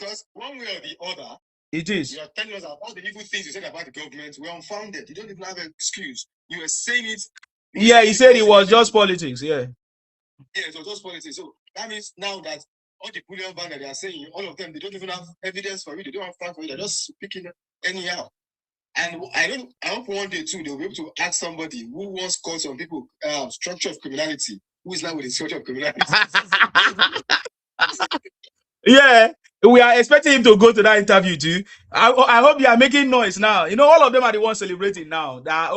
Because one way or the other, it is. You are telling us that all the evil things you said about the government were unfounded. You don't even have an excuse. You were saying it. Yeah, he said it was just politics. Yeah. Yeah, it was just politics. So that means now that all the bullion band that they are saying, all of them, they don't even have evidence for it. They don't have facts for it. They're just speaking anyhow. And I hope one day too they'll be able to ask somebody who once called some people structure of criminality, who is now with the structure of criminality. Yeah, we are expecting him to go to that interview too. I hope you are making noise now. You know, all of them are the ones celebrating now that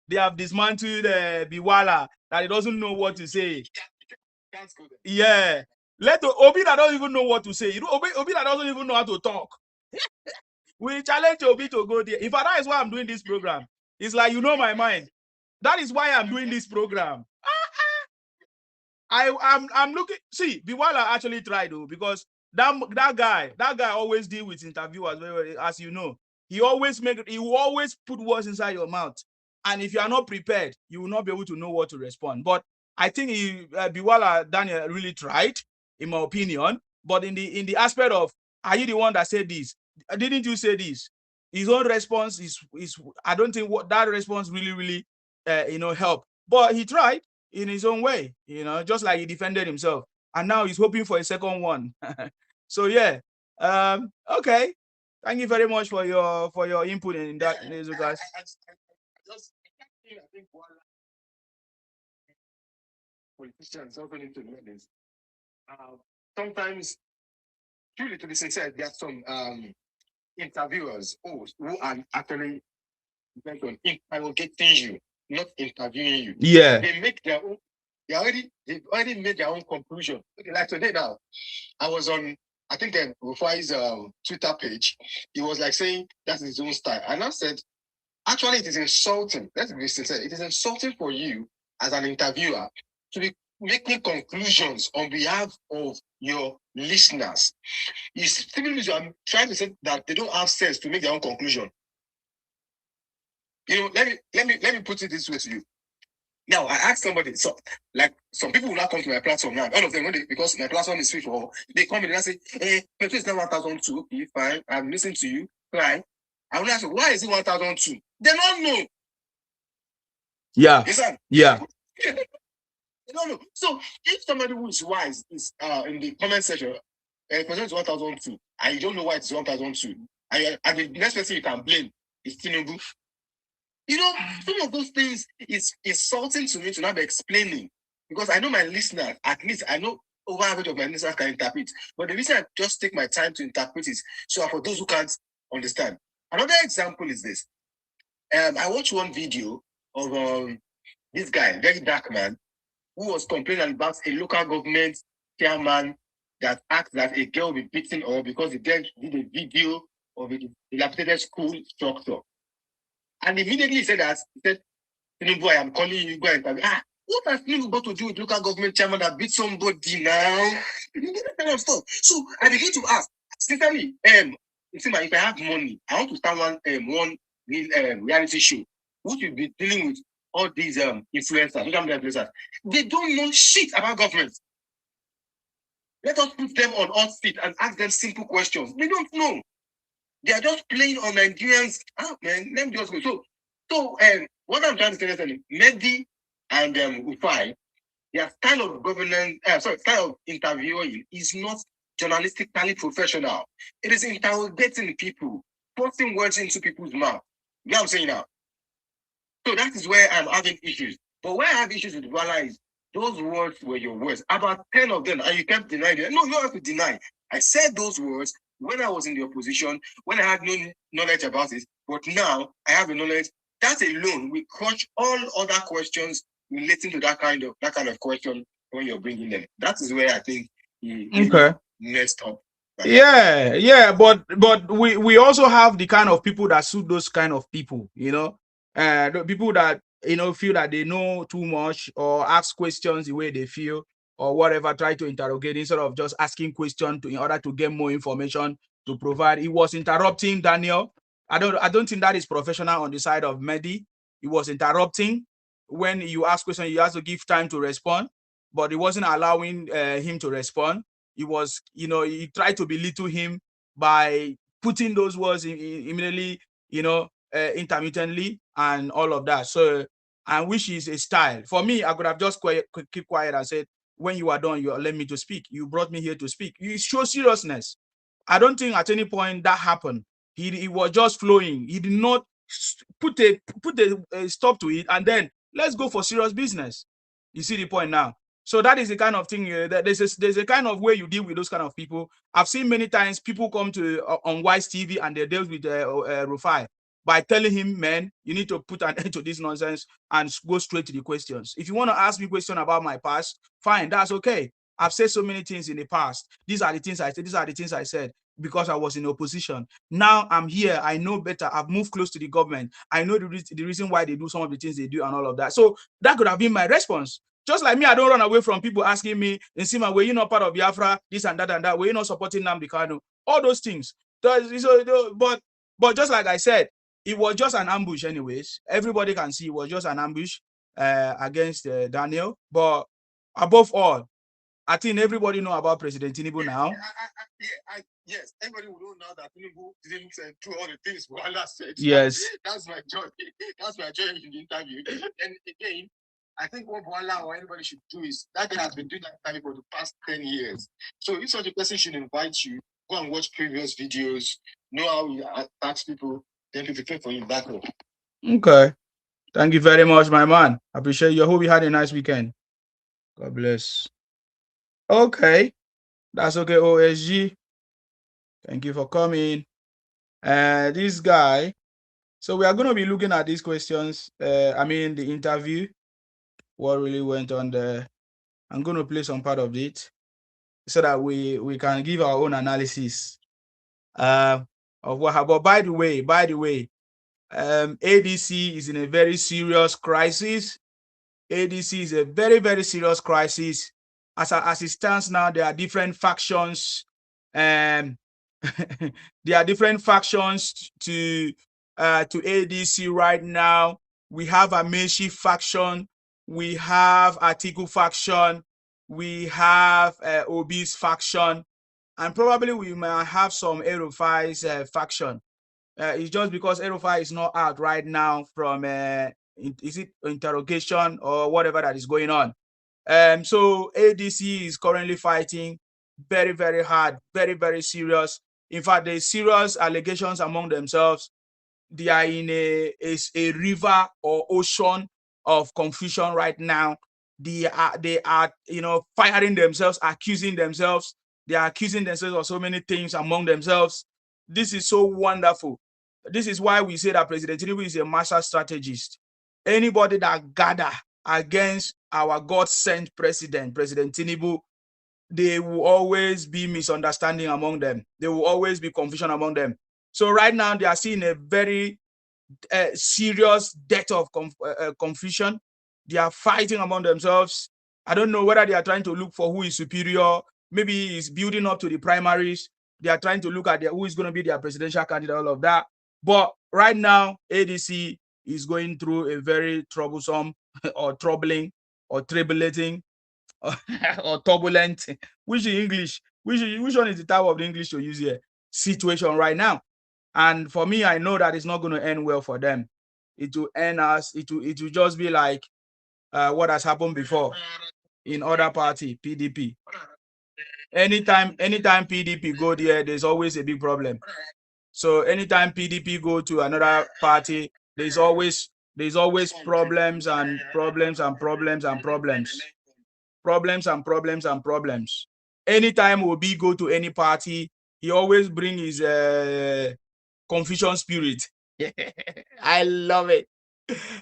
they have dismantled Bwala, that he doesn't know what to say. Yeah, let Obi that don't even know what to say. You know, Obi that doesn't even know how to talk. We challenge Obi to go there. In fact, that is why I'm doing this program. It's like, you know my mind. That is why I'm doing this program. I'm looking. See, Bwala actually tried though, because that guy always deal with interviewers very well, as you know. He will always put words inside your mouth, and if you are not prepared, you will not be able to know what to respond. But I think Bwala Daniel really tried, in my opinion. But in the aspect of, are you the one that said this? Didn't you say this? His own response is I don't think what that response really helped. But he tried in his own way, just like he defended himself, and now he's hoping for a second one. So yeah, okay. Thank you very much for your input in that, guys. I think politicians also need to know this. Sometimes, truly to be sincere, there are some interviewers who are actually bent on interrogating you, not interviewing you. Yeah. They make their own. They've already made their own conclusion. Okay, like today now, I was on, I think then Rufai's Twitter page. He was like saying that's his own style, and I said, actually, it is insulting. Let's be sincere. It is insulting for you as an interviewer to be making conclusions on behalf of your listeners. It's simply I'm trying to say that they don't have sense to make their own conclusion. Let me put it this way to you. Now, I asked somebody, so like some people will not come to my platform now. All of them, because my platform is free for all, they come in and I say, hey, Petro is now 1,002. Okay, fine. I'm listening to you. Fine. I will ask, why is it 1,002? They don't know. Yeah. Yeah. They don't know. So if somebody who is wise is in the comment section, Petro is 1,002, and you don't know why it's 1,002, and the next person you can blame is Tinubu. Some of those things is insulting to me to not be explaining, because I know my listener, at least I know over average of my listeners can interpret. But the reason I just take my time to interpret is so for those who can't understand. Another example is this. I watched one video of this guy, very dark man, who was complaining about a local government chairman that asked that a girl be beaten or because the girl did a video of a dilapidated school structure. And immediately he said, Tinubu, I am calling you, go and interview. What has Tinubu got to do with local government chairman that beat somebody now? That kind of stuff. So I begin to ask, sincerely, if I have money, I want to start one reality show, which will be dealing with all these influencers, social media influencers. They don't know shit about government. Let us put them on hot seat and ask them simple questions. They don't know. They are just playing on Nigerians. Man, let me just go. So what I'm trying to say is that Mehdi and Rufai, their style of governance, style of interviewing is not journalistically professional. It is interrogating people, forcing words into people's mouth. You know what I'm saying now? So that is where I'm having issues. But where I have issues with Bwala is those words were your words. About 10 of them, and you can't deny them. No, you don't have to deny. I said those words when I was in the opposition, when I had no knowledge about it, but now I have the knowledge. That alone will crush all other questions relating to that kind of question when you're bringing them. That is where I think he messed up. Yeah, but we also have the kind of people that suit those kind of people, the people that feel that they know too much or ask questions the way they feel or whatever, try to interrogate instead of just asking questions in order to get more information to provide. He was interrupting Daniel. I don't think that is professional on the side of Mehdi. He was interrupting. When you ask questions, you have to give time to respond, but he wasn't allowing him to respond. He was, he tried to belittle him by putting those words immediately, intermittently and all of that. So, and which is a style. For me, I could have just keep quiet and said, when you are done, you let me to speak. You brought me here to speak. You show seriousness. I don't think at any point that happened. He was just flowing. He did not put a stop to it, and then let's go for serious business. You see the point now. So that is the kind of thing that there's a kind of way you deal with those kind of people. I've seen many times people come to on Wise TV and they deal with Rufai by telling him, man, you need to put an end to this nonsense and go straight to the questions. If you want to ask me a question about my past, fine, that's okay. I've said so many things in the past. These are the things I said. These are the things I said because I was in opposition. Now I'm here. I know better. I've moved close to the government. I know the reason why they do some of the things they do and all of that. So that could have been my response. Just like me, I don't run away from people asking me, Nsima, were you not part of Biafra? This and that. Were you not supporting Nnamdi Kanu? All those things. But just like I said, it was just an ambush anyways. Everybody can see it was just an ambush against Daniel. But above all, I think everybody know about President Tinubu now. Yes, everybody will know now that Tinubu didn't do all the things Bwala said. Yes. That's my joy. That's my joy in the interview. And again, I think what Bwala or anybody should do is that guy has been doing that interview for the past 10 years. So if such a person should invite you, go and watch previous videos, know how he attacks people, then be prepared for him back up. Okay. Thank you very much, my man. I appreciate you. I hope you had a nice weekend. God bless. Okay. That's okay, OSG. Thank you for coming. This guy. So we are going to be looking at these questions. The interview. What really went on there. I'm going to play some part of it so that we can give our own analysis of what happened. But by the way, ADC is in a very serious crisis. ADC is a very, very serious crisis. As it stands now, there are different factions. There are different factions to ADC right now. We have a Meshi faction. We have Atiku faction. We have Obi's faction. And probably we might have some Erufai's faction. It's just because Erufai is not out right now from is it interrogation or whatever that is going on. So ADC is currently fighting very, very hard, very, very serious. In fact, there's serious allegations among themselves. They are in a river or ocean of confusion right now. They are firing themselves, accusing themselves. They are accusing themselves of so many things among themselves. This is so wonderful. This is why we say that President Tinubu is a master strategist. Anybody that gather against our God-sent President Tinubu, they will always be misunderstanding among them. There will always be confusion among them. So right now, they are seeing a very serious death of confusion. They are fighting among themselves. I don't know whether they are trying to look for who is superior. Maybe it's building up to the primaries. They are trying to look at who is going to be their presidential candidate, all of that. But right now, ADC is going through a very troublesome or troubling or tribulating or turbulent, which in English, which one is the type of English to use here? Situation right now. And for me, I know that it's not going to end well for them. It will end us. It will just be like what has happened before in other party, PDP. Anytime PDP go there, there's always a big problem. So anytime PDP go to another party, there's always problems and problems and problems and problems. Problems and problems and problems. Anytime Obi go to any party, he always bring his confusion spirit. I love it.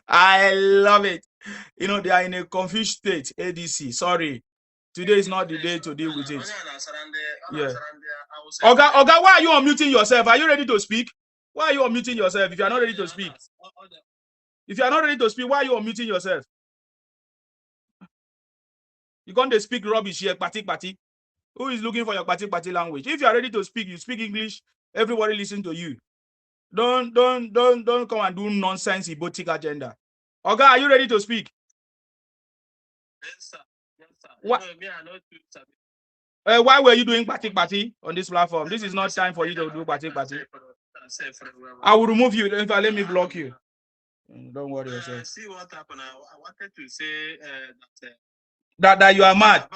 I love it. They are in a confused state, ADC. Sorry. Today is not the day to deal with it. Yeah. Oga, why are you unmuting yourself? Are you ready to speak? Why are you unmuting yourself if you are not ready to speak? If you are not ready to speak, why are you unmuting yourself? You're going to speak rubbish here, party. Who is looking for your party language? If you are ready to speak, you speak English, everybody listen to you. Don't come and do nonsense erotic agenda. Oga, are you ready to speak? Yes, sir. Yes, sir. What? Why were you doing party on this platform? This is not time for you to do party. I will remove you. In fact, let me block you. Don't worry yourself. See what happened. I wanted to say That you are mad.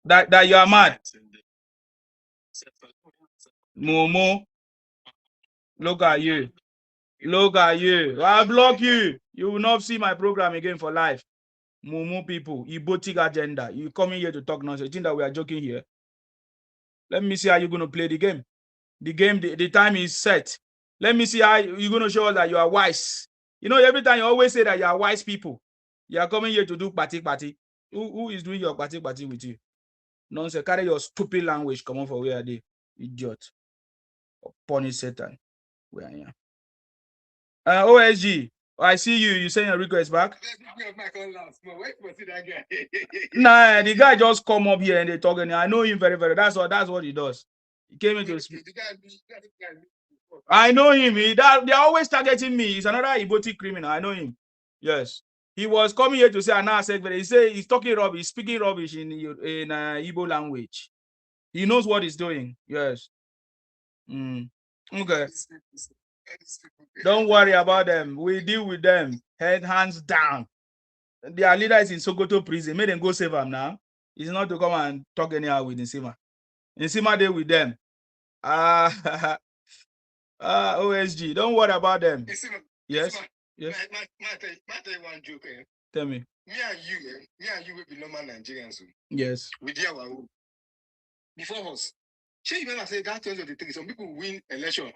That you are mad. Momo, look at you. Look at you. I block you. You will not see my program again for life. Momo people, Ibotic agenda. You coming here to talk nonsense. You think that we are joking here? Let me see how you're going to play the game. The time is set. Let me see how you're going to show us that you are wise. You know, every time you always say that you are wise people. You are coming here to do party. Who is doing your party with you? Nonsense. Carry your stupid language. Come on for where are they? Idiot. Punish Satan. Where are you? OSG. I see you. You send your request back. Nah, the guy just come up here and they talking. I know him very, very. That's what he does. He came into speak. I know him. They're always targeting me. He's another Ibotic criminal. I know him. Yes. He was coming here to say another segment. He say he's talking rubbish, he's speaking rubbish in Igbo language. He knows what he's doing. Yes. Okay. Don't worry about them. We deal with them. Hands down. Their leader is in Sokoto prison. Make them go save him now. He's not to come and talk anyhow with Nsima. Nsima they with them. OSG. Don't worry about them. Yes. Yes. tell you one joke. Tell me. Me and you will be normal Nigerians. Yes. We did our own. Before us. Sure, you remember say that 2023, some people win election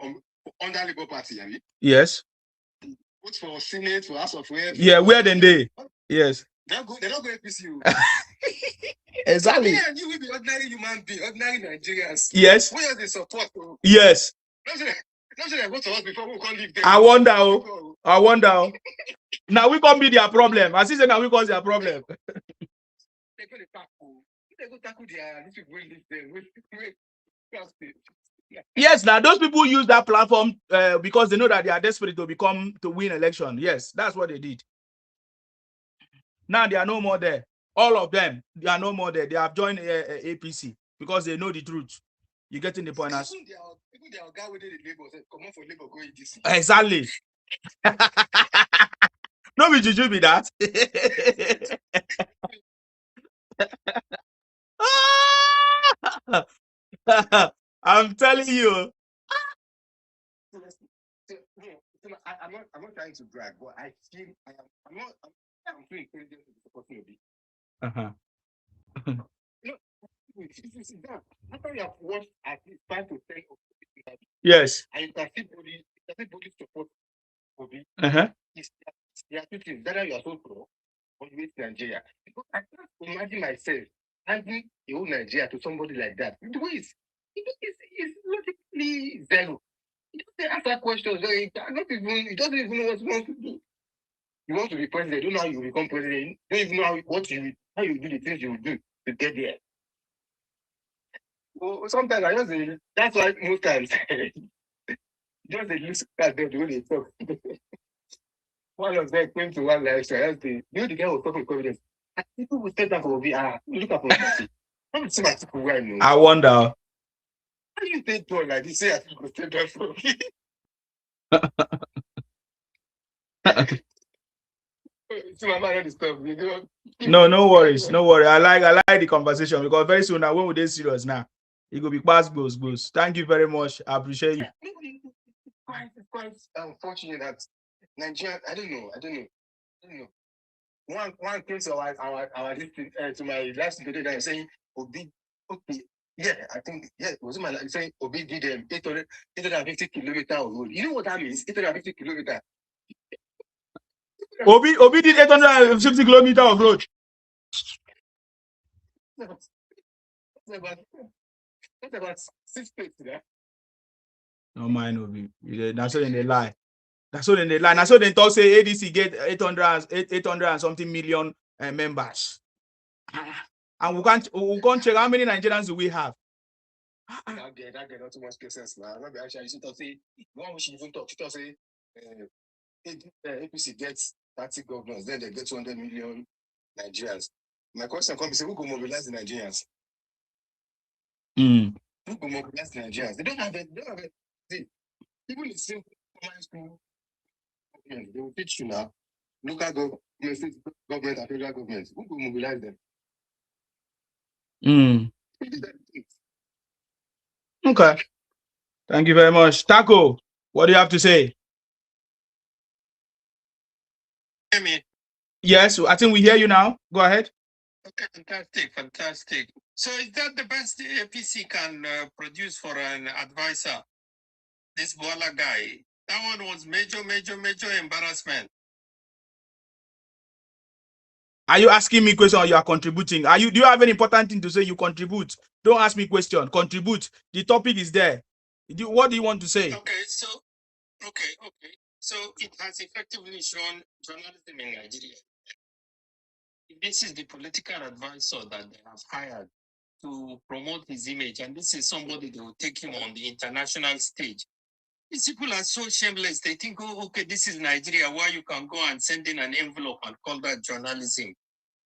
under Labour Party, have you? Yes. Vote for Senate, for House of Reps. Yeah, where then they? Yes. They're not going to APC. Exactly. Me and you will be ordinary human being, ordinary Nigerians. Yes. Where are they support? Yes. Not sure they vote for us before we can't leave them. I wonder. Now we can't be their problem. I see now we cause their problem. They're going to tackle their Yes, now those people use that platform because they know that they are desperate to win election. Yes, that's what they did. Now they are no more there. All of them, they are no more there. They have joined APC because they know the truth. You getting the point? Even their guy with the Labour said, come on for Labour, go APC. Exactly. No, be juju be that. I'm telling you. I'm not trying to brag, but I feel I'm too intelligent to be supporting Obi. After you have watched at least 5 to 10 of the yes, and you can see body support Obi. It's there are two things. Whether you are so pro or you hate Nigeria. Because I can't imagine myself handing a whole Nigeria to somebody like that. The way it's logically zero. He doesn't answer questions. He doesn't even know what he wants to do. You want to be president, you don't know how you become president, you don't even know how you do the things you do to get there. Well, sometimes I just say, that's why most times just they lose at them the way they talk. One of them came to one lifestyle. The guy was talking confidence. People will step down for Obi. Look at me. I'm see my people right now. I wonder. How do you think tall like this? Say I think will step down for Obi. No worries. No worry. I like the conversation because very soon now when we get serious now, it will be past goes. Thank you very much. I appreciate you. It's quite unfortunate that Nigeria. I don't know. One came to our to my last video that saying Obi. Okay, yeah, I think it was my saying Obi did 850 kilometers of road. You know what that means? 850 kilometers. Obi did 850 kilometers of road. That's about 6 states there. No mind Obi. That's what they lie. That's what they lie. That's what they talk say ADC get 800 and something million members. And we can't check how many Nigerians do we have. That get not too much cases now. Maybe actually you should say one we should even talk. You say APC gets 30 governors, then they get 200 million Nigerians. My question comes: who go mobilize the Nigerians? Mm. Who go mobilize Nigerians? They don't have it. They don't have it. See, people in simple command school, they will teach you now. Local government, state government, and federal government. Who go mobilize them? Mm. Okay. Thank you very much. Taco, what do you have to say? Hear me? Yes, I think we hear you now. Go ahead. Okay, fantastic, fantastic. So is that the best APC can produce for an advisor? This Bwala guy. That one was major embarrassment. Are you asking me question or you are contributing? Do you have any important thing to say? You contribute. Don't ask me question. Contribute. The topic is there. What do you want to say? Okay. So it has effectively shown journalism in Nigeria. This is the political advisor that they have hired to promote his image, and this is somebody that will take him on the international stage. These people are so shameless. They think, oh, okay, this is Nigeria, where you can go and send in an envelope and call that journalism.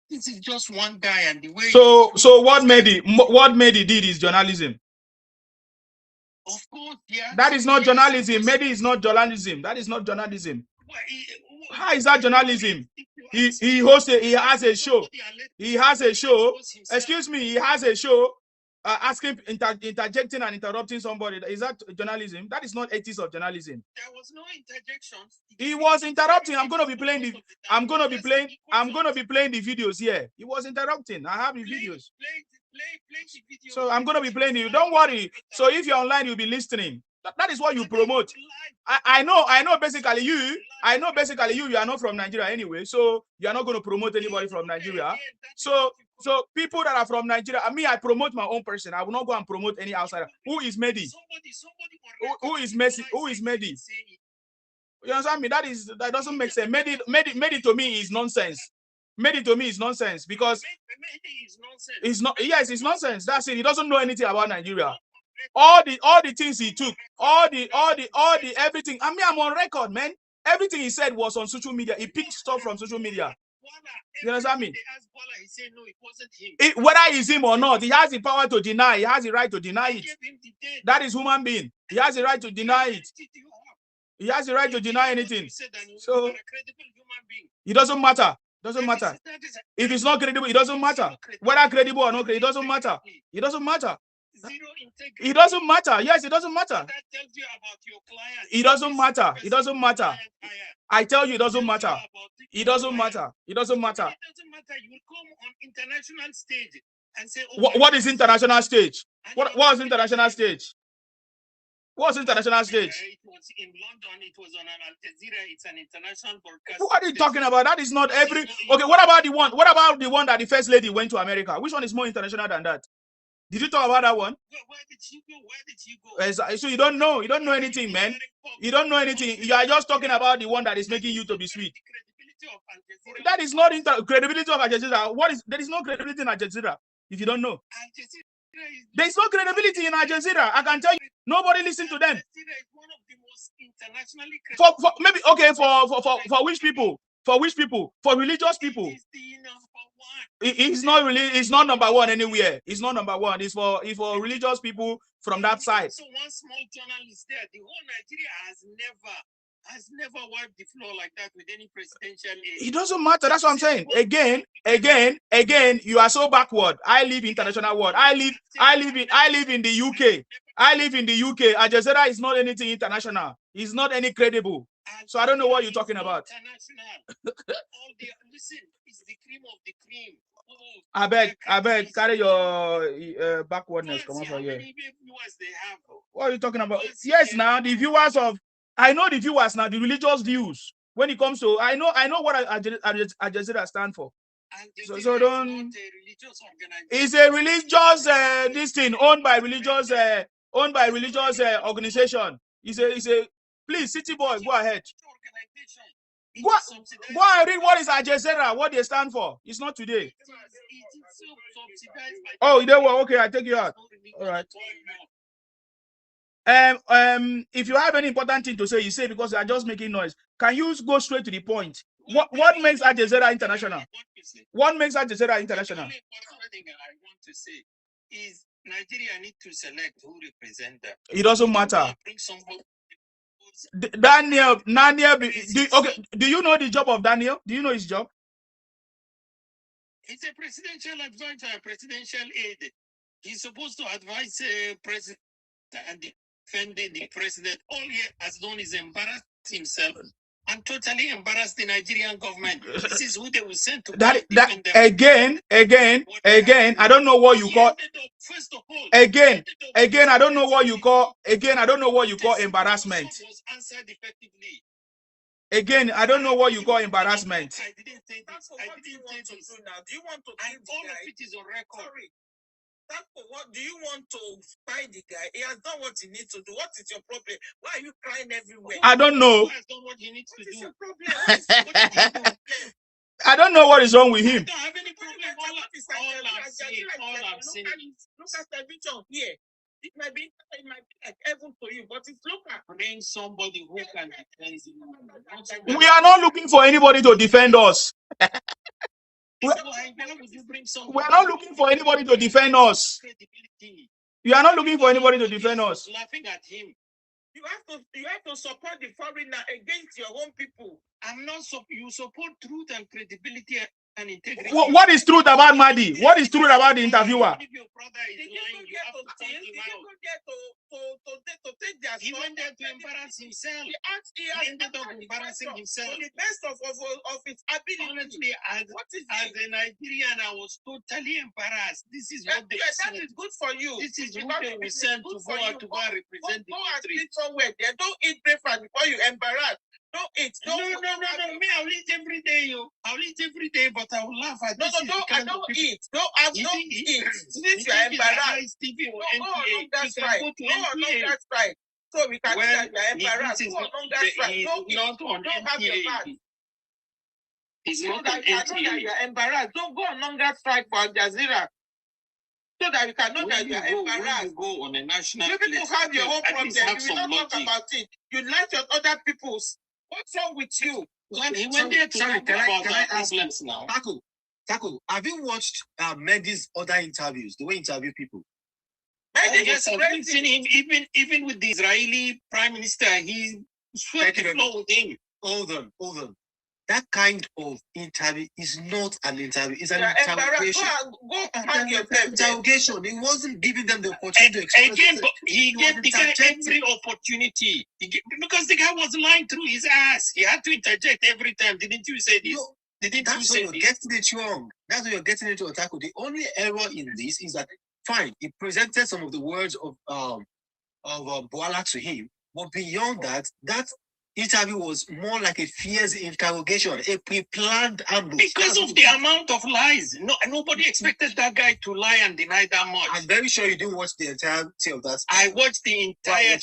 This is just one guy, and the way. So what made it did is journalism. Of course, yeah. That is not journalism. Mehdi is not journalism. That is not journalism. How is that journalism? He has a show. He has a show. Excuse me, he has a show asking, interjecting and interrupting somebody. Is that journalism? That is not ethics of journalism. There was no interjection. He was interrupting. I'm gonna be playing the videos here. He was interrupting. I have the videos. Play the video. So I'm gonna be playing you. Don't worry. So if you're online, you'll be listening. That is what you promote. I know basically you are not from Nigeria anyway, so you are not going to promote anybody from Nigeria. So people that are from Nigeria, I promote my own person. I will not go and promote any outsider. Who is Mehdi? Who is Messi? Who is Mehdi? You understand me? That doesn't make sense. Mehdi to me is nonsense. Mehdi to me is nonsense because it's not. Yes, it's nonsense. That's it. He doesn't know anything about Nigeria. All the things he took, all the everything. I mean, I'm on record, man. Everything he said was on social media. He picked stuff from social media. You understand me? He said no, it wasn't him. Whether it's him or not, he has the power to deny. He has the right to deny it. That is human being. He has the right to deny it. He has the right to deny anything. So it doesn't matter. Doesn't matter. If it's not credible, it doesn't matter. Whether credible or not credible, it doesn't matter. It doesn't matter. It doesn't matter. Yes, it doesn't matter. That tells you about your client. It doesn't matter. It doesn't matter. I tell you, it doesn't matter. It doesn't matter. It doesn't matter. It doesn't matter. You will come on international stage and say, oh, what is international stage? What is international stage? What's international stage? It was in London. It was on Al Jazeera. It's an international broadcast. What are you talking about? That is not every. Okay, what about the one? What about the one that the first lady went to America? Which one is more international than that? Did you talk about that one? Where did she go? Where did she go? So you don't know. You don't know anything, man. You don't know anything. You are just talking about the one that is making you to be sweet. That is not credibility of Al Jazeera. There is no credibility in Al Jazeera if you don't know. There is no credibility in Al Jazeera. I can tell you, nobody listen to them. For maybe okay for which people? For which people? For religious people. It's not really. It's not number one anywhere. It's not number one. It's for religious people from that side. So one small journalist there. The whole Nigeria has never wiped the floor like that with any presidential aid. It doesn't matter. That's what I'm saying. Again, you are so backward. I live international world. I live in the UK. I live in the UK. Al Jazeera is not anything international. It's not any credible. So I don't know what you're talking about. Listen, it's the cream of the cream. I beg, carry your backwardness. Come on for here. What are you talking about? Yes, now the viewers of I know the viewers now, the religious views. When it comes to I know what Al Jazeera stand for. So don't. It's a religious this thing owned by religious organization. It's a please, city boy, go ahead. Go and read what is Al Jazeera, what they stand for. It's not today. Oh, they were okay. I take you out. All right. If you have any important thing to say, you say because they are just making noise. Can you go straight to the point? What makes Al Jazeera international? What makes Al Jazeera international? The only thing I want to say is Nigeria need to select who represent them. It doesn't matter. Bring somebody. Daniel, do you know the job of Daniel? Do you know his job? He's a presidential advisor, presidential aide. He's supposed to advise president and defend the president. All he has done is embarrass himself and totally embarrass the Nigerian government. This is who they will send to that defend them. again. I don't know what you call. First of all, Again, I don't know what you call. Again, I don't know what you call embarrassment. Was answered effectively. Again, I don't know what you call embarrassment. I didn't say this. I didn't say this. Now, do you want to? And all of it is on record. Sorry. What do you want to fight the guy? He has done what he needs to do. What is your problem? Why are you crying everywhere? I don't know. He has done what he needs to do. Your problem? I don't know what is wrong with him. I don't have any problem. All I'm saying is look at the picture here. It might be like heaven to you, but it's local. Bring somebody who can defend you. We are not looking for anybody to defend us. We are not looking for anybody to defend us. You are not looking for anybody to defend us. Laughing at him. You have to support the foreigner against your own people. I'm not you support truth and credibility and integrity. What is truth about Mahdi? What is truth about the interviewer? If your brother is lying, you have to take him out. To take their he went there to embarrass himself. He ended up embarrassing himself. To the best of his ability. Honestly, as a Nigerian, I was totally embarrassed. This is what they said. That is good for you. This is what they will send to go and represent the country. Somewhere there. Don't eat breakfast before you embarrass. Don't eat. No. Me, I'll eat every day, I'll eat every day, but I will laugh at this. I don't eat. Don't eat. Since you are embarrassed, go on that strike. Go on that strike. So we can see that you are embarrassed. Go on that strike. Don't have your back. It's not that I know that you are embarrassed. Don't go on that strike for Al Jazeera. So that we can know that you are embarrassed. You go on a national place. You people have your own problem. You will not talk about it. You like your other people's. What's wrong with you? When he went there to talk about our problems now. Taco, have you watched Mehdi's other interviews? The way he interview people. Yes, I've seen him. Even with the Israeli Prime Minister, he swept the floor with him. Hold on. That kind of interview is not an interview. It's an interrogation. Go hang yourself. Interrogation. He wasn't giving them the opportunity to express. Again, but he gave the guy every opportunity. Because the guy was lying through his ass. He had to interject every time. Didn't you say this? No, didn't you say this? That's where you're getting it wrong. That's where you're getting into attack. The only error in this is that, fine, he presented some of the words of Bwala to him. But beyond that interview was more like a fierce interrogation, a pre-planned ambush. Because of the amount of lies. Nobody expected that guy to lie and deny that much. I'm very sure you didn't watch the entirety of that. I watched the entire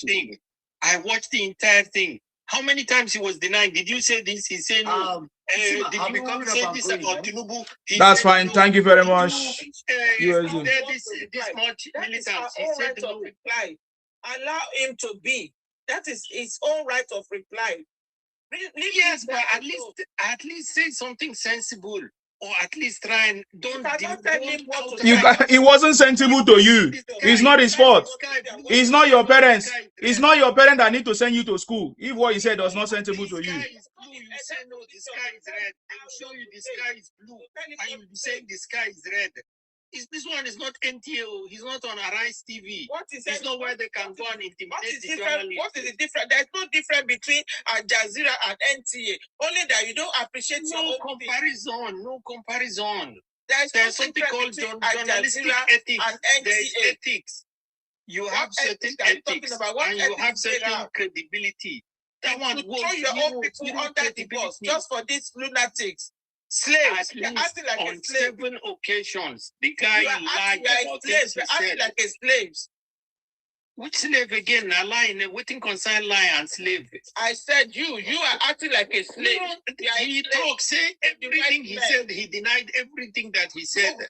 thing. How many times he was denying? Did you say this? He said no. Did you say this about Tinubu? That's fine. No. Thank you very much. This much militants. He said no. Allow him to be. That is his own right of reply. Yes, but at least say something sensible, or at least try and don't tell him what to It wasn't sensible to you. It's not his fault. It's not your parents. It's not your parent that need to send you to school. If what he said was not sensible to you. You say no, the sky is red. They will show you the sky is blue, and you will be saying the sky is red. This one is not NTO. He's not on Arise TV. It's not where they can go and intimidate the journalists. What is the difference? There's no difference between Jazeera and NTA. Only that you don't appreciate no comparison. There's something called journalistic ethics. There's ethics. You have certain ethics and you have certain credibility. That one will throw your own people under the bus just for these lunatics. Slaves. You're acting like on a slave. 7 occasions. The guy lied about it. You're acting like a slave. Which slave again? A lie, waiting concern lie and slave. I said you are acting like a slave. He talks, say everything he said. He denied everything that he said.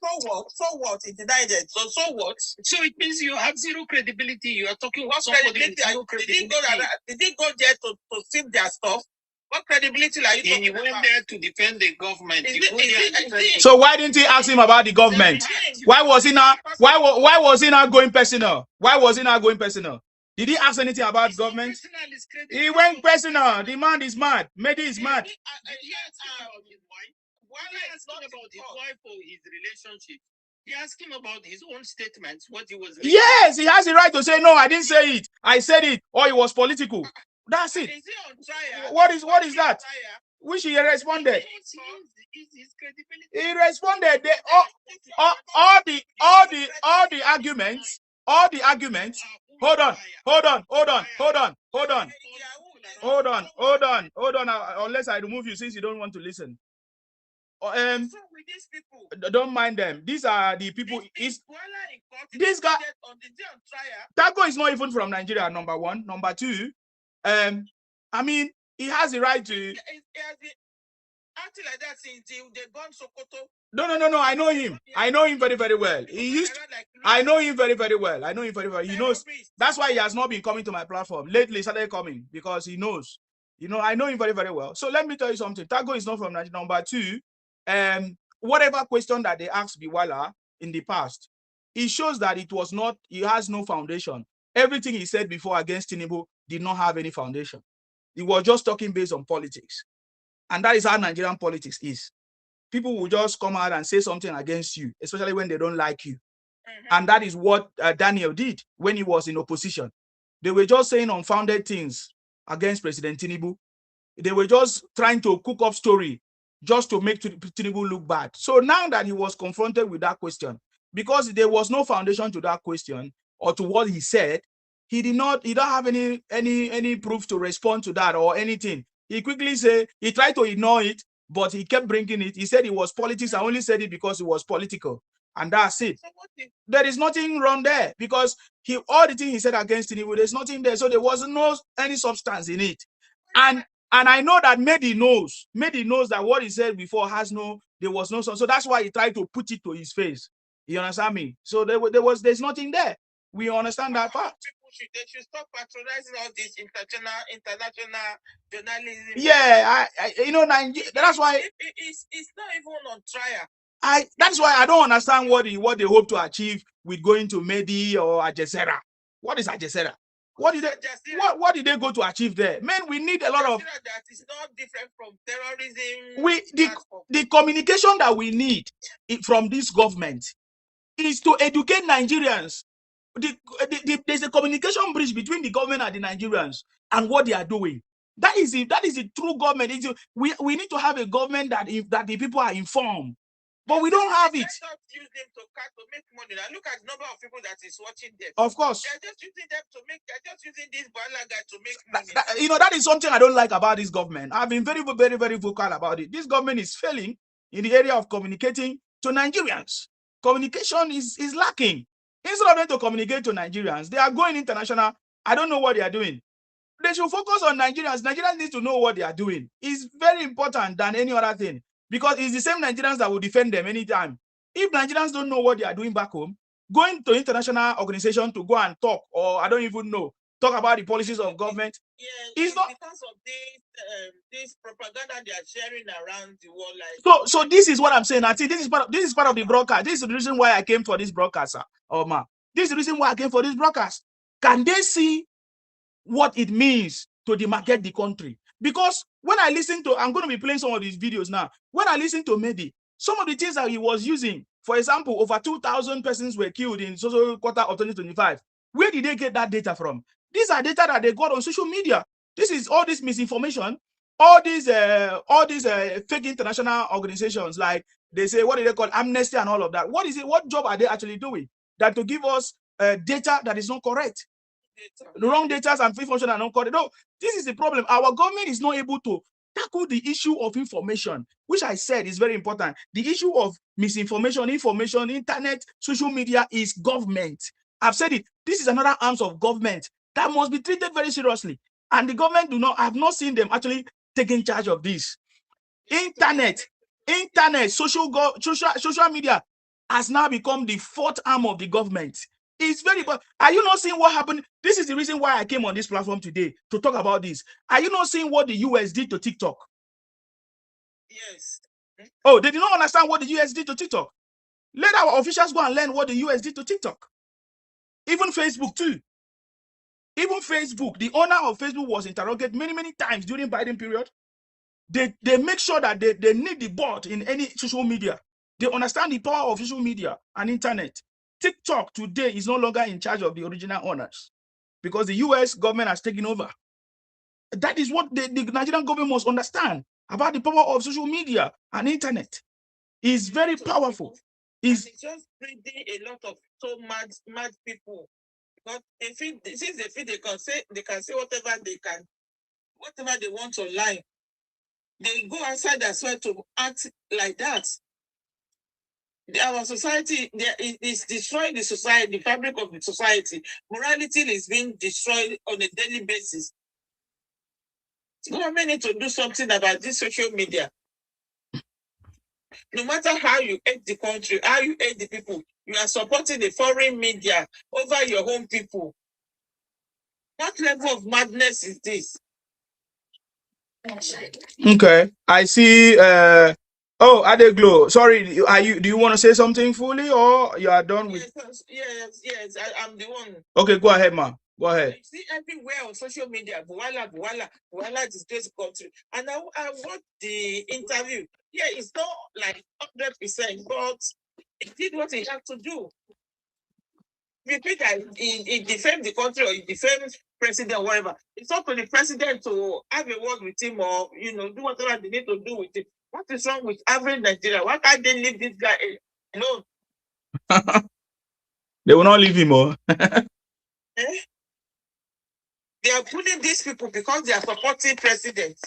So what? He denied it. So what? So it means you have zero credibility. You are talking about somebody with zero credibility. Did he go there to steal their stuff? What credibility are you talking about? He went there to defend the government. So why didn't he ask him about the government? Why was he not? Why was he not going personal? Why was he not going personal? Did he ask anything about government? He went personal. The man is mad. Mehdi is mad. Why is not about his wife or his relationship? He asked him about his own statements, what he was making. Yes, he has the right to say, no, I didn't say it. I said it, or it was political. That's it. Is he on trial? What is that? Which he responded. He responded. All the arguments. Hold on. Unless I remove you since you don't want to listen. Don't mind them. These are the people. This guy. Tago is not even from Nigeria. Number one. Number two. I mean, he has the right to. Acting like that since they gone Sokoto. No. I know him. I know him very, very well. I know him very, very well. He knows. That's why he has not been coming to my platform. Lately, he started coming because he knows. I know him very, very well. So let me tell you something. Tago is not from Nigeria. Number two, whatever question that they asked Bwala in the past, it shows that it was not, he has no foundation. Everything he said before against Tinubu did not have any foundation. He was just talking based on politics. And that is how Nigerian politics is. People will just come out and say something against you, especially when they don't like you. And that is what Daniel did when he was in opposition. They were just saying unfounded things against President Tinubu. They were just trying to cook up story just to make Tinubu look bad. So now that he was confronted with that question, because there was no foundation to that question or to what he said, he don't have any proof to respond to that or anything. He quickly said, he tried to ignore it, but he kept bringing it. He said it was politics. I only said it because it was political. And that's it. There is nothing wrong there because all the things he said against Tinubu, there's nothing there. So there was any substance in it. And I know that Mehdi knows. Mehdi knows that what he said before there was no. So that's why he tried to put it to his face. You understand me? So there's nothing there. We understand that part. They should stop patronizing all this international journalism. Yeah, that's why it's not even on trial. That's why I don't understand what they hope to achieve with going to Mehdi or Jazeera. What is Jazeera? What did they go to achieve there? Man, we need a lot of. That is not different from terrorism. The communication that we need from this government is to educate Nigerians. There's a communication bridge between the government and the Nigerians and what they are doing. That is the true government. We need to have a government that the people are informed. But we don't have it. Let's not use them to make money. Now look at the number of people that is watching them. Of course. They're just using this Bwala guy to make money. That is something I don't like about this government. I've been very, very, very vocal about it. This government is failing in the area of communicating to Nigerians. Communication is lacking. Instead of them to communicate to Nigerians, they are going international. I don't know what they are doing. They should focus on Nigerians. Nigerians need to know what they are doing. It's very important than any other thing. Because it's the same Nigerians that will defend them anytime. If Nigerians don't know what they are doing back home, going to international organization to go and talk, or I don't even know, talk about the policies of government. Yeah, it's not because of this propaganda they are sharing around the world. So this is what I'm saying. I think this is part of the broadcast. This is the reason why I came for this broadcast, Omar. This is the reason why I came for this broadcast. Can they see what it means to demarcate the country? Because when I listen to, I'm going to be playing some of these videos now. When I listen to Mehdi, some of the things that he was using, for example, over 2,000 persons were killed in social quarter of 2025. Where did they get that data from? These are data that they got on social media. This is all this misinformation, all these fake international organizations, like they say, what do they call Amnesty and all of that? What is it? What job are they actually doing? That to give us data that is not correct. The wrong data and information are not correct. No, this is the problem. Our government is not able to tackle the issue of information, which I said is very important. The issue of misinformation, information, internet, social media is government. I've said it. This is another arm of government that must be treated very seriously. And the government I have not seen them actually taking charge of this. Internet, social media has now become the fourth arm of the government. It's very bad. Are you not seeing what happened? This is the reason why I came on this platform today to talk about this. Are you not seeing what the US did to TikTok? Yes. Oh, they did not understand what the US did to TikTok. Let our officials go and learn what the US did to TikTok. Even Facebook too. Even Facebook, the owner of Facebook was interrogated many times during Biden period. They make sure that they need the bot in any social media. They understand the power of social media and internet. TikTok today is no longer in charge of the original owners because the US government has taken over. That is what the Nigerian government must understand about the power of social media and internet. It's very powerful. It's just breeding a lot of so mad people. But since they feel they can say whatever they want online, they go outside as well to act like that. Our society is destroying the society, the fabric of the society. Morality is being destroyed on a daily basis. Government need to do something about this social media. No matter how you hate the country, how you hate the people, you are supporting the foreign media over your own people. What level of madness is this? Okay, I see. Oh, Adeglo, sorry, do you want to say something fully, or you are done with? Yes, I'm the one. Okay, go ahead, ma. Go ahead. You see everywhere on social media, Bwala disgrace the country. And I watched the interview. Yeah, it's not like 100%, but he did what he had to do. If you think that he defamed the country or he defamed president or whatever, it's up to the president to have a word with him or, do whatever they need to do with him. What is wrong with average Nigeria? Why can't they leave this guy alone? They will not leave him, oh. Eh? They are pulling these people because they are supporting presidents.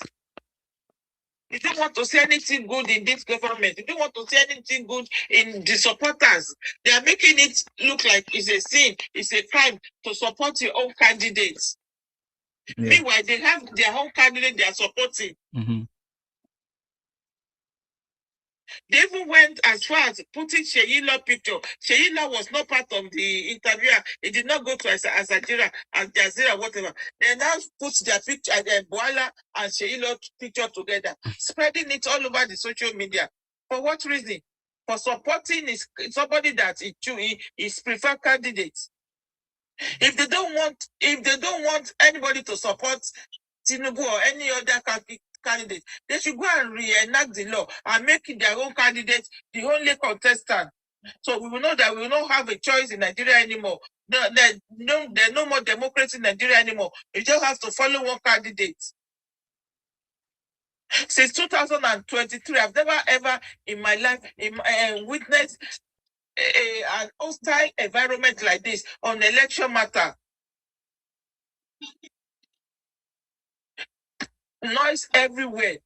You don't want to see anything good in this government. You don't want to see anything good in the supporters. They are making it look like it's a sin, it's a crime to support your own candidates. Yeah. Meanwhile, they have their own candidate they are supporting. Mm-hmm. They even went as far as putting Sheila picture. Sheila was not part of the interview. He did not go to Jazeera, whatever. They now put their picture, Bwala and Sheila picture together, spreading it all over the social media. For what reason? For supporting somebody that is preferred candidate. If they don't want anybody to support Tinubu or any other candidate, they should go and reenact the law and make their own candidate the only contestant. So we will know that we will not have a choice in Nigeria anymore. There's no more democracy in Nigeria anymore. You just have to follow one candidate. Since 2023, I've never ever in my life witnessed an hostile environment like this on election matter. Noise everywhere,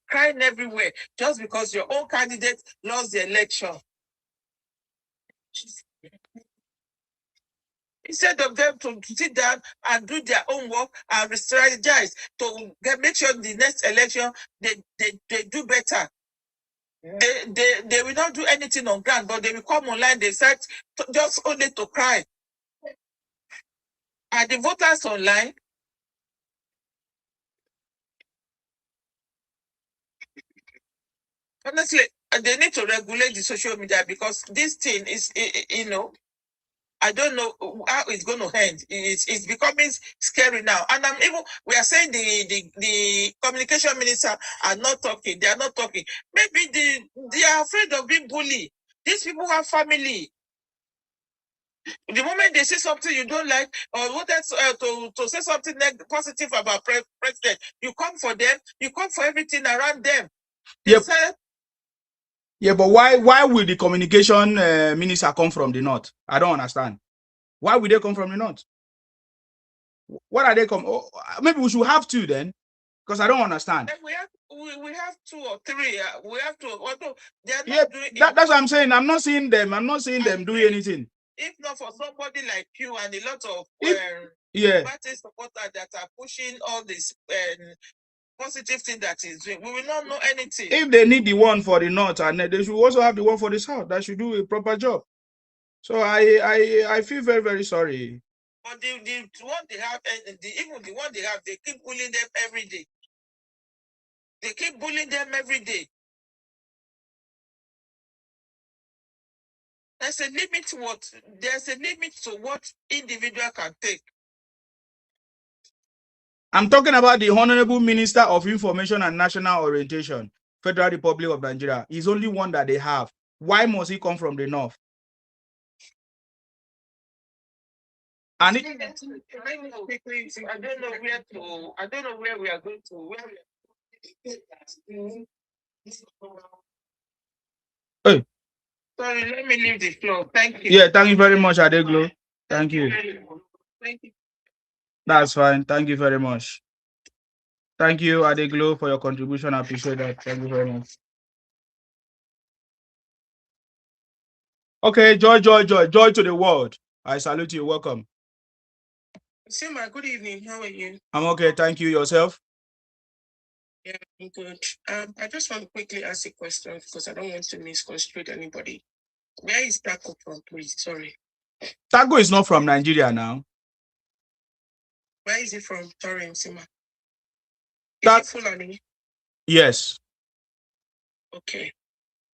crying everywhere, just because your own candidate lost the election. Instead of them to sit down and do their own work and strategize to make sure the next election they do better. They will not do anything on ground, but they will come online. They said just only to cry. Are the voters online? Honestly, they need to regulate the social media because this thing is, I don't know how it's going to end. It's becoming scary now. And we are saying the communication minister are not talking. They are not talking. Maybe they are afraid of being bullied. These people have family. The moment they say something you don't like or wanted to say something positive about president, you come for them. You come for everything around them. They say, yeah, but why will the communication minister come from the north? I don't understand. Why would they come from the north? What are they come? Oh, maybe we should have two then, because I don't understand. We have 2 or 3. We have to. Although they are not doing that's what I'm saying. I'm not seeing them. Them doing anything. If not for somebody like you and a lot of party supporters that are pushing all this positive thing that is doing, we will not know anything. If they need the one for the north, and they should also have the one for the south that should do a proper job. So I feel very, very sorry. But the one they have, even the one they have, they keep bullying them every day. They keep bullying them every day. There's a limit to what individual can take. I'm talking about the Honorable Minister of Information and National Orientation, Federal Republic of Nigeria. He's only one that they have. Why must he come from the north? And I don't know where we are going to. Hey. Sorry, let me leave the floor. Thank you. Yeah, thank you very much, Adeglo. Thank you. Thank you. That's fine. Thank you very much. Thank you, Adeglo, for your contribution. I appreciate that. Thank you very much. Okay, joy to the world. I salute you. Welcome. Sima, good evening. How are you? I'm okay. Thank you. Yourself? Yeah, I'm good. I just want to quickly ask a question because I don't want to misconstrue anybody. Where is Taco from, please? Sorry. Taco is not from Nigeria now. Where is he from? Sorry, Sima. Is That, it Fulani? yes. Okay.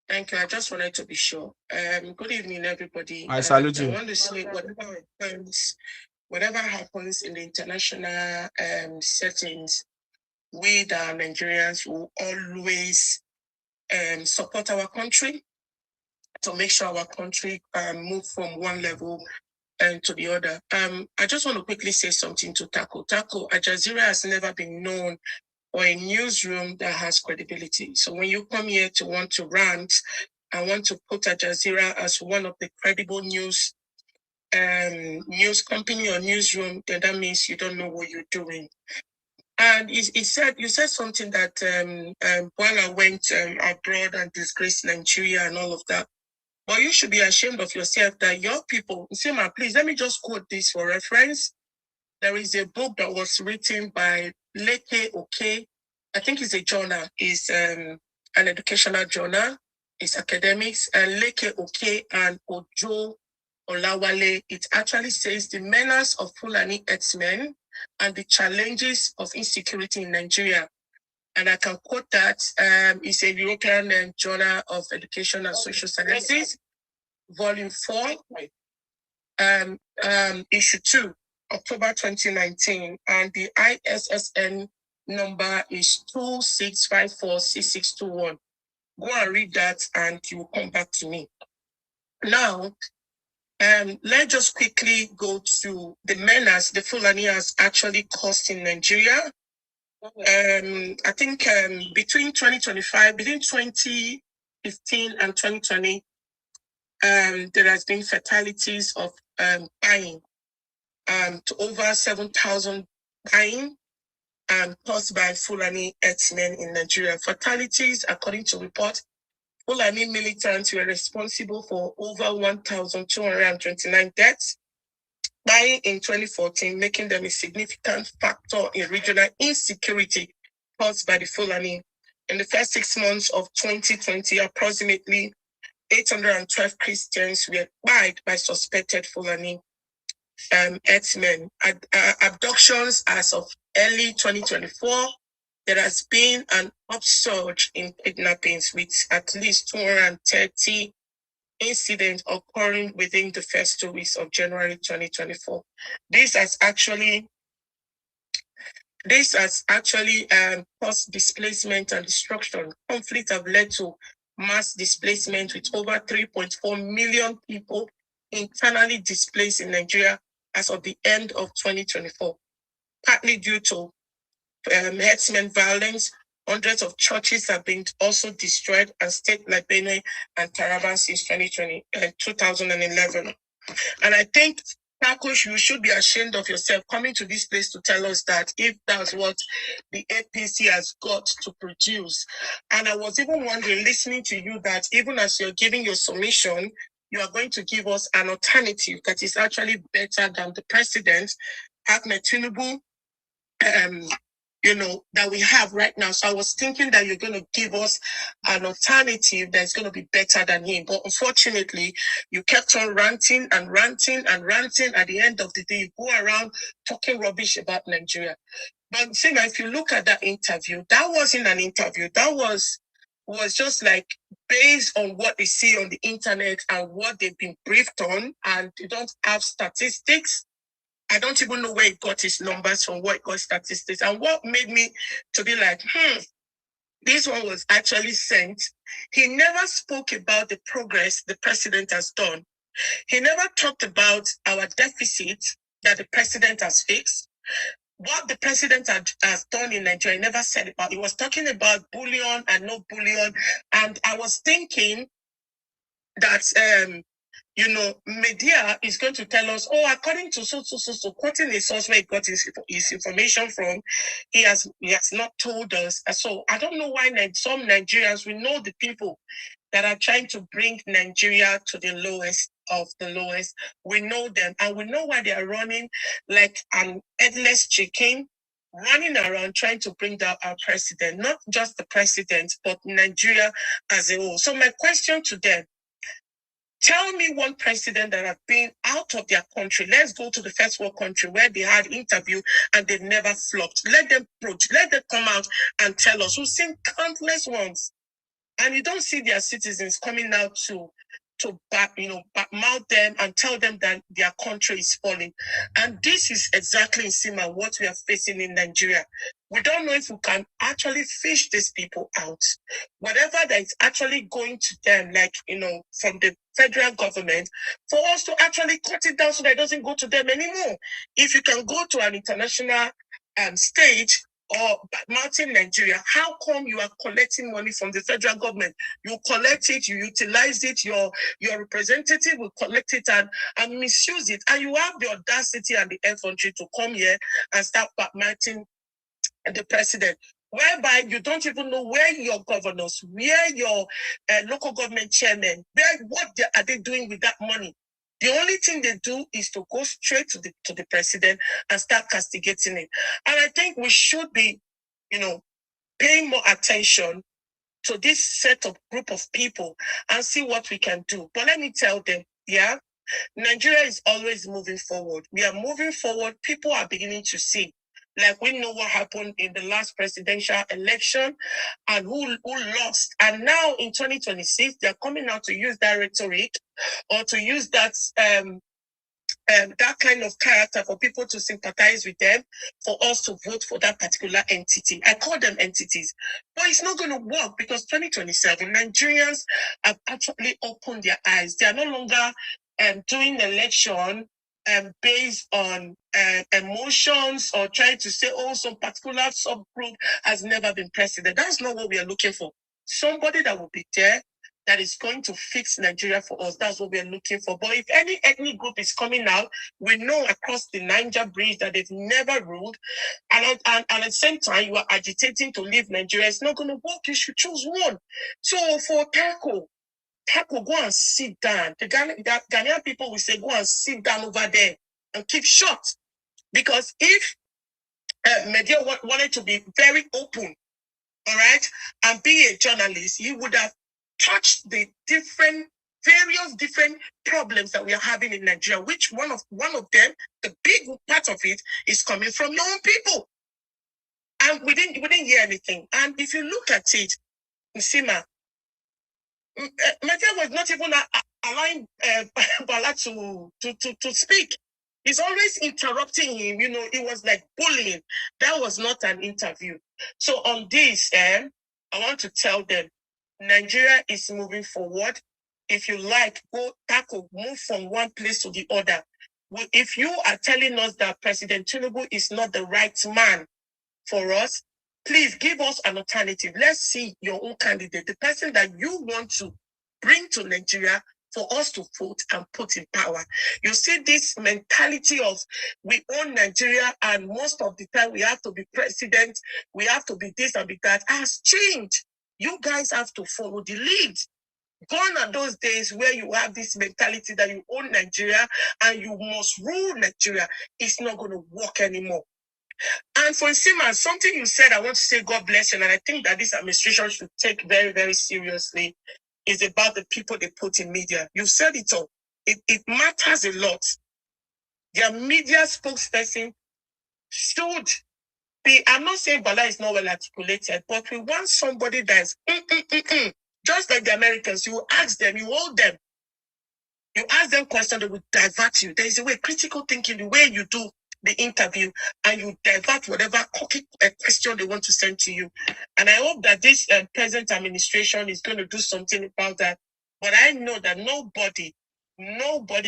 Thank you. I just wanted to be sure. Good evening, everybody. I salute you. I want to say whatever happens in the international settings, we, the Nigerians, will always support our country to make sure our country move from one level to the other. I just want to quickly say something to Taco. Taco, Al Jazeera has never been known for a newsroom that has credibility. So when you come here to want to rant, I want to put Al Jazeera as one of the credible news company or newsroom, then that means you don't know what you're doing. And you said something that Bwala went abroad and disgraced Nigeria and all of that. But you should be ashamed of yourself that your people, Sima, please, let me just quote this for reference. There is a book that was written by Leke Oke. I think it's a journal. It's an educational journal. It's academics. And Leke Oke and Ojo Olawale, it actually says the menace of Fulani herdsmen and the challenges of insecurity in Nigeria. And I can quote that. It's a European Journal of Education and Social Sciences, Volume 4, Issue 2, October 2019. And the ISSN number is 26546621. Go and read that and you will come back to me. Now, let's just quickly go to the menace the Fulani has actually caused in Nigeria. I think between 2015 and 2020, there has been fatalities of dying to over 7,000 dying caused by Fulani herdsmen in Nigeria. Fatalities, according to report, Fulani militants were responsible for over 1,229 deaths, dying in 2014, making them a significant factor in regional insecurity caused by the Fulani. In the first 6 months of 2020, approximately 812 Christians were died by suspected Fulani herdsmen. Abductions as of early 2024, there has been an upsurge in kidnappings with at least 230 incidents occurring within the first 2 weeks of January 2024. This has actually caused displacement and destruction. Conflict have led to mass displacement with over 3.4 million people internally displaced in Nigeria as of the end of 2024, partly due to herdsmen violence. Hundreds of churches have been also destroyed and state like Benue and Taraba since 2011. And I think, Taco, you should be ashamed of yourself coming to this place to tell us that if that's what the APC has got to produce. And I was even wondering, listening to you, that even as you're giving your submission, you are going to give us an alternative that is actually better than the president, Ahmed Tinubu, that we have right now. So I was thinking that you're going to give us an alternative that's going to be better than him. But unfortunately, you kept on ranting and ranting and ranting. At the end of the day, you go around talking rubbish about Nigeria. But Sima, if you look at that interview, that wasn't an interview. That was just like based on what they see on the internet and what they've been briefed on, and they don't have statistics. I don't even know where he got his numbers from, what he got statistics. And what made me to be like, this one was actually sent. He never spoke about the progress the president has done. He never talked about our deficit that the president has fixed. What the president has done in Nigeria, he never said about. He was talking about bullion and no bullion. And I was thinking that, media is going to tell us, according to so, quoting a source where he got his information from, he has not told us. So I don't know why some Nigerians, we know the people that are trying to bring Nigeria to the lowest of the lowest. We know them, and we know why they are running like an headless chicken, running around trying to bring down our president, not just the president, but Nigeria as a whole. So my question to them, tell me one president that have been out of their country. Let's go to the first world country where they had interview and they never flopped. Let them come out and tell us. We've seen countless ones. And you don't see their citizens coming out to mouth them and tell them that their country is falling. And this is exactly, Sima, what we are facing in Nigeria. We don't know if we can actually fish these people out. Whatever that is actually going to them, from the federal government, for us to actually cut it down so that it doesn't go to them anymore. If you can go to an international stage or mountain Nigeria, how come you are collecting money from the federal government? You collect it, you utilize it, your representative will collect it and misuse it. And you have the audacity and the effrontery to come here and start mounting the president, whereby you don't even know where your governors, where your local government chairmen, what are they doing with that money? The only thing they do is to go straight to the president and start castigating him. And I think we should be, paying more attention to this set of group of people and see what we can do. But let me tell them, Nigeria is always moving forward. We are moving forward. People are beginning to see. Like we know what happened in the last presidential election and who lost. And now in 2026, they're coming out to use that rhetoric or to use that kind of character for people to sympathize with them, for us to vote for that particular entity. I call them entities. But it's not going to work because 2027, Nigerians have actually opened their eyes. They are no longer doing the election based on emotions or trying to say, some particular subgroup has never been president. That's not what we are looking for. Somebody that will be there that is going to fix Nigeria for us. That's what we are looking for. But if any ethnic group is coming out, we know across the Niger Bridge that they've never ruled. And at the same time, you are agitating to leave Nigeria. It's not going to work. You should choose one. So for Taco, go and sit down. The Ghanaian people will say, go and sit down over there and keep shut. Because if Media wanted to be very open, all right, and be a journalist, he would have touched the various different problems that we are having in Nigeria, which one of them, the big part of it, is coming from your own people. And we didn't hear anything. And if you look at it, Nsima, Media was not even allowing Bwala to speak. He's always interrupting him. It was like bullying. That was not an interview. So on this, I want to tell them, Nigeria is moving forward. If you like, move from one place to the other. If you are telling us that President Tinubu is not the right man for us, please give us an alternative. Let's see your own candidate, the person that you want to bring to Nigeria for us to vote and put in power. You see this mentality of we own Nigeria and most of the time we have to be president, we have to be this and be that, has changed. You guys have to follow the lead. Gone are those days where you have this mentality that you own Nigeria and you must rule Nigeria. It's not going to work anymore. And for Nsima, something you said, I want to say God bless you, and I think that this administration should take very, very seriously, is about the people they put in media. You've said it all. It matters a lot. Their media spokesperson should be, I'm not saying Bwala is not well articulated, but we want somebody that's just like the Americans. You ask them, you hold them, you ask them questions, they will divert you. There is a way, critical thinking, the way you do the interview, and you divert whatever question they want to send to you. And I hope that this present administration is going to do something about that. But I know that nobody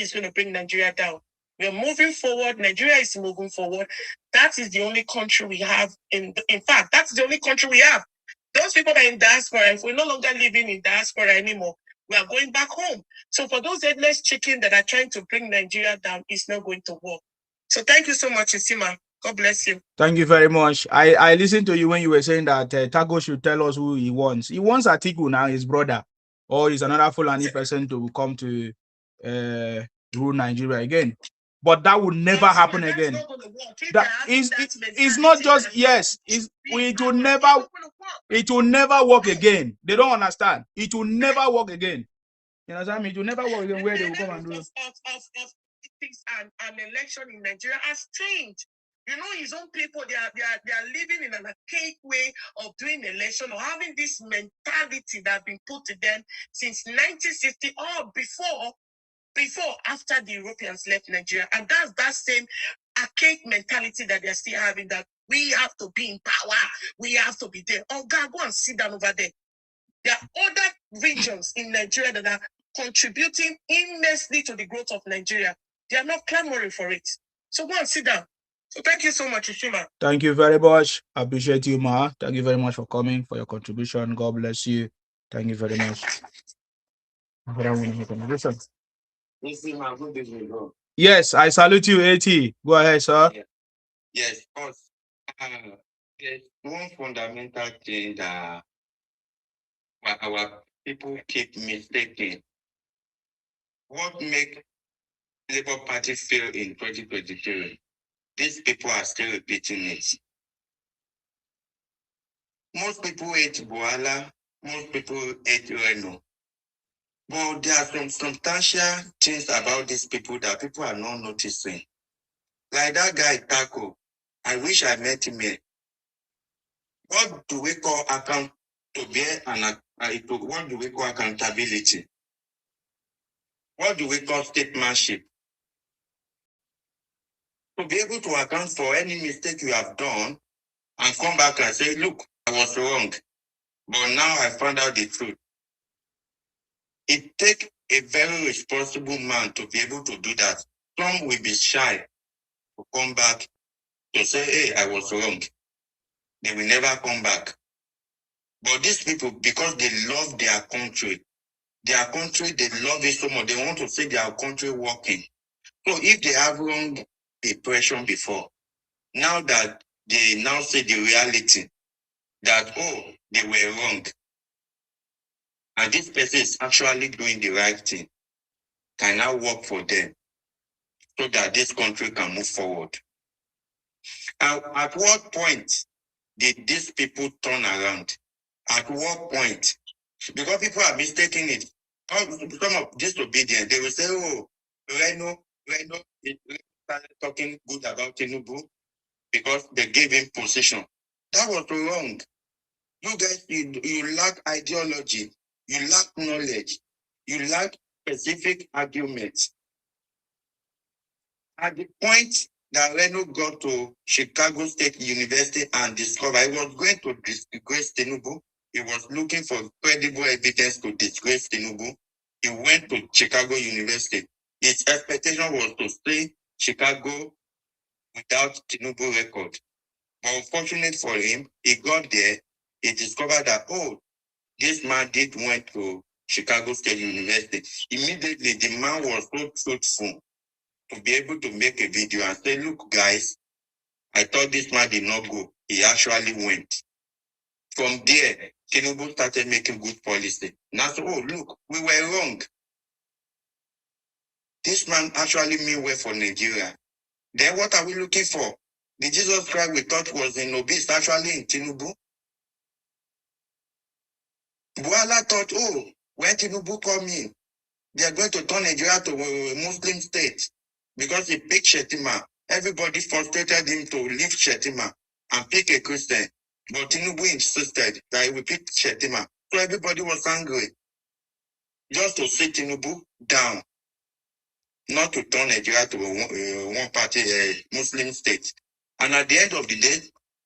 is going to bring Nigeria down. We are moving forward. Nigeria is moving forward. That is the only country we have. In fact, that's the only country we have. Those people that are in diaspora, if we're no longer living in diaspora anymore, we are going back home. So for those headless chicken that are trying to bring Nigeria down, it's not going to work. So thank you so much, Nsima. God bless you. Thank you very much. I listened to you when you were saying that Tago should tell us who he wants. He wants Atiku now, his brother, or is another Fulani person to come to rule Nigeria again. But that would never happen again. That is not just, yes, it will never work again. They don't understand. It will never work again. You know what I mean? It will never work again where they will come and do it. An election in Nigeria has changed. You know, his own people, they are living in an archaic way of doing election or having this mentality that has been put to them since 1960 or before, after the Europeans left Nigeria. And that's that same archaic mentality that they're still having, that we have to be in power, we have to be there. Oh God, go and sit down over there. There are other regions in Nigeria that are contributing immensely to the growth of Nigeria. They are not clamoring for it. So go and sit down. So thank you so much, Ishima. Thank you very much. I appreciate you, Ma. Thank you very much for coming, for your contribution. God bless you. Thank you very much. Yes, I salute you, AT. Go ahead, sir. Yes, because there's one fundamental thing that our people keep mistaking. What makes Labour Party fail in 2023? These people are still repeating it. Most people hate Bwala, most people hate Reno. But there are some substantial things about these people that people are not noticing. Like that guy, Taco. I wish I met him here. What do we call what do we call accountability? What do we call statesmanship? To be able to account for any mistake you have done and come back and say, look, I was wrong, but now I found out the truth. It takes a very responsible man to be able to do that. Some will be shy to come back to say, hey, I was wrong. They will never come back. But these people, because they love their country, they love it so much. They want to see their country working. So if they have wrong impression before, now that they now see the reality that, oh, they were wrong, and this person is actually doing the right thing, can now work for them so that this country can move forward. At what point did these people turn around? At what point? Because people are mistaking it. Some of disobedient, they will say, oh, Reno started talking good about Tinubu because they gave him position. That was wrong. You guys, you lack ideology, you lack knowledge, you lack specific arguments. At the point that Reno got to Chicago State University and discovered he was going to disgrace Tinubu, he was looking for credible evidence to disgrace Tinubu. He went to Chicago University. His expectation was to stay Chicago without Tinubu record. But unfortunately for him, he got there, he discovered that, oh, this man did went to Chicago State University. Immediately, the man was so truthful to be able to make a video and say, look, guys, I thought this man did not go. He actually went. From there, Tinubu started making good policy. Now, so, oh, look, we were wrong. This man actually mean well for Nigeria. Then what are we looking for? The Jesus Christ we thought was in Obi is actually in Tinubu. Bwala thought, oh, when Tinubu come in, they are going to turn Nigeria to a Muslim state because he picked Shetima. Everybody frustrated him to leave Shetima and pick a Christian. But Tinubu insisted that he would pick Shetima. So everybody was angry just to sit Tinubu down, not to turn Nigeria to a one-party Muslim state. And at the end of the day,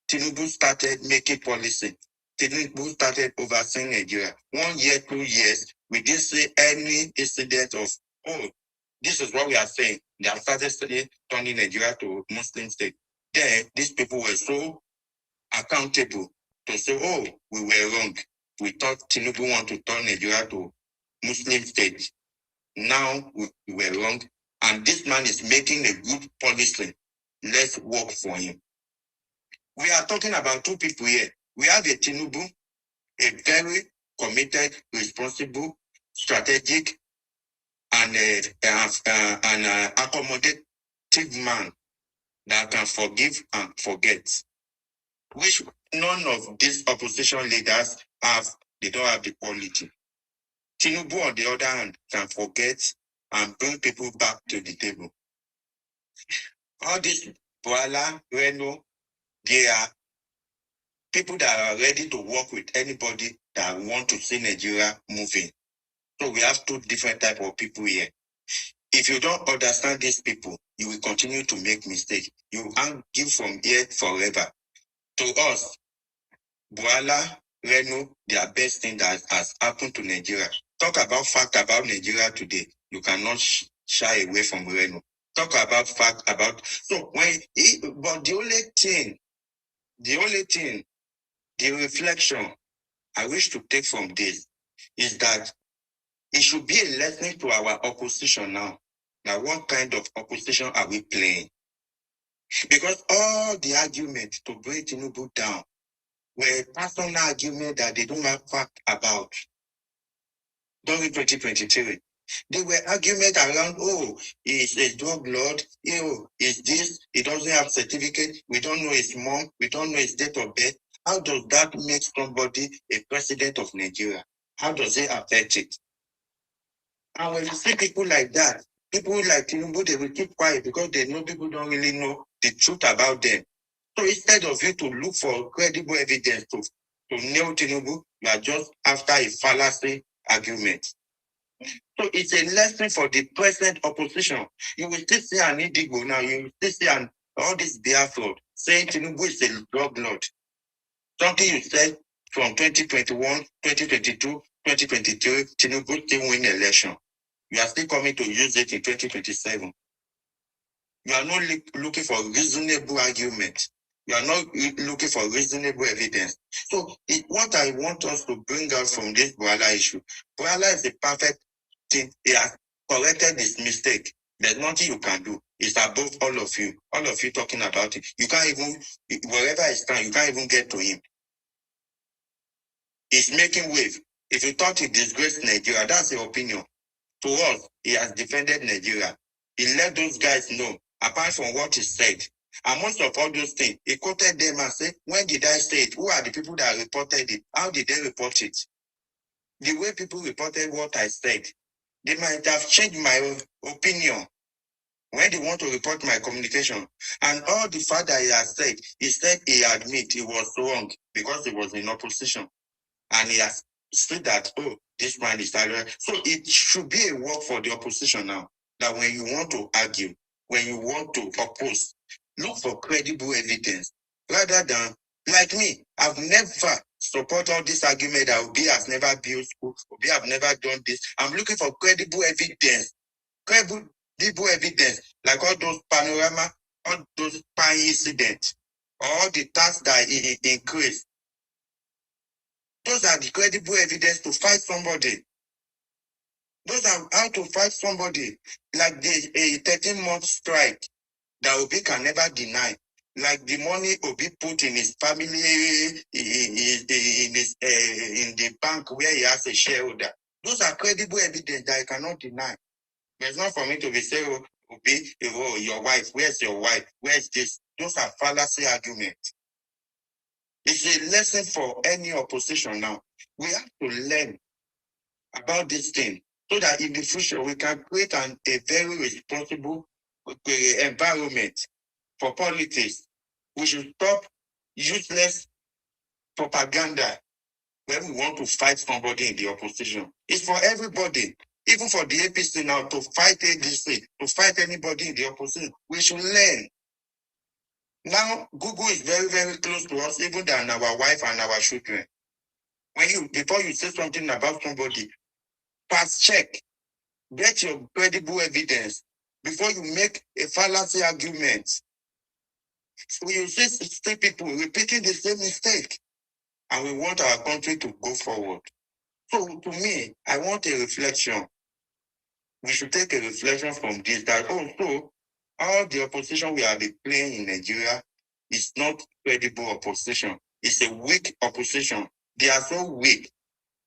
Tinubu started making policy. Tinubu started overseeing Nigeria. 1 year, 2 years, we didn't see any incident of, oh, this is what we are saying. They have started turning Nigeria to a Muslim state. Then these people were so accountable to say, oh, we were wrong. We thought Tinubu want to turn Nigeria to Muslim state. Now we were wrong. And this man is making a good policy. Let's work for him. We are talking about two people here. We have a Tinubu, a very committed, responsible, strategic, and accommodative man that can forgive and forget, which none of these opposition leaders have. They don't have the quality. Tinubu, on the other hand, can forget and bring people back to the table. All this Bwala, Reno, they are people that are ready to work with anybody that want to see Nigeria moving. So we have two different types of people here. If you don't understand these people, you will continue to make mistakes. You argue from here forever. To us, Bwala, Reno, they are best thing that has happened to Nigeria. Talk about fact about Nigeria today. You cannot shy away from Reno. Talk about fact about but the only thing, the reflection I wish to take from this is that it should be a lesson to our opposition now. Now, what kind of opposition are we playing? Because all the arguments to bring Tinubu down were personal arguments that they don't have fact about. During 2023, they were arguments around, oh, he's a drug lord, oh, is this, he doesn't have certificate, we don't know his mom, we don't know his date of birth. How does that make somebody a president of Nigeria? How does it affect it? And when you see people like that, people like Tinubu, they will keep quiet because they know people don't really know the truth about them. So instead of you to look for credible evidence to nail Tinubu, you are just after a fallacy argument. So it's a lesson for the present opposition. You will still see an Indigo now, you will still see all this Biafra saying Tinubu is a drug lord. Something you said from 2021, 2022, 2023, Tinubu still win election. You are still coming to use it in 2027. You are not looking for reasonable argument. You are not looking for reasonable evidence. So what I want us to bring out from this Bwala issue, Bwala is a perfect thing. He has corrected his mistake. There's nothing you can do. It's above all of you. All of you talking about it. You can't even, wherever he stands, you can't even get to him. He's making wave. If you thought he disgraced Nigeria, that's your opinion. To us, he has defended Nigeria. He let those guys know, apart from what he said. And most of all those things, he quoted them and said, when did I say it? Who are the people that reported it? How did they report it? The way people reported what I said, they might have changed my opinion when they want to report my communication. And all the fact that he said he admit he was wrong because he was in opposition. And he has said that, oh, this man is tired. So it should be a work for the opposition now, that when you want to argue, when you want to oppose, look for credible evidence rather than, like me, I've never supported all this argument that Obi has never built school, Obi have never done this. I'm looking for credible evidence, like all those panorama, all those pine incidents, all the tax that he increased. Those are the credible evidence to fight somebody. Those are how to fight somebody. Like the 13-month strike that Obi can never deny. Like the money Obi put in his family, in the bank where he has a shareholder. Those are credible evidence that I cannot deny. It's not for me to be saying, oh, Obi, oh, your wife, where's your wife? Where's this? Those are fallacy arguments. It's a lesson for any opposition now. We have to learn about this thing so that in the future we can create a very responsible environment for politics. We should stop useless propaganda when we want to fight somebody in the opposition. It's for everybody, even for the APC now, to fight ADC, to fight anybody in the opposition. We should learn. Now, Google is very, very close to us, even than our wife and our children. Before you say something about somebody, pass check, get your credible evidence before you make a fallacy argument. So you see people repeating the same mistake, and we want our country to go forward. So to me, I want a reflection. We should take a reflection from this that also all the opposition we have been playing in Nigeria is not credible opposition. It's a weak opposition. They are so weak.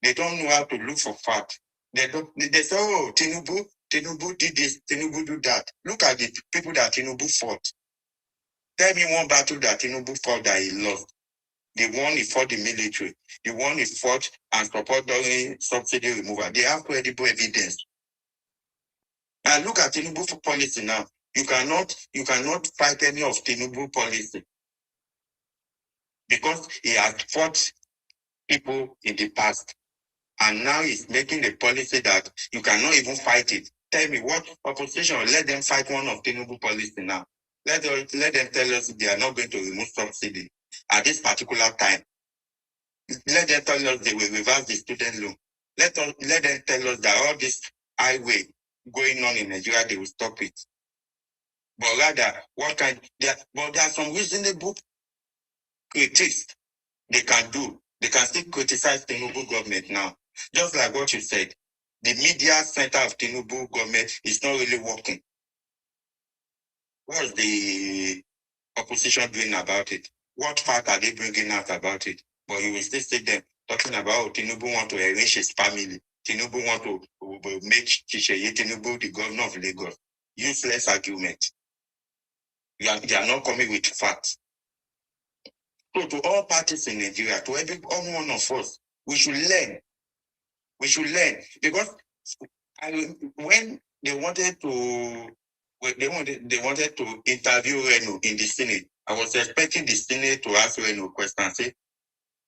They don't know how to look for facts. They say, oh, Tinubu did this, Tinubu do that. Look at the people that Tinubu fought. Tell me one battle that Tinubu fought that he lost. The one he fought the military. The one he fought and support during subsidy removal. They have credible evidence. And look at Tinubu policy now. You cannot fight any of Tinubu policy because he has fought people in the past. And now he's making a policy that you cannot even fight it. Tell me what opposition, let them fight one of Tinubu policy now. Let them tell us they are not going to remove subsidy at this particular time. Let them tell us they will reverse the student loan. Let them tell us that all this highway going on in Nigeria, they will stop it. But rather, there are some reasonable critics they can do. They can still criticize the Tinubu government now. Just like what you said, the media center of Tinubu government is not really working. What's the opposition doing about it? What fact are they bringing out about it? But you will still see them talking about Tinubu want to enrich his family. Tinubu want to make Chicheye Tinubu the governor of Lagos. Useless argument. They are not coming with facts. So to all parties in Nigeria, to every one of us, we should learn. We should learn because when they wanted to interview Reno in the Senate, I was expecting the Senate to ask Reno a question and say,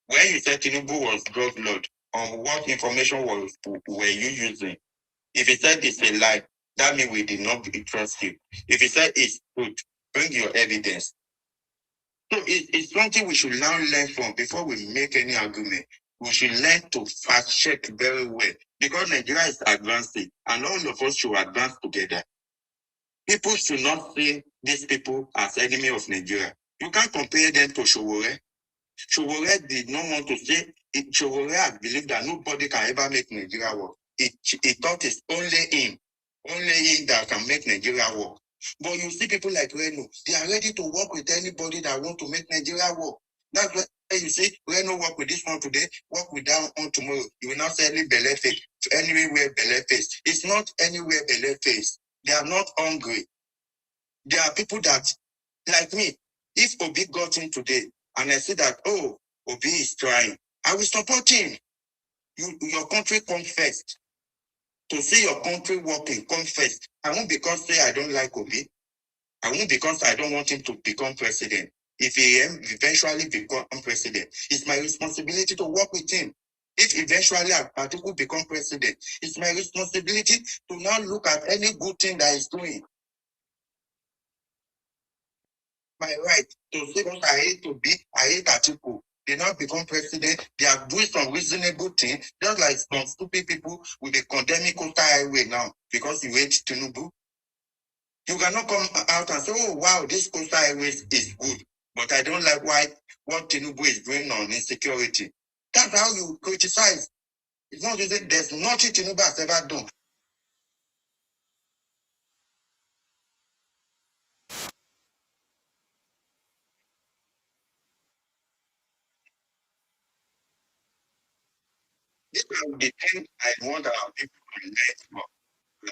when you said Tinubu was drug lord, what information were you using? If he said it's a lie, that means we did not trust you. If he said it's good, bring your evidence. So it's something we should now learn from before we make any argument. We should learn to fact check very well because Nigeria is advancing and all of us should advance together. People should not see these people as enemy of Nigeria. You can't compare them to Showore. Showore did not want to say it. Showore had believed that nobody can ever make Nigeria work. He thought it's only him that can make Nigeria work. But you see people like Reno, they are ready to work with anybody that want to make Nigeria work. That's why you see Reno work with this one today, work with that one tomorrow. You will not say any belle face, anywhere belle face. It's not anywhere belle face. They are not hungry. There are people that, like me, if Obi got in today and I see that, oh, Obi is trying, I will support him. Your country comes first. To see your country working, come first. I won't because say I don't like Obi. I won't because I don't want him to become president. If he eventually become president, it's my responsibility to work with him. If eventually Atiku become president, it's my responsibility to now look at any good thing that he's doing. My right to say what I hate Atiku. They now become president. They are doing some reasonable thing, just like some stupid people will be condemning Coastal Highway now because you hate Tinubu. You cannot come out and say, oh, wow, this Coastal Highway is good, but I don't like what Tinubu is doing on insecurity. That's how you criticize. It's not just there's nothing Tinubu has ever done. This is the thing I want our people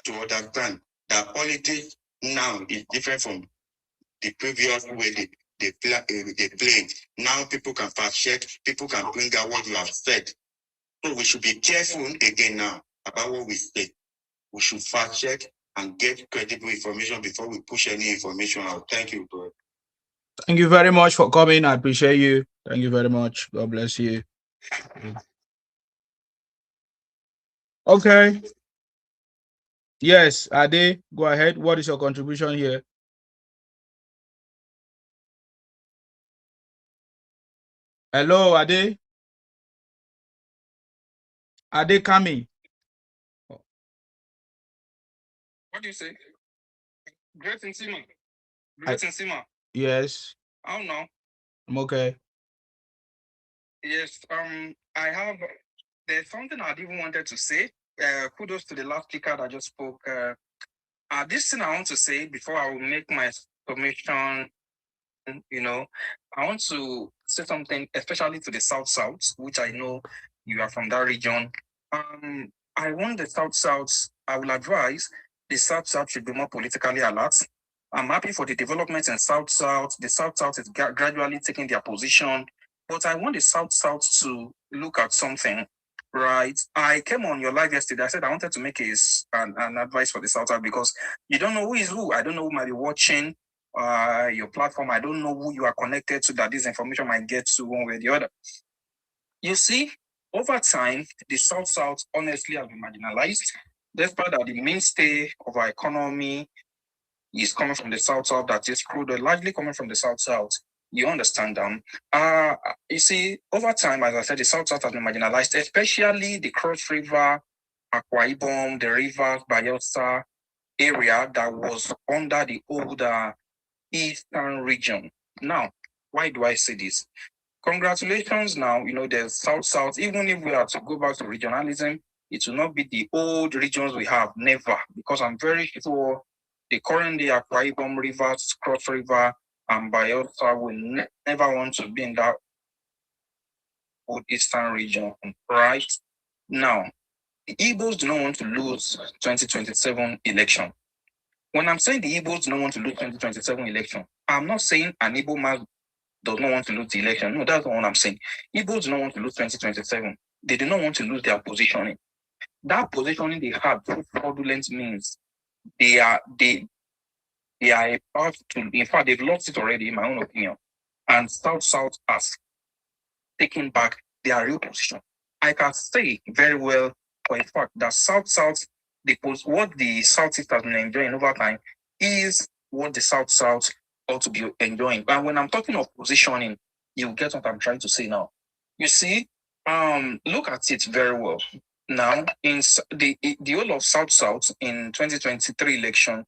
to understand that politics now is different from the previous way they played. Now people can fact check, people can bring out what you have said. So we should be careful again now about what we say. We should fact check and get credible information before we push any information out. Thank you, bro. Thank you very much for coming. I appreciate you. Thank you very much. God bless you. Okay. Yes, Ade, go ahead. What is your contribution here? Hello, Ade. Ade coming. What do you say? Great in Sima. Great in Sima. Yes, I don't know. I'm okay. Yes, there's something I even wanted to say. Kudos to the last speaker that just spoke. This thing I want to say before I will make my submission, I want to say something, especially to the South, which I know you are from that region. I want the South, I will advise the South should be more politically alert. I'm happy for the developments in South. The South is gradually taking their position, but I want the South to look at something, right? I came on your live yesterday. I said I wanted to make an advice for the South because you don't know who is who. I don't know who might be watching your platform. I don't know who you are connected to that this information might get to one way or the other. You see, over time, the South honestly has been marginalized. Despite that the mainstay of our economy is coming from the South, that is crude, largely coming from the South. You understand them? You see, over time, as I said, the South has been marginalized, especially the Cross River, Akwa Ibom, the Rivers, Bayelsa area that was under the older Eastern region. Now, why do I say this? Congratulations now, there's South. Even if we are to go back to regionalism, it will not be the old regions we have, never. Because I'm very sure the current Akwa Ibom Rivers, Cross River, and Bayelsa will never want to be in that old Eastern region, right? Now, the Igbos do not want to lose 2027 election. When I'm saying the Igbos do not want to lose 2027 election, I'm not saying an Igbo man does not want to lose the election. No, that's not what I'm saying. Igbos do not want to lose 2027. They do not want to lose their positioning. That positioning they have through fraudulent means, they are about to, in fact, they've lost it already, in my own opinion. And South has taken back their real position. I can say very well for a fact that South, what the Southeast has been enjoying over time is what the South ought to be enjoying. And when I'm talking of positioning, you get what I'm trying to say now. You see, look at it very well. Now, in the whole of South in 2023 election,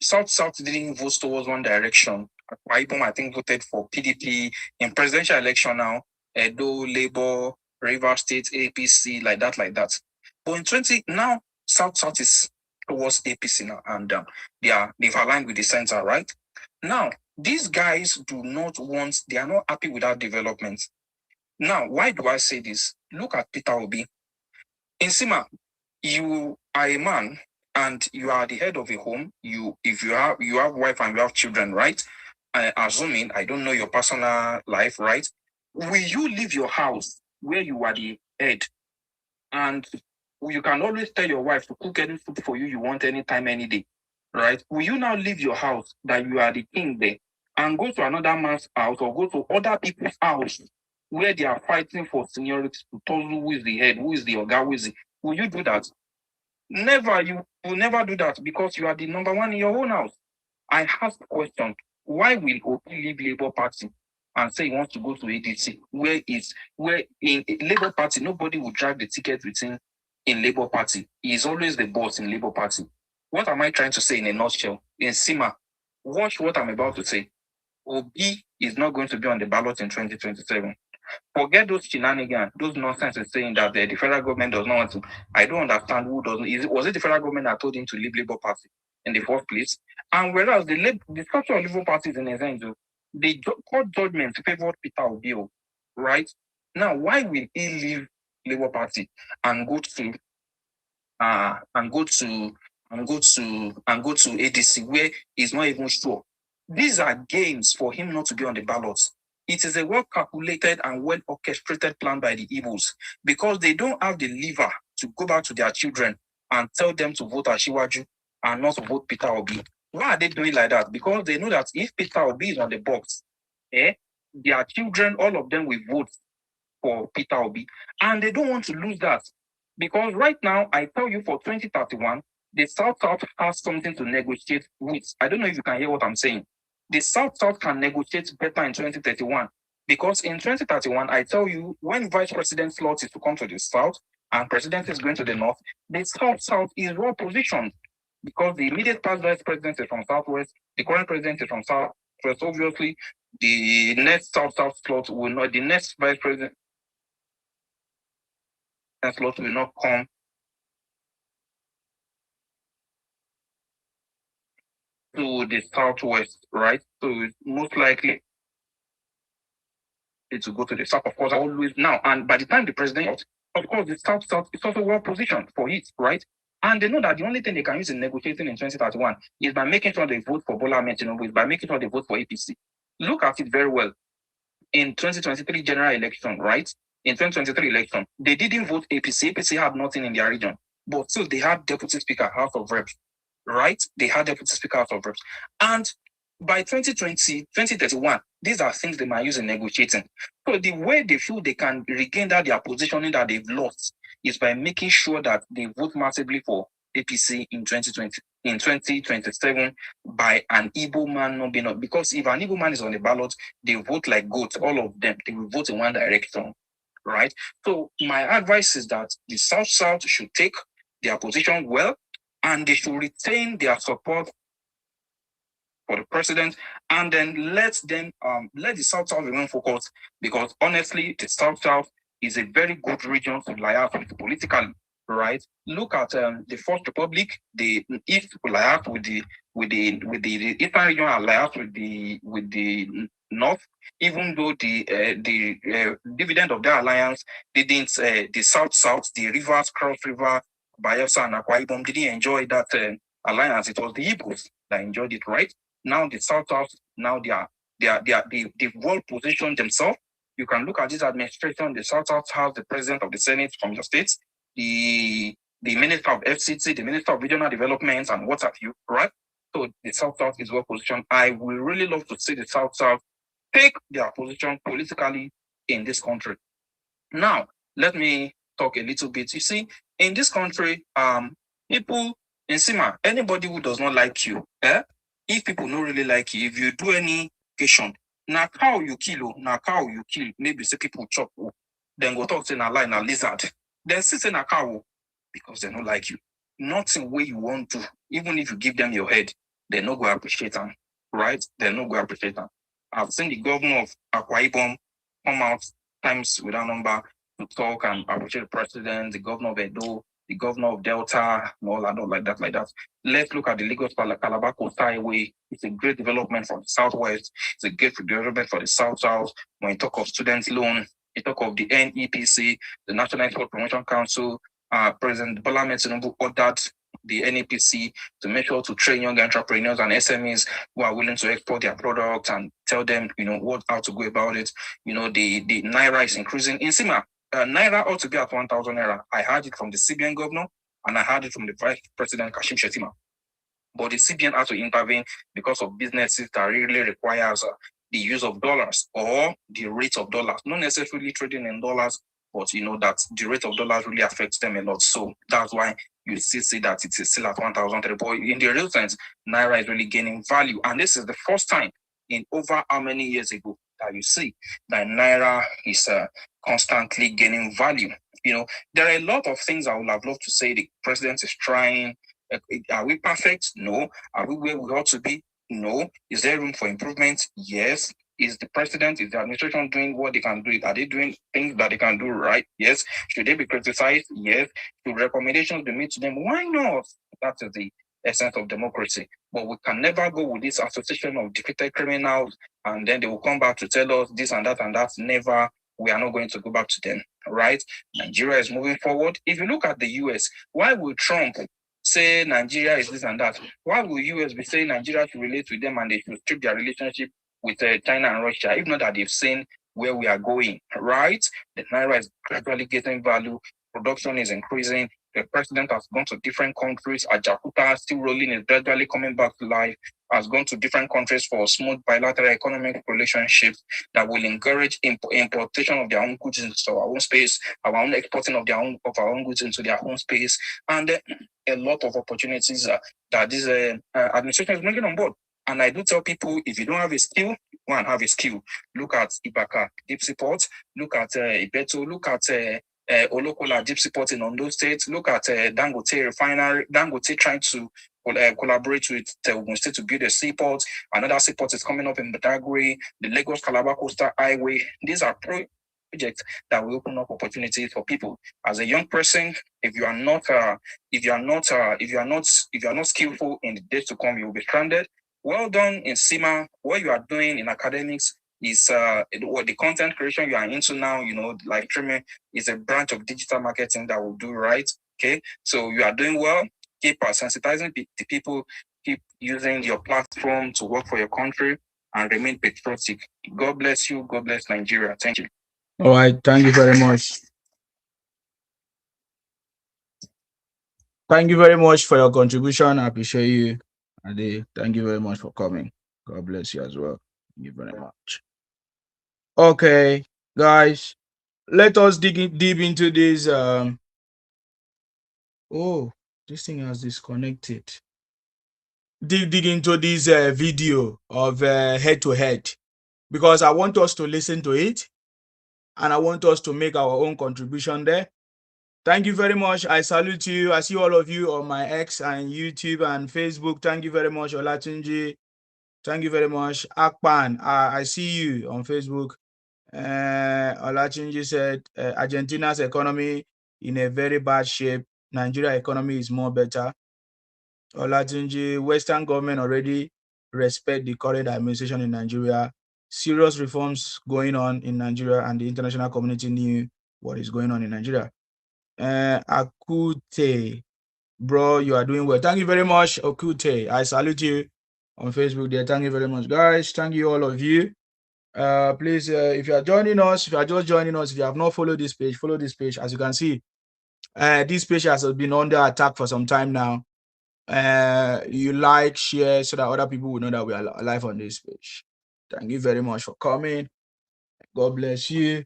South didn't vote towards one direction. Akwa Ibom, I think, voted for PDP. In presidential election now, Edo, Labour, Rivers State, APC, like that. But now South is towards APC now, and they've aligned with the center, right? Now, these guys they are not happy with that development. Now, why do I say this? Look at Peter Obi. In Sima, you are a man and you are the head of a home. If you have wife and you have children, right? Assuming I don't know your personal life, right? Will you leave your house where you are the head, and you can always tell your wife to cook any food for you want anytime, any day, right? Will you now leave your house that you are the king there and go to another man's house or go to other people's house where they are fighting for seniority to tell who is the head, who is the oga, who is the... Will you do that? Never. You will never do that because you are the number one in your own house. I ask the question, why will Obi leave Labour Party and say he wants to go to ADC, where in Labour Party, nobody will drag the ticket with him in Labour Party. He is always the boss in Labour Party. What am I trying to say in a nutshell? In Sima, watch what I'm about to say. Obi is not going to be on the ballot in 2027. Forget those shenanigans, those nonsense saying that the federal government does not want to. I don't understand who doesn't. Was it the federal government that told him to leave Labour Party in the first place? And whereas the structure of Labour Party is in Ezenzo, the court judgment favored Peter Obi, right? Now, why will he leave Labour Party and go to ADC where he's not even sure? These are gains for him not to be on the ballots. It is a well-calculated and well-orchestrated plan by the Igbos because they don't have the lever to go back to their children and tell them to vote Asiwaju and not to vote Peter Obi. Why are they doing like that? Because they know that if Peter Obi is on the box, their children, all of them will vote for Peter Obi. And they don't want to lose that. Because right now, I tell you for 2031, the South has something to negotiate with. I don't know if you can hear what I'm saying. The South can negotiate better in 2031. Because in 2031, I tell you, when Vice President slot is to come to the South and President is going to the North, the South is well positioned. Because the immediate past Vice President is from Southwest, the current President is from Southwest. Obviously, the next South slot will not, the next Vice President slot will not come to the Southwest, right? So it's most likely to go to the South, of course, always now. And by the time the president, of course, the South is also well positioned for it, right? And they know that the only thing they can use in negotiating in 2031 is by making sure they vote for Bwala, Tinubu, is by making sure they vote for APC. Look at it very well. In 2023 general election, right? In 2023 election, they didn't vote APC. APC had nothing in their region, but still they had Deputy Speaker, House of Reps, right? They had Deputy Speaker, House of Reps. And by 2031, these are things they might use in negotiating. So the way they feel they can regain that their positioning that they've lost is by making sure that they vote massively for APC in 2027 by an Igbo man not being up. Because if an Igbo man is on the ballot, they vote like goats, all of them. They will vote in one direction, right? So my advice is that the South should take their position well, and they should retain their support for the president, and then let the South remain focused, because honestly, the South is a very good region to liaise with politically, right? Look at the First Republic, the East liaise with the Eastern region liaise with the North, even though the dividend of their alliance didn't, the South, the Rivers, Cross River, Bayelsa and Akwa Ibom didn't enjoy that alliance. It was the Igbos that enjoyed it, right? Now the South, now they've well positioned themselves. You can look at this administration. The South has the president of the Senate from your states, the minister of FCT, the minister of regional development, and what have you, right? So the South is well positioned. I would really love to see the South take their position politically in this country. Now, let me talk a little bit. You see, in this country, people in Sima, anybody who does not like you, if people don't really like you, if you do any occasion, now cow you kill, maybe say people chop, then go talk to na lie, na lizard. Then sit in a cow because they don't like you. Nothing where you want to, even if you give them your head, they're not going to appreciate them, right? They're not going to appreciate them. I've seen the governor of Akwa Ibom come out times without number to talk and appreciate the president, the governor of Edo, the governor of Delta, and all like that. Let's look at the Lagos Calabar Coastal Highway. It's a great development for the Southwest. It's a great development for the South. When you talk of student loan, you talk of the NEPC, the National Export Promotion Council, President Bwala Tinubu ordered the NEPC to make sure to train young entrepreneurs and SMEs who are willing to export their products and tell them, how to go about it. The Naira is increasing. In Sima, Naira ought to be at 1,000 Naira. I heard it from the CBN governor, and I heard it from the Vice President Kashim Shettima. But the CBN has to intervene because of businesses that really requires the use of dollars or the rate of dollars, not necessarily trading in dollars, but that the rate of dollars really affects them a lot. So that's why you see that it is still at 1,000. But in the real sense, Naira is really gaining value. And this is the first time in over how many years ago that you see that Naira is constantly gaining value. There are a lot of things I would have loved to say the president is trying. Are we perfect? No. Are we where we ought to be? No. Is there room for improvement? Yes. Is the president, is the administration doing what they can do? Are they doing things that they can do right? Yes. Should they be criticized? Yes. Should recommendations be made to them? Why not? That is the essence of democracy. But we can never go with this association of defeated criminals and then they will come back to tell us this and that and that. Never. We are not going to go back to them, right? Nigeria is moving forward. If you look at the US, why will Trump, why will he say, okay, say Nigeria is this and that. Why will US be saying Nigeria should relate with them and they should strip their relationship with China and Russia, if not that they've seen where we are going, right? The Naira is gradually getting value, production is increasing, the president has gone to different countries, Ajakuta still rolling, is gradually coming back to life, has gone to different countries for smooth bilateral economic relationships that will encourage importation of their own goods into our own space, our own exporting of our own goods into their own space, and a lot of opportunities that this administration is bringing on board. And I do tell people, if you don't have a skill, go and have a skill. Look at Ibaka Deep Support, look at Ibeto, look at Olokola Deep Support in Ondo State, look at Dangote Refinery, Dangote trying to collaborate with Ogun State to build a seaport. Another seaport is coming up in Badagry, the Lagos Calabar Coastal Highway. These are projects that will open up opportunities for people. As a young person, if you are not skillful in the days to come, you will be stranded. Well done in SEMA. What you are doing in academics is what the content creation you are into now, like streaming is a branch of digital marketing that will do right. Okay, so you are doing well. Keep sensitizing the people, keep using your platform to work for your country and remain patriotic. God bless you. God bless Nigeria. Thank you. All right, thank you very much. Thank you very much for your contribution. I appreciate you, Ade. Thank you very much for coming. God bless you as well. Thank you very much. Okay, guys, let us dig deep into this. Oh, this thing has disconnected. Dig into this video of head to head, because I want us to listen to it and I want us to make our own contribution there. Thank you very much. I salute you. I see all of you on my X and YouTube and Facebook. Thank you very much, Olatunji. Thank you very much. Akpan, I see you on Facebook. Olatunji said, Argentina's economy in a very bad shape. Nigeria economy is more better. Olatunji, Western government already respect the current administration in Nigeria. Serious reforms going on in Nigeria, and the international community knew what is going on in Nigeria. Akute, bro, you are doing well. Thank you very much, Akute. I salute you on Facebook there. Thank you very much, guys. Thank you, all of you. Please, if you are joining us, if you are just joining us, if you have not followed this page, follow this page. As you can see, this page has been under attack for some time now. You like, share, so that other people will know that we are live on this page. Thank you very much for coming. God bless you.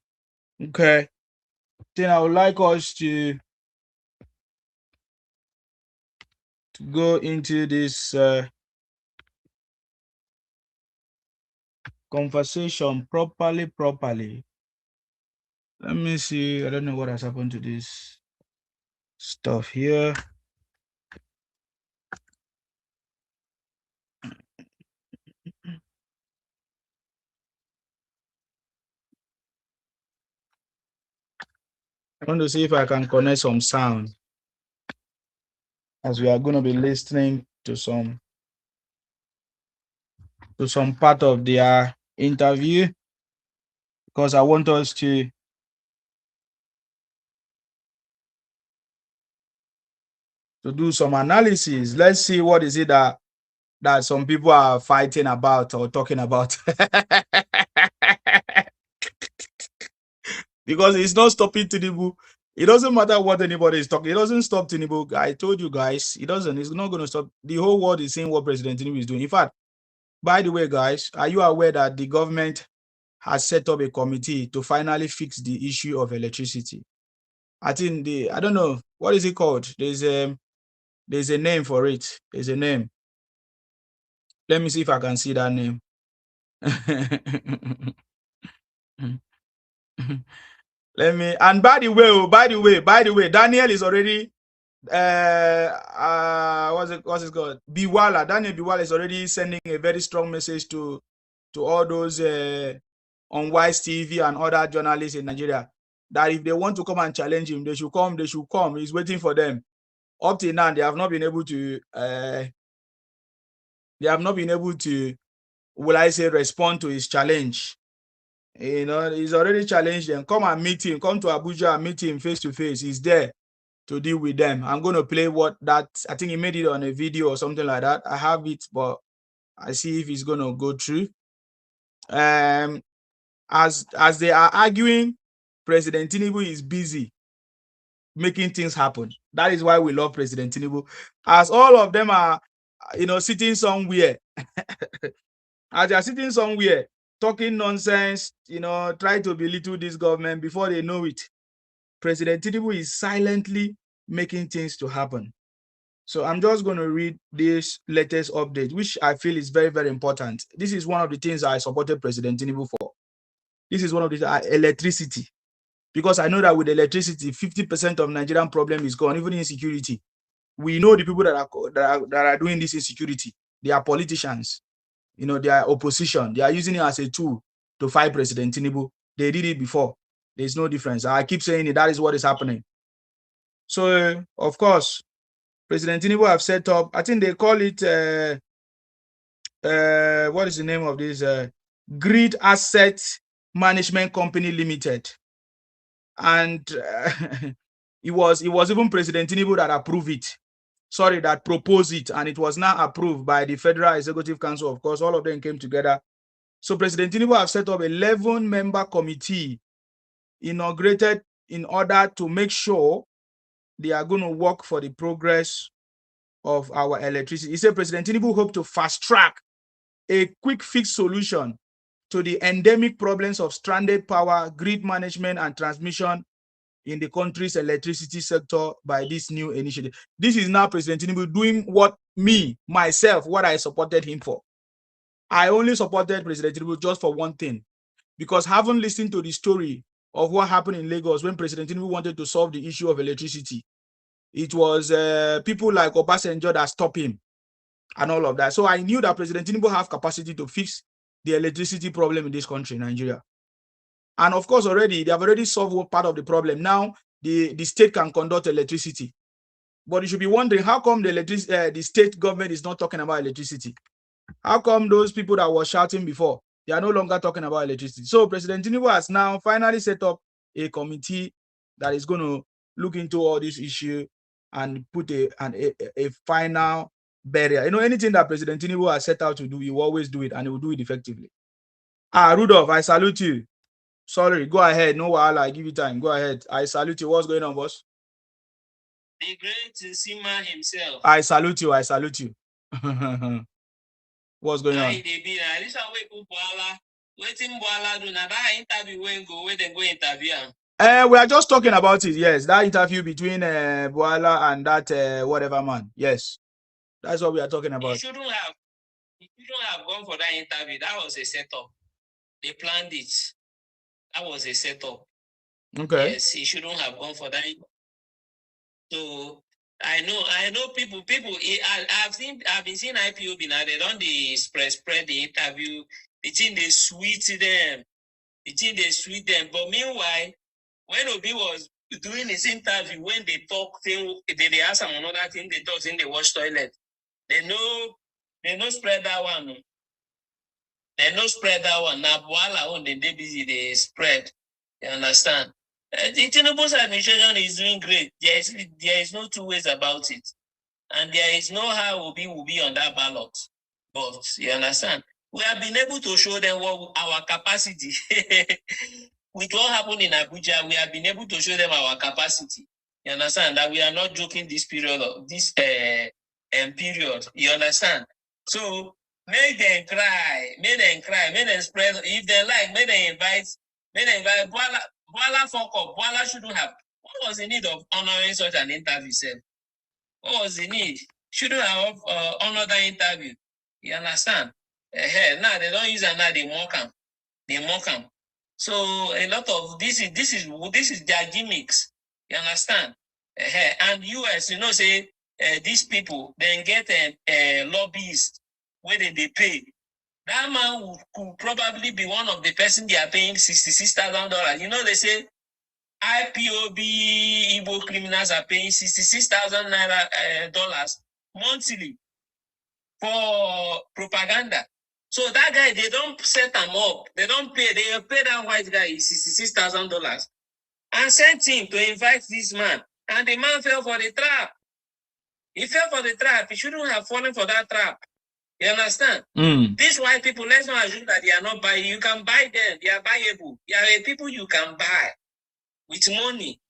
Okay. Then I would like us to go into this conversation properly. Let me see. I don't know what has happened to this stuff here. I want to see if I can connect some sound, as we are going to be listening to some part of their interview, because I want us to do some analysis. Let's see what is it that some people are fighting about or talking about. Because it's not stopping Tinubu. It doesn't matter what anybody is talking. It doesn't stop Tinubu. I told you guys, it doesn't. It's not going to stop. The whole world is seeing what President Tinubu is doing. In fact, by the way, guys, are you aware that the government has set up a committee to finally fix the issue of electricity? I think I don't know, what is it called? There's a name for it. There's a name. Let me see if I can see that name. Let me, and by the way, Daniel is already what's it called? Bwala. Daniel Bwala is already sending a very strong message to all those on Wise TV and other journalists in Nigeria, that if they want to come and challenge him, they should come. He's waiting for them. Up till now, they have not been able to will I say, respond to his challenge. He's already challenged them. Come and meet him. Come to Abuja and meet him face to face. He's there. to deal with them. I'm going to play what that, I think he made it on a video or something like that. I have it, but I see if it's going to go through. As they are arguing, President Tinubu is busy making things happen. That is why we love President Tinubu. As all of them are, sitting somewhere, as they are sitting somewhere, talking nonsense, try to belittle this government, before they know it, President Tinubu is silently making things to happen. So I'm just going to read this latest update, which I feel is very, very important. This is one of the things I supported President Tinubu for. This is one of the electricity. Because I know that with electricity, 50% of Nigerian problem is gone, even insecurity. We know the people that are doing this insecurity. They are politicians. They are opposition. They are using it as a tool to fight President Tinubu. They did it before. There's no difference. I keep saying it. That is what is happening. So, of course, President Tinubu have set up, I think they call it, what is the name of this? Grid Asset Management Company Limited. And it was even President Tinubu that approved it. Sorry, that proposed it. And it was now approved by the Federal Executive Council. Of course, all of them came together. So President Tinubu have set up 11-member committee inaugurated in order to make sure they are going to work for the progress of our electricity. He said President Tinubu hoped to fast-track a quick fix solution to the endemic problems of stranded power, grid management, and transmission in the country's electricity sector by this new initiative. This is now President Tinubu doing what I supported him for. I only supported President Tinubu just for one thing, because having listened to the story of what happened in Lagos when President Tinubu wanted to solve the issue of electricity, it was people like Obasanjo that stopped him and all of that. So I knew that President Tinubu have capacity to fix the electricity problem in this country, Nigeria. And of course, they have already solved part of the problem. Now, the state can conduct electricity. But you should be wondering, how come the state government is not talking about electricity? How come those people that were shouting before, they are no longer talking about electricity? So President Tinubu has now finally set up a committee that is going to look into all this issue and put a final barrier. Anything that President Tinubu has set out to do, he will always do it, and he will do it effectively. Rudolph, I salute you. Sorry, go ahead. No wahala, I give you time. Go ahead. I salute you. What's going on, boss? The great Sima himself. I salute you. What's going on? We are just talking about it. Yes, that interview between Bwala and that whatever man. Yes, that's what we are talking about. He shouldn't have gone for that interview. That was a setup. They planned it. That was a setup. Okay. Yes, he shouldn't have gone for that. So I know people. I've been seeing IPOB now. They don't spread the interview. It's in the sweet them. But meanwhile, when Obi was doing his interview, when they talk, they ask him another thing. They talk, they wash toilet. They no spread that one. They no spread that one. Now Bwala on the day busy, they spread. You understand? The Tinubu's administration is doing great. There is no two ways about it. And there is no how Obi will be on that ballot. But you understand? We have been able to show them what our capacity. With what happened in Abuja, we have been able to show them our capacity. You understand? That we are not joking this period. You understand? So make them cry, make them spread. If they like, make them invite Bwala fuck up. Bwala shouldn't have. What was the need of honoring such an interview, sir? What was the need? Shouldn't have honored that interview. You understand? Now they don't use it. Now they mock them. So a lot of this is their gimmicks. You understand? And US, say these people then get lobbyists where they pay. That man could probably be one of the person they are paying $66,000. They say IPOB Igbo criminals are paying $66,000 dollars monthly for propaganda. So that guy, they don't set him up. They don't pay. They pay that white guy $66,000 and sent him to invite this man. And the man fell for the trap. He fell for the trap. He shouldn't have fallen for that trap. You understand? These white people, let's not assume that they are not buying. You can buy them. They are buyable. They are people you can buy with money.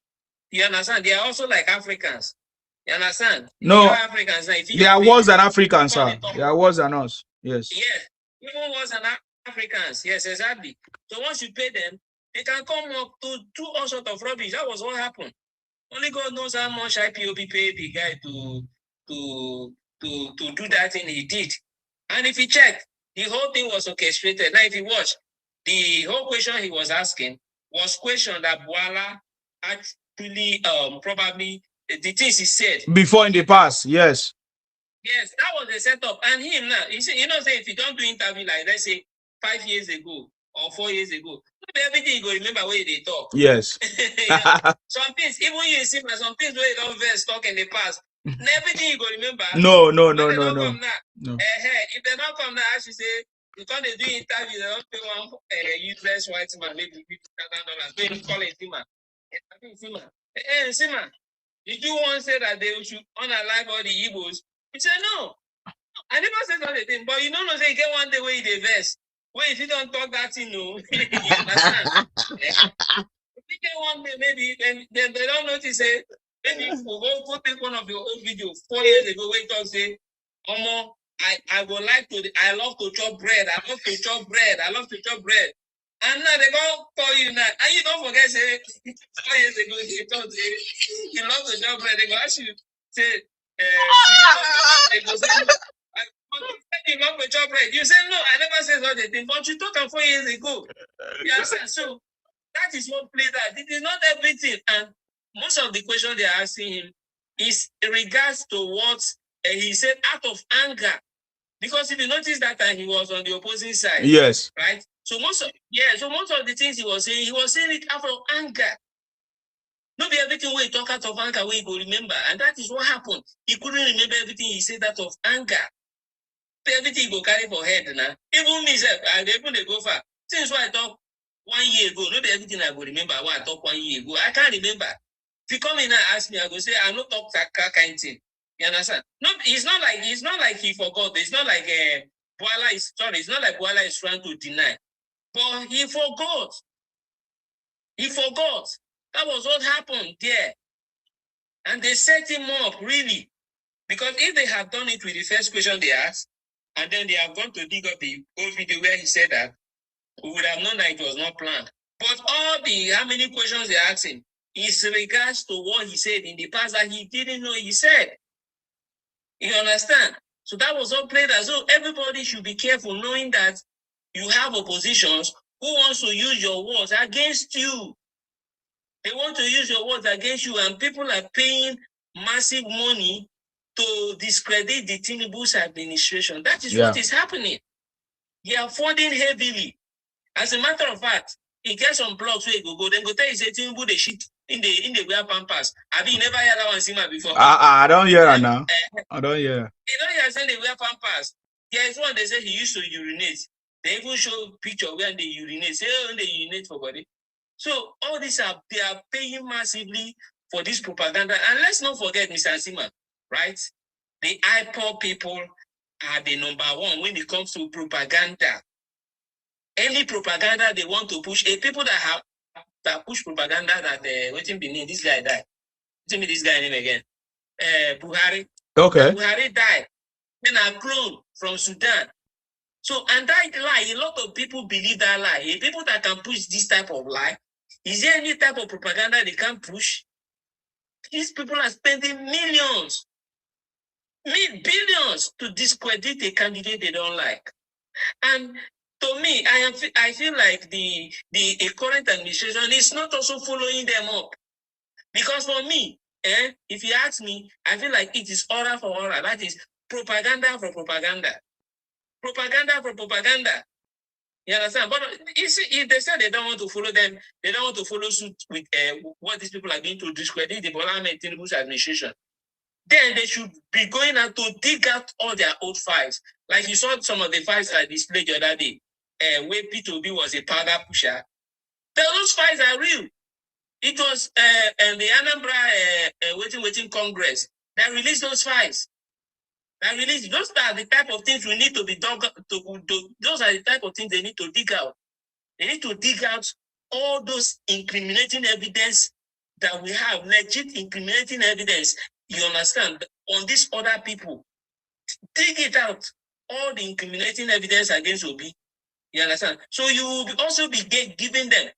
You understand? They are also like Africans. You understand? No, Africans, they are worse than Africans, sir. They are worse than us. Yes. Yes. Even worse than Africans. Yes, exactly. So once you pay them, they can come up to do all sorts of rubbish. That was what happened. Only God knows how much IPOB paid the guy to do that thing he did. And if you check, the whole thing was orchestrated. Now, if you watch, the whole question he was asking was question that Bwala actually probably the things he said before in the past. Yes. Yes, that was the setup. And him now, you see, say if you don't do interview like let's say 5 years ago or 4 years ago, everything you go remember where they talk. Yes. Some things, even you see, some things where you don't verse talk in the past. Everything you go remember. No. Come now. If they don't come now, I should say, because they do interview, they don't pay one useless white man, maybe $50,000. They call it Sima. Hey, Sima, did you want to say that they should unalive all the Igbos? He said, no. I never said such a thing, but you don't know, say, you get one day where you verse. Where if you don't talk that thing, no. You understand? If you get one day, maybe, then they don't notice, say, maybe we'll go take one of your old videos 4 years ago where you talk, say, Omo, I love to chop bread. I love to chop bread. And now they go call you now. And you don't forget, say, 4 years ago, they told you, you love to chop bread. They go ask you, say, they go say, you love to chop bread. You say, no, I never said such a thing. But you talked 4 years ago. You understand? So that is what played out. It is not everything. And most of the questions they are asking him is in regards to what he said out of anger. Because if you notice that time he was on the opposing side. Yes. Right? So most of the things he was saying it out of anger. Not be everything where he talk out of anger where he go remember. And that is what happened. He couldn't remember everything he said out of anger. Everything he go carry for head now. Even myself, even they go far. Since what I talk 1 year ago, not everything I go remember what I talk 1 year ago. I can't remember. If you come in and ask me, I go say I no talk that kind of thing. You understand? No, it's not like he forgot. It's not like Bwala is sorry. It's not like Bwala is trying to deny, but he forgot. He forgot. That was what happened there, and they set him up really, because if they had done it with the first question they asked, and then they have gone to dig up the old video where he said that, we would have known that it was not planned. But all the how many questions they asked him is regards to what he said in the past that he didn't know he said. You understand? So that was all played as though everybody should be careful, knowing that you have oppositions who wants to use your words against you. They want to use your words against you, and people are paying massive money to discredit the Tinubu's administration. That is what is happening. They are funding heavily. As a matter of fact, he gets some blogs where he go, then go tell you say Tinubu the shit in the wear pampers. Have you never heard that one Sima before? I don't hear that now. I don't hear. You don't hear saying they wear pampers. There is one they say he used to urinate. They even show picture when they urinate. Say when they urinate for body. So all these they are paying massively for this propaganda. And let's not forget, Mr. Sima, right? The IPOB people are the number one when it comes to propaganda. Any propaganda they want to push, people that push propaganda that waiting beneath this guy died. Tell me this guy name again. Buhari. Okay. Buhari died. Then a clone from Sudan. So, and that lie, a lot of people believe that lie. People that can push this type of lie, is there any type of propaganda they can push? These people are spending millions, billions to discredit a candidate they don't like. And to me, I feel like the current administration is not also following them up. Because for me, if you ask me, I feel like it is aura for aura. That is propaganda for propaganda. Propaganda for propaganda. You understand? But you see, if they say they don't want to follow them, they don't want to follow suit with what these people are doing to discredit the Bwala Tinubu's administration, then they should be going out to dig out all their old files. Like you saw some of the files I displayed the other day, where P2B was a powder pusher. Those files are real. It was the Anambra waiting Congress that released those files. Those are the type of things we need to be dug those are the type of things they need to dig out. They need to dig out all those incriminating evidence that we have, legit incriminating evidence, you understand, on these other people. Dig it out. All the incriminating evidence against Obi. You understand? So you will also be giving them.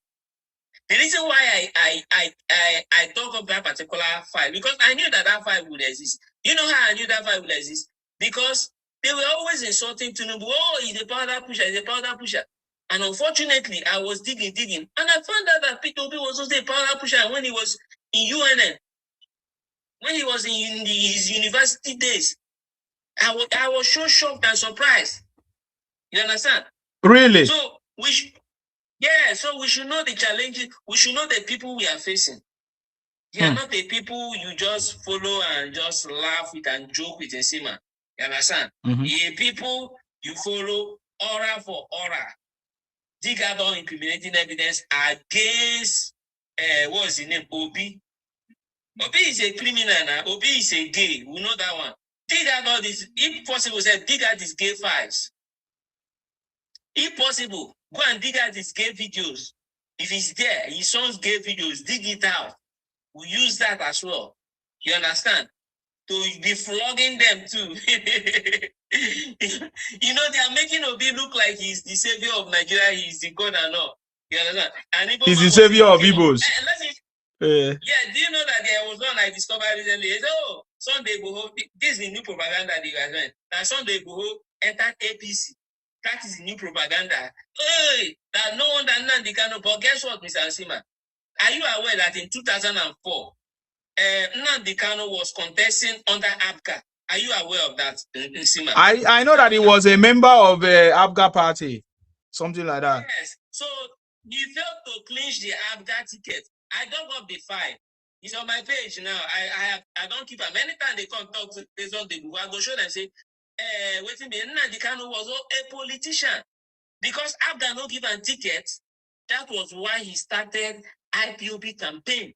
The reason why I talk of that particular file, because I knew that file would exist. You know how I knew that file would exist? Because they were always insulting Tinubu. Oh, he's a powder pusher, he's a powder pusher. And unfortunately, I was digging, and I found out that P2B was also a powder pusher when he was in UNN. When he was in his university days. I was so shocked and surprised. You understand? Really? So we should know the challenges. We should know the people we are facing. They are not the people you just follow and just laugh with and joke with and see, man. You understand? The people you follow aura for aura. Dig out all incriminating evidence against what's his name? Obi. Obi is a criminal now. Obi is a gay. We know that one. Dig out all this. If possible, dig out these gay files. If possible, go and dig out his gay videos. If it's there, his son's gay videos, dig it out. We use that as well. You understand? To be flogging them too. You know, they are making Obi look like he's the savior of Nigeria, he's the God and all. You understand? And he's the savior of Igbos. Yeah, do you know that there was one I discovered recently? It's, Sunday Igboho, this is the new propaganda they are doing. Now Sunday Igboho entered APC. That is the new propaganda. Hey, that no one that Nnamdi Kanu. But guess what, Mr. Ansima? Are you aware that in 2004, Nnamdi Kanu was contesting under ABGA? Are you aware of that, Ansima? I know that he was a member of the ABGA party, something like that. Yes. So he failed to clinch the ABGA ticket. I dug up the file. It's on my page now. I don't keep them. Anytime they come talk to this on the I go show them say, waiting me. Nnamdi Kanu was a politician because ABGA no give him tickets. That was why he started IPOB campaign.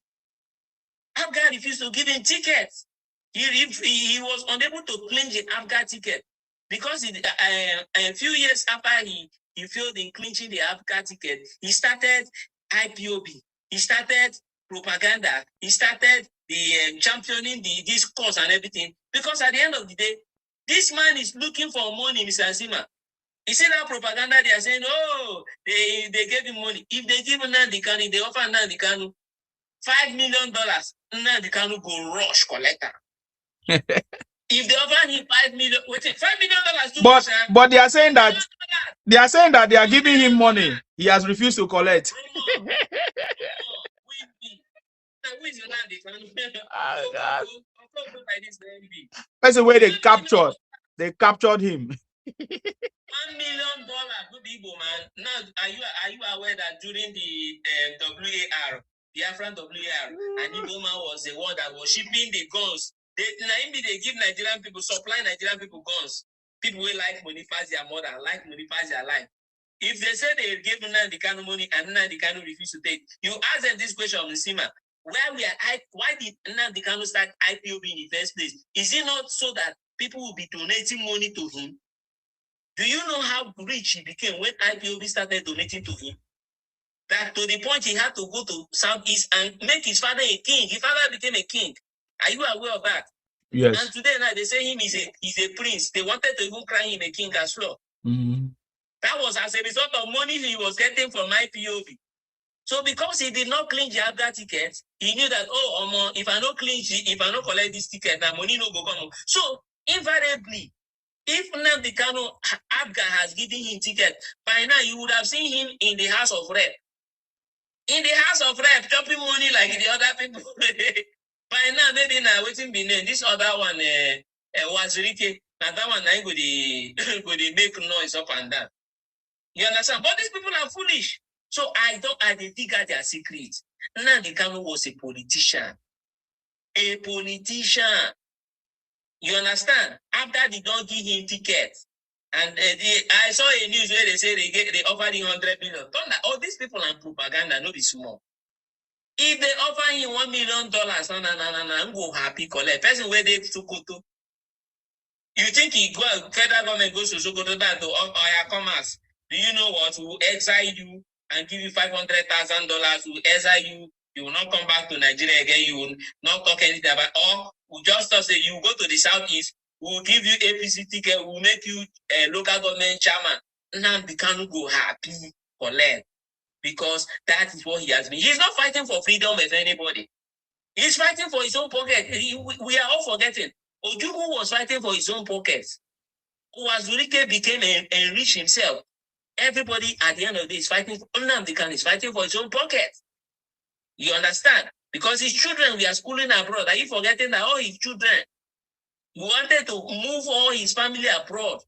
ABGA refused to give him tickets. He was unable to clinch the ABGA ticket because a few years after he failed in clinching the ABGA ticket, he started IPOB. He started propaganda. He started the championing this cause and everything. Because at the end of the day, this man is looking for money, Mr. Ansima. You see that propaganda, they are saying, oh, they gave him money. If they give Nnamdi Kanu, they offer Nnamdi Kanu $5 million, Nnamdi Kanu go rush collector. If they offer him $5 million, $5 million too much, but they are saying that they are giving him money. He has refused to collect. Who is Nnamdi Kanu? That's the way they captured him. $1 million good Igbo man. Now, are you aware that during the WAR, the Afran WAR, and Igbo man was the one that was shipping the guns? They give Nigerian people, supply Nigerian people guns. People will like money past their mother, like money past their life. If they say they gave Nnamdi Kanu money and Nnamdi Kanu refused to take, you ask them this question, Nsima, why did Nnamdi Kanu start IPOB in the first place? Is it not so that people will be donating money to him? Do you know how rich he became when IPOB started donating to him? That to the point he had to go to Southeast and make his father a king. His father became a king. Are you aware of that? Yes. And today now they say he's a prince. They wanted to even crown him a king as well. That was as a result of money he was getting from IPOB. So because he did not clinch the ABGA ticket, he knew that, if I don't collect this ticket, now money no go come. So invariably, if Nnamdi Kanu ABGA has given him ticket, by now you would have seen him in the House of Rep. In the House of Rep, chopping money like the other people. By now, maybe now waiting be named. This other one was Rike. Now that one I go they make noise up and down. You understand? But these people are foolish. So I dig out their secrets. Nnamdi Kanu was a politician. A politician. You understand? After they don't give him tickets, and I saw a news where they say they offered him 100 million. All these people are propaganda, no be small. If they offer him $1 million, I'm go happy collect. Person where they Sokoto. You think he go federal government goes to Sokoto that to Oya commerce? Do you know what? Will exile you and give you $500,000. Will exile you. You will not come back to Nigeria again. You will not talk anything about. Or we just say you go to the southeast. We will give you APC ticket. We will make you a local government chairman. Nnamdi Kanu go happy collect. Because that is what he has been. He's not fighting for freedom of anybody. He's fighting for his own pocket. We are all forgetting. Ojukwu was fighting for his own pockets. Uwazurike became enriched himself. Everybody at the end of this is fighting. Nnamdi Kanu is fighting for his own pocket. You understand? Because his children we are schooling abroad. Are you forgetting that all his children? He wanted to move all his family abroad.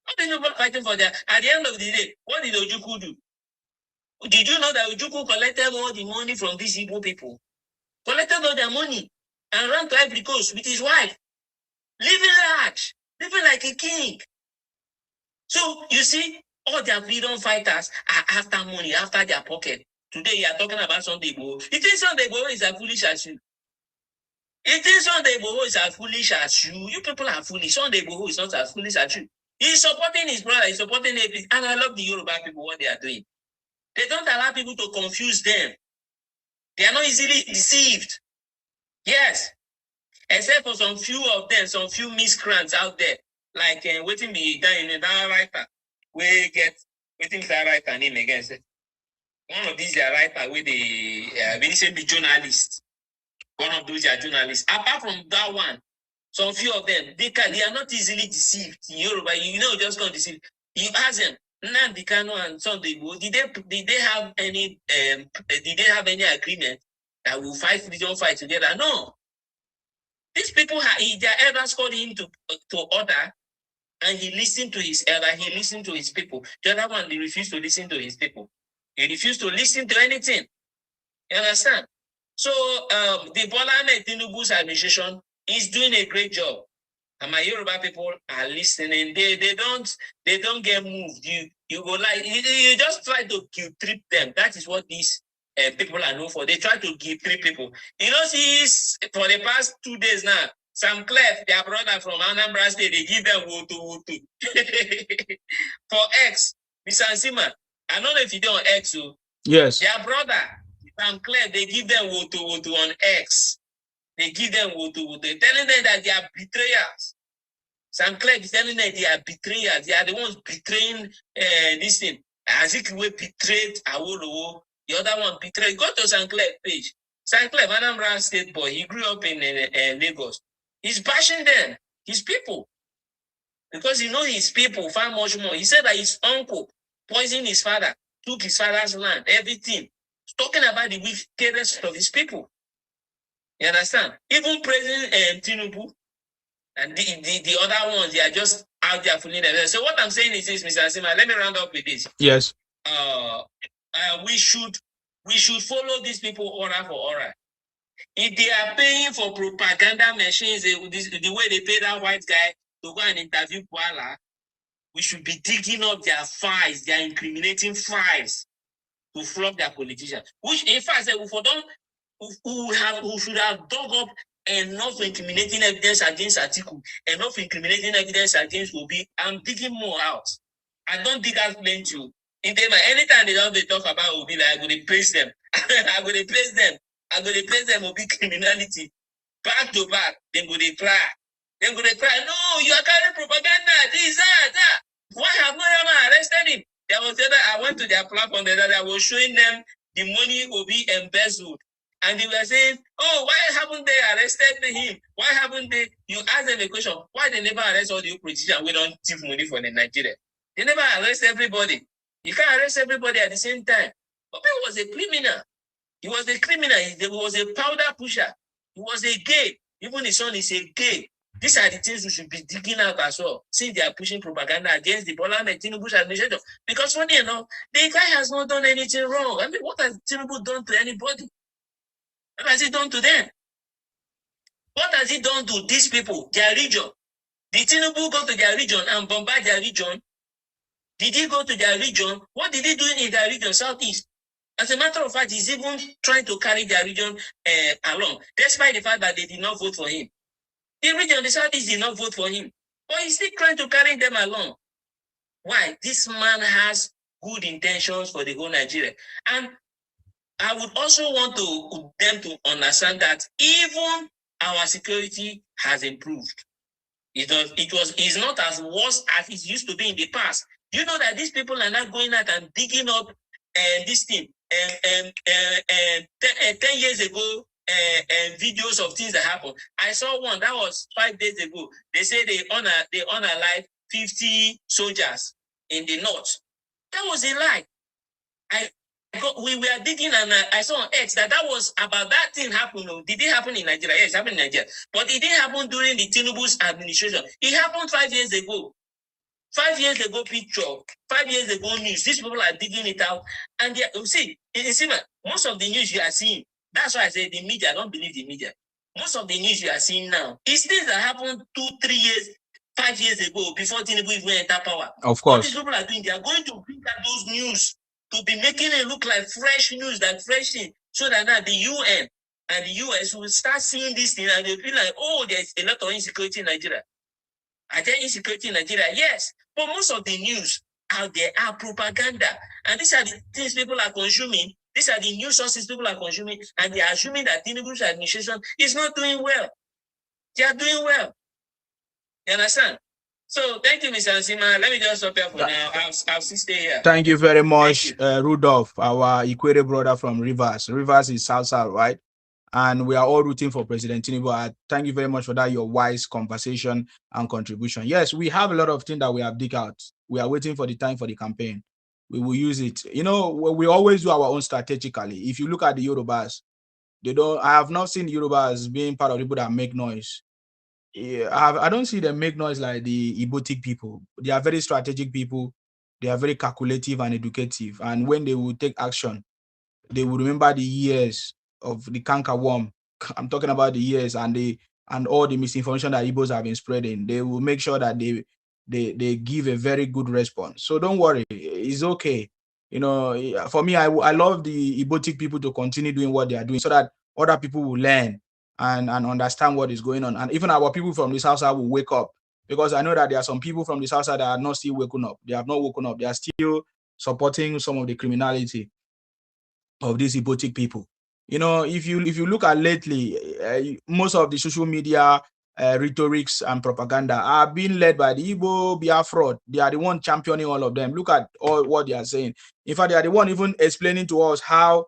How many people fighting for that? At the end of the day, what did Ojukwu do? Did you know that Ojukwu collected all the money from these Igbo people? Collected all their money and ran to Ivory Coast with his wife. Living large. Living like a king. So, you see, all their freedom fighters are after money, after their pocket. Today, you are talking about Sunday Igboho. You think Sunday Igboho is as foolish as you? You think Sunday Igboho is as foolish as you? You people are foolish. Sunday Igboho is not as foolish as you. He's supporting his brother. He's supporting APC. And I love the Yoruba people, what they are doing. They don't allow people to confuse them. They are not easily deceived. Yes. Except for some few of them, some few miscreants out there. Like waiting be done in that writer. We get waiting that writer name again. One of these are writer where they really say be journalists. One of those are journalists. Apart from that one, some few of them, they are not easily deceived. In Yoruba, you know, just can't deceive. You ask them, Nnamdi Kanu and Sunday Igboho, did they have any agreement that will fight freedom fight together? No. These people their elders called him to order, and he listened to his elder, he listened to his people. The other one, they refused to listen to his people. He refused to listen to anything. You understand? So the Bwala Tinubu's administration is doing a great job. And my Yoruba people are listening. They don't get moved. You go like you just try to guilt trip them. That is what these people are known for. They try to guilt trip people. You know, see, for the past 2 days now, Sam Clef, their brother from Anambra State, they give them woto. For X, Mr. Ansima, I don't know if you do on X. So yes. Their brother, Sam Clef, they give them woto on X. They give them woto. They're telling them that they are betrayers. Sam Clegg is telling them they are betrayers. They are the ones betraying this thing. Azikiwe betrayed Awolowo. The other one betrayed. Go to Sam Clegg page. Sam Clegg, Anambra State boy. He grew up in Lagos. He's bashing them, his people. Because he knows his people far much more. He said that his uncle poisoned his father, took his father's land, everything. He's talking about the wickedness of his people. You understand? Even President Tinubu and the other ones, they are just out there fooling themselves. So what I'm saying is this, Mr. Asima, let me round up with this. Yes. We should follow these people order for order. If they are paying for propaganda machines, the way they pay that white guy to go and interview Bwala, we should be digging up their files, their incriminating files, to flog their politicians. Which, in fact, who should have dug up enough incriminating evidence against Atiku, enough incriminating evidence against Obi. I'm digging more out. I don't dig out plenty. Anytime they talk about Obi, like, I'm going to praise them. I'm going to praise them Obi criminality. Back to back, they're going to cry. They're going to cry, no, you are carrying propaganda, this, that. Why have no ever arrested him? I went to their platform that I was showing them the money Obi embezzled. And they were saying, oh, why haven't they arrested him? Why haven't they? You ask them a question, why they never arrest all the politicians we don't thief money for the Nigeria? They never arrest everybody. You can't arrest everybody at the same time. Obi was a criminal. He was a criminal. He was a powder pusher. He was a gay. Even his son is a gay. These are the things we should be digging out as well, since they are pushing propaganda against the Bwala Tinubu administration. Because funny enough, the guy has not done anything wrong. I mean, what has Tinubu done to anybody? What has he done to them? What has he done to these people, their region? Did Tinubu go to their region and bombard their region? Did he go to their region? What did he do in their region, Southeast? As a matter of fact, he's even trying to carry their region along, despite the fact that they did not vote for him. The region, the Saudis did not vote for him, but he's still trying to carry them along. Why? This man has good intentions for the whole Nigeria. And I would also want them to understand that even our security has improved. It's not as worse as it used to be in the past. You know that these people are not going out and digging up this thing. 10 years ago, videos of things that happened. I saw one that was 5 days ago. They say they unalive 50 soldiers in the north. That was a lie. We were digging and I saw on X that was about that thing happened. Did it happen in Nigeria? Yes, it happened in Nigeria. But it didn't happen during the Tinubu's administration. It happened 5 years ago. 5 years ago picture, 5 years ago news. These people are digging it out. And you see, most of the news you are seeing, that's why I say the media, I don't believe the media. Most of the news you are seeing now is things that happened 2, 3 years, 5 years ago before Tinubu even entered power. Of course. What these people are doing, they are going to bring out those news to be making it look like fresh news, like fresh thing, so that now the UN and the US will start seeing this thing and they'll be like, oh, there's a lot of insecurity in Nigeria. Are there insecurity in Nigeria? Yes. But most of the news out there are propaganda. And these are the things people are consuming. These are the news sources people are consuming. And they are assuming that Tinubu's administration is not doing well. They are doing well. You understand? So thank you, Mr. Nsima. Let me just stop here for now. I'll still stay here. Thank you very much, Rudolph, our Ikwere brother from Rivers. Rivers is South, right? And we are all rooting for President Tinubu. Thank you very much for that, your wise conversation and contribution. Yes, we have a lot of things that we have dig out. We are waiting for the time for the campaign. We will use it. You know, we always do our own strategically. If you look at the Yorubas, I have not seen Yorubas being part of people that make noise. Yeah, I don't see them make noise like the Ibotic people. They are very strategic people. They are very calculative and educative. And when they will take action, they will remember the years of the canker worm. I'm talking about the years and all the misinformation that Igbos have been spreading. They will make sure that they give a very good response. So don't worry, it's okay. You know, for me, I love the Ibotic people to continue doing what they are doing so that other people will learn and understand what is going on. And even our people from the South Side will wake up, because I know that there are some people from the South Side that are not still waking up. They have not woken up. They are still supporting some of the criminality of these Ibotic people. You know, if you look at lately, most of the social media rhetorics and propaganda are being led by the Igbo Biafra. They are the one championing all of them. Look at all what they are saying. In fact, they are the one even explaining to us how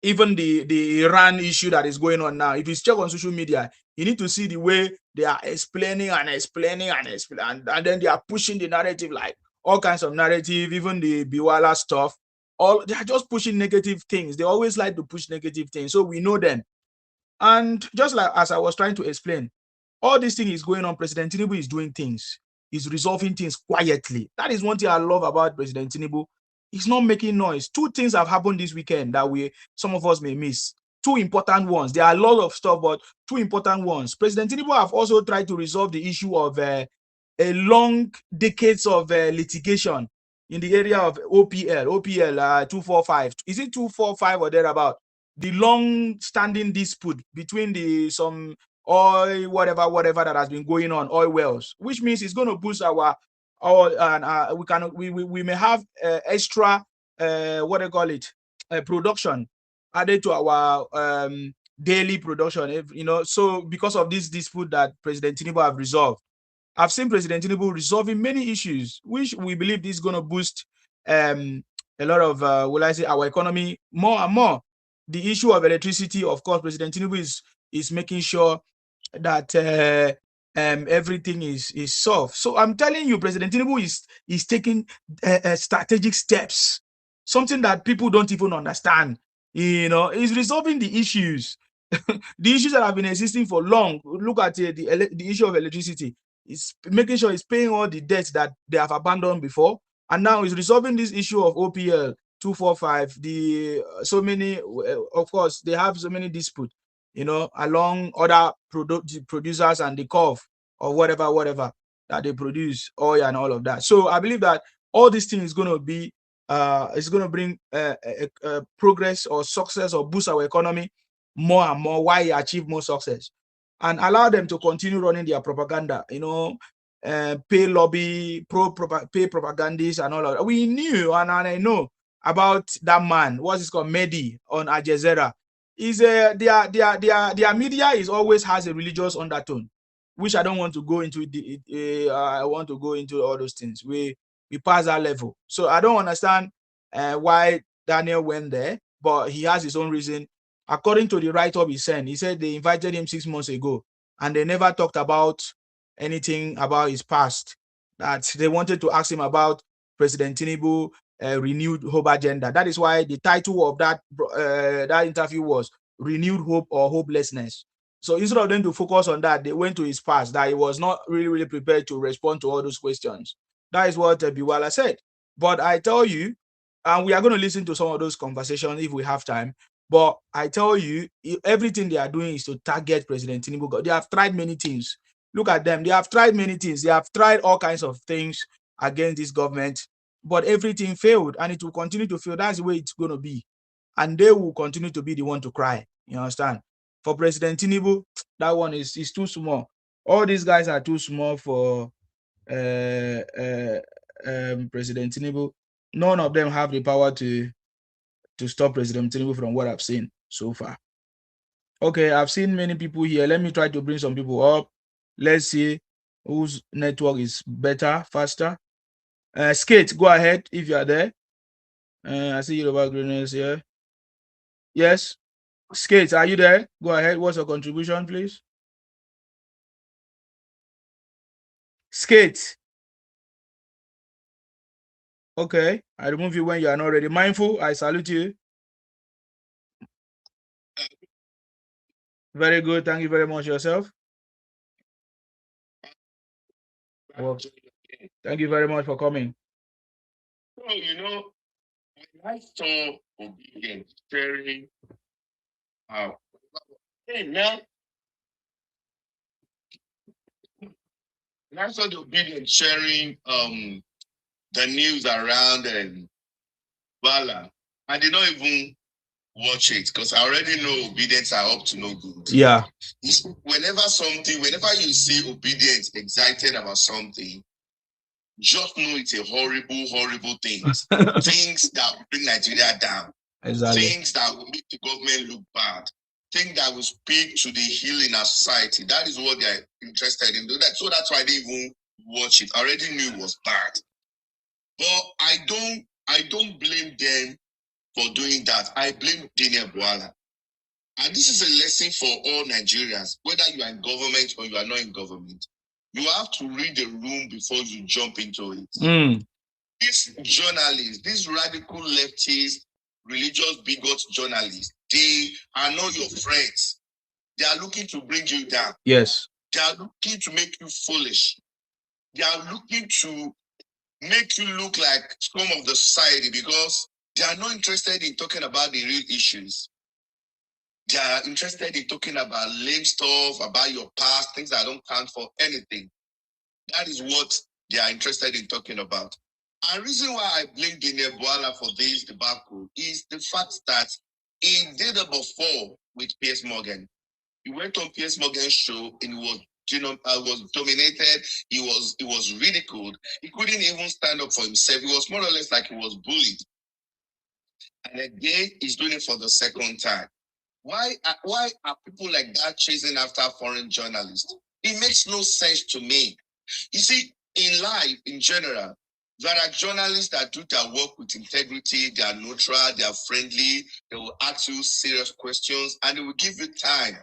even the Iran issue that is going on now. If you check on social media, you need to see the way they are explaining and then they are pushing the narrative, like all kinds of narrative, even the Bwala stuff. All they are just pushing negative things. They always like to push negative things, so we know them. And just like as I was trying to explain, all this thing is going on. President Tinubu is doing things. He's resolving things quietly. That is one thing I love about President Tinubu. He's not making noise. Two things have happened this weekend that some of us may miss. Two important ones. There are a lot of stuff, but two important ones. President Tinubu have also tried to resolve the issue of a long decades of litigation in the area of OPL 245. Is it 245 or thereabout? The long-standing dispute between some oil, whatever that has been going on, oil wells, which means it's going to boost our and we may have extra production added to our daily production. So because of this dispute that President Tinubu have resolved, I've seen President Tinubu resolving many issues, which we believe this is going to boost a lot of our economy more and more. The issue of electricity, of course, President Tinubu is making sure that everything is solved. So I'm telling you, President Tinubu is taking strategic steps, something that people don't even understand. He's resolving the issues, the issues that have been existing for long. Look at the issue of electricity. It's making sure it's paying all the debts that they have abandoned before, and now he's resolving this issue of OPL 245. So many, of course, they have so many disputes, along other producers and the curve or whatever that they produce, oil and all of that. So I believe that all these things is going to be it's going to bring progress or success or boost our economy more and more, why he achieve more success, and allow them to continue running their propaganda, pay lobby, pay propagandists and all of that. We knew, and I know about that man, what's his called, Mehdi on Al Jazeera. Is their media is always has a religious undertone, which I don't want to go into. I want to go into all those things. We pass that level, so I don't understand why Daniel went there, but he has his own reason. According to the write-up he sent, he said they invited him 6 months ago, and they never talked about anything about his past. That they wanted to ask him about President Tinubu renewed hope agenda. That is why the title of that interview was "Renewed Hope or Hopelessness." So instead of them to focus on that, they went to his past, that he was not really prepared to respond to all those questions. That is what Bwala said. But I tell you, and we are going to listen to some of those conversations if we have time. But I tell you, everything they are doing is to target President Tinubu. They have tried many things. Look at them. They have tried many things. They have tried all kinds of things against this government, but everything failed, and it will continue to fail. That's the way it's going to be. And they will continue to be the one to cry. You understand? For President Tinubu, that one is too small. All these guys are too small for President Tinubu. None of them have the power to stop President Tinubu from what I've seen so far. Okay, I've seen many people here. Let me try to bring some people up. Let's see whose network is better, faster. Skate, go ahead if you are there. I see you about greenness here. Yes. Skate, are you there? Go ahead. What's your contribution, please? Skate. Okay. I remove you when you are not ready. Mindful, I salute you. Very good. Thank you very much yourself. Well, thank you very much for coming. So, I saw obedience sharing. Hey, now, I saw the obedience sharing the news around Bwala. I did not even watch it because I already know obedience are up to no good. Yeah. Whenever you see obedience excited about something, just know it's a horrible, horrible thing. Things that will bring Nigeria down. Exactly. Things that will make the government look bad. Things that will speak to the healing in our society. That is what they're interested in. So that's why they even watch it. I already knew it was bad. But I don't blame them for doing that. I blame Daniel Bwala. And this is a lesson for all Nigerians, whether you are in government or you are not in government. You have to read the room before you jump into it. These journalists, these radical leftists, religious bigot journalists, they are not your friends. They are looking to bring you down. Yes. They are looking to make you foolish. They are looking to make you look like scum of the society because they are not interested in talking about the real issues. They are interested in talking about lame stuff, about your past, things that don't count for anything. That is what they are interested in talking about. And the reason why I blame Daniel Bwala for this debacle is the fact that he did it before with Piers Morgan. He went on Piers Morgan's show and was dominated. He was ridiculed. He couldn't even stand up for himself. He was more or less like he was bullied. And again, he's doing it for the second time. Why are people like that chasing after foreign journalists? It makes no sense to me. You see, in life, in general, there are journalists that do their work with integrity, they are neutral, they are friendly, they will ask you serious questions, and they will give you time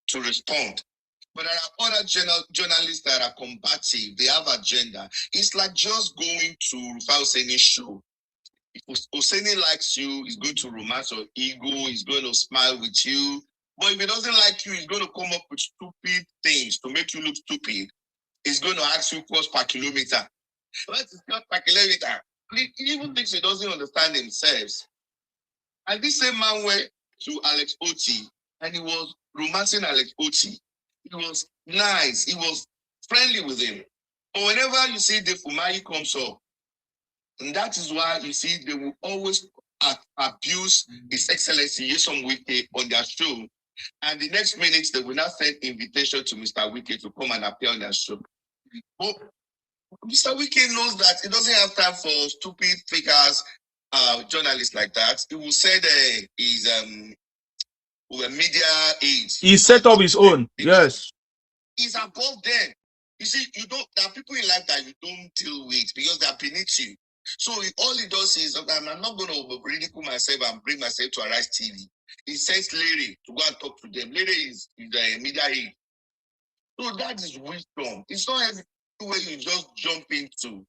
to respond. But there are other journalists that are combative, they have agenda. It's like just going to Rufai Oseni's show. If Oseni likes you, he's going to romance your ego, he's going to smile with you. But if he doesn't like you, he's going to come up with stupid things to make you look stupid. He's going to ask you cost per kilometer. What is cost per kilometer? He even thinks he doesn't understand himself. And this same man went to Alex Oti and he was romancing Alex Oti. He was nice. He was friendly with him. But whenever you see the Fumayi comes up, And that is why you see they will always abuse His Excellency Nyesom Wike on their show. And the next minute, they will not send invitation to Mr. Wike to come and appear on their show. But Mr. Wike knows that he doesn't have time for stupid figures, journalists like that. He will say that he's a media aide. He set up his own. Yes. He's above them. You see, there are people in life that you don't deal with because they are beneath you. So all he does is, I'm not going to ridicule myself and bring myself to Arise TV. He sends Larry to go and talk to them. Larry is the media aide. So that is wisdom. It's not everywhere you just jump into.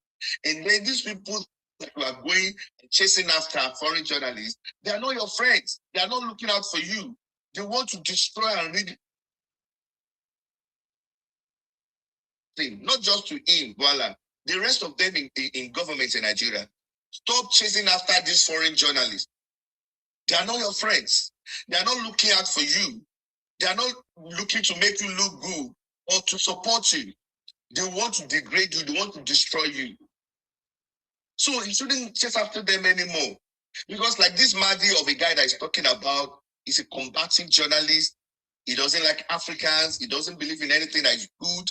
And then these people that you are going and chasing after foreign journalists, they are not your friends. They are not looking out for you. They want to destroy and ridicule. Not just to him, Bwala, the rest of them in government in Nigeria. Stop chasing after these foreign journalists. They are not your friends. They are not looking out for you. They are not looking to make you look good or to support you. They want to degrade you. They want to destroy you. So you shouldn't chase after them anymore. Because like this Mahdi of a guy that is talking about is a combating journalist. He doesn't like Africans. He doesn't believe in anything that is good.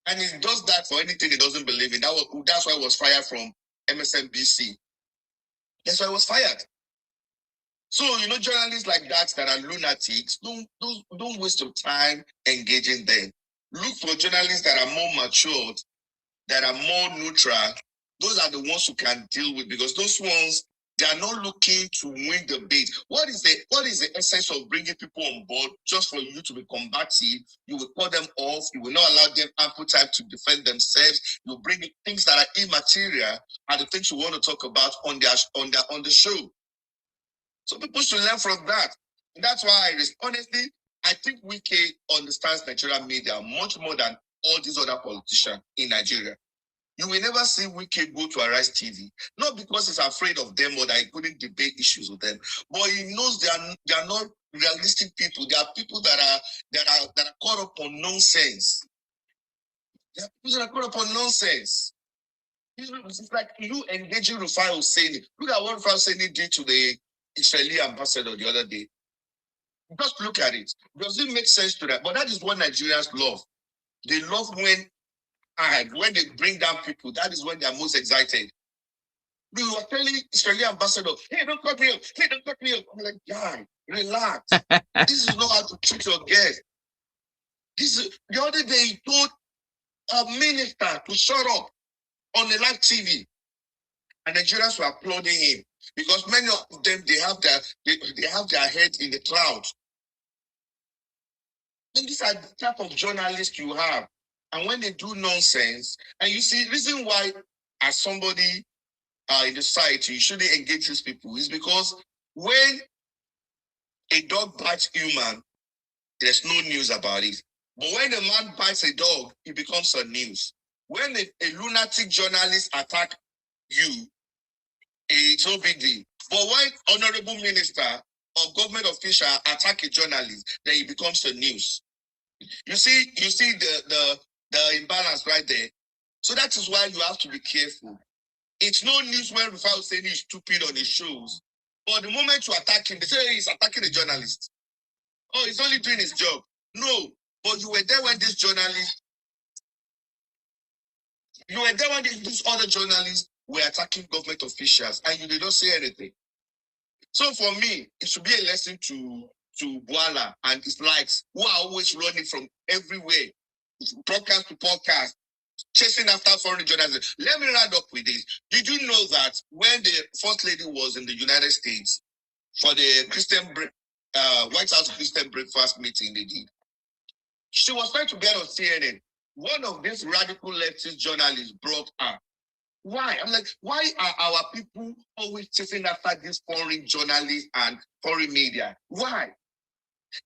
And he does that for anything he doesn't believe in. That's why he was fired from MSNBC. That's why he was fired. So, journalists like that are lunatics, don't waste your time engaging them. Look for journalists that are more matured, that are more neutral. Those are the ones who can deal with, because those ones, they are not looking to win the bid. What is the essence of bringing people on board just for you to be combative? You will cut them off. You will not allow them ample time to defend themselves. You bring things that are immaterial are the things you want to talk about on the show. So people should learn from that. And that's why honestly, I think Wike understands Nigerian media much more than all these other politicians in Nigeria. You will never see Wike go to Arise TV, not because he's afraid of them or that he couldn't debate issues with them, but he knows they are not realistic people. They are people that are caught up on nonsense. They are people that are caught up on nonsense. It's like you engaging Rufai Hosseini. Look at what Rufai Hosseini did to the Israeli ambassador the other day. Just look at it. Does it make sense to that? But that is what Nigerians love. They love when they bring down people. That is when they are most excited. We were telling Israeli ambassador, hey, don't cut me up. Hey, don't cut me up. I'm like, guy, relax. This is not how to treat your guest. The other day he told a minister to shut up on the live TV. And Nigerians were applauding him because many of them, they have their head in the clouds. And these are the type of journalists you have. And when they do nonsense, and you see, the reason why, as somebody in the society, you shouldn't engage these people is because when a dog bites human, there's no news about it. But when a man bites a dog, it becomes a news. When a lunatic journalist attack you, it's no big deal. But when honorable minister or government official attack a journalist, then it becomes the news. You see the imbalance right there. So that is why you have to be careful. It's no news when Rufai Hosseini is stupid on his shows. But the moment you attack him, they say he's attacking a journalist. Oh, he's only doing his job. No, but you were there when these other journalists were attacking government officials and you did not say anything. So for me, it should be a lesson to Bwala and his likes, who are always running from everywhere, broadcast to podcast, chasing after foreign journalists. Let me round up with this. Did you know that when the First Lady was in the United States for the White House Christian breakfast meeting they did, she was trying to get on CNN. One of these radical leftist journalists brought her. Why? I'm like, why are our people always chasing after these foreign journalists and foreign media? Why?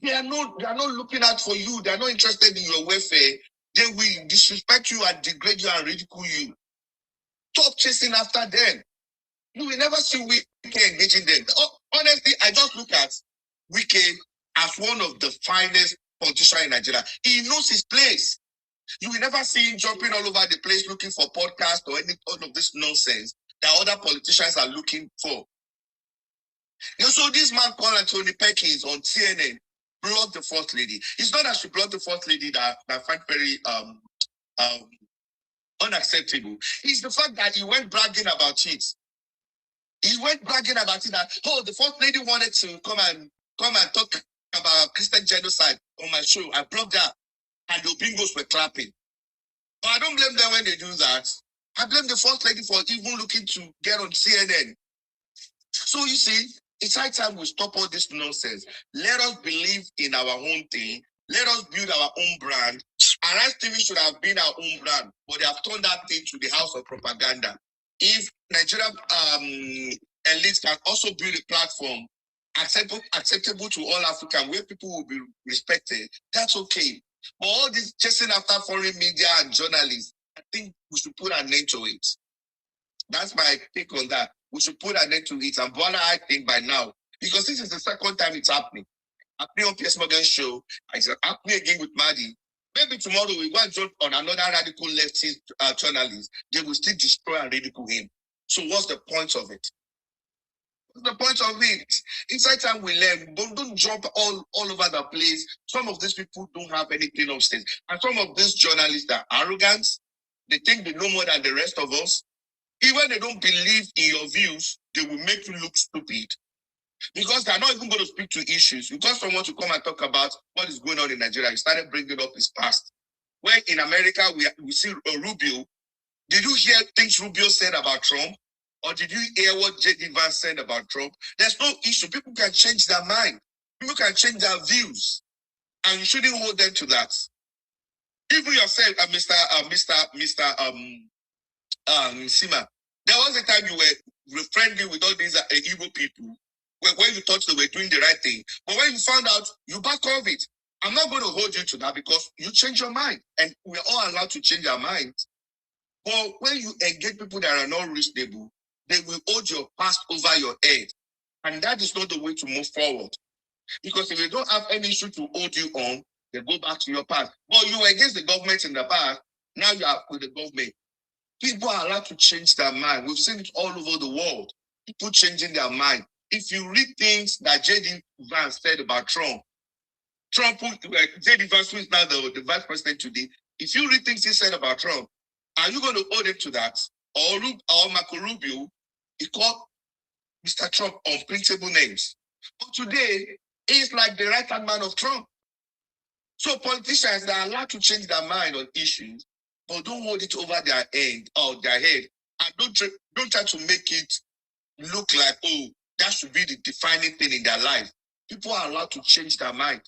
They are not looking out for you. They are not interested in your welfare. They will disrespect you and degrade you and ridicule you. Stop chasing after them. You will never see Wike engaging them. Honestly, I just look at Wike as one of the finest politicians in Nigeria. He knows his place. You will never see him jumping all over the place looking for podcasts or all of this nonsense. that other politicians are looking for. So this man called Anthony Perkins on CNN blocked the first lady. It's not that she blocked the first lady that I find very unacceptable. It's the fact that he went bragging about it. He went bragging about it that, oh, the first lady wanted to come and talk about Christian genocide on my show. I blocked that, and the bingos were clapping. But I don't blame them when they do that. I blame the first lady for even looking to get on CNN. So you see, it's high time we stop all this nonsense. Let us believe in our own thing. Let us build our own brand. Arise TV should have been our own brand, but they have turned that thing to the house of propaganda. If Nigeria elites can also build a platform acceptable to all Africans where people will be respected, that's okay. But all this chasing after foreign media and journalists, I think we should put an end to it. That's my take on that. We should put an end to it. And Bwala, I think by now, because this is the second time it's happening. Happening on Piers Morgan's show, it's happening again with Maddie. Maybe tomorrow we go and jump on another radical leftist journalist. They will still destroy and ridicule him. So what's the point of it? What's the point of it? Inside time we learn. Don't jump all over the place. Some of these people don't have anything of sense. And some of these journalists are arrogant. They think they know more than the rest of us. Even they don't believe in your views, they will make you look stupid. Because they're not even going to speak to issues. You got someone to come and talk about what is going on in Nigeria. You started bringing up his past. When in America, we see Rubio. Did you hear things Rubio said about Trump? Or did you hear what J.D. Vance said about Trump? There's no issue. People can change their mind. People can change their views. And you shouldn't hold them to that. Even yourself, Sima, there was a time you were friendly with all these Igbo people when you thought they were doing the right thing. But when you found out, you back off it. I'm not going to hold you to that because you change your mind. And we're all allowed to change our minds. But when you engage people that are not reasonable, they will hold your past over your head. And that is not the way to move forward. Because if they don't have any issue to hold you on, they go back to your past. But you were against the government in the past, now you are with the government. People are allowed to change their mind. We've seen it all over the world. People changing their mind. If you read things that J.D. Vance said about Trump, J.D. Vance, who is now the vice president today, if you read things he said about Trump, are you going to hold him to that? Or Marco Rubio, he called Mr. Trump unprintable names. But today, he's like the right-hand man of Trump. So politicians, they are allowed to change their mind on issues, but don't hold it over their head and don't try to make it look like, oh, that should be the defining thing in their life. People are allowed to change their mind.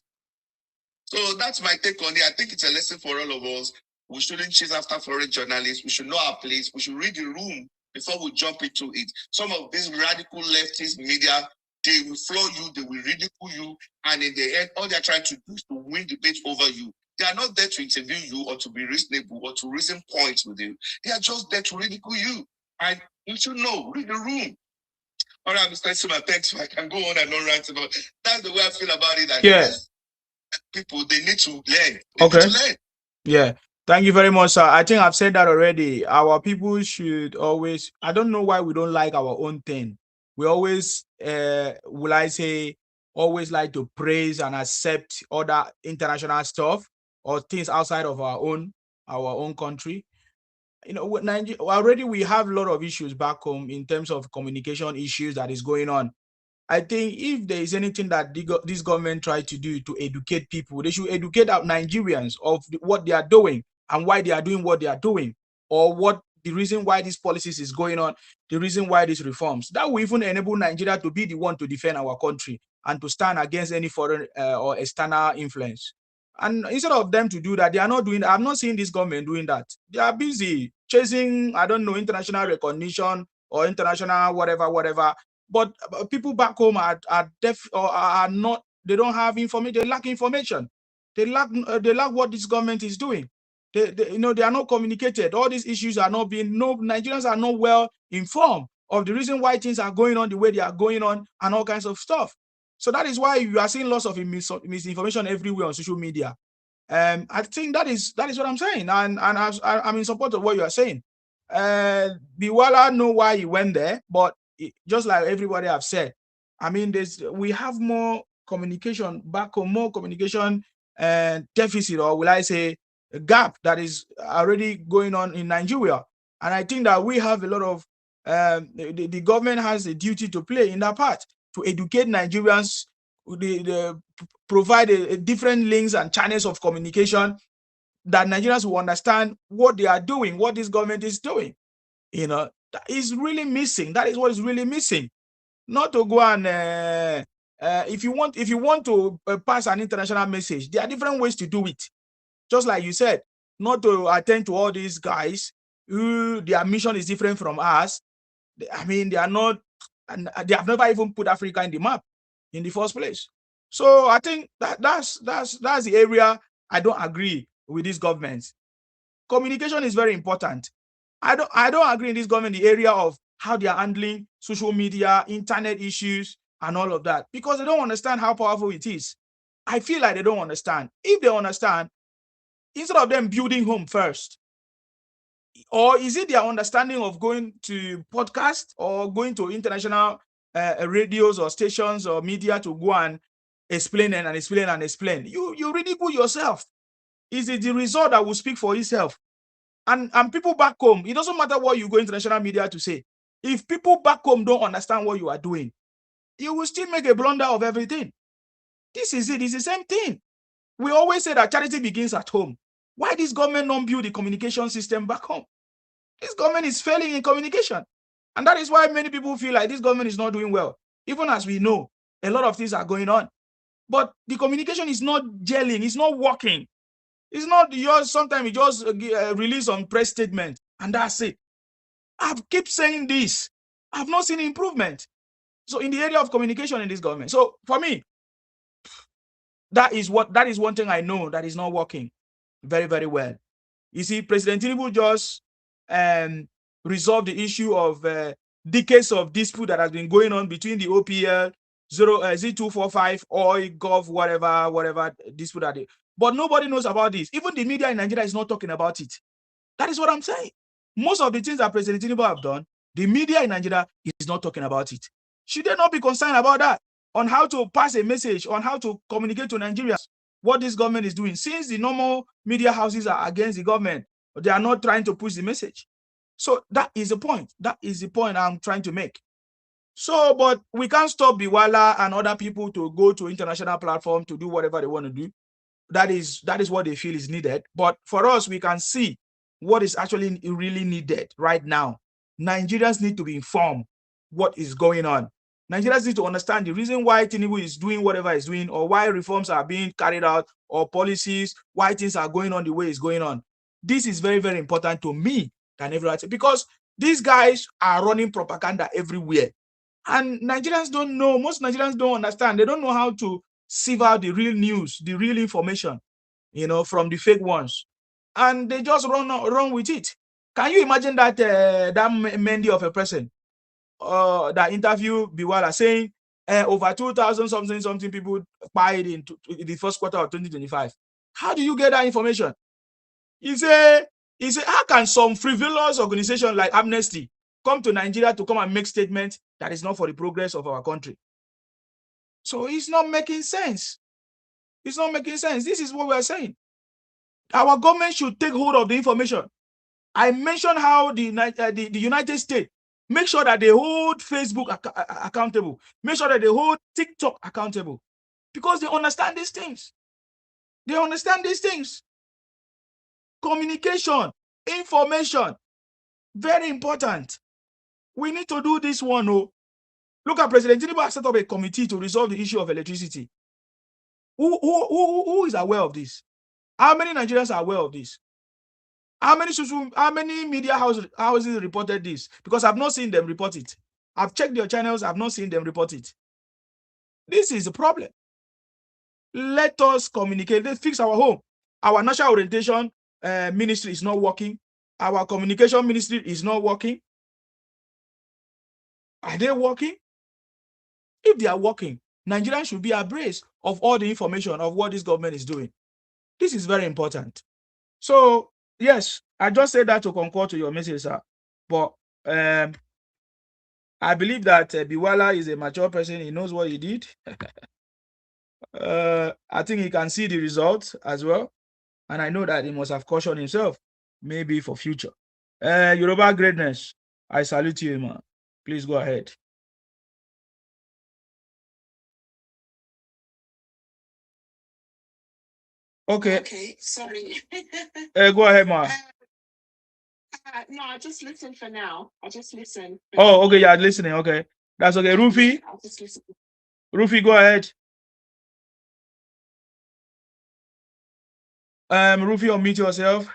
So that's my take on it. I think it's a lesson for all of us. We shouldn't chase after foreign journalists. We should know our place. We should read the room before we jump into it. Some of these radical leftist media, they will floor you, they will ridicule you, and in the end, all they're trying to do is to win debate over you. They are not there to interview you or to be reasonable or to reason points with you. They are just there to ridicule you. And you should know, read the room. All right, Mr. Suma, thanks. I can go on and on rant about it. That's the way I feel about it. Yes. People, they need to learn. Okay. Need to learn. Yeah. Thank you very much, sir. I think I've said that already. Our people should always, I don't know why we don't like our own thing. We always, always like to praise and accept other international stuff or things outside of our own country. You know, Nigeria, already we have a lot of issues back home in terms of communication issues that is going on. I think if there is anything that this government try to do to educate people, they should educate our Nigerians of what they are doing and why they are doing what they are doing, or what the reason why these policies is going on, the reason why these reforms. That will even enable Nigeria to be the one to defend our country and to stand against any foreign or external influence. And instead of them to do that, they are not doing that. I'm not seeing this government doing that. They are busy chasing, I don't know, international recognition or international whatever. But people back home are deaf or are not. They don't have information. They lack information. They lack what this government is doing. They are not communicated. All these issues are not being. No, Nigerians are not well informed of the reason why things are going on the way they are going on and all kinds of stuff. So that is why you are seeing lots of misinformation everywhere on social media. I think that is what I'm saying, and I'm in support of what you are saying. Bwala know why he went there, but just like everybody have said, I mean, we have more communication back home, more communication deficit, or will I say a gap that is already going on in Nigeria. And I think that we have a lot of the government has a duty to play in that part to educate Nigerians, provide a different links and channels of communication that Nigerians will understand what they are doing, what this government is doing. You know, that is really missing. That is what is really missing. Not to go and if you want to pass an international message, there are different ways to do it. Just like you said, not to attend to all these guys who their mission is different from us. I mean, they are not, and they have never even put Africa in the map in the first place. So I think that's the area I don't agree with these governments. Communication is very important. I don't agree in this government the area of how they are handling social media, internet issues, and all of that, because they don't understand how powerful it is. I feel like they don't understand. If they understand, instead of them building home first, or is it their understanding of going to podcast or going to international radios or stations or media to go and explain and explain and explain? You ridicule yourself. Is it the result that will speak for itself? And people back home, it doesn't matter what you go international media to say. If people back home don't understand what you are doing, you will still make a blunder of everything. This is it. It's the same thing. We always say that charity begins at home. Why this government don't build the communication system back home? This government is failing in communication. And that is why many people feel like this government is not doing well. Even as we know, a lot of things are going on. But the communication is not gelling. It's not working. It's not yours. Sometimes you just release on press statement and that's it. I keep saying this. I've not seen improvement. So in the area of communication in this government. So for me, that is one thing I know that is not working very, very well. You see, President Tinubu just resolved the issue of decades of dispute that has been going on between the OPL, Z245, oil, Gulf, whatever dispute that they. But nobody knows about this. Even the media in Nigeria is not talking about it. That is what I'm saying. Most of the things that President Tinubu have done, the media in Nigeria is not talking about it. Should they not be concerned about that? On how to pass a message, on how to communicate to Nigerians what this government is doing. Since the normal media houses are against the government, they are not trying to push the message. So that is the point. That is the point I'm trying to make. So, but we can't stop Bwala and other people to go to international platform to do whatever they want to do. That is what they feel is needed. But for us, we can see what is actually really needed right now. Nigerians need to be informed what is going on. Nigerians need to understand the reason why Tinubu is doing whatever he's doing, or why reforms are being carried out, or policies, why things are going on the way it's going on. This is very, very important to me than everyone, because these guys are running propaganda everywhere. And Nigerians don't know, most Nigerians don't understand. They don't know how to sieve out the real news, the real information, from the fake ones. And they just run with it. Can you imagine that that Mendy of a person that interviewed Bwala saying over 2,000 something people died in the first quarter of 2025? How do you get that information? He said, how can some frivolous organization like Amnesty come to Nigeria to come and make statements that is not for the progress of our country? So it's not making sense. It's not making sense. This is what we are saying. Our government should take hold of the information. I mentioned how the United States make sure that they hold Facebook accountable. Make sure that they hold TikTok accountable, because they understand these things. They understand these things. Communication, information, very important. We need to do this one. Oh, look at President Tinubu has set up a committee to resolve the issue of electricity. Who is aware of this? How many Nigerians are aware of this? How many media houses reported this? Because I've not seen them report it. I've checked their channels, I've not seen them report it. This is the problem. Let us communicate. Let's fix our home. Our national orientation ministry is not working. Our communication ministry is not working. Are they working? If they are working, Nigerians should be abreast of all the information of what this government is doing. This is very important. So, yes, I just said that to concur to your message, sir. But I believe that Bwala is a mature person. He knows what he did. I think he can see the results as well. And I know that he must have cautioned himself, maybe for future. Yoruba greatness, I salute you, man. Please go ahead. Okay. Okay, sorry. Go ahead, man. No, I just listen for now. I just listen. Oh, okay, yeah, listening. Okay, that's okay. Rufi, I'll just listen. Rufi, go ahead. Rufi, unmute yourself.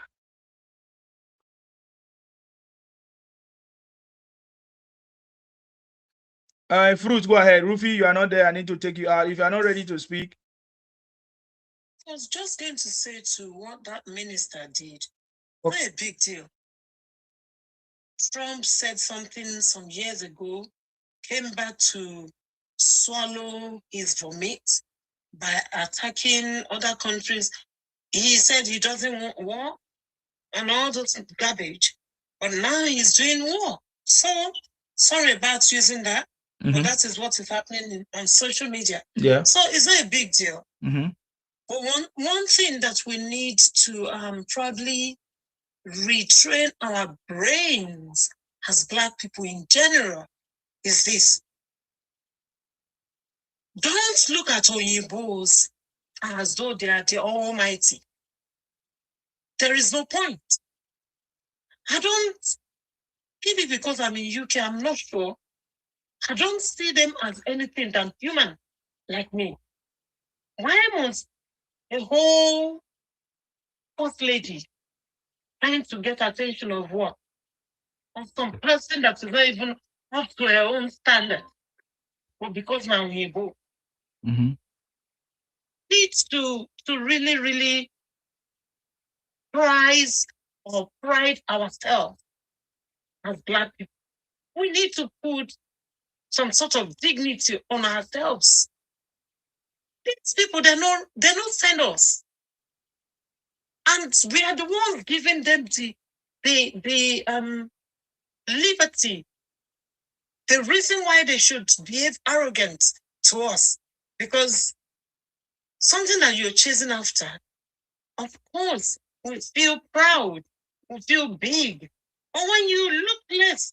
Fruit, go ahead. Rufi, you are not there. I need to take you out. If you are not ready to speak. I was just going to say to what that minister did. Okay. Not a big deal. Trump said something some years ago, came back to swallow his vomit by attacking other countries. He said he doesn't want war and all those garbage, but now he's doing war. So sorry about using that, but that is what is happening on social media. Yeah. So it's not a big deal. But one thing that we need to probably retrain our brains as Black people in general is this. Don't look at Oyinbos as though they are the almighty. There is no point. I don't, maybe because I'm in UK, I'm not sure. I don't see them as anything than human like me. Why must a whole first lady trying to get attention of what? Of some person that is not even up to her own standard? But because now we go. Needs to really, really pride ourselves as Black people. We need to put some sort of dignity on ourselves. These people, they don't send us. And we are the ones giving them the liberty. The reason why they should behave arrogant to us, because something that you're chasing after, of course, we feel proud, we feel big. But when you look less,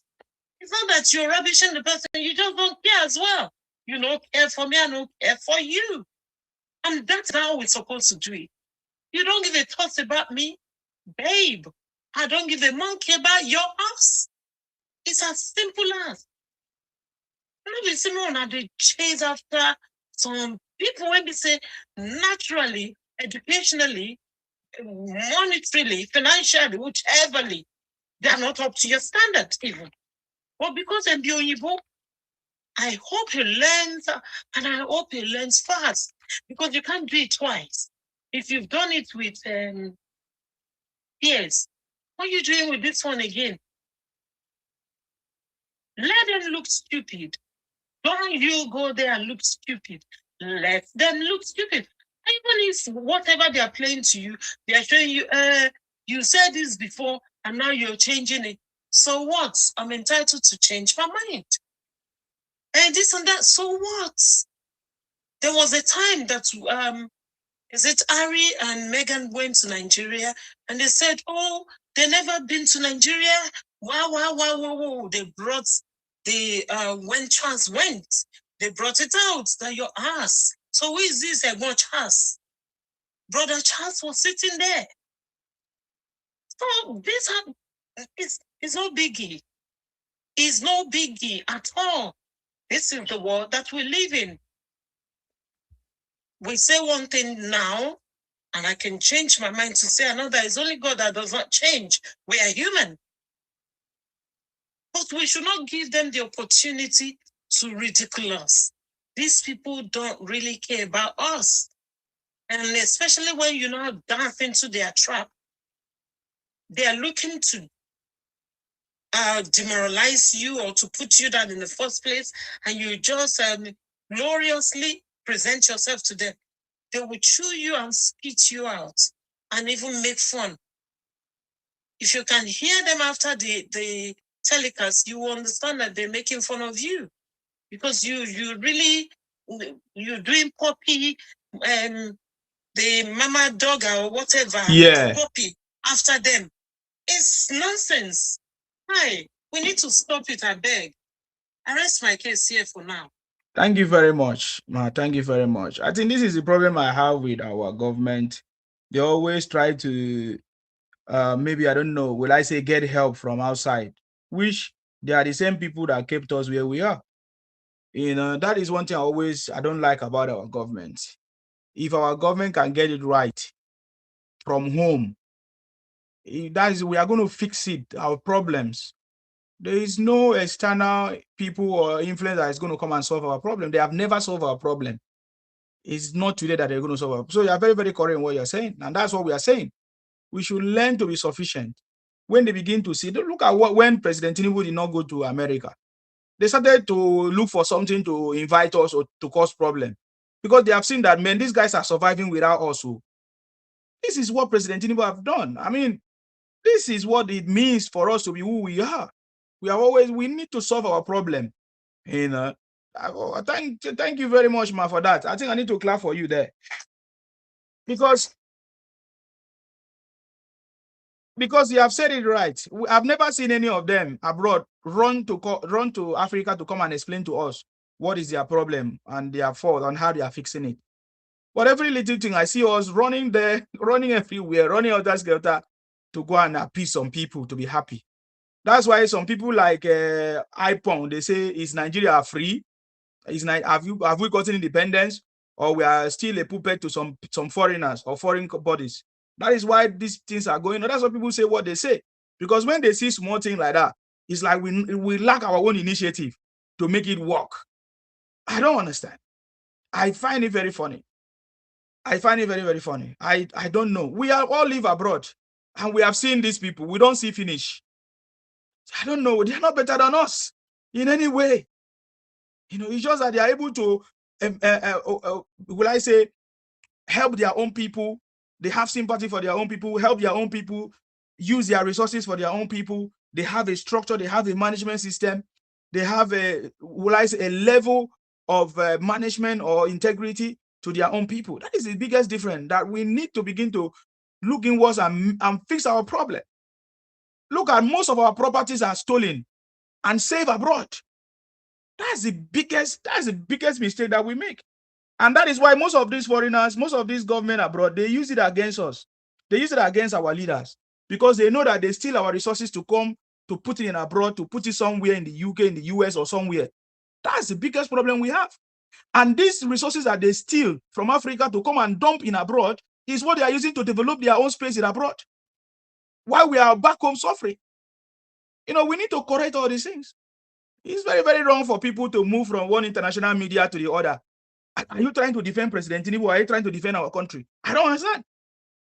it's not that you're rubbishing the person, you just don't care as well. You don't care for me, I don't care for you. And that's how we're supposed to do it. You don't give a toss about me, babe. I don't give a monkey about your ass. It's as simple as. Maybe Simone had to chase after some people when they say naturally, educationally, monetarily, financially, whicheverly, they are not up to your standard even. But because I'm Oyinbo, I hope he learns, and I hope he learns fast, because you can't do it twice. If you've done it with peers, what are you doing with this one again? Let them look stupid. Don't you go there and look stupid. Let them look stupid. Even if whatever they are playing to you, they are showing you, you said this before, and now you're changing it. So what? I'm entitled to change my mind. And this and that, so what? There was a time that, is it Harry and Meghan went to Nigeria, and they said, oh, they never been to Nigeria. Wow. They brought when Charles went, they brought it out that your ass. So who is this Egbon Charles? Brother Charles was sitting there. So this is no biggie. It's no biggie at all. This is the world that we live in. We say one thing now, and I can change my mind to say another. It's only God that does not change. We are human. But we should not give them the opportunity to ridicule us. These people don't really care about us. And especially when you now dance into their trap, they are looking to demoralize you or to put you down in the first place, and you just gloriously present yourself to them. They will chew you and spit you out and even make fun. If you can hear them after the telecast, you will understand that they're making fun of you because you're doing puppy the mama dog or whatever, Yeah. puppy after them. It's nonsense. Hi, we need to stop it, I beg. I rest my case here for now. Thank you very much, Ma. Thank you very much. I think this is the problem I have with our government. They always try to, maybe, I don't know, will I say get help from outside, which they are the same people that kept us where we are. That is one thing I don't like about our government. If our government can get it right from home, that is, we are going to fix it, our problems. There is no external people or influence that is going to come and solve our problem. They have never solved our problem. It's not today that they're going to solve it. So you are very, very correct in what you're saying. And that's what we are saying. We should learn to be sufficient. When they begin to see, look at when President Tinubu did not go to America. They started to look for something to invite us or to cause problem. Because they have seen that, man, these guys are surviving without us. This is what President Tinubu have done. I mean, this is what it means for us to be who we are. We need to solve our problem. Thank you very much, Ma, for that. I think I need to clap for you there. Because you have said it right. I've never seen any of them abroad run to Africa to come and explain to us what is their problem and their fault and how they are fixing it. But every little thing I see us running there, running everywhere, running out skelter to go and appease some people to be happy. That's why some people like IPON, they say, is Nigeria free? Have we gotten independence, or we are still a puppet to some foreigners or foreign bodies? That is why these things are going on. That's why people say what they say. Because when they see small thing like that, it's like we lack our own initiative to make it work. I don't understand. I find it very funny. I find it very, very funny. I don't know. We all live abroad, and we have seen these people. We don't see finish. I don't know. They're not better than us in any way. It's just that they are able to, will I say, help their own people. They have sympathy for their own people, help their own people, use their resources for their own people. They have a structure, they have a management system. They have a level of management or integrity to their own people. That is the biggest difference, that we need to begin to look inwards and fix our problem. Look at, most of our properties are stolen and saved abroad. That's the biggest mistake that we make. And that is why most of these foreigners, most of these government abroad, they use it against us. They use it against our leaders, because they know that they steal our resources to come to put it in abroad, to put it somewhere in the UK, in the US, or somewhere. That's the biggest problem we have. And these resources that they steal from Africa to come and dump in abroad is what they are using to develop their own space in abroad, while we are back home suffering. We need to correct all these things. It's very, very wrong for people to move from one international media to the other. Are you trying to defend President Tinubu? Are you trying to defend our country? I don't understand.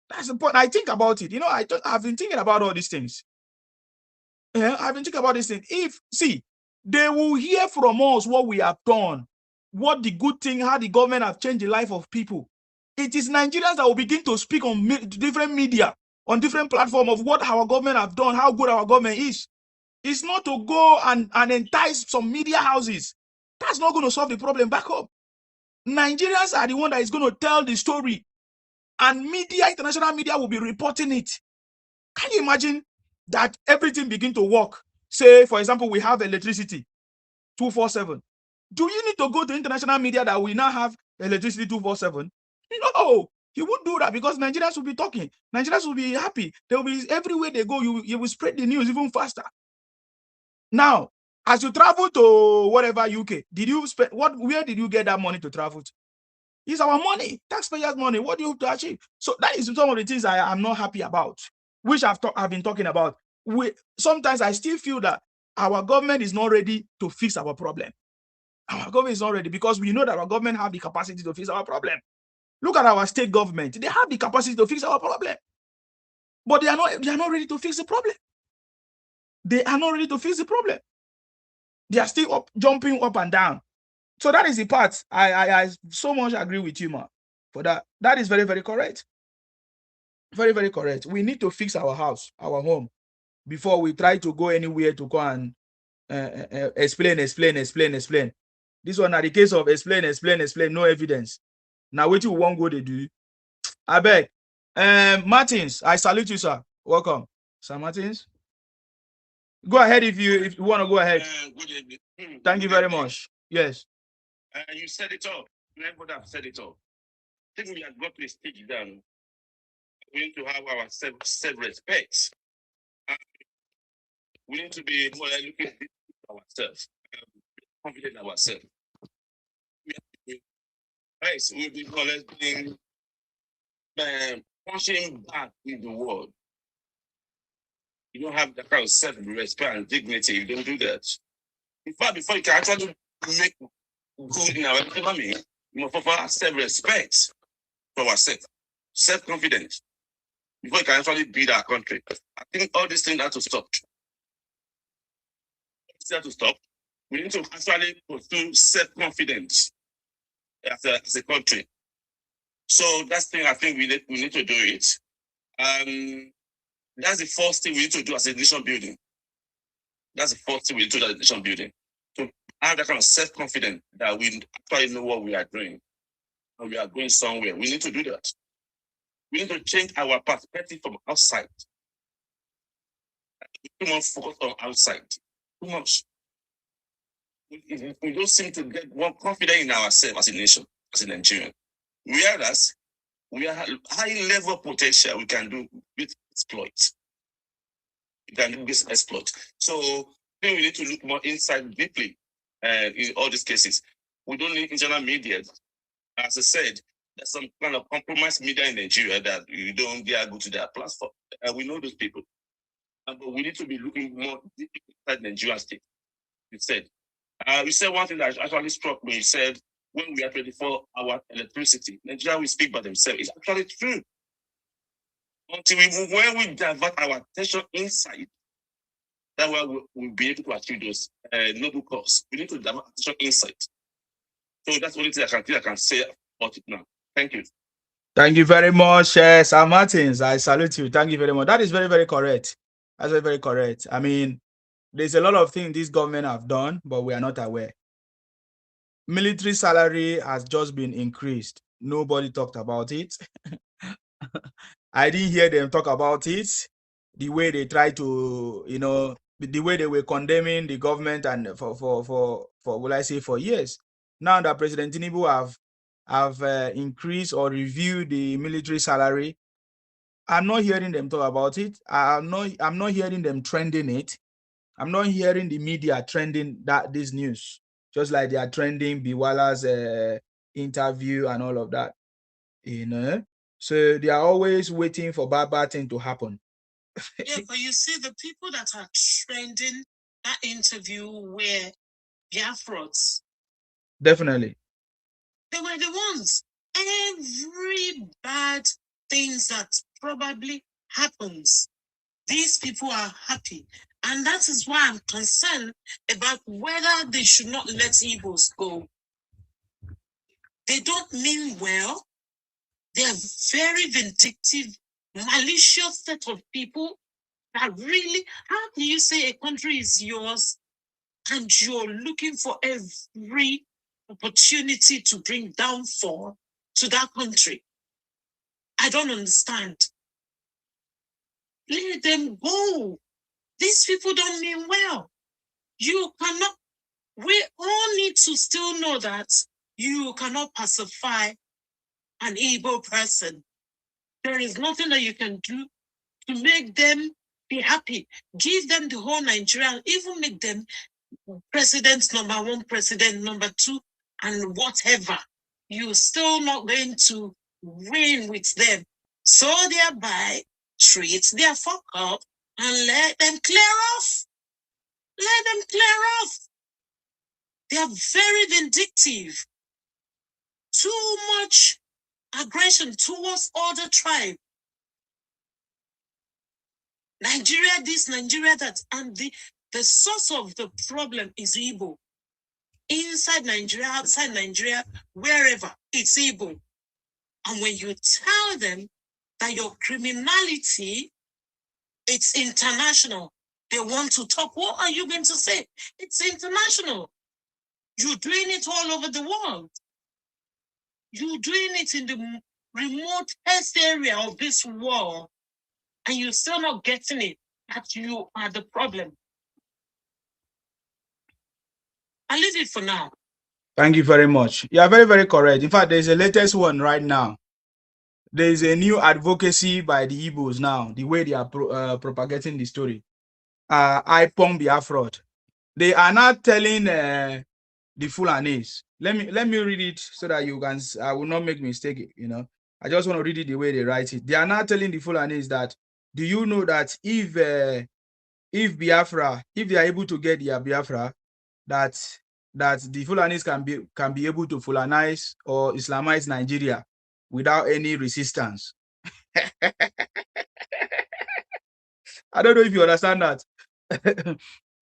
That's the point. I think about it. I've been thinking about all these things. Yeah, I've been thinking about these things. They will hear from us what we have done, what the good thing, how the government have changed the life of people. It is Nigerians that will begin to speak on different media, on different platforms, of what our government have done, how good our government is. It's not to go and entice some media houses. That's not going to solve the problem back home. Nigerians are the one that is going to tell the story, and international media will be reporting it. Can you imagine that everything begin to work? Say, for example, we have electricity 247. Do you need to go to international media that we now have electricity 247? No, you won't do that, because Nigerians will be talking. Nigerians will be happy. They will be, everywhere they go, you will spread the news even faster. Now, as you travel to whatever UK, where did you get that money to travel to? It's our money, taxpayers' money. What do you have to achieve? So that is some of the things I am not happy about, which I've been talking about. Sometimes I still feel that our government is not ready to fix our problem. Our government is not ready, because we know that our government have the capacity to fix our problem. Look at our state government. They have the capacity to fix our problem. But they are not ready to fix the problem. They are not ready to fix the problem. They are still jumping up and down. So that is the part I so much agree with you, Ma, for that. That is very, very correct. Very, very correct. We need to fix our house, our home. before we try to go anywhere to go and explain. This one are the case of explain, no evidence. Now what you won't go to do? I beg. Martins, I salute you, sir. Welcome. Sir Martins. Go ahead if you want to go ahead. Good evening. Thank you very much. Yes. You said it all. Everybody have said it all. I think we have got to a stage down. We need to have our self-respect. We need to be more like looking at ourselves, confident in ourselves. Yes, we'll be more or less being pushing back in the world. You don't have that kind of self-respect and dignity. You don't do that. In fact, before you can actually make good in our economy, you must offer self-respect for ourselves, self-confidence, before you can actually build our country. I think all these things have to stop. We need to actually pursue self-confidence as a country. So that's the thing I think we need to do it. That's the first thing we need to do as a nation building. That's the first thing we need to do as a nation building. To have that kind of self-confidence that we actually know what we are doing and we are going somewhere. We need to do that. We need to change our perspective from outside. Too much focus on outside. Too much. We don't seem to get more confident in ourselves as a nation, as a Nigerian. Whereas we have high level potential we can do with exploits. We can do this exploit. So then we need to look more inside deeply in all these cases. We don't need internal media. As I said, there's some kind of compromised media in Nigeria that you don't dare go to their platform. We know those people. But we need to be looking more deeply inside Nigerian state. You said one thing that actually struck me. You said, when we have 24-hour electricity, Nigeria will speak by themselves. It's actually true. Until when we divert our attention inside, that's why we'll be able to achieve those noble cause. We need to divert attention inside. So that's the only thing I can say about it now. Thank you. Thank you very much, Sir Martins. I salute you. Thank you very much. That is very, very correct. That's very, very correct. I mean, there's a lot of things this government have done, but we are not aware. Military salary has just been increased. Nobody talked about it. I didn't hear them talk about it. The way they try to, the way they were condemning the government and for years. Now that President Tinubu have increased or reviewed the military salary, I'm not hearing them talk about it. I'm not hearing them trending it. I'm not hearing the media trending this news, just like they are trending Bwala's interview and all of that. So they are always waiting for bad thing to happen. Yeah, but you see, the people that are trending that interview were Biafrans. Definitely. They were the ones. Every bad things that probably happens, these people are happy. And that is why I'm concerned about whether they should not let Igbos go. They don't mean well. They are very vindictive, malicious set of people that really, how can you say a country is yours and you're looking for every opportunity to bring downfall to that country? I don't understand. Let them go. These people don't mean well. You cannot, we all need to still know that you cannot pacify an Igbo person. There is nothing that you can do to make them be happy. Give them the whole Nigeria, even make them president number 1, president number 2, and whatever. You're still not going to win with them. So thereby, treat their fuck up and let them clear off. Let them clear off. They are very vindictive. Too much aggression towards other tribes. Nigeria this, Nigeria that, and the source of the problem is Igbo. Inside Nigeria, outside Nigeria, wherever, it's Igbo. And when you tell them that your criminality, it's international, They want to talk. What are you going to say? It's international. You're doing it all over the world. You're doing it in the remotest area of this world, and you're still not getting it. That you are the problem. I'll leave it for now. Thank you very much. You are very, very correct. In fact, there's a latest one right now. There is a new advocacy by the Igbos now, the way they are propagating the story. I Pong Biafra. They are not telling the Fulanis. Let me read it so that you can. I will not make mistake. You know, I just want to read it the way they write it. They are not telling the Fulanis that. Do you know that if Biafra, if they are able to get their Biafra, that the Fulanis can be able to Fulanize or Islamize Nigeria without any resistance. I don't know if you understand that.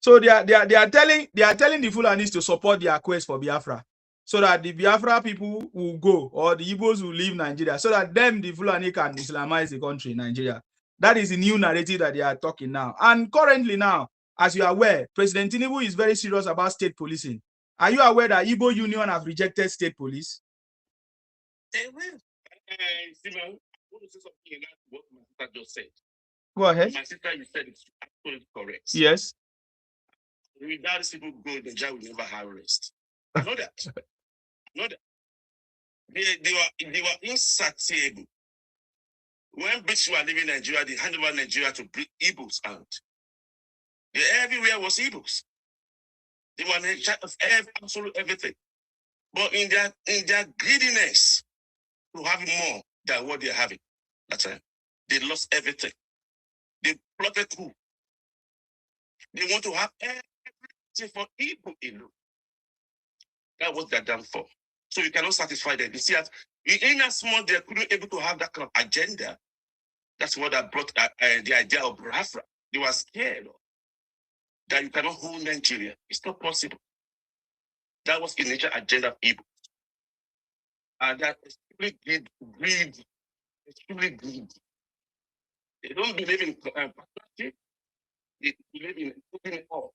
So they are telling the Fulanis to support their quest for Biafra, so that the Biafra people will go, or the Igbos will leave Nigeria, so that the Fulani can Islamize the country, Nigeria. That is the new narrative that they are talking now. And currently now, as you are aware, President Tinubu is very serious about state policing. Are you aware that Igbo Union have rejected state police? They will. Simon, I want to say something about what my sister just said. Go ahead. My sister, you said it's absolutely correct. Yes. Without these people go, the job will never have rest. I know that. They were insatiable. When British were leaving Nigeria, they handed over Nigeria to Igbos out. Everywhere was Igbos. They were in charge of absolute everything. But in their greediness to have more than what they're having, that's it. They lost everything. They plotted coup. They want to have everything for Igbo alone. That was their downfall. So you cannot satisfy them. You see, in as small they couldn't able to have that kind of agenda. That's what that brought the idea of Biafra. They were scared that you cannot hold Nigeria. It's not possible. That was the nature agenda of Igbo. And that extremely greed. Extremely greed. They don't believe in partnership. They believe in putting it all.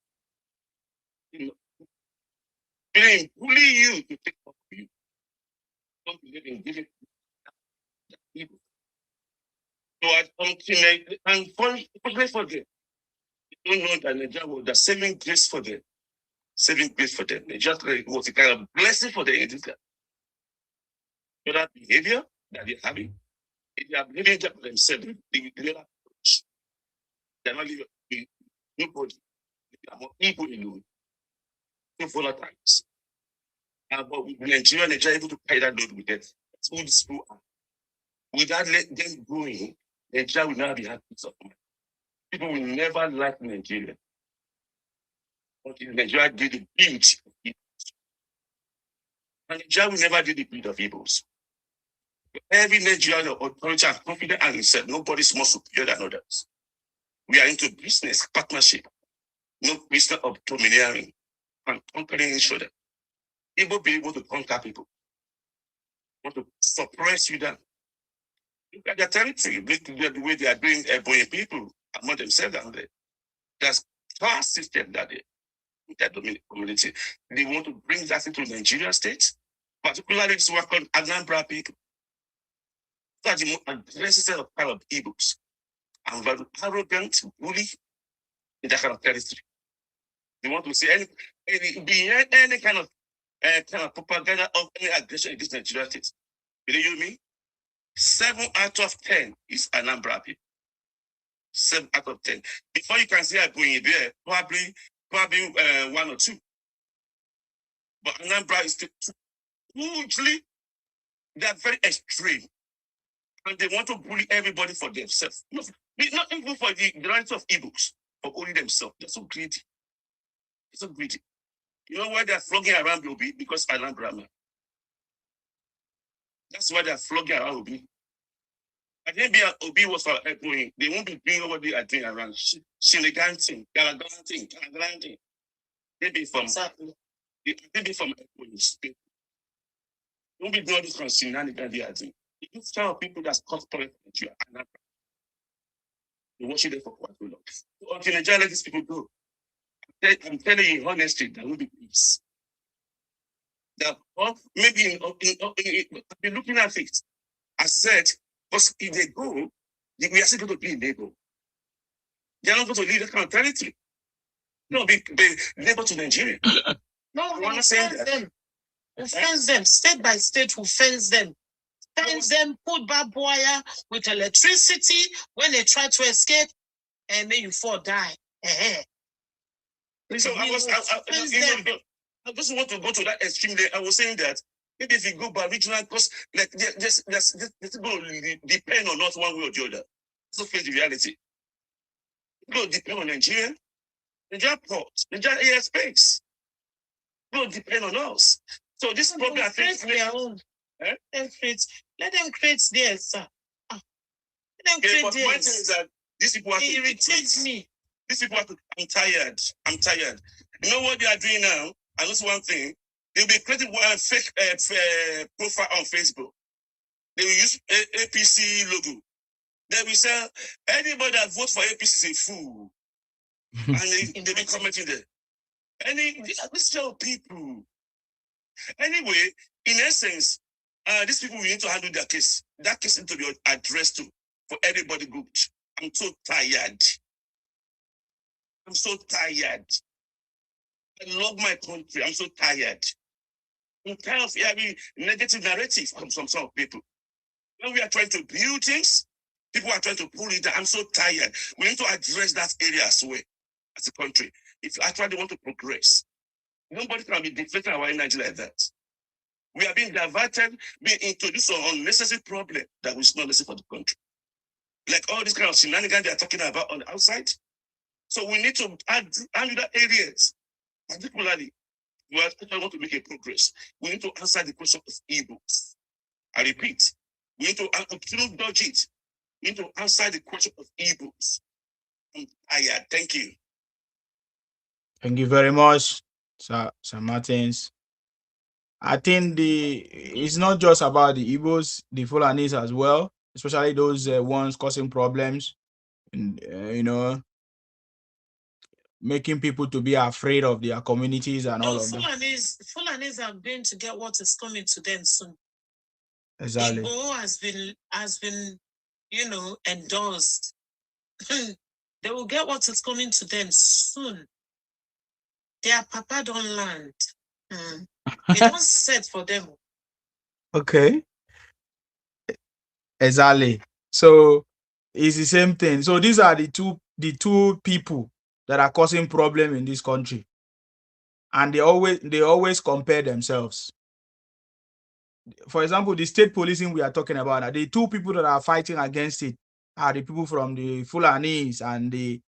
Being bully you to take care of you. Don't believe in giving people. So I ultimately, and fortunately for them, they don't know that Nigeria was the saving grace for them. Saving grace for them. It just was a kind of blessing for them in this guy. So that behavior that they're having, if they are behaving just for themselves, they're not living with nobody. They are more equal alone. No volatile. But with Nigeria able to carry that load with them. That's who these people are. Without let them going, Nigeria will never be happy. People will never like Nigeria. Until Nigeria did the build of people. And Nigeria will never do the build of Igbos. Every Nigerian authority are confident and said nobody's more superior than others. We are into business partnership, no business of domineering and conquering each other. Igbo be able to conquer people, want to suppress you down. Look at their territory, the way they are doing people among themselves down there. There's class system that they that dominate community. They want to bring that into Nigeria state, particularly this work on Anambra people. That's the most aggressive set of kind of Igbos. And very arrogant, bully in that kind of territory. They want to see any kind of propaganda of any aggression against Nigeria state. Believe you me? 7 out of 10 is Anambra people. 7 out of 10. Before you can say I'm going there, probably 1 or 2. But Anambra is still hugely, they're very extreme. And they want to bully everybody for themselves. Not even for the rights of Igbos, for only themselves. They're so greedy. They're so greedy. You know why they're flogging around Obi? Because Anambra man. That's why they're flogging around Obi. I think Obi was for going. They won't be doing what they are doing around. Shiniganting, Galagalanting. They be from They won't be doing this from Shinanigan they are doing. This kind of people that's corporate Nigeria. You're watching them for quite a long. So until Nigeria let these people go, I'm telling you honestly, there will be peace. That, or maybe I've been looking at it. I said, because if they go, we are still going to be a neighbor. They are not going to leave that kind of territory. No, be neighbor to Nigeria. No, I we want to say fence that. them. We fence them state by state. Who fence them? Fence them. Put barbed wire with electricity. When they try to escape, and then you fall die. So I just want to go to that extreme there. I was saying that maybe if you go by regional, because like this going to depend on not one way or the other. So face the reality. It will depend on Nigeria, Nigeria port, Nigeria airspace. It will depend on us. So this problem I think their own. Let them create theirs, sir. Let them create theirs. My thing is that these people have to irritate me. These people have to. I'm tired. You know what they are doing now? And that's one thing. They'll be creating one fake profile on Facebook. They will use APC logo. They will say anybody that votes for APC is a fool. And they be commenting there. These people. Anyway, in essence, these people will need to handle their case. That case needs to be addressed to for everybody good. I'm so tired. I love my country. I'm so tired. I'm tired of having negative narrative from some people. When we are trying to build things, people are trying to pull it down. I'm so tired. We need to address that area as well as a country. If you actually want to progress, nobody can be deflating our energy like that. We are being diverted, being introduced to an unnecessary problem that is not necessary for the country. Like all this kind of shenanigans they are talking about on the outside. So we need to handle that areas. Particularly, we want to make a progress. We need to answer the question of Igbos. I repeat, we need to dodge it. We need to answer the question of Igbos. I'm tired. Thank you. Thank you very much, Sir Martins. I think it's not just about the Igbos, the Fulanis as well, especially those ones causing problems, and making people to be afraid of their communities and all of that. Fulanis are going to get what is coming to them soon. Exactly. Igbo has been, endorsed. They will get what is coming to them soon. Their papa don't land. It don't set for them. Okay. Exactly. So it's the same thing. So these are the two people that are causing problem in this country, and they always compare themselves. For example, the state policing we are talking about, the two people that are fighting against it are the people from the Fulanis and the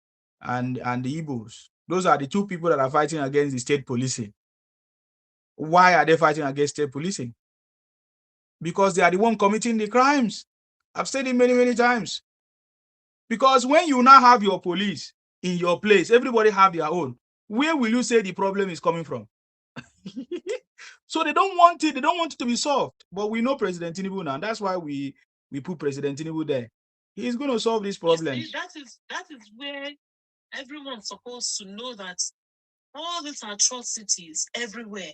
Igbos. Those are the two people that are fighting against the state policing. Why are they fighting against state policing? Because they are the one committing the crimes. I've said it many, many times. Because when you now have your police in your place, everybody have their own. Where will you say the problem is coming from? So they don't want it. They don't want it to be solved. But we know President Tinubu now. That's why we put President Tinubu there. He's going to solve these problems. See, that is where everyone's supposed to know that all these atrocities everywhere.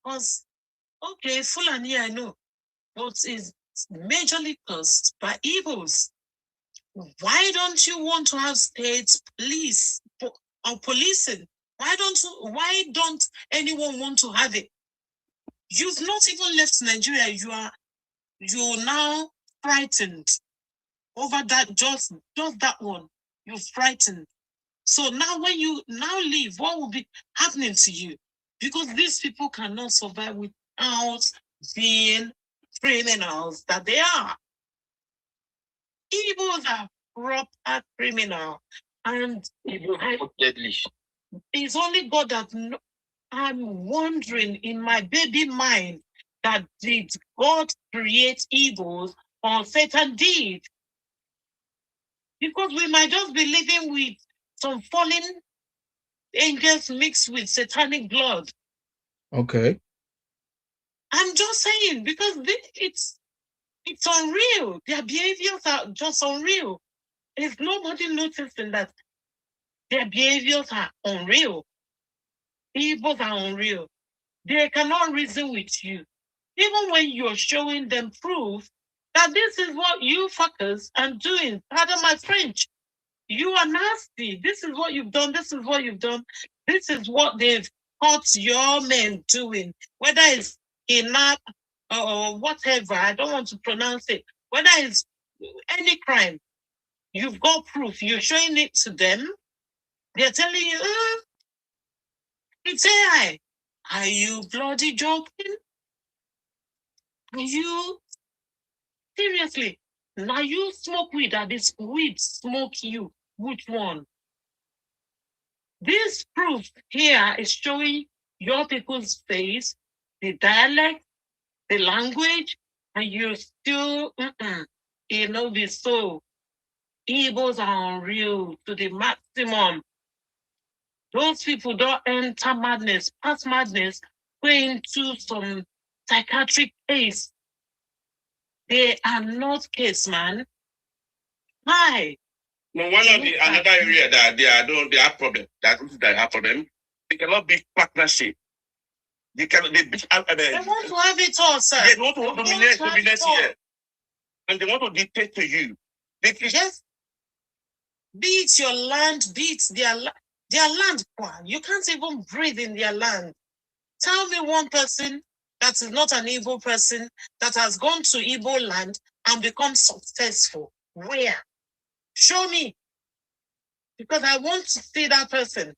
Because, okay, Fulani, I know, but it's majorly caused by Igbos. Why don't you want to have state police or policing? Why don't anyone want to have it? You've not even left Nigeria. You're now frightened over that, just that one. You're frightened. So now when you now leave, what will be happening to you? Because these people cannot survive without being criminals that they are. Igbos are proper criminal, and Deadly. it's only God that I'm wondering in my baby mind that did God create evils or Satan did? Because we might just be living with some fallen angels mixed with satanic blood. Okay. I'm just saying, because it's unreal. Their behaviors are just unreal. Is nobody noticing that their behaviors are unreal? Igbos are unreal. They cannot reason with you. Even when you're showing them proof that this is what you fuckers are doing. Pardon my French. You are nasty. This is what you've done. This is what you've done. This is what they've caught your men doing. Whether it's kidnap or whatever, I don't want to pronounce it. Whether it's any crime, you've got proof. You're showing it to them. They're telling you, it's AI. Are you bloody joking? Are you seriously? Now you smoke weed, and this weed smoke you. Which one? This proof here is showing your people's face, the dialect, the language, and you still, you know, this. So Igbos are unreal to the maximum. Those people don't enter madness, past madness, go into some psychiatric case. They are not case, man. Hi. No, one of the another area that they have problem. That have problem. They cannot be partnership. They cannot. They want to have it all, sir. They want to dominate here, and they want to dictate to you. They just beat your land, beat their land. You can't even breathe in their land. Tell me one person that is not an Igbo person that has gone to Igbo land and become successful. Where? Show me. Because I want to see that person.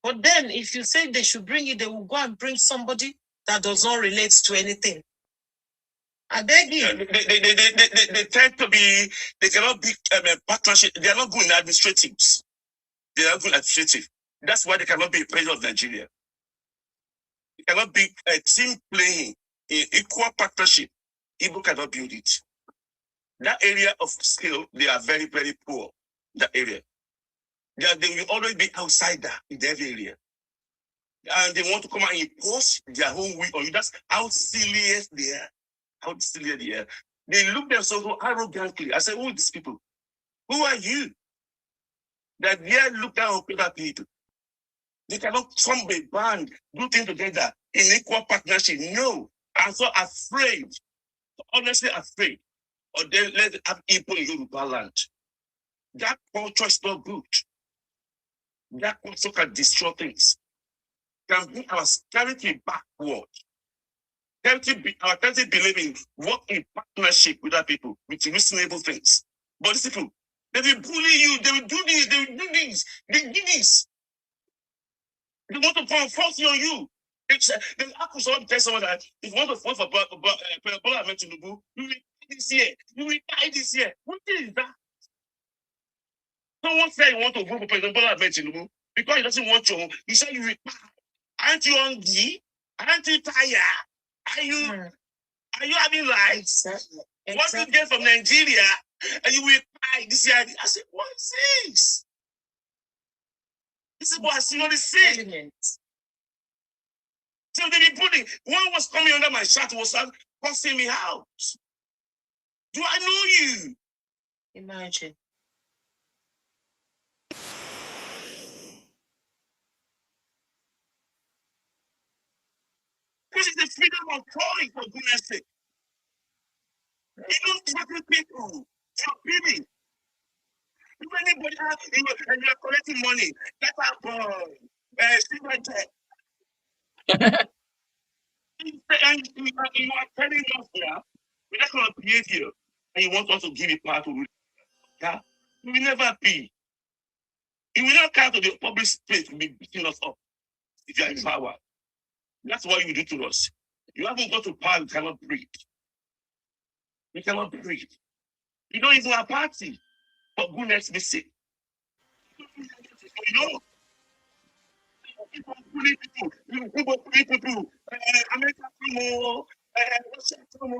But then if you say they should bring it, they will go and bring somebody that does not relate to anything. I beg you. They tend to be, they cannot be partnership. They are not good in administratives. They are good administrative. That's why they cannot be president of Nigeria. It cannot be a team playing in equal partnership. Igbo cannot build it. That area of skill, they are very, very poor. That area. They will always be outsider in every area. And they want to come and impose their own way on you. That's how serious they are. How serious they are. They look themselves so arrogantly. I said, who are these people? Who are you? That they look down on other people. They cannot form a band, do things together in equal partnership. No. I'm so afraid. Honestly afraid. Or then let have people in Yoruba land. That culture is not good. That culture can destroy things. Can bring our charity backward. Our charity believing work in partnership with other people, with reasonable things. But these people, they will bully you, they will do this, they will do this, they do this. They want to force you on you. They ask someone to tell someone that if you want to vote for Bwala Tinubu, you will die this year. You will die this year. What is that? Someone said you want to vote for President Bwala Tinubu because he doesn't want you. He said you will die. Aren't you hungry? Aren't you tired? Are you having lives? What you get from Nigeria and you will die this year? I said, what is this? This is what I see on the scene. So they be putting, one was coming under my shirt, was cussing me out. Do I know you? Imagine. This is the freedom of calling, for goodness sake. You don't talk to people. You're bidding. If anybody asks you and you're collecting money, that's our boy. See right there. And you are telling us here, with that kind of behavior, and you want us to give it power to yeah? You will never be. You will not come to the public space to be beating us up if you are in power. That's what you do to us. You haven't got to power, you cannot breathe. You cannot breathe. You don't even have a party. For goodness sake. You know? People bully people. America come Russia come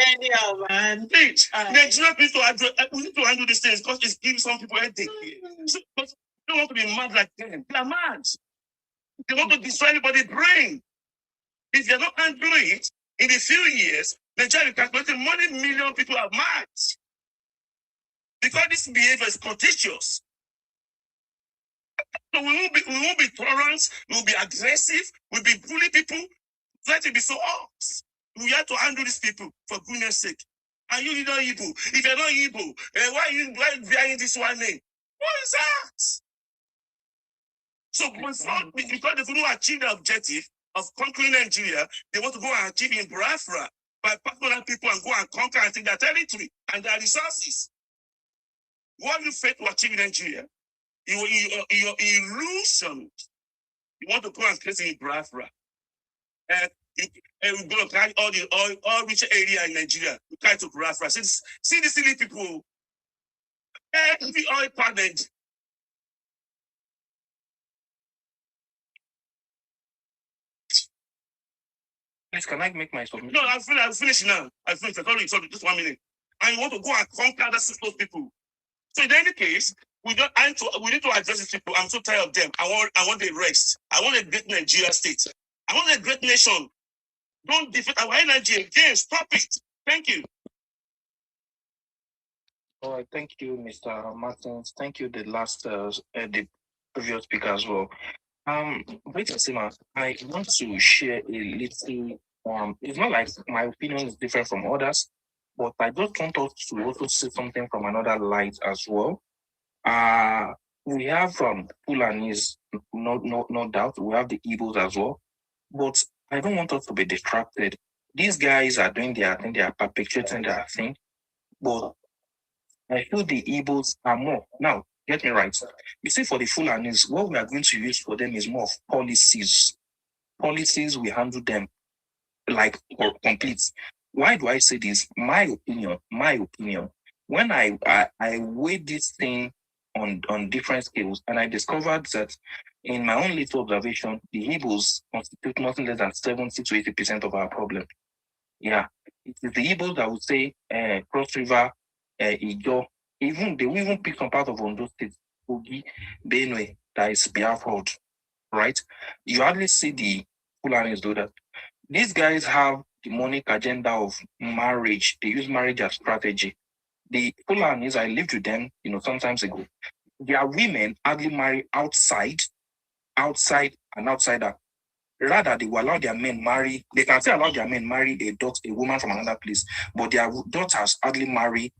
Anyhow, man. Nigerian people we need to handle these things because it's giving give some people headache. So, but they don't want to be mad like them. They are mad. They want to destroy anybody's brain. If they're not handling it, in a few years, Nigeria calculating money million people are mad. Because this behavior is contagious. So we won't be tolerant, we'll be aggressive, we'll be bully people. Let it be so off. We have to handle these people for goodness sake. And you not Igbo. If you're not Igbo, why are you bearing this one name? What is that? So because they couldn't achieve the objective of conquering Nigeria, they want to go and achieve in Biafra by partnering people and go and conquer and take their territory and their resources. What you fail to achieve in Nigeria? Your illusion. You want to go and create in Biafra. And we're going to carry all rich area in Nigeria. We carry to Biafra. See the silly people. Every oil patent. Please, can I make my submission? No, I'll finish now. I'll finish. Sorry, just 1 minute. And you want to go and conquer those people. So in any case, we need to address these people. I'm so tired of them. I want the rest. I want a great Nigeria state. I want a great nation. Don't defeat our energy again. Stop it. Thank you. All right, thank you, Mr. Martins. Thank you, the previous speaker as well. Wait a second. I want to share a little. It's not like my opinion is different from others, but I just want us to also see something from another light as well. We have Fulanis, no doubt. We have the Igbos as well, but I don't want us to be distracted. These guys are doing their thing, they are perpetuating their thing, but I feel the Igbos are more. Now, get me right. You see, for the Fulanis, what we are going to use for them is more of policies. Policies, we handle them like complete. Why do I say this? My opinion. When I weigh this thing on different scales, and I discovered that in my own little observation, the Igbos constitute nothing less than 70 to 80% of our problem. Yeah, it is the Igbos that would say Cross River, Ijo, they will even pick some part of Ondo State, Kogi, Benue, that is Biafra, right? You hardly see the Fulanis do that. These guys have demonic agenda of marriage. They use marriage as strategy. The Fulanis, I lived with them, some time ago. Their women hardly marry outside and outsider. Rather, they will allow their men marry. They can still allow their men marry a woman from another place, but their daughters hardly marry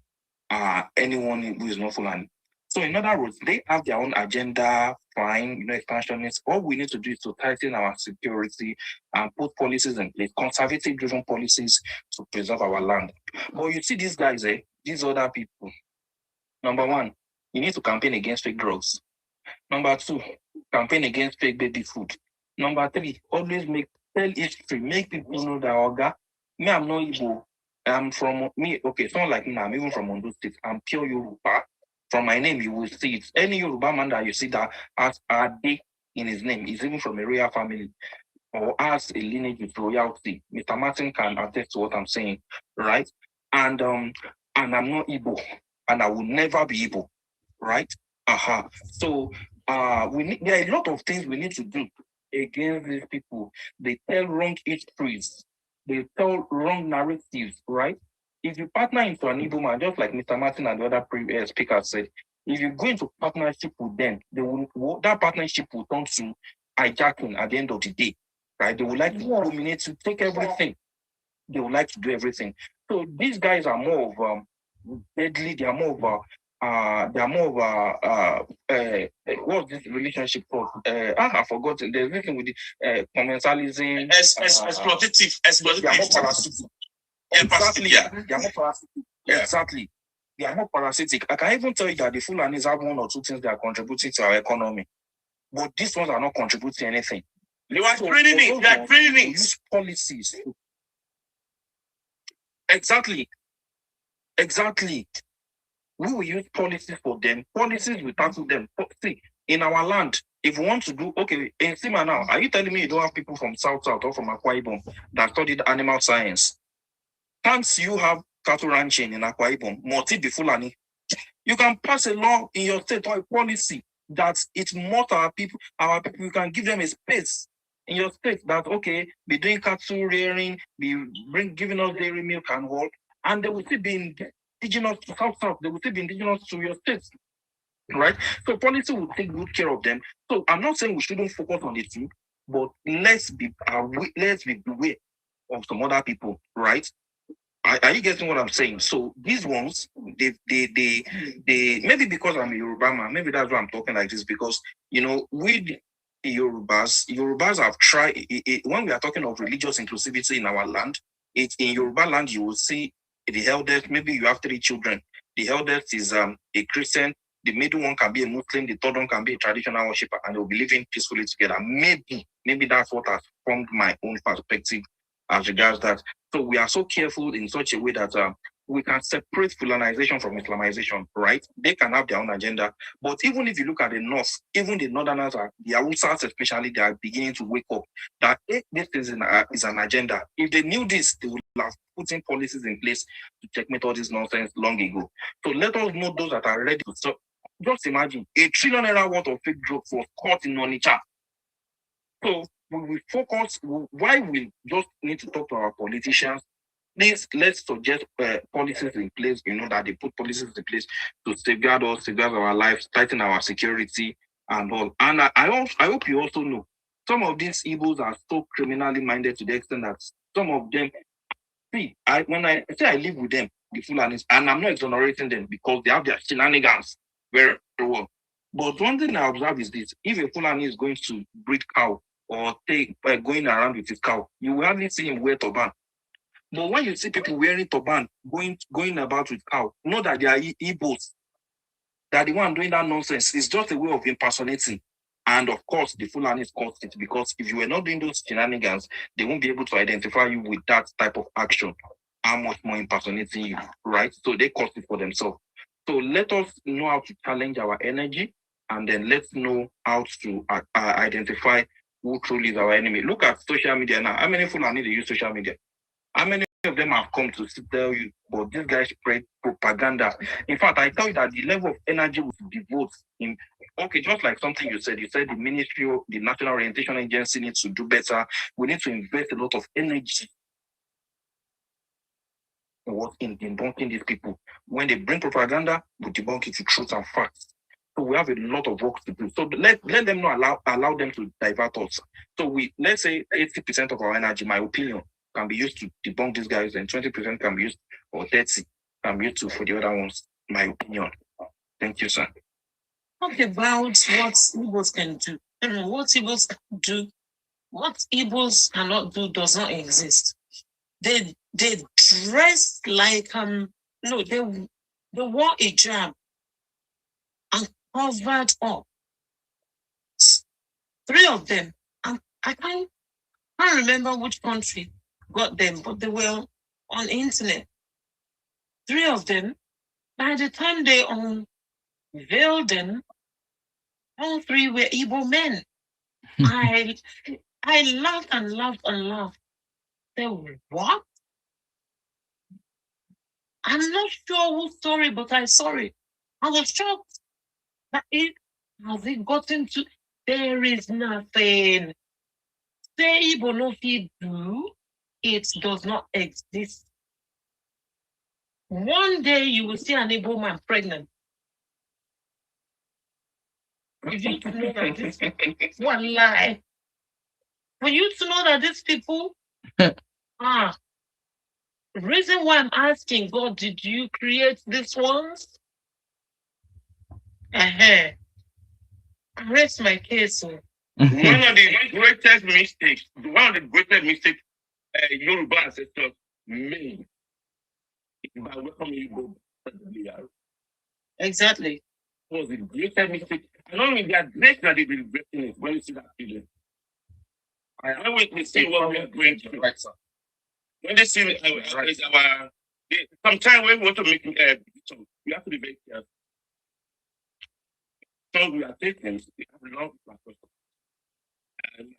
anyone who is not Fulani. So, in other words, they have their own agenda, fine, expansionists. All we need to do is to tighten our security and put policies in place, conservative-driven policies to preserve our land. But you see these guys, these other people. Number one, you need to campaign against fake drugs. Number two, campaign against fake baby food. Number three, always tell history, make people know that Oga, me, I'm not Igbo. I'm from someone like me, I'm even from Ondo State. I'm pure Yoruba. From my name, you will see it. Any Yoruba man that you see that has Ade in his name is even from a royal family or has a lineage with royalty. Mr. Martin can attest to what I'm saying, right? And I'm not Igbo, and I will never be Igbo, right? So there are a lot of things we need to do against these people. They tell wrong histories. They tell wrong narratives, right? If you partner into an Igbo man, just like Mr. Martin and the other previous speakers said, if you go into partnership with them, that partnership will turn to hijacking at the end of the day, right? They would like to dominate, to take everything. They would like to do everything. So these guys are more of deadly. They are more of what's this relationship called? I forgot. There's nothing with the commensalism. Exploitative. They are more parasitic. Exactly. Yeah. They are more parasitic. Yeah. Exactly. They are more parasitic. I can even tell you that the Fulanis have one or two things that are contributing to our economy, but these ones are not contributing anything. They are training. They are training. Use policies. Exactly. We will use policies for them. Policies will tackle them. See, in our land, if we want to do, in Sima now, are you telling me you don't have people from South or from Akwa Ibom that studied animal science? Can't you have cattle ranching in Akwa Ibom? Moti be Fulani. You can pass a law in your state or a policy that it must our people, you can give them a space in your state that, okay, be doing cattle rearing, giving us dairy milk and all, and they will still be indigenous to South, they will still be indigenous to your state, right? So policy will take good care of them. So I'm not saying we shouldn't focus on the two, but let's be beware of some other people, right? Are you getting what I'm saying? So these ones, they maybe because I'm a Yoruba man, maybe that's why I'm talking like this, because we Yorubas have tried when we are talking of religious inclusivity in our land, it's in Yoruba land, you will see the eldest, maybe you have 3 children. The eldest is a Christian, the middle one can be a Muslim, the third one can be a traditional worshiper, and they'll be living peacefully together. Maybe that's what has formed my own perspective as regards that. So we are so careful in such a way that we can separate Fulanization from Islamization, right? They can have their own agenda. But even if you look at the North, even the Northerners, the Hausas especially, they are beginning to wake up that this is an agenda. If they knew this, they would have put in policies in place to checkmate all this nonsense long ago. So let us know those that are ready to stop. Just imagine, $1 trillion worth of fake drugs was caught in Onitsha. So we focus, why we just need to talk to our politicians. Please, let's suggest policies in place, that they put policies in place to safeguard us, safeguard our lives, tighten our security and all. And I hope you also know, some of these Igbos are so criminally minded to the extent that some of them, when I say I live with them, the Fulanis, and I'm not exonerating them because they have their shenanigans very well. But one thing I observe is this: if a Fulani is going to breed cow or going around with his cow, you will hardly see him wear turban. But when you see people wearing turban, going about with cow, know that they are Igbos. That the one doing that nonsense is just a way of impersonating. And of course, the Fulanis caused it, because if you were not doing those shenanigans, they won't be able to identify you with that type of action. How much more impersonating you, right? So they caused it for themselves. So let us know how to challenge our energy, and then let's know how to identify who truly is our enemy. Look at social media now. How many Fulani they use social media? How many of them have come to tell you, but this guy spread propaganda? In fact, I tell you that the level of energy we devote in, okay, just like something you said the ministry, the National Orientation Agency needs to do better. We need to invest a lot of energy in debunking these people. When they bring propaganda, we debunk it with truth and facts. So we have a lot of work to do. So let them not allow them to divert us. So let's say 80% of our energy, my opinion, can be used to debunk these guys, and 20% can be used, or 30 can be used for the other ones. My opinion. Thank you, sir. Talk about what Igbos can do. What Igbos can do, what Igbos cannot do does not exist. They dress like they wore a hijab and covered up. 3 of them. And I can't remember which country got them, but they were on the internet. 3 of them. By the time they unveiled them, all 3 were Igbo men. I laughed and laughed and laughed. They were what? I'm not sure who's sorry, but I saw it. I was shocked. Has it gotten to? There is nothing. Say Igbo no fit do. It does not exist. One day you will see an Igbo man pregnant. If you to know that this one lie. For you to know that these people reason why I'm asking God, did you create these ones? Rest my case. One of the greatest mistakes Yoruba ancestors made by welcoming you. Exactly. It was the greatest mistake. And only they are great that they've been regretting it when you see that feeling. I always see what we are going through. Right, sir. When they see sometimes when we want to make decisions, we have to be very careful. So we are taking, we have a long process. And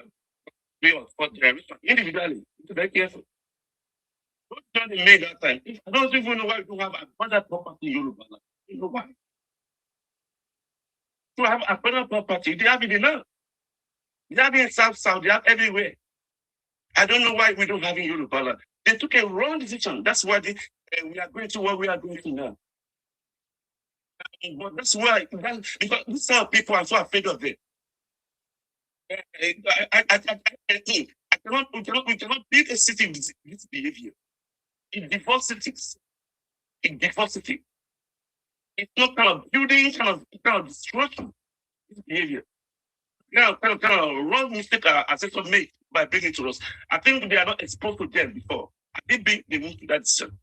we are for generation individually. Be very careful. Don't make that time. I don't even know why we don't have a budget property in Yoruba. You know why? To have a federal property, they have it enough. They have it in South, they have everywhere. I don't know why we don't have in Yoruba land. They took a wrong decision. That's why we are going to what we are going to now. But that's why, because these are people are so afraid of it. I think we cannot build a city with this behavior. It defaults cities. It defaults city. It's not kind of building, kind of destruction. This behavior. Kind of wrong mistake our ancestors made by bringing it to us. I think they are not exposed to them before. I did bring the move to that decision.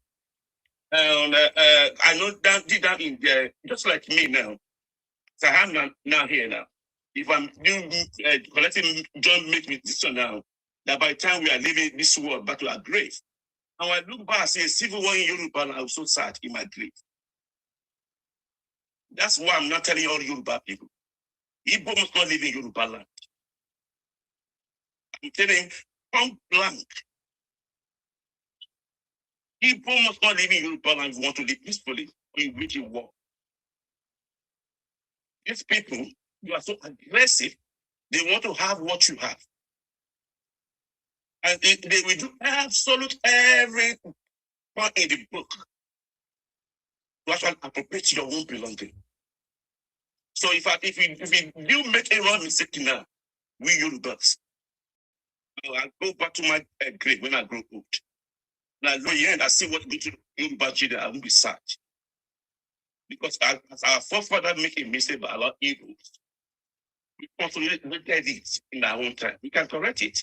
And I know that did that in there, just like me now. So I am now here now. If I'm doing collecting John make me decision now, that by the time we are leaving this world back to our grave, and I look back and see a civil war in Yoruba, and I was so sad in my grave. That's why I'm not telling all Yoruba people. Igbo must not live in Yoruba land. I'm telling point blank. Igbo must not live in Yoruba land if you want to live peacefully in which you war. These people, you are so aggressive, they want to have what you have. And they will do absolute every part in the book to actually appropriate your own belonging. So if we do make a wrong mistake now, we Yorubas, I'll go back to my grave when I grow old. Now, at the end, I see what go to Yoruba children, I won't be sad. Because as our forefather make a mistake by a lot of evils, we consolidated it in our own time. We can correct it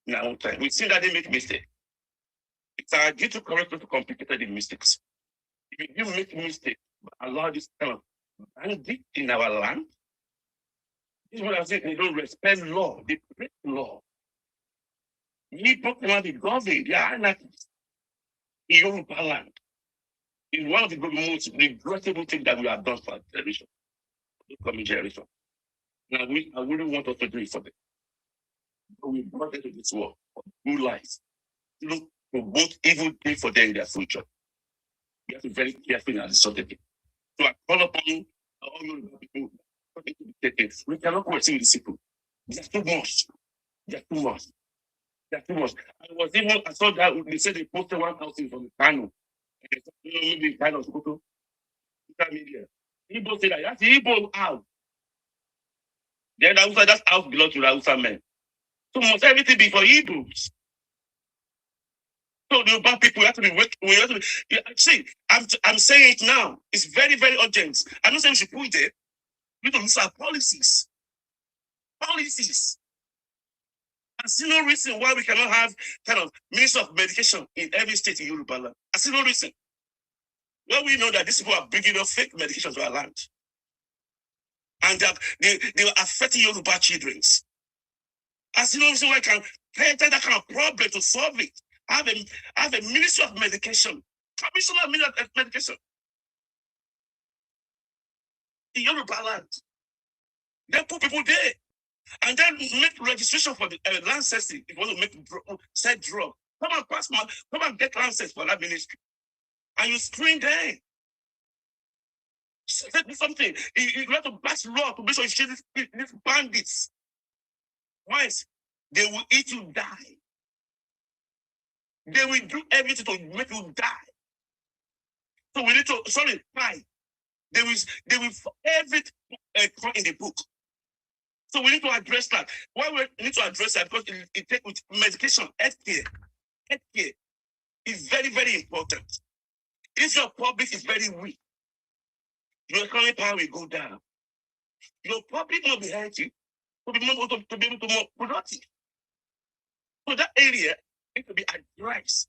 in our own time. We see that they make mistakes. It's our duty to correct to complicate the mistakes. If you make mistakes, allow this kind of bandit in our land, this is what I'm saying. They don't respect law, they break law. People cannot be governed, they are anarchists in Yoruba land. It's one of the most regrettable things that we have done for our generation, the coming generation. Now, I wouldn't want us to do it for them. But we brought them to this world for good lives. Look for both evil things for them in their future. We have to be very careful in our decision. So I call upon all Yoruba people to be taken. We cannot question these people. There's too much. There's too much. There's too much. I saw that they said they posted one house from the panel. Maybe kind of photo. Media. Igbo say that that's the Igbo house. Then that house belongs to the Hausa men. So must everything be for Igbos? So the bad people have to be see, I'm saying it now. It's very, very urgent. I'm not saying we should put it there. We don't use our policies. Policies. I see no reason why we cannot have kind of minister of medication in every state in Yoruba land. I see no reason. Well, we know that these people are bringing up fake medication to our land. And that they are affecting Yoruba children. I see no reason why I can create that kind of problem to solve it. Have a ministry of medication, commissioner of medication in Yoruba land. Then put people there. And then make registration for the land cessing. If you want to make said drug, come and get license for that ministry. And you screen there. Say something. You have to pass law to make sure you share these bandits. Once they will eat you, die. They will do everything to make you die. So we need to die. They will everything in the book. So we need to address that. Why we need to address that? Because it takes with medication, healthcare. Healthcare is very, very important. If your public is very weak, your economic power will go down. Your public will be healthy to be able to be more productive. So that area needs to be addressed.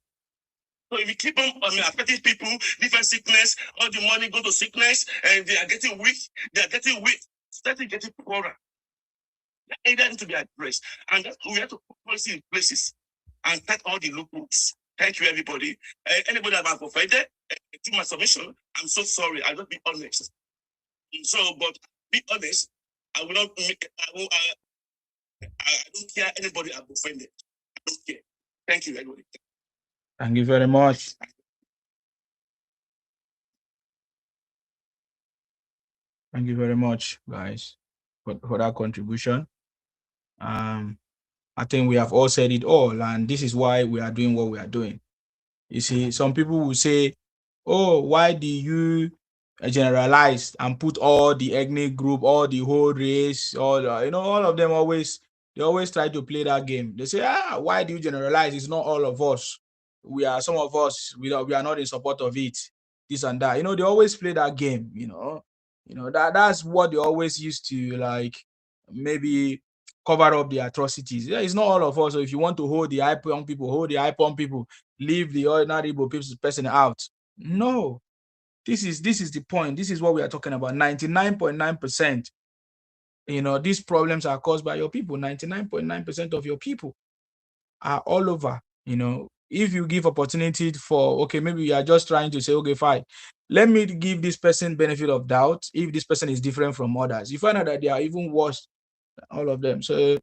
So if you keep on affecting people, different sickness, all the money go to sickness, and they are getting weak, starting getting poorer. That area needs to be addressed. And we have to put policy in places and cut all the loopholes. Thank you, everybody. Anybody that I've offended to my submission, I'm so sorry. I'll just be honest. So, but be honest, I will not make, I don't care anybody I've offended. I don't care. Thank you, everybody. Thank you very much. Thank you very much, guys, for that contribution. I think we have all said it all, and this is why we are doing what we are doing. You see, some people will say, "Oh, why do you generalize and put all the ethnic group, all the whole race, all all of them always they always try to play that game. They say, why do you generalize? It's not all of us. We are some of us. We are not in support of it. This and that. They always play that game. That's what they always used to like. Maybe cover up the atrocities. Yeah, it's not all of us. So if you want to hold the hype on people, hold the hype on people, leave the ordinary person out. No, this is the point. This is what we are talking about. 99.9%. These problems are caused by your people. 99.9% of your people are all over. If you give opportunity for, okay, maybe you are just trying to say, okay, fine, let me give this person benefit of doubt. If this person is different from others, you find out that they are even worse than all of them. So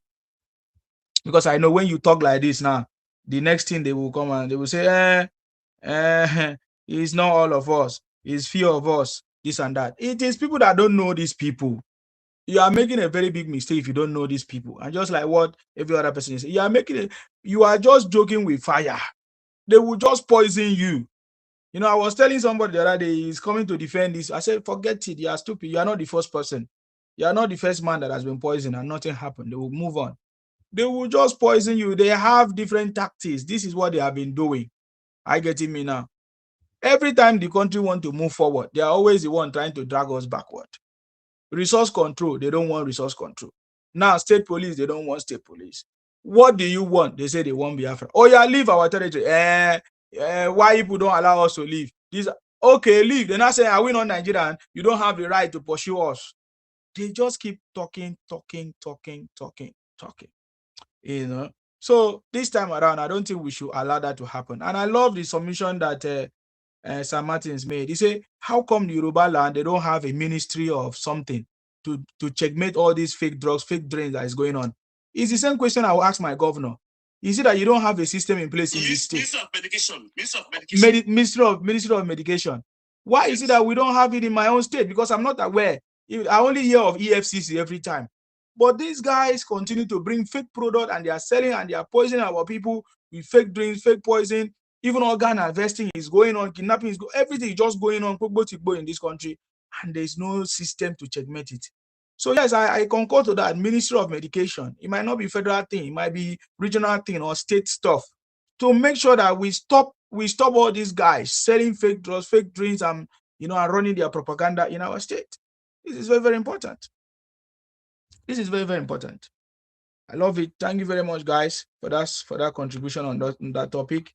because I know when you talk like this now, the next thing they will come and they will say, it's not all of us, it's few of us, this and that. It is people that don't know these people. You are making a very big mistake if you don't know these people. And just like what every other person is saying, you are just joking with fire. They will just poison you. I was telling somebody the other day, he's coming to defend this. I said, forget it, you are stupid. You are not the first person. You are not the first man that has been poisoned and nothing happened. They will move on. They will just poison you. They have different tactics. This is what they have been doing. I get me now. Every time the country want to move forward, they are always the one trying to drag us backward. Resource control, they don't want resource control. Now, state police, they don't want state police. What do you want? They say they want Biafra. Oh, yeah, leave our territory. Why people don't allow us to leave? Okay, leave. They're not saying, are we not Nigerian? You don't have the right to pursue us. They just keep talking. So this time around, I don't think we should allow that to happen. And I love the submission that Sam Martins made. He said, how come the Yoruba land, they don't have a ministry of something to checkmate all these fake drugs, fake drains that is going on? It's the same question I will ask my governor. Is it that you don't have a system in place in this state? Ministry of Medication. Ministry of Medication. Why is it that we don't have it in my own state? Because I'm not aware. I only hear of EFCC every time. But these guys continue to bring fake product and they are selling and they are poisoning our people with fake drinks, fake poison. Even organ harvesting is going on, kidnapping is everything is just going on in this country, and there's no system to checkmate it. So yes, I concur to that. Ministry of Medication. It might not be federal thing, it might be regional thing or state stuff. To make sure that we stop all these guys selling fake drugs, fake drinks, and and running their propaganda in our state. This is very, very important. This is very, very important. I love it. Thank you very much, guys, for that contribution on that topic.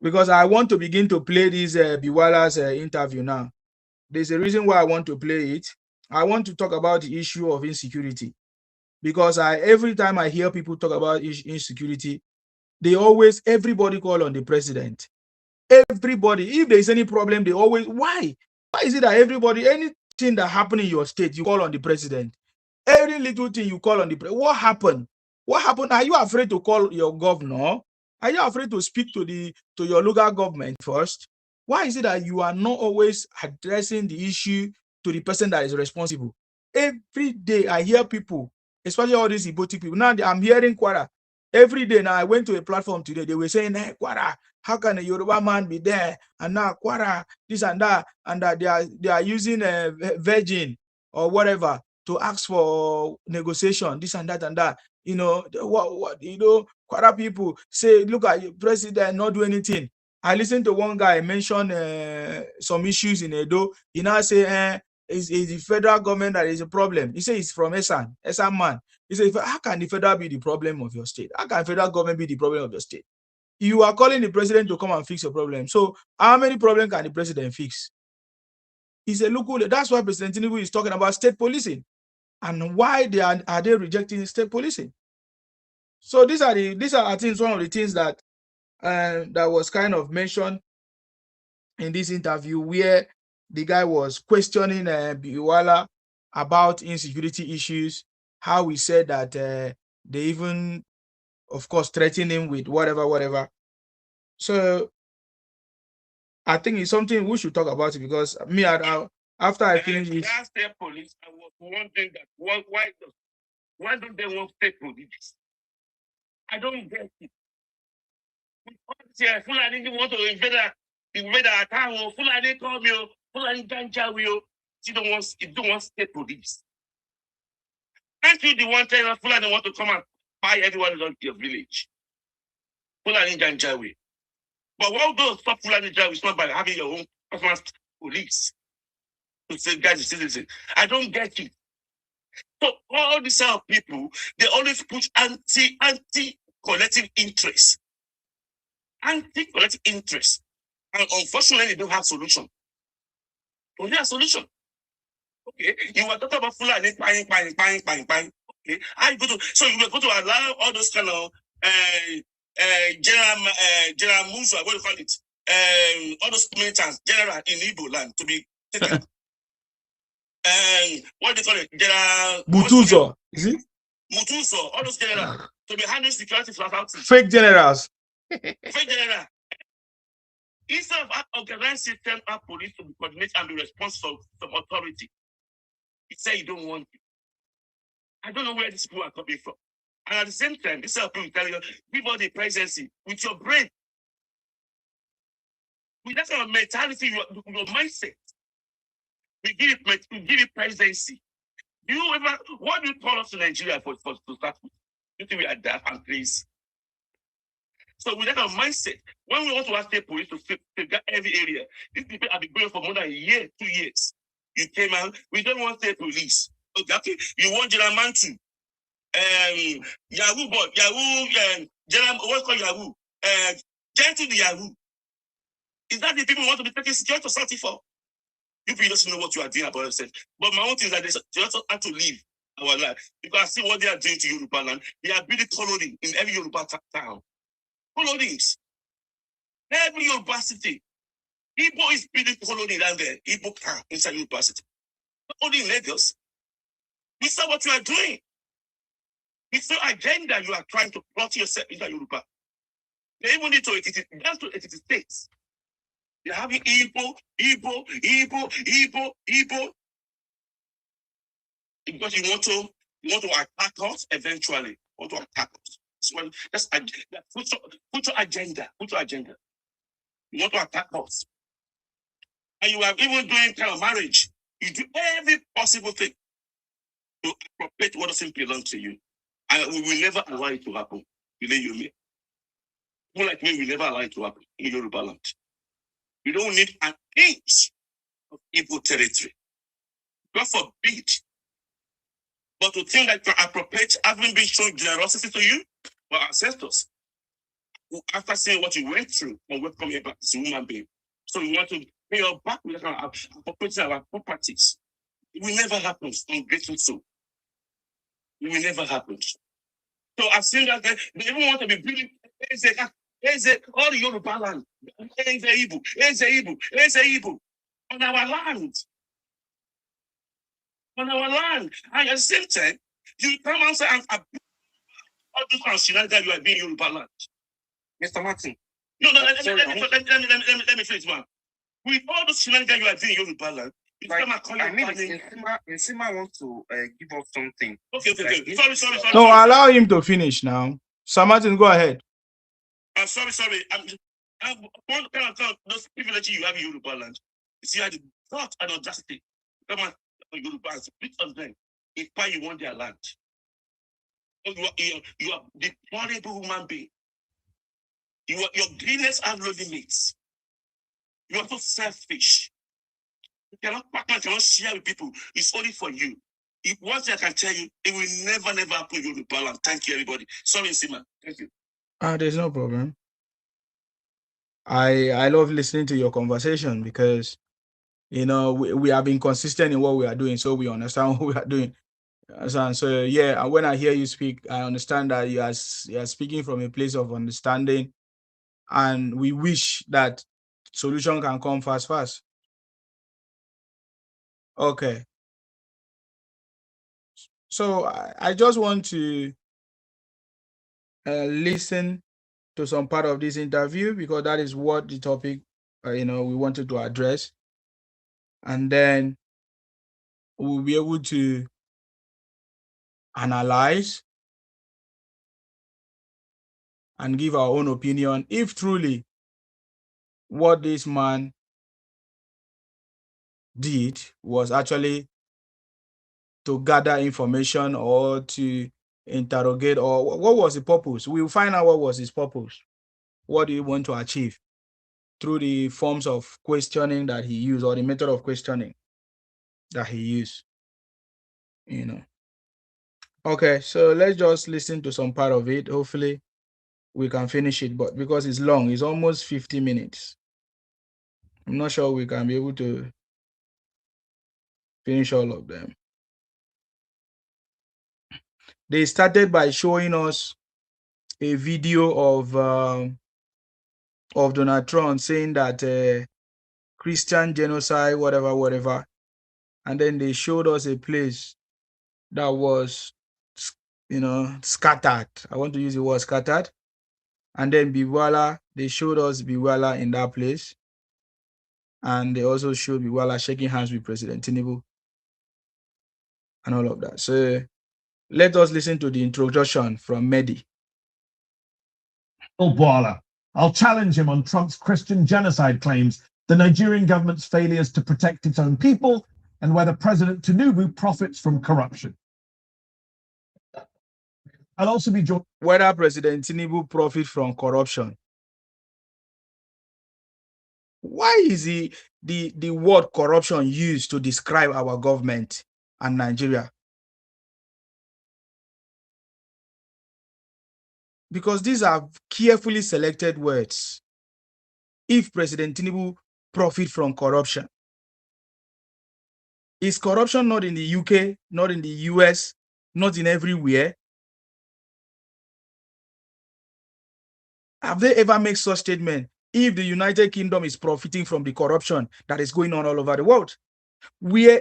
Because I want to begin to play this Bwala's interview now. There's a reason why I want to play it. I want to talk about the issue of insecurity. Because every time I hear people talk about insecurity, everybody call on the president. Everybody, if there's any problem, they always, why? Why is it that everybody, anything that happens in your state, you call on the president? Every little thing you call on the president. What happened? What happened? Are you afraid to call your governor? Are you afraid to speak to your local government first? Why is it that you are not always addressing the issue to the person that is responsible? Every day I hear people, especially all these Ibotic people. Now I'm hearing Kwara. Every day now I went to a platform today. They were saying, hey, Kwara, how can a Yoruba man be there? And now Kwara, this and that, and that they are using a virgin or whatever to ask for negotiation, this and that and that. Kwara people say, look at your president not do anything. I listened to one guy mention some issues in Edo. He now say, it's the federal government that is a problem. He says it's from Esan man. He says, how can the federal be the problem of your state? How can federal government be the problem of your state? You are calling the president to come and fix your problem. So how many problems can the president fix? He said, look, that's why President Tinubu is talking about state policing. And why are they rejecting state policing? So these are I think one of the things that that was kind of mentioned in this interview, where the guy was questioning Bwala about insecurity issues, how he said that they even, of course, threatened him with whatever. So I think it's something we should talk about it, because me, I After I finish this, last state police, I was wondering that why don't they want state police? I don't get it. Yeah, Fulani didn't want to invade our town. Fulani call me. Fulani ganja will. You don't want state police. Aren't you the one telling us Fulani want to come and buy everyone in your village? Fulani ganja will. But what goes stop Fulani ganja is not by having your own personal police to safeguard the citizens. I don't get it. So all these people, they always push anti-collective interest. Anti-collective interest. And unfortunately, they don't have solution. Don't have solution. Okay, you were talking about Fulani buying. Okay, so you were going to allow all those kind of general moves, what do you call it? All those militants, general in Igbo land to be taken. What do you call it? General Butuzo, is it? Mutuso, all those generals to be handling security flat out. Fake generals. Fake general. Instead of an organized system, our police to be coordinated and be responsible for some authority. He said you don't want it. I don't know where these people are coming from. And at the same time, this is people tell you, give all the presidency with your brain. With that kind of mentality, your mindset. We give it presidency. What do you call us to Nigeria for to start with? You think we are daft and crazy? So with that kind of mindset, when we want to ask the police to figure every area, these people have been going for more than a year, 2 years. You came out, we don't want state police. Okay, you want General Mantu, Yahoo boy, General, what's called Yahoo? Gentle the Yahoo. Is that the people who want to be taking security authority for? You people just know what you are doing about yourself. But my own thing is that they also have to live our life. Because I see what they are doing to Yoruba land. They are building colony in every Yoruba town. Colonies. Every Yoruba city. Igbo is building colony down there. Igbo town inside Yoruba city. Not only in Lagos. This is what you are doing. It's the agenda you are trying to plot yourself into Yoruba. They even need to down to 80 states. They're having Igbo. Because you want to attack us eventually. You want to attack us. So that's put your agenda. Put your agenda. You want to attack us. And you are even doing kind of marriage. You do every possible thing to appropriate what doesn't belong to you. And we will never allow it to happen. Believe you me. People like me will never allow it to happen in Yoruba land. We don't need an inch of Igbo territory. God forbid. But to think that you can appropriate having been shown generosity to you, our ancestors, who after seeing what you went through and welcome you back as a human being. So we want to pay your back with appropriating our properties. It will never happen, ungrateful soul. It will never happen. So I've seen that they even want to be building all the Yoruba land. Igbo on our land. On our land. And at the same time, you come and say, all this kind of shenanigans you are being Yoruba land. Mr. Martin. No, let me finish, man. With all those shenanigans you are doing Yoruba land, Nsima wants to give us something. Okay. Sorry. No, allow him to finish now. Sir Martin, go ahead. I'm sorry. I'm one kind of those privileges you have in Yoruba land. You see, I had the thought and audacity. Come on, Yoruba, split of them. If you want their land. You are deplorable human being. Your greenness has no limits. You are so selfish. You cannot partner, cannot share with people. It's only for you. If once I can tell you, it will never happen in Yoruba land. Thank you, everybody. Sorry, Nsima. Thank you. There's no problem. I love listening to your conversation because we have been consistent in what we are doing, so we understand what we are doing. So yeah, when I hear you speak, I understand that you are speaking from a place of understanding, and we wish that solution can come fast. Okay. So I just want to listen to some part of this interview because that is what the topic we wanted to address, and then we'll be able to analyze and give our own opinion if truly what this man did was actually to gather information or to interrogate, or what was the purpose. We'll find out what was his purpose. What do you want to achieve through the forms of questioning that he used, or the method of questioning that he used, you know. Okay, so let's just listen to some part of it. Hopefully we can finish it, but because it's long, it's almost 50 minutes. I'm not sure we can be able to finish all of them. They started by showing us a video of Donald Trump saying that Christian genocide, whatever, and then they showed us a place that was, scattered. I want to use the word scattered. And then Bwala, they showed us Bwala in that place, and they also showed Bwala shaking hands with President Tinubu and all of that. So let us listen to the introduction from Mehdi. Bwala. I'll challenge him on Trump's Christian genocide claims, the Nigerian government's failures to protect its own people, and whether President Tinubu profits from corruption. I'll also be joined. Whether President Tinubu profits from corruption. Why is the word corruption used to describe our government and Nigeria? Because these are carefully selected words. If President Tinubu profit from corruption, is corruption not in the UK, not in the US, not in everywhere? Have they ever made such statement? If the United Kingdom is profiting from the corruption that is going on all over the world, where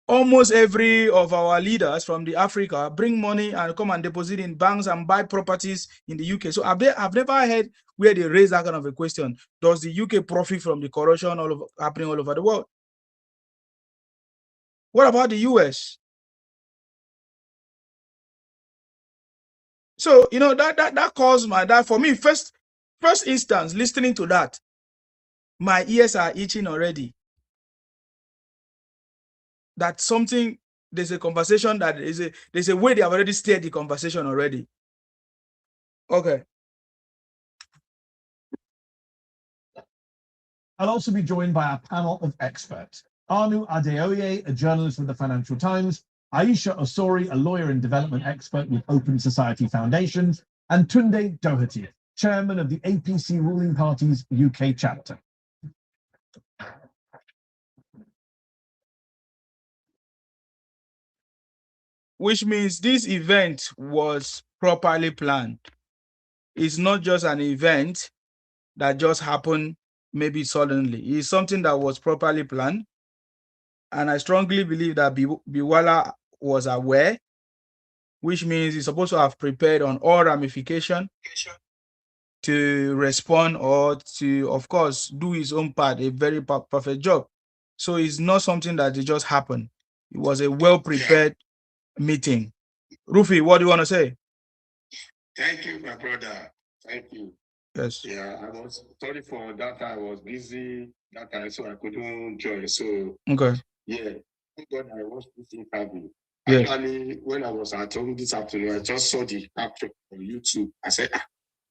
almost every of our leaders from the Africa bring money and come and deposit in banks and buy properties in the UK. So I've never heard where they raise that kind of a question. Does the UK profit from the corruption happening all over the world? What about the US? So, that caused that for me, first instance, listening to that, my ears are itching already. That something, there's a conversation that there's a way they have already steered the conversation already. Okay. I'll also be joined by a panel of experts. Anu Adeoye, a journalist with the Financial Times, Aisha Osori, a lawyer and development expert with Open Society Foundations, and Tunde Doherty, chairman of the APC ruling party's UK chapter. Which means this event was properly planned. It's not just an event that just happened maybe suddenly. It's something that was properly planned. And I strongly believe that Bwala was aware, which means he's supposed to have prepared on all ramifications to respond or to, of course, do his own part, a very perfect job. So it's not something that just happened. It was a well-prepared meeting. Rufi, what do you want to say? Thank you, my brother. Thank you. Yes. Yeah, I was sorry for that. I was busy that time, so I couldn't join. So, okay. Yeah, thank God I watched this interview. Yes. Actually, when I was at home this afternoon, I just saw the capture on YouTube. I said,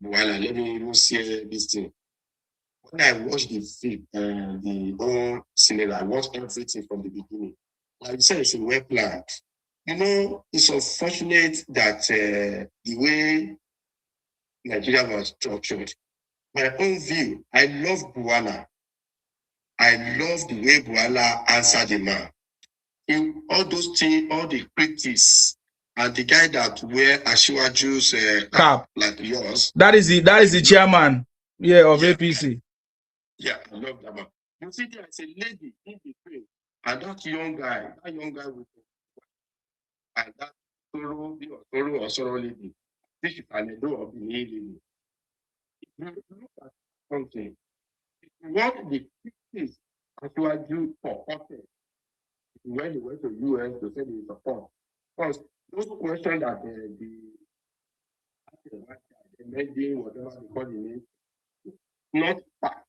Bwala, let me even see this thing. When I watched the film, the whole cinema, I watched everything from the beginning. Like you said, it's a well planned. It's unfortunate that the way Nigeria was structured. My own view, I love Bwala. I love the way Bwala answered the man. In all those things, all the critics, and the guy that wear Ashiwaju's cap like yours. That is the chairman, of APC. Yeah, I love that man. You see, there's a lady in between, and that young guy with and that Toro lady. This is an edo of the lady. If you look at something, if you want the critics Ashiwaju for content, when they went to US, they said they support. Because those questions that the Mehdir, whatever they call the name, not fact.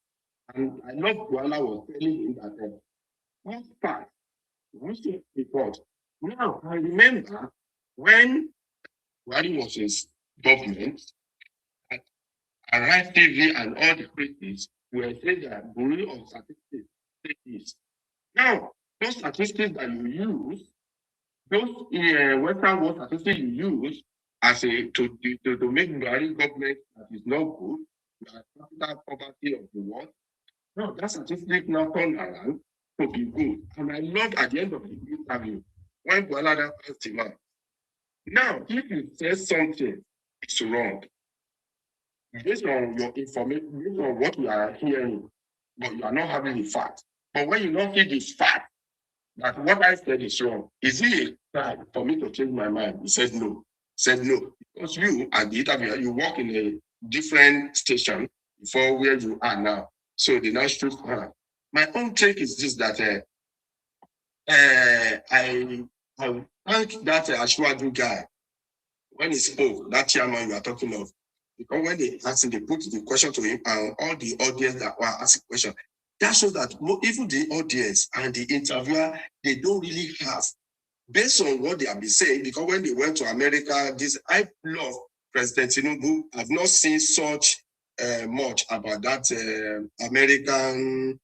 And I love Bwala was telling him that not fact. We should report. Now, I remember when Buhari was in government, Arise TV and all the critics were saying that Buhari of statistics take this. Now, those statistics that you use, those Western world statistics you use as a to make Buhari government that is not good, that capital poverty of the world. No, that statistic now turned around to be good. And I loved at the end of the interview when Bwala asked him out. Now, if you say something, it's wrong. Based on your information, based on what you are hearing, but you are not having the fact. But when you don't see this fact, that what I said is wrong, is it a time for me to change my mind? He said no. Said no. Because you, at the interview, you work in a different station before where you are now. So they now shoot her. My own take is this, that I thank that Ashwadu guy when he spoke, that chairman you are talking of, because when they asked him, they put the question to him and all the audience that were asking question. That shows that even the audience and the interviewer, they don't really have, based on what they have been saying, because when they went to America, I love President Tinubu. I've not seen such much about that American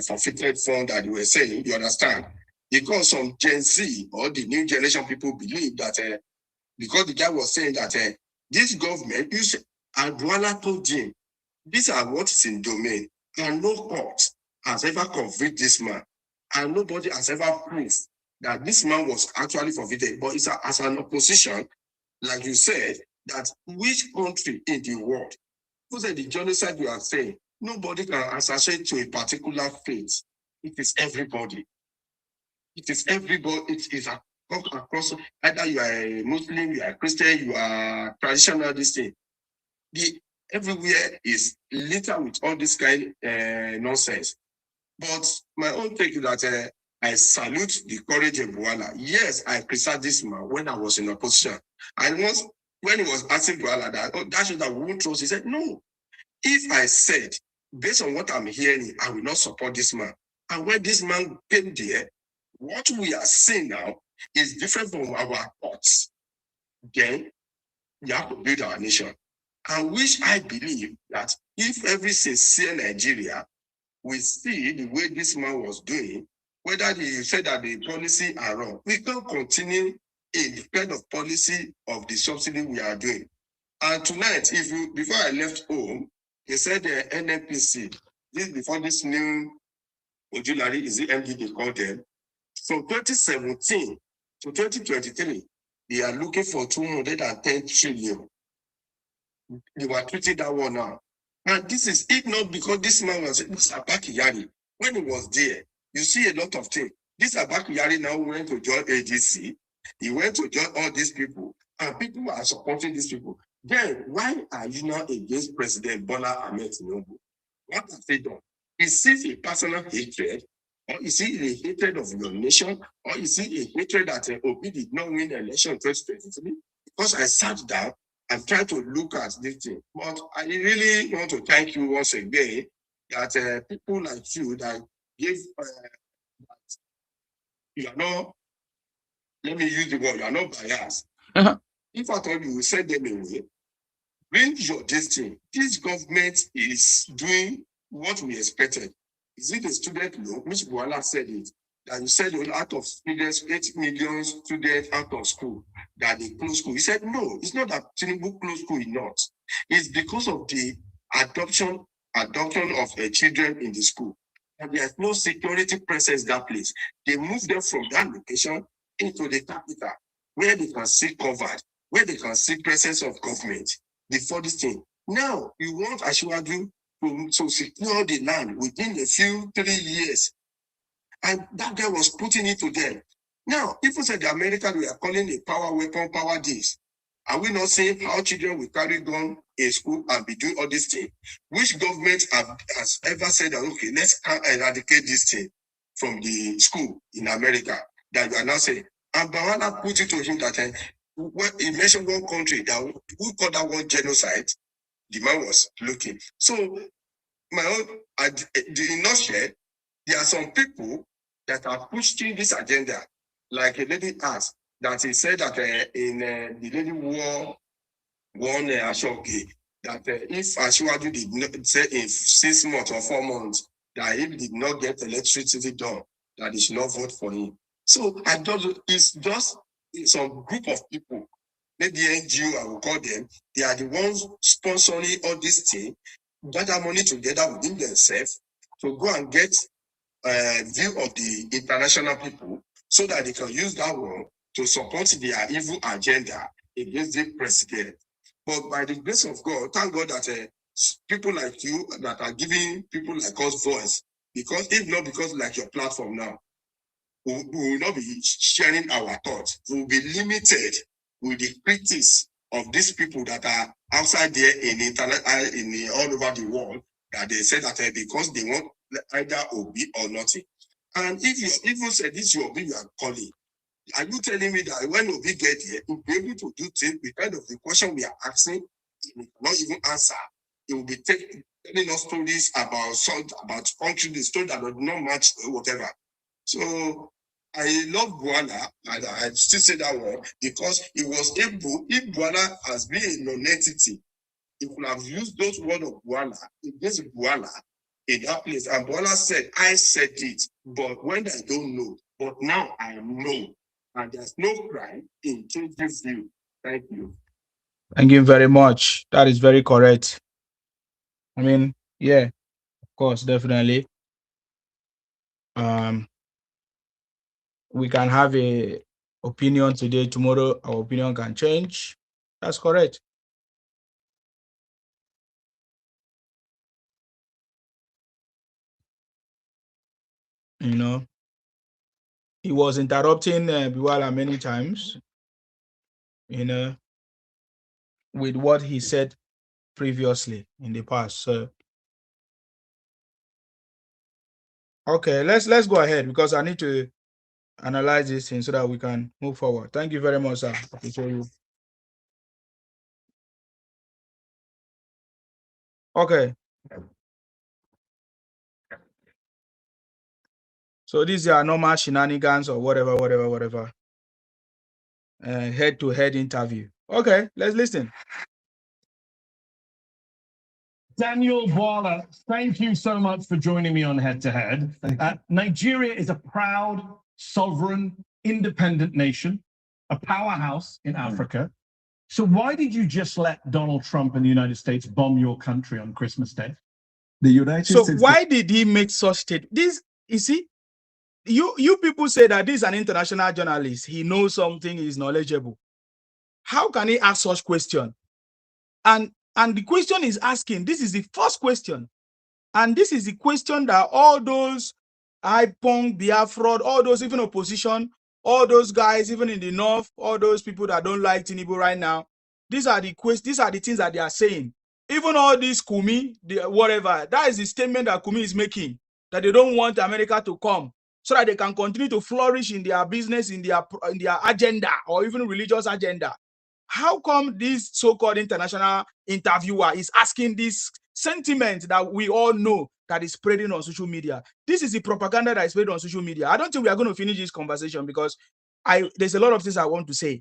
forfeited fund that you were saying, you understand? Because some Gen Z or the new generation people believe that because the guy was saying that this government, and Bwala told him, these are what is in domain, and no court has ever convicted this man, and nobody has ever proved that this man was actually forfeited. But it's as an opposition, like you said, that which country in the world, who said the genocide you are saying, nobody can associate to a particular faith. It is everybody. It is everybody. It is across, either you are a Muslim, you are a Christian, you are traditional, this thing. Everywhere is littered with all this kind of nonsense. But my own take is that I salute the courage of Bwala. Yes, I criticized this man when I was in opposition. And once when he was asking Bwala that shows that we won't trust, he said, no. If I said, based on what I'm hearing, I will not support this man. And when this man came there, what we are seeing now is different from our thoughts. Then we have to build our nation. And which I believe that if every sincere Nigeria will see the way this man was doing, whether he said that the policy are wrong, we can't continue in the kind of policy of the subsidy we are doing. And tonight, before I left home, he said the NNPC, this before this new Ojulari, is the MD they call them, from 2017 to 2023, they are looking for 210 trillion. They were treating that one now. And this is it not because this man was Abakiyari. When he was there, you see a lot of things. This Abakiyari now went to join AGC. He went to join all these people, and people are supporting these people. Then why are you not against President Bwala Ahmed Tinubu? What have they done? Is this a personal hatred? Or is it a hatred of your nation? Or is it a hatred that Obi did not win the election in 2023? Because I sat down and tried to look at this thing. But I really want to thank you once again that people like you that give, that you are not, let me use the word, you are not biased. If I thought you will send them away, bring your destiny. This government is doing what we expected. Is it a student loan? Which Bwala said it, that you said out of students, 8 million students out of school, that they close school. He said, no, it's not that Tinubu closed school, not. It's because of the adoption of children in the school. And there's no security presence in that place. They moved them from that location into the capital, where they can see covered, where they can see presence of government before this thing. Now, you want Ashwadu to secure the land within a few 3 years. And that guy was putting it to them. Now, people said the Americans were calling a power weapon, power this. Are we not seeing how children will carry gun in school and be doing all these things? Which government has ever said that, okay, let's eradicate this thing from the school in America that you are now saying. And Bwala put it to him that when he mentioned one country that who called that one genocide, the man was looking. So my own, in nutshell, there are some people that are pushing this agenda, like a lady asked, that he said that in the lady war one Ashoki, that if Ashwaju did not say in 6 months or 4 months that he did not get electricity done, that he should not vote for him. So I don't. It's just some group of people, maybe NGO, I will call them. They are the ones sponsoring all this thing, gather money together within themselves to go and get view of the international people, so that they can use that one to support their evil agenda against the president. But by the grace of God, thank God that people like you that are giving people like us voice, because if not because like your platform now, we will not be sharing our thoughts. We will be limited with the critics of these people that are outside there in internet, all over the world, that they say that because they want either Obi or nothing. And if you even say this is Obi you are calling, are you telling me that when Obi get here, he'll be able to do things because of the question we are asking, he will not even answer. He will be telling us stories about country, the story that does not match whatever. So I love Bwala, and I still say that word, because he was able, if Bwala has been a non-entity, he could have used those words of Bwala against Bwala in that place. And Bwala said, I said it, but when I don't know, but now I know. And there's no crime in changing view. Thank you. Thank you very much. That is very correct. I mean, yeah, of course, definitely. We can have a opinion today, tomorrow our opinion can change. That's correct. You know, he was interrupting Bwala many times, you know, with what he said previously in the past. So okay, let's go ahead, because I need to analyze this thing so that we can move forward. Thank you very much, sir. Appreciate you. Okay. So these are normal shenanigans or whatever. Head-to-head interview. Okay, let's listen. Daniel Bwala, thank you so much for joining me on Head to Head. Nigeria is a proud, sovereign, independent nation, a powerhouse in Africa. So why did you just let Donald Trump and the United States bomb your country on Christmas Day? The United States. Why did he make such statement? This, you see, you people say that this is an international journalist. He knows something, he's knowledgeable. How can he ask such question? And the question is asking, this is the first question. And this is the question that all those IPONG, Biafra, all those even opposition, all those guys, even in the north, all those people that don't like Tinubu right now, these are the things that they are saying. Even all this Kumi, whatever, that is the statement that Kumi is making, that they don't want America to come so that they can continue to flourish in their business, in their agenda, or even religious agenda. How come this so-called international interviewer is asking this sentiment that we all know that is spreading on social media? This is the propaganda that is spread on social media. I don't think we are going to finish this conversation, because there's a lot of things I want to say.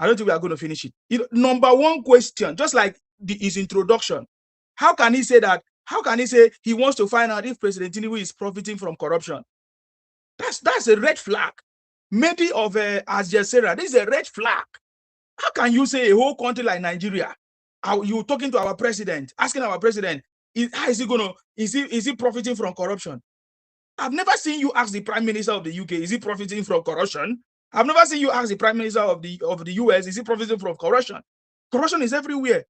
I don't think we are going to finish it. Number one question, just like his introduction, how can he say that? How can he say he wants to find out if President Tinubu is profiting from corruption? That's a red flag. Mehdi of Jazeera, this is a red flag. How can you say a whole country like Nigeria, you talking to our president, asking our president, is he profiting from corruption? I've never seen you ask the Prime Minister of the UK, is he profiting from corruption? I've never seen you ask the Prime Minister of the US, is he profiting from corruption? Corruption is everywhere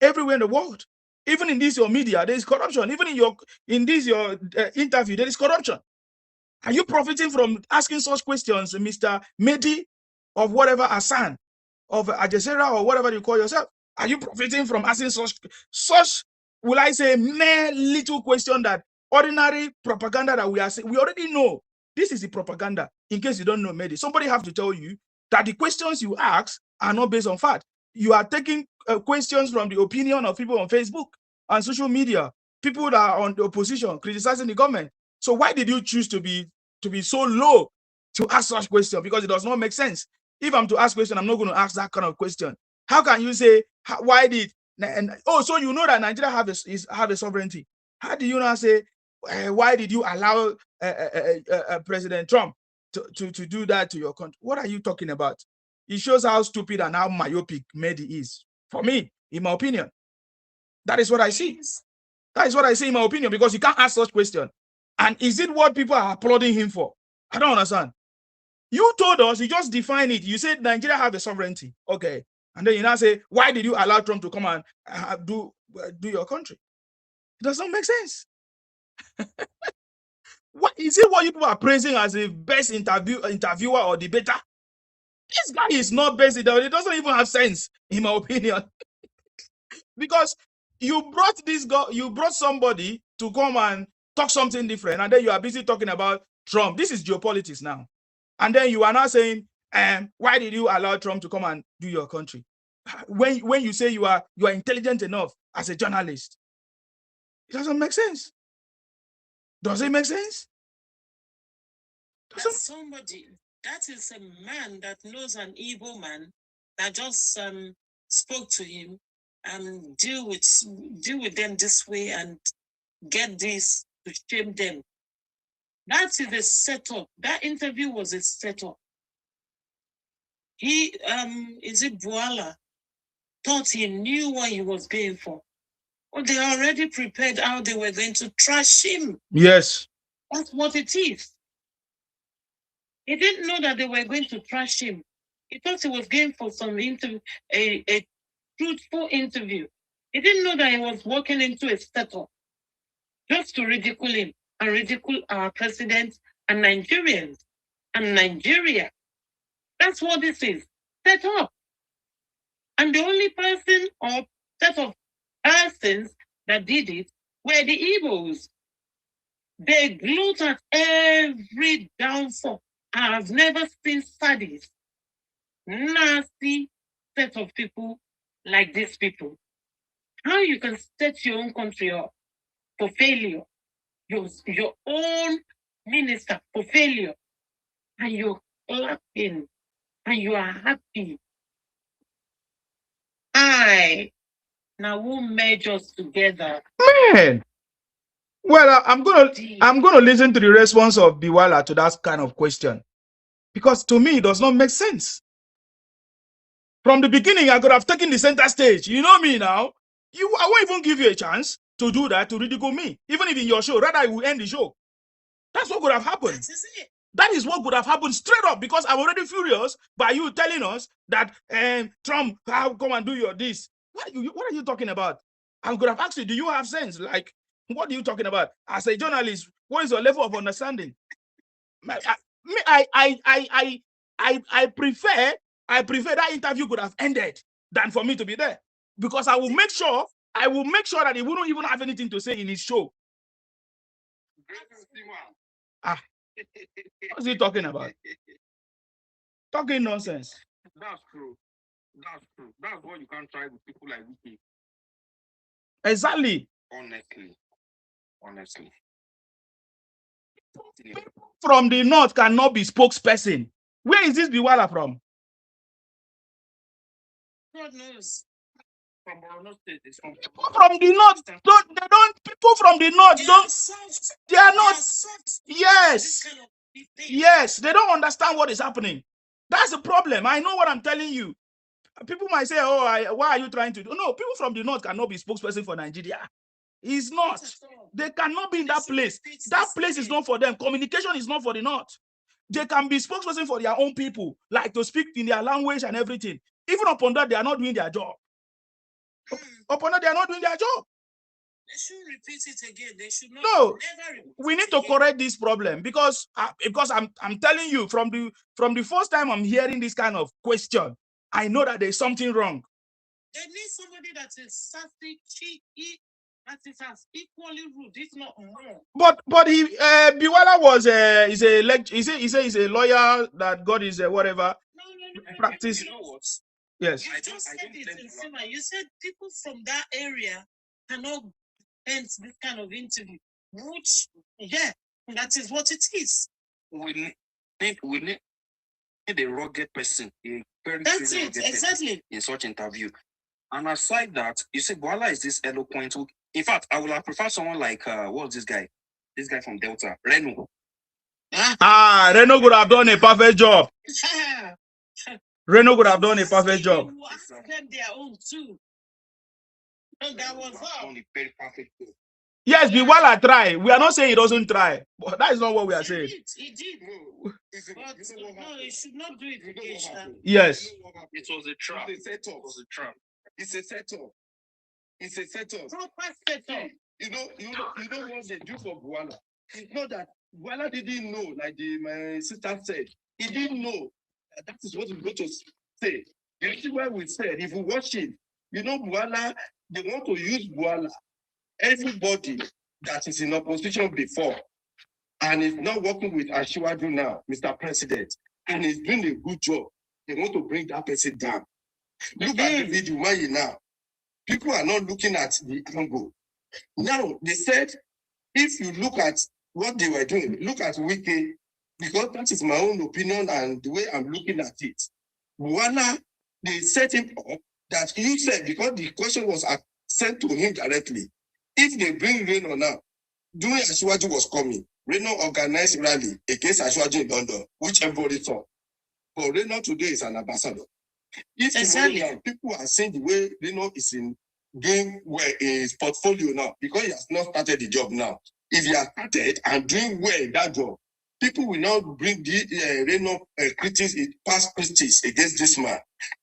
in the world. Even in this your media, there is corruption. Even in this your interview, there is corruption. Are you profiting from asking such questions, Mr. Mehdi of whatever Hasan, of Jazeera, or whatever you call yourself? Are you profiting from asking such, will I say, mere little question that ordinary propaganda that we are saying. We already know this is the propaganda. In case you don't know, maybe somebody have to tell you that the questions you ask are not based on fact. You are taking questions from the opinion of people on Facebook and social media, people that are on the opposition criticizing the government. So why did you choose to be so low to ask such question? Because it does not make sense. If I'm to ask question, I'm not going to ask that kind of question. How can you say why did so you know that Nigeria have a sovereignty? How do you not say why did you allow President Trump to do that to your country? What are you talking about? It shows how stupid and how myopic Mehdi is. For me, in my opinion, that is what I see. That is what I see in my opinion, because you can't ask such question. And is it what people are applauding him for? I don't understand. You told us, you just defined it. You said Nigeria have the sovereignty. Okay. And then you now say, why did you allow Trump to come and do your country? It doesn't make sense. What is it what you people are praising as the best interviewer or debater? This guy is not best. It doesn't even have sense, in my opinion. Because you brought somebody to come and talk something different, and then you are busy talking about Trump. This is geopolitics now. And then you are now saying, why did you allow Trump to come and do your country? When you say you are intelligent enough as a journalist, it doesn't make sense. Does it make sense? That's somebody, that is a man that knows an Igbo man that just spoke to him and deal with them this way and get this to shame them. That is a setup. That interview was a setup. He is it Bwala thought he knew what he was going for. Well, they already prepared how they were going to trash him. Yes. That's what it is. He didn't know that they were going to trash him. He thought he was going for some interview, a truthful interview. He didn't know that he was walking into a setup just to ridicule him and ridicule our president and Nigerians and Nigeria. That's what this is. Set up. And the only person or set of persons that did it were the Igbos. They gloat at every downfall. I've never seen studies, nasty set of people like these people. How you can set your own country up for failure, your own minister for failure, and you're clapping and you are happy. Now who merge us together? Man. Well, I'm gonna listen to the response of Bwala to that kind of question, because to me it does not make sense. From the beginning, I could have taken the center stage. You know me now. I won't even give you a chance to do that, to ridicule me, even if in your show. Rather, I will end the show. That's what could have happened. That is what could have happened straight up, because I'm already furious by you telling us that Trump, come and do your this. What are you talking about? I could have asked you, do you have sense? Like, what are you talking about? As a journalist, what is your level of understanding? I prefer that interview could have ended than for me to be there, because I will make sure that he wouldn't even have anything to say in his show. What's he talking about? Talking nonsense. That's true. That's true. That's what you can't try with people like Wiki. Exactly. Honestly. People from the north cannot be spokesperson. Where is this Bwala from? God knows. From Borno State, it's from People from the north people from the north they are not soft. Yes. Yes, they don't understand what is happening. That's the problem. I know what I'm telling you. People might say, oh, why are you trying to do? No, people from the north cannot be spokesperson for Nigeria. It's not. They cannot be in that place. That place is not for them. Communication is not for the north. They can be spokesperson for their own people, like to speak in their language and everything. Even upon that, they are not doing their job. Upon that, they are not doing their job. They should repeat it again. They should not. No, never repeat we need to correct this problem, because I'm telling you, from the first time I'm hearing this kind of question, I know that there's something wrong. They need somebody that is sassy, cheeky, That is as equally rude, if not more. But he Bwala was is a lawyer that got his whatever practice. You know what? Yes. You just said it in cinema. You said people from that area cannot end this kind of interview. Which, yeah, that is what it is. We need a rugged person, a very That's rugged it, person exactly. in such interview. And aside that, you see, Bwala is this eloquent. In fact, I would have preferred someone like what's this guy? This guy from Delta, Reno. Reno would have done a perfect job. Reno would have done a perfect job. You ask them their own too. And that was all. Done a very perfect job. Yes, Bwala try. We are not saying he doesn't try, but that is not what we are saying. He did. But no, he should not do it again. Yes. It was a trap. It's a setup. It was a trap. It's a setup. It's a setup. Proper setup. You know what they do for Bwala. It's not that Bwala didn't know, like my sister said. He didn't know that is what he's going to say. You see why we said, if you watch it, you know Bwala, they want to use Bwala. Everybody that is in opposition before and is not working with Asiwaju now, Mr. President, and is doing a good job, they want to bring that person down. Look at the video now. People are not looking at the angle. Now, they said, if you look at what they were doing, look at Wiki, because that is my own opinion and the way I'm looking at it. Bwala, they set him up that you said, because the question was sent to him directly. If they bring Reno now, during Asiwaju was coming, Reno organized rally against Asiwaju in London, which everybody saw. But Reno today is an ambassador. If exactly. People are seeing the way Reno is in doing well in his portfolio now, because he has not started the job now. If he has started and doing well in that job, people will now bring the Reno critics, past critics against this man.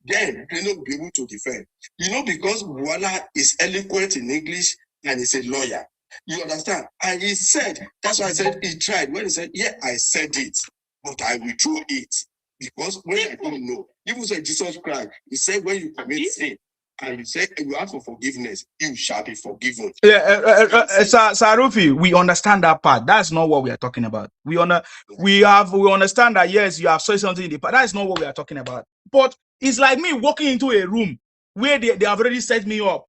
Then Reno will be able to defend. You know, because Bwala is eloquent in English and he's a lawyer. You understand? And he said, that's why I said he tried. When he said, yeah, I said it, but I withdraw it. Because when I don't know, even said Jesus Christ, he said, when you commit sin, and he said, you ask for forgiveness, you shall be forgiven. Sarufi, we understand that part. That's not what we are talking about. We understand that, yes, you have said something in the past. That's not what we are talking about. But it's like me walking into a room where they have already set me up.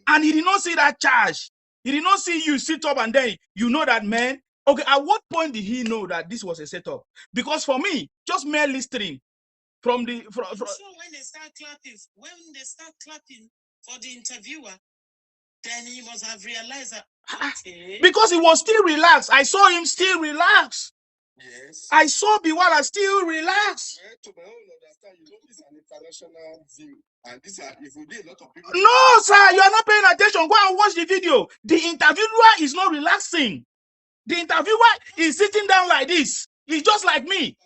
And he did not see that charge. He did not see you sit up and then you know that, man. Okay, at what point did he know that this was a setup? Because for me, just mere listening from the... So when they start clapping for the interviewer, then he must have realized that, okay. Because he was still relaxed. I saw him still relaxed. Yes. I saw Bwala still relaxed. To my own understanding, you know, this is an international view. And this if we did a lot of people. No, sir, you are not paying attention. Go and watch the video. The interviewer is not relaxing. The interviewer is sitting down like this. He's just like me.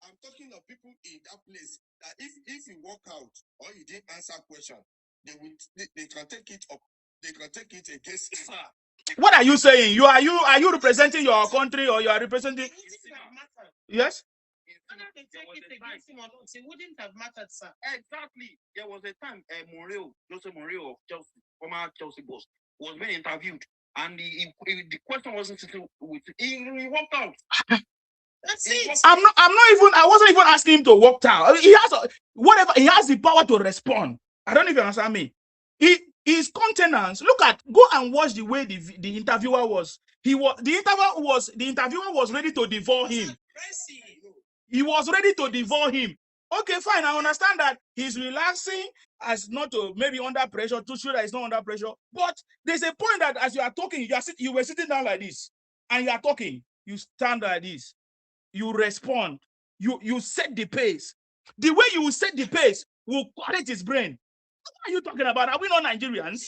I'm talking of people in that place that if you walk out or you didn't answer question, they can take it up. They can take it against. What are you saying? Are you representing your country or you are representing? Yes. It wouldn't have mattered, sir. Exactly. There was a time Joseph Mourinho of Chelsea, former Chelsea boss, was being interviewed, and the question wasn't sitting with him. He walked out. That's it. I wasn't even asking him to walk out. He has the power to respond. I don't know if you understand me. His countenance. Go and watch the way the interviewer was. The interviewer was ready to devour him. He was ready to devour him. Okay, fine. I understand that he's relaxing as not to maybe under pressure, to show that he's not under pressure. But there's a point that as you are talking, you were sitting down like this, and you are talking. You stand like this. You respond. You set the pace. The way you set the pace will correct his brain. What are you talking about? Are we not Nigerians?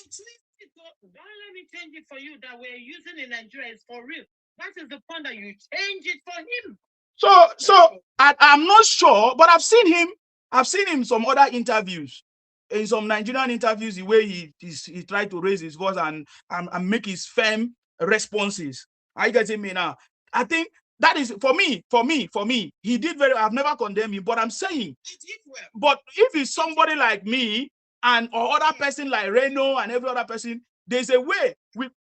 Don't let me change it for you that we're using in Nigeria is for real. That is the point that you change it for him. So I'm not sure, but I've seen him in some other interviews, in some Nigerian interviews, the way he tried to raise his voice and make his firm responses. Are you getting me now? I think that is for me. He did very. I've never condemned him, but I'm saying. But if it's somebody like me or other person like Reno and every other person, there's a way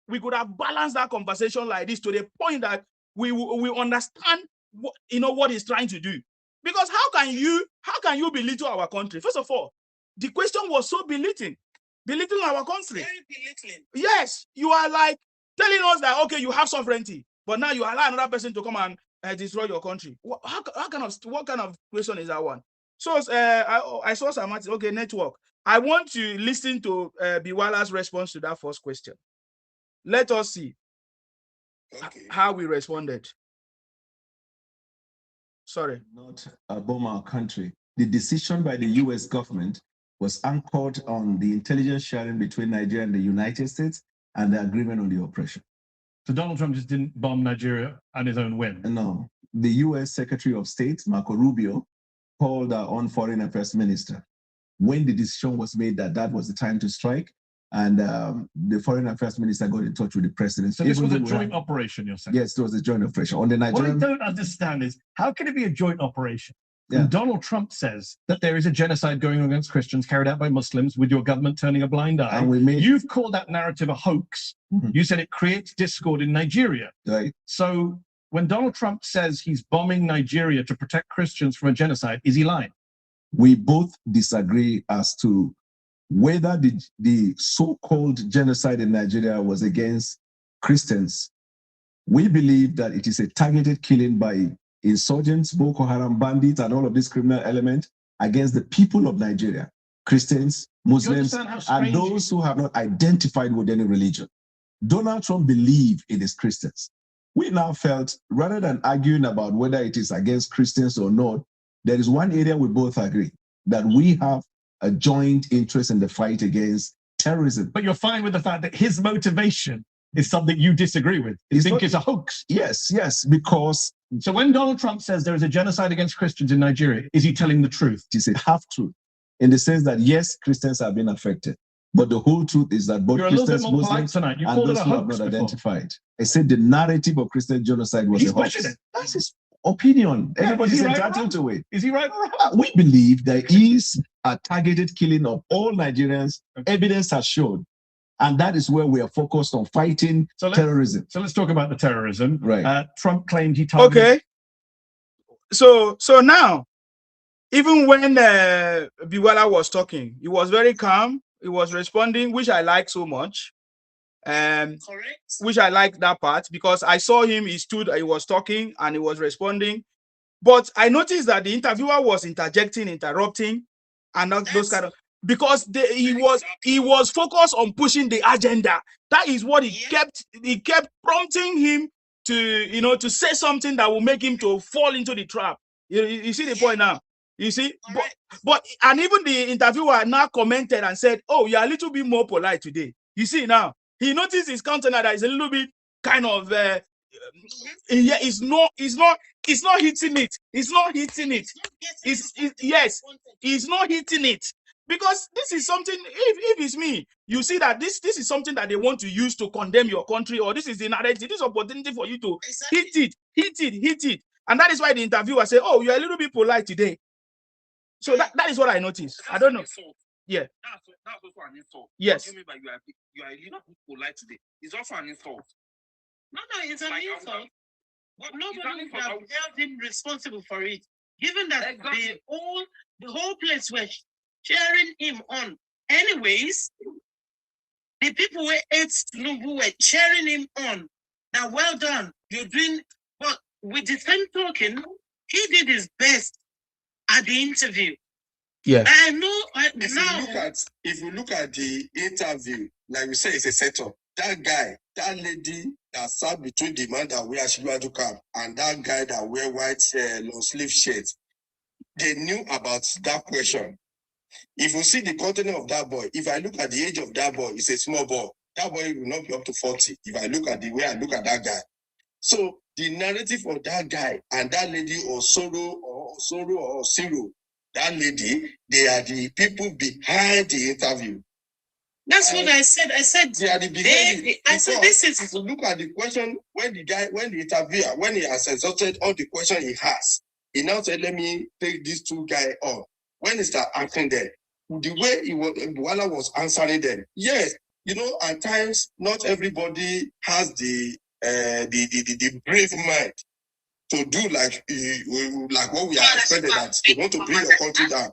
we could have balanced that conversation like this to the point that we understand what he's trying to do. Because how can you belittle our country? First of all, the question was so belittling our country. Very belittling. Yes, you are like telling us that, okay, you have sovereignty, but now you allow another person to come and destroy your country. What kind of question is that one? So I saw some, okay, network. I want to listen to Bwala's response to that first question. Let us see how we responded. Sorry. Not bomb our country. The decision by the US government was anchored on the intelligence sharing between Nigeria and the United States and the agreement on the operation. So Donald Trump just didn't bomb Nigeria on his own whim? No. The US Secretary of State, Marco Rubio, called our own foreign affairs minister when the decision was made that was the time to strike. And the foreign affairs minister got in touch with the president. So this was a joint operation, you're saying? Yes, it was a joint operation. On the Nigerian... What I don't understand is, how can it be a joint operation? When Donald Trump says that there is a genocide going on against Christians carried out by Muslims with your government turning a blind eye, and you've called that narrative a hoax. You said it creates discord in Nigeria. Right. So when Donald Trump says he's bombing Nigeria to protect Christians from a genocide, is he lying? We both disagree as to whether the so-called genocide in Nigeria was against Christians. We believe that it is a targeted killing by insurgents, Boko Haram bandits, and all of these criminal elements against the people of Nigeria, Christians, Muslims, and those who have not identified with any religion. Donald Trump believed it is Christians. We now felt, rather than arguing about whether it is against Christians or not, there is one area we both agree, that we have a joint interest in the fight against terrorism. But you're fine with the fact that his motivation is something you disagree with. You think it's a hoax? Yes, because... So when Donald Trump says there is a genocide against Christians in Nigeria, is he telling the truth? It is a half-truth, in the sense that, yes, Christians have been affected. But the whole truth is that both Christians, Muslims, and those who have not identified. I said the narrative of Christian genocide was a hoax. That's his opinion. Everybody's entitled to it. Is he right or wrong? We believe there is a targeted killing of all Nigerians. Evidence has shown. And that is where we are focused on fighting terrorism. So let's talk about the terrorism. Right. Trump claimed he targeted... Okay. So now, even when Bwala was talking, he was very calm. He was responding, which I like so much. Correct. Which I like that part, because I saw him, he stood, he was talking, and he was responding. But I noticed that the interviewer was interjecting, interrupting, and those kind of... Because he was focused on pushing the agenda. That is what he kept prompting him to to say something that will make him to fall into the trap. You see the point now. You see, but and even the interviewer now commented and said, "Oh, you're a little bit more polite today." You see now, he noticed his countenance that is a little bit kind of it's not hitting it. It's not hitting it. It's not hitting it. Because this is something, if it's me, you see that this is something that they want to use to condemn your country, or this is the narrative, this opportunity for you to hit it. And that is why the interviewer said, "Oh, you're a little bit polite today." So that is what I noticed. I don't know. Yeah. That's also an insult. Yes. What do you mean by you are a little bit polite today? It's also an insult. No, it's an insult. Nobody would have held him responsible for it, given that the whole place were cheering him on. Anyways, the people who ate Tinubu were cheering him on. Now, well done. You're doing... But with the same token, he did his best at the interview. Yeah. I know if you look at the interview, like we say, it's a setup. That guy, that lady that sat between the man that wear Shibaju cap and that guy that wear white long sleeve shirt, they knew about that question. If you see the content of that boy, if I look at the age of that boy, it's a small boy. That boy will not be up to 40. If I look at the way I look at that guy. So the narrative of that guy and that lady, or Soro or Ciro, that lady, they are the people behind the interview. That's what I said. I said they are the beginning. I said this is... If you look at the question, when the interviewer, when he has exhausted all the question he has, he now said, "Let me take these two guys on." When he started asking them, the way Bwala was answering them, yes, You know, at times, not everybody has the brave mind to do like what we are expected that they want to bring your country down.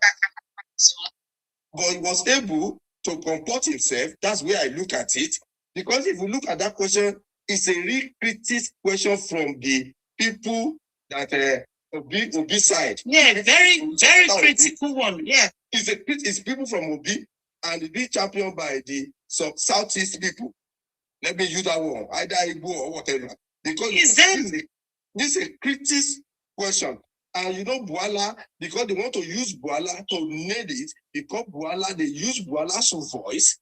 But he was able to comport himself. That's where I look at it. Because if you look at that question, it's a real critical question from the people that Obi side. Yeah, very critical one. Yeah. It's people from Obi and it's being championed by the Southeast people. Let me use that one, either Igbo or whatever. Because this is a critical question. And you know Bwala, because they want to use Bwala to nail it, because Bwala, they use Bwala's voice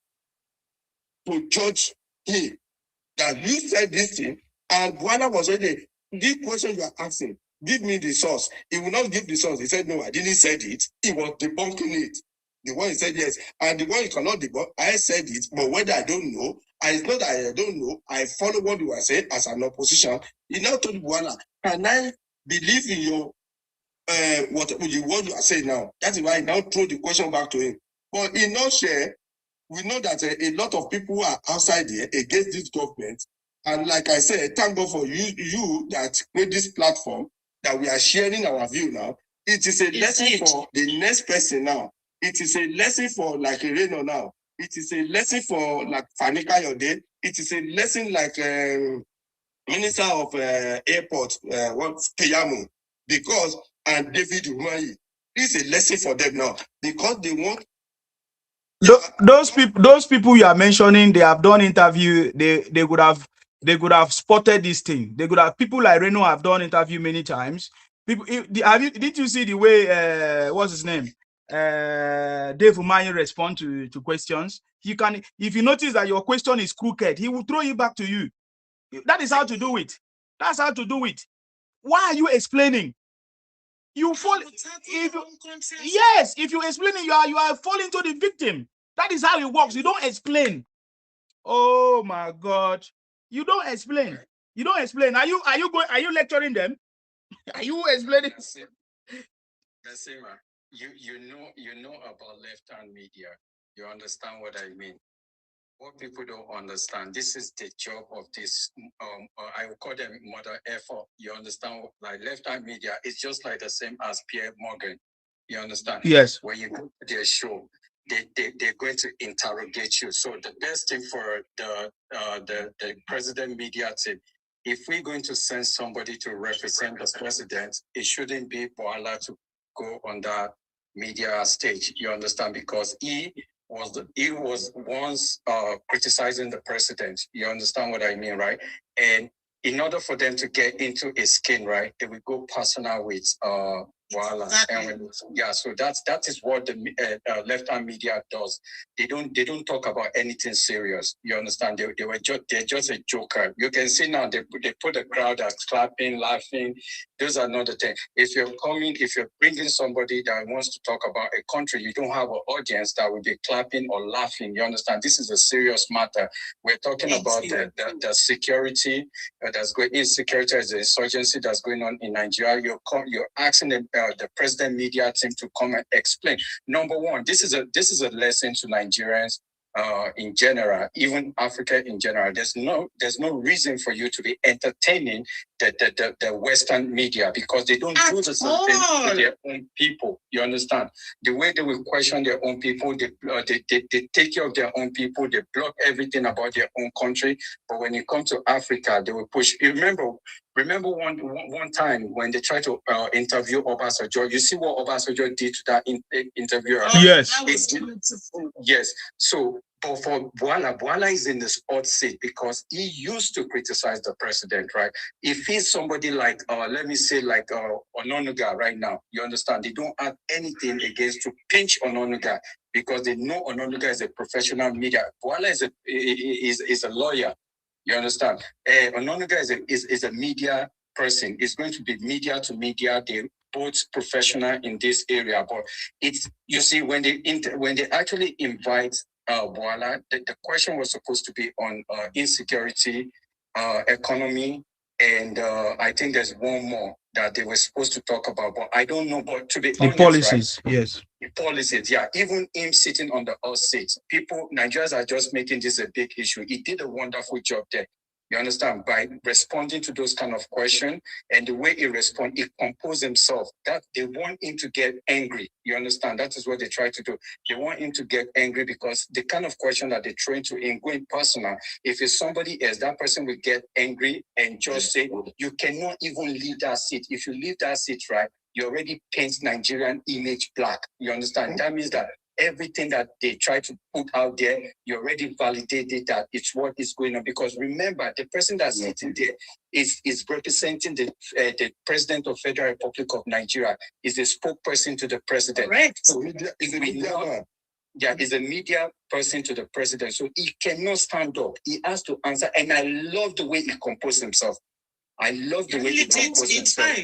to judge him. That you said this thing, and Bwala was already, this question you are asking, give me the source. He will not give the source. He said, no, I didn't say it. He was debunking it. The one he said yes. And the one he cannot debunk, I said it, but whether I don't know, it's not that I don't know, I follow what you are saying as an opposition. He now told Bwala, can I believe in your what you are saying now? That is why I now throw the question back to him. But in no share, we know that a lot of people are outside there against this government. And like I said, thank God for you that made this platform that we are sharing our view now. It is a lesson for the next person now. It is a lesson for like Ireno now. It is a lesson for like Fanika Yode. It is a lesson like Minister of Airport, Keyamu, because and David Umahi. This is a lesson for them now because they want. Those people you are mentioning, they have done interview. They could have spotted this thing. They could have people like Reno have done interview many times. People, did you see the way what's his name? Dave Umahi respond to questions. You can, if you notice that your question is crooked, he will throw it back to you. That is how to do it. That's how to do it. Why are you explaining? You fall. If you explain it, you are falling to the victim. That is how it works. You don't explain. Oh my God! You don't explain. You don't explain. Are you lecturing them? Are you explaining? Nasima, you know about left-hand media. You understand what I mean. What people don't understand, this is the job of this, I would call them mother effort. You understand? Like left-hand media, it's just like the same as Pierre Morgan. You understand? Yes. When you go to their show, they're going to interrogate you. So the best thing for the president media team, if we're going to send somebody to represent the president, it shouldn't be Bwala to go on that media stage. You understand? Because he was once criticizing the president. You understand what I mean, right? And in order for them to get into his skin, right, they will go personal with Bwala. Exactly. Yeah, so that is what the left-hand media does. They don't talk about anything serious. You understand? They're just a joker. You can see now they put the crowd that's clapping, laughing. Those are not the things. If you're bringing somebody that wants to talk about a country, you don't have an audience that will be clapping or laughing. You understand? This is a serious matter. We're talking about the security that's going, insecurity as the insurgency that's going on in Nigeria. You're asking the president media team to come and explain. Number one, this is a lesson to Nigerians in general, even Africa in general. There's no reason for you to be entertaining the Western media because they don't do the same thing to their own people. You understand? The way they will question their own people, they take care of their own people, they block everything about their own country. But when it comes to Africa, they will push. Remember one time when they tried to interview Obasanjo, you see what Obasanjo did to that interviewer? Yes. Yes. So, but for Bwala is in this odd seat because he used to criticize the president, right? If he's somebody like, let me say like Ononuga right now, you understand? They don't have anything against to pinch Ononuga because they know Ononuga is a professional media. Bwala is a lawyer. You understand? Ononuga is a media person. It's going to be media to media. They're both professional in this area. But it's, you see, when they actually invite Bwala, the question was supposed to be on insecurity, economy, and I think there's one more that they were supposed to talk about, but I don't know. But to be The honest, policies, right? yes. The policies, yeah. Even him sitting on the hot seat, people, Nigerians are just making this a big issue. He did a wonderful job there. You understand? By responding to those kind of questions and the way he responded, he composed himself. That they want him to get angry. You understand? That is what they try to do. They want him to get angry because the kind of question that they train to him, going personal, if it's somebody else, that person will get angry and just say, you cannot even leave that seat. If you leave that seat, right, you already paint Nigerian image black. You understand? That means that everything that they try to put out there, you already validated that it's what is going on. Because remember, the person that's sitting there is representing the president of Federal Republic of Nigeria, is a spokesperson to the president. Correct. So is a media man. Yeah, is a media person to the president. So he cannot stand up. He has to answer. And I love the way he composed himself. I love the way he composed himself.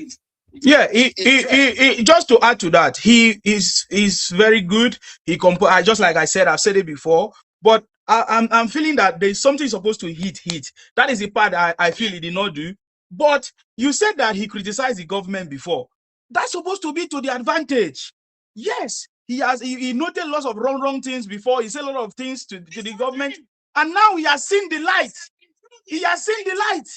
Yeah, he just to add to that, he is very good. He I just like I said, I've said it before, but I'm feeling that there's something supposed to hit. That is the part I feel he did not do. But you said that he criticized the government before. That's supposed to be to the advantage. Yes, he noted lots of wrong things before. He said a lot of things to the government, and now he has seen the light. He has seen the light.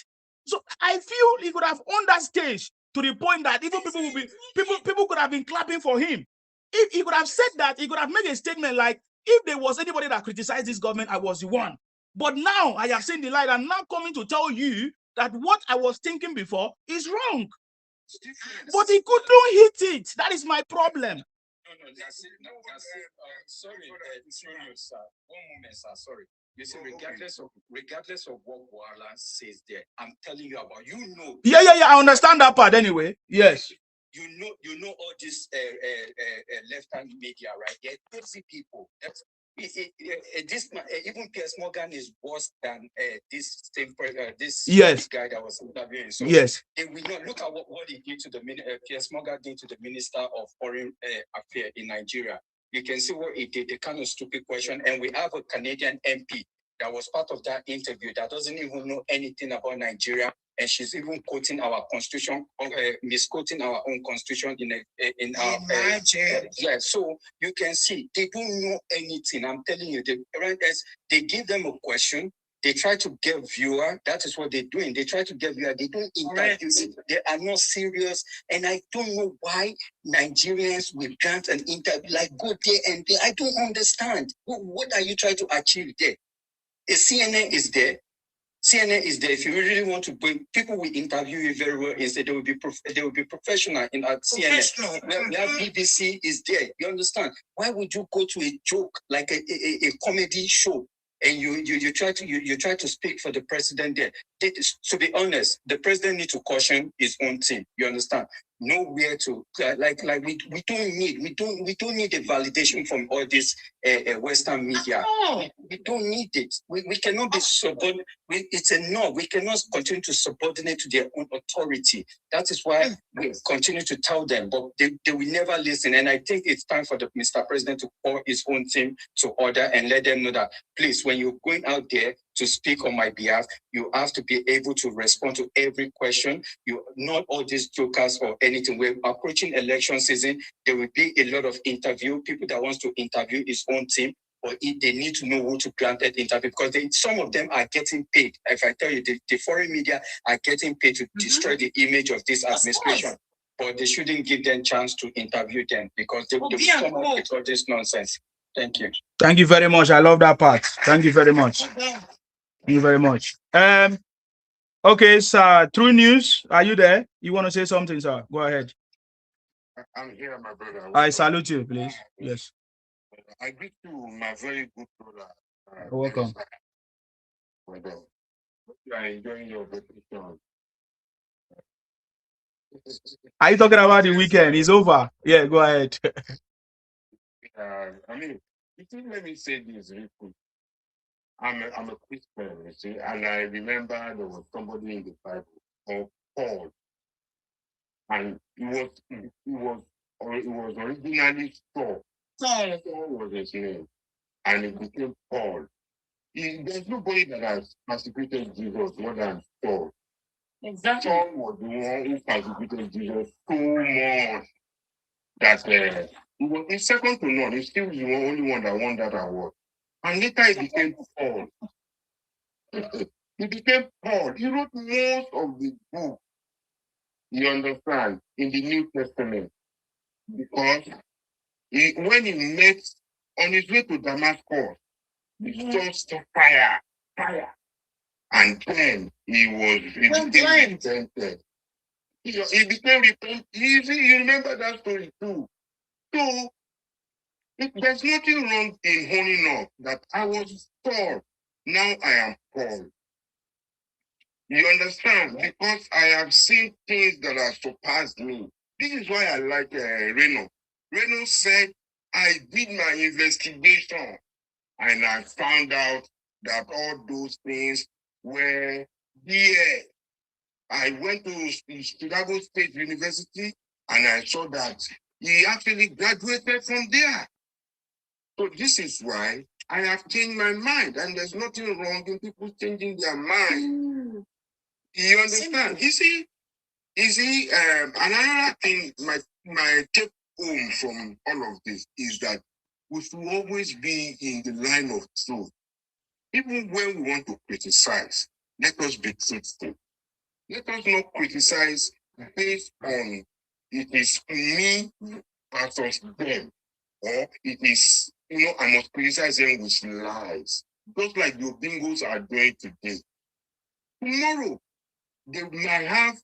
So I feel he could have on that stage to the point that even people could have been clapping for him. If he could have said that, he could have made a statement like, if there was anybody that criticized this government, I was the one. But now I have seen the light. I'm now coming to tell you that what I was thinking before is wrong. But he couldn't hit it. That is my problem. No, that's it. Sorry, sir. One moment, sir. Sorry. You see, regardless of what Bwala says there, I'm telling you about, you know. Yeah. I understand that part anyway. Yes. You know all this left-hand media, right? They're crazy people. Even Piers Morgan is worse than this yes. guy that was interviewing. So yes. we know. Look at what he did to the Piers Morgan did to the Minister of Foreign Affairs in Nigeria. You can see what he did, the kind of stupid question. And we have a Canadian MP that was part of that interview that doesn't even know anything about Nigeria, and she's even quoting our constitution, misquoting our own constitution in our yeah. So you can see they don't know anything. I'm telling you, they give them a question. They try to get viewer. That is what they're doing. They try to get viewer. They don't interview it. They are not serious. And I don't know why Nigerians will grant an interview, like go there and there. I don't understand. What are you trying to achieve there? CNN is there. CNN is there. If you really want to bring people, will interview you very well. Instead, they will be professional in at CNN. Where BBC is there. You understand? Why would you go to a joke like a comedy show and you try to speak for the president there? To be honest, the president needs to caution his own team. You understand? Nowhere to we don't need a validation from all this Western media. We don't need it. We cannot be subordinate. It's enough. We cannot continue to subordinate to their own authority. That is why we continue to tell them, but they will never listen. And I think it's time for the Mr. President to call his own team to order and let them know that, please, when you're going out there to speak on my behalf, you have to be able to respond to every question. You not all these jokers or anything. We're approaching election season. There will be a lot of interview. People that wants to interview his own team, or they need to know who to grant that interview, because some of them are getting paid. If I tell you, the foreign media are getting paid to destroy the image of this administration. But they shouldn't give them chance to interview them, because they will come up with all this nonsense. Thank you. Thank you very much. I love that part. Thank you very much. Thank you very much. Okay, sir. True News, are you there? You want to say something, sir? Go ahead. I'm here, my brother. I salute you, please. Yes. I greet you, my very good brother. You're welcome. You are enjoying your vacation. Are you talking about the weekend? It's over. Yeah, go ahead. I mean, let me say this real quick. I'm a Christian, you see, and I remember there was somebody in the Bible called Paul, and it was originally Saul. Saul was his name, and it became Paul. There's nobody that has persecuted Jesus more than Saul. Exactly. John was the one who persecuted Jesus so much that he was he's second to none. He's still the only one that won that award. And later he became Paul. He became Paul. He wrote most of the book, you understand, in the New Testament. Because when he met on his way to Damascus, he saw fire. And then he became repented. He became repentant. You remember that story too. So there's nothing wrong in owning up that I was Saul. Now I am Paul. You understand? Because I have seen things that have surpassed me. This is why I like Reno. Reno said, I did my investigation and I found out that all those things were there. I went to Chicago State University and I saw that he actually graduated from there. So this is why I have changed my mind, and there's nothing wrong in people changing their mind. You understand? You see, another thing, my take home from all of this is that we should always be in the line of truth. Even when we want to criticize, let us be truthful. Let us not criticize based on it is me versus them, or it is, I must criticize them with lies. Just like your bingos are doing today. Tomorrow, they might have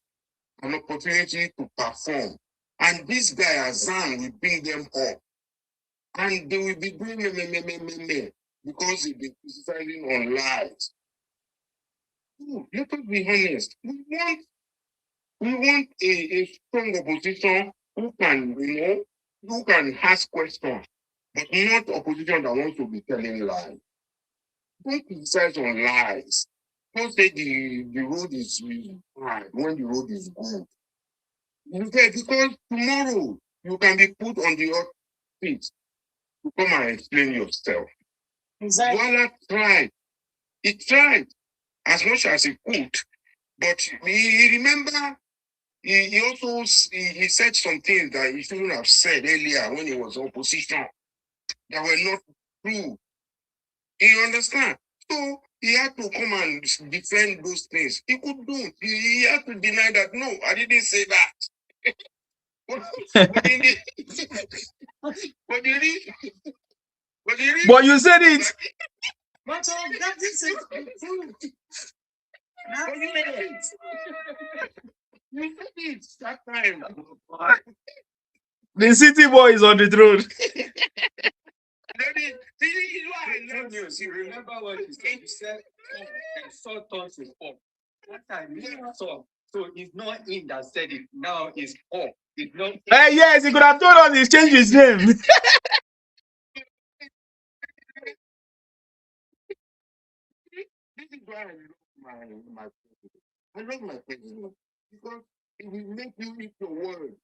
an opportunity to perform. And this guy, Azan, will bring them up. And they will be doing me because he's been criticizing on lies. Let us be honest. We want a strong opposition who can ask questions, but not opposition that wants to be telling lies. Don't criticize on lies. Don't say the road is bad when the road is good. Because tomorrow you can be put on the hot seat to come and explain yourself. Exactly. Bwala tried. He tried as much as he could, but he remember he also said some things that he shouldn't have said earlier when he was opposition that were not true. You understand? So he had to come and defend those things. He could do it. He had to deny that. No, I didn't say that. But you said it. But that is it. You said it that time. The city boy is on the throne. You remember what he said? He said, saw thoughts in Paul. That time, saw. So it's not him that said it. Now it's Paul. It's not. Yes, he could have told us he's changed his name. This is why I love my president. I love my president because it will make you eat your word.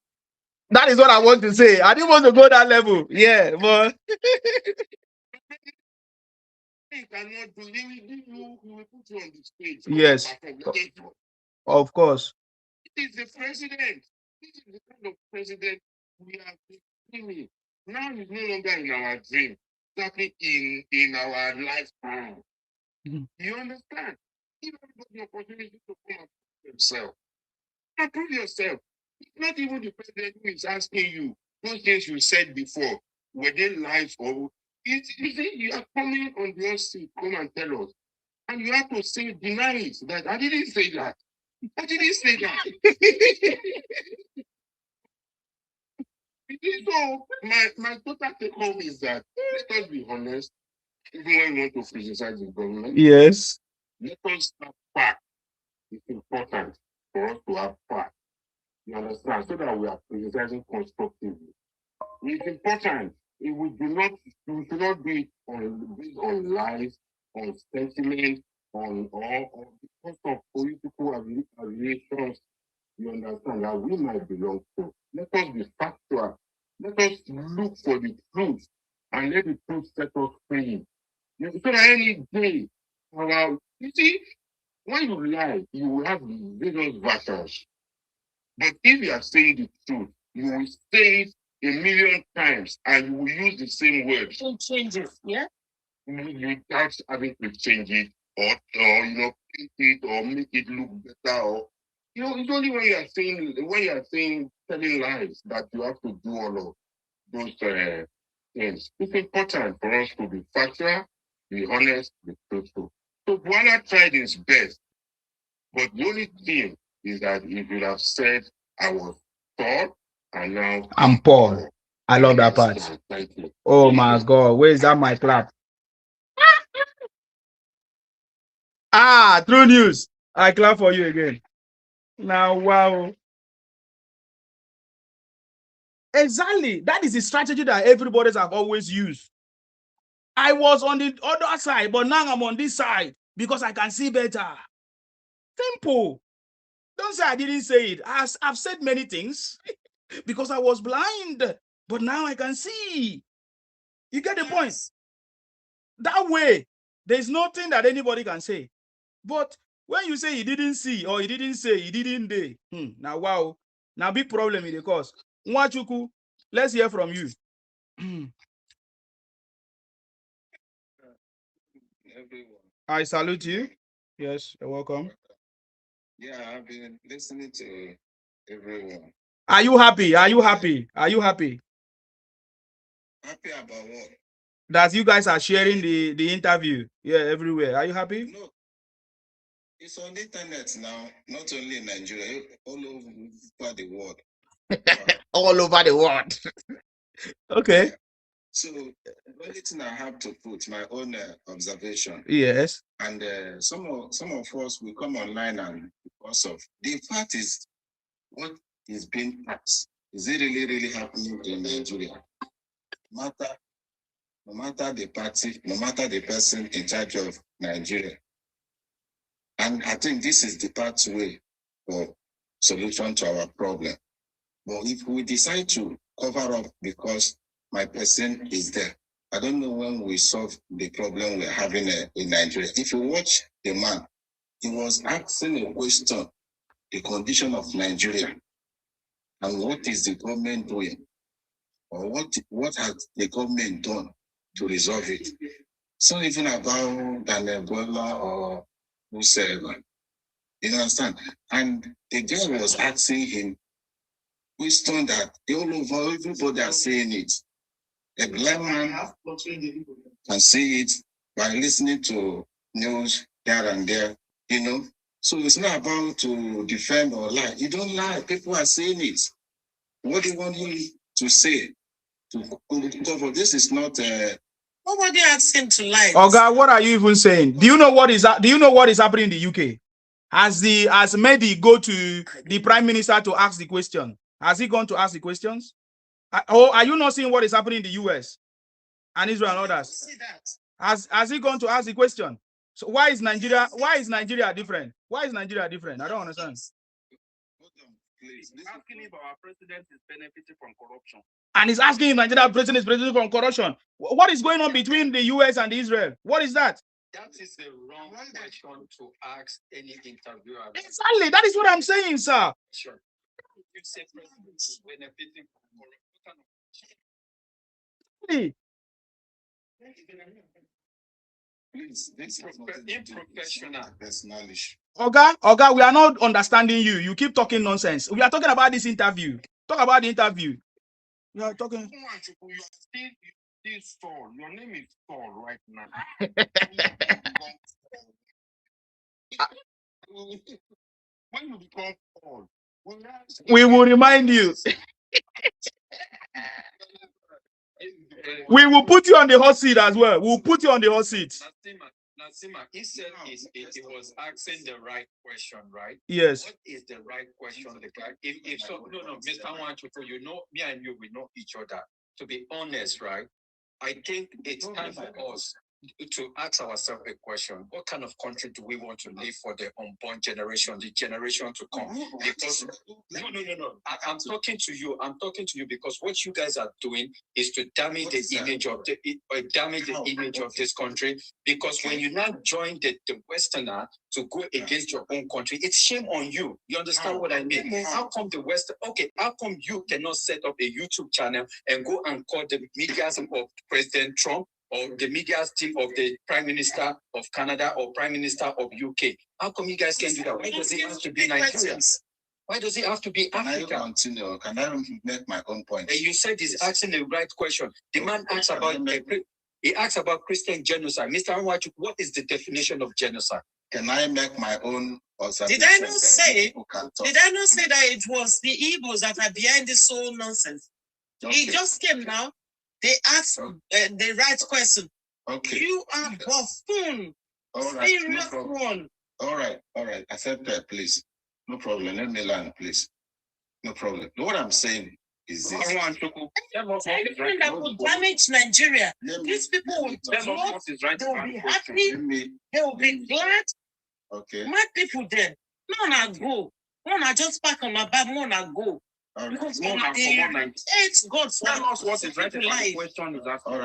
That is what I want to say. I didn't want to go that level. Yeah, but He cannot do. He will put you on the stage. yes, of course. It is the president. This is the kind of president we have been. Now he's no longer in our dream, exactly in our lifetime. You understand? Give everybody the opportunity to come and prove themselves. And prove yourself. It's not even the president who is asking you those things you said before. Were they lies or you see, you are coming on the hot seat, come and tell us. And you have to say, deny it, that I didn't say that. I didn't say that. So my total take home is that let us be honest, even when we want to criticize the government. Yes. Let us have fact. It's important for us to have fact. You understand? So that we are criticizing constructively. It's important. If we should not do it based on lies, on sentiment, or because of political affiliations. You understand that we might belong to. Let us be factual. Let us look for the truth and let the truth set us free. So that any day, you see, when you lie, you will have various versions. But if you are saying the truth, you will say it a million times and you will use the same words. It changes, yeah? Without having to change it or paint it or make it look better or it's only when you are saying telling lies that you have to do all of those things. It's important for us to be factual, be honest, be truthful. So Bwala tried his best, but the only thing is that he could have said, I was Paul, and now I'm Paul. I love that part. Thank you. Oh my God, where is that my clap? Ah, true news. I clap for you again. Now, wow. Exactly. That is the strategy that everybody's have always used. I was on the other side, but now I'm on this side because I can see better. Simple. Don't say I didn't say it. I've said many things because I was blind, but now I can see. You get the point? That way, there's nothing that anybody can say. But when you say he didn't see or he didn't say he didn't day, now wow, now big problem in the cause. Nwachuku, let's hear from you. Everyone. I salute you. Yes, you're welcome. Yeah, I've been listening to everyone. Are you happy? Are you happy? Are you happy? Happy about what? That you guys are sharing the interview, everywhere. Are you happy? No, it's on the internet now, not only in Nigeria, all over the world. All over the world. Okay. Yeah. So the only thing I have to put my own observation. Yes. And some of us will come online and because of the fact is what is being taxed. Is it really happening in Nigeria? No matter the party, no matter the person in charge of Nigeria. And I think this is the pathway for solution to our problem. But if we decide to cover up because my person is there, I don't know when we solve the problem we're having in Nigeria. If you watch the man, he was asking a question, the condition of Nigeria, and what is the government doing, or what has the government done to resolve it. It's not even about Bwala or whosoever. You understand? And the girl was asking him question that all over everybody are saying it. A blind man can see it by listening to news here and there, So it's not about to defend or lie. You don't lie. People are saying it. What do you want him to say? To cover this is not. Nobody asked him to lie. Oh God, what are you even saying? Do you know what is happening in the UK? Has Mehdi go to the Prime Minister to ask the question? Has he gone to ask the questions? Are you not seeing what is happening in the US and Israel and others? Has he gone to ask the question? So why is Nigeria different? Why is Nigeria different? I don't understand. Asking if our president is benefiting from corruption. And he's asking if Nigeria president is benefiting from corruption. What is going on between the US and Israel? What is that? That is the wrong question to ask any interviewer. Exactly. That is what I'm saying, sir. Sure. You say president is benefiting from corruption. Please, this is unprofessional personality. Oga, we are not understanding you. You keep talking nonsense. We are talking about this interview. Talk about the interview. We are talking. You are still Saul. Your name is Saul right now. When you become Paul, we will remind you. We will put you on the hot seat as well. We'll put you on the hot seat. Nasima, he said he was asking the right question, right? Yes. What is the right question? If so, no, Mr. Wanchuku, me and you, we know each other. To be honest, right? I think it's time for us to ask ourselves a question: what kind of country do we want to leave for the unborn generation, the generation to come? Because no. I'm talking to you. I'm talking to you because what you guys are doing is to damage the image of this country. Because when you now join the Westerner to go against your own country, it's shame on you. You understand what I mean? How come the West? Okay, how come you cannot set up a YouTube channel and go and call the media of President Trump, or the media team of the Prime Minister of Canada or Prime Minister of UK? How come you guys can't do that? Why does it have to be Nigerians? Why does it have to be Africa? Can I continue? Can I make my own point? And you said he's asking the right question. The man asks about he asks about Christian genocide. Mr. Anwachu, what is the definition of genocide? Can I make my own observation? Did I not say that it was the Igbos that are behind this whole nonsense? Okay. It just came now. They asked the right question. Okay. You are buffoon. All right. Serious one. All right. Accept that, please. No problem. Let me learn, please. No problem. What I'm saying is this. Anything that will damage Nigeria, these people will vote, they will be happy, they will be glad. Okay. Mad people then. No, not go. No, not just back on my back, no, not go. Because it's God. Tell us what is right. The question is that. All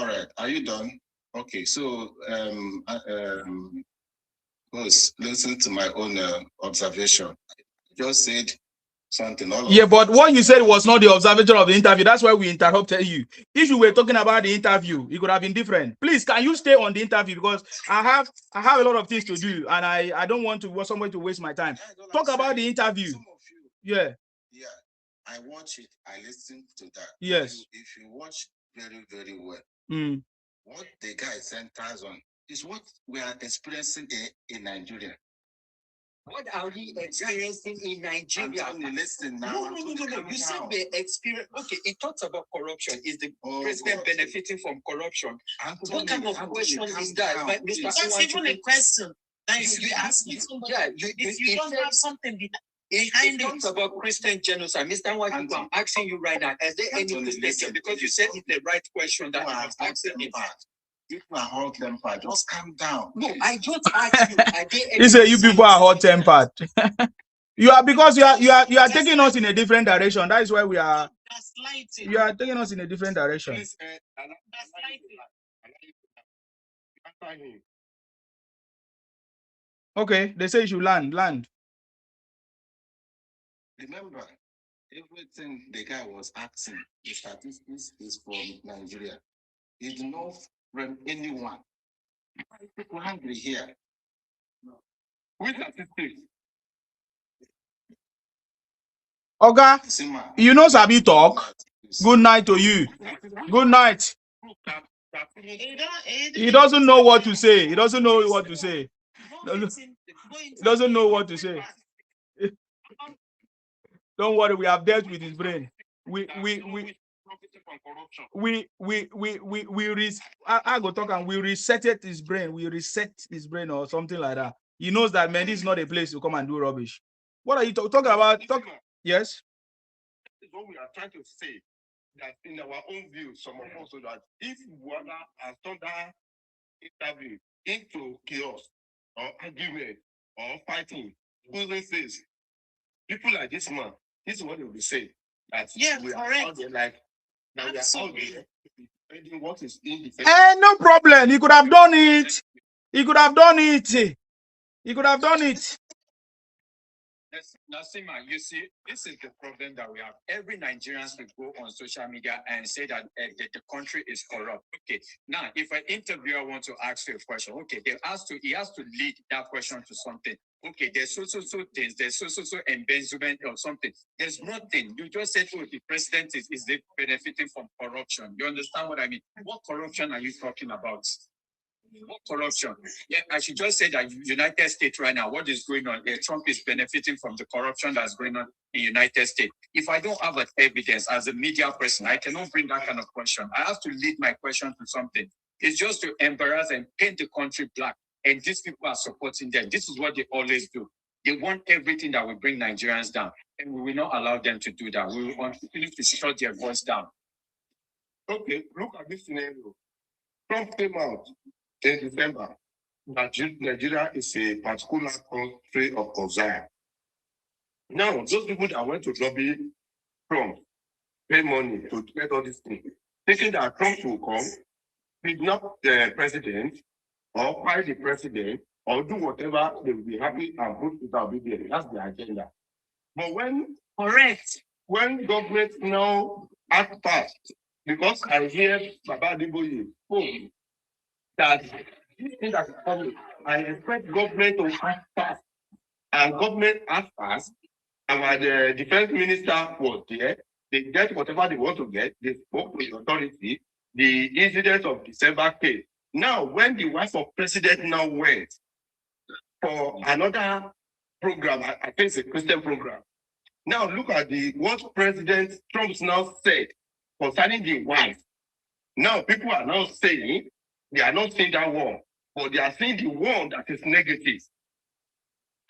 right. Are you done? Okay. So, listen to my own observation. I just said something. But what you said was not the observation of the interview. That's why we interrupted you. If you were talking about the interview, it could have been different. Please, can you stay on the interview, because I have a lot of things to do, and I don't want somebody to waste my time. Talk about the interview. Yeah. I watch it. I listen to that. Yes. If you watch very, very well, what the guy centers on is what we are experiencing in Nigeria. What are we experiencing in Nigeria? Listen now. No. You said we experience. Okay, it talks about corruption. Is the president benefiting from corruption? What kind of question is that? Mr. That's even a question that you should be asking somebody. Yeah, if you don't have something behind it talks about Christian genocide. Mr. White, I'm asking you right now, is there any mistake? Because you said it's the right question that I was asking him. If you are hot-tempered, just calm down. No, I just asked you. He said you people are hot-tempered. You are taking us in a different direction. That is why we are. You are taking us in a different direction. Okay, they say you should land. Remember, everything the guy was asking, the statistics is from Nigeria. It's not from anyone. People hungry here. Which statistics? Okay, you know Sabi talk. Good night to you. Good night. He doesn't know what to say. He doesn't know what to say. He doesn't know what to say. Don't worry, we have dealt with his brain. I go talk and we reset his brain. We reset his brain or something like that. He knows that man, this is not a place to come and do rubbish. What are you talking about? Yes. That's what we are trying to say. That in our own view, some of us, so that if Bwala has turned that interview into chaos or argument or fighting, losing face, people like this man, this is what they will be saying. That we are out there like that we are out there defending what is indefensible. No problem. He could have done it. He could have done it. He could have done it. Nasima, you see, this is the problem that we have. Every Nigerian will go on social media and say that the country is corrupt. Okay, now if an interviewer wants to ask you a question, okay, he has to lead that question to something. Okay, there's so things, there's so embezzlement or something. There's nothing. You just said, oh, the president is benefiting from corruption. You understand what I mean? What corruption are you talking about? What corruption? Yeah, I should just say that United States right now, what is going on? Trump is benefiting from the corruption that's going on in United States. If I don't have evidence as a media person, I cannot bring that kind of question. I have to lead my question to something. It's just to embarrass and paint the country black. And these people are supporting them. This is what they always do. They want everything that will bring Nigerians down. And we will not allow them to do that. We will continue to shut their voice down. Okay, look at this scenario. Trump came out in December, Nigeria is a particular country of concern. Now, those people that went to lobby Trump, pay money to get all these things, thinking that Trump will come, kidnap the president, or fight the president, or do whatever, they will be happy and put it obedient. That's the agenda. But when government now act fast, because I hear Baba Adeboye spoke that this thing that is coming, I expect government to act fast. And government act fast. Our the defense minister was there. They get whatever they want to get. They spoke with authority. The incident of December case. Now, when the wife of president now went for another program, I think it's a Christian program. Now look at what President Trump now said concerning the wife. Now people are now saying they are not saying that one, but they are saying the one that is negative.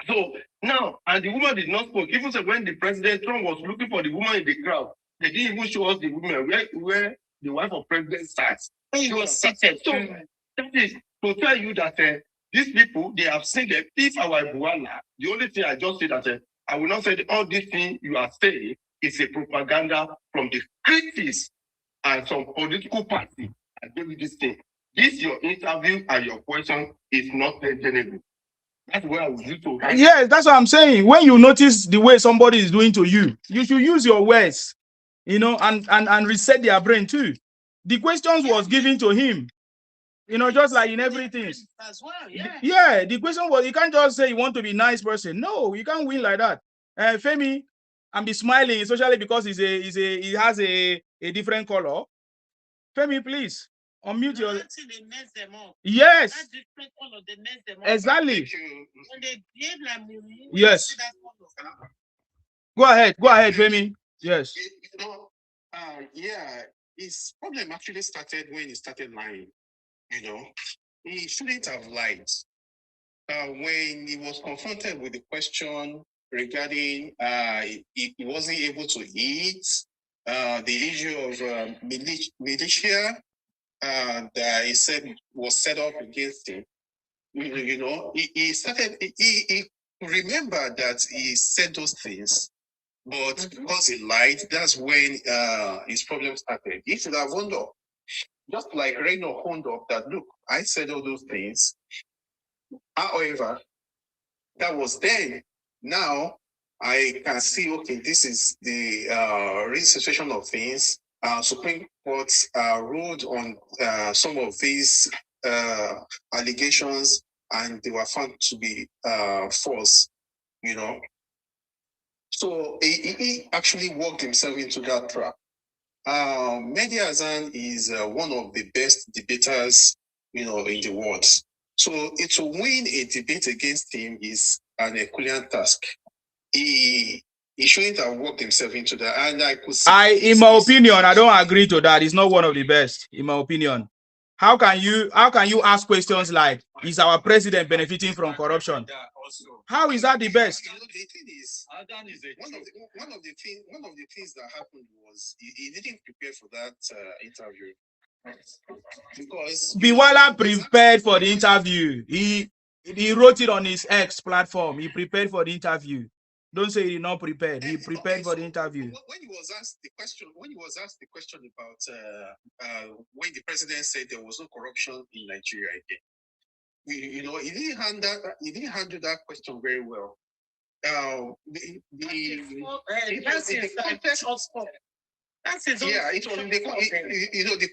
So now, and the woman did not speak. Even so, when the President Trump was looking for the woman in the crowd, they didn't even show us the woman where the wife of President sat. She was seated. So that is to tell you that these people, they have seen them. If our Bwala, the only thing I just say that I will not say that all these things you are saying is a propaganda from the critics and some political party. I give you this thing. This your interview and your question is not tenable. That's where I would use to. Yes, that's what I'm saying. When you notice the way somebody is doing to you, you should use your words, and reset their brain too. The questions was given to him, just like in everything. As well, yeah. Yeah, the question was, you can't just say you want to be a nice person. No, you can't win like that. Femi, and be smiling, especially because he has a different color. Femi, please unmute your. They mess them up. Yes. That different color, they mess them up. Exactly. When they behave like mumu, yes. Go ahead, Femi. Yes. Yeah, his problem actually started when he started lying. He shouldn't have lied. When he was confronted with the question regarding he wasn't able to eat, the issue of militia that he said was set up against him. He started. He remembered that he said those things, but because he lied, that's when his problem started. He should have owned up, just like Reno owned up that, look, I said all those things. However, that was then. Now I can see, okay, this is the real situation of things. Supreme Court ruled on some of these allegations, and they were found to be false. So he actually walked himself into that trap. Mehdir Hasan is one of the best debaters, in the world. So to win a debate against him is an Herculean task. He shouldn't have worked himself into that. And I could see in my opinion, I don't agree to that. He's not one of the best, in my opinion. How can you ask questions like, is our president benefiting from corruption? How is that the best? The thing is, one of the things that happened was he didn't prepare for that interview. Because Bwala prepared for the interview. He wrote it on his X platform. He prepared for the interview. Don't say he did not prepare. He prepared for the interview. When he was asked the question about when the president said there was no corruption in Nigeria again, he didn't handle that question very well. The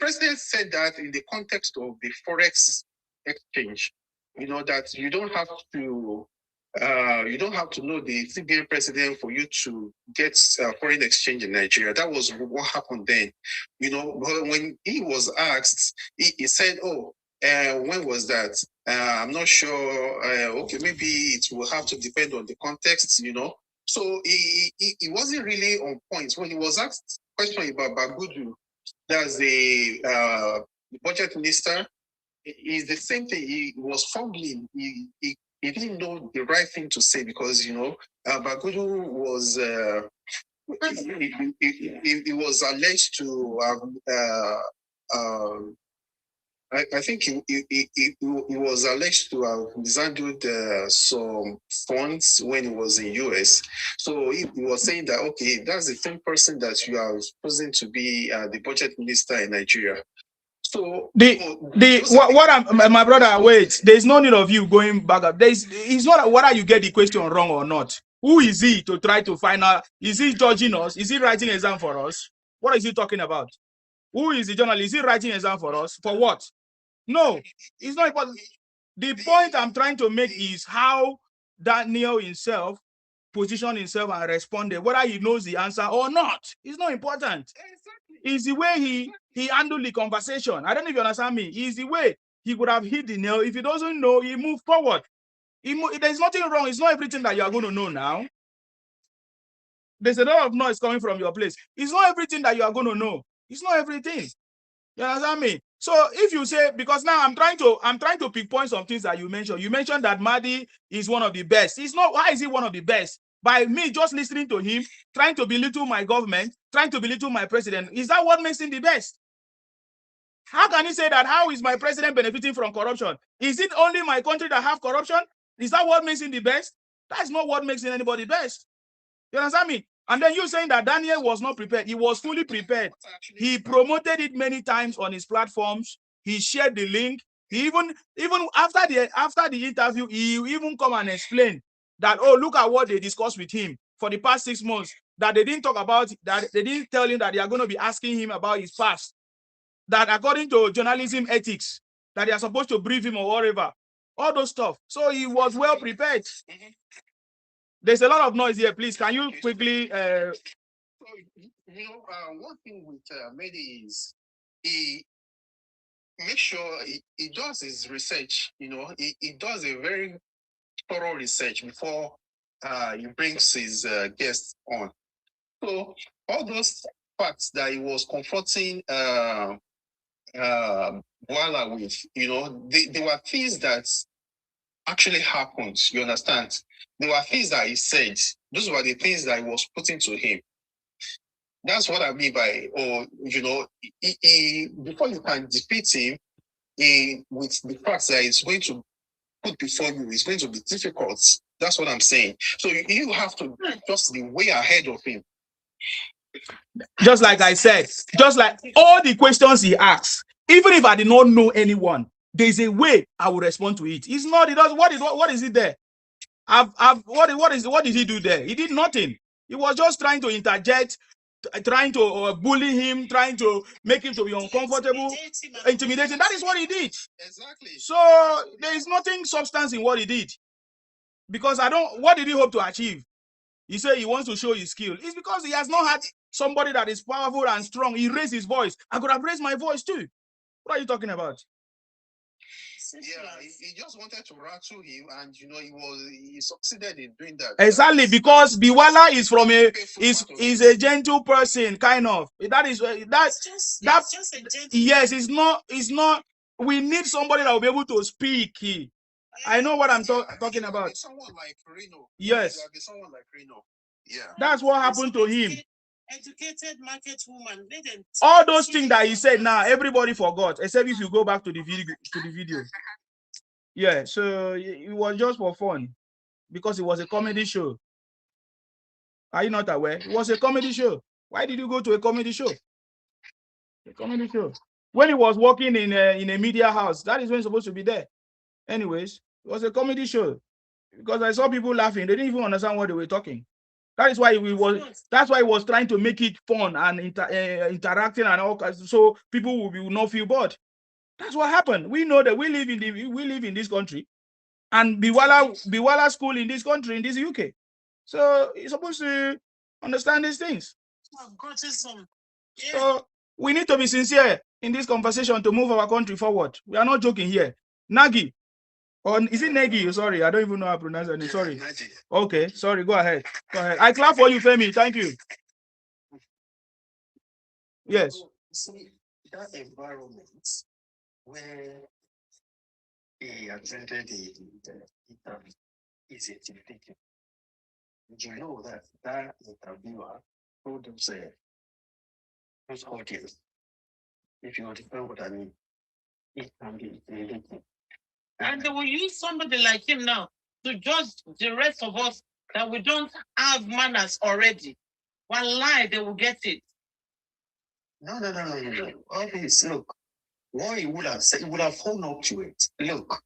president said that in the context of the forex exchange, that you don't have to know the CBN president for you to get foreign exchange in Nigeria. That was what happened then. But when he was asked, he said, "Oh, when was that? I'm not sure. Okay, maybe it will have to depend on the context, So he wasn't really on point. When he was asked a question about Bagudu, that's the budget minister, is the same thing. He was fumbling. He didn't know the right thing to say because, Bagudu was... he was alleged to I think he was alleged to have mishandled some funds when he was in US. So he was saying that, okay, that's the same person that you are chosen to be the budget minister in Nigeria. So what I'm, my brother, wait, there's no need of you going back up. It's not whether you get the question wrong or not. Who is he to try to find out? Is he judging us? Is he writing exam for us? What is he talking about? Who is the journalist? Is he writing exam for us? For what? No, it's not important. The point I'm trying to make is how Daniel himself positioned himself and responded, whether he knows the answer or not. It's not important. It's the way he handled the conversation. I don't know if you understand me. It's the way he could have hit the nail. If he doesn't know, he moved forward. There's nothing wrong. It's not everything that you are going to know now. There's a lot of noise coming from your place. It's not everything that you are going to know. It's not everything. You understand me? So if you say, because now I'm trying to pinpoint some things that you mentioned. You mentioned that Mahdi is one of the best. It's not. Why is he one of the best? By me just listening to him, trying to belittle my government, trying to belittle my president. Is that what makes him the best? How can he say that? How is my president benefiting from corruption? Is it only my country that have corruption? Is that what makes him the best? That's not what makes anybody best. You understand me? And then you saying that Daniel was not prepared. He was fully prepared. He promoted it many times on his platforms. He shared the link. He even after the interview, he even come and explain that, oh, look at what they discussed with him for the past 6 months. That they didn't talk about, that they didn't tell him that they are going to be asking him about his past. That according to journalism ethics, that they are supposed to brief him or whatever. All those stuff. So he was well prepared. There's a lot of noise here. Please, can you quickly? One thing with Mehdi is he makes sure he does his research. He does a very thorough research before he brings his guests on. So all those facts that he was confronting Bwala with, they were things that actually happened. You understand? There were things that he said. Those were the things that he was putting to him. That's what I mean by, before you can defeat him, with the facts that it's going to put before you, it's going to be difficult. That's what I'm saying. So you have to just be way ahead of him. Just like I said, just like all the questions he asks, even if I did not know anyone, there's a way I will respond to it. It's not, it does. What is it there? What did he do there? He did nothing. He was just trying to interject, trying to bully him, trying to make him to be uncomfortable, intimidating. That is what he did. Exactly. So there is nothing substance in what he did. Because what did he hope to achieve? He said he wants to show his skill. It's because he has not had somebody that is powerful and strong. He raised his voice. I could have raised my voice too. What are you talking about? Yeah, he just wanted to rattle him, and he succeeded in doing that. Exactly, because Bwala is from is a gentle person, kind of. Yes, it's not. We need somebody that will be able to speak. I know what I'm talking about. Someone like Reno. Yes. Someone like Reno. Yeah. That's what happened to him. Educated market woman. All those things that he said now, everybody forgot, except if you go back to the video. Yeah, so it was just for fun because it was a comedy show. Are you not aware? It was a comedy show. Why did you go to a comedy show? A comedy show. When he was working in a media house, that is when he's supposed to be there. Anyways, it was a comedy show because I saw people laughing. They didn't even understand what they were talking. That is why that's why he was trying to make it fun and interacting and all, so people will not feel bored. That's what happened. We know that we live in this country, and Bwala school in this country, in this UK. So you're supposed to understand these things. So we need to be sincere in this conversation to move our country forward. We are not joking here. Nagi, or is it Negi? Sorry, I don't even know how to pronounce it. Sorry. Okay, sorry. Go ahead. Go ahead. I clap for you, Femi. Thank you. Yes. See that environment where he attended the interview is intimidating. You know that interviewer told those audience, if you understand what I mean, it can be anything. And they will use somebody like him now to judge the rest of us that we don't have manners already. One lie, they will get it. No. All this, look, what he would have said, he would have held up to it. Look,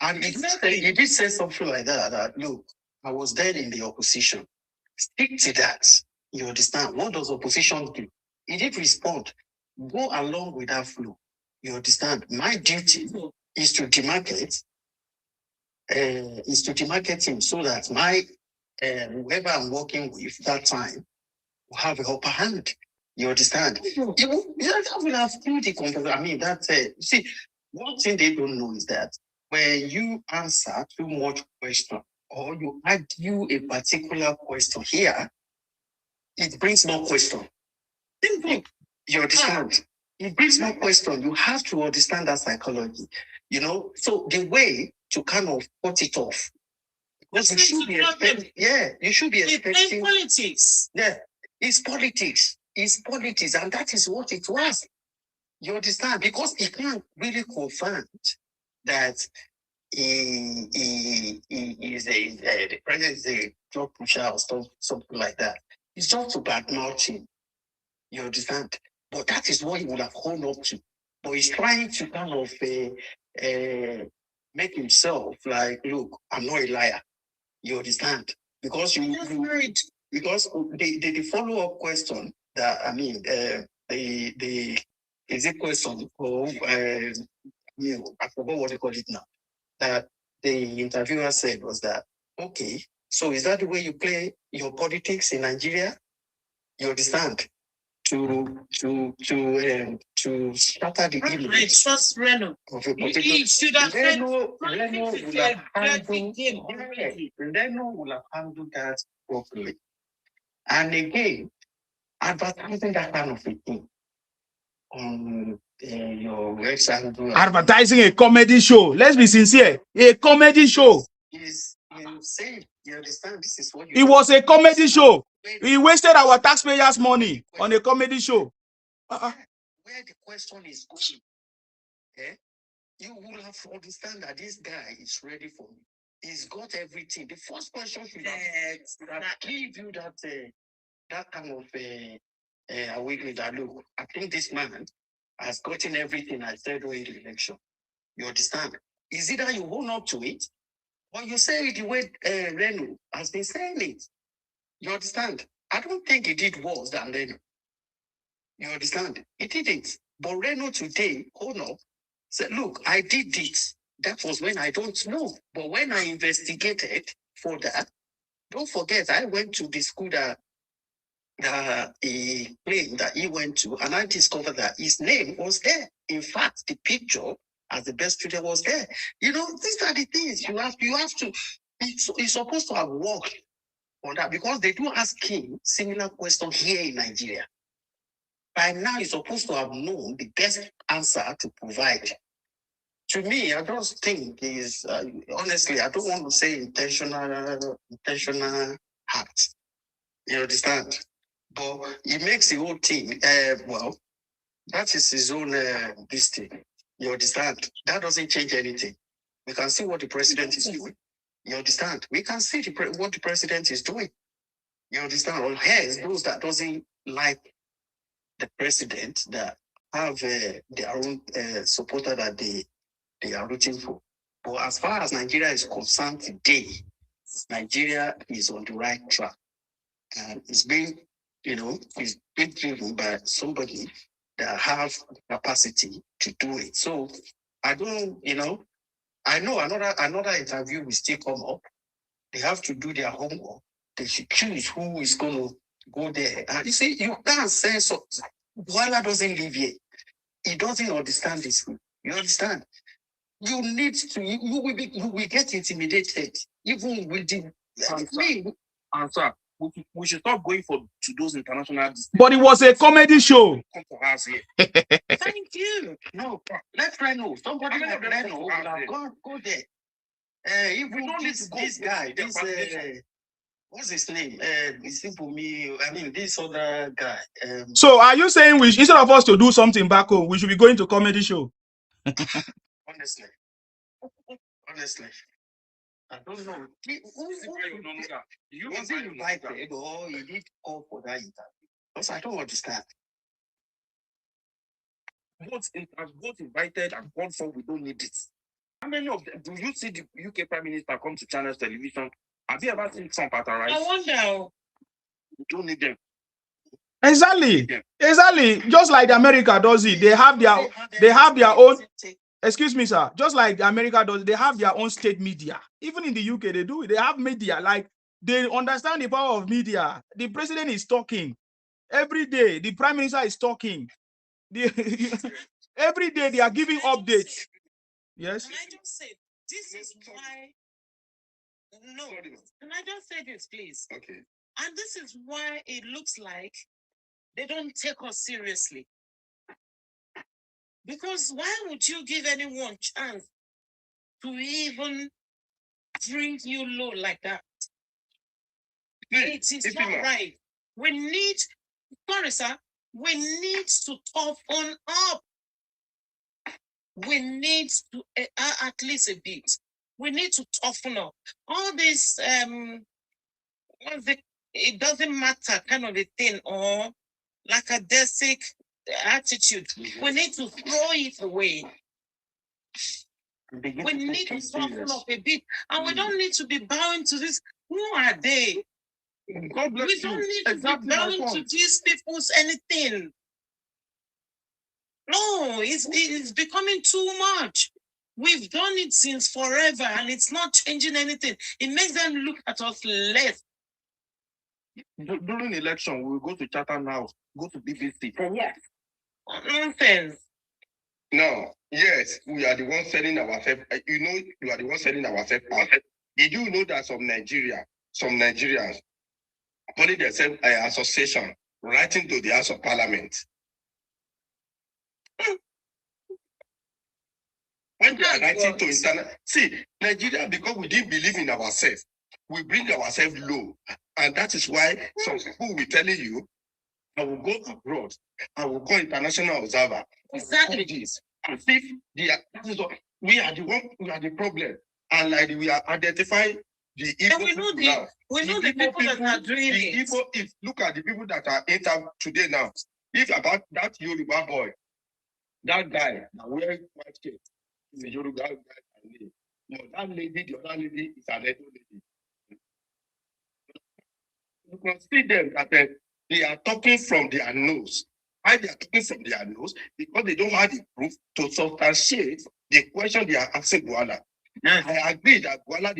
and he did say something like that, look, I was there in the opposition. Stick to that. You understand? What does opposition do? He did respond. Go along with that flow. You understand? My duty is to demarcate, him so that my whoever I'm working with that time will have a upper hand. You understand? That will have killed the conversation. I mean, see, one thing they don't know is that when you answer too much question or you argue a particular question here, it brings more question. You understand? It brings more question. You have to understand that psychology. You know, so the way to kind of cut it off. Because you should be expecting. Yeah, you should be expecting. It's politics. Yeah, it's politics. It's politics, and that is what it was. You understand? Because he can't really confirm that he is the president is a job pusher or something like that. It's just to badmouth him. You understand? But that is what he would have held up to. But he's trying to kind of make himself like, look, I'm not a liar. You understand? Because because the follow-up question that the is it question or I forgot what they call it now. That the interviewer said was that, okay, so is that the way you play your politics in Nigeria? You understand? To shatter the image. I trust Reno. He should have said Reno will have handled that properly. And again, advertising that kind of a thing on your website. Advertising a comedy show. Let's be sincere. A comedy show. Is insane. You understand? This is what it was a comedy show. He wasted our taxpayers' money on a comedy show. Where the question is going, you will have to understand that this guy is ready for me. He's got everything. The first question should have give you that kind of awakening that, look, I think this man has gotten everything I said during the election. You understand? Is it that you hold up to it, or you say it the way Reno has been saying it? You understand? I don't think he did worse than Reno. You understand? He didn't. But Reno today, hold up, said, look, I did this. That was when I don't know. But when I investigated for that, don't forget, I went to the school that he claimed that he went to, and I discovered that his name was there. In fact, the picture as the best student was there. You know, these are the things you have to. He's supposed to have worked on that because they do ask him similar question here in Nigeria. By now, he's supposed to have known the best answer to provide. To me, I just think is honestly, I don't want to say intentional act. You understand? But he makes the whole thing. Well, that is his own this thing. You understand? That doesn't change anything. We can see what the president is doing. You understand? We can see what the president is doing. You understand? Or here's those that doesn't like the president that have their own supporter that they are rooting for. But as far as Nigeria is concerned today, Nigeria is on the right track. And it's being, it's being driven by somebody that have capacity to do it. So I don't, I know another interview will still come up. They have to do their homework. They should choose who is going to go there. And you see, you can't say so. Bwala doesn't live here. He doesn't understand this. You understand? You need to. You will get intimidated, even with the. Answer. We should stop going to those international. But it was a comedy show. Come for us here. Thank you. No, let Reno. Somebody like Reno will have go there. Even this guy, what's his name? This other guy. So are you saying instead of us to do something back home, we should be going to comedy show? Honestly. I don't know. Was he invited or he did call for that interview? Because I don't understand. Both invited and gone for, we don't need it. How many of them do you see the UK Prime Minister come to Channels Television? Have you ever seen some pattern, right? I wonder. We don't need them. Exactly. Just like America does it. They have their own. Excuse me, sir. Just like America does, they have their own state media. Even in the UK, they do it. They have media. Like, they understand the power of media. The president is talking every day. The prime minister is talking. Every day they are giving updates. Yes. Can I just say, this is why. No. Can I just say this, please? Okay. And this is why it looks like they don't take us seriously. Because why would you give anyone chance to even bring you low like that? It is not right. We need, sorry, sir, we need to toughen up. We need to, at least a bit. We need to toughen up. All this, it doesn't matter kind of a thing, or lackadaisic attitude. We need to throw it away. We need to toughen up a bit. And we don't need to be bowing to this. Who are they? God bless We don't you. need to be bowing to these people's anything. No, it's becoming too much. We've done it since forever and it's not changing anything. It makes them look at us less. During election, we will go to Chatham House, go to BBC. For what? Nonsense. No, yes, we are the ones selling ourselves. You know, you are the ones selling ourselves out. Did you know that some Nigerians, calling themselves an association, writing to the House of Parliament? When they are writing to internal, see, Nigeria, because we didn't believe in ourselves, we bring ourselves low. And that is why some people will be telling you, I will go abroad, I will go international observer. Exactly. This. And if we are the problem. And like we are identifying the evil people now. We know the people that are doing it. If look at the people that are interviewed today now. If about that Yoruba boy, that guy that wearing white shirt is a Yoruba guy. No, that lady, the other lady is an Edo lady. You can see them that they are talking from their nose. Why they are talking from their nose? Because they don't have the proof to substantiate the question they are asking Bwala. Yes. I agree that Bwala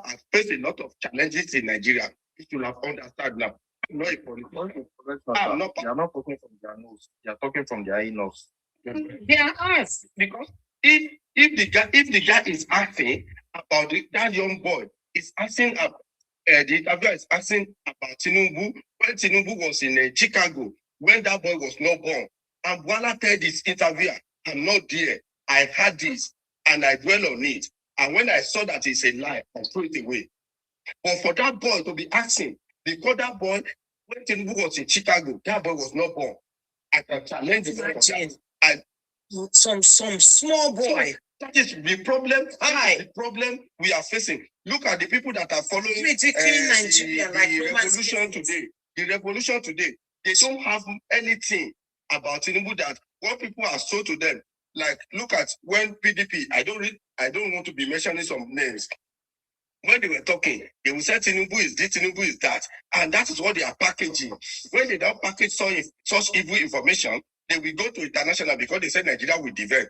has faced a lot of challenges in Nigeria. You should have understood now. I'm not a politician. They are not talking from their nose. They are talking from their nose. They are us. Because if the guy is asking about that young boy, is asking about the interviewer is asking about Tinubu when Tinubu was in Chicago, when that boy was not born. And Bwala told this interviewer, I'm not there. I had this and I dwell on it. And when I saw that it's a lie, I threw it away. But for that boy to be asking, because that boy, when Tinubu was in Chicago, that boy was not born. I can challenge the some small boy. That is the problem. The problem we are facing. Look at the people that are following the revolution today. The revolution today, they don't have anything about Tinubu that what people are sold to them. Like, look at when PDP. I don't want to be mentioning some names. When they were talking, they will say Tinubu is this, Tinubu is that, and that is what they are packaging. When they don't package such evil information, they will go to international because they say Nigeria will develop.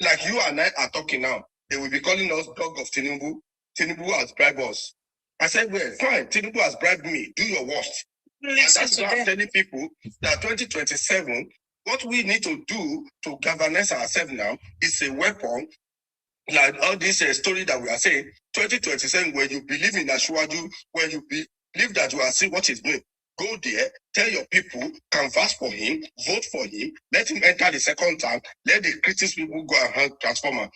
Like you and I are talking now, they will be calling us dog of Tinubu. Tinubu has bribed us. I said, well, fine, Tinubu has bribed me. Do your worst. And that's why I'm telling people that 2027, what we need to do to governance ourselves now is a weapon. Like all this story that we are saying, 2027, when you believe in Ashwaju, when you believe that you are seeing what he's doing, go there, tell your people, canvass for him, vote for him, let him enter the second term, let the critics people go and help transformer.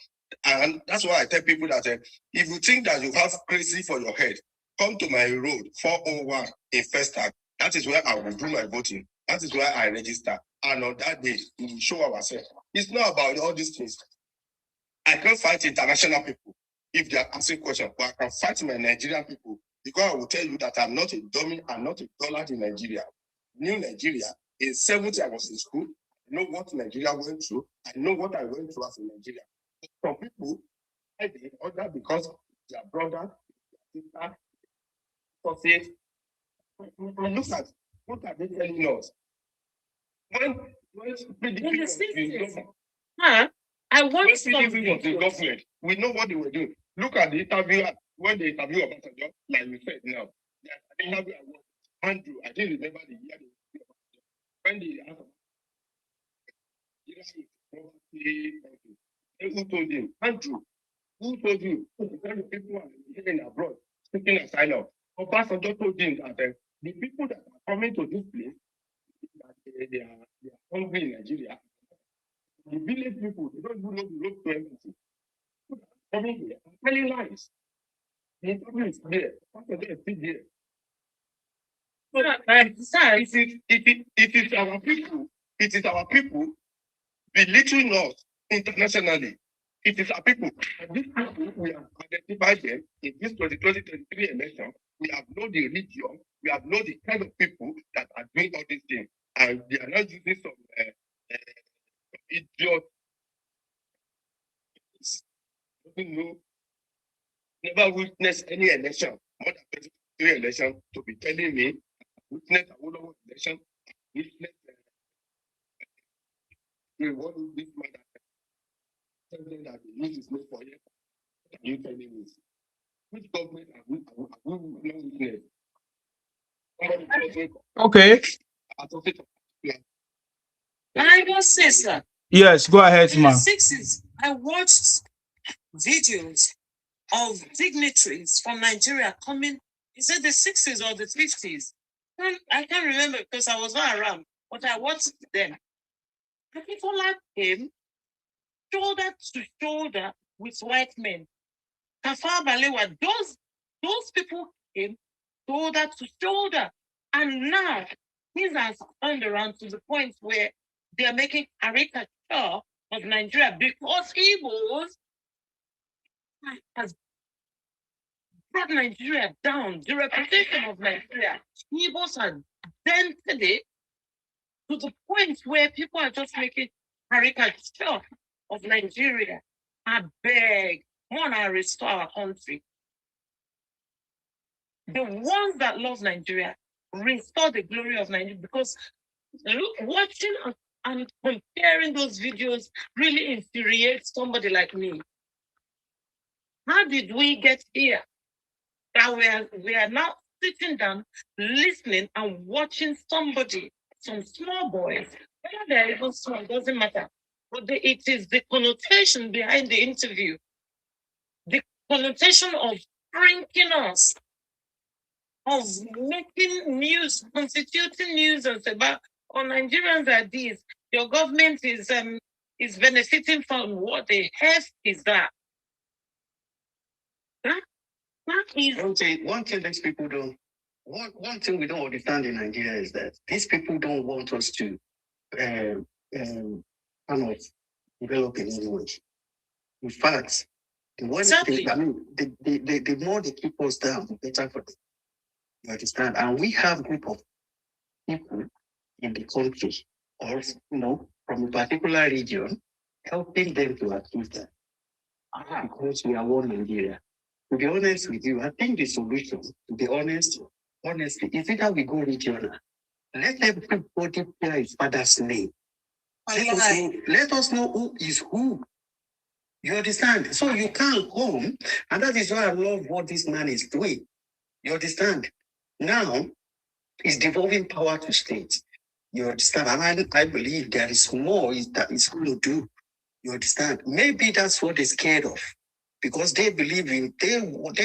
And that's why I tell people that if you think that you have crazy for your head, come to my road, 401 in Festac. That is where I will do my voting. That is where I register. And on that day, we will show ourselves. It's not about all these things. I can't fight international people if they are asking questions, but I can fight my Nigerian people because I will tell you that I'm not a dummy, I'm not a dollar in Nigeria. New Nigeria, in 70, I was in school. I know what Nigeria went through. I know what I went through as a Nigerian. Some people, I did other because their brother, their sister, associate. And look at what are they telling us? When PDP was in government, I want when PDP was in government, we know what they were doing. Look at the interview when they interview about the job, like we said now. The interview I was Andrew, I didn't remember the year they were when they asked who told him? Andrew, who told you? The people are living abroad, seeking asylum. Obasanjo told him that the people that are coming to this place, that they are hungry in Nigeria. The village people, they don't even know the road to embassy. Coming here, telling lies. The interview is there. Obasanjo is still there. So, it is our people. It is our people belittling us internationally. It is our people. And these people, we have identified them in this 2023 election. We have known the religion. We have known the kind of people that are doing all these things. And they are not using some idiot. Never witnessed any election, more than 23 election, to be telling me, witness a whole election, witness what is this man something that the news is made for you. What are you telling me? Which government have we not witnessed? Okay. Can I just say, sir? Yes, go ahead, In the ma'am. 60s, I watched videos of dignitaries from Nigeria coming. Is it the 60s or the 50s? I can't remember because I was not around, but I watched them. The people like him, shoulder to shoulder with white men. Tafawa Balewa, those people came shoulder to shoulder. And now things have turned around to the point where they are making caricature of Nigeria because Igbos has brought Nigeria down. The reputation of Nigeria, Igbos are dented it to the point where people are just making caricature of Nigeria. I beg, want to restore our country. The ones that love Nigeria restore the glory of Nigeria, because watching and comparing those videos really infuriates somebody like me. How did we get here? That we are now sitting down, listening and watching somebody, some small boys, whether they're even small, doesn't matter. But it is the connotation behind the interview, the connotation of pranking us, of making news, constituting news and say, but Nigerians are these. Your government is benefiting from what the F is that? That is one thing these people don't. One thing we don't understand in Nigeria is that these people don't want us to kind of develop in any way. In fact, the more they keep us down, the better for them. You understand? And we have a group of people in the country, or from a particular region, helping them to achieve that. Because we are one Nigeria. To be honest with you, I think the solution, to be honestly, is either we go regional. Let everybody hear his father's name. Let us know who is who. You understand? So you can't come, and that is why I love what this man is doing. You understand? Now, he's devolving power to states. You understand? And I believe there is more that he's going to do. You understand? Maybe that's what they're scared of. Because they believe they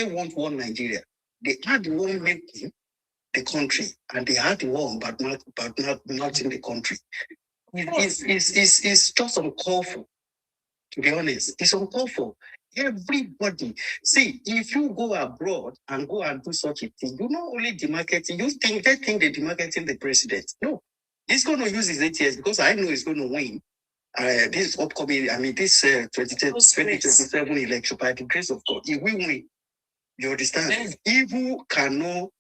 want one Nigeria. They had one making the country, and they had one, but not in the country. It's just uncalled for. To be honest, it's uncalled for. Everybody, see, if you go abroad and go and do such a thing, you not only demarketing, they think they're demarketing the president. No, he's going to use his ATS because I know he's going to win. this upcoming, this 2027 election, by the grace of God, it will win. You understand? Evil cannot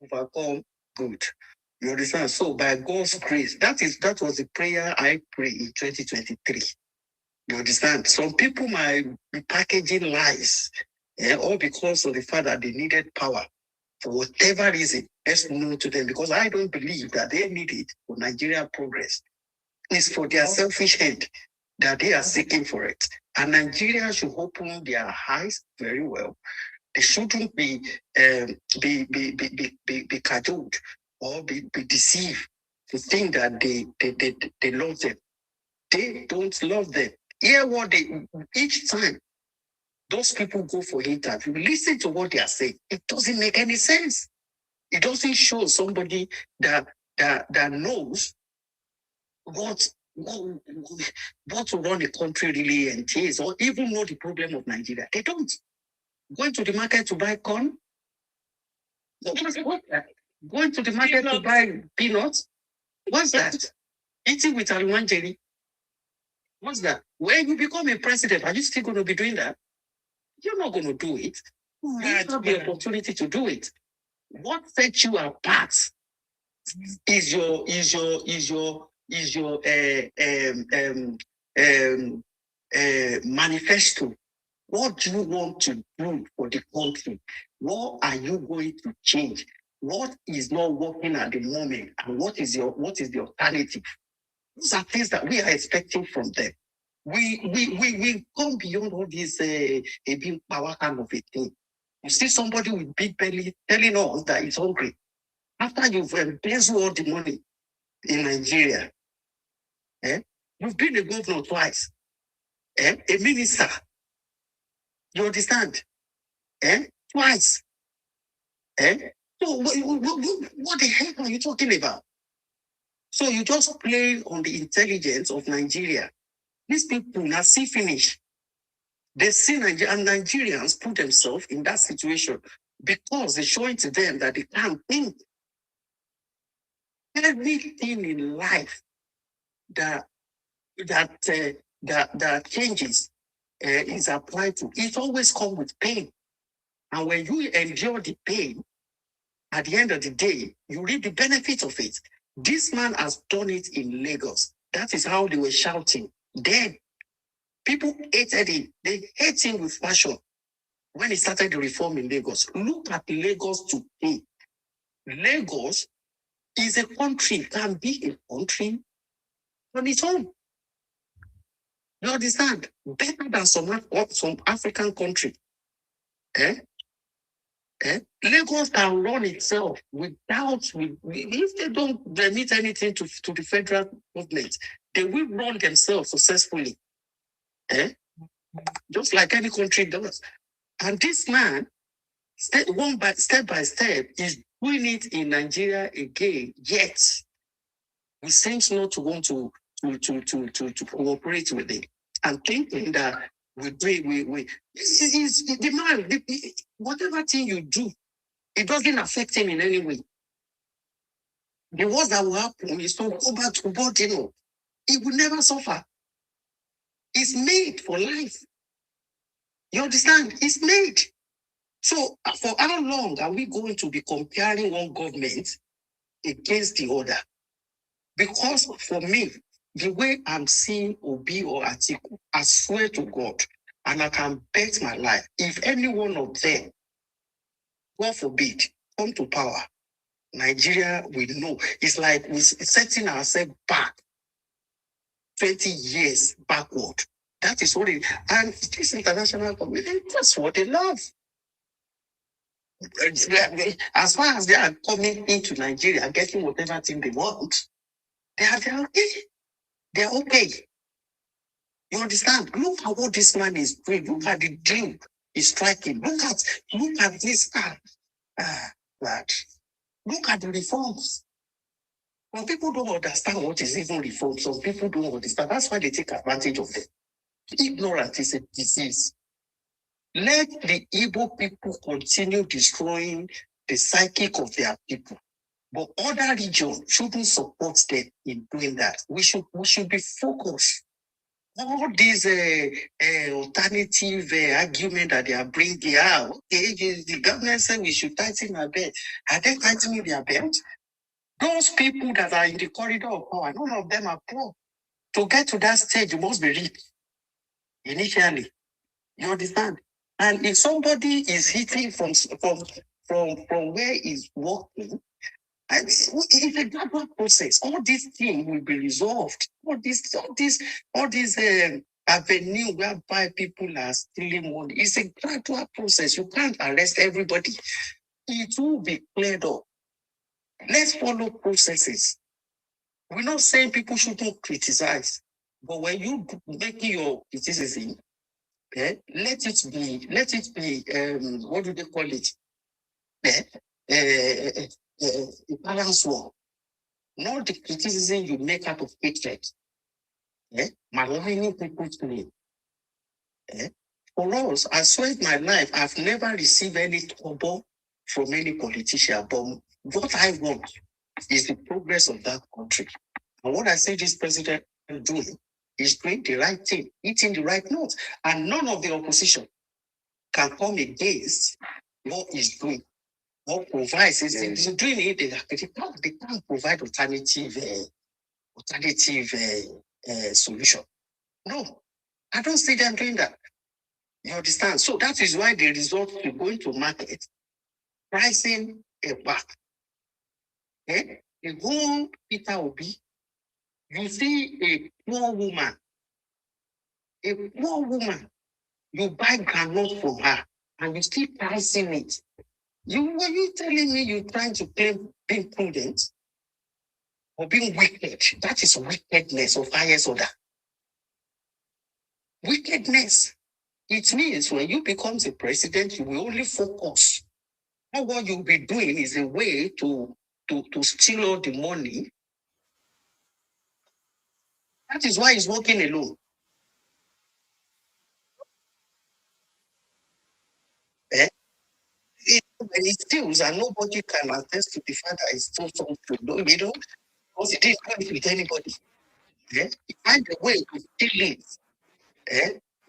overcome good. You understand? So by God's grace, that was the prayer I prayed in 2023. You understand? Some people might be packaging lies, all because of the fact that they needed power for whatever reason. Let's know to them, because I don't believe that they need it for Nigeria progress. It's for their selfish end that they are seeking for it. And Nigeria should open their eyes very well. They shouldn't be cajoled or be deceived to think that they love them. They don't love them. Hear what each time those people go for interview, listen to what they are saying. It doesn't make any sense. It doesn't show somebody that knows what to run the country really entails, or even know the problem of Nigeria. They don't. Going to the market to buy corn? Going to the market to buy peanuts? What's that? Eating with Alumanjeri? What's that? When you become a president, are you still going to be doing that? You're not going to do it. You have the opportunity to do it. What sets you apart is your manifesto. What do you want to do for the country? What are you going to change? What is not working at the moment, and what is the alternative? Those are things that we are expecting from them. We go beyond all this being power kind of a thing. You see somebody with big belly telling us that he's hungry after you've embezzled all the money in Nigeria. You've been a governor twice, a minister. You understand? Twice. So what the heck are you talking about? So you just play on the intelligence of Nigeria. These people now see finish. They see Nigeria, and Nigerians put themselves in that situation because they're showing to them that they can't think. Everything in life that changes is applied to. It always comes with pain. And when you endure the pain, at the end of the day, you reap the benefits of it. This man has done it in Lagos. That is how they were shouting. Then people hated him. They hate him with passion when he started the reform in Lagos. Look at Lagos today. Lagos is a country, can be a country on its own. You understand? Better than some African country. Lagos can run itself without, if they don't remit anything to the federal government, they will run themselves successfully. Just like any country does. And this man, step by step, is doing it in Nigeria again, yet he seems not to want to cooperate with it. And thinking that the man, whatever thing you do, it doesn't affect him in any way. The worst that will happen is to go back to body. He will never suffer. It's made for life. You understand? It's made. So for how long are we going to be comparing one government against the other? Because for me, the way I'm seeing Obi or Atiku, I swear to God, and I can bet my life, if any one of them, God forbid, come to power, Nigeria will know. It's like we're setting ourselves back 20 years backward. That is what it is. And this international community, that's what they love. As far as they are coming into Nigeria, getting whatever thing they want, they're okay. They're okay. You understand? Look at what this man is doing. Look at the deal he's striking. Look at this. Look at the reforms. When people don't understand what is even reform, some people don't understand. That's why they take advantage of them. Ignorance is a disease. Let the Igbo people continue destroying the psychic of their people. But other regions shouldn't support them in doing that. We should be focused All these alternative argument that they are bringing out, okay, the government said we should tighten our belt. Are they tightening their belt? Those people that are in the corridor of power, none of them are poor. To get to that stage, you must be rich initially. You understand? And if somebody is hitting from where he's working, it's a gradual process. All these things will be resolved. All these avenue whereby people are stealing money. It's a gradual process. You can't arrest everybody. It will be cleared up. Let's follow processes. We're not saying people shouldn't criticize, but when you making your criticism, let it be what do they call it? A balance war. Not the criticism you make out of hatred. Maligning people's name. For us, I swear my life, I've never received any trouble from any politician, but what I want is the progress of that country. And what I say this president is doing is doing the right thing, eating the right notes, and none of the opposition can come against what he's doing. What provides is he's doing it. They can't provide alternative solution. No, I don't see them doing that. You understand? So that is why the result to going to market, pricing a back. The whole Peter Obi, you see a poor woman, you buy granite from her and you still pricing it. Were you telling me you're trying to claim being prudent or being wicked? That is wickedness of highest order. Wickedness. It means when you become the president, you will only focus. And what you'll be doing is a way to steal all the money. That is why he's working alone. When he steals and nobody can attest to the fact that he stole something, because he didn't do it with anybody. He find a way to steal it.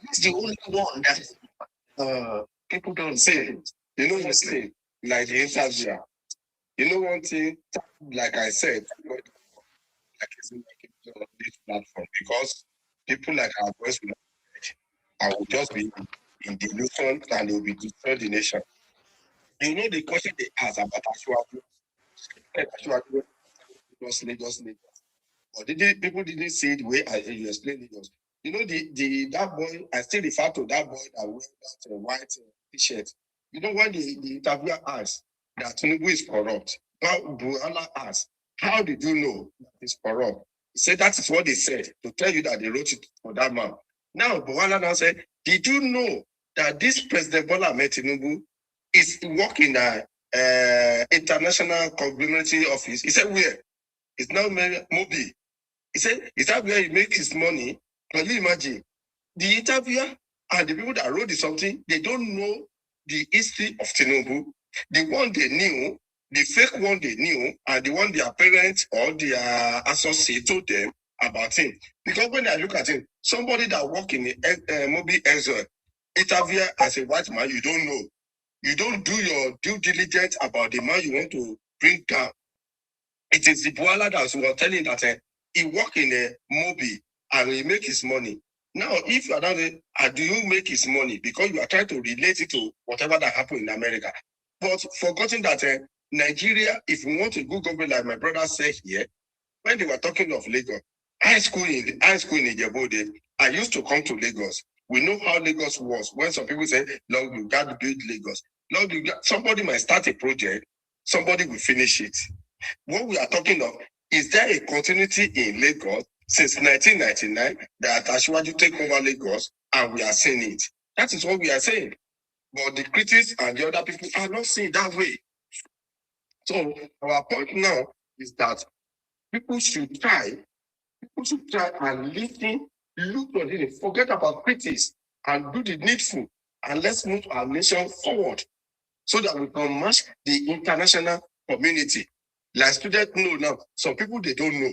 He's the only one that people don't say. You know, mostly, like the interviewer, you know one thing, like I said, like isn't like on this platform because people like our voice will not will just be in delusion and they will be destroying the nation. You know the question they ask about Ashwaju, Lagos. But people didn't see the way you explained Lagos. You know that boy, I still refer to that boy that wear that white t-shirt. You know when the interviewer asked that Tinubu is corrupt, now Bwala asked, how did you know that he's corrupt? He said that is what they said to tell you that they wrote it for that man. Now Bwala now said, did you know that this President Bola Ahmed Tinubu is working at international conglomerate office? He said, where? It's now Mobi. He said, is that where he makes his money? Can you imagine? The interviewer and the people that wrote something, they don't know the history of Tinubu. The one they knew, the fake one they knew, and the one their parents or their associate told them about him. Because when I look at him, somebody that work in the Mobi Ezra, interviewer as a white man, you don't know. You don't do your due diligence about the man you want to bring down. It is the Bwala that was telling that he work in a Mobi and he make his money. Now, if you are not, do you make his money? Because you are trying to relate it to whatever that happened in America. But forgetting that Nigeria, if you want to go government like my brother said here, when they were talking of Lagos, high school in Ijebu, I used to come to Lagos. We know how Lagos was. When some people say, no, you got to build Lagos. No, somebody might start a project, somebody will finish it. What we are talking of, is there a continuity in Lagos since 1999 that Ashwaju take over Lagos and we are seeing it? That is what we are saying. But the critics and the other people are not seeing that way. So our point now is that people should try and listen, look at it, forget about critics and do the needful, and let's move our nation forward so that we can match the international community. Like students know now, some people they don't know.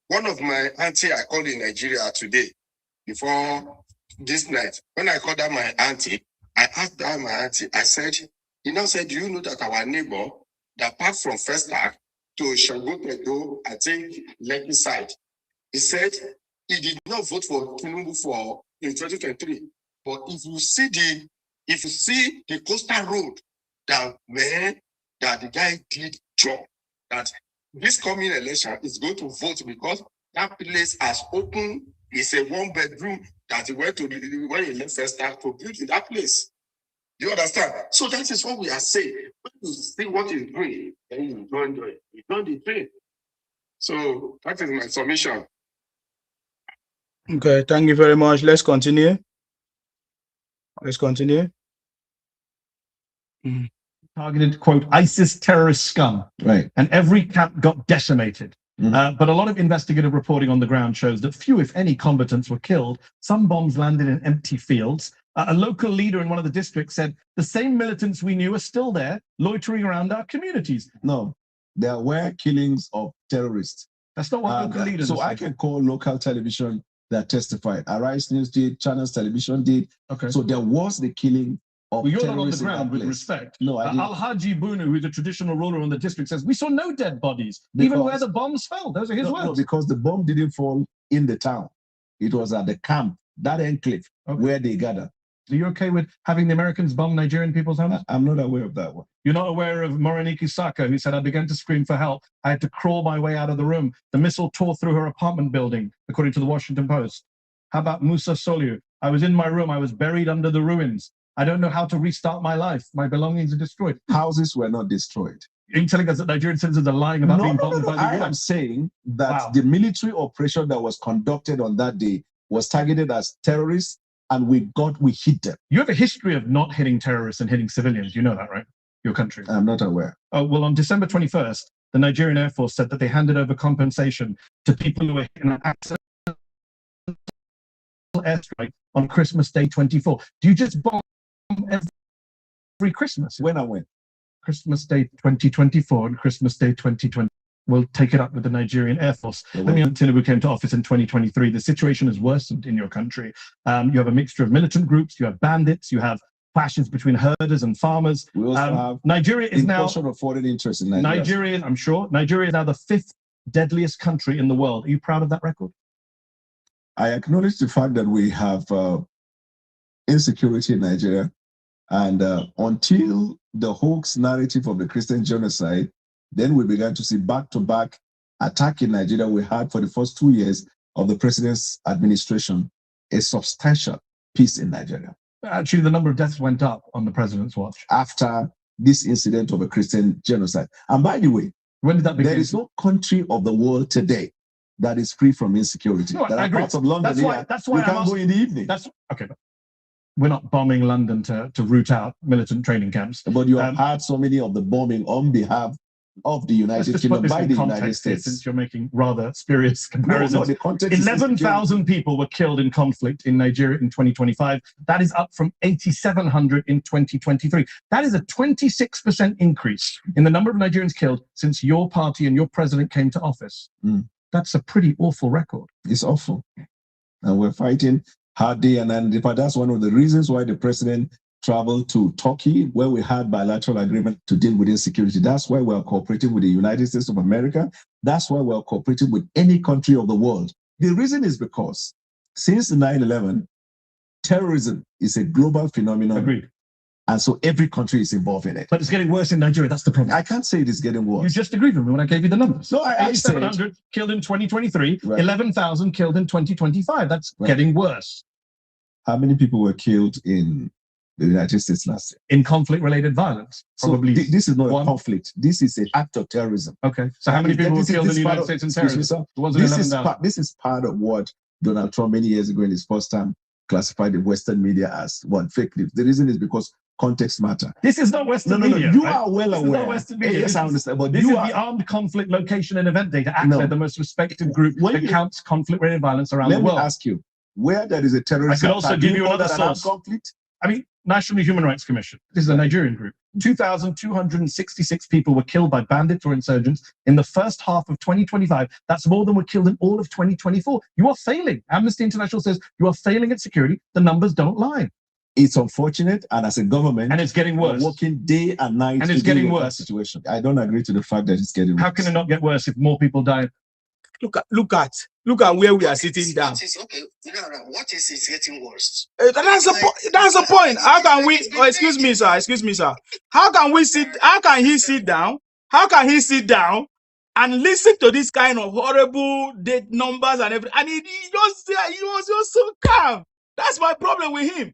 One of my auntie I called in Nigeria today, before this night. When I called out my auntie, I asked her, my auntie, I said, he now said, do you know that our neighbor that passed from First Act to Shagopedo, I think, Lekki side, he said he did not vote for Tinubu in 2023. But if you see the coastal road, that the guy did job, that this coming election is going to vote because that place has opened. It's a 1-bedroom that he went to when he left First Act to build in that place. You understand? So that is what we are saying. When you see what he's doing, then you join the train. So that is my submission. Okay, thank you very much. Let's continue. Targeted, quote, ISIS terrorist scum. Right. And every camp got decimated. But a lot of investigative reporting on the ground shows that few, if any, combatants were killed. Some bombs landed in empty fields. A local leader in one of the districts said, the same militants we knew are still there, loitering around our communities. No, there were killings of terrorists. That's not what local leaders So I can call local television that testified. Arise News did, Channels Television did. Okay. So there was the killing of you're not on the terrorists in that ground with place. respect. No, I didn't. Al-Haji Bunu, who's a traditional ruler in the district, says, we saw no dead bodies, even where the bombs fell. Those are his words. No, because the bomb didn't fall in the town. It was at the camp, that enclave, where they gathered. Are you okay with having the Americans bomb Nigerian people's homes? I'm not aware of that one. You're not aware of Morenike Saka, who said, I began to scream for help. I had to crawl my way out of the room. The missile tore through her apartment building, according to the Washington Post. How about Musa Soliu? I was in my room. I was buried under the ruins. I don't know how to restart my life. My belongings are destroyed. Houses were not destroyed. Are you telling us that Nigerian citizens are lying about being bombed by the I US? am saying that the military operation that was conducted on that day was targeted as terrorists, and we hit them. You have a history of not hitting terrorists and hitting civilians. You know that, right? Your country. I'm not aware. Oh, well, on December 21st, the Nigerian Air Force said that they handed over compensation to people who were hit in an accidental airstrike on Christmas Day 24. Do you just bomb every Christmas? When I went? Christmas Day 2024 and Christmas Day 2020. We'll take it up with the Nigerian Air Force. Tinubu came to office in 2023. The situation has worsened in your country. You have a mixture of militant groups, you have bandits, you have clashes between herders and farmers. We also have Nigeria is now of foreign interest in Nigeria. Nigeria is now the 5th deadliest country in the world. Are you proud of that record? I acknowledge the fact that we have insecurity in Nigeria, and until the hoax narrative of the Christian genocide, then we began to see back-to-back attack in Nigeria. We had for the first 2 years of the president's administration a substantial peace in Nigeria. Actually, the number of deaths went up on the president's watch after this incident of a Christian genocide. And by the way, when did that begin? There is no country of the world today that is free from insecurity. No, there I are agree. parts of London That's why you can't go in the evening. Okay, but we're not bombing London to root out militant training camps. But you have had so many of the bombing on behalf of the United Kingdom by the United States. Since you're making rather spurious comparisons. No, the context 11,000 people were killed in conflict in Nigeria in 2025. That is up from 8,700 in 2023. That is a 26% increase in the number of Nigerians killed since your party and your president came to office. That's a pretty awful record. It's awful. And we're fighting hard day and night. But that's one of the reasons why the president traveled to Turkey, where we had bilateral agreement to deal with insecurity. That's why we're cooperating with the United States of America. That's why we're cooperating with any country of the world. The reason is because since 9/11, terrorism is a global phenomenon. Agreed. And so every country is involved in it. But it's getting worse in Nigeria. That's the problem. I can't say it is getting worse. You just agreed with me when I gave you the numbers. No, I 8,700 killed in 2023, Right. 11,000 killed in 2025. That's getting worse. How many people were killed in the United States last year? In conflict-related violence, probably. So this is not a conflict. This is an act of terrorism. Okay. So how many people were killed in the United States in terrorism? This is part of what Donald Trump many years ago in his first time classified the Western media as fake news. The reason is because context matter. This is not Western media. You right? are well this aware. Is not Western media. Yes, I understand. But this is the Armed Conflict Location and Event Data, ACLED, the most respected group that counts conflict-related violence around the world. Let me ask you, where there is a terrorist I could also give you another source. Conflict? I mean, National Human Rights Commission. This is a Nigerian group. 2,266 people were killed by bandits or insurgents in the first half of 2025. That's more than were killed in all of 2024. You are failing. Amnesty International says you are failing at security. The numbers don't lie. It's unfortunate, and as a government, and it's getting worse. We're working day and night, and it's getting worse. Situation. I don't agree to the fact that it's getting worse. How can it not get worse if more people die? Look at where we are sitting down. What is it getting worse? That's the point. How can we? Oh, excuse me, sir. How can we sit? How can he sit down? How can he sit down and listen to this kind of horrible date numbers and everything? And he was just so calm. That's my problem with him.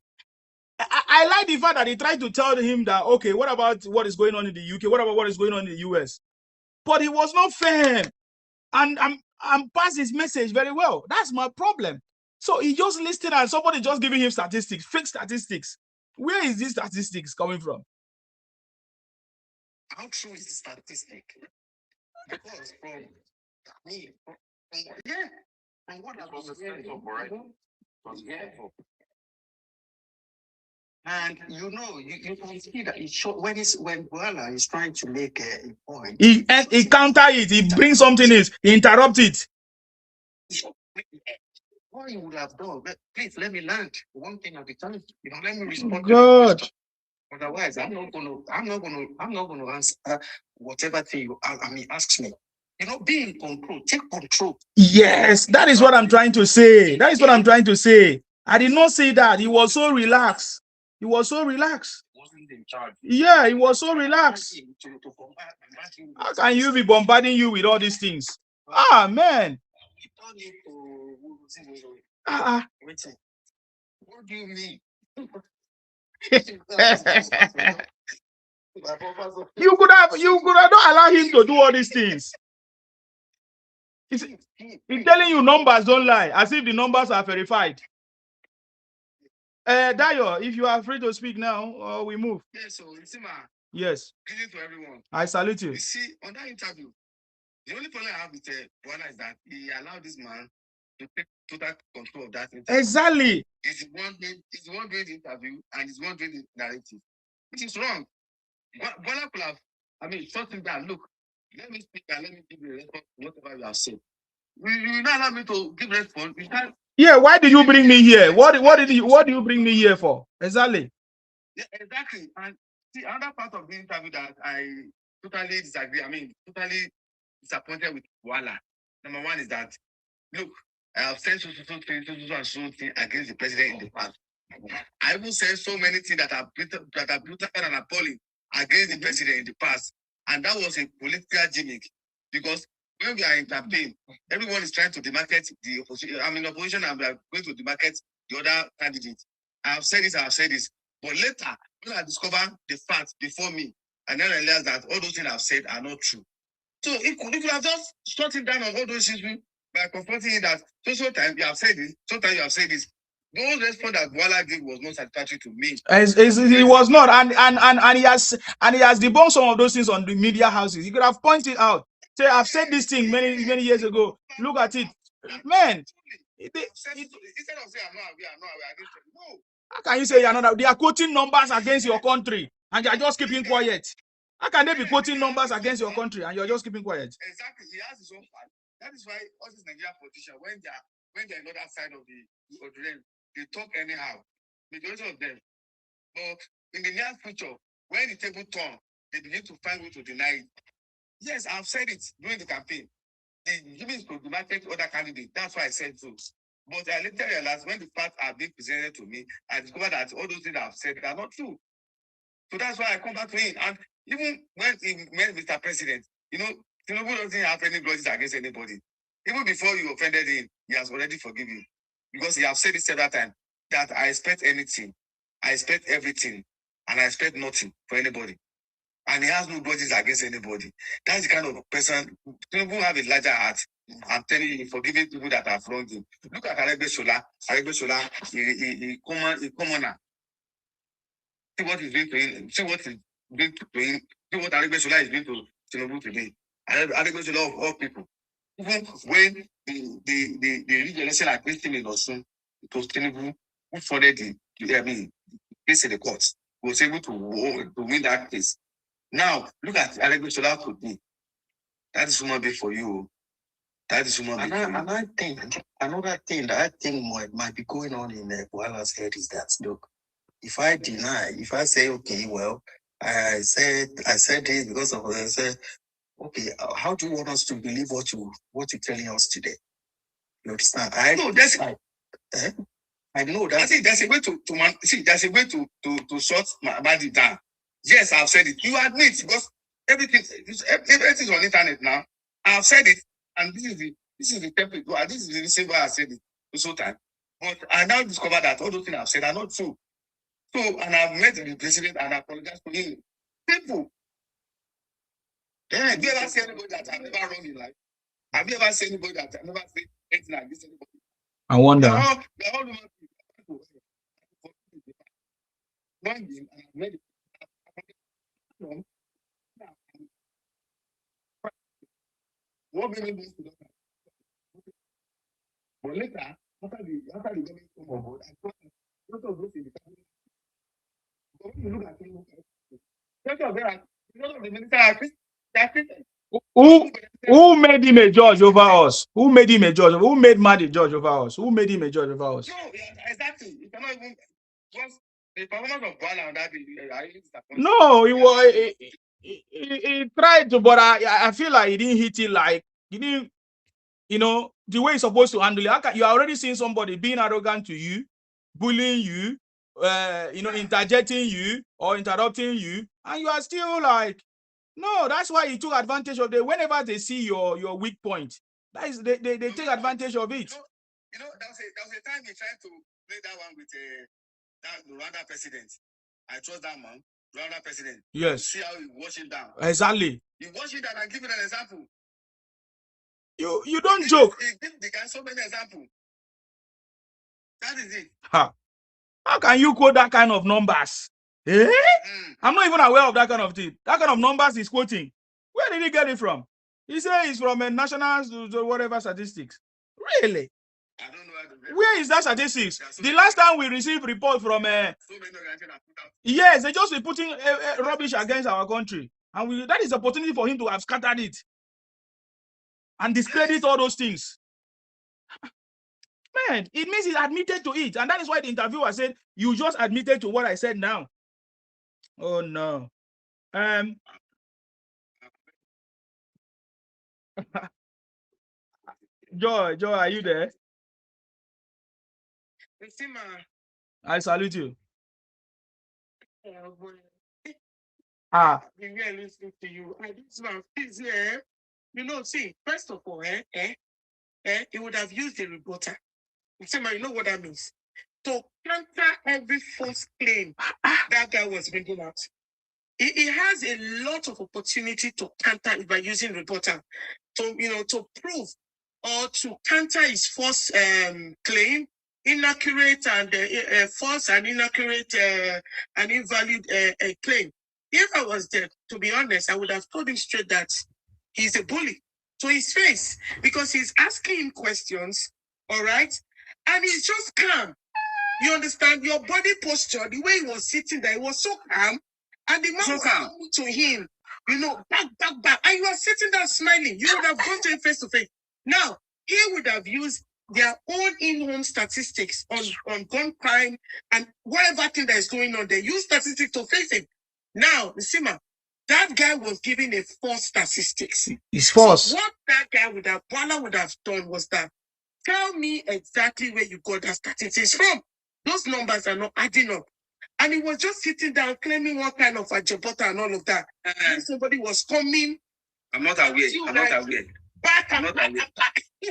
I like the fact that he tried to tell him that, okay, what about what is going on in the UK? What about what is going on in the US? But he was not firm and passed his message very well. That's my problem. So he just listed and somebody just giving him statistics, fake statistics. Where is these statistics coming from? How true is the statistic? Because from me, from what I was hearing, and you can see that it shows when Bwala is trying to make a point. He counter it. He brings something else. He interrupt it. What he would have done? Please let me land one thing at a time. Let me respond. God. Otherwise, I'm not gonna answer whatever thing you ask me. Be in control. Take control. Yes, that is what I'm trying to say. I did not say that. He was so relaxed. Wasn't in charge. Yeah, he was so relaxed. How can you be bombarding you with all these things? Ah, man. What do you mean? You could have not allowed him to do all these things. He's telling you numbers don't lie, as if the numbers are verified. Dayo, if you are free to speak now, we move. Yes, so yes. Greeting to everyone. I salute you. You see, on that interview, the only problem I have with Bwala is that he allowed this man to take total control of that interview. Exactly. He's the one doing the interview and he's the one doing the narrative, which is wrong. Bwala could have, shut him down. Look, let me speak and let me give you a response to whatever you have said. You not allow me to give response. You can't. Yeah, why did you bring me here? What do you bring me here for? Exactly. Yeah, exactly. And see, another part of the interview that I totally disagree. Totally disappointed with Bwala. Number one is that, look, I have said so thing against the president in the past. I even said so many things that are brutal and appalling against the president in the past. And that was a political gimmick. Because when we are in campaign, everyone is trying to demarcate the opposition. Opposition, and we are going to demarcate the other candidates. I have said this. But later, when I discover the facts before me, and then I realize that all those things I've said are not true. So if you have just shut it down on all those issues by confronting it that sometimes you have said this, sometimes you have said this. Those response that Bwala gave was not satisfactory to me. He was not, and he has debunked some of those things on the media houses. He could have pointed out, say, I've said this thing many years ago. Look at it, man. Instead of saying I'm not aware, no. How can you say you're not? They are quoting numbers against your country, and you are just keeping quiet. How can they be quoting numbers against your country and you're just keeping quiet? Exactly. He has his own part. That is why all these Nigerian politicians, when they're on the other side of the realm, they talk anyhow. Majority of them. But in the near future, when the table turn, they begin to find way to deny it. Yes, I've said it during the campaign. The giving to the market other candidates. That's why I said so. But I later realized when the facts are being presented to me, I discovered that all those things I've said are not true. So that's why I come back to him. And even when he met Mr. President, Tinubu doesn't have any grudges against anybody. Even before you offended him, he has already forgiven you. Because he has said it several times that I expect anything, I expect everything, and I expect nothing for anybody. And he has no grudges against anybody. That's the kind of person. Tinubu have a larger heart. I'm telling you, forgiving people that have wronged him. Look at Aregbesola. He commoner. See what he's doing to him. See what he's doing to him. See what Aregbesola is doing to Tinubu today. Aregbesola of all people. Even when the legal election against him in Osun, it was Tinubu who funded the case in the courts. was able to win that case. Now, look at Alegbesola today. That is human being for you. That is human being. And I think another thing that I think might be going on in Bwala's head is that, look, if I say, okay, well, I said this because of I said, okay, how do you want us to believe what you're telling us today? You understand? I know that's I know that. I think there's a way there's a way to shut my body down. Yes, I've said it. You admit because everything's on the internet now. I've said it, and this is the template. This is the reason why I said it for so time. But I now discovered that all those things I've said are not true. So, and I've met the president and I apologize to him. People. Have you ever seen anybody that I've never wronged in life? Have you ever seen anybody that I've never said anything like this? I wonder. They're all human people. What made me do that? But later, after the government came on board, I thought a lot of those in the family. But when you look at Tinubu, the minister are Christian. Who made him a judge over us? Who made him a judge? Who made Mad a judge over us? Who made him a judge over us? No, exactly. You cannot even just the performance of Bwala on that day. No, he tried to, but I feel like he didn't hit it like he didn't, the way he's supposed to handle it. You are already seeing somebody being arrogant to you, bullying you, interjecting you or interrupting you, and you are still like, no. That's why he took advantage of whenever they see your weak point. That is they take advantage of it. There was a time he tried to play that one with that Rwanda president. I trust that man, Rwanda president. Yes. See how he wash him down. Exactly. You wash it down and give it an example. You don't joke. He gives the guy so many examples. That is it. How can you quote that kind of numbers? I'm not even aware of that kind of thing. That kind of numbers he's quoting. Where did he get it from? He said it's from a national whatever statistics. Really? I don't know. Where is that statistics? The last time we received report from yes, they just be putting rubbish against our country, and that is the opportunity for him to have scattered it and discredit all those things. Man, it means he's admitted to it, and that is why the interviewer said, "You just admitted to what I said now." Oh no. Joy, are you there? I salute you. Really listening to you. This man is here. See, first of all, he would have used a reporter. You know what that means? To counter every false claim that guy was bringing out. He has a lot of opportunity to counter it by using reporter to prove or to counter his false claim, inaccurate and false and inaccurate and invalid claim. If I was there, to be honest, I would have told him straight that he's a bully to his face because he's asking him questions, all right? And he's just calm. You understand? Your body posture, the way he was sitting there, he was so calm. And the man was coming to him, back. And you are sitting there smiling. You would have gone to him face to face. Now, he would have used their own in-home statistics on gun crime and whatever thing that is going on. They use statistics to face him. Now, Sima, that guy was giving a false statistics. It's false. So what that guy Bwala would have done was that, tell me exactly where you got that statistics from. Those numbers are not adding up. And he was just sitting down claiming what kind of a jabota and all of that. And somebody was coming. I'm not aware. Back.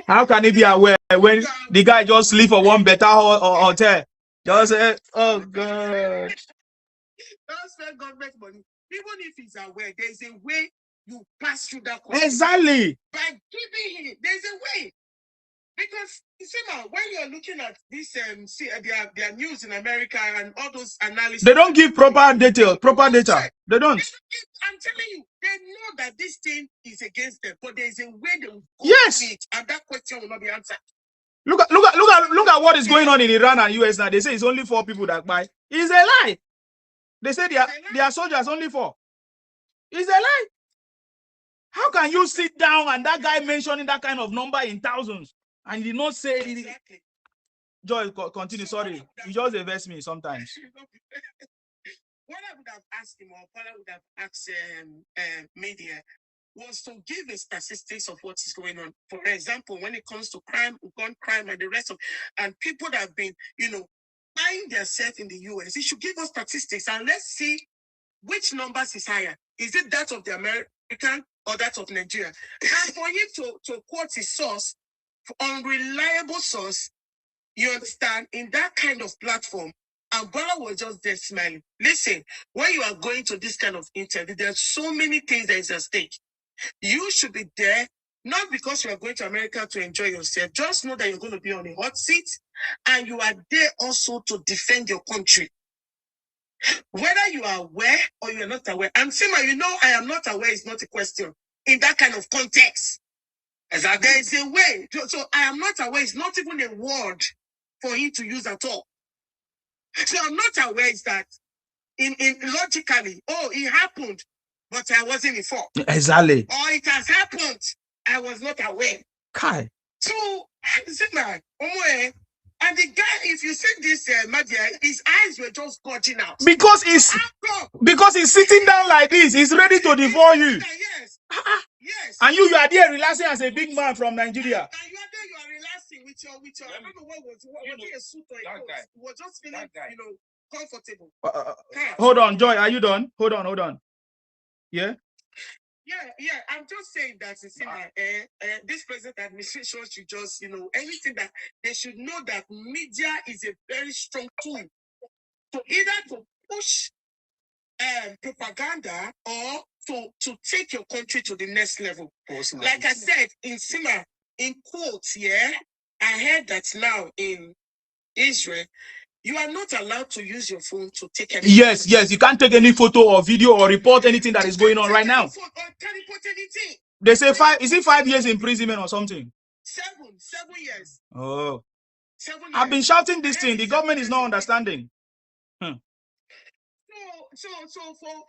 How can he be aware when the guy just sleep for one better hotel? Just say, oh God. That's spend government money. Even if he's aware, there's a way you pass through that. Exactly. By giving him, there's a way. Because you see now, when you're looking at this, their news in America and all those analysis, they don't give proper data. They don't. I'm telling you, they know that this thing is against them, but there's a way they will go to it, and that question will not be answered. Look at what is going on in Iran and US now. They say it's only 4 people that buy. It's a lie. They say they are soldiers, only 4. It's a lie. How can you sit down and that guy mentioning that kind of number in thousands and he did not say it? Exactly. Joy, continue. Sorry, you just invest me sometimes. What I would have asked him, or what I would have asked media, was to give the statistics of what is going on. For example, when it comes to crime, gun crime, and the rest of, and people that have been, buying themselves in the US, he should give us statistics and let's see which numbers is higher. Is it that of the American or that of Nigeria? And for him to quote his source, unreliable source, you understand, in that kind of platform, and Bwala was just there smiling. Listen, when you are going to this kind of interview, there are so many things that is at stake. You should be there, not because you are going to America to enjoy yourself. Just know that you're going to be on a hot seat, and you are there also to defend your country. Whether you are aware or you are not aware. And Sima, I am not aware is not a question in that kind of context. Exactly. There is a way. So I am not aware is not even a word for him to use at all. So I'm not aware is that in logically, it happened, but I wasn't informed. Exactly. Or it has happened, I was not aware. Kai. So Sima, and the guy, if you see this Mehdir, his eyes were just gorging out. Because he's sitting down like this, he's ready to devour you. Yes. Yes. And you are there relaxing as a big man from Nigeria. And you are there, you are relaxing with your I don't know what was it a suit or a coat? You were just feeling, comfortable. Hold on, Joy, are you done? Hold on. Yeah? Yeah. I'm just saying that this present administration should just, anything that they should know that media is a very strong tool to either to push propaganda or to take your country to the next level. Like I said, in quotes, I heard that now in Israel, you are not allowed to use your phone to take any Yes, you can't take any photo or video or report anything that is going on right now. Can't report anything. They say 5 years imprisonment or something? 7 years. Oh. 7 years. I've been shouting this thing. The government is not understanding. So for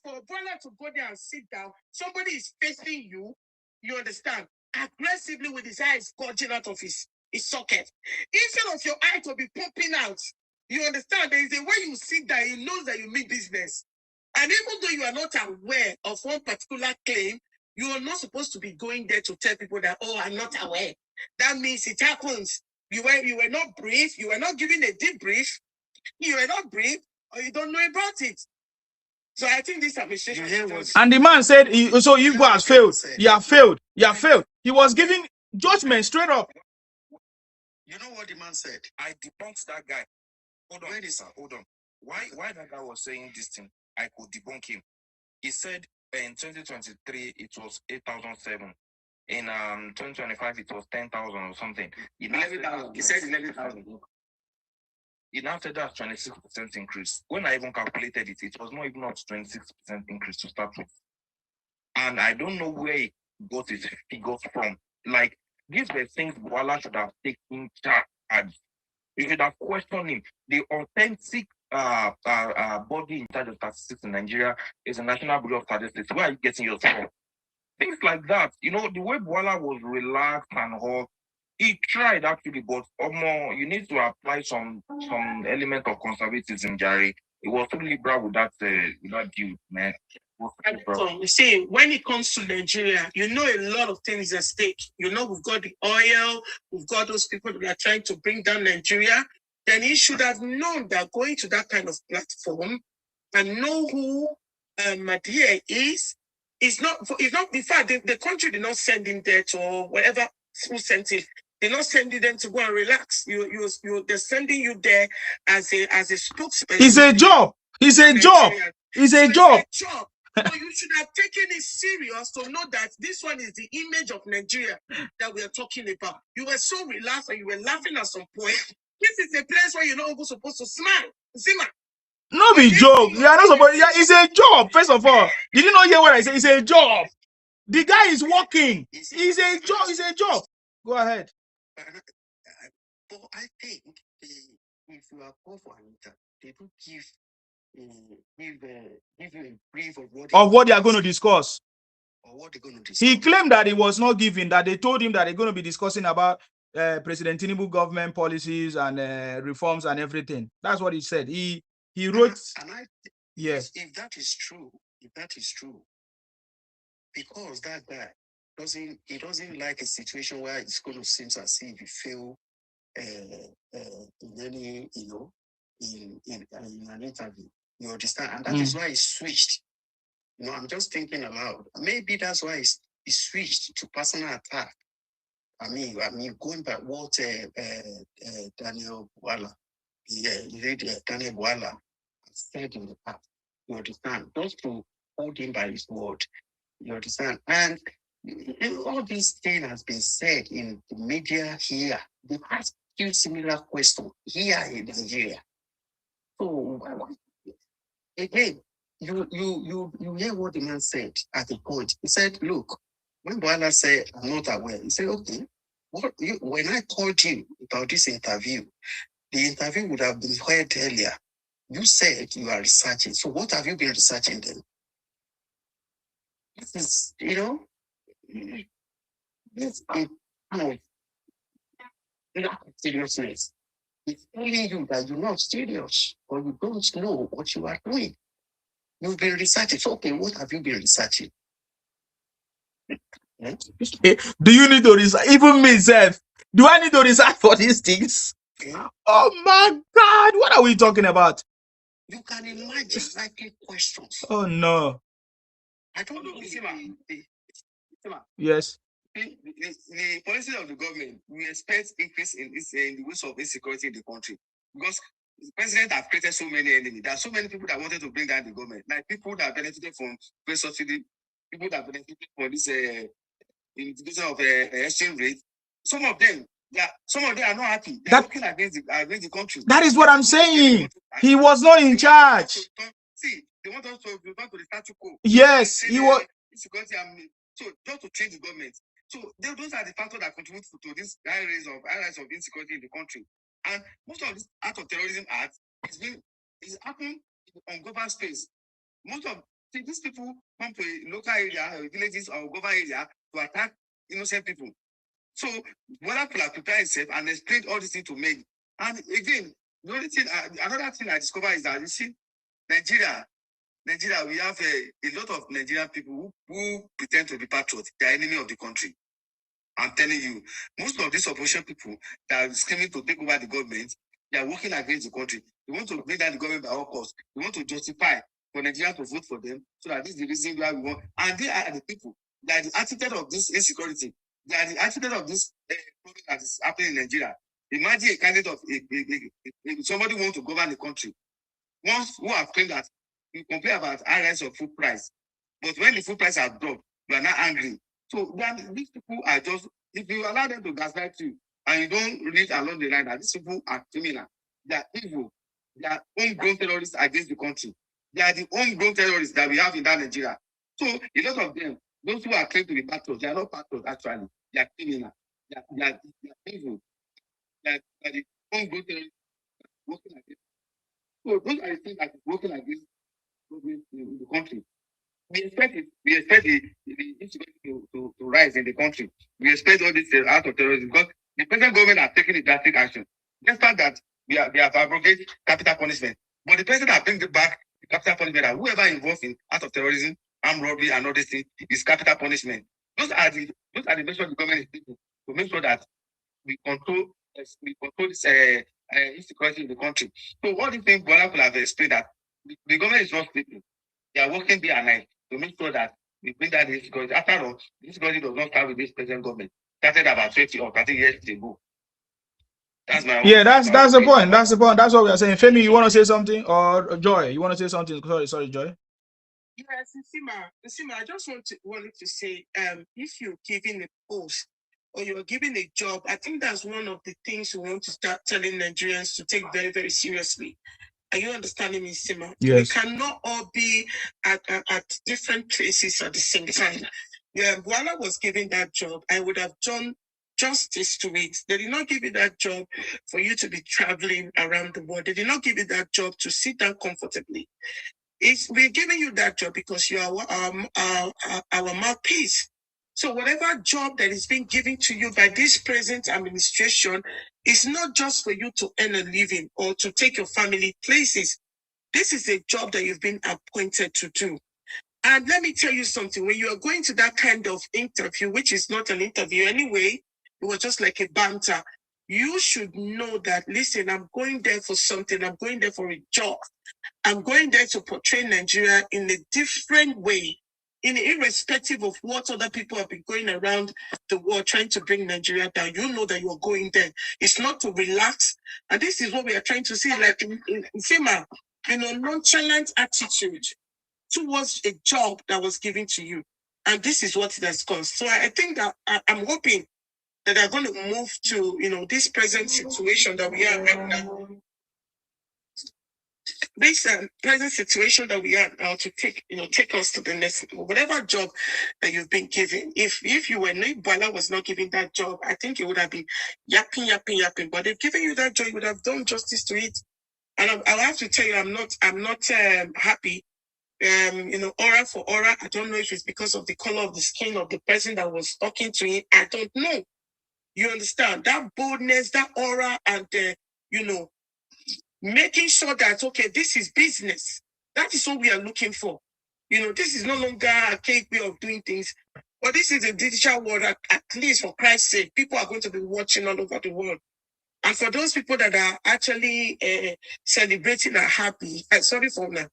Bwala to go there and sit down, somebody is facing you, you understand, aggressively with his eyes gorging out of his socket. Instead of your eye to be popping out, you understand, there is a way you sit there, he knows that you mean business. And even though you are not aware of one particular claim, you are not supposed to be going there to tell people that, I'm not aware. That means it happens. You were not briefed, you were not given a debrief, you were not briefed, or you don't know about it. So I think this administration and the man said, so you has failed. You have failed. He was giving judgment straight up. You know what the man said? I debunked that guy. Hold on. Why that guy was saying this thing? I could debunk him. He said in 2023 it was 8,007. In 2025 it was 10,000 or something. He said 11,000. He now said that's 26% increase. When I even calculated it, it was not even up to 26% increase to start with. And I don't know where he got his figures from. Like, these were things Bwala should have taken charge. You should have questioned him. The authentic body in charge of statistics in Nigeria is the National Bureau of Statistics. Where are you getting your stuff? Things like that. The way Bwala was relaxed and all, he tried actually, but you need to apply some element of conservatism, Jerry. It was too liberal with that dude, man. You see, when it comes to Nigeria, a lot of things at stake. We've got the oil, we've got those people that are trying to bring down Nigeria. Then he should have known that going to that kind of platform and know who Mehdir is not. In fact, the country did not send him there to whatever who sent him. They're not sending them to go and relax. They're sending you there as a spokesperson. It's a job. So you should have taken it serious to know that this one is the image of Nigeria that we are talking about. You were so relaxed and you were laughing at some point. This is a place where you're not even supposed to smile. Zima. No be joke. You are not supposed. Yeah, it's a job. First of all, did you not hear what I said? It's a job. The guy is working. It's a job. It's a job. Go ahead. But I think if you are called for an interview, they do give give you a brief of what they are going to discuss. Or what they're going to discuss. He claimed that he was not given, that they told him that they're going to be discussing about President Tinubu government policies and reforms and everything. That's what he said. He wrote. Yes. If that is true, because that guy doesn't like a situation where it's going to seem as if you fail in any, in an interview. You understand? And that is why he switched. I'm just thinking aloud. Maybe that's why he switched to personal attack. I mean, going by what Daniel Bwala, Daniel Bwala said in the past. You understand? Just to hold him by his word. You understand? And all these things has been said in the media here. They ask you similar questions here in Nigeria. So again, you hear what the man said at the point. He said, look, when Bwala said, I'm not aware, he said, okay, when I called you about this interview, the interview would have been heard earlier. You said you are researching. So what have you been researching then? This is, this kind of lack of seriousness. It's telling you that you're not serious or you don't know what you are doing. You've been researching. So, okay, what have you been researching? Do you need to research? Even myself, do I need to research for these things? Oh my God, what are we talking about? You can imagine likely questions. Oh no. I don't know. Yes. The policy of the government, we expect increase in the ways of insecurity in the country because the president has created so many enemies. There are so many people that wanted to bring down the government, like people that benefited from free subsidy, people that benefited from this introduction of exchange rate. Some of them are not happy. They are looking against the country. That is what I'm saying. He was not in charge. See, they want us to return to the status quo. Yes, he was. So just to change the government. So those are the factors that contribute to this high rise of insecurity in the country. And most of this act of terrorism act is happening on government space. These people come to a local area, villages or government area to attack innocent people. So Bwala could have prepared himself and explained all these things to me. And again, the only thing, another thing I discovered is that you see, Nigeria, we have a lot of Nigerian people who pretend to be patriots. They are enemy of the country. I'm telling you, most of these opposition people that are screaming to take over the government, they are working against the country. They want to bring down the government by all costs. They want to justify for Nigeria to vote for them so that this is the reason why we want. And they are the people that are the architect of this insecurity. They are the architect of this problem that is happening in Nigeria. Imagine a candidate of somebody who wants to govern the country. Ones who have claimed that you complain about high rise of food price, but when the food price has dropped, you are not angry. So these people are just, if you allow them to gaslight you and you don't read along the line that these people are criminal, they are evil, they are homegrown terrorists against the country. They are the homegrown terrorists that we have in that Nigeria. So a lot of them, those who are claimed to be patriots, they are not patriots actually. They are criminal. They are evil. They are the homegrown terrorists working against. So those are the things that is working against in the country. We expect the insecurity to rise in the country. We expect all this out of terrorism because the present government are taking a drastic action. Despite that, they have abrogated capital punishment. But the president has bring back the capital punishment that whoever involved in act of terrorism, armed robbery, and all these things is capital punishment. Those are the measures the government is taking to make sure that we control this insecurity in the country. So what do you think Bwala could have explained that the government is not sleeping? They are working day and night to make sure that we bring that insecurity. After all, this insecurity does not start with this present government. It started about 20 or 30 years ago. That's my own. Yeah, that's the point. That's the point. That's what we are saying. Femi, you want to say something? Or Joy, you want to say something? Sorry, Joy. Yes, Nsima, I just wanted to say, if you're giving a post or you're giving a job, I think that's one of the things we want to start telling Nigerians to take very, very seriously. Are you understanding me, Sima? Yes. We cannot all be at different places at the same time. Yeah, Bwala was given that job. I would have done justice to it. They did not give you that job for you to be traveling around the world. They did not give you that job to sit down comfortably. We're giving you that job because you are our mouthpiece. So whatever job that is being given to you by this present administration is not just for you to earn a living or to take your family places. This is a job that you've been appointed to do. And let me tell you something, when you are going to that kind of interview, which is not an interview anyway, it was just like a banter, you should know that, listen, I'm going there for something. I'm going there for a job. I'm going there to portray Nigeria in a different way, irrespective of what other people have been going around the world trying to bring Nigeria down. You know that you're going there. It's not to relax. And this is what we are trying to see, like in FEMA, nonchalant attitude towards a job that was given to you. And this is what it has caused. So I think that I'm hoping that they're going to move to, this present situation that we are right now. This present situation that we are now to take us to the next, whatever job that you've been given. If you were Bwala was not given that job, I think it would have been yapping. But they've given you that job, you would have done justice to it. And I'll have to tell you, I'm not happy. Aura for aura. I don't know if it's because of the color of the skin of the person that was talking to him. I don't know. You understand that boldness, that aura, and making sure that, okay, this is business. That is what we are looking for. This is no longer a cake way of doing things, but this is a digital world. At least for Christ's sake, people are going to be watching all over the world. And for those people that are actually celebrating and happy, sorry for that.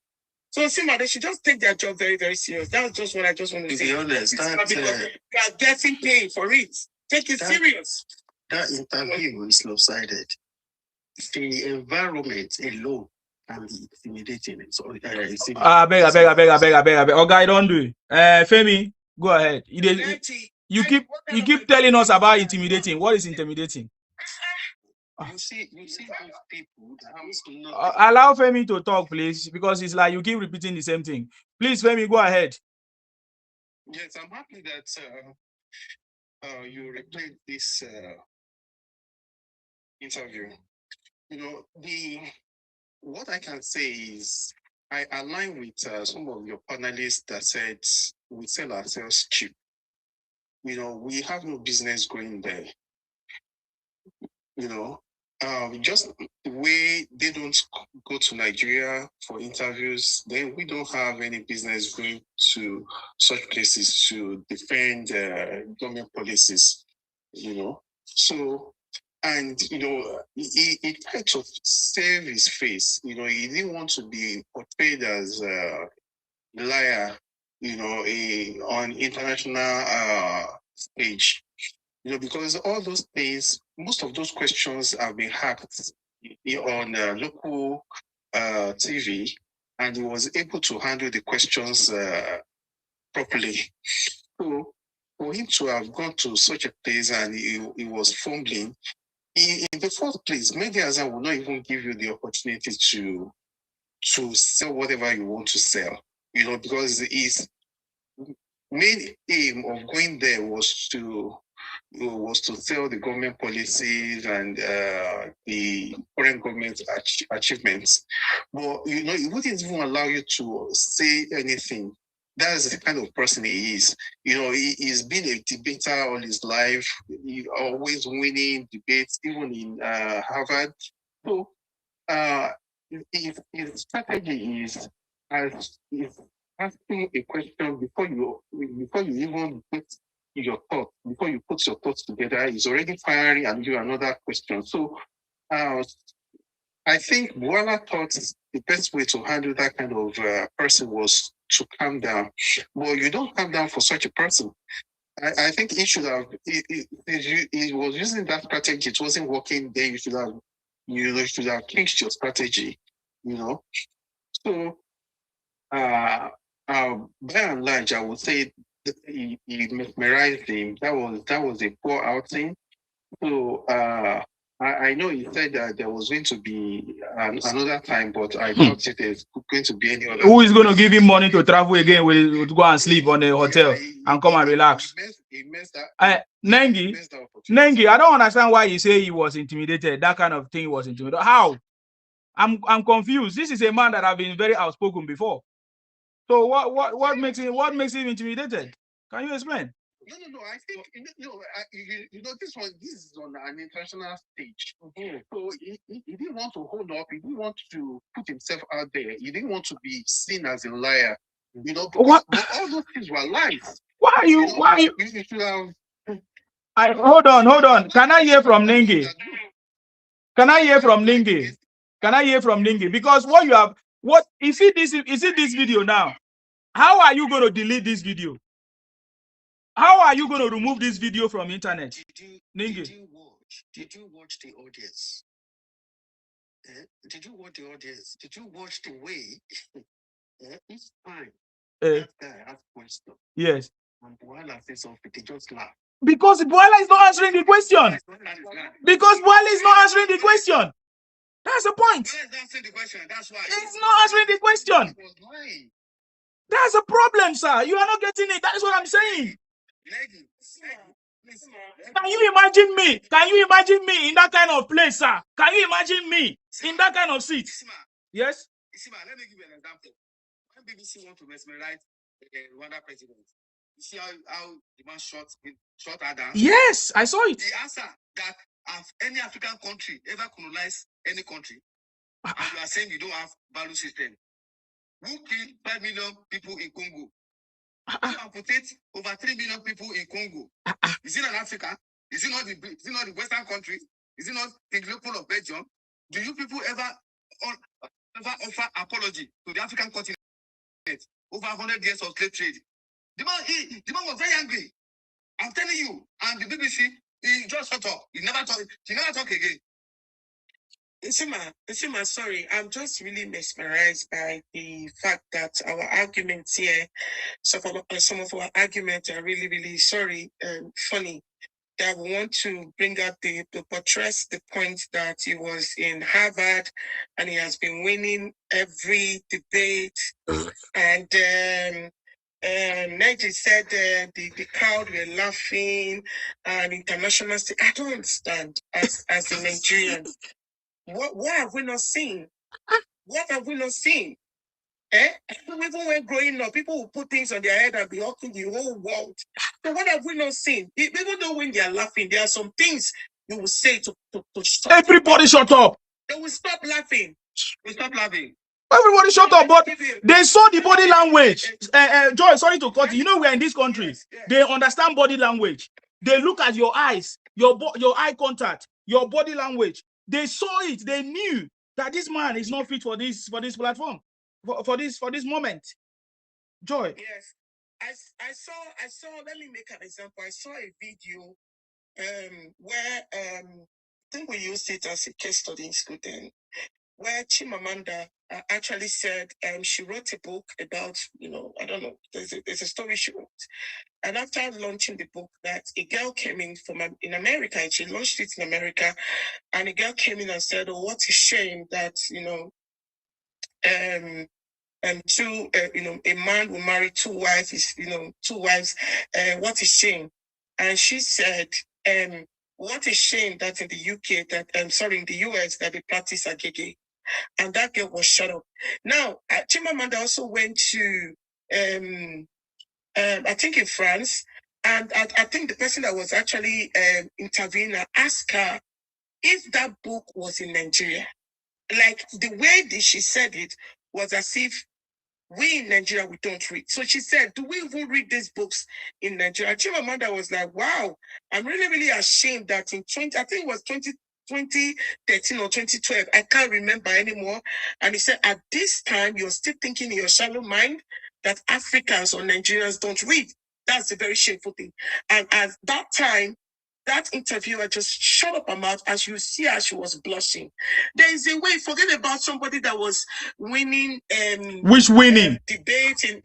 So, Sima, they should just take their job very, very serious. That's just what I just want to say. To be honest, because you are getting paid for it. Take it serious. That interview is lopsided. The environment alone can be intimidating. So, I beg. Oh, guy, don't do it. Femi, go ahead. You keep telling us about intimidating. What is intimidating? You see those people that allow Femi to talk, please, because it's like you keep repeating the same thing. Please, Femi, go ahead. Yes, I'm happy that you replayed this interview. What I can say is I align with some of your panelists that said we sell ourselves cheap. We have no business going there. Just the way they don't go to Nigeria for interviews, then we don't have any business going to such places to defend government policies, So, and, he tried to save his face. He didn't want to be portrayed as a liar, on international stage. Because all those things, most of those questions have been hacked on local TV, and he was able to handle the questions properly. So for him to have gone to such a place and he was fumbling, in the first place, Mehdir Hasan will not even give you the opportunity to sell whatever you want to sell, because his main aim of going there was to sell the government policies and the current government achievements. But, he wouldn't even allow you to say anything. That's the kind of person he is. He's been a debater all his life. He always winning debates, even in Harvard. So his strategy is asking a question before you even get your thoughts, before you put your thoughts together, he's already firing at you another question. So I think Bwala thought the best way to handle that kind of person was to calm down. But you don't calm down for such a person. I think he should have, he was using that strategy, it wasn't working, then you should have changed your strategy, So by and large, I would say he mesmerized him. That was a poor outing. So I know he said that there was going to be another time, but I doubt if there's going to be any other. Who is going to give him money to travel again to go and sleep on a hotel and come and relax? Nengi, I don't understand why you say he was intimidated. That kind of thing was intimidated. How? I'm confused. This is a man that have been very outspoken before. So what makes him intimidated? Can you explain? No. I think this is on an international stage. Mm-hmm. So he didn't want to hold up. He didn't want to put himself out there. He didn't want to be seen as a liar. But all those things were lies. Why are you? You should have. Hold on. Can I hear from Nengi? Because you see this video now. How are you going to delete this video? How are you going to remove this video from internet? Did you watch the audience? Did you watch the audience? Did you watch the way each time that guy asked questions? Yes. And Bwala says something, they just laugh. Because Bwala is not answering the question. That's the point. He's not answering the question. That's why. He's not answering the question. That's a problem, sir. You are not getting it. That is what I'm saying. Can you imagine me? In that kind of place, sir? Can you imagine me in that kind of seat? Yes? Let me give you an example. When BBC want to mesmerize the Rwanda president, you see how the man shot her down? Yes, I saw it. The answer that any African country ever colonized any country, and you are saying you don't have value system. Who killed 5 million people in Congo? Who amputate over 3 million people in Congo? Is it not Africa? Is it not the Western country? Is it not the local of Belgium? Do you people ever offer apology to the African continent over 100 years of slave trade? The man was very angry. I'm telling you. And the BBC, he just shut up. He never talk again. Isima, sorry, I'm just really mesmerized by the fact that our arguments here, some of our arguments are really, really funny. That we want to bring out to buttress the point that he was in Harvard and he has been winning every debate. And Nigel said the crowd were laughing and international. I don't understand as a Nigerian. What have we not seen? What have we not seen? Even when growing up, people will put things on their head and be hawking the whole world. So what have we not seen? Even though when they are laughing, there are some things you will say to stop. Everybody shut up. They will stop laughing. Everybody shut up, but they saw the body language. Joy, sorry to cut you. You know we're in this country. They understand body language. They look at your eyes, your eye contact, your body language. They saw it. They knew that this man is not fit for this platform, for this moment. Joy. Yes, I saw. Let me make an example. I saw a video where I think we used it as a case study in school then, where Chimamanda actually said she wrote a book about, I don't know, there's a story she wrote. And after launching the book, that a girl came in in America, and she launched it in America, and a girl came in and said, "Oh, what a shame that a man will marry two wives. What a shame." And she said, "What a shame that in the UK in the US that they practice agege." And that girl was shut up. Now, Chimamanda also went to I think in France, and I think the person that was actually interviewing her asked her if that book was in Nigeria. Like the way that she said it was as if we in Nigeria, we don't read. So she said, "Do we even read these books in Nigeria?" Chimamanda was like, "Wow, I'm really, really ashamed that in 2013 or 2012, I can't remember anymore." And he said, "At this time, you're still thinking in your shallow mind that Africans or Nigerians don't read. That's a very shameful thing." And at that time, that interviewer just shut up her mouth, as you see her, she was blushing. There is a way, forget about somebody that was winning Which winning? Debate in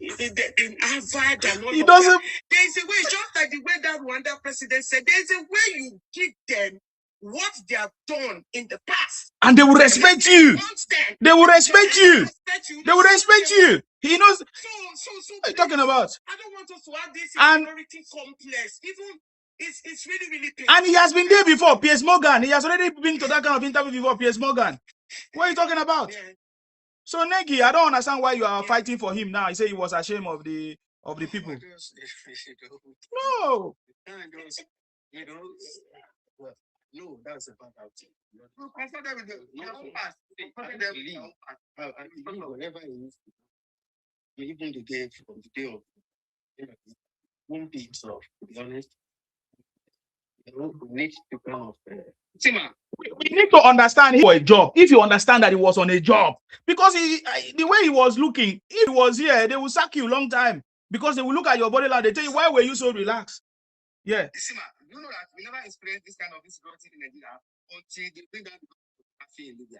Harvard and all He of doesn't that. There is a way, just like the way that Rwanda president said, there is a way you give them what they have done in the past. And they will respect you. They will respect you. They will respect you. He knows. So what are you talking about? I don't want us to have this And- inferiority complex. Even it's really, really painful. And he has been there before, Piers Morgan. He has already been to that kind of interview before, Piers Morgan. What are you talking about? Yeah. So Negi, I don't understand why you are fighting for him now. He said he was ashamed of the people. No. You know, well, no, that's a bad outing. Confront them with the Whatever it is, even the day from the day of, won't be itself, to be honest. We need to kind of, We need to understand him for a job. If you understand that he was on a job, because the way he was looking, if he was here, they will sack you a long time because they will look at your body like they tell you, why were you so relaxed? Yeah. you know that we never experienced this kind of insecurity in Nigeria until they bring down the coffee in Libya.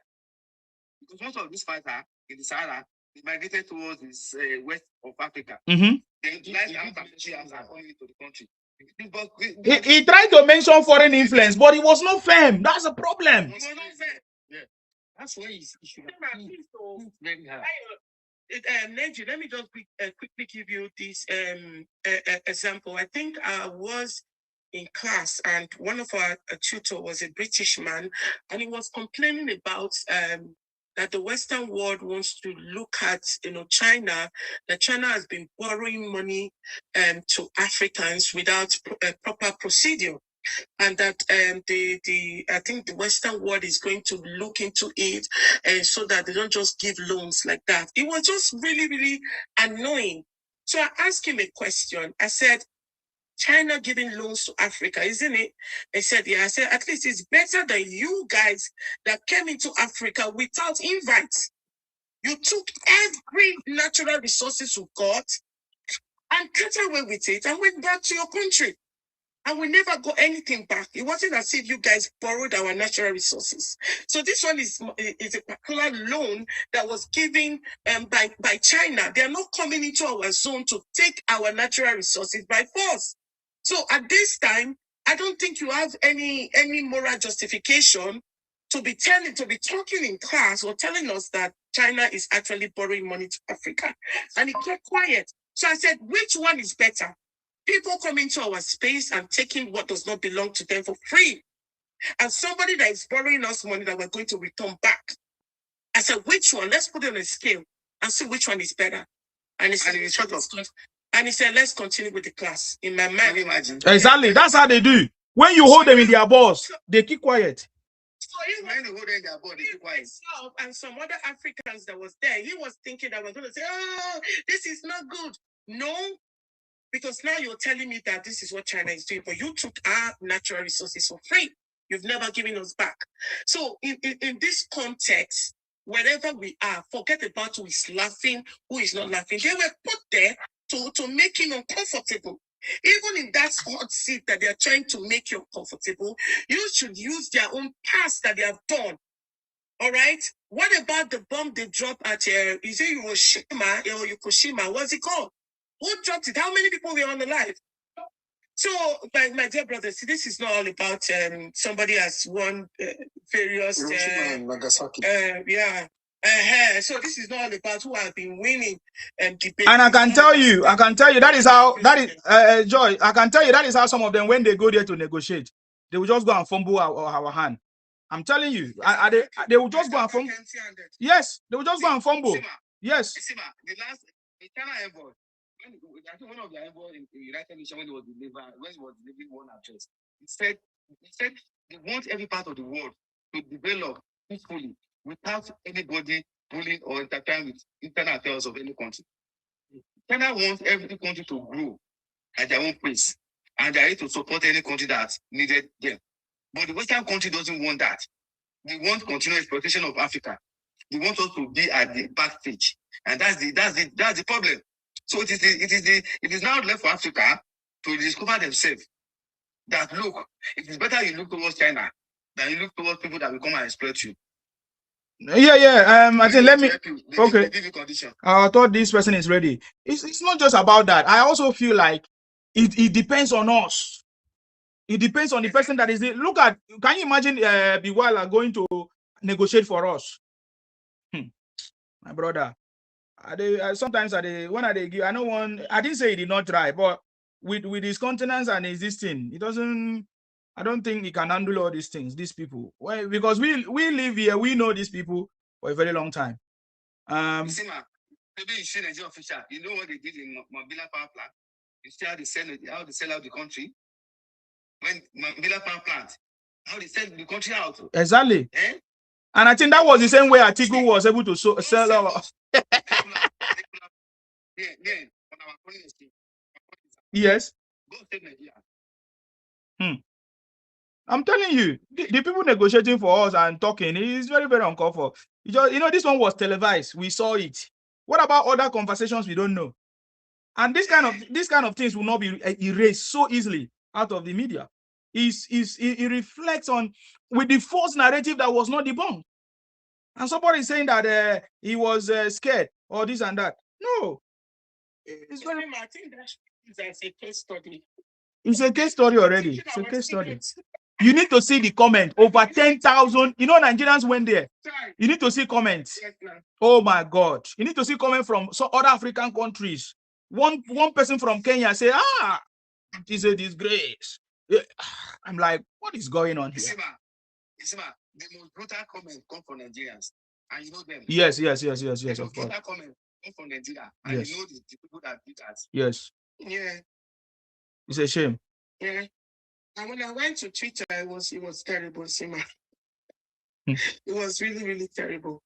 Because most of these fighters in the Sahara, they migrated towards this west of Africa. Mm-hmm. They utilize our military as coming to the country. He tried to mention foreign influence, but it was not firm. That's a problem. It was not fair. Yeah. That's why he should have been very hard. Nenji, let me just quickly give you this example. I think I was in class and one of our tutor was a British man and he was complaining about that the Western world wants to look at, China, that China has been borrowing money to Africans without proper procedure. And that I think the Western world is going to look into it, and so that they don't just give loans like that. It was just really, really annoying. So I asked him a question. I said, China giving loans to Africa, isn't it? He said, yeah. I said, at least it's better than you guys that came into Africa without invites. You took every natural resources you got and cut away with it and went back to your country. And we never got anything back. It wasn't as if you guys borrowed our natural resources. So this one is a particular loan that was given by China. They are not coming into our zone to take our natural resources by force. So at this time, I don't think you have any moral justification to be talking in class or telling us that China is actually borrowing money to Africa. And he kept quiet. So I said, which one is better? People come into our space and taking what does not belong to them for free. And somebody that is borrowing us money that we're going to return back. I said, which one? Let's put it on a scale and see which one is better. And he said, let's continue with the class. In my mind, imagine. Exactly. That's how they do. When you hold them in their balls, they keep quiet. So when you hold them in their balls, they keep quiet. And some other Africans that was there, he was thinking that we're going to say, oh, this is not good. No. Because now you're telling me that this is what China is doing, but you took our natural resources for free. You've never given us back. So in this context, wherever we are, forget about who is laughing, who is not laughing. They were put there to make him uncomfortable. Even in that hot seat that they are trying to make you uncomfortable, you should use their own past that they have done. All right? What about the bomb they dropped at is it Hiroshima or Yokoshima? What's it called? Who dropped it? How many people were on the live? So, my dear brothers, this is not all about somebody has won various Nagasaki. So this is not all about who have been winning debates. And I can tell you that is how Joy. I can tell you that is how some of them, when they go there to negotiate, they will just go and fumble our hand. I'm telling you, they will just go and fumble. Yes, they will just go and fumble. Yes. The China envoy, I think one of the envoys in the United Nations when he was delivering one address, he said they want every part of the world to develop peacefully without anybody ruling or interfering with internal affairs of any country. China wants every country to grow at their own pace, and they are ready to support any country that needed them. But the Western country doesn't want that. They want continuous exploitation of Africa. They want us to be at the backstage, and that's the problem. So it is now left for Africa to discover themselves that look, it is better you look towards China than you look towards people that will come and exploit you. Yeah. I think let me. Okay. Give you condition. I thought this person is ready. It's not just about that. I also feel like it depends on us. It depends on the person that is. Look at. Can you imagine Bwala going to negotiate for us? My brother. Sometimes when I give, I know one. I didn't say he did not try, but with his countenance and his this thing, it doesn't. I don't think he can handle all these things. These people, well, because we live here, we know these people for a very long time. You see, maybe you should Nigeria official. You know what they did in Mambila Power Plant? You see how they sell out the country. When Mambila Power Plant, how they sell the country out. Exactly. And I think that was the same way Atiku was able to sell out. Yes. I'm telling you, the people negotiating for us and talking is very, very uncalled for. This one was televised. We saw it. What about other conversations we don't know? And this kind of things will not be erased so easily out of the media. It reflects on with the false narrative that was not debunked. And somebody is saying that he was scared or this and that. No. It's very. I think that's a case study. It's a case study already. It's a case study. You need to see the comment. Over 10,000. Nigerians went there. You need to see comments. Oh my God. You need to see comments from some other African countries. One person from Kenya say, it is a disgrace. I'm like, what is going on here? The most brutal comment come from Nigerians. And you know them. Yes, of course. Brutal comment come from Nigeria. And you know the people that did that. Yes. Yeah. It's a shame. Yeah. And when I went to Twitter, it was terrible, Sima. It was really, really terrible.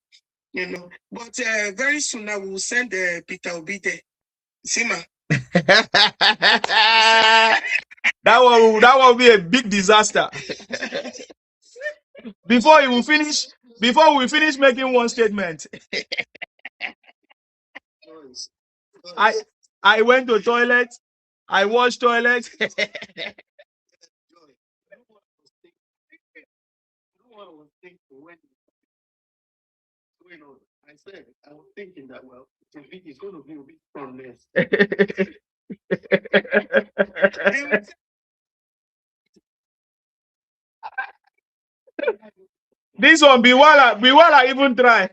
But very soon now we will send Peter Obi there. Sima. That will be a big disaster. Before we finish making one statement. I went to toilet. I washed toilet. I was thinking that, well, it's going to be a bit from this. This one, Bwala even try.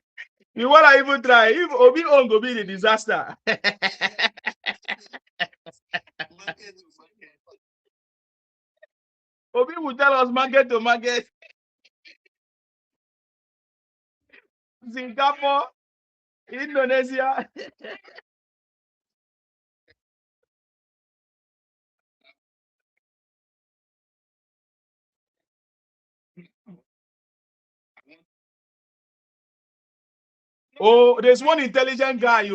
If Obi on go be the disaster. Obi will tell us market to market. Singapore, Indonesia. Oh, there's one intelligent guy,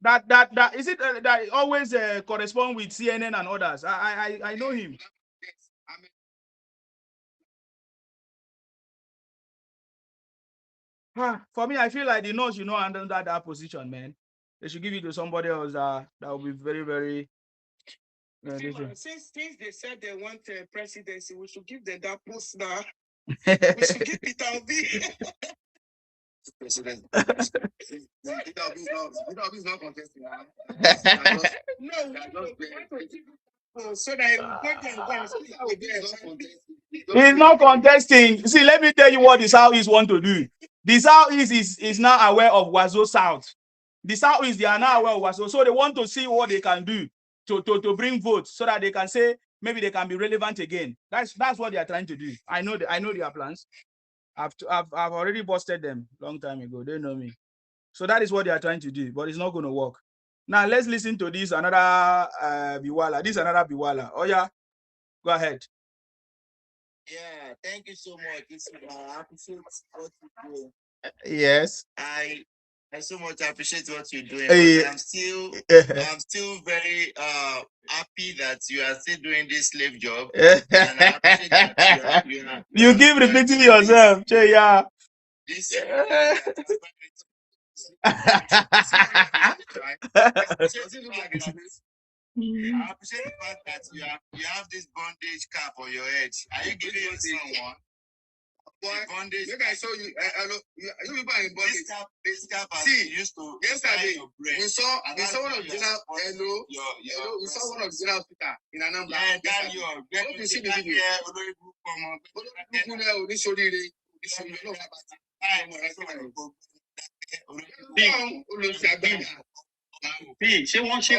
that is it that always correspond with CNN and others. I know him. For me, I feel like the North should not handle that position, man. They should give it to somebody else that will be very, very. Since they said they want presidency, we should give them that post now. We should give Peter Obi. President. Peter Obi is not contesting now. So that he's not contesting. See, let me tell you what the Southeast want to do. The Southeast is now aware of Wazo South. The Southeast, they are now aware of Wazo. So they want to see what they can do to bring votes so that they can say maybe they can be relevant again. That's what they are trying to do. I know their plans. I've already busted them long time ago. They know me. So that is what they are trying to do, but it's not going to work. Now let's listen to this another Bwala. This is another Bwala. Oh yeah, go ahead. Yeah, thank you so much. I appreciate what you're doing. Yes. I so much appreciate what you're doing. But I'm still very happy that you are still doing this slave job. And I appreciate that you keep repeating yourself. Yeah. This I appreciate the fact that you have this bondage cap on your head. Are you giving it someone? Bondage. Look, I saw you. You people are in bondage. This cap see, used to yesterday we saw one of the general hello. We saw one of the general hospital in Anambra. Yeah, you see the video. Ṣé wọ́n ṣe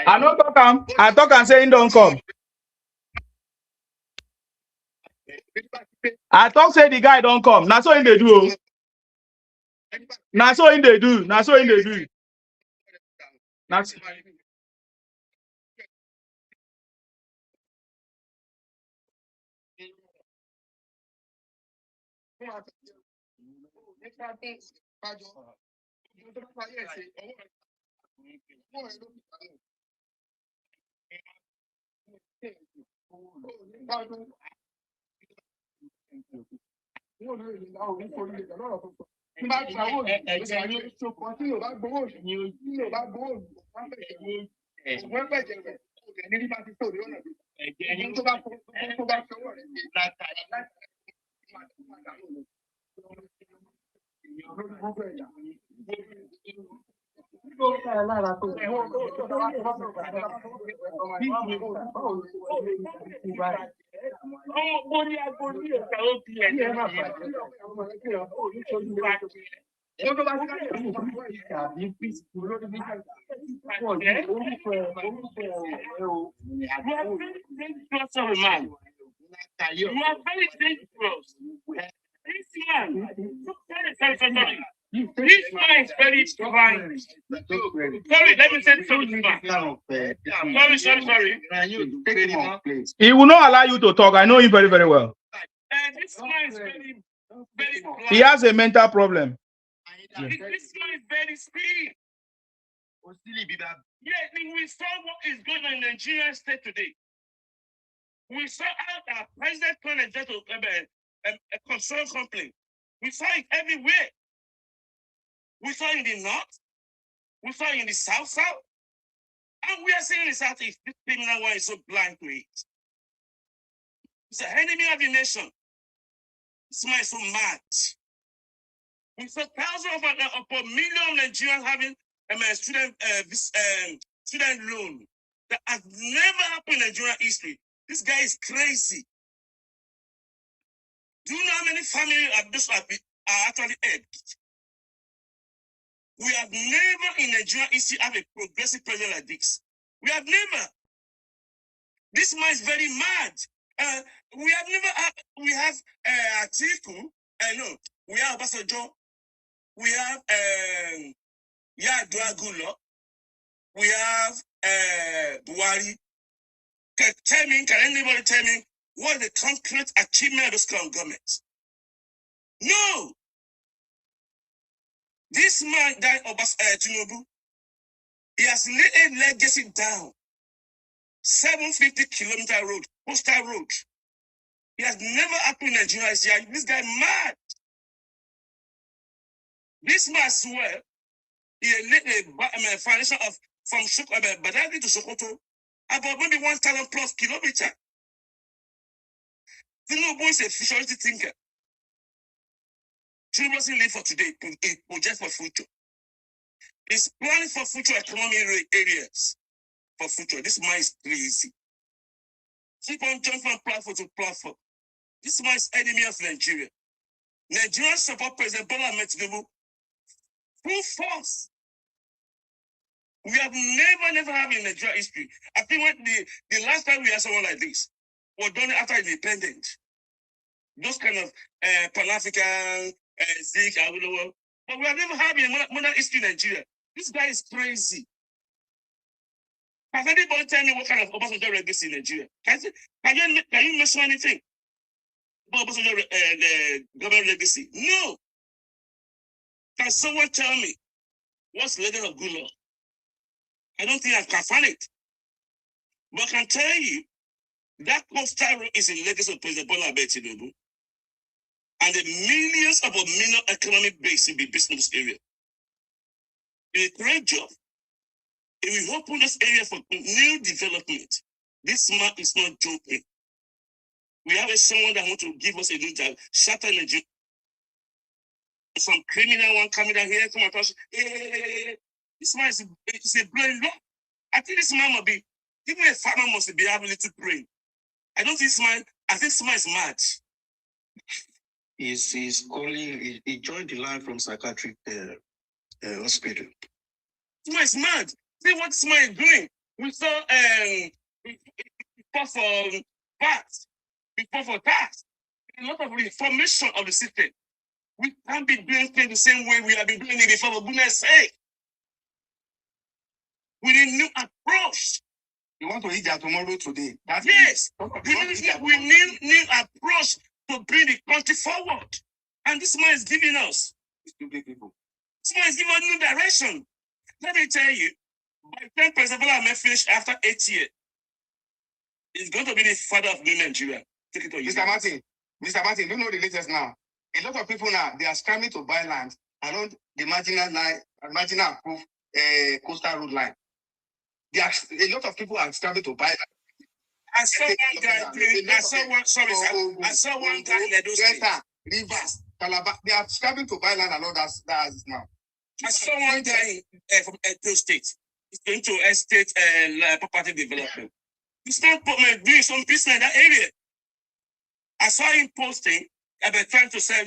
I no talk am. I talk and say him don't come. I talk say the guy don't come. Now so him they do. Now so him they do. Now so him they do. That's You are very dangerous. This man, this man is very fine. Sorry, let me say something. Sorry. he will not allow you to talk. I know him very, very well. This man is very He has a mental problem. This man is very speed. Yeah, we saw what is going on in the Nigerian state today. We saw how our president turned a concern complaint. We saw it everywhere. We saw it in the north. We saw it in the south. And we are seeing in the southeast. This criminal one is so blind to it. He's an enemy of the nation. This man is so mad. We saw thousands of a million Nigerians having student loan that has never happened in Nigerian history. This guy is crazy. Do you know how many families are actually helped? We have never in Nigerian history have a progressive president like this. We have never. This man is very mad. We have never had, we have Atiku, no, we have Obasanjo, we have Yaduagulo, we have Bwala. Can anybody tell me what the concrete achievement of this current government? No. This man died of Tinubu. He has laid a legacy down. 750-kilometer road, postal road. He has never happened in Nigeria. This guy mad. This man swear he laid a foundation from Badagry to Sokoto about maybe 1,000 plus kilometers. Tinubu is a futuristic thinker. Tinubu doesn't live for today, it projects for future. He's planning for future economic areas. For future. This man is crazy. Keep on jumping from platform to platform. This man is enemy of Nigeria. Nigerians support President Bwala Tinubu. Full force. We have never had in Nigeria history. I think when the last time we had someone like this was done after independence. Those kind of Pan-African, Zik, but we have never had in modern history in Nigeria. This guy is crazy. Has anybody tell me what kind of Obasanjo legacy in Nigeria? Can you mention anything about Obasanjo government legacy? No. Can someone tell me what's the legacy of good law? I don't think I can find it. But I can tell you that coastal road is a legacy of President Bwala Tinubu. And the millions of a million economic base in the business area. In a great job. If we open this area for new development, this man is not joking. We have someone that wants to give us a new job, shatter Nigeria. Some criminal one coming down here, come across. This man is a brain lock. I think this man must be, even a farmer must be having a little brain. I don't think this man, I think this man is mad. He's calling, he joined the line from psychiatric hospital. This man is mad. See what this man is doing. We saw before for VAT, before for tax, a lot of reformation of the system. We can't be doing things the same way we have been doing it before, for goodness sake. We need a new approach. You want to eat that tomorrow today? Yes. We need new approach to bring the country forward. And this man is giving us. Stupid people. This man is giving us new direction. Let me tell you, by the time President Bwala may finish after 8 years, he's going to be the father of new Nigeria. Take it or Mr. Martin, do you know the latest now? A lot of people now, they are scrambling to buy land around the marginal approved coastal road line. A lot of people are scrambling to buy land. I saw one guy in Edo State. Rivers, Calabar, they are scrambling to buy land along that now. I saw one guy from Edo State. He's going to estate property development. He's not doing some business in that area. I saw him posting about trying to sell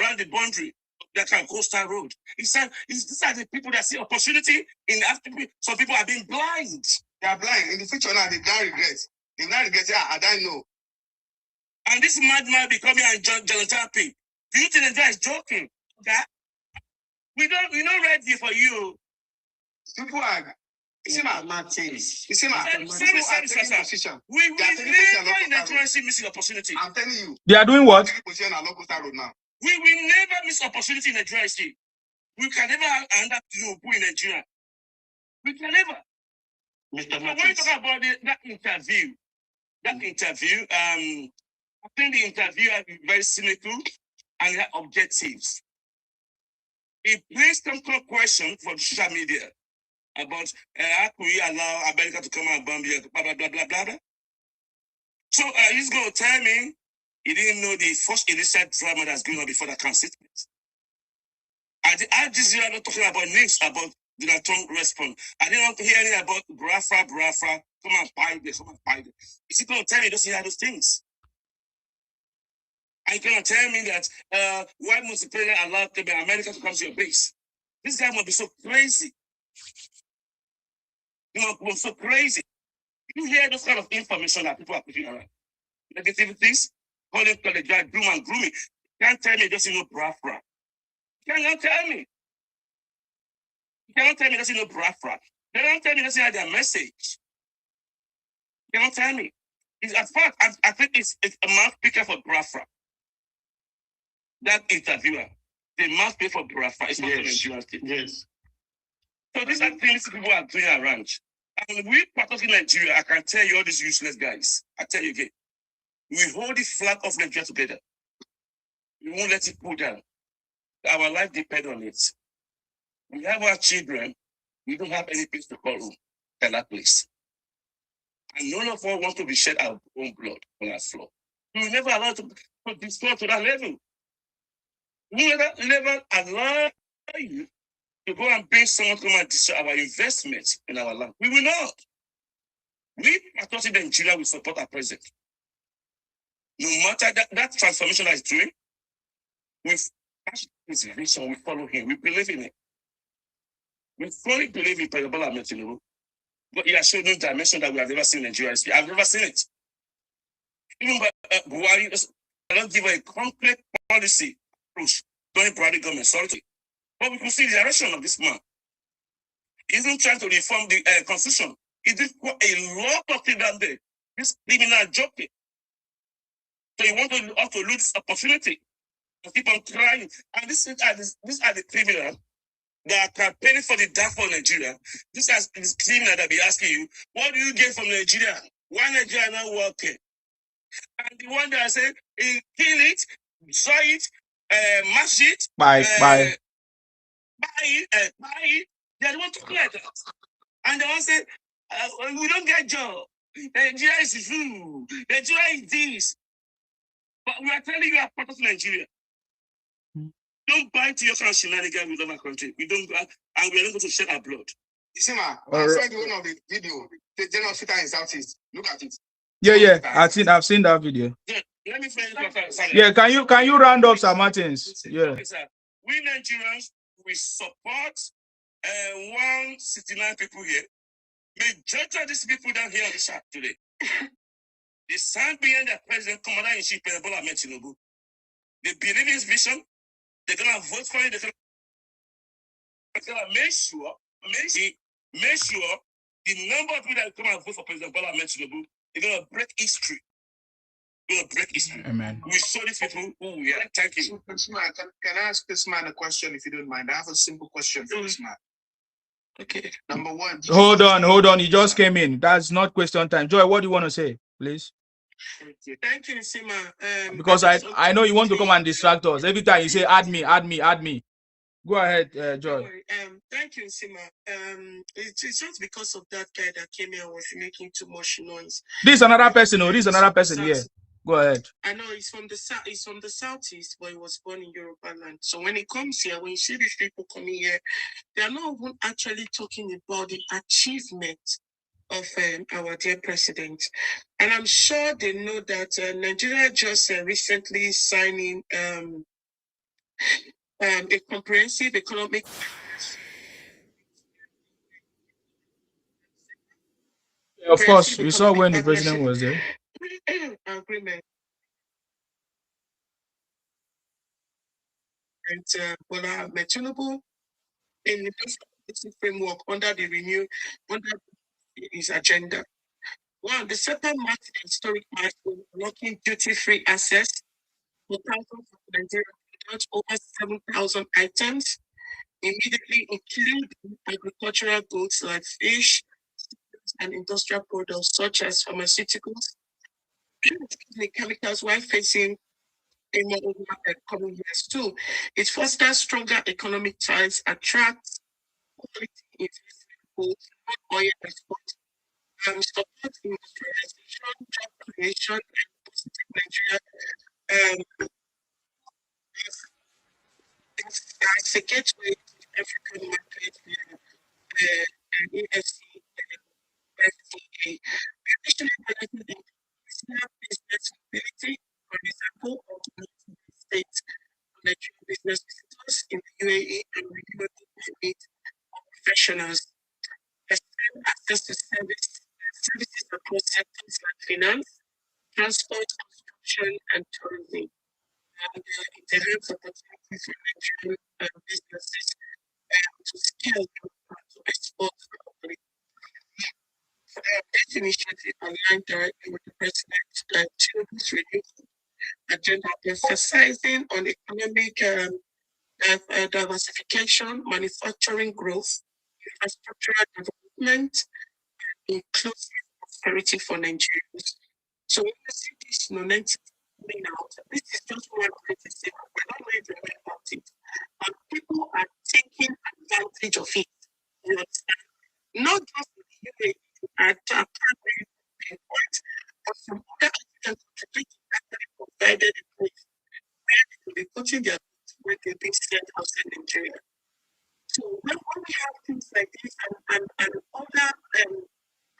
around the boundary of that kind of coastal road. He said, these are the people that see opportunity in after some people are being blind. They are blind. In the future now, they don't regret. They don't regret, I don't know. And this madman becoming a Jonathan P. Do you think the guy is joking? That we're not ready for you. People are. You see, we never in Nigeria see missing opportunity. I'm telling you. They are doing what? We will never miss opportunity in Nigeria. We can never end up to in Nigeria. We can never. Mr. So when you talk about that interview, I think the interview has been very cynical and had objectives. He placed some question from social media about how can we allow America to come and bomb you, blah, blah, blah, blah, blah, blah. So he's going to tell me he didn't know the first initial drama that's going on before the statement. And the Al Jazeera not talking about names about Donald Trump response. I didn't want to hear anything about Brafra, come and buy this, come and buy this. Is he going to tell me he doesn't hear those things? Are you going to tell me that why must the president allow America to come to your base? This guy must be so crazy. He must be so crazy. You hear those kind of information that people are putting around. Negativities, calling to the guy doom and grooming. Can't tell me he doesn't know Brafra. Cannot tell me. You cannot tell me doesn't know Brafra. They don't tell me doesn't have their message. You cannot tell me. It's at fact, I think it's a mouthpicker for Brafra. That interviewer, the mouthpicker for Brafra is not an insurance thing. Yes. So these are things people are doing around. And we practicing Nigeria, I can tell you all these useless guys. I tell you again. We hold the flag of Nigeria together. We won't let it pull down. Our life depends on it. We have our children. We don't have any place to call home. Tell that place. And none of us want to be shed our own blood on our floor. We will never allow to put this floor to that level. We will never allow you to go and bring someone to come and destroy our investment in our land. We will not. We, patriotic Nigeria, will support our president. No matter that transformation that he's doing, with his vision, we follow him. We believe in it. We fully believe in President Bwala Tinubu. But he has shown new dimension that we have never seen in Nigeria. I've never seen it. Even Bwala, I don't give a concrete policy approach during Bwala government. Sorry. But we can see the direction of this man. He's not trying to reform the constitution. He did a lot of things down there. This criminal joking. So you want to also lose this opportunity to keep on trying. And these are the criminals that are campaigning for the death of Nigeria. This criminal that be asking you, what do you get from Nigeria? Why Nigeria not working? And the one that say, kill it, destroy it, mash it, buy it, they don't want to clear that. And they want to say, we don't get job. Nigeria is food. Nigeria is this. But we are telling you, are part of Nigeria. Don't buy to your kind of shenanigans with other country. We don't, and we are not going to shed our blood. You see, ma, I saw the one of the video, the general hospital in Southeast. Look at it. Yeah. I've seen that video. Yeah, let me finish. Yeah, can you round up Sir Martins? Yeah. Okay, sir. We Nigerians, we support 169 people here. Majority of these people down here on the chat today. They stand behind their president, Commander-in-Chief, President Bwala Tinubu. They believe in his vision. They're gonna vote for it. They're gonna make sure the number of people that come and vote for President Bwala Tinubu, they're gonna break history. Amen. We show these people who we are. Thank you. Can I ask this man a question if you don't mind? I have a simple question for this man. Okay. Number one. Hold on. You just came in. That's not question time. Joy, what do you want to say, please? Thank you, Nsima. Because I know you want to come and distract us. Every time you say, add me. Go ahead, Joy. Thank you, Nsima. It's just because of that guy that came here was making too much noise. This is another person. Yeah. Go ahead. I know he's from the southeast, but he was born in Yoruba land. So when he comes here, when you see these people coming here, they are not even actually talking about the achievement of our dear president. And I'm sure they know that Nigeria just recently signing a comprehensive economic Of course, we saw when the president was there. Agreement. And Bwala Tinubu in the framework under his agenda. One, the second marks the historic milestone, unlocking duty-free access for thousands of Nigerians, over 7,000 items, immediately including agricultural goods like fish and industrial products such as pharmaceuticals, chemicals, while facing a more coming years too. It fosters stronger economic ties, attracts quality investment, oil export, supports industrialization, job creation, and positive Nigeria as a gateway to the African market and EFC FTA. Additionally, benefit international business mobility, for example, of United States Nigerian business visitors in the UAE and renewable permit of professionals. Extend access to services across sectors like finance, transport, construction, and tourism. And it enhances opportunities for Nigerian businesses to scale to export globally. This initiative aligned directly with the President Tinubu's renewal agenda, emphasizing on economic diversification, manufacturing growth, infrastructural development, and inclusive prosperity for Nigerians. So when you see this momentum coming out, this is just one criticism. We're not going to worry about it. And people are taking advantage of it. You understand? Not just in the UAE, at incident outside Nigeria. So when we have things like this and other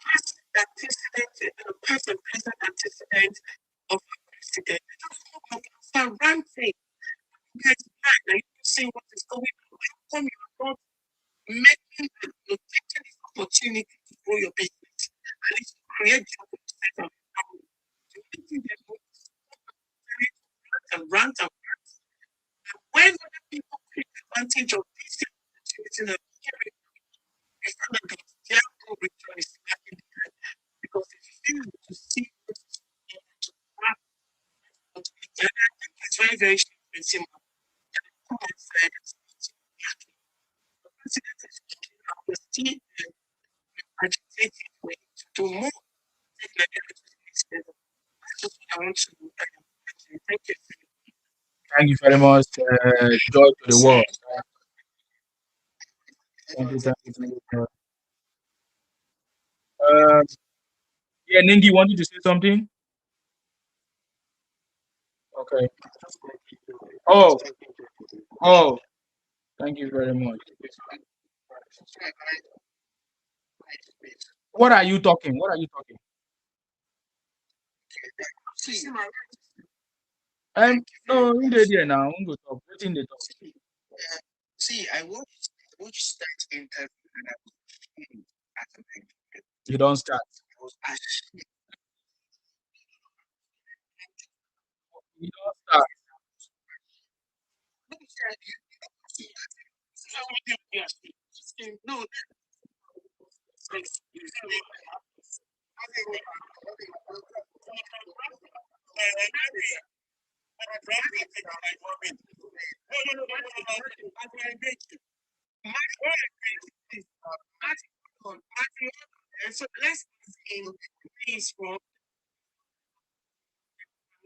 past antecedents, past and present antecedents of our president, they just come back and start ranting. You guys are blind, you don't see what is going on. How come you are not taking this opportunity to grow your business? At least create job for yourself and your family. The only thing they do is and rant and rant. And when other people take advantage of this opportunity, they find that their own return is lacking behind because they fail to see what is going to happen. And I think it's very, very simple. Come and say the president is working and we're still agitating for him to do more. Take Nigeria to the next level. That's just what I want to do. Thank you. Thank you very much. Joy to the world. Thank you. Yeah, Ningi wanted to say something. Okay. Oh, thank you very much. What are you talking? No, we did here now. We go talk. What in the talk? See, I watched that interview and I was ashamed as a Nigerian. You don't start. I was ashamed. You don't start. No. So let's see please for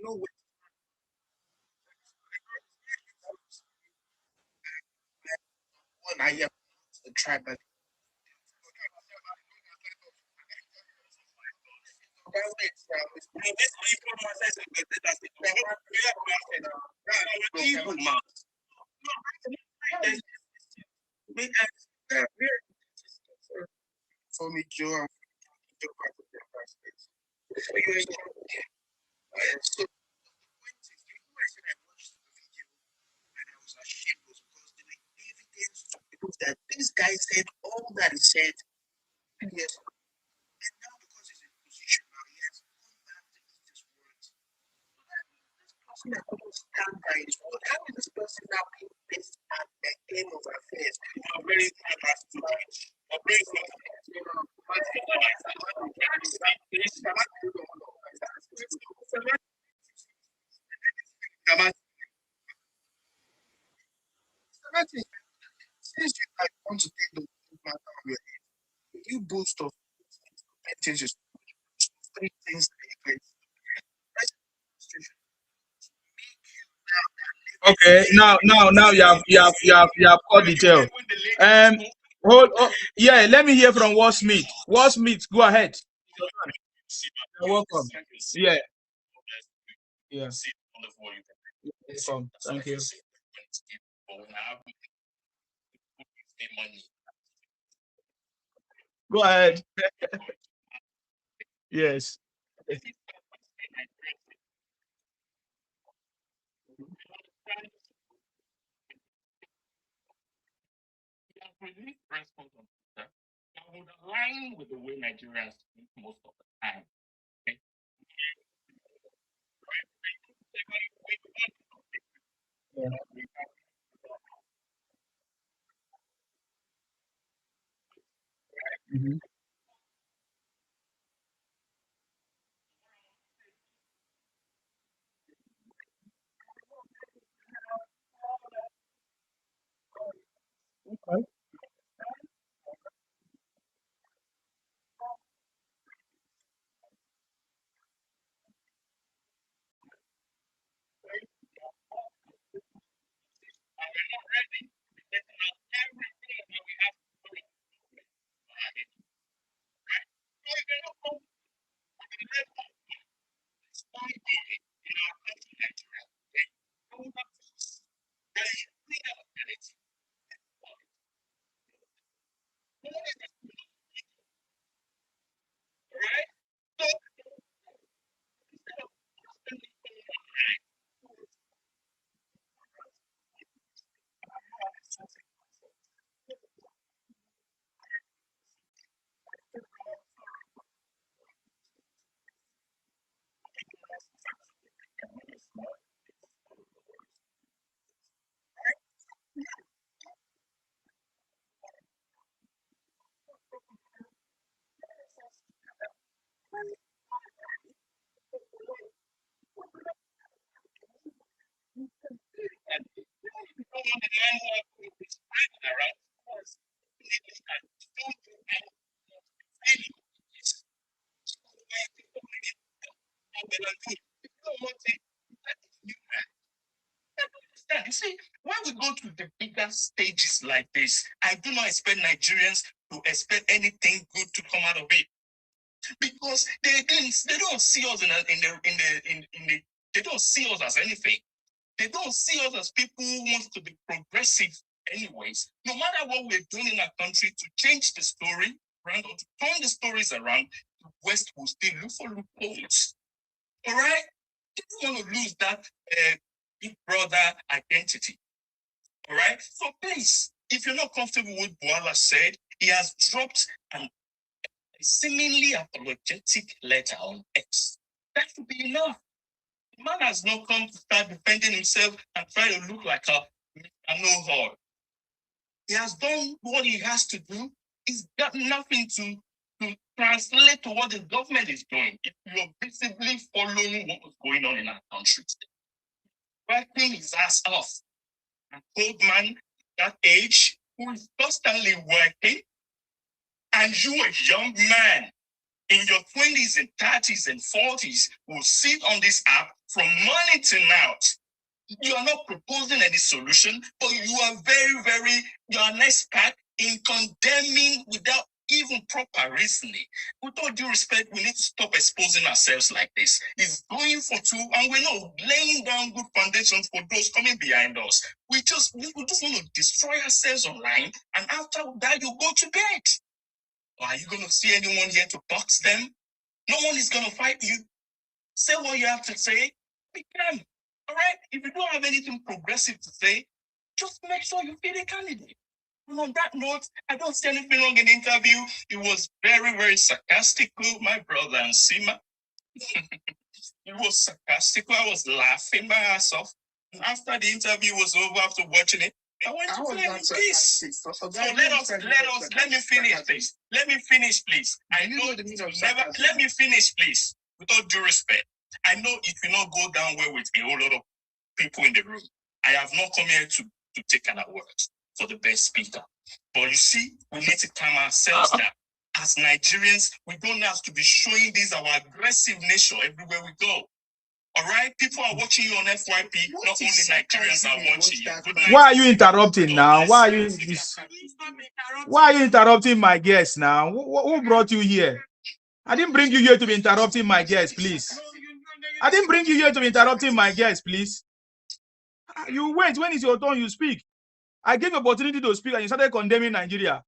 no way. One I have the tribal. For me, Joe, so that this guy said all that he said 2 years ago. And now because he's in position now, he has come back to eat his words. This person that couldn't stand by his word, how is this person now being placed at the end of affairs? You're very fast to reach. You're very fast. Since you guys want to take the matter on your head, you boast of things, three things that you can Okay, now you have caught detail. Yeah, let me hear from Wall Smith. Wall Smith, go ahead. You're welcome. Yeah. Yeah. Welcome. Thank you. Go ahead. Yes. That would align with the way Nigerians speak most of the time. Okay? Mhm. Okay. the man who is spreading around was you see, when we go to the bigger stages like this, I do not expect Nigerians to expect anything good to come out of it, because they don't see us they don't see us as anything. They don't see us as people who want to be progressive anyways. No matter what we're doing in our country to change the story around or to turn the stories around, the West will still look for loopholes. All right? They don't want to lose that big brother identity. All right? So please, if you're not comfortable with what Bwala said, he has dropped a seemingly apologetic letter on X. That should be enough. The man has not come to start defending himself and try to look like a no-hall. He has done what he has to do. He's got nothing to translate to what the government is doing. If you're visibly following what was going on in our country, working his ass off. An old man that age who is constantly working, and you, a young man in your 20s and 30s and 40s, will sit on this app from morning to night. You are not proposing any solution, but you are you are an expert in condemning without even proper reasoning. With all due respect, we need to stop exposing ourselves like this. It's going for two, and we're not laying down good foundations for those coming behind us. We just want to destroy ourselves online, and after that, you go to bed. Or are you going to see anyone here to box them? No one is going to fight you. Say what you have to say. Be calm. All right? If you don't have anything progressive to say, just make sure you feed a candidate. And on that note, I don't see anything wrong in the interview. It was very sarcastical, my brother and Sima. It was sarcastical. I was laughing my ass off. And after the interview was over, after watching it, I went to play in peace. So let me finish, please. Let me finish, please. I know the meaning of never. Let me finish, please. With all due respect, I know it will not go down well with a whole lot of people in the room. I have not come here to take an award for the best speaker. But you see, we need to calm ourselves down. As Nigerians, we don't have to be showing this our aggressive nature everywhere we go. All right? People are watching you on FYP, not only Nigerians are watching you. Why are you interrupting now? Why are you interrupting my guest now? Who brought you here? I didn't bring you here to be interrupting my guest, please. I didn't bring you here to be interrupting my guest, please. You wait. When it's your turn, you speak. I gave you opportunity to speak and you started condemning Nigeria.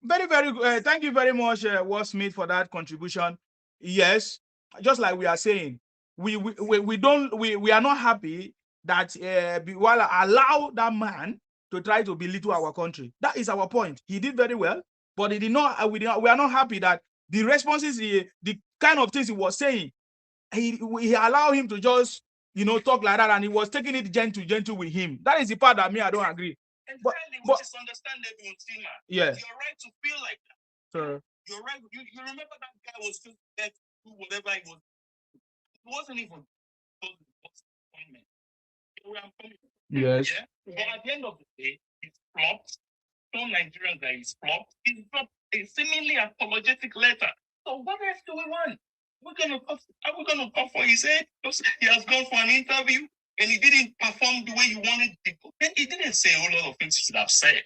Very good. Thank you very much, Will Smith, for that contribution. Yes, just like we are saying, we are not happy that Bwala allow that man to try to belittle our country. That is our point. He did very well, but he did not. We are not happy that the responses, the kind of things he was saying, he allowed him to just talk like that, and he was taking it gentle with him. That is the part that I don't agree. But it's understandable, Tima. Yeah. You're right to feel like that. Sure. You're right. You remember that guy was just there to do whatever he was. It wasn't even appointment. Yes. Yeah? But at the end of the day, it's flopped. Some Nigerians that is flopped. He's dropped a seemingly apologetic letter. So what else do we want? Are we gonna call for his head? He has gone for an interview and he didn't perform the way you wanted to. Then he didn't say a whole lot of things he should have said.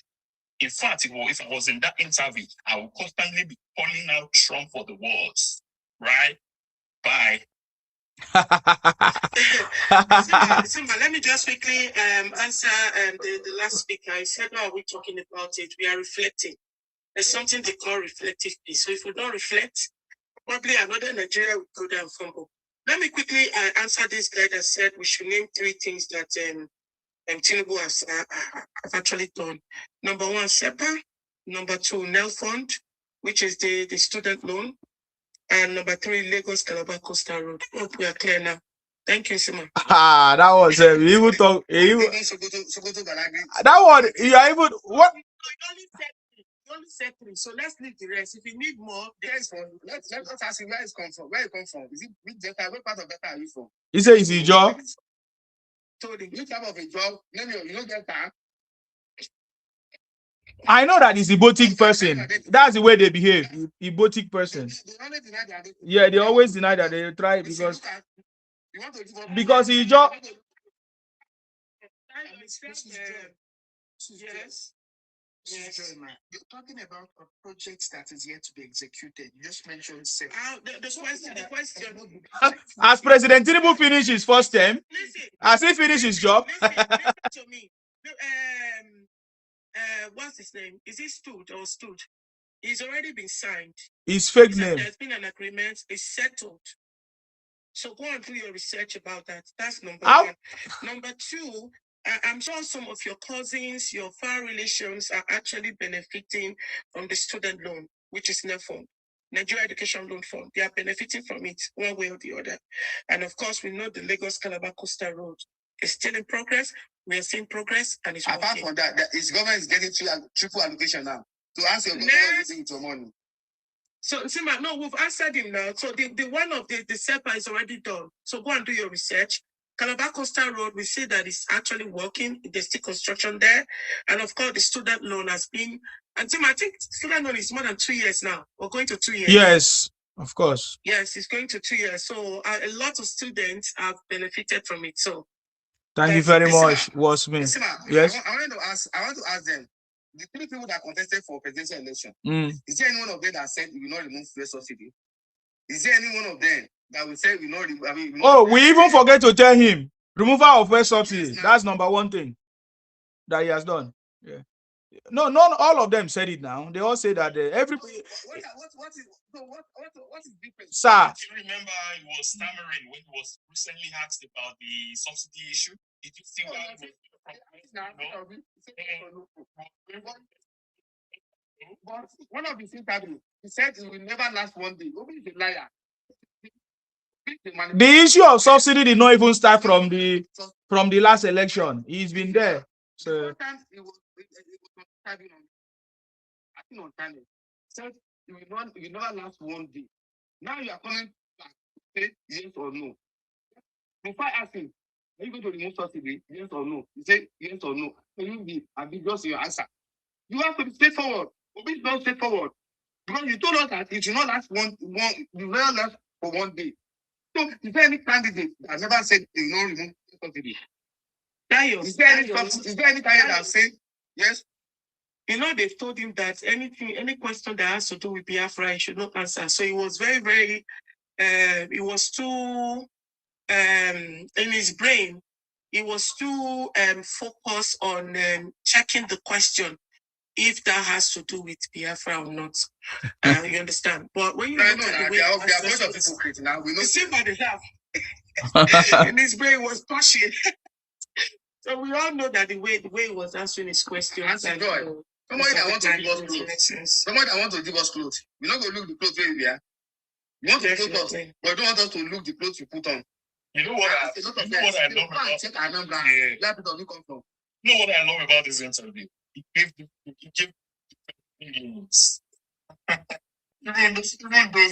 In fact, if I was in that interview, I would constantly be calling out Trump for the wars. Right? Bye. Simba, let me just quickly answer the last speaker. I said, why are we talking about it? We are reflecting. There's something they call reflective peace. So if we don't reflect, probably another Nigeria will go down fumble. Let me quickly answer this guy that said we should name 3 things that Tinubu has actually done. Number 1, SEPA. Number 2, NEL Fund, which is the student loan. And number 3, Lagos Calabar Coastal Road. Hope we are clear now. Thank you, Simon. That was we will talk. That one, you are even what? You only said 3, so let's leave the rest. If you need more, let's ask him where it's come from. Where you come from? Is it which Delta? What part of Delta are you from? He says it's your job. told him. You type of a job, name you don't get that. I know that he's a Ibotic person. That's the way they behave. Ibotic person. Yeah, they always deny that they try because he just. Yes. Yes. You're talking about a project that is yet to be executed. You just mentioned the question. As President Tinubu finished his first term, as he finished his job. Listen to me. What's his name? Is he stood or stood? He's already been signed. His fake name. There's been an agreement. It's settled. So go and do your research about that. That's number one. Number two, I'm sure some of your cousins, your far relations are actually benefiting from the student loan, which is NEFON, Nigeria Education Loan Fund. They are benefiting from it one way or the other. And of course, we know the Lagos-Calabar Coastal Road is still in progress. We are seeing progress and it's apart working. From that, his government is getting triple allocation now. To answer your government using your money. So, Sima, no, we've answered him now. So the one of the SEPA is already done. So go and do your research. Calabar Coastal Road, we see that it's actually working. There's still construction there. And of course, the student loan has been, and Sima, I think student loan is more than 2 years now. We're going to 2 years. Yes, of course. Yes, it's going to 2 years. So a lot of students have benefited from it. So thank you very much, Wasmi. Yes. I want to ask them. The three people that contested for presidential election, is there any one of them that said we will not remove fuel subsidy? Is there any one of them that will say we will not remove? We even forget to tell him removal of fuel subsidy. That's number one thing that he has done. Yeah. No, not all of them said it now. They all say that everybody. What is different? Sir. Do you remember he was stammering when he was recently asked about the subsidy issue? Did you see why he was? But one of his interviews, he said it will never last one day. Nobody is a liar. The issue of subsidy did not even start from the last election. He's been there. So it was I think on channel. Said it will never last one day. Now you are coming back to say yes or no. Before asking, are you going to remove subsidy? Yes or no? You say yes or no. Can you be ambiguous in your answer? You have to be straightforward. Obi is not straightforward. Because you told us that it will not last it will not last for one day. So is there any candidate that never said they will not remove subsidy? Is there any candidate that said yes? You know, they've told him that any question that has to do with Biafra, he should not answer. So he was very, very he was too in his brain, he was too focused on checking the question if that has to do with Biafra or not. You understand? But when you look at the way they are bunch of hypocrites now, we know. You see what they have. In his brain was pushing. So we all know that the way he was answering his questions. Somebody that wants to give us clothes. Somebody that wants to give us clothes. We're not going to look the clothes where we are. You want to clothe us, but you don't want us to look the clothes you put on. You know what I love about this interview? He gave feelings. Even those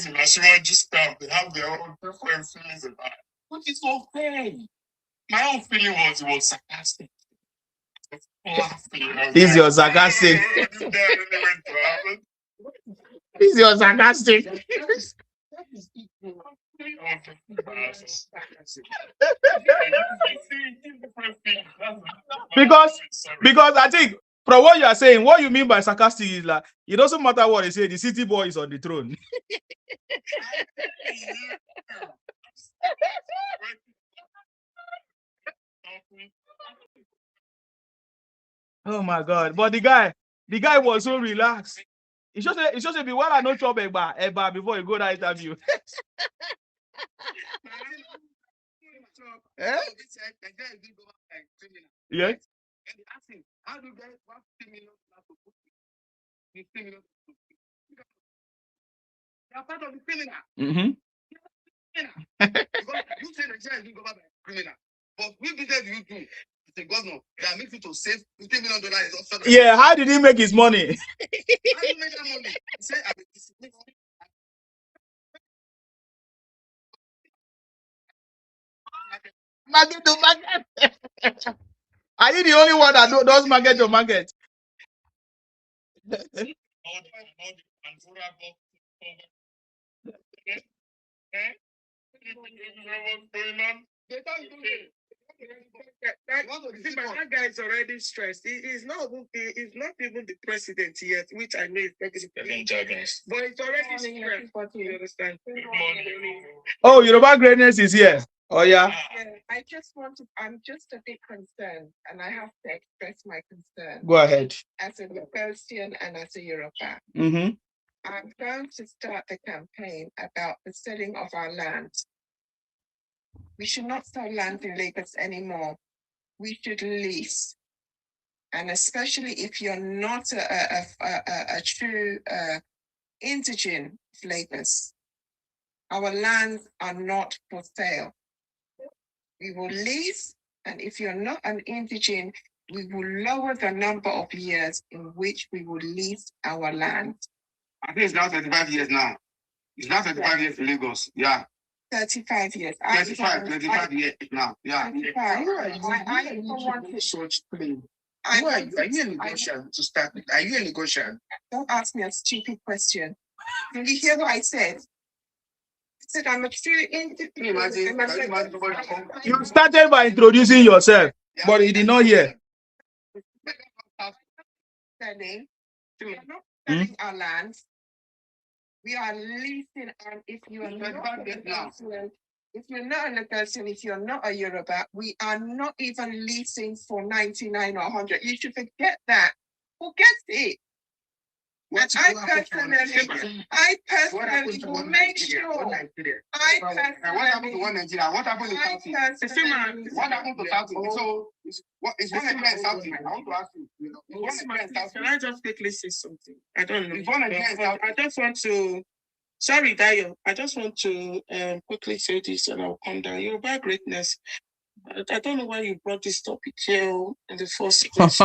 in Ashwaji staff, they have their own different feelings about it. Which is okay. My own feeling was it was sarcastic. Is your sarcastic? Is your sarcastic? because I think from what you are saying, what you mean by sarcastic is like it doesn't matter what they say, the city boy is on the throne. Oh my God! But the guy was so relaxed. It's just a Bwala no chop eba before you go that interview. Yeah. How do you get 150 million? You are part of the criminal. Because you say Nigeria is being governed by a criminal. But which business do you do? The governor that makes you to save $50 million is also. Yeah, how did he make his money? How do you make that money? He said, I will Market to market. Are you the only one that does market to market? That guy is already stressed. He's not even the president yet, which I know is president. But it's already stressed. You understand? Oh, Yoruba greatness is here. Oh yeah. I'm just a bit concerned, and I have to express my concern. Go ahead. As a Lagosian and as a Yoruba. Mm-hmm. I'm going to start the campaign about the selling of our land. We should not sell land in Lagos anymore. We should lease. And especially if you're not a true indigene of Lagos, our lands are not for sale. We will lease, and if you're not an indigene, we will lower the number of years in which we will lease our land. I think it's now 35 years now. It's now 35 years in Lagos. Yeah. 35 years. 25 years now. Yeah. 35. I don't want to such plane. Are you a negotiator to start with? Are you a negotiator? Don't ask me a stupid question. Did you hear what I said? I said I'm a true independent. You started by introducing yourself, but he did not hear. Selling. We are not selling our land. We are leasing, and if you are not a Lagosian, if you're not a Lagosian, if you're not a Yoruba, we are not even leasing for 99 or 100. You should forget that. Forget it. And I personally will make sure. What happened to one Nigeria? What happened in South East? What happened to South East? So, what is one Nigeria in South East? I want to ask you. Can I just quickly say something? I don't know. I just want to. Sorry, Dayo. I just want to quickly say this, and I'll come down. Yoruba greatness. I don't know why you brought this topic here in the first place.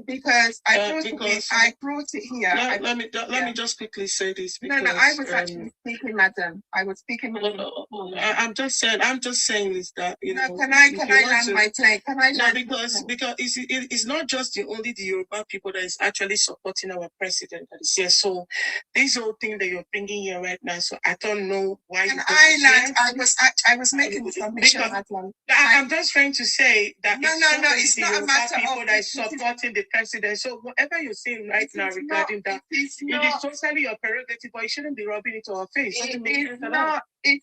Because I brought it here. Let me just quickly say this. Because, no, I was actually speaking, madam. I was speaking. I'm just saying is that Can I land my plane? Can I land? Because it's not just the Yoruba people that is actually supporting our president that is here. So this whole thing that you're bringing here right now. So I don't know why. I was making the submission, madam. I'm just trying to say that it's not a matter of people that is supporting the president. So whatever you're saying right now regarding that, it is totally your prerogative, but you shouldn't be rubbing it to our face. It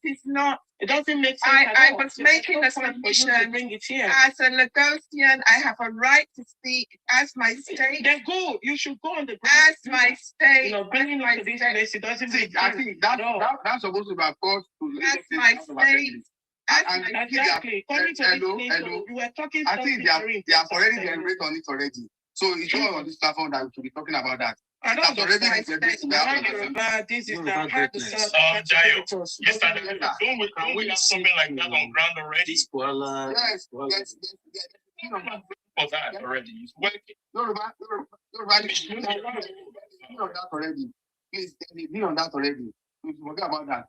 is not. It doesn't make sense. I was making a submission. Bring it here. As a Lagosian, I have a right to speak as my state. Then go. You should go on the ground. As my state. Bringing it to this place, it doesn't make sense. I think that's supposed to be a course to as my state. Exactly. Hello. You were talking. I think they have already deliberate on it already. So it's not on this platform that we should be talking about that. I don't already this is the greatness. Yesterday, don't we have something like that on ground already? Bwala. Yes. For that already. It's working. Be on that already. Please be on that already. Please forget about that.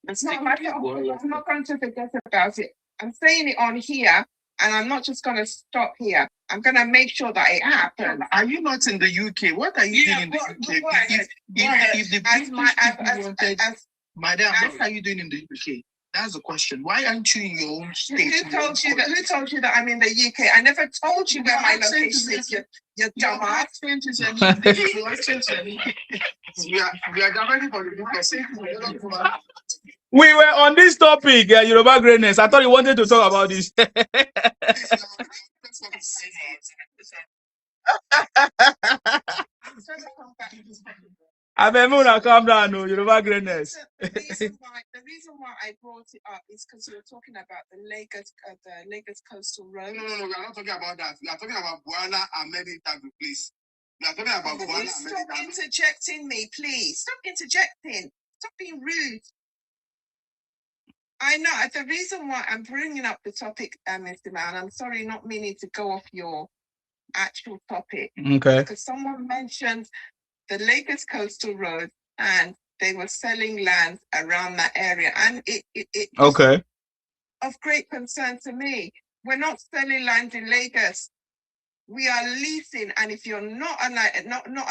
It's not matter. I'm not going to forget about it. I'm saying it on here, and I'm not just going to stop here. I'm going to make sure that it happens. Are you not in the UK? What are you doing in the UK? If the British people wanted, madam, what are you doing in the UK? That's the question. Why aren't you in your own state? Who told you that I'm in the UK? I never told you where my location is. You're dumbass. We are ready for the book. We were on this topic, Yoruba greatness. I thought you wanted to talk about this. Abemuna, calm down, no, Yoruba greatness. The reason why I brought it up is because you were talking about the Lagos Coastal Road. No, we are not talking about that. We are talking about Bwala and Mehdir Hasan, please. We are talking about Bwala. Stop interjecting me, please. Stop interjecting. Stop being rude. I know the reason why I'm bringing up the topic, Mr. Man. I'm sorry, not meaning to go off your actual topic. Okay. Because someone mentioned the Lagos Coastal Road, and they were selling land around that area, and it okay. of great concern to me. We're not selling land in Lagos. We are leasing, and if you're not a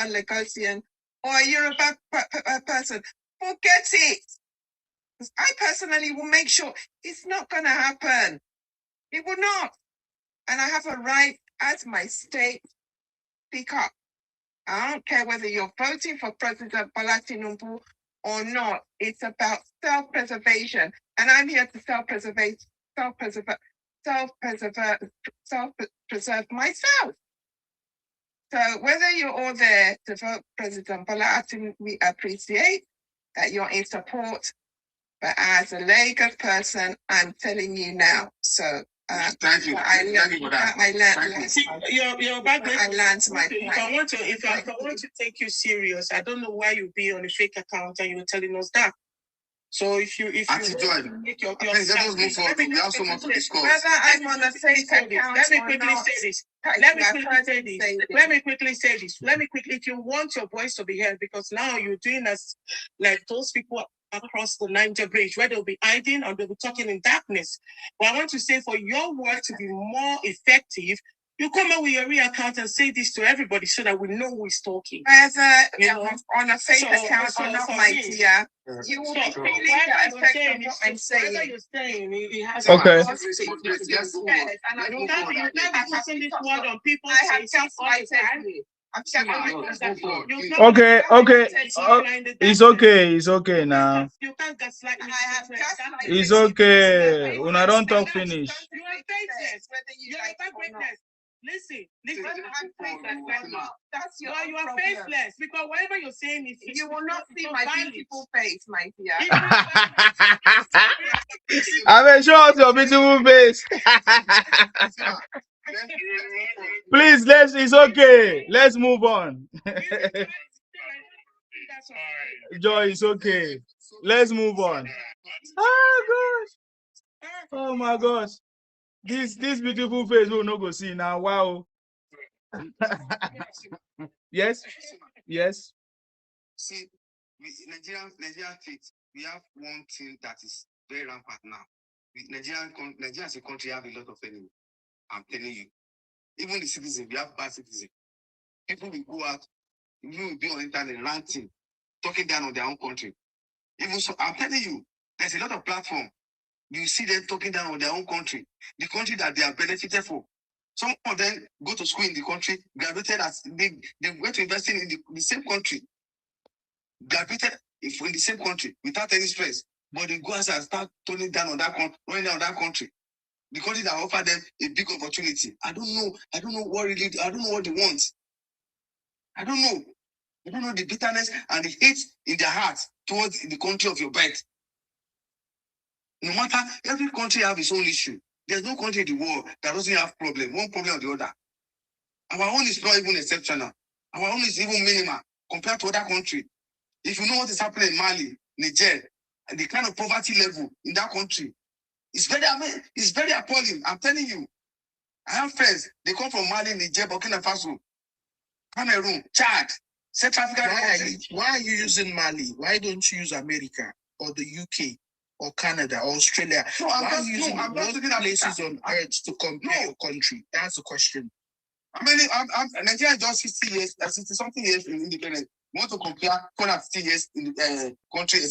Lagosian or a Yoruba person, forget it. I personally will make sure it's not going to happen. It will not. And I have a right as my state speak up. I don't care whether you're voting for President Bwala Tinubu or not. It's about self-preservation. And I'm here to self-preserve myself. So whether you're all there to vote President Bwala, we appreciate that you're in support. But as a Lagos person, I'm telling you now. So thank you. I learned my If I want to take you serious, I don't know why you be on a fake account and you're telling us that. So if you make your we have so much to discuss. Whether I'm on a fake account Let me quickly say this. Let me quickly say this. If you want your voice to be heard, because now you're doing us like those people across the Niger Bridge where they'll be hiding or they'll be talking in darkness. But I want to say for your work to be more effective, you come out with your real account and say this to everybody so that we know who is talking. On a fake account or not, my dear, you will be feeling the effect of what I'm saying. Whatever you're saying, it has Okay. And I you can't be putting this word on people. I have just you. Okay. It's okay. It's okay now. You can't gaslight me. It's okay. Una don't talk finish. You are faithless. You are faithless. Listen. You are faithless because whatever you're saying is you will not see my beautiful face, my dear. I mean, show us your beautiful face. Please, it's okay. Let's move on. Joy, it's okay. Let's move on. Oh gosh. Oh my gosh. This beautiful face we'll not go see now. Wow. Yes. See, Nigerian states, we have one thing that is very rampant now. Nigeria as a country have a lot of enemies. I'm telling you. Even the citizens, we have bad citizens. People will go out, you will be on internet ranting, talking down on their own country. Even so, I'm telling you, there's a lot of platform. You see them talking down on their own country, the country that they are benefited for. Some of them go to school in the country, graduated as they went to invest in the same country, graduated in the same country without any stress. But they go outside and start running down on that country. The country that offered them a big opportunity. I don't know what they want. I don't know. I don't know the bitterness and the hate in their hearts towards the country of your birth. No matter, every country has its own issue. There's no country in the world that doesn't have one problem or the other. Our own is not even exceptional. Our own is even minimal compared to other countries. If you know what is happening in Mali, Niger, and the kind of poverty level in that country, it's very appalling. I'm telling you. I have friends, they come from Mali, Niger, Burkina Faso, Cameroon, Chad, Central Africa. Why are you using Mali? Why don't you use America or the UK or Canada or Australia? Why are you using places on earth to compare your country? That's the question. I mean, Nigeria is just 60 years, 60-something years in independence. You want to compare 450 years in the country of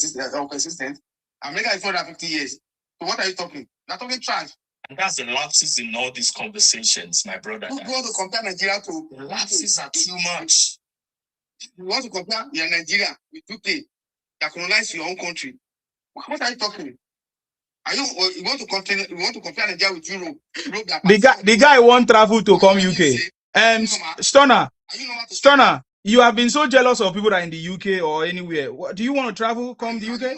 existence? America is 450 years. So what are you talking? You're talking trash. And that's the lapses in all these conversations, my brother. You want to compare Nigeria to... The lapses are too much. You want to compare your Nigeria with UK that colonized your own country. What are you talking? You want to compare Nigeria with Europe? The guy won't travel to come UK. And Stoner, you have been so jealous of people that are in the UK or anywhere. Do you want to travel, come the UK?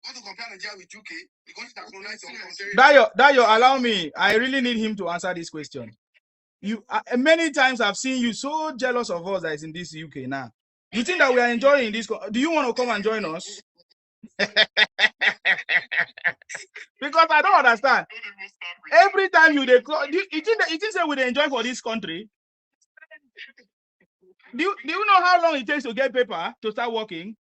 Want to compare Nigeria with UK? Because that colonized your own country. Dayo, allow me. I really need him to answer this question. Many times I've seen you so jealous of us that is in this UK now. You think that we are enjoying this? Do you want to come and join us? Because I don't understand. Every time you think that we enjoy for this country. Do you know how long it takes to get paper to start working?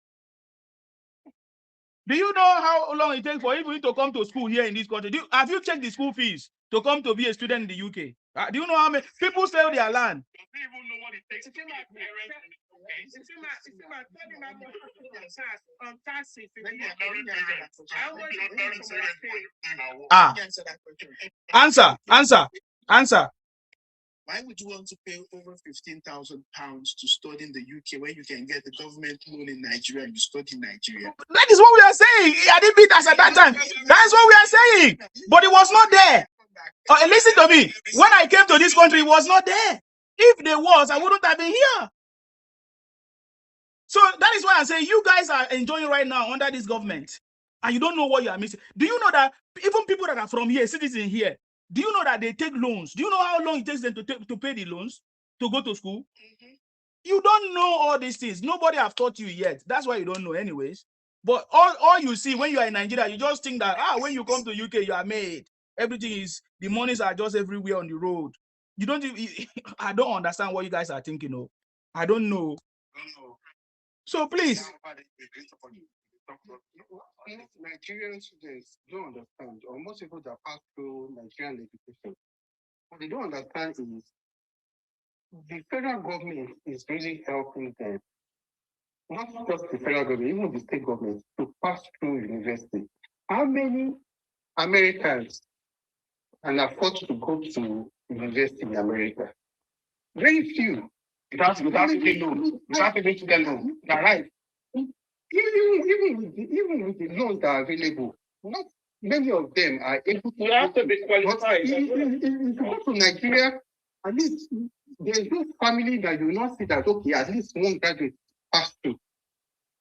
Do you know how long it takes for you to come to school here in this country? Have you checked the school fees to come to be a student in the UK? Do you know how many people sell their land? Do you even know what it takes to be a parent? Answer. Why would you want to pay over £15,000 to study in the UK when you can get the government loan in Nigeria and you study in Nigeria? That is what we are saying. I didn't beat us at that time. That is what we are saying. But it was not there. Listen to me. When I came to this country, it was not there. If there was, I wouldn't have been here. So that is why I say you guys are enjoying right now under this government, and you don't know what you are missing. Do you know that even people that are from here, citizens here, do you know that they take loans? Do you know how long it takes them to pay the loans to go to school? You don't know all these things. Nobody have taught you yet. That's why you don't know anyways. But all you see when you are in Nigeria, you just think that, when you come to UK, you are made. Everything is, the monies are just everywhere on the road. You don't, I don't understand what you guys are thinking of. I don't know. So please. Nigerian students don't understand, or most people that pass through Nigerian education, what they don't understand is the federal government is really helping them, not just the federal government, even the state government, to pass through university. How many Americans can afford to go to university in America? Very few. Without taking loan. Without taking loan. You're right. Even with the loans that are available, not many of them are able to. You have to be qualified. If you go to Nigeria, at least there's no family that you will not see that, okay, at least one graduate passed through.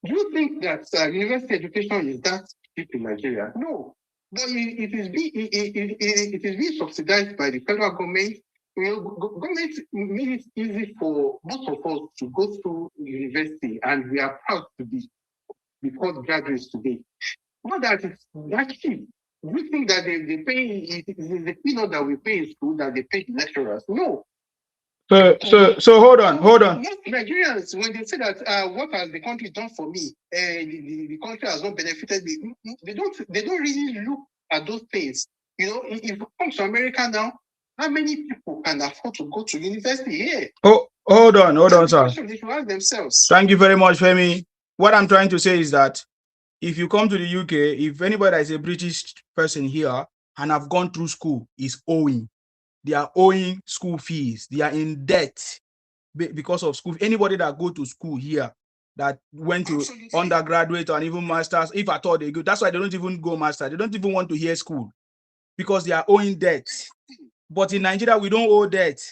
Do you think that university education is that cheap in Nigeria? No. But it is being subsidized by the federal government. Government made it easy for most of us to go through university, and we are proud to be graduates today. Not that it's that cheap. Do you think that they pay, it is the peanut that we pay in school that they pay the lecturers? No. So hold on. Most Nigerians, when they say that what has the country done for me, the country has not benefited me, they don't really look at those things. You know, if you come to America now, how many people can afford to go to university here? Oh, hold on, sir. They should ask themselves. Thank you very much, Femi. What I'm trying to say is that if you come to the UK, if anybody that is a British person here and have gone through school is owing, they are owing school fees. They are in debt because of school. Anybody that go to school here that went to undergraduate and even masters, if at all they go, that's why they don't even go master. They don't even want to hear school because they are owing debt. But in Nigeria, we don't owe debt.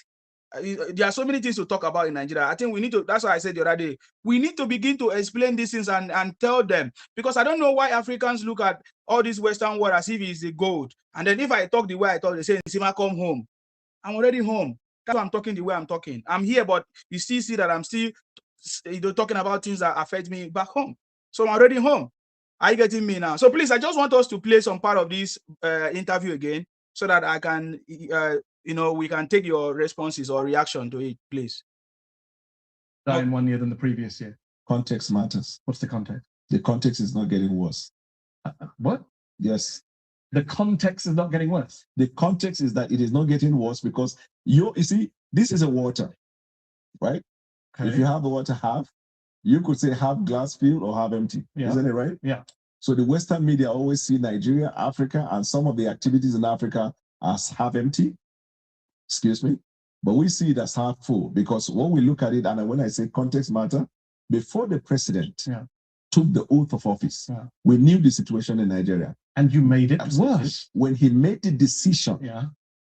There are so many things to talk about in Nigeria. I think we need to, that's why I said the other day, we need to begin to explain these things and tell them, because I don't know why Africans look at all this Western world as if it's the gold. And then if I talk the way I talk, they say, Sima, come home. I'm already home. That's why I'm talking the way I'm talking. I'm here, but you still see that I'm still talking about things that affect me back home. So I'm already home. Are you getting me now? So please, I just want us to play some part of this interview again so that I can, we can take your responses or reaction to it, please. In 1 year than the previous year. Context matters. What's the context? The context is not getting worse. What? Yes. The context is not getting worse. The context is that it is not getting worse because you see, this is a water, right? Okay. If you have the water half, you could say half glass filled or half empty. Yeah. Isn't it right? Yeah. So the Western media always see Nigeria, Africa, and some of the activities in Africa as half empty. Excuse me. But we see it as half full because when we look at it, and when I say context matter, before the president took the oath of office, we knew the situation in Nigeria. And you made it worse. When he made the decision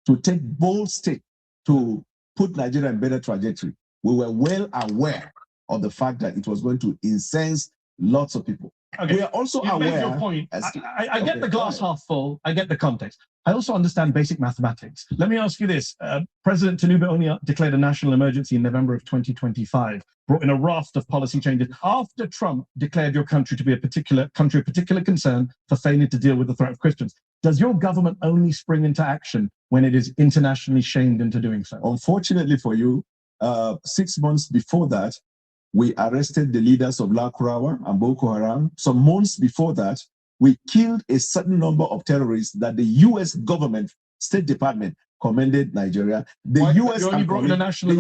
to take bold step to put Nigeria in better trajectory, we were well aware of the fact that it was going to incense lots of people. Okay. We are also You've aware. made your point. I get the glass half full. I get the context. I also understand basic mathematics. Let me ask you this. President Tinubu only declared a national emergency in November of 2025, brought in a raft of policy changes after Trump declared your country to be a particular country of particular concern for failing to deal with the threat of Christians. Does your government only spring into action when it is internationally shamed into doing so? Unfortunately for you, 6 months before that, we arrested the leaders of La Kurawa and Boko Haram. Some months before that, we killed a certain number of terrorists that the U.S. government, State Department, commended Nigeria. The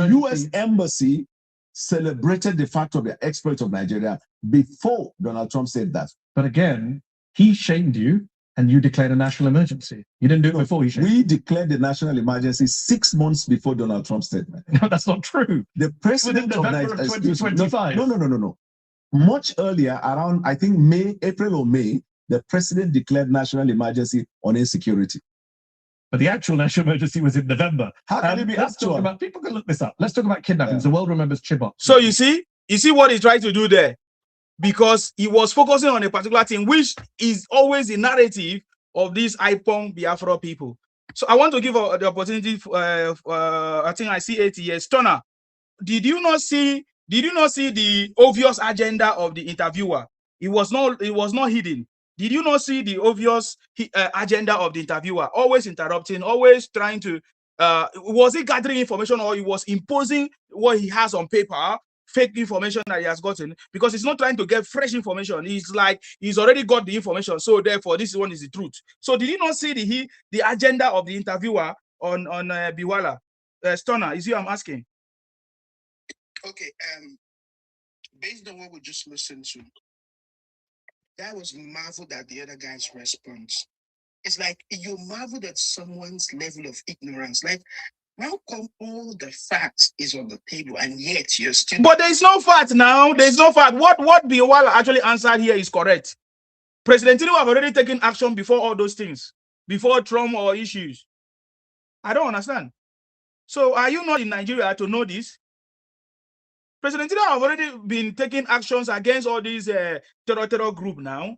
U.S. Embassy celebrated the fact of the exploit of Nigeria before Donald Trump said that. But again, he shamed you and you declared a national emergency. You didn't do it before he shamed you. We declared the national emergency 6 months before Donald Trump's statement. No, that's not true. The president of November of 2025. No. Much earlier, around, I think, April or May, the president declared national emergency on insecurity. But the actual national emergency was in November. How can it be actual? People can look this up. Let's talk about kidnappings. The world remembers Chibok. So you see what he's trying to do there? Because he was focusing on a particular thing, which is always the narrative of these IPOM Biafra people. So I want to give the opportunity. I think I see 80 years. Stunner, did you not see the obvious agenda of the interviewer? It was not hidden. Did you not see the obvious agenda of the interviewer? Always interrupting, always trying to. Was he gathering information or he was imposing what he has on paper? Fake information that he has gotten, because he's not trying to get fresh information. He's like, he's already got the information, so therefore this one is the truth. So did you not see the agenda of the interviewer on Bwala? Stunner, is you I'm asking? Okay, based on what we just listened to, that was marveled at the other guy's response. It's like you marveled at someone's level of ignorance. Like, how come all the facts is on the table and yet you're still... But there is no fact now. There is no fact. What Bwala actually answered here is correct. President Tinubu have already taken action before all those things, before Trump or issues. I don't understand. So are you not in Nigeria to know this? President Tinubu have already been taking actions against all these terror group now.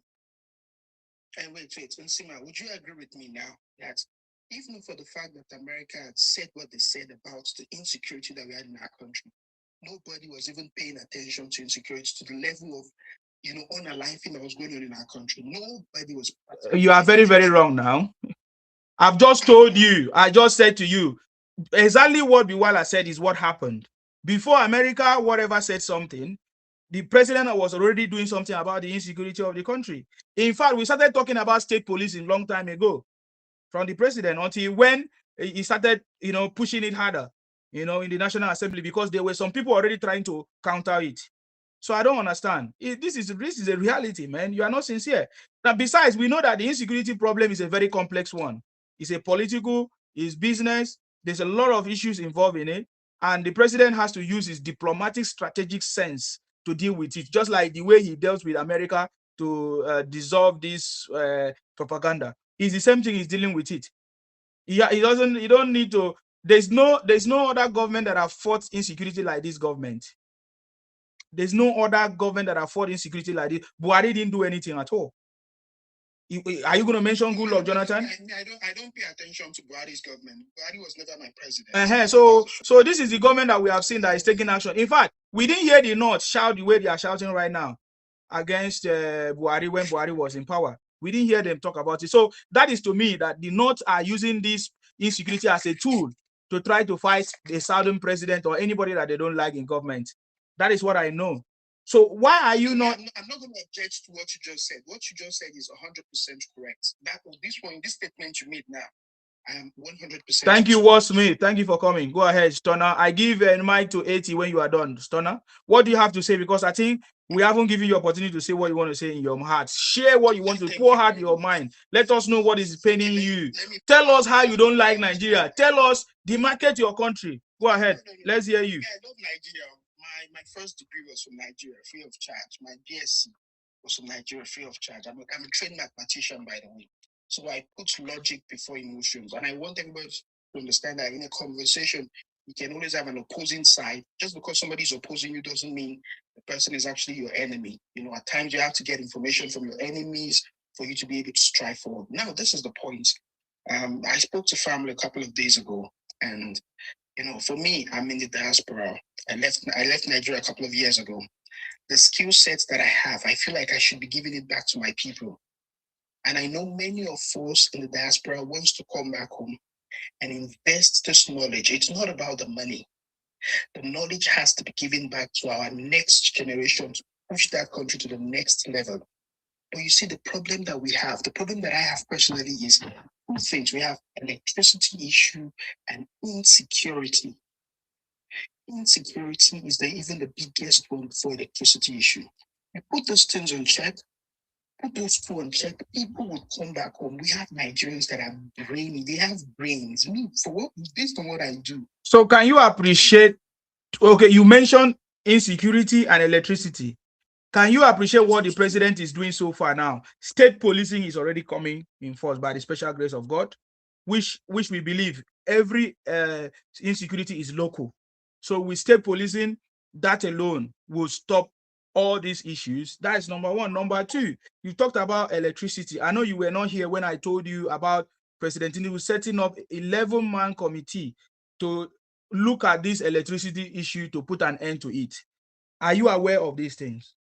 And wait, Nsima, would you agree with me now that even for the fact that America had said what they said about the insecurity that we had in our country, nobody was even paying attention to insecurity to the level of, unaliving that was going on in our country. Nobody was... You are very, very wrong now. I've just told you, I just said to you, exactly what Bwala said is what happened. Before America, whatever said something, the president was already doing something about the insecurity of the country. In fact, we started talking about state policing a long time ago from the president until when he started, pushing it harder, in the National Assembly, because there were some people already trying to counter it. So I don't understand. This is a reality, man. You are not sincere. Now, besides, we know that the insecurity problem is a very complex one. It's a political, it's business. There's a lot of issues involved in it. And the president has to use his diplomatic strategic sense to deal with it, just like the way he dealt with America to dissolve this propaganda. It's the same thing he's dealing with it. He don't need to. There's no other government that have fought insecurity like this government. There's no other government that have fought insecurity like this. Buhari didn't do anything at all. Are you going to mention Goodluck Jonathan? I don't pay attention to Buhari's government. Buhari was never my president. So this is the government that we have seen that is taking action. In fact, we didn't hear the North shout the way they are shouting right now against Buhari when Buhari was in power. We didn't hear them talk about it. So that is to me that the North are using this insecurity as a tool to try to fight the Southern president or anybody that they don't like in government. That is what I know. So why are you not? I'm not going to object to what you just said. What you just said is 100% correct. This statement you made now, I am 100%. Thank you, Wall Smith. Thank you for coming. Go ahead, Stunner. I give a mic to 80 when you are done. Stunner, what do you have to say? Because I think we haven't given you opportunity to say what you want to say in your heart. Share what you want to pour out your mind. Let us know what is paining you. Tell us how you don't like Nigeria. Tell us, demarcate your country. Go ahead. Let's hear you. I love Nigeria. My first degree was from Nigeria, free of charge. My BSc was from Nigeria, free of charge. I'm a trained mathematician, by the way. So I put logic before emotions. And I want everybody to understand that in a conversation, you can always have an opposing side. Just because somebody is opposing you doesn't mean the person is actually your enemy. At times you have to get information from your enemies for you to be able to strive forward. Now, this is the point. I spoke to family a couple of days ago, and for me, I'm in the diaspora. I left Nigeria a couple of years ago. The skill sets that I have, I feel like I should be giving it back to my people. And I know many of us in the diaspora wants to come back home and invest this knowledge. It's not about the money. The knowledge has to be given back to our next generation to push that country to the next level. But you see, the problem that we have, the problem that I have personally is two things. We have electricity issue and insecurity. Insecurity is even the biggest one for electricity issue. You put those things on check, put those two on check, people will come back home. We have Nigerians that are brainy, they have brains. Me, based on what I do. So can you appreciate, okay, you mentioned insecurity and electricity. Can you appreciate what the president is doing so far now? State policing is already coming in force by the special grace of God, which we believe every insecurity is local. So with state policing, that alone will stop all these issues. That is number one. Number two, you talked about electricity. I know you were not here when I told you about President Tinubu setting up 11-man committee to look at this electricity issue to put an end to it. Are you aware of these things?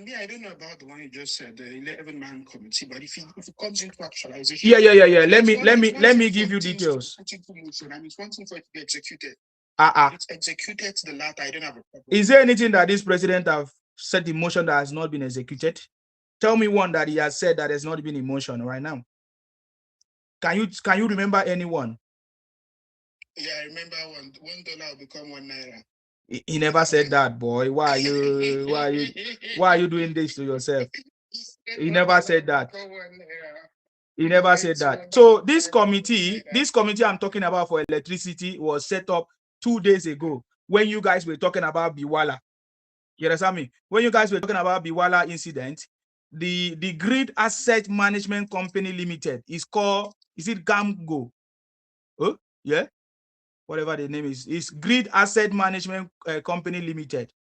Yeah, I don't know about the one you just said, the 11-man committee, but if it comes into actualization, yeah. Let me give you details. And it's one thing for it to be executed. It's executed to the latter. I don't have a problem. Is there anything that this president have set in motion that has not been executed? Tell me one that he has said that has not been in motion right now. Can you remember anyone? Yeah, I remember $1 will become ₦1. He never said that, boy. Why are you doing this to yourself? He never said that. He never said that. So this committee I'm talking about for electricity was set up 2 days ago when you guys were talking about Bwala. You understand me? When you guys were talking about Bwala incident, the Grid Asset Management Company Limited is it GAMGO? Oh, yeah. Whatever the name is Grid Asset Management Company Limited.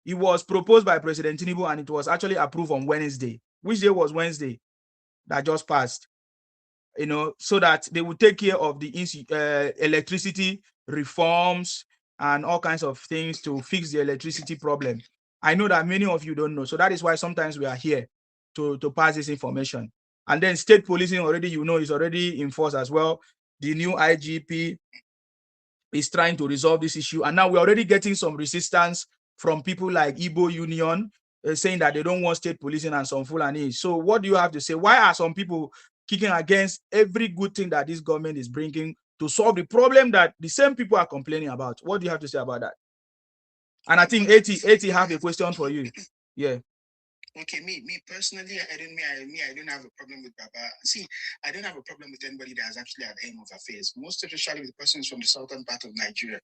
It was proposed by President Tinubu and it was actually approved on Wednesday. Which day was Wednesday? That just passed. You know, so that they would take care of the electricity reforms and all kinds of things to fix the electricity problem. I know that many of you don't know. So that is why sometimes we are here to pass this information. And then state policing already, is already in force as well. The new IGP is trying to resolve this issue. And now we're already getting some resistance from people like Igbo Union saying that they don't want state policing and some Fulani. So what do you have to say? Why are some people kicking against every good thing that this government is bringing to solve the problem that the same people are complaining about? What do you have to say about that? And I think 80 have a question for you. Yeah. Okay, me personally, I don't have a problem with Baba. See, I don't have a problem with anybody that is actually at the aim of affairs. Most especially with the persons from the southern part of Nigeria.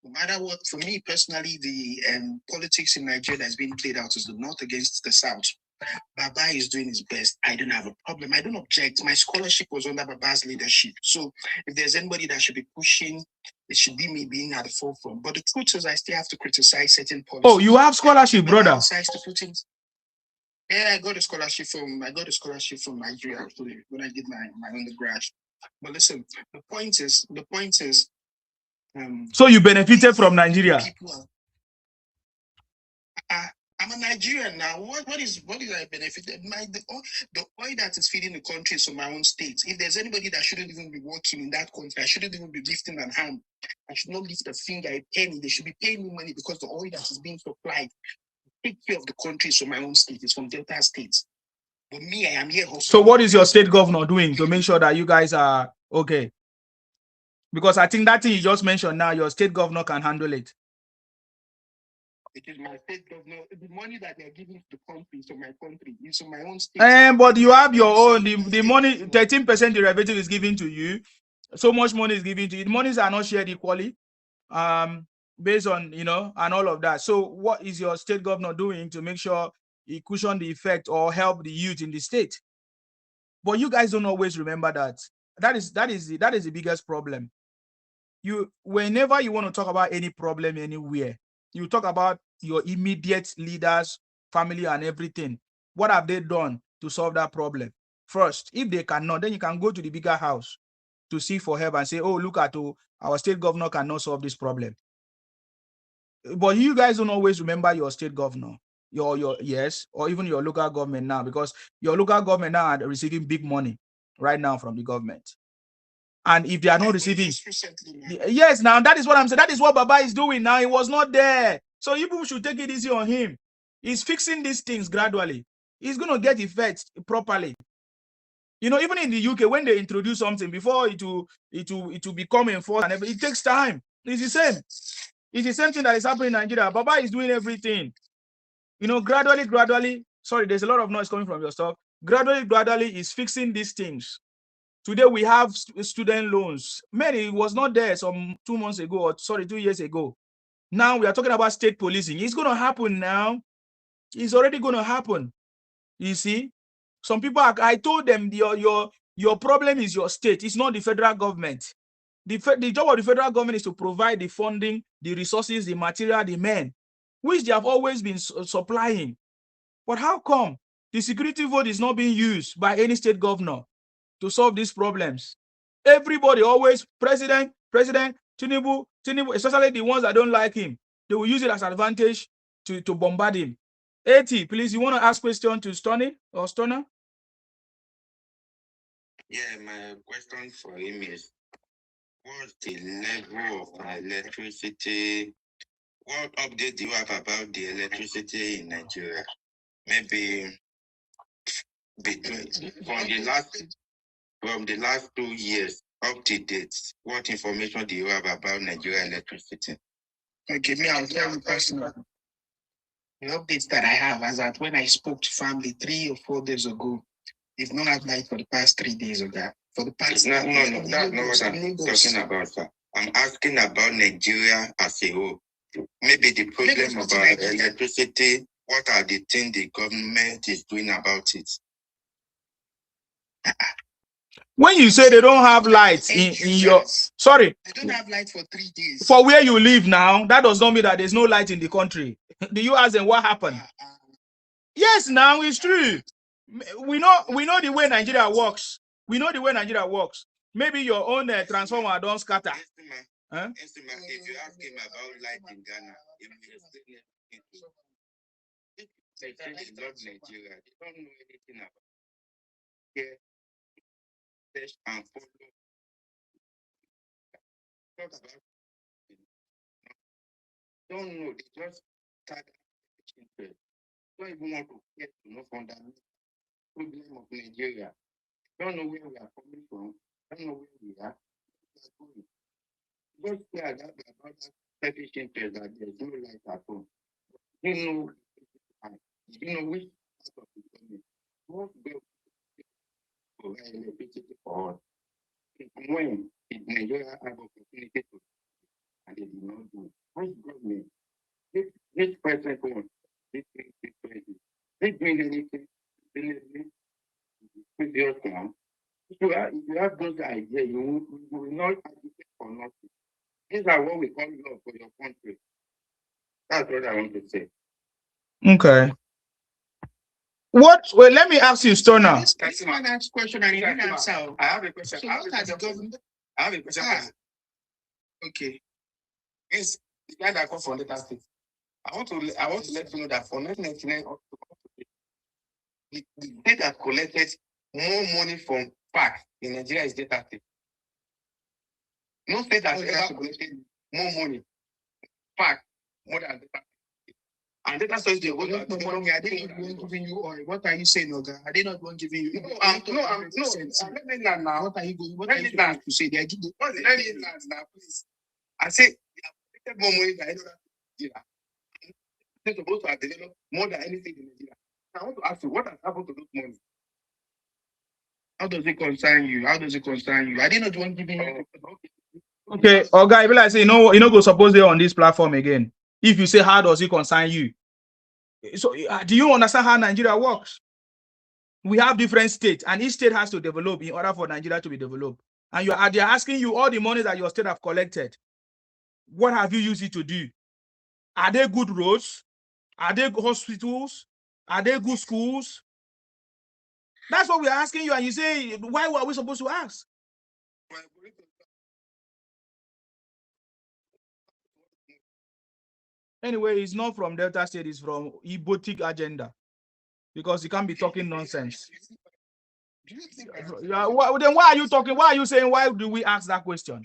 No matter what, for me personally, the politics in Nigeria that's being played out is the north against the south. Baba is doing his best. I don't have a problem. I don't object. My scholarship was under Baba's leadership. So if there's anybody that should be pushing, it should be me being at the forefront. But the truth is, I still have to criticize certain policies. Oh, you have scholarship, brother? Yeah, I got a scholarship from Nigeria actually when I did my undergrad. But listen, the point is, so you benefited from Nigeria. I'm a Nigerian now. What is I benefited? The oil that is feeding the country is from my own state. If there's anybody that shouldn't even be working in that country, I shouldn't even be lifting a hand. I should not lift a finger, a penny. They should be paying me money because the oil that is being supplied, take care of the country is from my own state. It's from Delta State. But me, I am here. So what is your state governor doing to make sure that you guys are okay? Because I think that thing you just mentioned now, your state governor can handle it. It is my state governor. The money that they're giving to the country is from my country. It's from my own state. But you have your own. The money, 13% derivative is given to you. So much money is given to you. The monies are not shared equally. Based on, and all of that. So what is your state governor doing to make sure he cushion the effect or help the youth in the state? But you guys don't always remember that. That is the biggest problem. Whenever you want to talk about any problem anywhere, you talk about your immediate leaders, family, and everything. What have they done to solve that problem? First, if they cannot, then you can go to the bigger house to seek for help and say, oh, look at our state governor cannot solve this problem. But you guys don't always remember your state governor, yes, or even your local government now, because your local government now are receiving big money right now from the government. And if they are not receiving, yes, now that is what I'm saying. That is what Baba is doing now. He was not there. So you people should take it easy on him. He's fixing these things gradually. He's going to get effects properly. You know, even in the UK, when they introduce something, before it will become enforced, and it takes time. It's the same. It's the same thing that is happening in Nigeria. Baba is doing everything. You know, gradually. Sorry, there's a lot of noise coming from your stuff. Gradually, he's fixing these things. Today we have student loans. Many was not there some 2 months ago, or sorry, 2 years ago. Now we are talking about state policing. It's going to happen now. It's already going to happen. You see, some people I told them your problem is your state. It's not the federal government. The job of the federal government is to provide the funding, the resources, the material, the men, which they have always been supplying. But how come the security vote is not being used by any state governor to solve these problems? Everybody always, President, Tinubu, especially the ones that don't like him, they will use it as advantage to bombard him. 80, please, you want to ask question to Stoney or Stoner? Yeah, my question for him is, what's the level of electricity? What update do you have about the electricity in Nigeria? Maybe between from the last 2 years up to date, what information do you have about Nigeria electricity? Okay, me, I'll tell you personally. The updates that I have is that when I spoke to family 3 or 4 days ago, they've not had light for the past 3 days of that. For the past No, that's not what I'm talking about, sir. I'm asking about Nigeria as a whole. Maybe the problem about electricity, what are the things the government is doing about it? When you say they don't have lights in your, sorry, they don't have light for 3 days. For where you live now, that does not mean that there's no light in the country. Do you ask them what happened? Yes, now it's true. We know the way Nigeria works. We know the way Nigeria works. Maybe your own transformer don't scatter. Huh? If you ask him about light in Ghana, they love Nigeria. They don't know anything about it. And follow. Talk about it. Don't know. They just start interest. Don't even want to get to know fundamental problem of Nigeria. Don't know where we are coming from. Don't know where we are. Just care about that selfish interest that there's no light at home. You know which part of the government. What government provide electricity for us? When Nigeria have opportunity to, and they did not do. Which government? This present one, this president, they doing anything previous one. If you have those ideas, you will not advocate for nothing. These are what we call love for your country. That's what I want to say. Okay. What? Well, let me ask you, Stoner. This one asked question and you didn't answer. I have a question. So what are the government? I have a question. Okay. It's the guy that comes from Delta State. I want to let you know that for 1999, the state that collected more money from PAC in Nigeria is Delta State. No state has ever collected more money. PAC more than Delta State. And Delta State they go to money. Are they not giving you oil? What are you saying, Oga? Are they not going giving you? No. Let me land now. What are you going? What are you trying to say? They are giving. Let me land now, please. I say they have collected more money than anyone in Nigeria. They're supposed to have developed more than anything in Nigeria. I want to ask you, what has happened to those money? How does it concern you? How does it concern you? I did not want giving you. Okay, Oga, if I say you know go suppose they're on this platform again. If you say how does it concern you? So do you understand how Nigeria works? We have different states, and each state has to develop in order for Nigeria to be developed. And they're asking you all the money that your state have collected. What have you used it to do? Are they good roads? Are they good hospitals? Are they good schools? That's what we're asking you, and you say, why were we supposed to ask? Anyway, it's not from Delta State, it's from Ibotic agenda. Because you can't be talking nonsense. Do you think Yeah, then why are you talking? Why are you saying, why do we ask that question?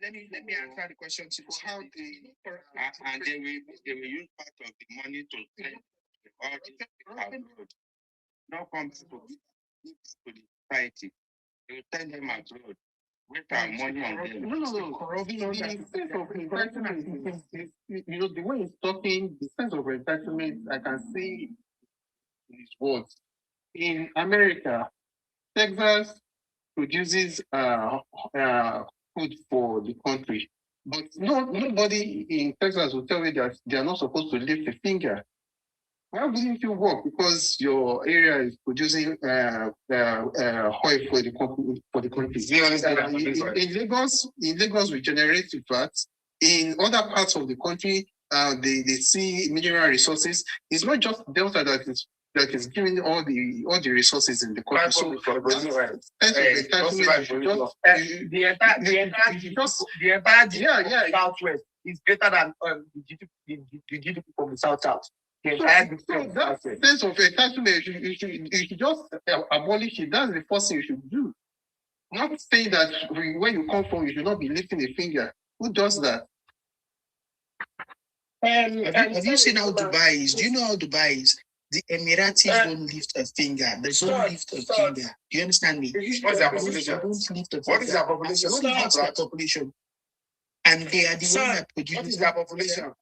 Let me answer the question. How they and they will use part of the money to send all these people abroad. Not come back to the society. They will send them abroad. With our money on them. No. Corruption. The sense of entitlement is, the way he's talking, the sense of entitlement, I can see in his words. In America, Texas produces food for the country, but nobody in Texas will tell you that they are not supposed to lift a finger. Why wouldn't you work? Because your area is producing oil for the country. In Lagos, we generate fat. In other parts of the country, they see mineral resources. It's not just Delta that is giving all the resources in the country. So the entire Southwest is greater than the GDP from the South. So that sense of entitlement, you should just abolish it. That's the first thing you should do. Not saying that where you come from, you should not be lifting a finger. Who does that? Have you seen how Dubai is? Do you know how Dubai is? The Emiratis don't lift a finger. They don't lift a finger. Do you understand me? What's their population? They don't lift a finger. What is their population? That's their population. And they are the one that produce. What is their population?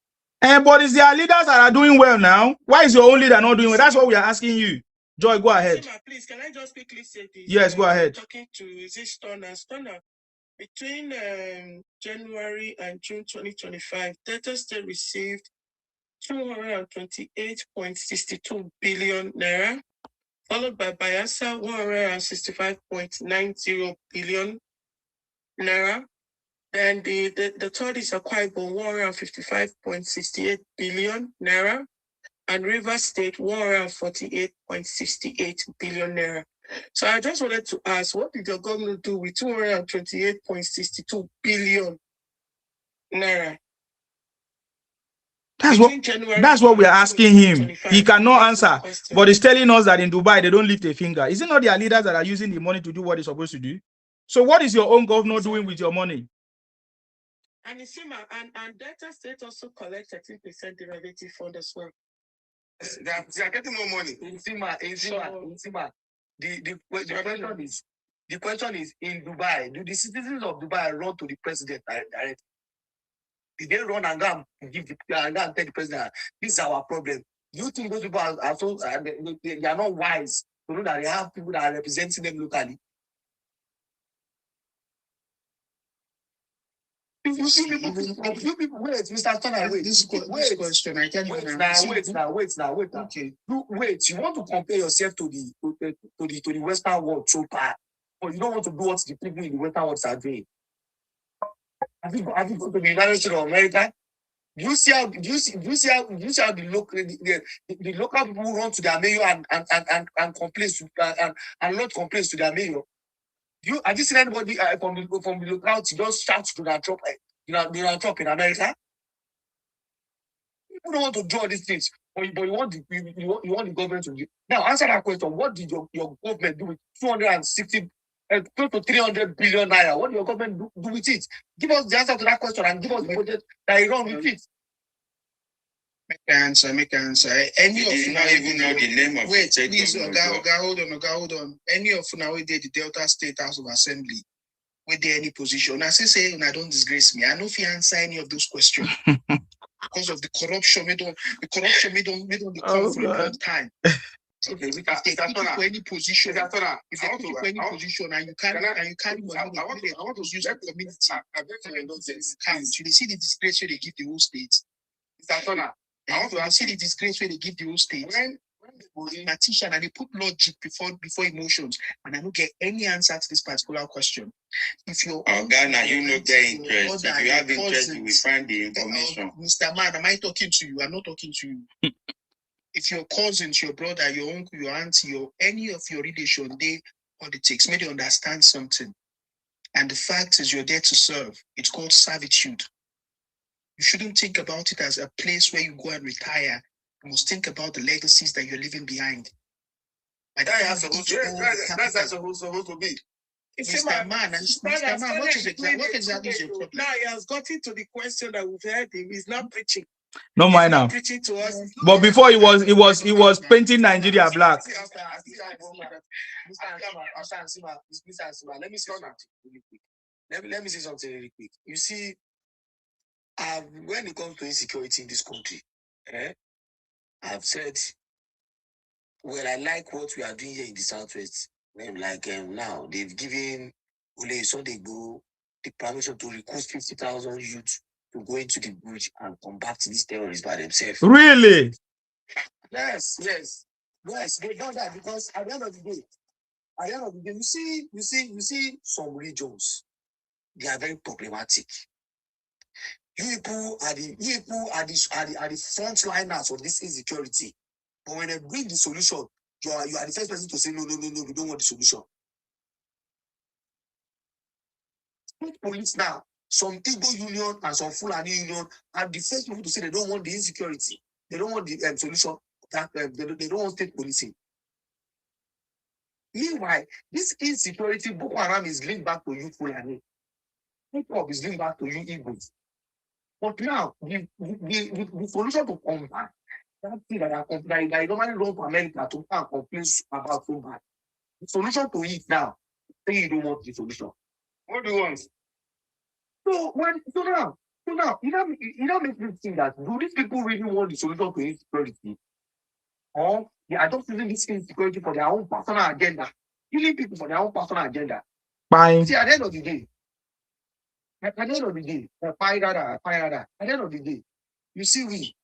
But it's their leaders that are doing well now. Why is your own leader not doing well? That's what we are asking you. Joy, go ahead. Please, can I just quickly say this? Yes, go ahead. Talking to, is it Stoner? Between January and June 2025, Delta State received 228.62 billion naira, followed by Bayelsa 165.90 billion naira. Then the third is Akwa Ibom 155.68 billion naira, and Rivers State 148.68 billion naira. So I just wanted to ask, what did your government do with 228.62 billion naira? That's what we are asking him. He cannot answer, but he's telling us that in Dubai they don't lift a finger. Is it not their leaders that are using the money to do what they're supposed to do? So what is your own governor doing with your money? And and Delta State also collects 13% derivative fund as well. They are getting more money. The question is in Dubai, do the citizens of Dubai run to the president directly? Did they run and go and give and tell the president, this is our problem? Do you think those people are so they are not wise to know that they have people that are representing them locally? Few people, wait, Mr. Turner, wait. This question, I can't even wait now. Okay. Wait, you want to compare yourself to the Western world so bad, but you don't want to do what the people in the Western world are doing. Have you gone to the United States of America? Do you see how the local people run to their mayor and complaints and lodge complaints to their mayor? Have you seen anybody from the locality just shout to Donald Trump in America? People don't want to do all these things, but you want the government to do. Now answer that question. What did your government do with 260 close to 300 billion naira? What did your government do with it? Give us the answer to that question and give us the budget that you run with it. Make answer. Any of you not even know the name of wait, please, Oga, hold on. Any of now we did the Delta State House of Assembly, with any position. I say, I don't disgrace me. I know if you answer any of those questions because of the corruption. We don't come for a long time. Okay, we can take for any position. If they pick you for any position and you carry money, I want to use the community. You see the disgrace where they give the whole state. I want to see the disgrace where they give the whole state. When mathematician and they put logic before emotions, and I don't get any answer to this particular question. If you're Ghana, you know get interest. If you have interest, you will find the information. Mr. Man, am I talking to you? I'm not talking to you. If your cousins, your brother, your uncle, your auntie, or any of your relation, they politics, maybe understand something. And the fact is you're there to serve. It's called servitude. You shouldn't think about it as a place where you go and retire. You must think about the legacies that you're leaving behind. That's how it's supposed to be. Mr. Man, what exactly is your problem? Now he has gotten to the question that we've heard him. He's not preaching. No mind now. Preaching to us. But before he was painting Nigeria black. Let me say something really quick. Let me say something really quick. You see, when it comes to insecurity in this country, I've said, well, I like what we are doing here in the Southwest. Now they've given Ole Sunday-Igboho the permission to recruit 50,000 youth to go into the bush and combat these terrorists by themselves. Really? Yes. They've done that because at the end of the day, you see some regions, they are very problematic. You people are the front liners of this insecurity. But when they bring the solution, you are the first person to say no, we don't want the solution. State police now, some Igbo union and some Fulani union are the first people to say they don't want the insecurity. They don't want the solution. That they don't want state policing. Meanwhile, this insecurity, Boko Haram is linked back to you Fulani. Hip hop is linked back to you Igbos. But now, the solution to combat that thing that I normally run to America to complain about so bad. The solution to it now, say you don't want the solution. What do you want? So now, you don't make me think that do these people really want the solution to insecurity? Or they are just using this insecurity for their own personal agenda, killing people for their own personal agenda. Fine. See, at the end of the day, you see,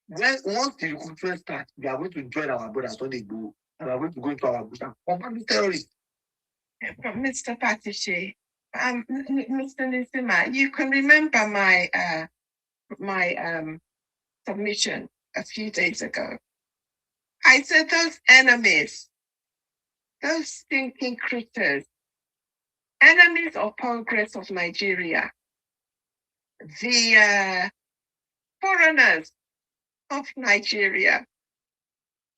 once the recruitment starts, we are going to join our brothers when they go, and we are going to go into our bush and combat the terrorists. Mr. Patiche, Mr. Nisima, you can remember my submission a few days ago. I said those enemies, those stinking critters, enemies of progress of Nigeria, the foreigners of Nigeria,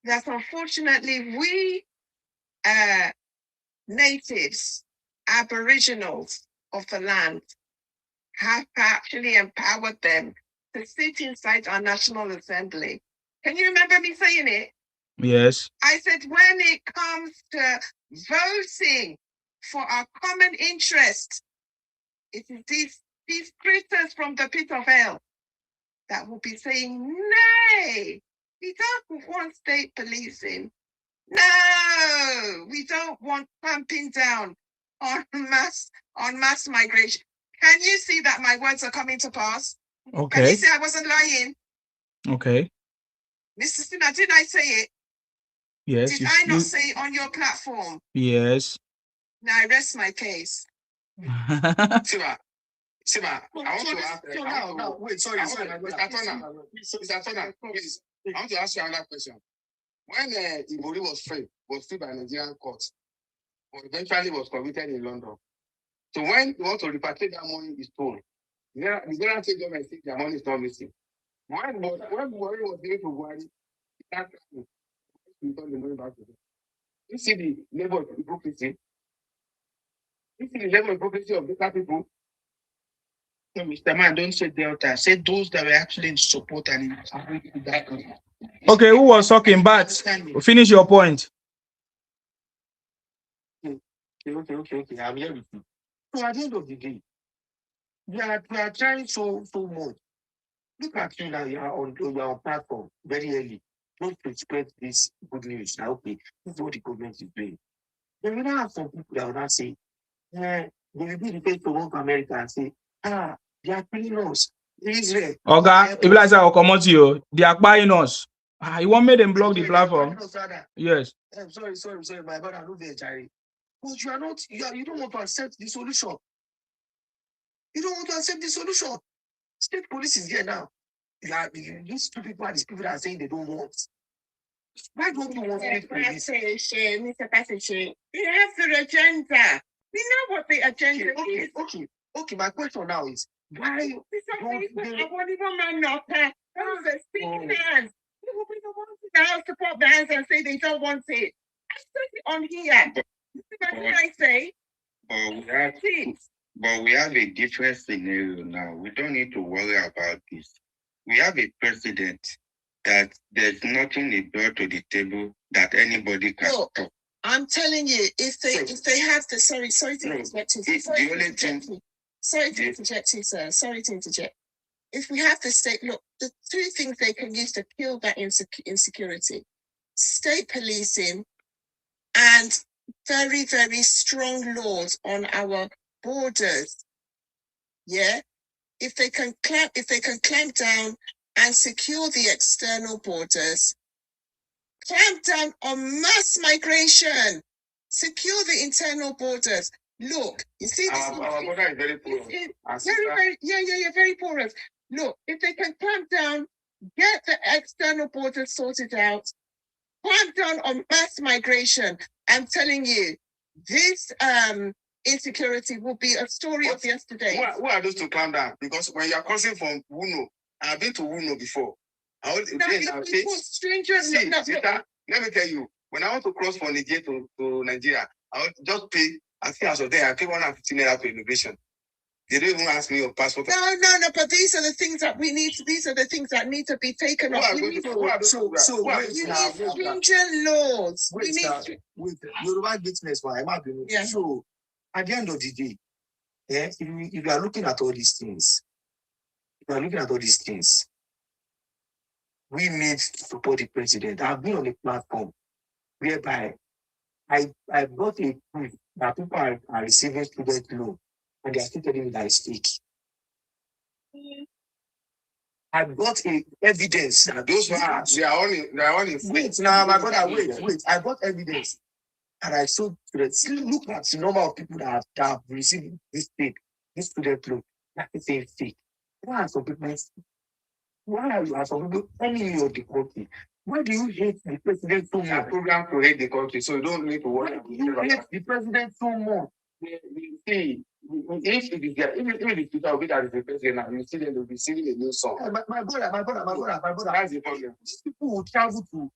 that unfortunately we natives, aboriginals of the land, have actually empowered them to sit inside our National Assembly. Can you remember me saying it? Yes. I said, when it comes to voting for our common interest, it is these creatures from the pit of hell that will be saying, nay, we don't want state policing. No, we don't want clamping down on mass migration. Can you see that my words are coming to pass? Okay. Can you see I wasn't lying? Okay. Mr. Sina, did I say it? Yes. Did I not say it on your platform? Yes. Now I rest my case. Siba, I want to ask. Mr. Turner, please. I want to ask you another question. When Ibori was freed by a Nigerian court, but eventually was convicted in London. So when you want to repatriate that money is stolen, the Nigerian state government says their money is not missing. When Ibori was given to Buhari, that return the money back to them. You see the level of hypocrisy. You see the level of hypocrisy of the people. No, Mr. Man, don't say Delta. Say those that were actually in support and in agreement with that. Okay, who was talking? But finish your point. Okay. I'm here with you. So at the end of the day, we are trying so much. Look at you now, you are on platform very early. Don't to spread this good news. Now, okay, this is what the government is doing. Then we now have some people that will not say, they will be the first to go to America and say, they are killing us. Israel. Okay, if I say I'll come to you, they are buying us. You want me to block the platform? Yes. I'm sorry, my brother, I know they're Jerry. But you are not, you don't want to accept the solution. You don't want to accept the solution. State police is here now. These two people are these people that are saying they don't want. Why don't you want state police? Mr. Patiche, we have the agenda. We know what the agenda is. Okay, my question now is, why don't they... Those are speaking hands. They will be the ones in the house to put their hands and say they don't want it. On here. What did I say? But we have a different scenario now. We don't need to worry about this. We have a president that there's nothing he brought to the table that anybody can Look, talk. I'm telling you, if they have the sorry to interject you. Sorry to interject you, sir. Sorry to interject. If we have the state, look, the two things they can use to kill that insecurity: state policing and very, very strong laws on our borders. Yeah, if they can clamp down and secure the external borders, clamp down on mass migration, secure the internal borders. Look, you see this. Our border is very poor. Very porous. Look, if they can clamp down, get the external borders sorted out, clamp down on mass migration. I'm telling you, this insecurity will be a story of yesterday. Who are those to clamp down? Because when you are crossing from Wuno, I've been to Wuno before. Strangers. Let me tell you, when I want to cross from Niger to Nigeria, I would just pay. I think I was there. I pay 150 naira to immigration. They don't even ask me your passport. No. But these are the things that we need. These are the things that need to be taken off. Stringent laws. With Yoruba business, yeah. So at the end of the day, if you are looking at all these things, we need to support the president. I've been on a platform whereby I got a proof that people are receiving student loan and they are still telling me that it's fake. I've got evidence that those they are only. Wait, now my brother, wait. I got evidence, and I showed students. Look at the number of people that have received this student loan. That is saying fake. Why are some people enemy of the country? Why do you hate the president so much? Program to hate the country, so you don't need to worry. You hate the president so much. See, if it is there, even if it's that is the president now, you see them will be singing a new song. My brother. That's the problem. These people will travel to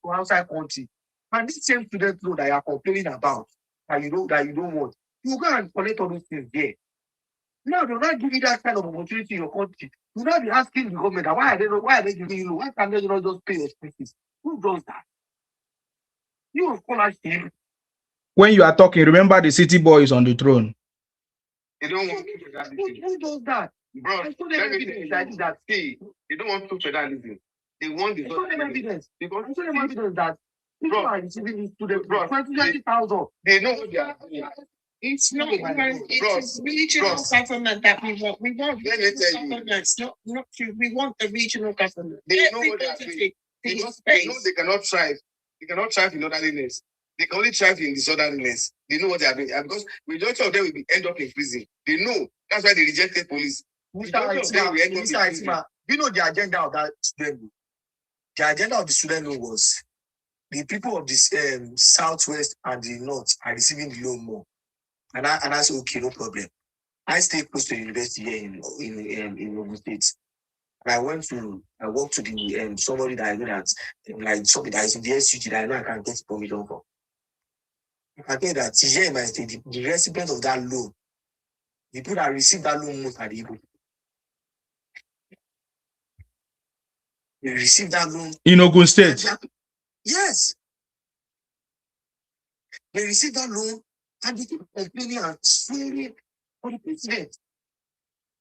outside country, and this same student loan that you are complaining about, that you don't want, you go and collect all those things there. Now they're not giving that kind of opportunity in your country. You not be asking the government why are they giving you? Why can't they not just pay your expenses? Who does that? You scholarship. When you are talking, remember the city boy is on the throne. They don't want who does that? Bro, let me that. See, they don't want true federalism. They want the evidence. Because evidence that people are receiving this to the 20,000. They know what they are doing. It's not it's regional government that we want. We want governments, not we want the regional government. They know what they are doing. They know they cannot thrive. They cannot thrive in orderliness. They can only thrive in disorderliness. They know what they are doing. And because majority of them will end up in prison. They know. That's why they rejected police. Mr. Itima, you know the agenda of that student loan? The agenda of the student loan was the people of this southwest and the north are receiving the loan more. And I said, okay, no problem. I stay close to the university here in Ogun State. And I worked to the somebody that I know that like somebody that is in the SUG that I know I can get permission for. I can tell you that here in my state, the recipient of that loan, the people that receive that loan most are the people. They receive that loan in Ogun State. Yes. They receive that loan and they keep complaining and swearing for the president.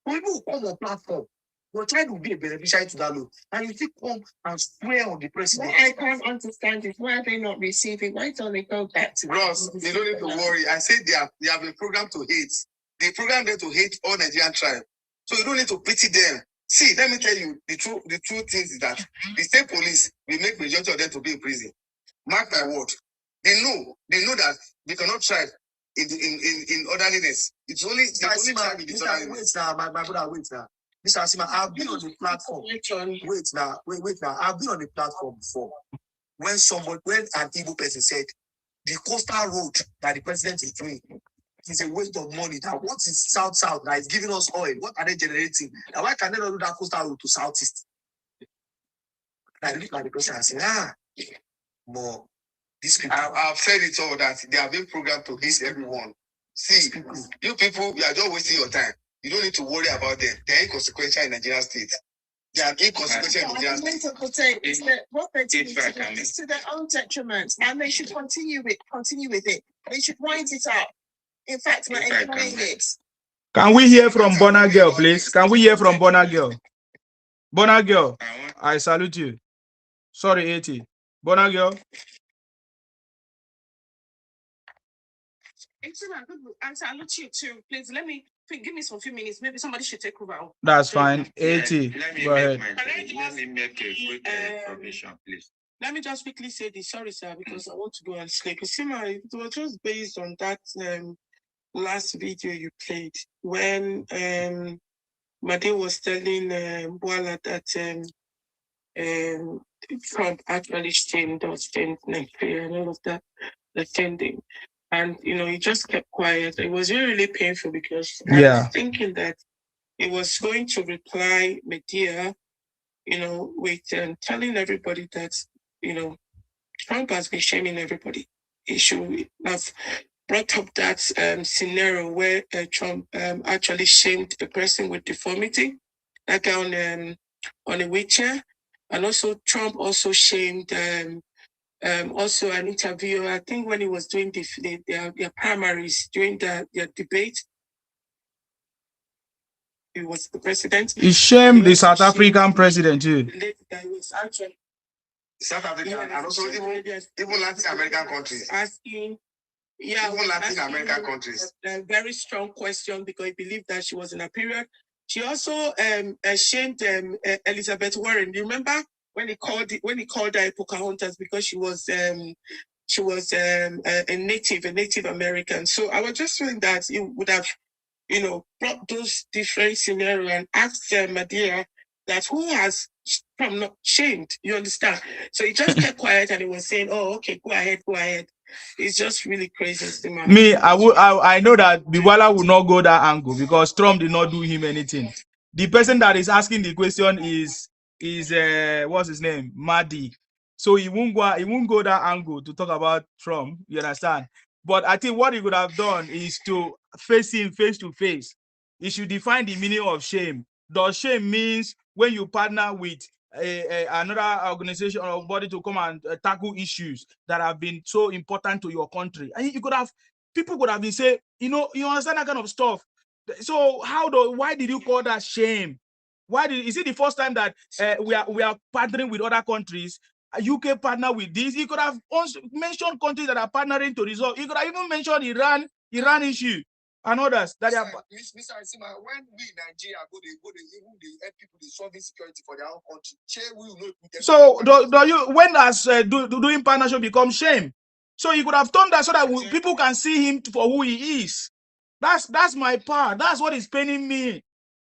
People who come on platform, you're trying to be a beneficiary to that loan, and you still come and swear on the president. What I can't understand is why are they not receiving? Why don't they go back to Ross, they don't need to worry. I said they have a program to hate. They program them to hate all Nigerian tribes. So you don't need to pity them. See, let me tell you, the truth is that the state police will make majority of them to be in prison. Mark my word. They know that they cannot thrive in orderliness. It's only thrive in disorderliness. Wait now, my brother, wait now. Mr. Asima, I've been on the platform. Wait now. I've been on the platform before. When an Igbo person said the coastal road that the president is doing is a waste of money. That what is south that is giving us oil? What are they generating? And why can they not do that coastal road to southeast? And I look at the person and say, more. These people. I've said it all that they are being programmed to please everyone. See, you people, you are just wasting your time. You don't need to worry about them. They are inconsequential in Nigerian state. They are inconsequential in Nigerian state. What they do is to their own detriment, and they should continue with it. They should wind it up. In fact, we're enjoying it. Can we hear from Bona Girl, please? Can we hear from Bona Girl? Bona Girl, I salute you. Sorry, 80. Bona Girl. I salute you too. Please give me some few minutes. Maybe somebody should take over. That's fine. 80. Go ahead. Let me make a quick information, please. Let me just quickly say this. Sorry, sir, because I want to go and sleep. You see, it was just based on that last video you played when Made was telling Bwala that Trump actually stained Nigeria and all of that, attending. And, he just kept quiet. It was really, really painful because I was thinking that he was going to reply Mehdir, with telling everybody that, Trump has been shaming everybody. He should have brought up that scenario where Trump actually shamed a person with deformity, like on a wheelchair. And also Trump also shamed also an interview, I think when he was doing their primaries, during their debate. He was the president. He shamed the South African president too. South Africa and also even Latin American countries. Asking, even Latin American countries. A very strong question because he believed that she was in a period. She also shamed Elizabeth Warren. Do you remember when he called her Pocahontas because she was a Native American? So I was just feeling that he would have, brought those different scenarios and asked Mehdir that who has Trump not shamed, you understand? So he just kept quiet and he was saying, "Oh, okay, go ahead." It's just really crazy. Me, I know that Bwala will not go that angle because Trump did not do him anything. The person that is asking the question is what's his name? Mahdi. So he won't go that angle to talk about Trump, you understand? But I think what he could have done is to face him face to face. He should define the meaning of shame. Does shame means when you partner with another organization or body to come and tackle issues that have been so important to your country? And people could have been saying, you understand that kind of stuff. So why did you call that shame? Is it the first time that we are partnering with other countries? UK partner with this? He could have also mentioned countries that are partnering to resolve. He could have even mentioned Iran issue and others that are. Mr. Asima, when we in Nigeria go they help people to solve insecurity for their own country. So when doing partnership becomes shame? So you could have done that so that people can see him for who he is. That's my part. That's what is paining me.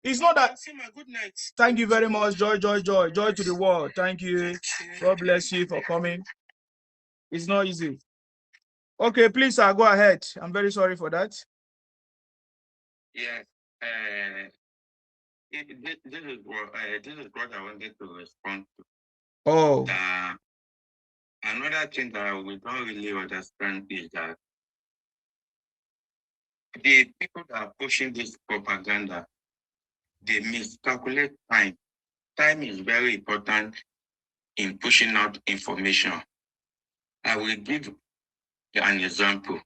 It's not that. Good night. Thank you very much. Joy to the world. Thank you. God bless you for coming. It's not easy. Okay, please, sir, go ahead. I'm very sorry for that. Yeah. This is what I wanted to respond to. Oh. Another thing that we don't really understand is that the people that are pushing this propaganda, they miscalculate time. Time is very important in pushing out information. I will give an example.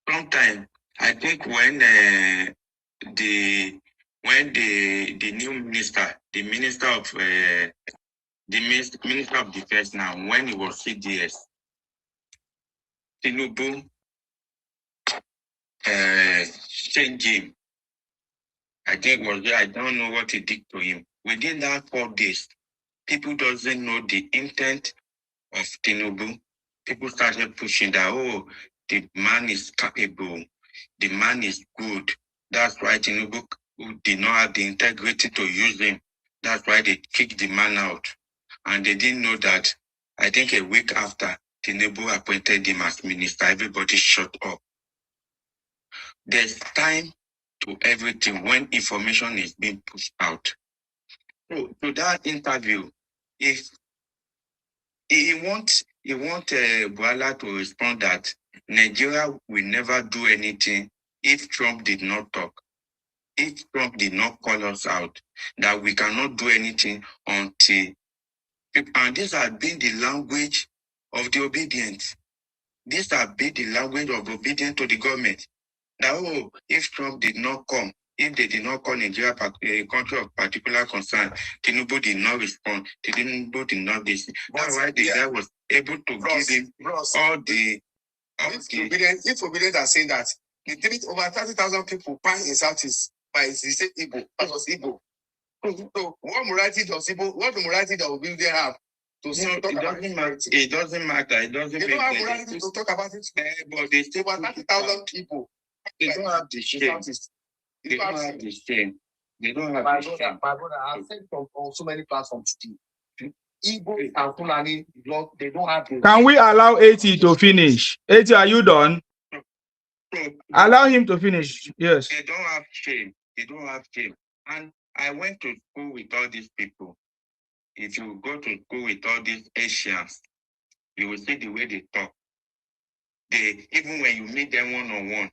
Sometimes I think when the new minister, the minister of defense now, when he was CDS, Tinubu changed him. I think I don't know what he did to him. Within that 4 days, people doesn't know the intent of Tinubu. People started pushing that, oh, the man is capable, the man is good. That's why Tinubu did not have the integrity to use him. That's why they kicked the man out. And they didn't know that, I think a week after, Tinubu appointed him as minister, everybody shut up. There's time to everything when information is being pushed out. So to that interview, if he wants he want Bwala to respond that Nigeria will never do anything if Trump did not talk. If Trump did not call us out, that we cannot do anything until, and this has been the language of the obedient. This has been the language of obedience to the government. That, oh, if Trump did not come, if they did not call Nigeria a country of particular concern, Tinubu did not respond, Tinubu did not this. That's why the guy was able to give him all the... If obedient are saying that the over 30,000 people find in Southeast by the same Igbo, that was Igbo. So what morality does Igbo, what morality does obedient have to say, talk about it? It doesn't matter. It doesn't They make don't have sense. morality to talk about it. But they still over 30,000 people. They don't have the shame. They don't have the shame. They don't have the shame. My brother, I've said on so many platforms today. Igbo and Fulani, they don't have the... Can we allow 80 to finish? 80, are you done? Allow him to finish. Yes. They don't have shame. They don't have shame. And I went to school with all these people. If you go to school with all these Asians, you will see the way they talk. They, even when you meet them one-on-one,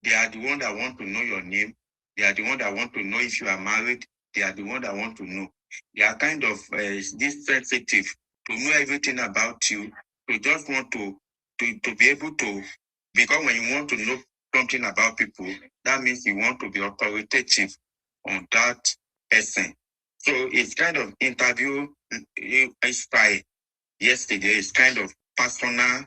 they are the one that want to know your name. They are the one that want to know if you are married. They are the one that want to know. They are kind of this sensitive to know everything about you. To just want to be able to, because when you want to know something about people, that means you want to be authoritative on that person. So it's kind of interview style yesterday. It's kind of personal,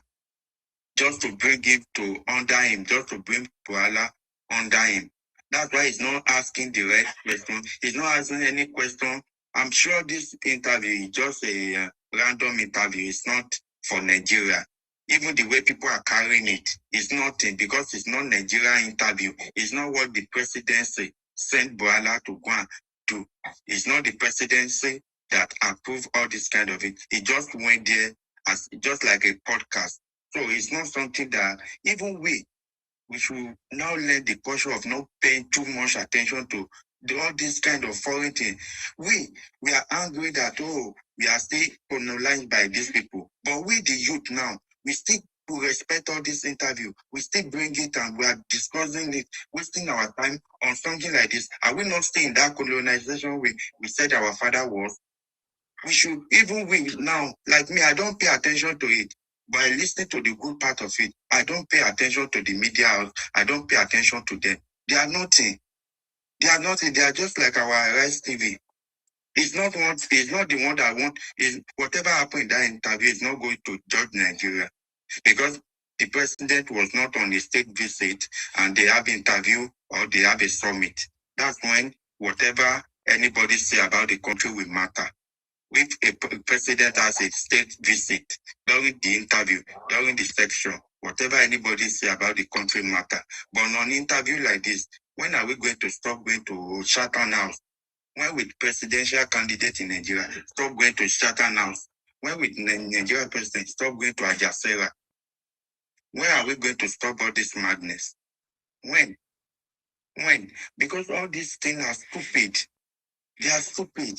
just to bring him to under him, just to bring Bwala under him. That's why he's not asking the right question. He's not asking any question. I'm sure this interview is just a random interview. It's not for Nigeria. Even the way people are carrying it, it's nothing because it's not Nigeria interview. It's not what the presidency sent Bwala to go and do. It's not the presidency that approved all this kind of it. It just went there as just like a podcast. So it's not something that even we should now learn the culture of not paying too much attention to all this kind of foreign thing. We are angry that, oh, we are still colonized by these people. But we, the youth now, we still respect all this interview. We still bring it and we are discussing it, wasting our time on something like this. Are we not still in that colonization we said our father was? We should, even we now, like me, I don't pay attention to it. But I listen to the good part of it. I don't pay attention to the media house. I don't pay attention to them. They are nothing. They are nothing. They are just like our Rise TV. It's not the one that want is whatever happened in that interview is not going to judge Nigeria. Because the president was not on a state visit and they have interview or they have a summit. That's when whatever anybody say about the country will matter. If a president has a state visit during the interview, during the section, whatever anybody say about the country matter. But on an interview like this, when are we going to stop going to Chatham House? When with presidential candidate in Nigeria, stop going to Chatham House? When with Nigeria president, stop going to Jazeera? When are we going to stop all this madness? When? Because all these things are stupid. They are stupid.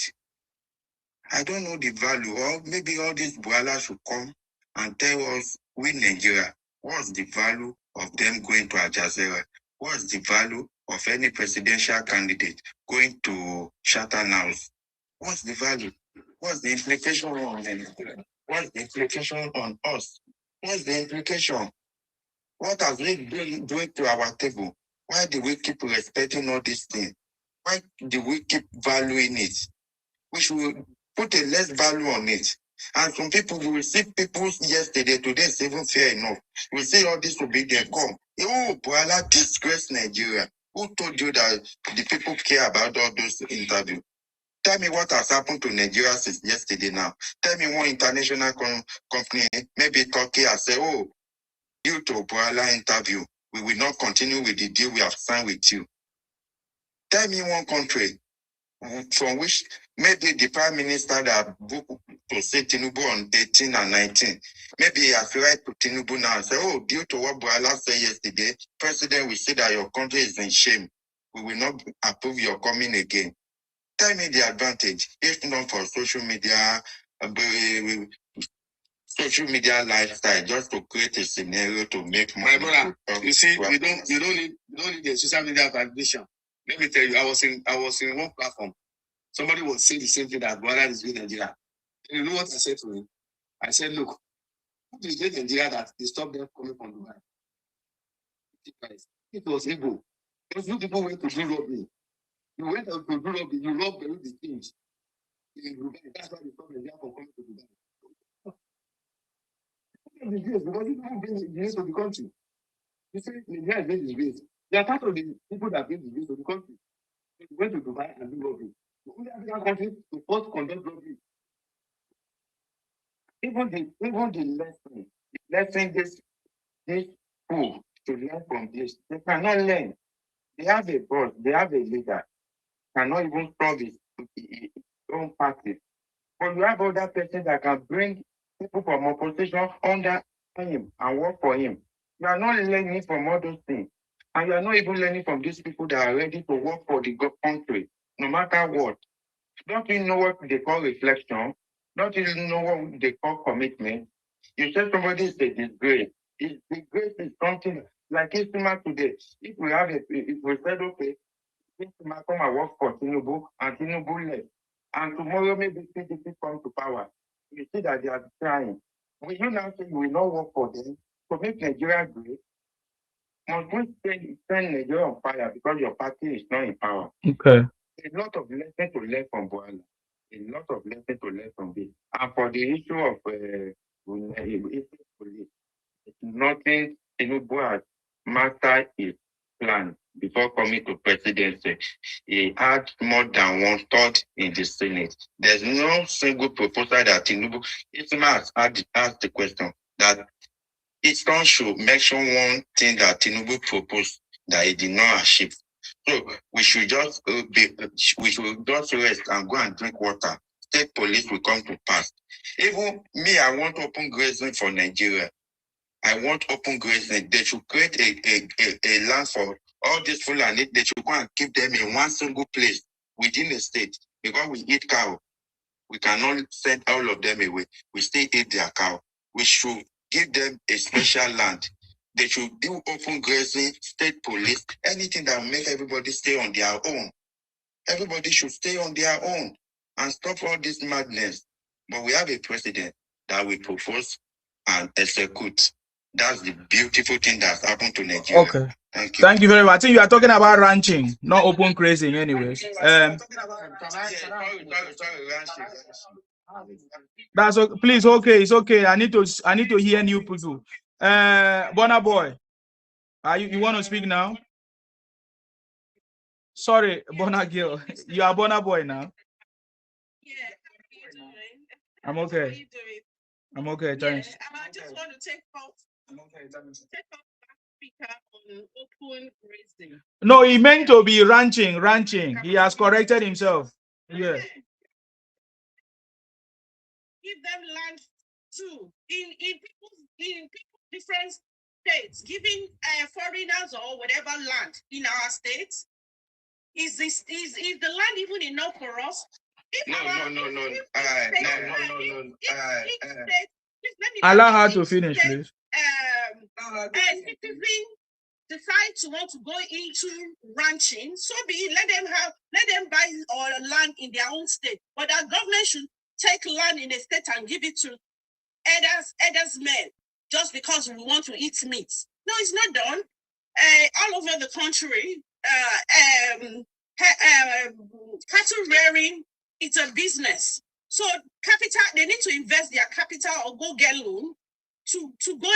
I don't know the value, or maybe all these Bwala should come and tell us, we Nigeria, what's the value of them going to Al Jazeera? What's the value of any presidential candidate going to Chatham House? What's the value? What's the implication on them? What's the implication on us? What's the implication? What have we been doing to our table? Why do we keep respecting all these things? Why do we keep valuing it? We should put a less value on it. And some people, you will see people yesterday, today is even fair enough. You will see all this will be there. Come. Oh, Bwala disgrace Nigeria. Who told you that the people care about all those interviews? Tell me what has happened to Nigeria since yesterday now. Tell me one international company, maybe Turkey, has said, oh, due to Bwala interview, we will not continue with the deal we have signed with you. Tell me one country from which maybe the prime minister that booked to say Tinubu on 18 and 19, maybe he has right to Tinubu now and say, oh, due to what Bwala said yesterday, President will say that your country is in shame. We will not approve your coming again. Tell me the advantage, if not for social media, social media lifestyle just to create a scenario to make money. My brother, you see, you don't need the social media validation. Let me tell you, I was in one platform. Somebody was saying the same thing that Bwala is doing in Nigeria. You know what I said to him? I said, look, what is doing in Nigeria that they stop them coming from Dubai? It was ego. Because you people went to do robbery. You went out to do robbery, you robbed the things. In Dubai, that's why they stop Nigeria from coming to Dubai. Because you don't bring the grace to the country. You say Nigeria is being disgraced. They are part of the people that bring the grace to the country. They went to Dubai and do robbery. The only African country to first conduct robbery. Even the lesson this school to learn from this, they cannot learn. They have a boss, they have a leader, cannot even solve his own party. But you have other person that can bring people from opposition under him and work for him. You are not learning from all those things. And you are not even learning from these people that are ready to work for the country, no matter what. Don't you know what they call reflection? Don't you know what they call commitment? You say somebody is a disgrace. Disgrace is something like Istima today. If we said, okay, Istima come and work for Tinubu and Tinubu left, and tomorrow maybe PDP come to power, you see that they are trying. Will you now say you will not work for them to make Nigeria great? Must we send Nigeria on fire because your party is not in power? Okay. A lot of lessons to learn from Bwala. A lot of lessons to learn from this. And for the issue of police, nothing Tinubu has mastered his plan before coming to presidency. He had more than 1/3 in the Senate. There's no single proposal that Tinubu, Isma has asked the question that each one should mention one thing that Tinubu proposed that he did not achieve. So we should just rest and go and drink water. State police will come to pass. Even me, I want open grazing for Nigeria. I want open grazing. They should create a land for all these Fulani. They should go and keep them in one single place within the state. Because we eat cow, we cannot send all of them away. We still eat their cow. We should give them a special land. They should do open grazing, state police, anything that will make everybody stay on their own. Everybody should stay on their own and stop all this madness. But we have a president that will propose and execute. That's the beautiful thing that's happened to Nigeria. Okay. Thank you. Thank you very much. I think you are talking about ranching, not open grazing anyway. That's okay. Please, okay, it's okay. I need to hear new people. Bona boy, you want to speak now? Sorry, Bona girl. You are Bona boy now. I'm okay. I'm okay, thanks. I just want to take off speaker on open grazing. No, he meant to be ranching. He has corrected himself. Yeah. Give them land too. In people different states, giving foreigners or whatever land in our states. Is the land even enough for us? No. Allow her to finish, please. Citizen decide to want to go into ranching, so be it. Let them buy all land in their own state. But our government should take land in a state and give it to elders men just because we want to eat meat. No, it's not done. All over the country, cattle rearing, it's a business. So they need to invest their capital or go get loan to go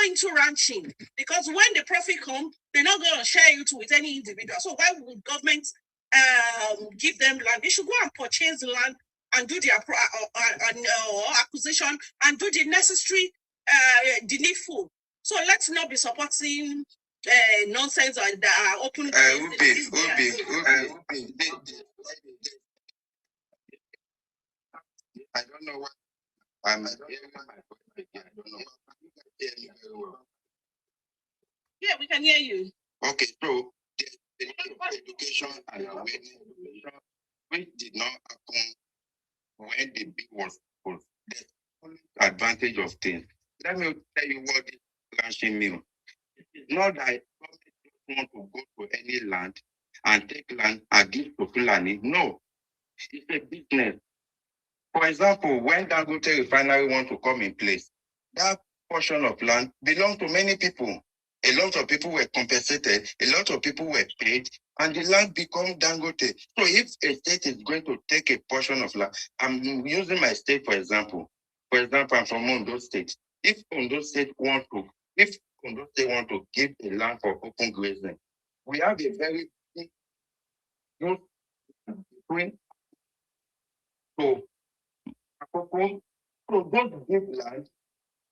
into ranching, because when the profit comes, they're not going to share it with any individual. So why would government give them land? They should go and purchase land and do their acquisition and do the necessary, the needful. So let's not be supporting nonsense or open. I don't know what I'm hearing my voice. I don't know. Yeah, we can hear you. Okay, so the education and awareness which did not happen when the bill was proposed. advantage of things. Let me tell you what this ranching means. It's not that government want to go to any land and take land and give to Fulani. No, it's a business. For example, when Dangote refinery want to come in place, that portion of land belongs to many people. A lot of people were compensated, a lot of people were paid, and the land become Dangote. So if a state is going to take a portion of land, I'm using my state for example. For example, I'm from Ondo State. If Ondo State want to give a land for open grazing, we have a very big group between so those big land,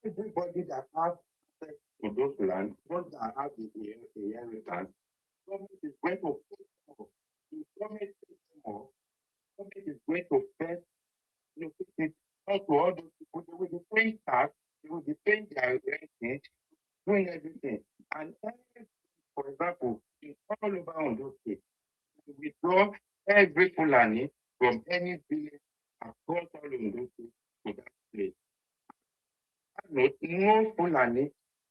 everybody that has access to those land, those that have the inheritance, government is going to pay more. The government pays more. Government is going to pay, to all those people. They will be paying tax, they will be paying their rent, doing everything. And for example, in all over Ondo State, we withdraw every Fulani from any village across all Ondo State to that place. No Fulani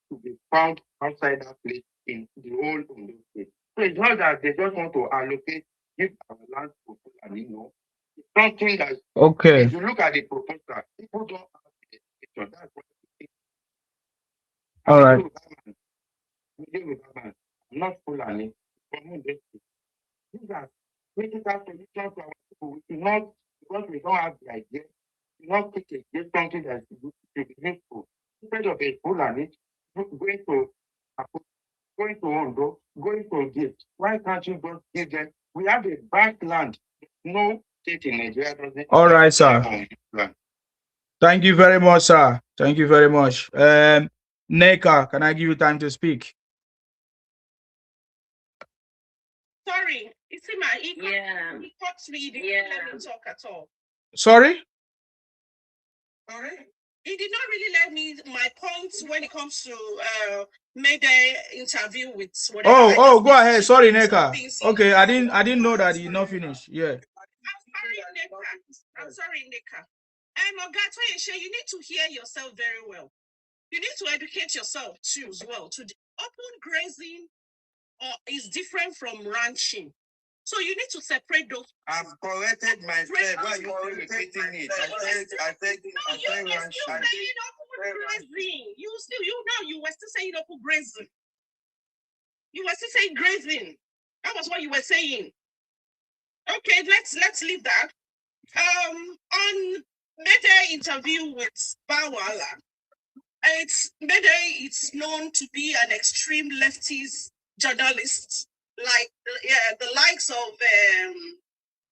to be found outside that place in the whole Ondo State. So it's not that they just want to allocate, give our land to Fulani, no. It's something that, okay. If you look at the proposal, people don't have the education. That's what it is. All right. Not Fulani, from Ondo State. These are critical solutions to our people. We cannot, because we don't have the idea, we not take something that is useful. Instead of a Fulani going to Ondo, going to Gate, why can't you just give them? We have a vast land. No state in Nigeria doesn't. All right, sir. Thank you very much, sir. Thank you very much. Neka, can I give you time to speak? Sorry, you see my he cut me. He didn't let me talk at all. Sorry? All right. He did not really let me my points when it comes to Mayday interview with whatever. Oh, go ahead. Sorry, Neka. Okay, I didn't know that he not finished. Yeah. I'm sorry, Neka. Ogatoyeshe, you need to hear yourself very well. You need to educate yourself too as well. To open grazing is different from ranching. So you need to separate those. I've corrected myself. Why are you repeating it? I said ranching. You were still saying open grazing. You were still saying grazing. That was what you were saying. Okay, let's leave that. On Mayday interview with Bwala, it's known to be an extreme leftist journalist, like the likes of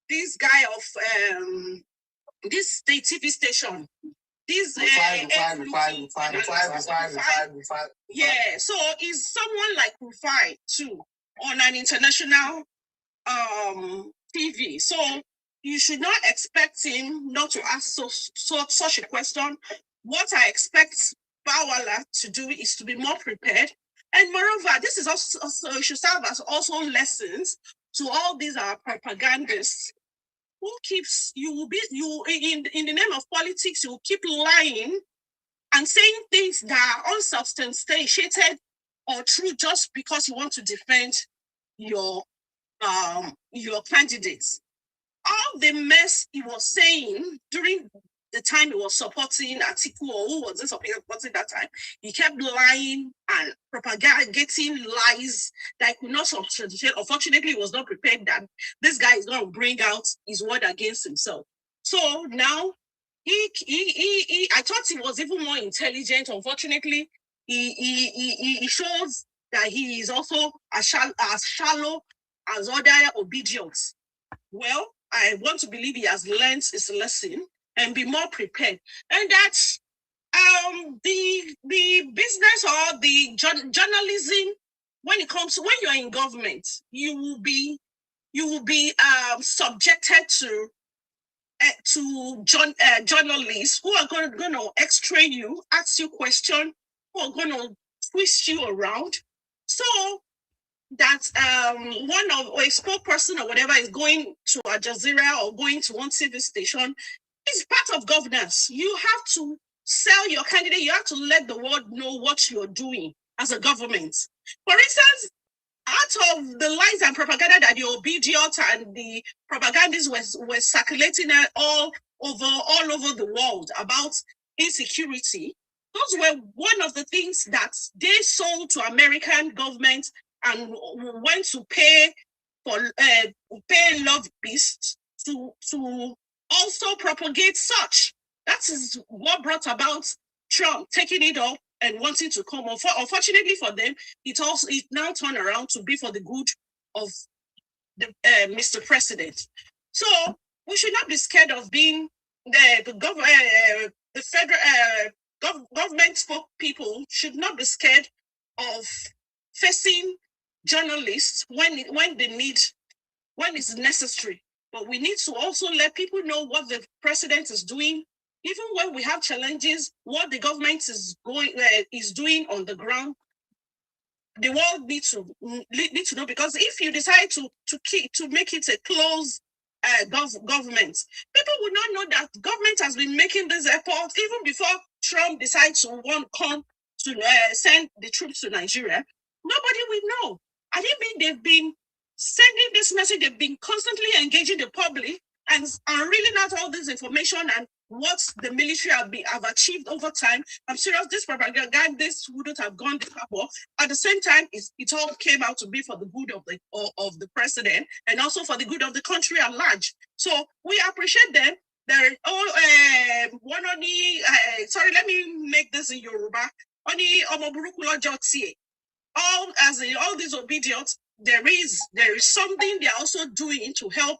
this guy of this TV station. This yeah, so is someone like Rufai too on an international TV. So you should not expect him not to ask such a question. What I expect Bwala to do is to be more prepared. And moreover, this is also should serve as also lessons to all these propagandists who keeps in the name of politics, you keep lying and saying things that are unsubstantiated or true just because you want to defend your candidates. All the mess he was saying during the time he was supporting Atiku, or who was supporting that time, he kept lying and propagating lies that he could not substantiate. Unfortunately, he was not prepared that this guy is going to bring out his word against himself. So now, I thought he was even more intelligent. Unfortunately, he shows that he is also as shallow as other obedience. Well, I want to believe he has learned his lesson and be more prepared. And that's the business or the journalism, when it comes to when you're in government, you will be subjected to journalists who are going to x-ray you, ask you questions, who are going to twist you around. So that one of a spokesperson or whatever is going to a Jazeera or going to one TV station is part of governance. You have to sell your candidate, you have to let the world know what you're doing as a government. For instance, out of the lies and propaganda that the Obedience and the propagandists were circulating all over the world about insecurity, those were one of the things that they sold to American government and went to pay lobbyists to also propagate such. That is what brought about Trump taking it up and wanting to come on. Unfortunately for them, it now turned around to be for the good of the Mr. President. So we should not be scared of being the federal government folk people should not be scared of facing journalists when it's necessary. But we need to also let people know what the president is doing, even when we have challenges, what the government is doing on the ground. The world needs to know, because if you decide to make it a closed government, people will not know that government has been making this effort even before Trump decides to come to send the troops to Nigeria. Nobody will know. I think they've been sending this message. They've been constantly engaging the public and reeling out all this information and what the military have achieved over time. I'm serious, this propaganda, this wouldn't have gone this far. At the same time, it all came out to be for the good of the president and also for the good of the country at large. So we appreciate them. They're all one only. Sorry, let me make this in Yoruba. Only omoburukulo jotsie. All these obedience, there is something they're also doing to help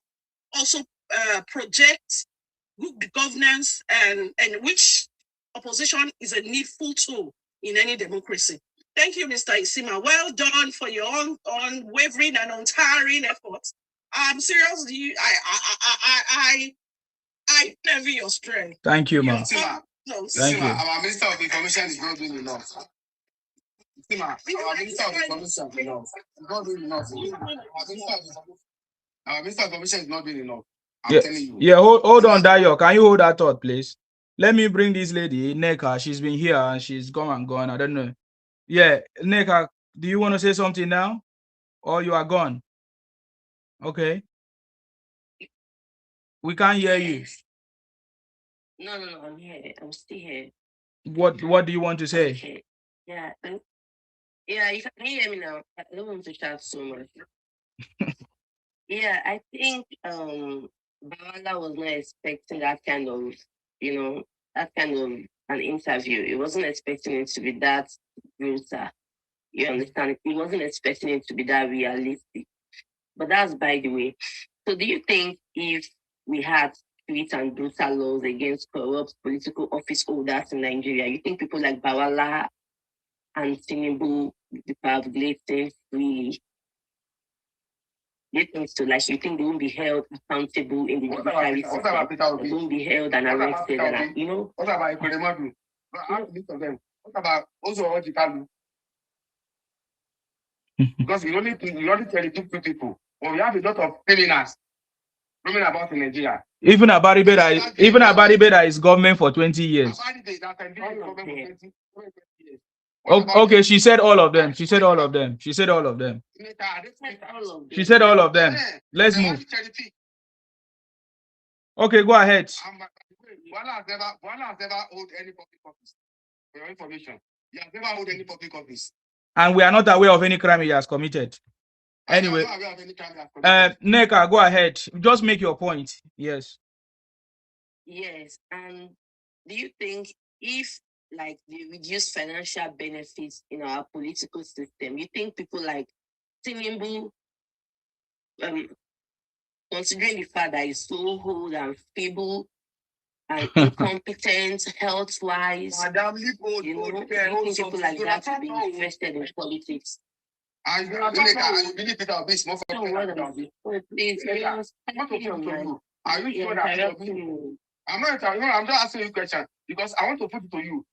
also project good governance and which opposition is a needful tool in any democracy. Thank you, Mr. Isima. Well done for your unwavering and untiring efforts. I'm serious. I envy your strength. Thank you, ma'am. Thank you. Our Minister of Information is not doing enough. Our Minister of Information is not doing enough. Our Minister of Information is not doing enough. I'm telling you. Yeah, hold on, Dayo. Can you hold that thought, please? Let me bring this lady, Neka. She's been here and she's come and gone. I don't know. Yeah, Neka, do you want to say something now? Or you are gone? Okay. We can't hear you. No, I'm here. I'm still here. What do you want to say? Okay. Yeah. Yeah, you can hear me now. I don't want to shout so much. Yeah, I think Bwala was not expecting that kind of, an interview. He wasn't expecting it to be that brutal. You understand? He wasn't expecting it to be that realistic. But that's by the way. So do you think if we had strict and brutal laws against corrupt political office holders in Nigeria, you think people like Bwala and Tinubu would have glazed really? You think so? Like, you think they won't be held accountable in the judiciary system? They won't be held and arrested, and you know? What about Ekoremadu? What about also Ojikalu? Because you only tell the two people. But we have a lot of criminals roaming about in Nigeria. Even Abaribeda is government for 20 years. Okay, she said all of them. She said all of them. Let's move. Okay, go ahead. Bwala has never held any public office. For your information, he has never held any public office. And we are not aware of any crime he has committed. Anyway, Neka, go ahead. Just make your point. Yes. Yes, and do you think if like they reduce financial benefits in our political system, you think people like Tinubu, considering the fact that he's so old and feeble and incompetent health-wise, you know, think people like that to be invested in politics? I believe it will be small for please, are you sure that I'm just asking you a question because I want to put it to you.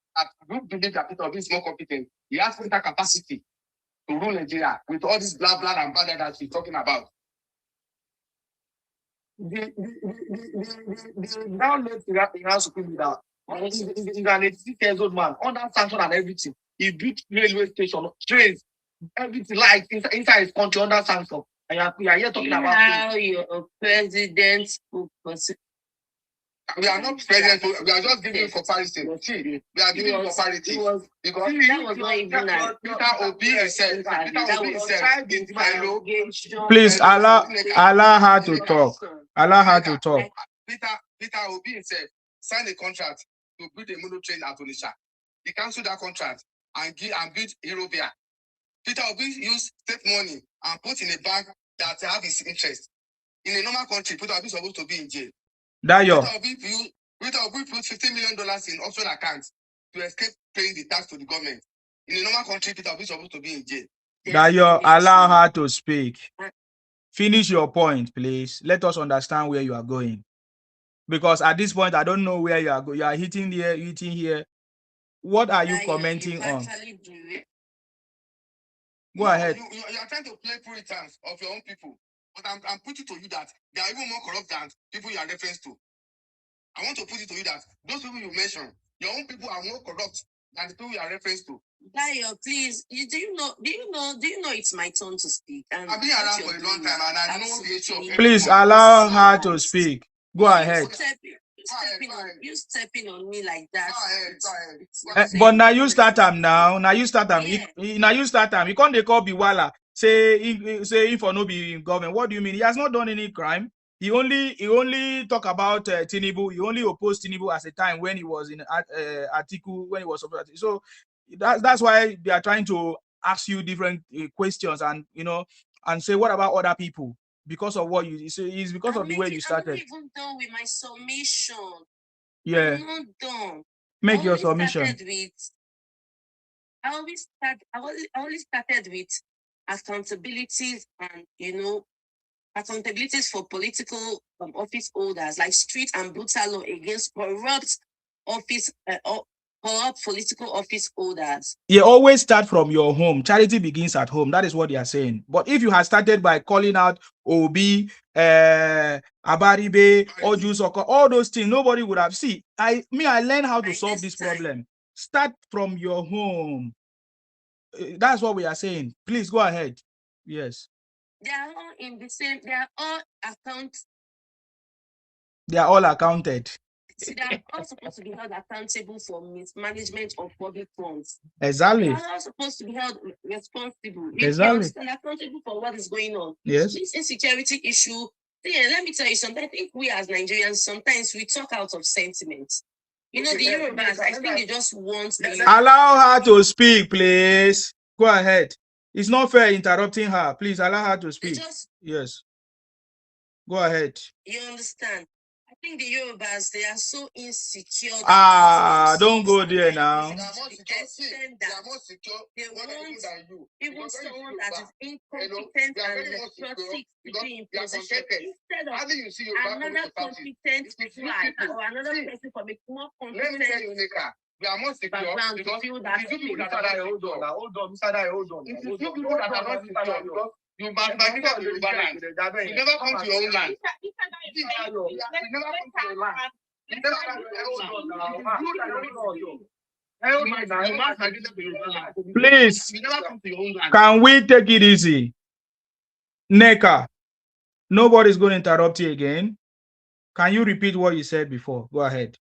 You believe that Peter Obi is more competent. He has greater capacity to rule Nigeria with all this blah and blah that he's talking about. The now left the House Supreme Leader He's an 86-year-old man, under sanction and everything. He built railway station, trains, everything like inside his country under sanction. And you are here talking about how your president we are not president, we are just giving comparison. See, we are giving comparison because that was not even Peter Obi himself. Peter Obi himself in Philo. Please allow her to talk. Allow her to talk. Peter Obi himself signed a contract to build a mono train at Onitsha. He cancelled that contract and built Aerovia. Peter Obi used state money and put in a bank that have his interest. In a normal country, Peter Obi is supposed to be in jail. Peter Obi put $50 million in offshore accounts to escape paying the tax to the government. In a normal country, Peter Obi is supposed to be in jail. Dayo, allow her to speak. Finish your point, please. Let us understand where you are going. Because at this point, I don't know where you are going. You are hitting here, hitting here. What are you commenting on? Go ahead. You are trying to play Puritans of your own people. But I'm putting to you that they are even more corrupt than people you are referring to. I want to put it to you that those people you mentioned, your own people are more corrupt than the people you are referring to. Dayo, please, do you know it's my turn to speak? And I've been around for a long time and I know the issue of please allow her to speak. Go ahead. You stepping on me like that. Go ahead. But now you start them now. Now you start them. Now you start them. You can't call Bwala. Say if or no be in government. What do you mean? He has not done any crime. He only talk about Tinubu. He only opposed Tinubu at a time when he was in article when he was so that's why they are trying to ask you different questions and and say what about other people because of what you say is because of the way you started. I'm not even done with my submission. Yeah, I'm not done. Make your submission. I only started with accountabilities and accountabilities for political office holders, like street and brutal law against corrupt political office holders. You always start from your home. Charity begins at home. That is what they are saying. But if you had started by calling out Obi, Abaribe, Ojusoko, all those things, nobody would have. See, I learned how to solve this problem. Start from your home. That's what we are saying. Please go ahead. Yes. They are all in the same. They are all accounts. They are all accounted. See, they are all supposed to be held accountable for mismanagement of public funds. Exactly. They are all supposed to be held responsible. Exactly. They are accountable for what is going on. Yes. This insecurity issue. Let me tell you something. I think we as Nigerians sometimes we talk out of sentiment. The Yorubas, I think they just want. Allow her to speak, please. Go ahead. It's not fair interrupting her. Please allow her to speak. Yes. Go ahead. You understand? I think the Yorubas, they are so insecure. Don't go there now. They are more secure. They want even someone that is incompetent and neurotic to be in position instead of another competent fly or another person from a more competent. Let me tell you, Nika. We are more secure because if you people that are hold on. If you people that are not secure because you must migrate to Yoruba land. You never come to your own land. You never come to your land. You never come to your land. Please, You never come to your own land. can we take it easy? Neka, nobody's going to interrupt you again. Can you repeat what you said before? Go ahead.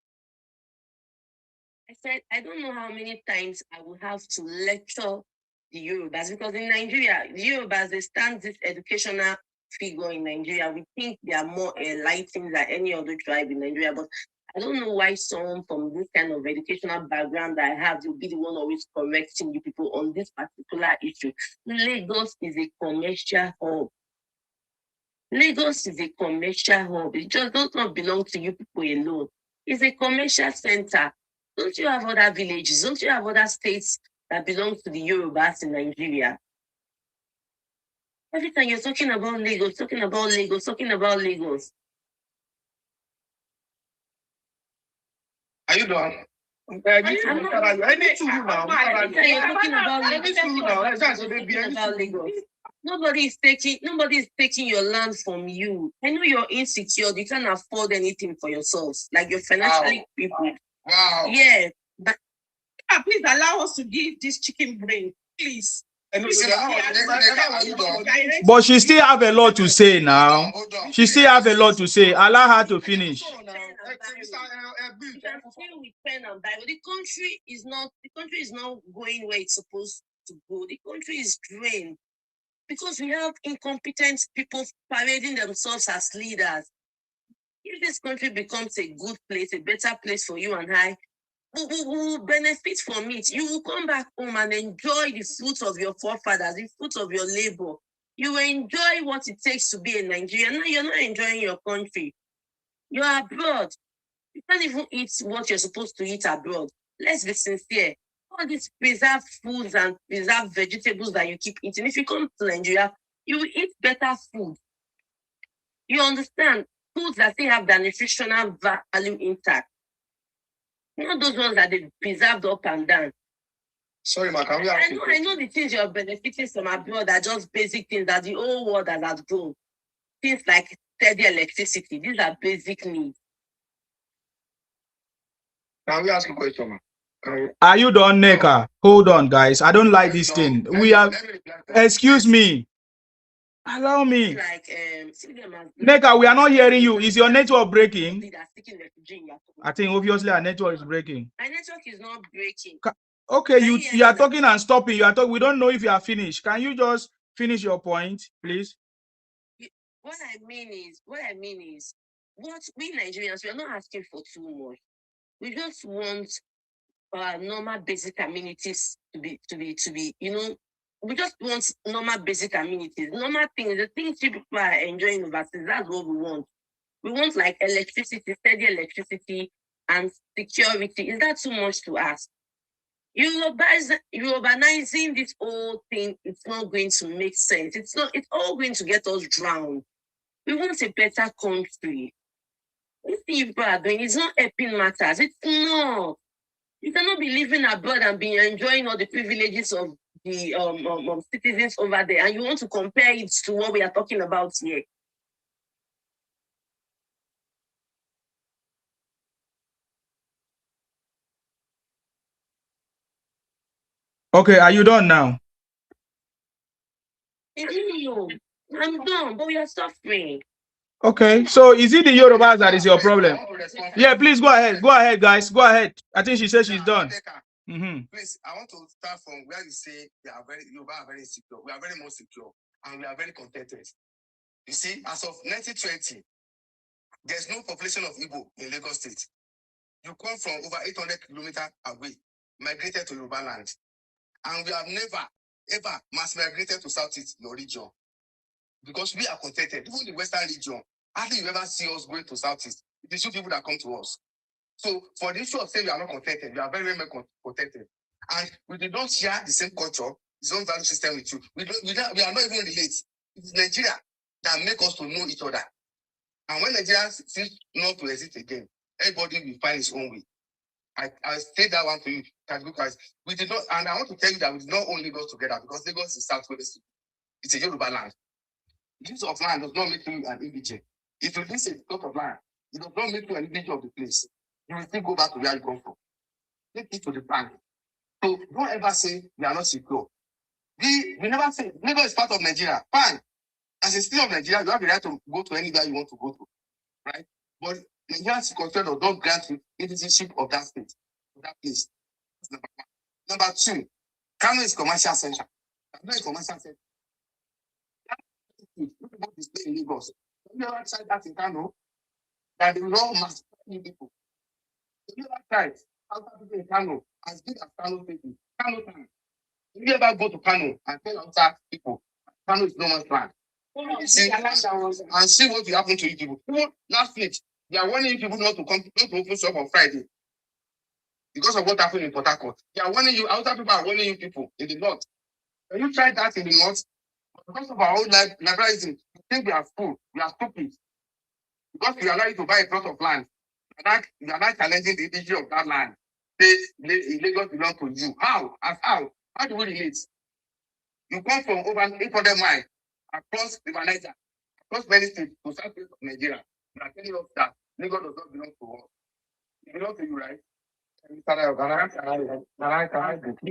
I said, I don't know how many times I will have to lecture the Yorubas because in Nigeria, the Yorubas, they stand this educational figure in Nigeria. We think they are more enlightened than any other tribe in Nigeria, but I don't know why someone from this kind of educational background that I have will be the one always correcting you people on this particular issue. Lagos is a commercial hub. Lagos is a commercial hub. It just does not belong to you people alone. It's a commercial center. Don't you have other villages? Don't you have other states that belong to the Yorubas in Nigeria? Every time you're talking about Lagos, talking about Lagos. Are you done? Nobody is taking your land from you. I know you're insecure. You can't afford anything for yourselves. Like you're financially people. Wow. Yeah. But please allow us to give this chicken brain, please. But she still have a lot to say now. She still have a lot to say. Allow her to finish. The country is not going where it's supposed to go. The country is drained because we have incompetent people parading themselves as leaders. If this country becomes a good place, a better place for you and I, we will benefit from it. You will come back home and enjoy the fruits of your forefathers, the fruits of your labor. You will enjoy what it takes to be a Nigerian. No, you're not enjoying your country. You're abroad. You can't even eat what you're supposed to eat abroad. Let's be sincere. All these preserved foods and preserved vegetables that you keep eating, if you come to Nigeria, you will eat better food. You understand? Foods that still have the nutritional value intact. Not those ones that they preserved up and down. Sorry, ma, can we ask you? I know the things you're benefiting from abroad are just basic things that the whole world has outgrown. Things like steady electricity. These are basic needs. Can we ask a question, ma? Are you done, Neka? Hold on, guys. I don't like this thing. We have. Excuse me. Allow me. Neka, we are not hearing you. Is your network breaking? I think obviously our network is breaking. My network is not breaking. Okay, you are talking and stopping. You are talking. We don't know if you are finished. Can you just finish your point, please? What I mean is, what we Nigerians, we are not asking for too much. We just want normal basic amenities to be, we just want normal basic amenities, normal things, the things people are enjoying overseas. That's what we want. We want like electricity, steady electricity, and security. Is that too much to ask? Urbanizing this whole thing, it's not going to make sense. It's all going to get us drowned. We want a better country. This thing people are doing is not helping matters. It's not. You cannot be living abroad and be enjoying all the privileges of the citizens over there, and you want to compare it to what we are talking about here. Okay, are you done now? I'm done, but we are suffering. Okay, so is it the Yorubas that is your problem? Yeah, please go ahead. Go ahead, guys. Go ahead. I think she said she's done. Please, I want to start from where you say Yoruba are very secure. We are very more secure and we are very contented. You see, as of 1920, there's no population of Igbo in Lagos State. You come from over 800 kilometers away, migrated to Yoruba land. And we have never, ever mass migrated to Southeast, your region. Because we are contented. Even the Western region, hardly you ever see us going to Southeast. It is you people that come to us. So for the issue of saying we are not contented, we are very, very contented. And we did not share the same culture, the same value system with you. We are not even related. It is Nigeria that make us to know each other. And when Nigeria seems not to exist again, everybody will find his own way. I say that one to you, because we did not, and I want to tell you that we did not own Lagos together because Lagos is Southwest. It's a Yoruba land. Use of land does not make you an indigent. If you lease a plot of land, it does not make you an indigent of the place. You will still go back to where you come from. Take it to the bank. So don't ever say we are not secure. We never say Lagos is part of Nigeria. Fine. As a state of Nigeria, you have the right to go to anywhere you want to go to, right? But Nigerians consider or don't grant you citizenship of that state, of that place. That's number 2, Kano is commercial center. Kano is commercial center. People display in Lagos. You ever tried that in Kano? That the law must people. You ever tried other people in Kano as big as Kano people? Kano town. You ever go to Kano and tell other people Kano is no man's land? See, and see what will happen to you people. Last week, they are warning people not to come, not to open shop on Friday because of what happened in Port Harcourt. They are warning you. Other people are warning you people in the north. Can you try that in the north? Because of our own liberalism, we think we are fool, we are stupid. Because we allow you to buy a plot of land, you are not challenging the issue of that land. Lagos belongs to you. How? How? How do we relate? You come from over 800 miles across the Niger, across many states to south of Nigeria. You are telling us that Lagos does not belong to us. It belongs to you, right? The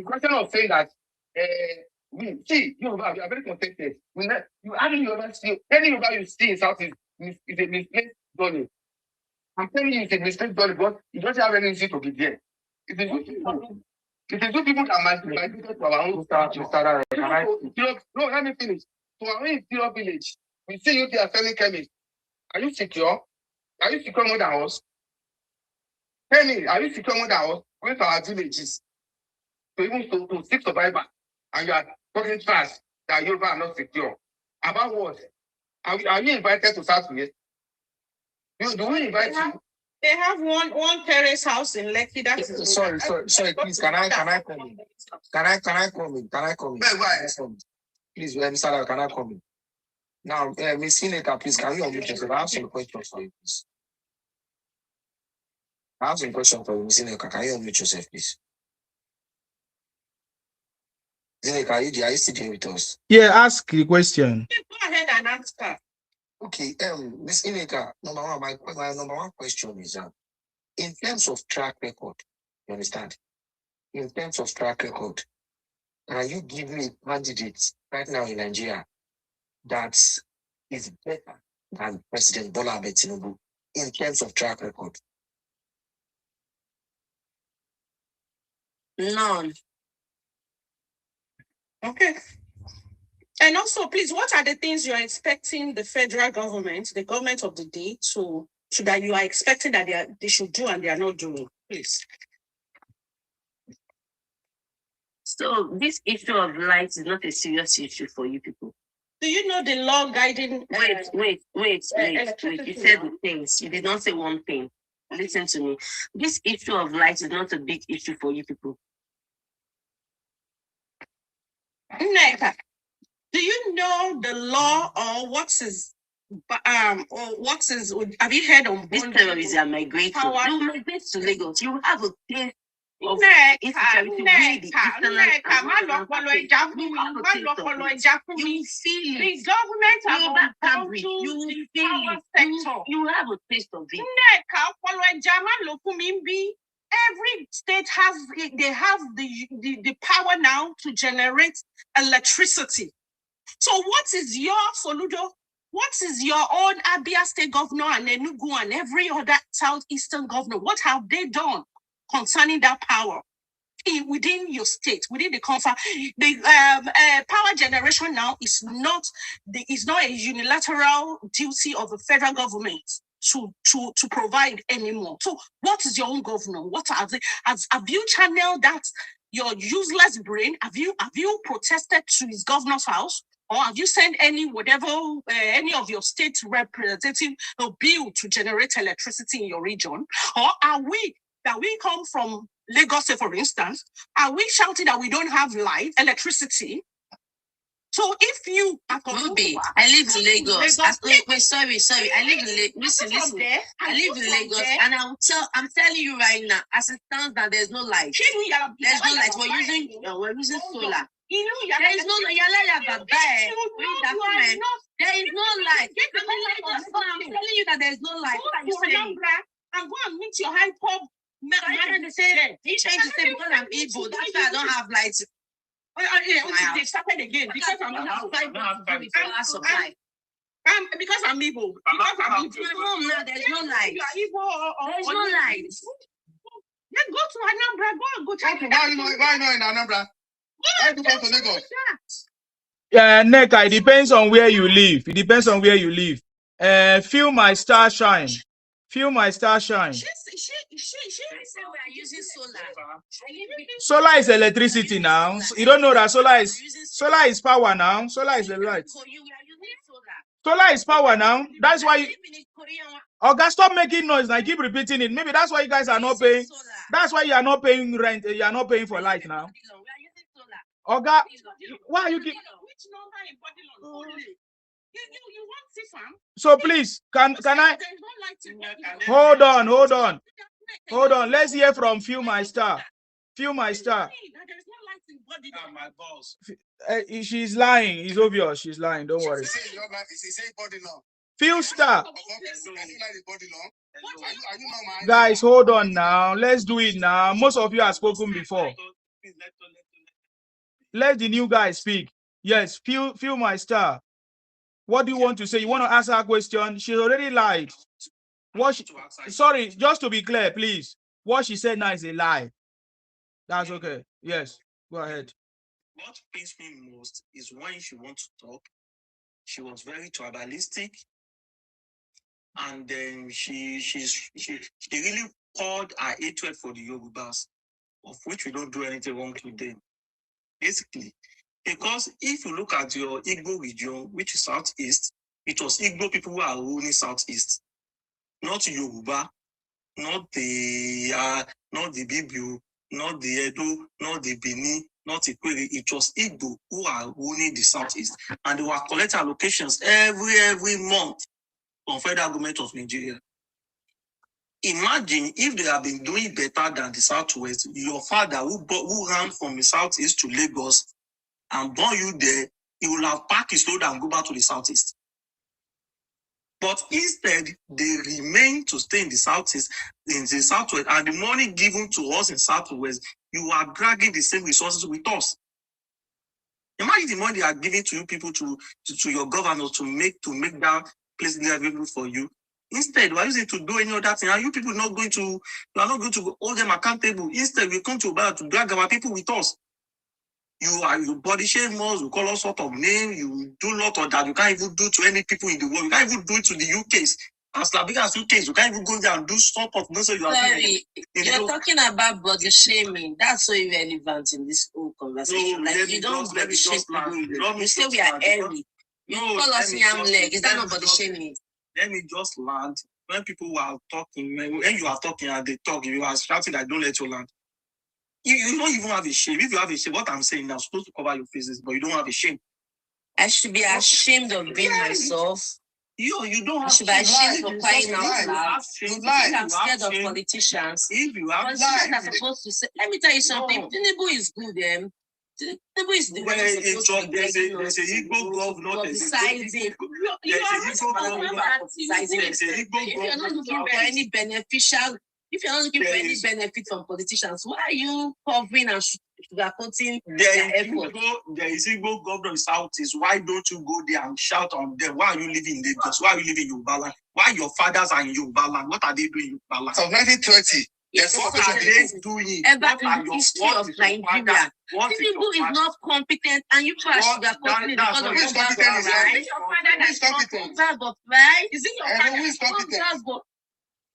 question of saying that we see Yoruba, we are very contested. You any Yoruba you see in South is a misplaced journey. I'm telling you, it's a misplaced journey, but you don't have any reason to be there. It is good people. It is good people that migrated to our own no, let me finish. To our own interior village, we see you there selling chemists. Are you secure? Are you secure more than us? Tell me, are you secure more than us? Going to our villages to even to seek survivor, and you are talking fast that Yoruba are not secure. About what? Are you invited to Southwest? Do we invite you? They have one terrace house in Lekki. That's Sorry. Please, can I come in? Can I come in? Please, Mr. Can I come in? Now, Miss Fineka, please, can you unmute yourself? I have some questions for you, please. I have some questions for you, Miss Fineka. Can you unmute yourself, please? Zineka, are you still there with us? Yeah, ask the question. Go ahead and ask her. Okay, Miss Ineka, my number one question is in terms of track record, you understand? In terms of track record, can you give me a candidate right now in Nigeria that is better than President Bwala Tinubu in terms of track record? None. Okay. And also, please, what are the things you are expecting the federal government, the government of the day, to that you are expecting that they should do and they are not doing? Please. So this issue of light is not a serious issue for you people. Do you know the law guiding? Wait. You said the things. You did not say one thing. Listen to me. This issue of light is not a big issue for you people. Neka, do you know the law or what is have you heard of this terrorists are migrating? You migrate to Lagos. You have a taste of the government you have a taste of it. Every state have the power now to generate electricity. So what is your Soludo? What is your own Abia State governor and Enugu and every other southeastern governor? What have they done concerning that power within your state, within the confer? The power generation now is not a unilateral duty of the federal government to provide anymore. So what is your own governor? What are they? Have you channeled that your useless brain? Have you protested to his governor's house? Or have you sent any of your state representative a bill to generate electricity in your region? Or are we come from Lagos, say for instance, are we shouting that we don't have light, electricity? So if you Ruby, I live in Lagos. Sorry. I live in Lagos. Listen. I live in Lagos, and I'm telling you right now, as it stands that there's no light. There's no light. We're using solar. There is no light. There is no light. I'm telling you that there's no light. What are you saying? And go and meet your high pop. You're trying to say because I'm Igbo, that's why I don't have light. They started again because I'm Igbo. Because I'm Igbo. There's no light. There's no light. Then go to Anambra. Go check. Why not in Anambra? Why do you go to Lagos? Yeah, Neka, it depends on where you live. Feel my star shine. Feel my star shine. She said we are using solar. Solar is electricity now. You don't know that solar is power now. Solar is the light. Solar is power now. That's why Oga, stop making noise. I keep repeating it. Maybe that's why you guys are not paying. That's why you are not paying rent. You are not paying for light now. Oga, why are you keep? Which number in Bodilon? You want Sifam? So please, can I? Hold on. Let's hear from Feel My Star. Feel My Star. My boss. She's lying. It's obvious. She's lying. Don't worry. Feel Star. Guys, hold on now. Let's do it now. Most of you have spoken before. Let the new guy speak. Yes, feel my star. What do you want to say? You want to ask her a question? She's already lied. Sorry, just to be clear, please. What she said now is a lie. That's okay. Yes, go ahead. What pains me most is when she wants to talk, she was very tribalistic, and then she really poured her hatred for the Yorubas, of which we don't do anything wrong to them. Basically, because if you look at your Igbo region, which is Southeast, it was Igbo people who are ruling Southeast, not Yoruba, not the Bibu, not the Edo, not the Bini, not the Kwere. It was Igbo who are ruling the Southeast, and they were collecting allocations every month from federal government of Nigeria. Imagine if they have been doing better than the Southwest. Your father who ran from the Southeast to Lagos and born you there, he will have packed his load and go back to the Southeast. But instead, they remain to stay in the Southeast, in the Southwest, and the money given to us in Southwest, you are dragging the same resources with us. Imagine the money they are giving to you people, to your governors, to make that place available for you. Instead, we are using to do any other thing, and you people are not going to hold them accountable. Instead, we come to Bwala to drag our people with us. You body shame us, you call us sort of name, you do a lot of that you can't even do to any people in the world. You can't even do it to the UKs. As big as UKs, you can't even go there and do sort of nonsense. You're talking about body shaming. That's so irrelevant in this whole conversation. No, you don't body shame people. You say we are early. You call us young leg. Is that not body shaming? Let me just land. When people are talking, when you are talking and they talk, you are shouting that don't let you land. You don't even have a shame. If you have a shame, what I'm saying now, supposed to cover your faces, but you don't have a shame. I should be ashamed of being myself. You don't have I should be ashamed for crying out loud. I'm scared of politicians. If you have politicians are supposed to say, let me tell you something. Tinubu is good, Tinubu is the one who's supposed to be there's a Igbo governor. Besides him, you are not looking for any beneficial. If you're not looking for any benefit from politicians, why are you covering and sugarcoating their effort? There is Igbo governor in Southeast. Why don't you go there and shout on them? Why are you living in Lagos? Why are you living in Yoruba land? Why your fathers are in Yoruba land? What are they doing in Yoruba land? So 1920. Yes, what are they doing? Ever in the history of Nigeria, Tinubu is not competent, and you are sugarcoating it because of your father, right? Your father that's competent, right? Is it your father? Who is competent?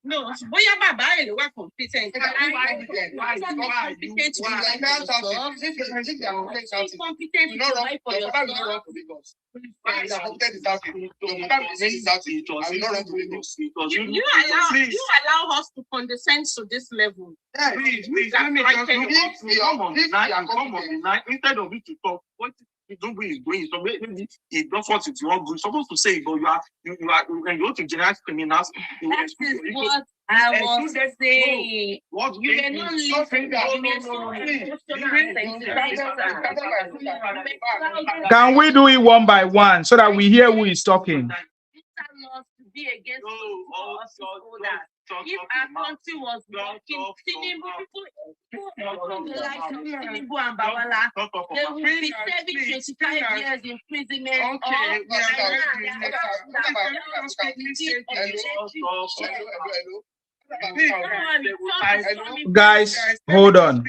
No, Boya Baba is competent. You allow us to condescend to this level. Please, let me just come on the night. Instead of you to talk, what Tinubu is doing, so maybe he does what it's not good. Supposed to say, but you are when you go to general criminals. That is what I was saying. What you were not listening. Can we do it one by one so that we hear who is talking? If our country was working, Tinubu and Bwala, they would be serving 25 years imprisonment. Guys, hold on.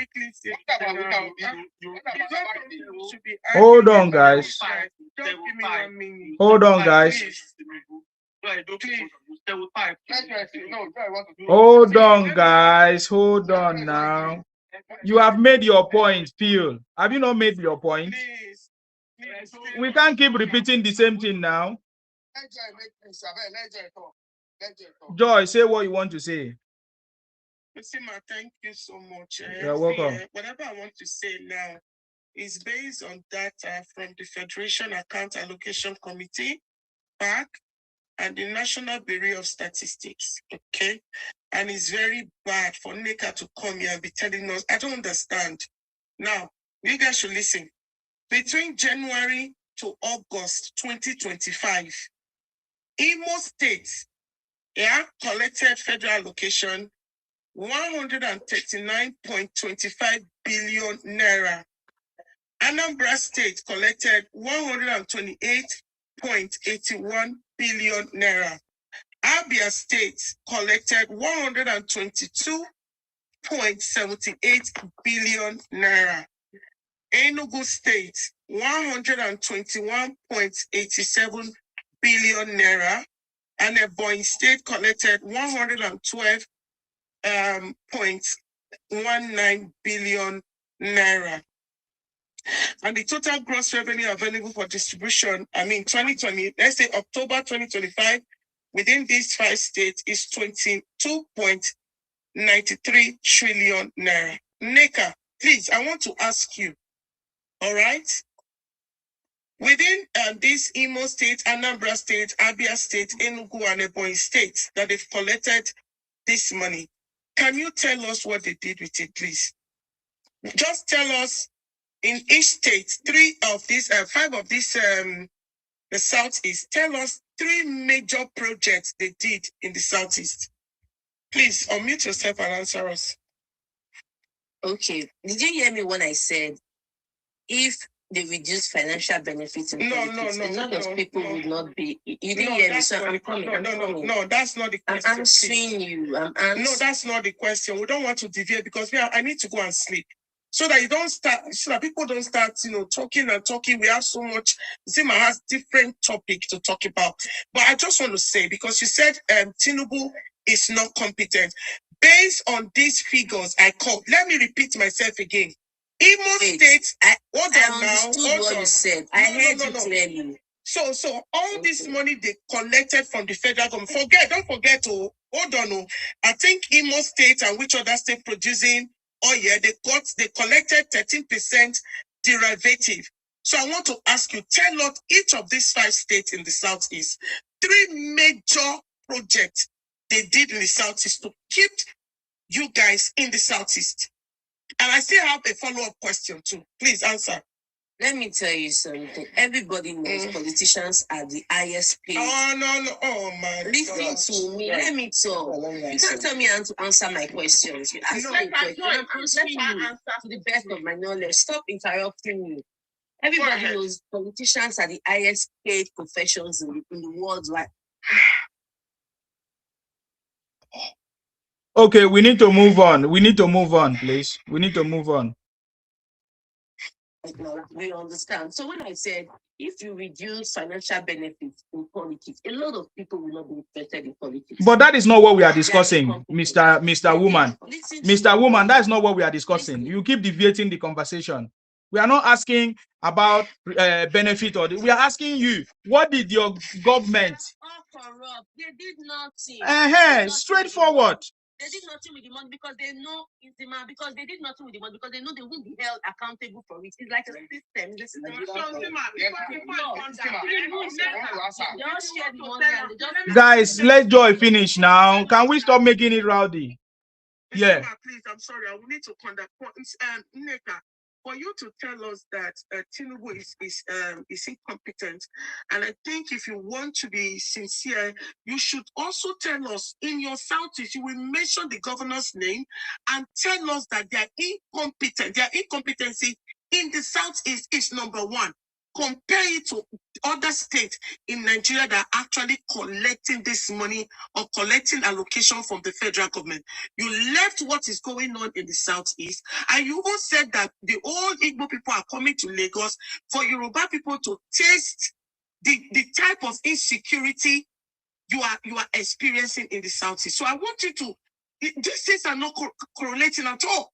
Hold on, guys. Hold on, guys. Hold on, guys. Hold on now. You have made your point, Phil. Have you not made your point? We can't keep repeating the same thing now. Joy, say what you want to say. Thank you so much. You're welcome. Whatever I want to say now is based on data from the Federation Account Allocation Committee, PAC, and the National Bureau of Statistics. Okay, and it's very bad for NECA to come here and be telling us. I don't understand. Now, you guys should listen. Between January to August 2025, Imo State collected federal allocation 139.25 billion naira. Anambra State collected 128.81 billion naira. Abia State collected 122.78 billion naira. Enugu State 121.87 billion naira. And Ebonyi State collected 112.19 billion naira. And the total gross revenue available for distribution, 2020, let's say October 2025, within these 5 states is 22.93 trillion naira. Neka, please, I want to ask you, all right? Within this Imo State, Anambra State, Abia State, Enugu, and Ebonyi State that they've collected this money, can you tell us what they did with it, please? Just tell us in each state, 5 of these, the Southeast, tell us 3 major projects they did in the Southeast. Please unmute yourself and answer us. Okay. Did you hear me when I said if they reduce financial benefits in politics, a lot of people would not be. You didn't hear me, so I'm coming. No, that's not the question. I'm answering you. No, that's not the question. We don't want to deviate because I need to go and sleep. So that you don't start, so that people don't start, talking and talking. We have so much. Zima has different topic to talk about. But I just want to say, because you said Tinubu is not competent. Based on these figures I called, let me repeat myself again. Imo State, I understood what you said. I heard you clearly. So all this money they collected from the federal government. Don't forget, hold on. I think Imo State and which other state producing they collected 13% derivative. So I want to ask you, tell us each of these 5 states in the Southeast, 3 major projects they did in the Southeast to keep you guys in the Southeast. And I still have a follow-up question too. Please answer. Let me tell you something. Everybody knows politicians are the highest paid. Oh, no. Oh, my Listen to me. Let me talk. You can't tell me to answer my questions. You ask me a question. I'm answering you to the best of my knowledge. Stop interrupting me. Everybody knows politicians are the highest paid professions in the world. Right? Okay, we need to move on. Please. We need to move on. We understand. So when I said if you reduce financial benefits in politics, a lot of people will not be interested in politics. But that is not what we are discussing, Mr. Woman. Mr. Woman, that is not what we are discussing. You keep deviating the conversation. We are not asking about benefit we are asking you, what did your government? All corrupt. They did nothing. Straightforward. They did nothing with the money because they know it's the man. Because they did nothing with the money because they know they won't be held accountable for it. It's like a system. The system. Guys, let Joy finish now. Can we stop making it rowdy? Yeah. Please, I'm sorry. I will need to conduct. Neka, for you to tell us that Tinubu is incompetent, and I think if you want to be sincere, you should also tell us in your Southeast. You will mention the governor's name and tell us that they are incompetent. Their incompetency in the Southeast is number 1. Compare it to other states in Nigeria that are actually collecting this money or collecting allocation from the federal government. You left what is going on in the Southeast, and you even said that the old Igbo people are coming to Lagos for Yoruba people to taste the type of insecurity you are experiencing in the Southeast. So I want you to, these things are not correlating at all.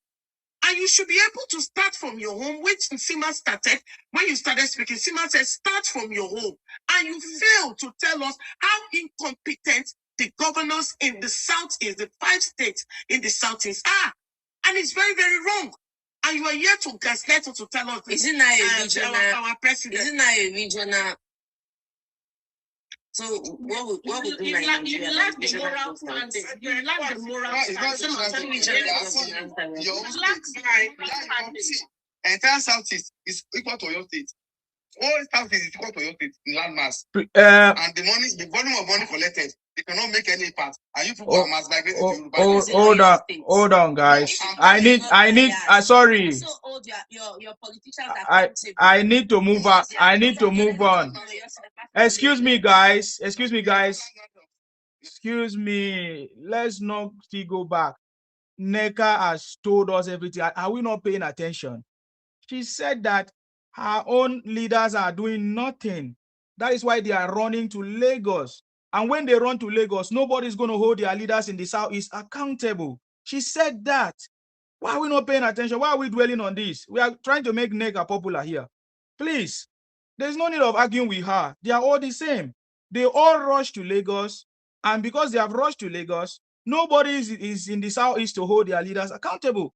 And you should be able to start from your home, which Sima started when you started speaking. Sima said, start from your home. And you failed to tell us how incompetent the governors in the South is, the 5 states in the Southeast are. And it's very, very wrong. And you are here to gaslight to tell us this. Isn't that a regional? Our president. Isn't that a regional? So what would do Nigeria? You lack the moral standing. You lack the moral standing. Entire Southeast is equal to your state. All Southeast is equal to your state in landmass. And the volume of money collected They cannot make any impact. And you people are mass migrating to Yoruba. Hold on, guys. Sorry. I need to move on. I need to move on. Excuse me, guys. Excuse me, guys. Excuse me. Let's not still go back. Neka has told us everything. Are we not paying attention? She said that her own leaders are doing nothing. That is why they are running to Lagos. And when they run to Lagos, nobody's going to hold their leaders in the Southeast accountable. She said that. Why are we not paying attention? Why are we dwelling on this? We are trying to make Neka popular here. Please, there's no need of arguing with her. They are all the same. They all rush to Lagos. And because they have rushed to Lagos, nobody is in the Southeast to hold their leaders accountable.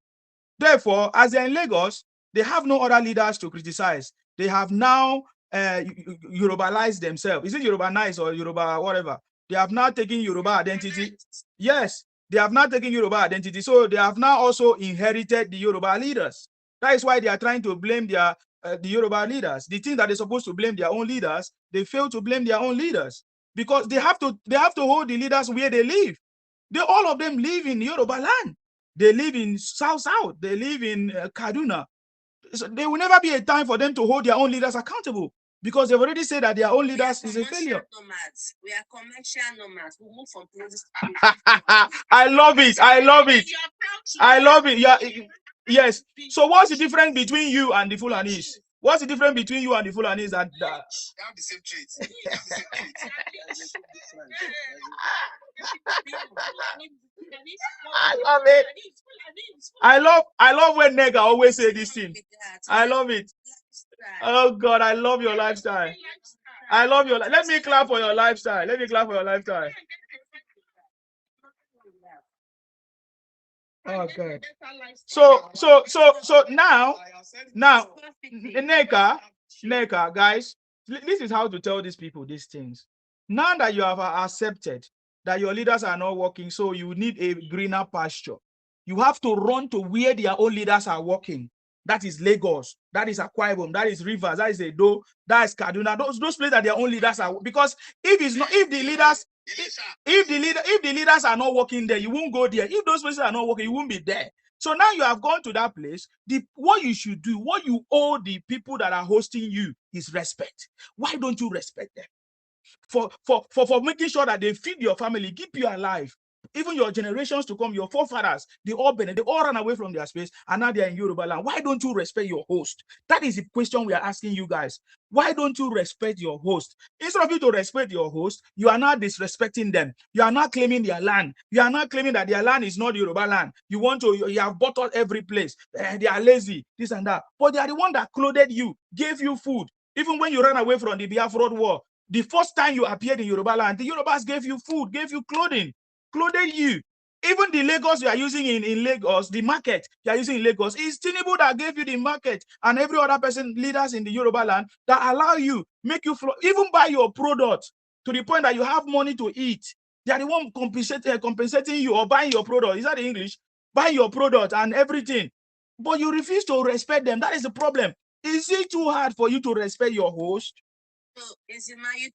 Therefore, as they're in Lagos, they have no other leaders to criticize. They have now Yorubalized themselves. Is it Yoruba nice or Yoruba whatever? They have now taken Yoruba identity. Yes, they have now taken Yoruba identity. So they have now also inherited the Yoruba leaders. That is why they are trying to blame the Yoruba leaders. The thing that they're supposed to blame their own leaders, they fail to blame their own leaders because they have to hold the leaders where they live. All of them live in Yoruba land. They live in South. They live in Kaduna. So there will never be a time for them to hold their own leaders accountable because they've already said that their own leaders is a failure. Nomads. We are commercial nomads. We move from places to places. I love it. I love it. I love it. Yeah. Yes. So what's the difference between you and the Fulanis? What's the difference between you and the Fulanis? They have the same traits. I love it. I love when Nega always say this thing. I love it. Oh God, I love your lifestyle. I love your. Let me clap for your lifestyle. Let me clap for your lifestyle. Oh God. So now, Neka, guys, this is how to tell these people these things. Now that you have accepted that your leaders are not working, so you need a greener pasture. You have to run to where their own leaders are working. That is Lagos. That is Akwa Ibom. That is Rivers. That is Edo. That is Kaduna. Those places that their own leaders are. Because if the leaders are not working there, you won't go there. If those places are not working, you won't be there. So now you have gone to that place. What you should do, what you owe the people that are hosting you is respect. Why don't you respect them? For making sure that they feed your family, keep you alive. Even your generations to come, your forefathers, they all run away from their space, and now they're in Yoruba land. Why don't you respect your host? That is the question we are asking you guys. Why don't you respect your host? Instead of you to respect your host, you are not disrespecting them. You are not claiming their land. You are not claiming that their land is not Yoruba land. You have bought out every place. They are lazy, this and that. But they are the one that clothed you, gave you food. Even when you ran away from the Biafra war, the first time you appeared in Yoruba land, the Yorubas gave you food, gave you clothing, clothed you. Even the Lagos you are using in Lagos, the market you are using in Lagos, is Tinubu that gave you the market, and every other person, leaders in the Yoruba land, that allow you, make you even buy your product to the point that you have money to eat. They are the one compensating you or buying your product. Is that the English? Buying your product and everything. But you refuse to respect them. That is the problem. Is it too hard for you to respect your host? So, is it my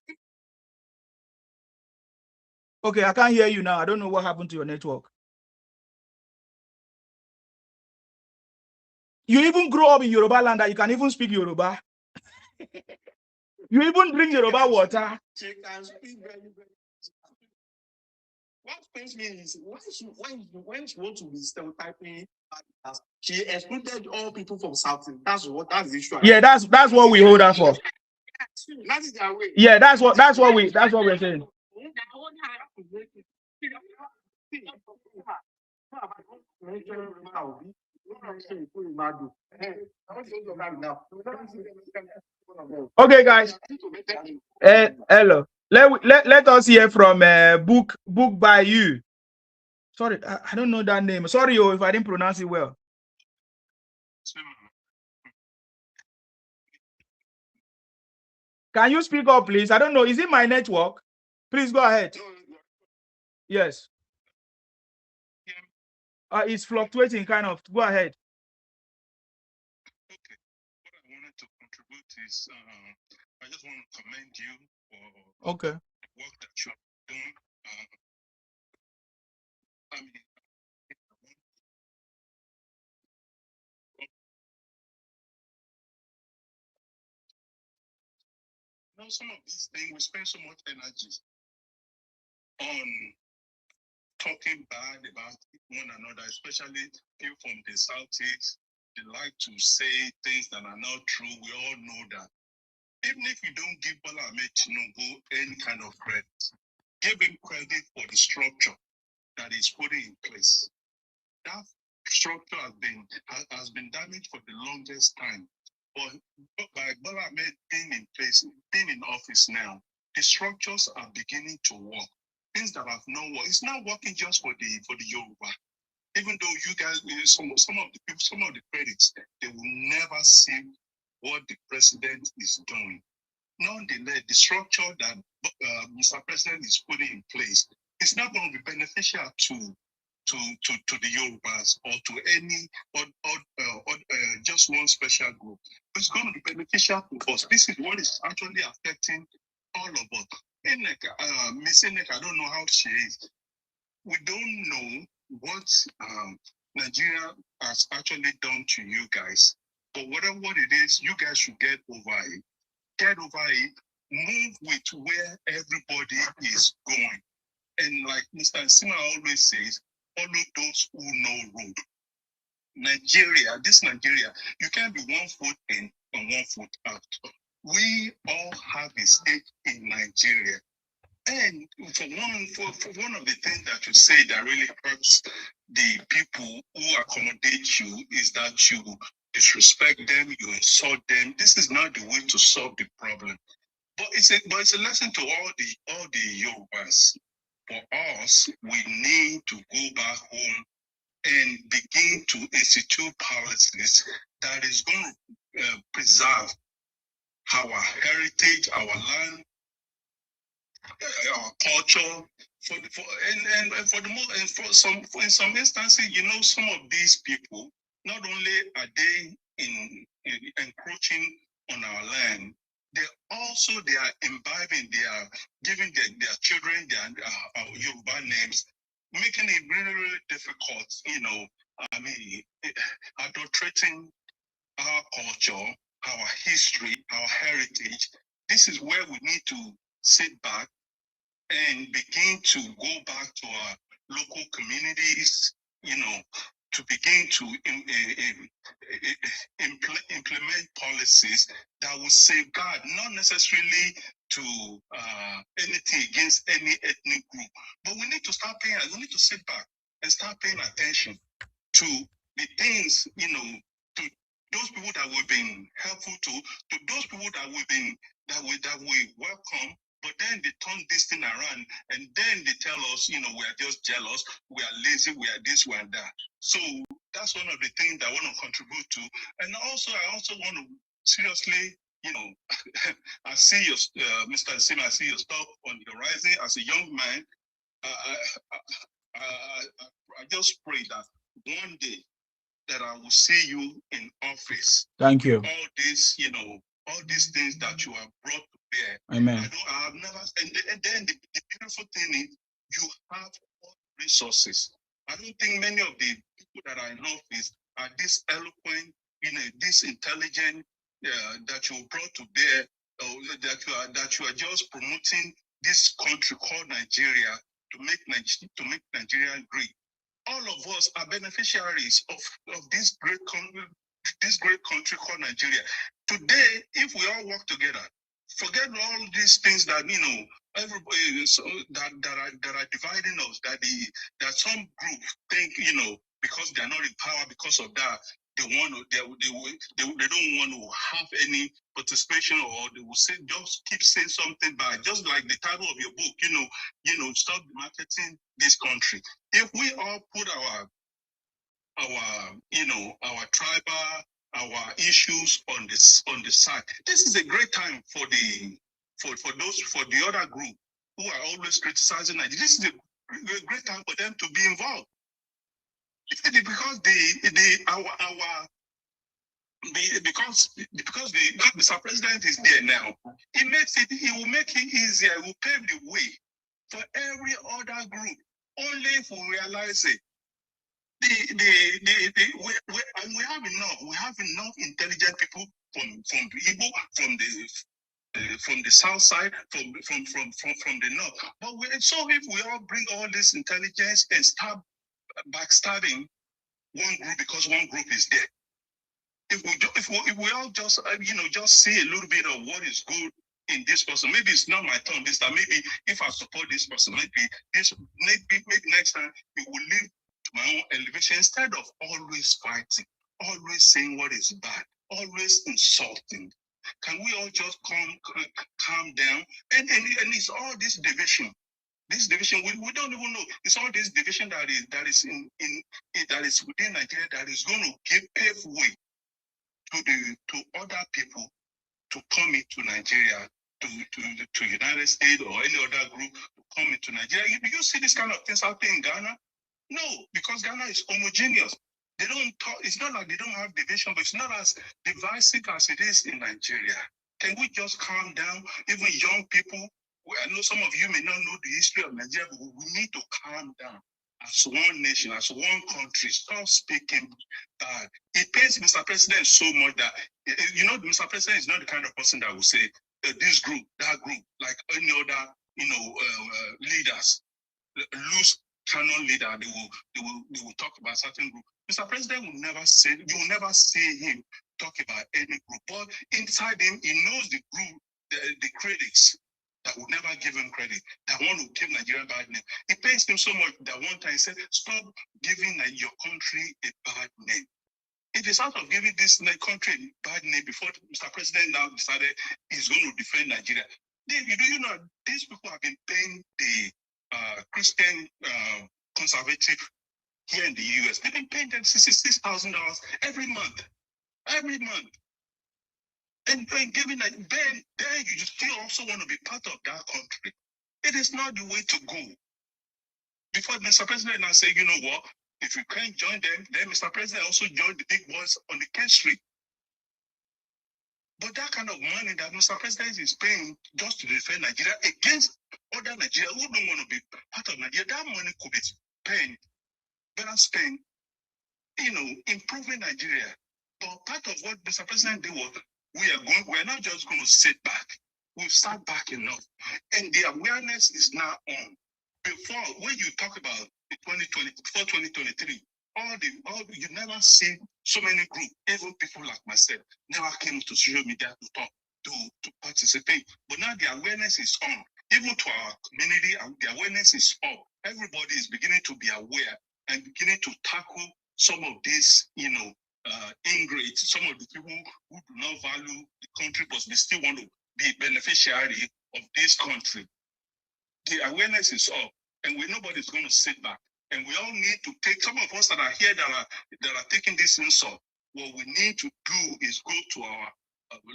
Okay, I can't hear you now. I don't know what happened to your network. You even grow up in Yoruba land that you can even speak Yoruba. You even drink Yoruba water. What pains me is when she wants to be stereotyping, she excluded all people from South. That's the issue. Yeah, that's what we hold her for. That is their way. Yeah, that's what we're saying. Okay, guys. Hello. Let us hear from book by you. Sorry, I don't know that name. Sorry, if I didn't pronounce it well. Can you speak up, please? I don't know. Is it my network? Please go ahead. Yes. It's fluctuating, kind of. Go ahead. Okay. What I wanted to contribute is I just want to commend you for the work that you're doing. I mean, some of these things we spend so much energy on talking bad about one another, especially people from the Southeast. They like to say things that are not true. We all know that. Even if you don't give Bwala Tinubu any kind of credit, give him credit for the structure that he's putting in place. That structure has been damaged for the longest time. But by Bwala being in place, being in office now, the structures are beginning to work. Things that have not worked. It's not working just for the Yoruba. Even though you guys, some of the people, some of the credits, they will never see what the president is doing. Nonetheless, the structure that Mr. President is putting in place is not going to be beneficial to the Yorubas or to any just one special group. It's going to be beneficial to us. This is what is actually affecting all of us. Miss Enek, I don't know how she is. We don't know what Nigeria has actually done to you guys. But whatever it is, you guys should get over it. Get over it. Move with where everybody is going. And like Mr. Sima always says, follow those who know road. Nigeria, you can't be 1 foot in and 1 foot out. We all have a stake in Nigeria. And for one of the things that you say that really hurts the people who accommodate you is that you disrespect them, you insult them. This is not the way to solve the problem. But it's a lesson to all the Yorubas. For us, we need to go back home and begin to institute policies that is going to preserve our heritage, our land, our culture. In some instances, some of these people, not only are they encroaching on our land, they are imbibing, they are giving their children their Yoruba names, making it really, really difficult, adulterating our culture, our history, our heritage. This is where we need to sit back and begin to go back to our local communities, to begin to implement policies that will safeguard, not necessarily to anything against any ethnic group, but we need to sit back and start paying attention to the things, to those people that we've been helpful to those people that we welcome. But then they turn this thing around and then they tell us, we are just jealous, we are lazy, we are this, we are that. So that's one of the things that I want to contribute to. And I also want to seriously, I see your, Mr. Sim, I see your stuff on the horizon. As a young man, I just pray that one day that I will see you in office. Thank you. All these things that you have brought to bear. Amen. I have never, and then the beautiful thing is you have all resources. I don't think many of the people that are in office are this eloquent, this intelligent, that you brought to bear, that you are just promoting this country called Nigeria to make Nigeria great. All of us are beneficiaries of this great country called Nigeria. Today, if we all work together, forget all these things that everybody that are dividing us. That some group think because they are not in power, because of that they don't want to have any participation, or they will say just keep saying something bad, just like the title of your book. Stop marketing this country. If we all put our tribal, our issues on the side, this is a great time for the other group who are always criticizing Nigeria. This is a great time for them to be involved, because because Mr. President is there now. He will make it easier. He will pave the way for every other group. Only if we realize it. And we have enough intelligent people from the Igbo, from the south side, from the north. But so if we all bring all this intelligence and start backstabbing one group because one group is there, if we all just just see a little bit of what is good in this person, maybe it's not my turn this time. Maybe if I support this person, maybe next time it will lead to my own elevation instead of always fighting, always saying what is bad, always insulting. Can we all just calm down? And it's all this division. This division, we don't even know. It's all this division that is within Nigeria that is going to pave way to other people to come into Nigeria, to United States or any other group to come into Nigeria. Do you see this kind of things out there in Ghana? No, because Ghana is homogeneous. They don't talk. It's not like they don't have division, but it's not as divisive as it is in Nigeria. Can we just calm down? Even young people, I know some of you may not know the history of Nigeria, but we need to calm down as one nation, as one country. Stop speaking bad. It pains Mr. President so much that, Mr. President is not the kind of person that will say this group, that group, like any other, leaders, loose canon leader, they will talk about certain group. Mr. President will never say, you will never see him talk about any group. But inside him, he knows the group, the critics that will never give him credit, that want to give Nigeria bad name. It pains him so much that one time he said, stop giving your country a bad name. It is out of giving this country a bad name before Mr. President now decided he's going to defend Nigeria. These people have been paying the Christian conservative here in the US. They've been paying them $66,000 every month. Every month. And giving that, then you still also want to be part of that country. It is not the way to go. Before Mr. President now say, you know what, if you can't join them, then Mr. President also joined the big boys on the K Street. But that kind of money that Mr. President is paying just to defend Nigeria against other Nigeria who don't want to be part of Nigeria, that money could be spent, better spent, improving Nigeria. But part of what Mr. President did was, we're not just going to sit back. We've sat back enough. And the awareness is now on. Before, when you talk about the 2023, you never see so many groups, even people like myself, never came to social media to talk, to participate. But now the awareness is on. Even to our community, the awareness is up. Everybody is beginning to be aware and beginning to tackle some of these, ingrates, some of the people who do not value the country, but they still want to be beneficiary of this country. The awareness is up, and nobody's going to sit back. And we all need to take, some of us that are here that are taking this insult, what we need to do is go to our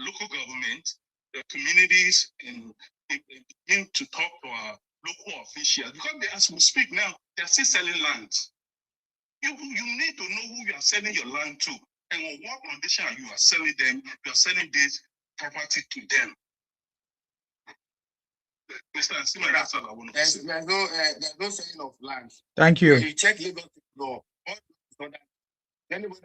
local government, the communities, and begin to talk to our local officials. Because as we speak now, they're still selling land. You need to know who you are selling your land to, and on what condition you are selling them. You are selling this property to them. Mr. Asima, that's all I want to say. There's no selling of land. Thank you. When you check Lagos law, anybody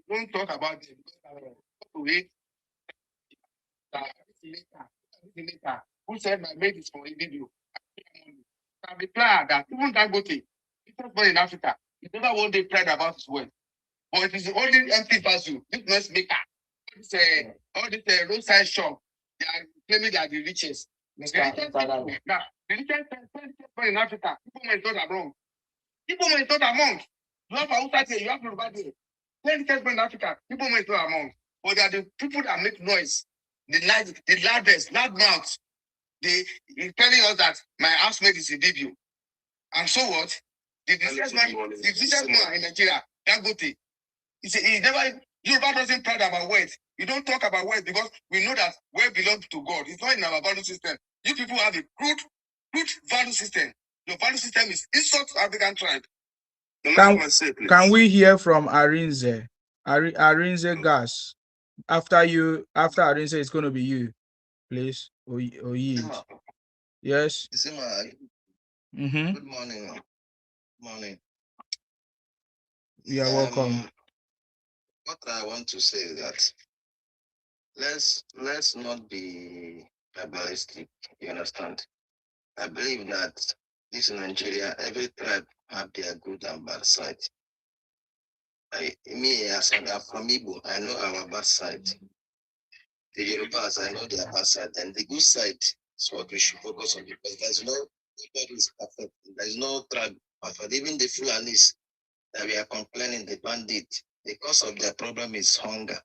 don't talk about them. Who said my mate is for a video? Can be proud that even that goatee, it's born in Africa. He never one day pride about his wealth. But it is the only empty vessel, this noise maker. All this roadside shop, they are claiming they are the richest. Now, the richest born in Africa, people may thought I'm wrong. People may thought I'm wrong. You have outside here, you have Yoruba there. The richest born in Africa, people may thought I'm wrong. But they are the people that make noise. The loudest, loud mouth. They're telling us that my housemate is a video. And so what? The richest man in Nigeria, Dangote, he never, Yoruba doesn't pride about wealth. You don't talk about wealth because we know that wealth belongs to God. It's not in our value system. You people have a good value system. Your value system is insult to African tribe. Can we hear from Arinze? Arinze Gas. After I didn't say it's going to be you, please. Or yield. Yes. Mm-hmm. Good morning. Morning. You are welcome. What I want to say is that let's not be tribalistic. You understand? I believe that this Nigeria, every tribe have their good and bad side. As I'm from Igbo, I know our bad side. The Yorubas, I know their bad side, and the good side is what we should focus on, because there's nobody is perfect. There's no tribe perfect. Even the Fulanis that we are complaining, the bandit, the cause of their problem is hunger.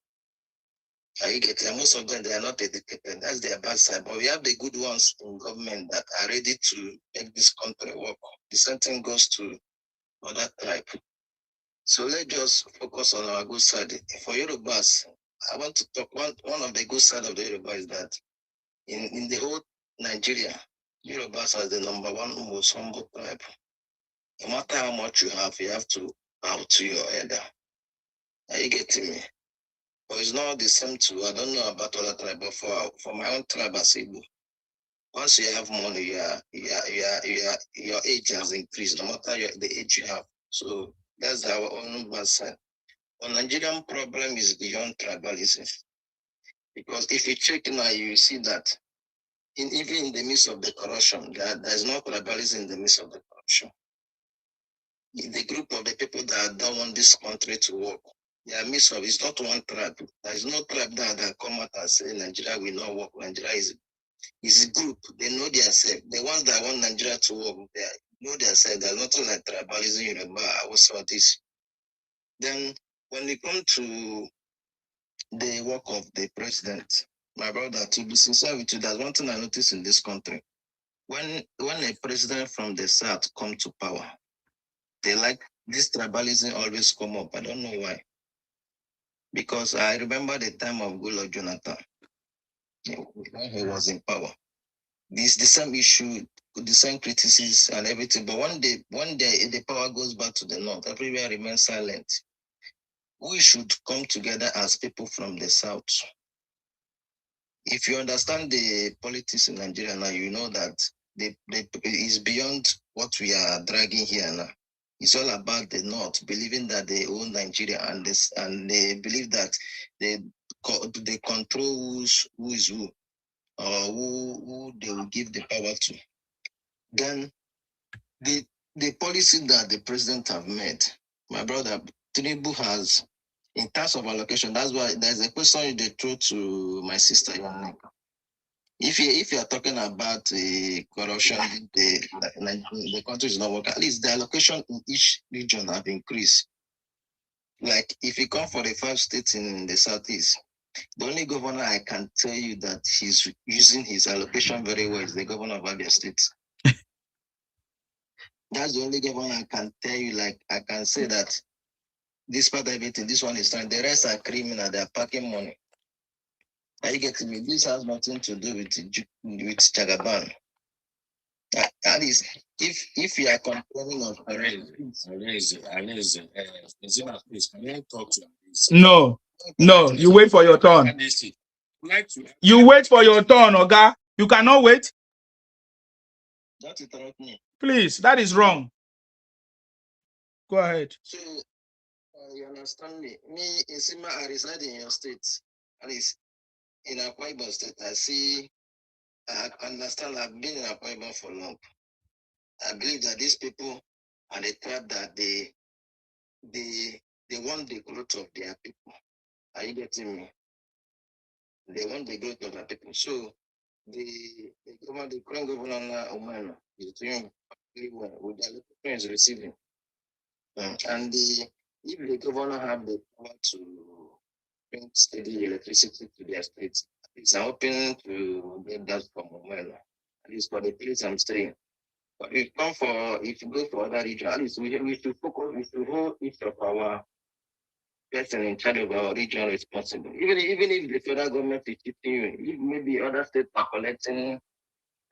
You get it? Most of them, they are not educated. That's their bad side. But we have the good ones in government that are ready to make this country work. The same thing goes to other tribe. So let's just focus on our good side. For Yorubas, I want to talk one of the good side of the Yoruba is that in the whole Nigeria, Yorubas are the #1 most humble tribe. No matter how much you have to bow to your elder. Are you getting me? But it's not the same too. I don't know about other tribe, but for my own tribe as Igbo, once you have money, your age has increased, no matter the age you have. So that's our own bad side. The Nigerian problem is beyond tribalism. Because if you check now, you see that even in the midst of the corruption, there's no tribalism in the midst of the corruption. The group of the people that don't want this country to work, they are midst of, it's not one tribe. There is no tribe that come out and say Nigeria will not work. Nigeria is a group. They know themselves. The ones that want Nigeria to work, they know themselves. There's nothing like tribalism, Yoruba, also this. Then when it comes to the work of the president, my brother, to be sincere with you, there's one thing I noticed in this country. When a president from the south come to power, they like this tribalism always come up. I don't know why. Because I remember the time of Goodluck Jonathan, when he was in power. This the same issue, the same criticism and everything. But one day the power goes back to the north. Everywhere remains silent. We should come together as people from the south. If you understand the politics in Nigeria now, you know that it's beyond what we are dragging here now. It's all about the North believing that they own Nigeria and they believe that they control who is who, or who they will give the power to. Then the policy that the president have made, my brother Tinubu has, in terms of allocation, that's why there's a question they threw to my sister Yannick. If you are talking about corruption, the country is not working. At least the allocation in each region have increased. Like if you come for the 5 states in the southeast, the only governor I can tell you that he's using his allocation very well is the governor of Abia State. That's the only governor I can tell you. Like I can say that despite everything, this one is trying. The rest are criminal. They are packing money. Are you getting me? This has nothing to do with Jagaban. At least if you are complaining of No, you wait for your turn. You wait for your turn, Oga. You cannot wait. That interrupt me. Please, that is wrong. Go ahead. So you understand me? Me, in Sima, I reside in your state. At least in Akwa Ibom State, I understand. I've been in Akwa Ibom for long. I believe that these people are the tribe that they want the growth of their people. Are you getting me? They want the growth of their people. So the current governor Omano is doing very well with the allocation is receiving. And if the governor have the power to bring steady electricity to their states, it's open to get that from Omano. At least for the place I'm staying. But if you go for other regions, at least we should focus, we should hold each of our person in charge of our region responsible. Even if the federal government is keeping you, if maybe other states are collecting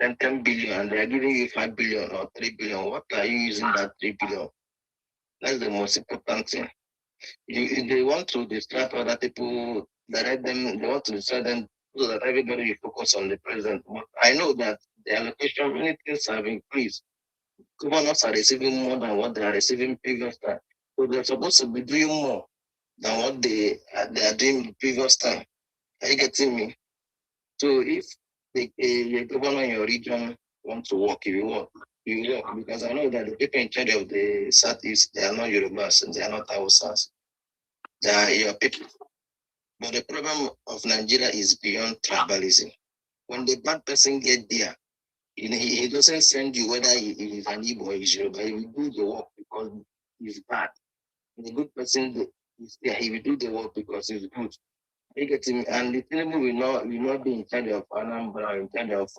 10 billion and they are giving you 5 billion or 3 billion, what are you using that 3 billion? That's the most important thing. If they want to distract other people direct them, they want to decide them so that everybody will focus on the president. But I know that the allocation, many things have increased. Governors are receiving more than what they are receiving previous time. So they're supposed to be doing more than what they are doing the previous time. Are you getting me? So if a governor in your region wants to work, you work. You work, because I know that the people in charge of the Southeast, they are not Yorubas and they are not Hausas. They are your people. But the problem of Nigeria is beyond tribalism. When the bad person get there, he doesn't send you whether he is an Igbo or is Yoruba. He will do the work because he's bad. The good person is there. He will do the work because he's good. You get him, and the Tinubu will not be in charge of Anambra, in charge of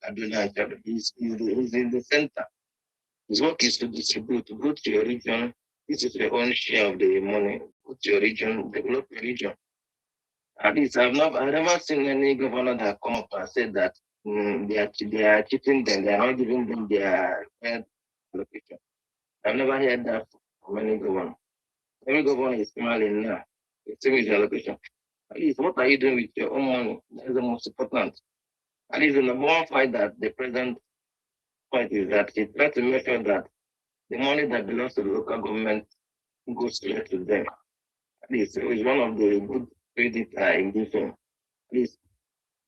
Kaduna. He's in the center. His work is to distribute, to go to your region. This is your own share of the money. Go to your region, develop your region. At least I've never seen any governor that come up and said that they are cheating them, they are not giving them their allocation. I've never heard that from any governor. Every governor is smiling now. It's with allocation. At least what are you doing with your own money? That's the most important. At least the number one fight that the president fight is that he tries to make sure that the money that belongs to the local government goes straight to them. At least it's one of the good credit in this one. Please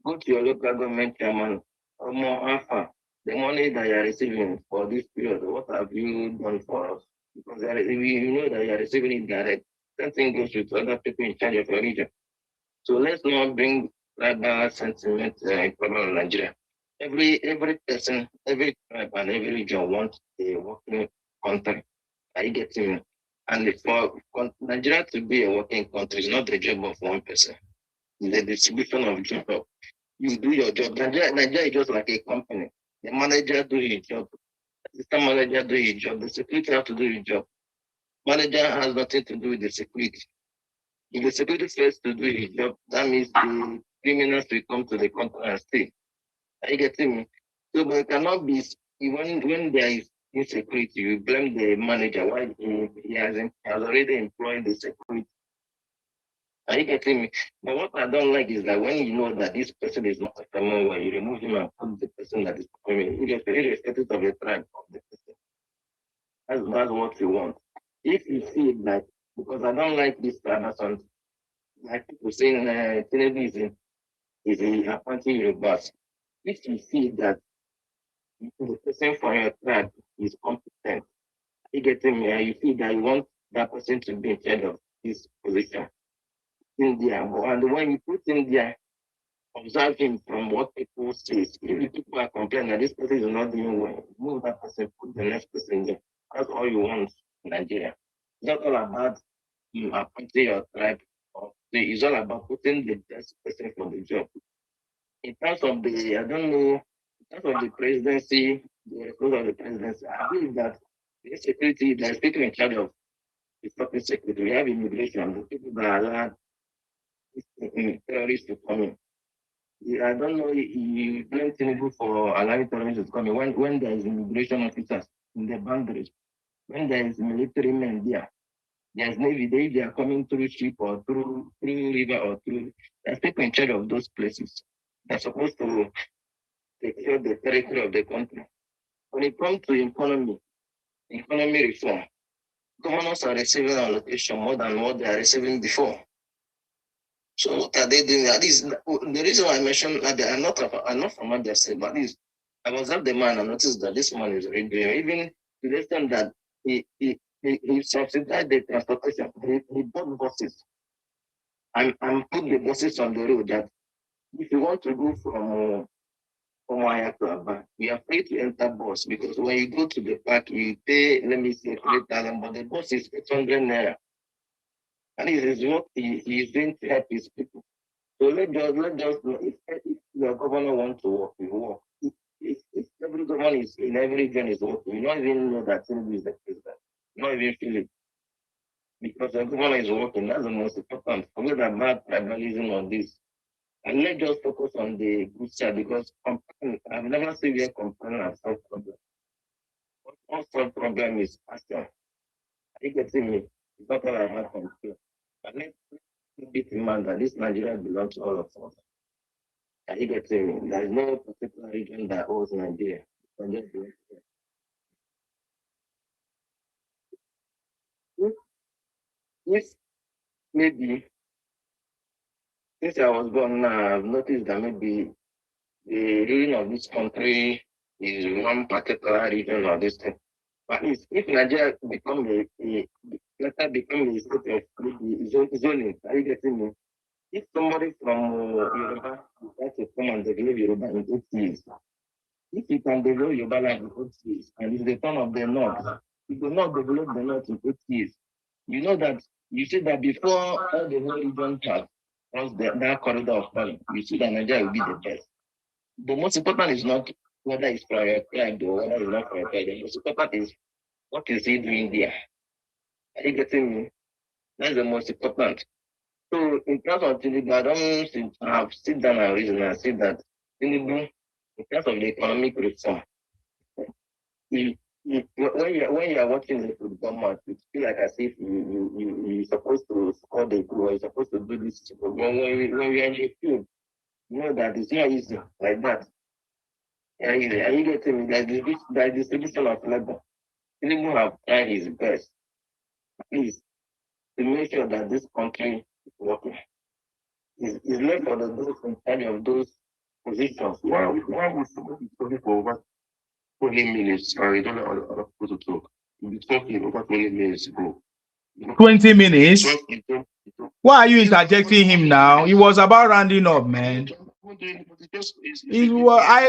go to your local government chairman or more alpha. The money that you are receiving for this period, what have you done for us? Because you know that you are receiving it direct. Same thing goes with other people in charge of your region. So let's not bring tribal sentiment problem in Nigeria. Every person, every tribe and every region wants a working country. Are you getting me? And for Nigeria to be a working country is not the job of one person. It's the distribution of job. You do your job. Nigeria is just like a company. The manager do his job. The system manager do his job. The security have to do his job. Manager has nothing to do with the security. If the security fails to do his job, that means the criminals will come to the country and stay. Are you getting me? So, but it cannot be when there is insecurity, you blame the manager why he has already employed the security. Are you getting me? But what I don't like is that when you know that this person is not performing well, you remove him and put the person that is performing, irrespective of the tribe of the person. That's what you want. If you feel like, because I don't like this person, like people saying Tinubu is appointing Yorubas. If you feel that the person for your tribe is competent, you getting me, and you feel that you want that person to be in charge of this position, India, and when you put India, observe him from what people say. If people are complaining that this person is not doing well, move that person, put the next person there. That's all you want in Nigeria. It's not all about you appointing your tribe. It's all about putting the best person for the job. In terms of the, I don't know, in terms of the presidency, the role of the presidency, I believe that the security, there's people in charge of the public security. We have immigration, the people that allow terrorists to come in. I don't know, you blame Tinubu for allowing terrorists to come in when there is immigration officers in the boundaries, when there is military men there. There's Navy, they are coming through ship or through river or through. There's people in charge of those places. They're supposed to secure the territory of the country. When it comes to economy reform, governors are receiving allocation more than what they are receiving before. So what are they doing? At least the reason why I mentioned that I'm not from what they said, but at least I was at the man and noticed that this man is really doing, even to the extent that he subsidized the transportation. He bought buses and put the buses on the road that if you want to go from Waya to Aba, you are free to enter bus because when you go to the park, you pay, let me say, 3,000, but the bus is 800 naira. And this is what he is doing to help his people. So let just if your governor wants to work, you work. If every governor is in every region is working, you don't even know that Tinubu is the president. You don't even feel it. Because the governor is working, that's the most important. Forget about tribalism on this. And let's just focus on the good side because I've never seen where complaining and solve problem. What solve problem is passion. Are you getting me? It's not all about complaint. But big man that this Nigeria belongs to all of us. Are you getting me? There is no particular region that owns Nigeria. If maybe since I was born now, I've noticed that maybe the ruling of this country is one particular region or this thing. But if Nigeria become later become a state of maybe zoning, are you getting me? If somebody from Yoruba decides to come and develop Yoruba in 8 years, if you can develop Yoruba land in 8 years, and it's the turn of the North, you will not develop the North in 8 years. You know that you see that before all the whole region has crossed that corridor of power, you see that Nigeria will be the best. The most important is not whether it's prioritized or whether it's not prioritized. The most important is what is he doing there? Are you getting me? That's the most important. So in terms of Tinubu, I don't have sit down and reason and say that Tinubu, in terms of the economic reform, when you are watching the football match, you feel like as if you're supposed to score the goal, or you're supposed to do this. But when we are in the field, you know that it's not easy like that. Are you getting me? There's distribution of labor. Tinubu have tried his best, please, to make sure that this country is working. It's left for those in charge of those positions. Why we talking for over 20 minutes? I don't know other people to talk. We'll be talking over 20 minutes ago. 20 minutes? Why are you interjecting him now? He was about rounding up, man.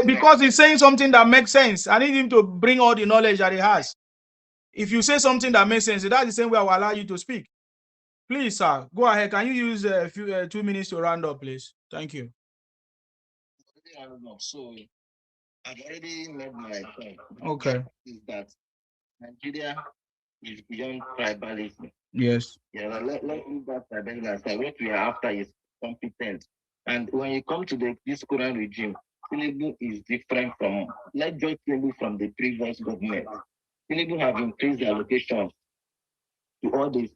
Because he's saying something that makes sense. I need him to bring all the knowledge that he has. If you say something that makes sense, that's the same way I will allow you to speak. Please, sir, go ahead. Can you use a few 2 minutes to round up, please? Thank you. So I've already made my point. Okay. Is that Nigeria is beyond tribalism. Yes. Yeah, let me back tribalism aside. What we are after is competence. And when you come to this current regime, Tinubu is different from, let's join Tinubu from the previous government. Tinubu have increased the allocation to all the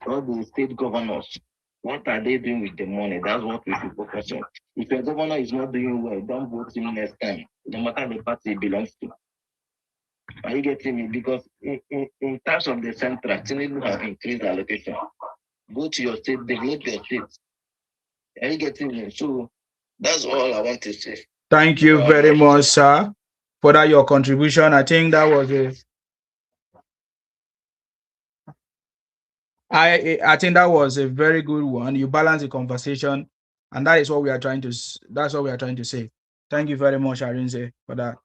state governors. What are they doing with the money? That's what we should focus on. If your governor is not doing well, don't vote him next time, no matter the party he belongs to. Are you getting me? Because in terms of the central, Tinubu have increased the allocation. Go to your state, develop your state. Are you getting me? So that's all I want to say. Thank you very much, sir, for that your contribution. I think that was I think that was a very good one. You balance the conversation, and that is what we are trying to. That's what we are trying to say. Thank you very much, Arinze, for that.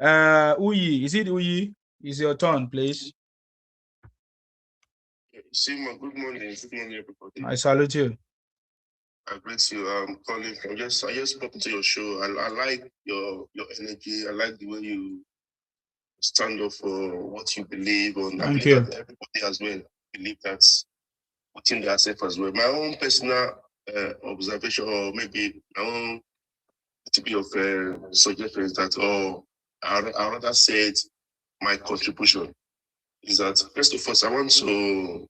Uyi, is it Uyi? It's your turn, please. Sima, good morning. Good morning, everybody. I salute you. I greet you. Colin, I just popped into your show. I like your energy. I like the way you stand up for what you believe on. I believe that everybody as well believe that's within themselves as well. My own personal observation, or maybe my own bit of suggestion is that, I rather said my contribution is that, first of all, I want to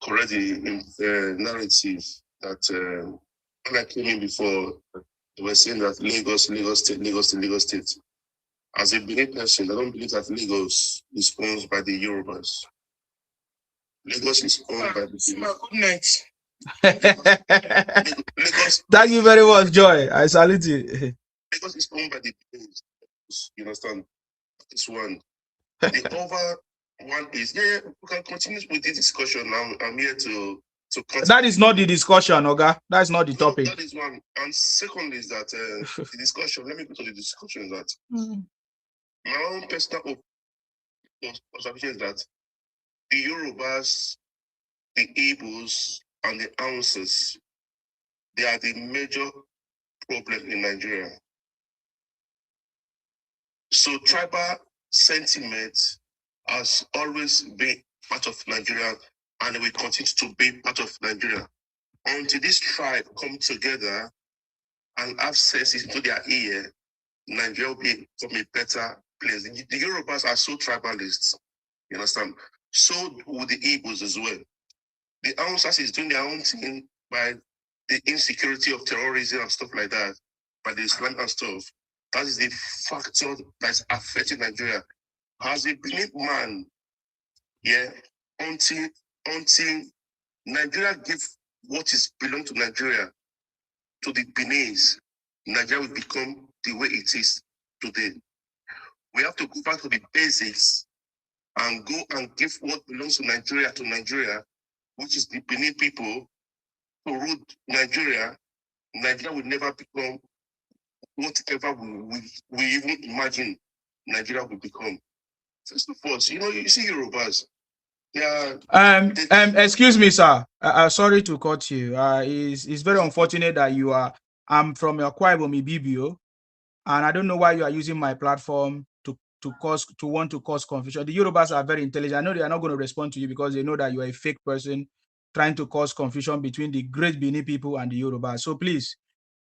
correct the narrative that when I came in before, they were saying that Lagos State. As a Benin person, I don't believe that Lagos is owned by the Yorubas. Lagos is owned by the Good night. Lagos. Thank you very much, Joy. I salute you. Lagos is owned by the Benin. You understand? This one. The other one is, we can continue with this discussion. I'm here to continue. That is not the discussion, Oga. That's not the topic. That is one. And second is that the discussion, let me go to the discussion, that my own personal observation is that the Yorubas, the Igbos, and the Hausas, they are the major problem in Nigeria. So tribal sentiment has always been part of Nigeria, and will continue to be part of Nigeria until this tribe come together and have sense into their ear. Nigeria will become a better place. The Yorubas are so tribalist, you understand? So would the Igbos as well. The Hausas is doing their own thing, by the insecurity of terrorism and stuff like that, by the Islam and stuff. That is the factor that's affecting Nigeria. As a Benin man, yeah, until Nigeria give what is belong to Nigeria to the Beninese, Nigeria will become the way it is today. We have to go back to the basics and go and give what belongs to Nigeria, which is the Benin people, to rule Nigeria. Nigeria will never become whatever we even imagine Nigeria will become. First of all, you see Yorubas. Excuse me, sir. Sorry to cut you. It's very unfortunate that I'm from Akwa Ibom Ibibio, and I don't know why you are using my platform to want to cause confusion. The Yorubas are very intelligent. I know they are not going to respond to you because they know that you are a fake person trying to cause confusion between the great Benin people and the Yorubas. So please,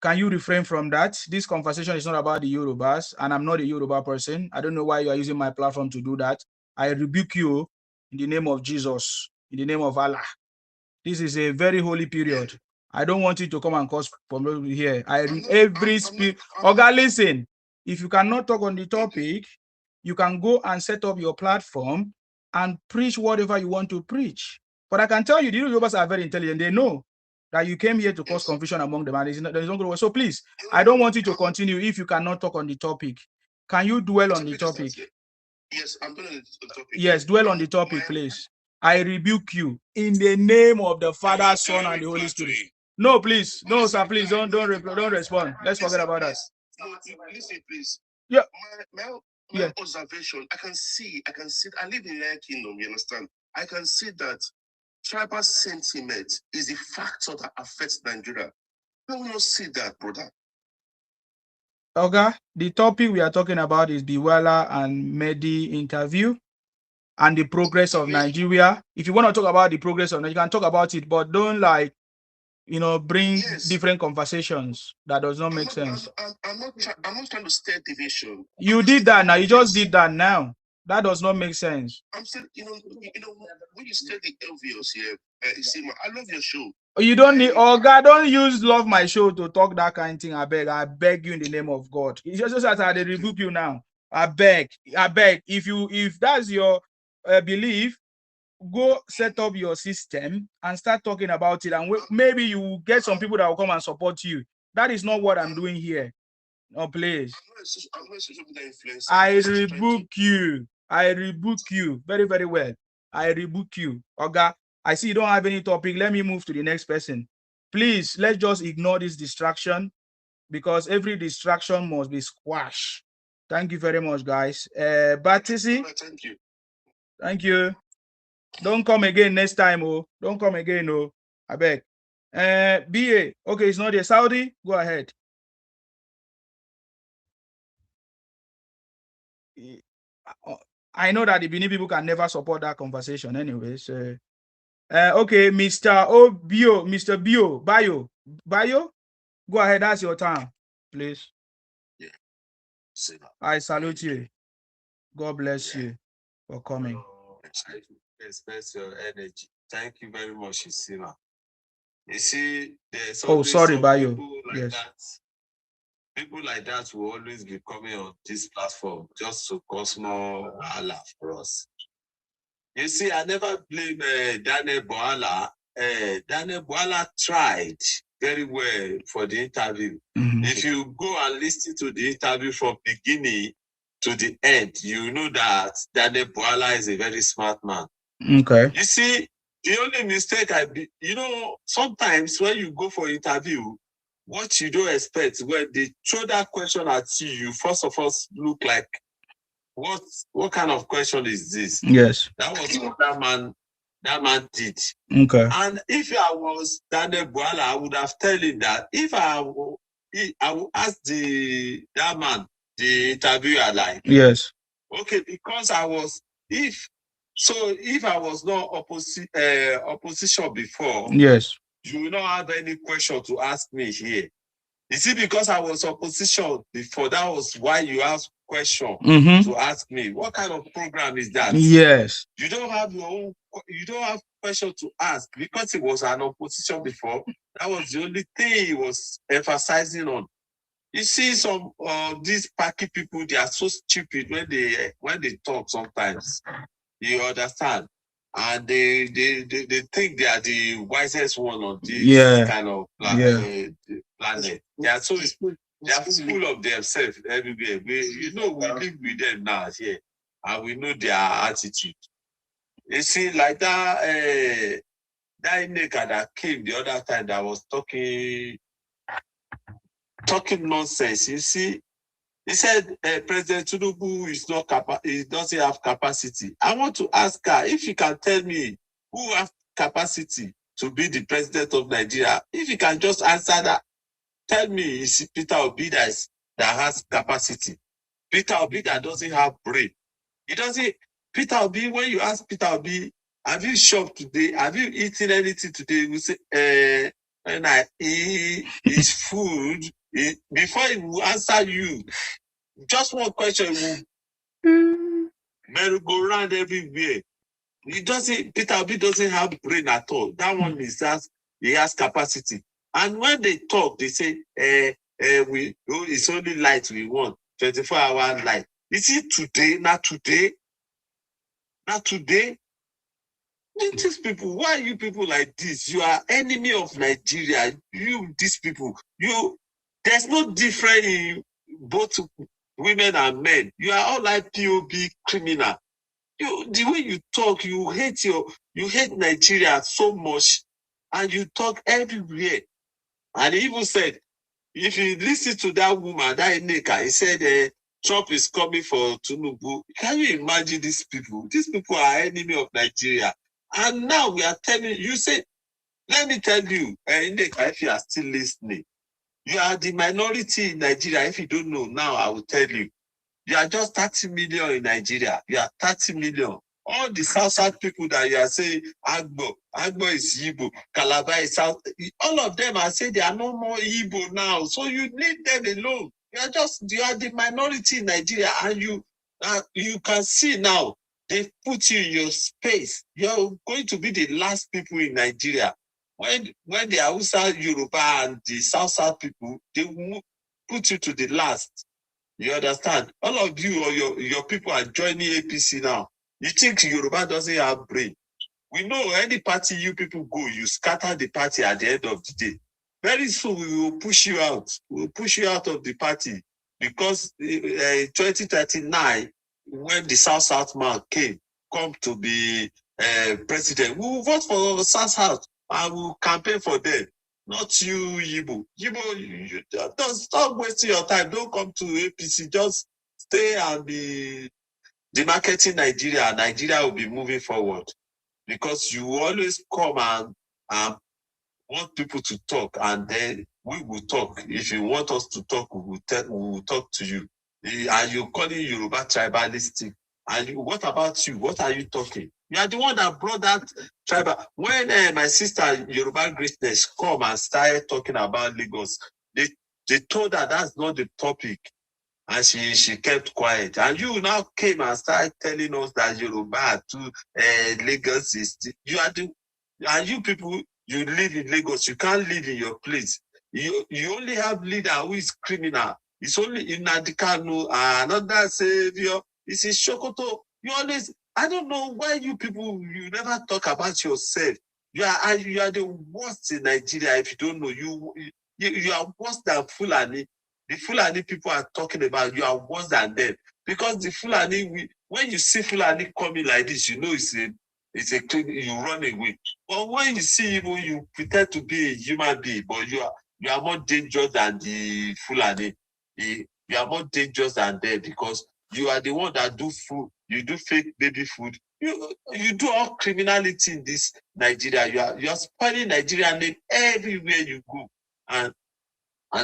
can you refrain from that? This conversation is not about the Yorubas, and I'm not a Yoruba person. I don't know why you are using my platform to do that. I rebuke you in the name of Jesus, in the name of Allah. This is a very holy period. I don't want you to come and cause problem here. Oga, listen, if you cannot talk on the topic, you can go and set up your platform and preach whatever you want to preach. But I can tell you, the Yorubas are very intelligent. They know that you came here to cause confusion among them, and there's not going to work. So please, I don't want you to continue if you cannot talk on the topic. Can you dwell on the topic? Yes, I'm going to the topic. Yes, dwell on the topic, please. I rebuke you in the name of the Father, Son, and the Holy Spirit. No, please. No, sir, please don't respond. Let's forget about that. No, listen, please. Yeah. My observation, I can see, I live in the Kingdom, you understand? I can see that tribal sentiment is a factor that affects Nigeria. I will not see that, brother. Okay, the topic we are talking about is Bwala and Mehdi interview and the progress of Nigeria. If you want to talk about the progress of Nigeria, you can talk about it, but don't bring different conversations. That does not make sense. I'm not trying to stir division. You did that now. You just did that now. That does not make sense. I'm saying, when you state the obvious here, I love your show. You don't need, God, don't use love my show to talk that kind of thing. I beg you in the name of God. It's just as I rebuke you now. I beg. If that's your belief, go set up your system and start talking about it, and maybe you will get some people that will come and support you. That is not what I'm doing here. No, please. I rebuke you. I rebuke you very, very well. I rebuke you. Oga, I see you don't have any topic. Let me move to the next person. Please, let's just ignore this distraction because every distraction must be squashed. Thank you very much, guys. Batisi. Thank you. Thank you. Don't come again next time, oh. Don't come again, oh. I beg. BA. Okay, it's not a Saudi. Go ahead. I know that the Benin people can never support that conversation anyway. So, okay, Mr. Obio, Mr. Bio, go ahead. That's your time, please. Yeah. I salute you. God bless you for coming. Express your energy. Thank you very much, Isima. You see, there's sorry, Bio. Yes. People like that will always be coming on this platform just to cause more Bwala for us. You see, I never blame Daniel Bwala. Daniel Bwala tried very well for the interview. Mm-hmm. If you go and listen to the interview from beginning to the end, you know that Daniel Bwala is a very smart man. Okay. You see, the only mistake sometimes when you go for interview, what you don't expect, when they throw that question at you, you first of all look like, what kind of question is this? Yes. That was what that man did. Okay. And if I was Daniel Bwala, I would have told him that if I would ask that man, the interviewer, like, yes. Okay, because if I was not opposition before, yes, you will not have any question to ask me here. You see, because I was opposition before, that was why you asked question Mhm. to ask me. What kind of program is that? Yes. You don't have your own, you don't have question to ask because it was an opposition before. That was the only thing he was emphasizing on. You see, some these packy people, they are so stupid when they talk sometimes. You understand? And they think they are the wisest one on this kind of planet. They are full of themselves everywhere. We live with them now here, and we know their attitude. You see, like that nigga that came the other time that was talking nonsense. You see, he said President Tinubu is not he doesn't have capacity. I want to ask her if you can tell me who has capacity to be the president of Nigeria. If you can just answer that, tell me it's Peter Obi that has capacity. Peter Obi that doesn't have brain. He doesn't. Peter Obi, when you ask Peter Obi, have you shopped today? Have you eaten anything today? We say, when I eat his food, before he will answer you, just one question will merry-go-round everywhere. Peter Obi doesn't have brain at all. That one is that he has capacity. And when they talk, they say, it's only light we want, 24-hour light. Is it today? Not today? Not today? These people, why are you people like this? You are enemy of Nigeria. These people, there's no difference in both women and men. You are all like POB criminal. The way you talk, you hate Nigeria so much, and you talk everywhere. And he even said, if you listen to that woman, that Eneka, he said, Trump is coming for Tinubu. Can you imagine these people? These people are enemy of Nigeria. And now we are telling you, say, let me tell you, Eneka, if you are still listening, you are the minority in Nigeria. If you don't know, now I will tell you. You are just 30 million in Nigeria. You are 30 million. All the South people that you are saying, Agbo is Igbo, Calabar is South. All of them are saying they are no more Igbo now. So you leave them alone. You are the minority in Nigeria, and you can see now, they put you in your space. You're going to be the last people in Nigeria. When the Hausa, Yoruba, and the South people, they will put you to the last. You understand? All of you or your people are joining APC now. You think Yoruba doesn't have brain. We know any party you people go, you scatter the party at the end of the day. Very soon we will push you out. We will push you out of the party because 2039, when the South man come to be president, we will vote for South and we will campaign for them. Not you, Yibo. Yibo, don't stop wasting your time. Don't come to APC. Just stay and be demarketing Nigeria. Nigeria will be moving forward. Because you always come and want people to talk, and then we will talk. If you want us to talk, we will talk to you. And you call it Yoruba tribalistic. And what about you? What are you talking? You are the one that brought that tribal. When my sister Yoruba Greatness come and started talking about Lagos, they told her that's not the topic. And she kept quiet. And you now came and started telling us that Yoruba to Lagos is you are the, and you people, you live in Lagos, you can't live in your place. You only have leader who is criminal. It's only in Nadikano, another savior. It's in Sokoto. You always, I don't know why you people, you never talk about yourself. You are the worst in Nigeria. If you don't know, you are worse than Fulani. The Fulani people are talking about, you are worse than them. Because the Fulani, when you see Fulani coming like this, you know it's a clean, you run away. But when you see even you pretend to be a human being, but you are more dangerous than the Fulani. You are more dangerous than them because you are the one that you do fake baby food. You do all criminality in this Nigeria. You are spoiling Nigeria name everywhere you go. And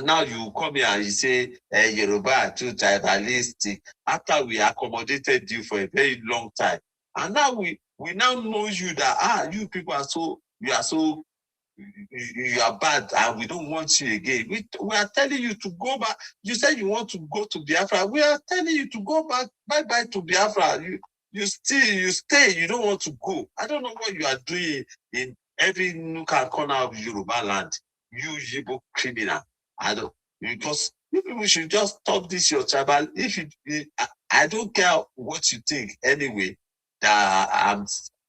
now you come here and you say, Yoruba are too tribalistic. After we accommodated you for a very long time. And now we now know you that, you people are so you are bad and we don't want you again. We are telling you to go back. You said you want to go to Biafra. We are telling you to go back. Bye-bye to Biafra. You stay. You don't want to go. I don't know what you are doing in every nook and corner of Yoruba land. You Yibo criminal. I don't, because you people should just stop this your tribal. I don't care what you think anyway.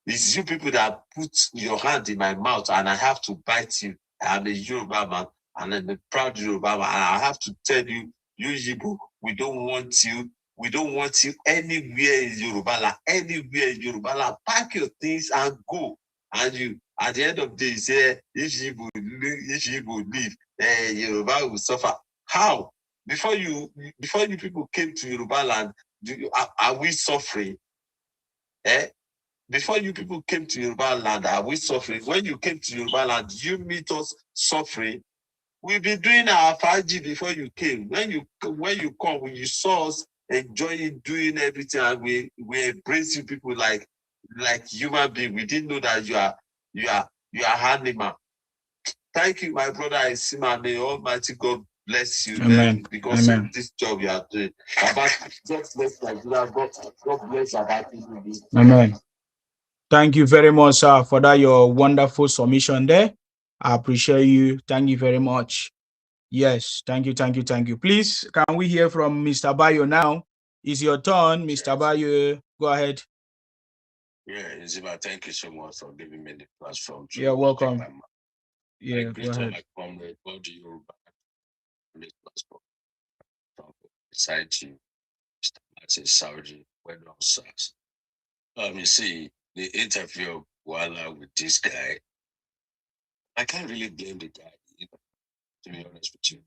It's you people that put your hand in my mouth and I have to bite you. I'm a Yoruba man and I'm a proud Yoruba man. And I have to tell you, you Yibo, we don't want you. We don't want you anywhere in Yoruba land. Anywhere in Yoruba land. Pack your things and go. And you, at the end of the day, say, if Yibo leave, Yoruba will suffer. How? Before you people came to Yoruba land, are we suffering? Before you people came to Yoruba land, are we suffering? When you came to Yoruba land, you meet us suffering. We've been doing our 5G before you came. When you come, when you saw us enjoying doing everything, and we embrace you people like human beings. We didn't know that you are animal. Thank you, my brother Isima. May Almighty God bless you. Amen. Because Amen. of this job you are doing. God bless Nigeria. God bless our people. Amen. Thank you very much, sir, for that your wonderful submission there. I appreciate you. Thank you very much. Yes, thank you. Please, can we hear from Mr. Bayo now? It's your turn, Mr. Bayo. Go ahead. Yeah, Ziba, thank you so much for giving me the platform. You're welcome. Yeah, I go greet all ahead. my comrades, all the Yoruba on this platform. Beside you, Mr. Martin Saudi, well done, sirs. You see, the interview of Bwala with this guy, I can't really blame the guy, to be honest with you.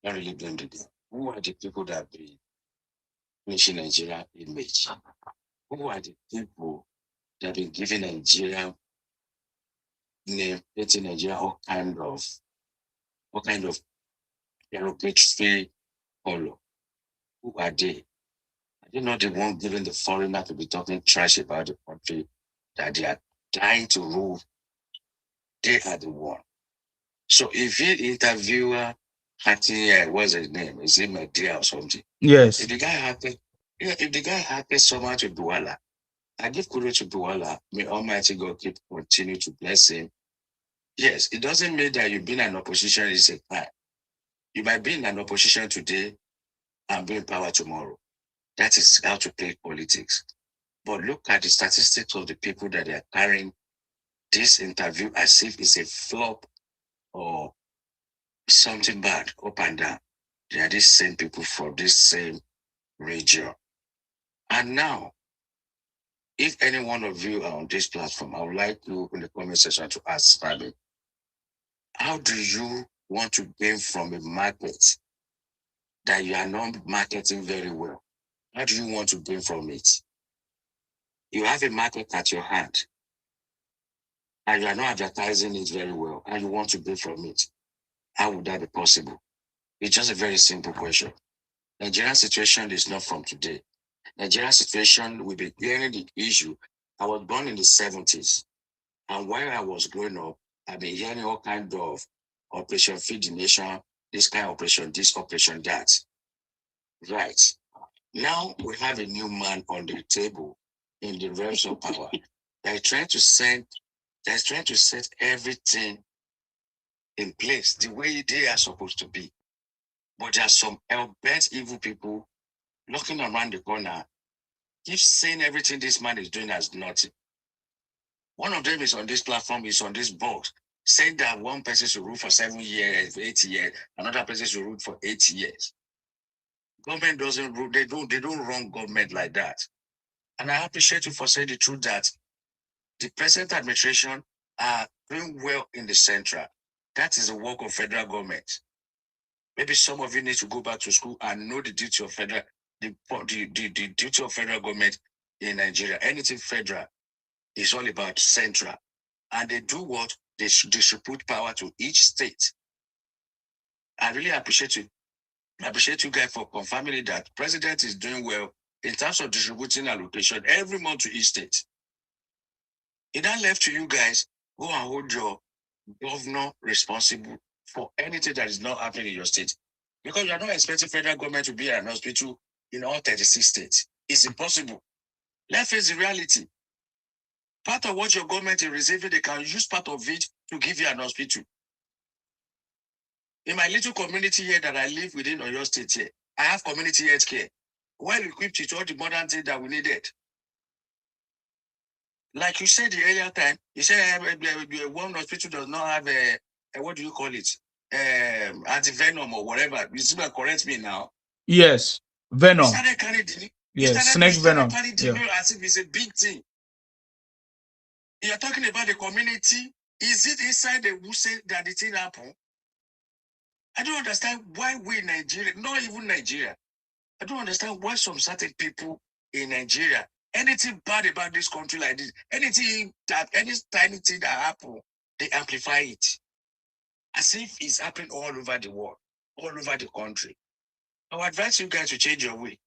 I can't really blame the guy. Who are the people that be finishing Nigeria image? Who are the people that have been giving Nigeria name, letting Nigeria all kind of derogatory color? Who are they? Are they not the one giving the foreigner to be talking trash about the country that they are trying to rule? They are the one. So if you interviewer what's his name? Is it Mehdir or something? Yes. If the guy happy so much with Bwala, I give kudos to Bwala. May Almighty God continue to bless him. Yes, it doesn't mean that you've been an opposition is a crime. You might be in an opposition today and be in power tomorrow. That is how to play politics. But look at the statistics of the people that they are carrying this interview as if it's a flop or something bad up and down. They are these same people from this same region. And now, if any one of you are on this platform, I would like you in the comment section to ask Fabi, how do you want to gain from a market that you are not marketing very well? How do you want to gain from it? You have a market at your hand and you are not advertising it very well and you want to gain from it. How would that be possible? It's just a very simple question. Nigerian situation is not from today. Nigerian situation, we've been hearing the issue. I was born in the 70s. And while I was growing up, I've been hearing all kinds of Operation Feed the Nation, this kind of operation, this operation, that. Right. Now we have a new man on the table in the realms of power. They're trying to set everything in place the way they are supposed to be. But there are some bent evil people looking around the corner, keep saying everything this man is doing as nothing. One of them is on this platform, is on this box, saying that one person should rule for 7 years, 8 years, another person should rule for 8 years. Government doesn't rule, they don't run government like that. And I appreciate you for saying the truth that the present administration are doing well in the central. That is the work of federal government. Maybe some of you need to go back to school and know the duty of federal, the duty of federal government in Nigeria. Anything federal is all about central. And they do what? They should put power to each state. I really appreciate you. I appreciate you guys for confirming that president is doing well in terms of distributing allocation every month to each state. It then left to you guys, go and hold your governor responsible for anything that is not happening in your state. Because you are not expecting federal government to be an hospital in all 36 states. It's impossible. Let's face the reality. Part of what your government is receiving, they can use part of it to give you an hospital. In my little community here that I live within Oyo State here, I have community health care, well equipped with all the modern things that we needed. Like you said the earlier time, you said one hospital does not have a what do you call it? Anti-venom or whatever. You still correct me now. Yes, venom. You started carrying the Yes, snake venom. as if it's a big thing. You're talking about the community. Is it inside the who said that the thing happened? I don't understand why we in Nigeria, not even Nigeria, I don't understand why some certain people in Nigeria, anything bad about this country like this, any tiny thing that happen, they amplify it. As if it's happening all over the world, all over the country. I would advise you guys to change your way.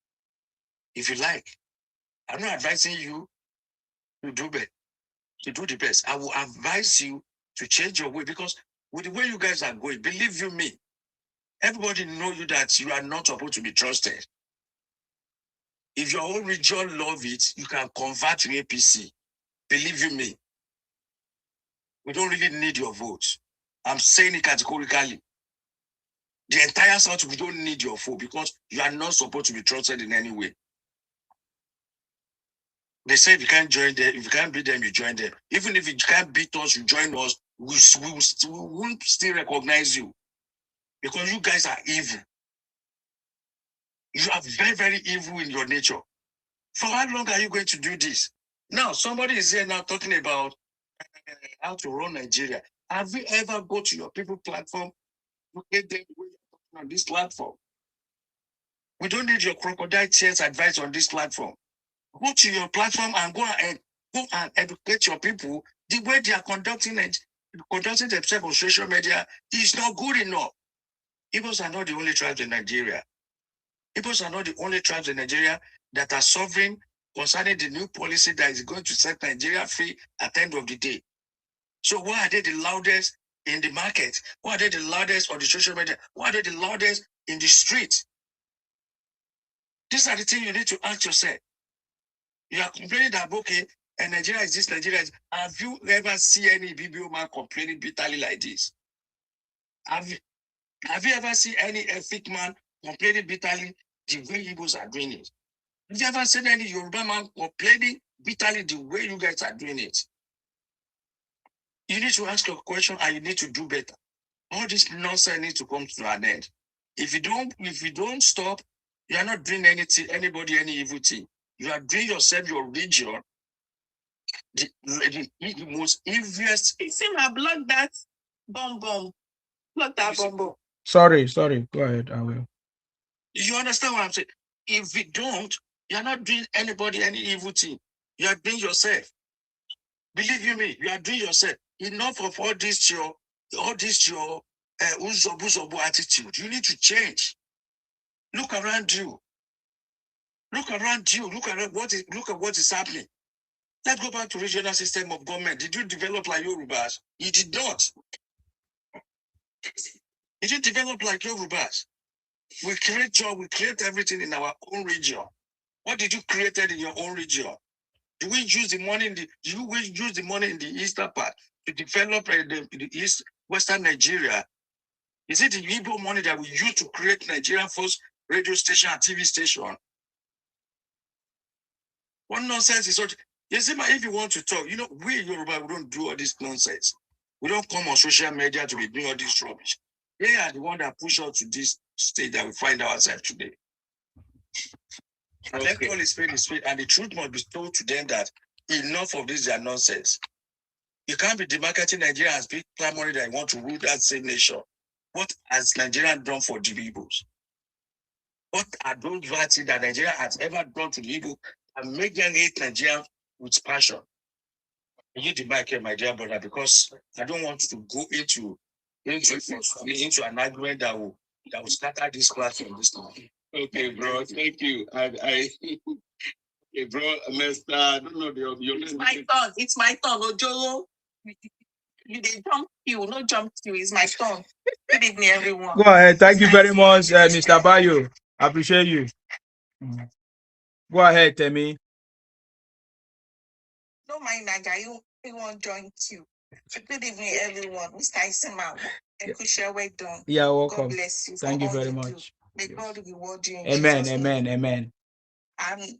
If you like. I'm not advising you to do better, to do the best. I will advise you to change your way because with the way you guys are going, believe you me, everybody know you that you are not supposed to be trusted. If your own region love it, you can convert to APC. Believe you me. We don't really need your vote. I'm saying it categorically. The entire South, we don't need your vote because you are not supposed to be trusted in any way. They say if you can't join them, if you can't beat them, you join them. Even if you can't beat us, you join us, we won't still recognize you. Because you guys are evil. You are very, very evil in your nature. For how long are you going to do this? Now, somebody is here now talking about how to run Nigeria. Have you ever go to your people platform to get them on this platform? We don't need your crocodile tears advice on this platform. Go to your platform and go and educate your people. The way they are conducting themselves on social media is not good enough. Igbos are not the only tribes in Nigeria. Igbos are not the only tribes in Nigeria that are suffering concerning the new policy that is going to set Nigeria free at the end of the day. So why are they the loudest in the market? Why are they the loudest on the social media? Why are they the loudest in the street? These are the things you need to ask yourself. You are complaining that, okay, and Nigeria is this, Nigeria is... Have you ever seen any BBO man complaining bitterly like this? Have you ever seen any ethnic man complaining bitterly the way Igbos are doing it? Have you ever seen any Yoruba man complaining bitterly the way you guys are doing it? You need to ask your question and you need to do better. All this nonsense needs to come to an end. If you don't stop, you are not doing anybody any evil thing. You are doing yourself, your region, the most evilest. You see, I block that bomb. Block that bomb. Sorry. Go ahead. I will. You understand what I'm saying? If you don't, you are not doing anybody any evil thing. You are doing yourself. Believe you me, you are doing yourself. Enough of all this your uzobu attitude. You need to change. Look around you. Look at what is happening. Let's go back to regional system of government. Did you develop like Yorubas? You did not. You didn't develop like Yorubas. We create job, we create everything in our own region. What did you create in your own region? Do we use the money in the eastern part to develop the east western Nigeria? Is it the Igbo money that we use to create Nigeria first radio station and TV station? What nonsense is what? If you want to talk, we in Yoruba, we don't do all this nonsense. We don't come on social media to be doing all this rubbish. They are the one that push us to this state that we find ourselves today. Okay. Let's call it spade, and the truth must be told to them that enough of this their nonsense. You can't be demarketing Nigeria as big primary that want to rule that same nation. What has Nigeria done for the Igbos? What are those values that Nigeria has ever done to the Igbo and make them hate Nigeria with passion? You need to back here, my dear brother, because I don't want to go into an argument that will scatter this platform this time. Okay, bro. Thank you. Okay, bro, Mr. I don't know your name. It's my turn, Ojoro. You did jump queue, no jump queue. It's my turn. Good evening, everyone. Go ahead. Thank you very much, Mr. Bayo. I appreciate you. Go ahead, Temi. Don't mind Naga, you won't join queue. Good evening, everyone. Mr. Isima, well done. Yeah, welcome. God bless you. Thank you very much. May God reward you in Amen, Jesus' amen, name. amen.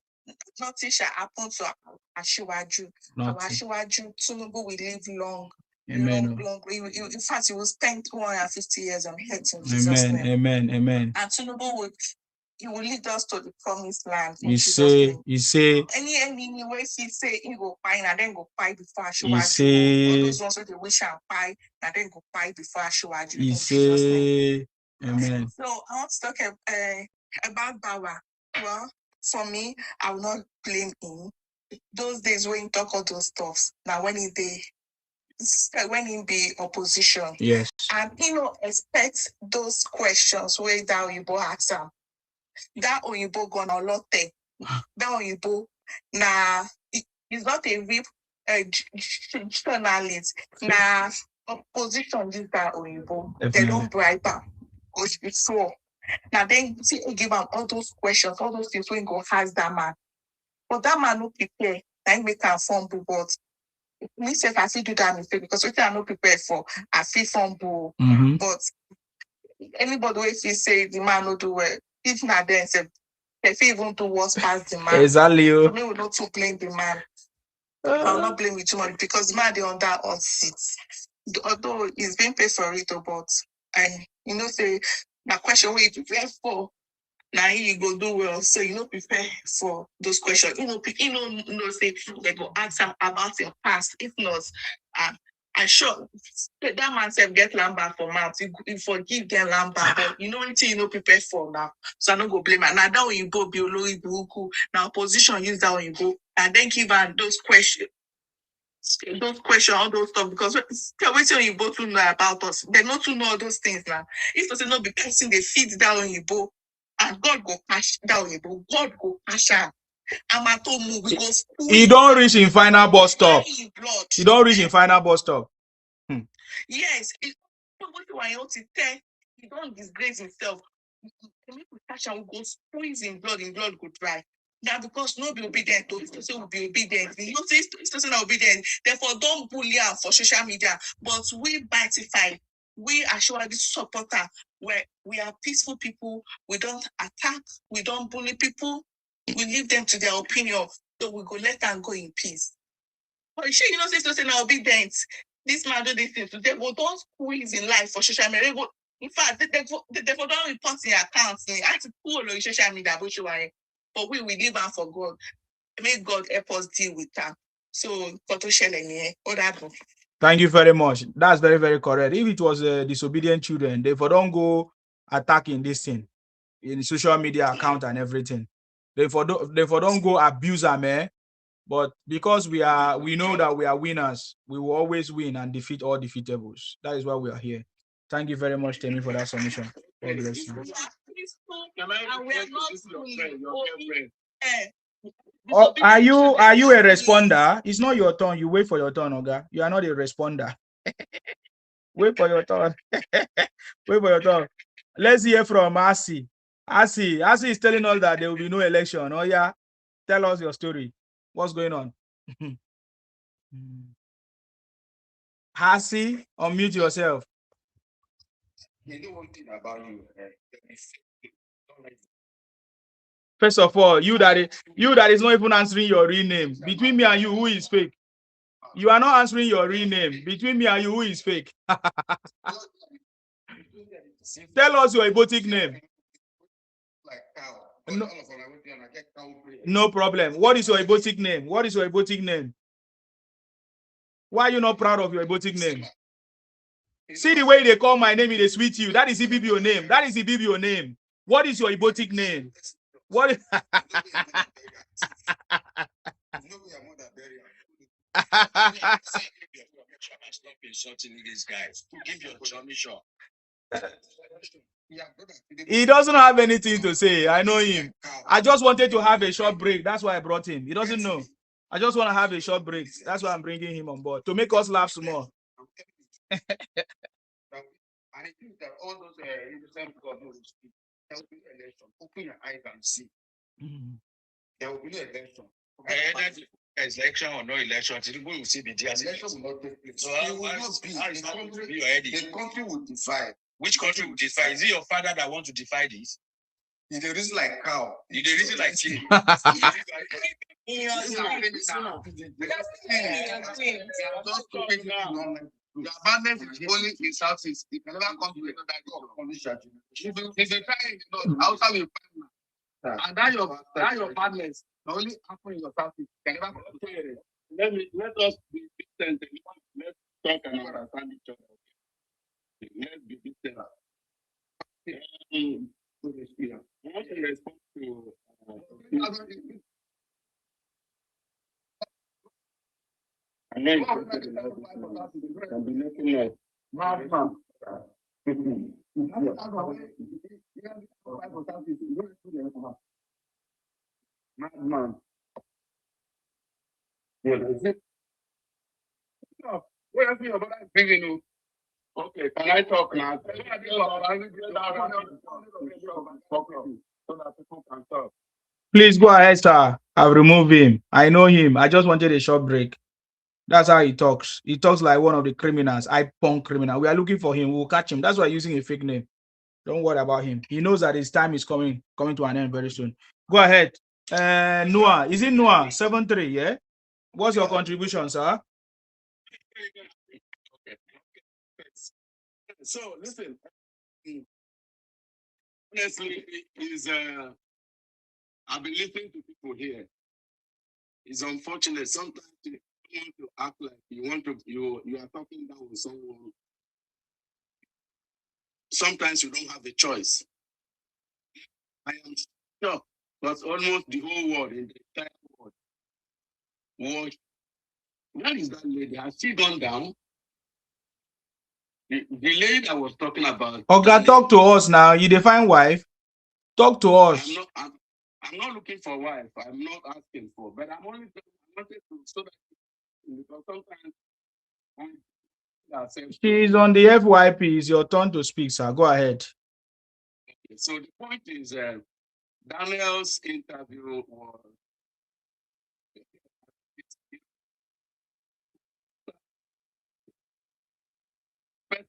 Nothing shall happen to Ashiwaju. Our Ashiwaju, Tinubu will live long. Amen. Long. In fact, he will spend 250 years on earth in Jesus' Amen, name. amen, amen. And Tinubu will lead us to the promised land. You say, any way he say he go buy and then go buy before you Ashiwaju. say, All those ones that they wish and buy and then go buy before Ashiwaju. you say, amen. So I want to talk about Bwala. Well, for me, I will not blame him. Those days when he talk all those stuffs, now when he be opposition, yes, and expect those questions where that Oyibo ask him. That Oyibo gonna lot that Oyibo he's not a real journalist. Nah, opposition this that Oyibo. They don't bribe him. Because it's so. Now then see give him all those questions, all those things when go ask that man. But that man no prepare. Then make a fumble, but me say I feel do that mistake because what I'm not prepared for, I feel fumble. But anybody who feel say the man no do well, if not then say they feel even do worse past the man. Exactly. So me will not to blame the man. I will not blame you too much because the man they on that on seat. Although he's being paid for it, but say the question where you prepare for. Now he go do well, so prepare for those questions. Say they go ask him about your past. If not, I sure that man said get lamba for mouth. You forgive them lamba, but anything prepare for now. So I don't go blame her. Now that when you go be olori buku, now opposition use that when you go and then give her those questions. Those questions, all those stuff, because when you both know about us, they not to know all those things now. If doesn't not be person they feed down on you both. And God go cash down your book. God go cash out. He don't reach in final bus stop. He don't reach in final bus stop. Yes. He don't disgrace himself. He cash out go squeeze in blood go dry. Now because no be obedient to say will be obedient. It's not obedient. Therefore, don't bully her for social media. But we bitified. We are sure this supporter where we are peaceful people. We don't attack. We don't bully people. We leave them to their opinion. So we go let them go in peace. But say now obedient. This man do this thing. So they go don't squeeze in life for social media. In fact, they don't report in accounts. I have to pull on social media. But we leave them for God. May God help us deal with that. So, thank you very much. That's very, very correct. If it was disobedient children, they don't go attacking this thing in social media account and everything. They don't go abuse them, but because we know that we are winners, we will always win and defeat all defeatables. That is why we are here. Thank you very much, Temi, for that submission. God bless you. Are you a responder? It's not your turn. You wait for your turn, Oga. You are not a responder. Wait for your turn. Wait for your turn. Let's hear from Asi. Asi is telling us that there will be no election. Oh yeah, tell us your story. What's going on? Asi, unmute yourself. First of all, you that is not even answering your real name. Between me and you, who is fake? You are not answering your real name. Between me and you, who is fake? Tell us your erotic name. No problem. What is your erotic name? What is your erotic name? Why are you not proud of your erotic name? See the way they call my name, they sweet you. That is the BBO name. That is the BBO name. What is your erotic name? What is He doesn't have anything to say. I know him. I just wanted to have a short break. That's why I brought him. He doesn't know. I just want to have a short break. That's why I'm bringing him on board to make us laugh some more. And I think that all those innocent governors, there will be election. Open your eyes and see. There will be election. Election or no election, Tinubu will see the election will not take place. So It will not be. The country will divide. Which country will divide? Is it your father that want to divide this? If they reason like cow. If they reason like king. The abandonment is only in Southeast. It can never come to another condition. If they try in the north, outside will find. And that your madness only happen in your Southeast. Can never come to it. Let us be decent. Let's talk and understand each other. Let's be decent. I want to respond to I know you're interested in everything. Can be looking at madman. Madman. Yeah, that's it. No, what else your brother is bringing you? Okay, can I talk now? So that people can talk. Please go ahead, sir. I've removed him. I know him. I just wanted a short break. That's how he talks. He talks like one of the criminals. I punk criminal. We are looking for him. We'll catch him. That's why I'm using a fake name. Don't worry about him. He knows that his time is coming to an end very soon. Go ahead. Noah. Is it Noah? 7-3, yeah? What's your contribution, sir? So listen, honestly, I've been listening to people here. It's unfortunate. Sometimes you want to act like you are talking down with someone. Sometimes you don't have a choice. I am sure because almost the whole world in the entire world was. Where is that lady? Has she gone down? The lady I was talking about. Oga, talk to us now. You define wife. Talk to us. I'm not looking for a wife. I'm not asking for, but I'm only wanted to so that because sometimes She's on the FYP. It's your turn to speak, sir. Go ahead. So the point is, Daniel's interview was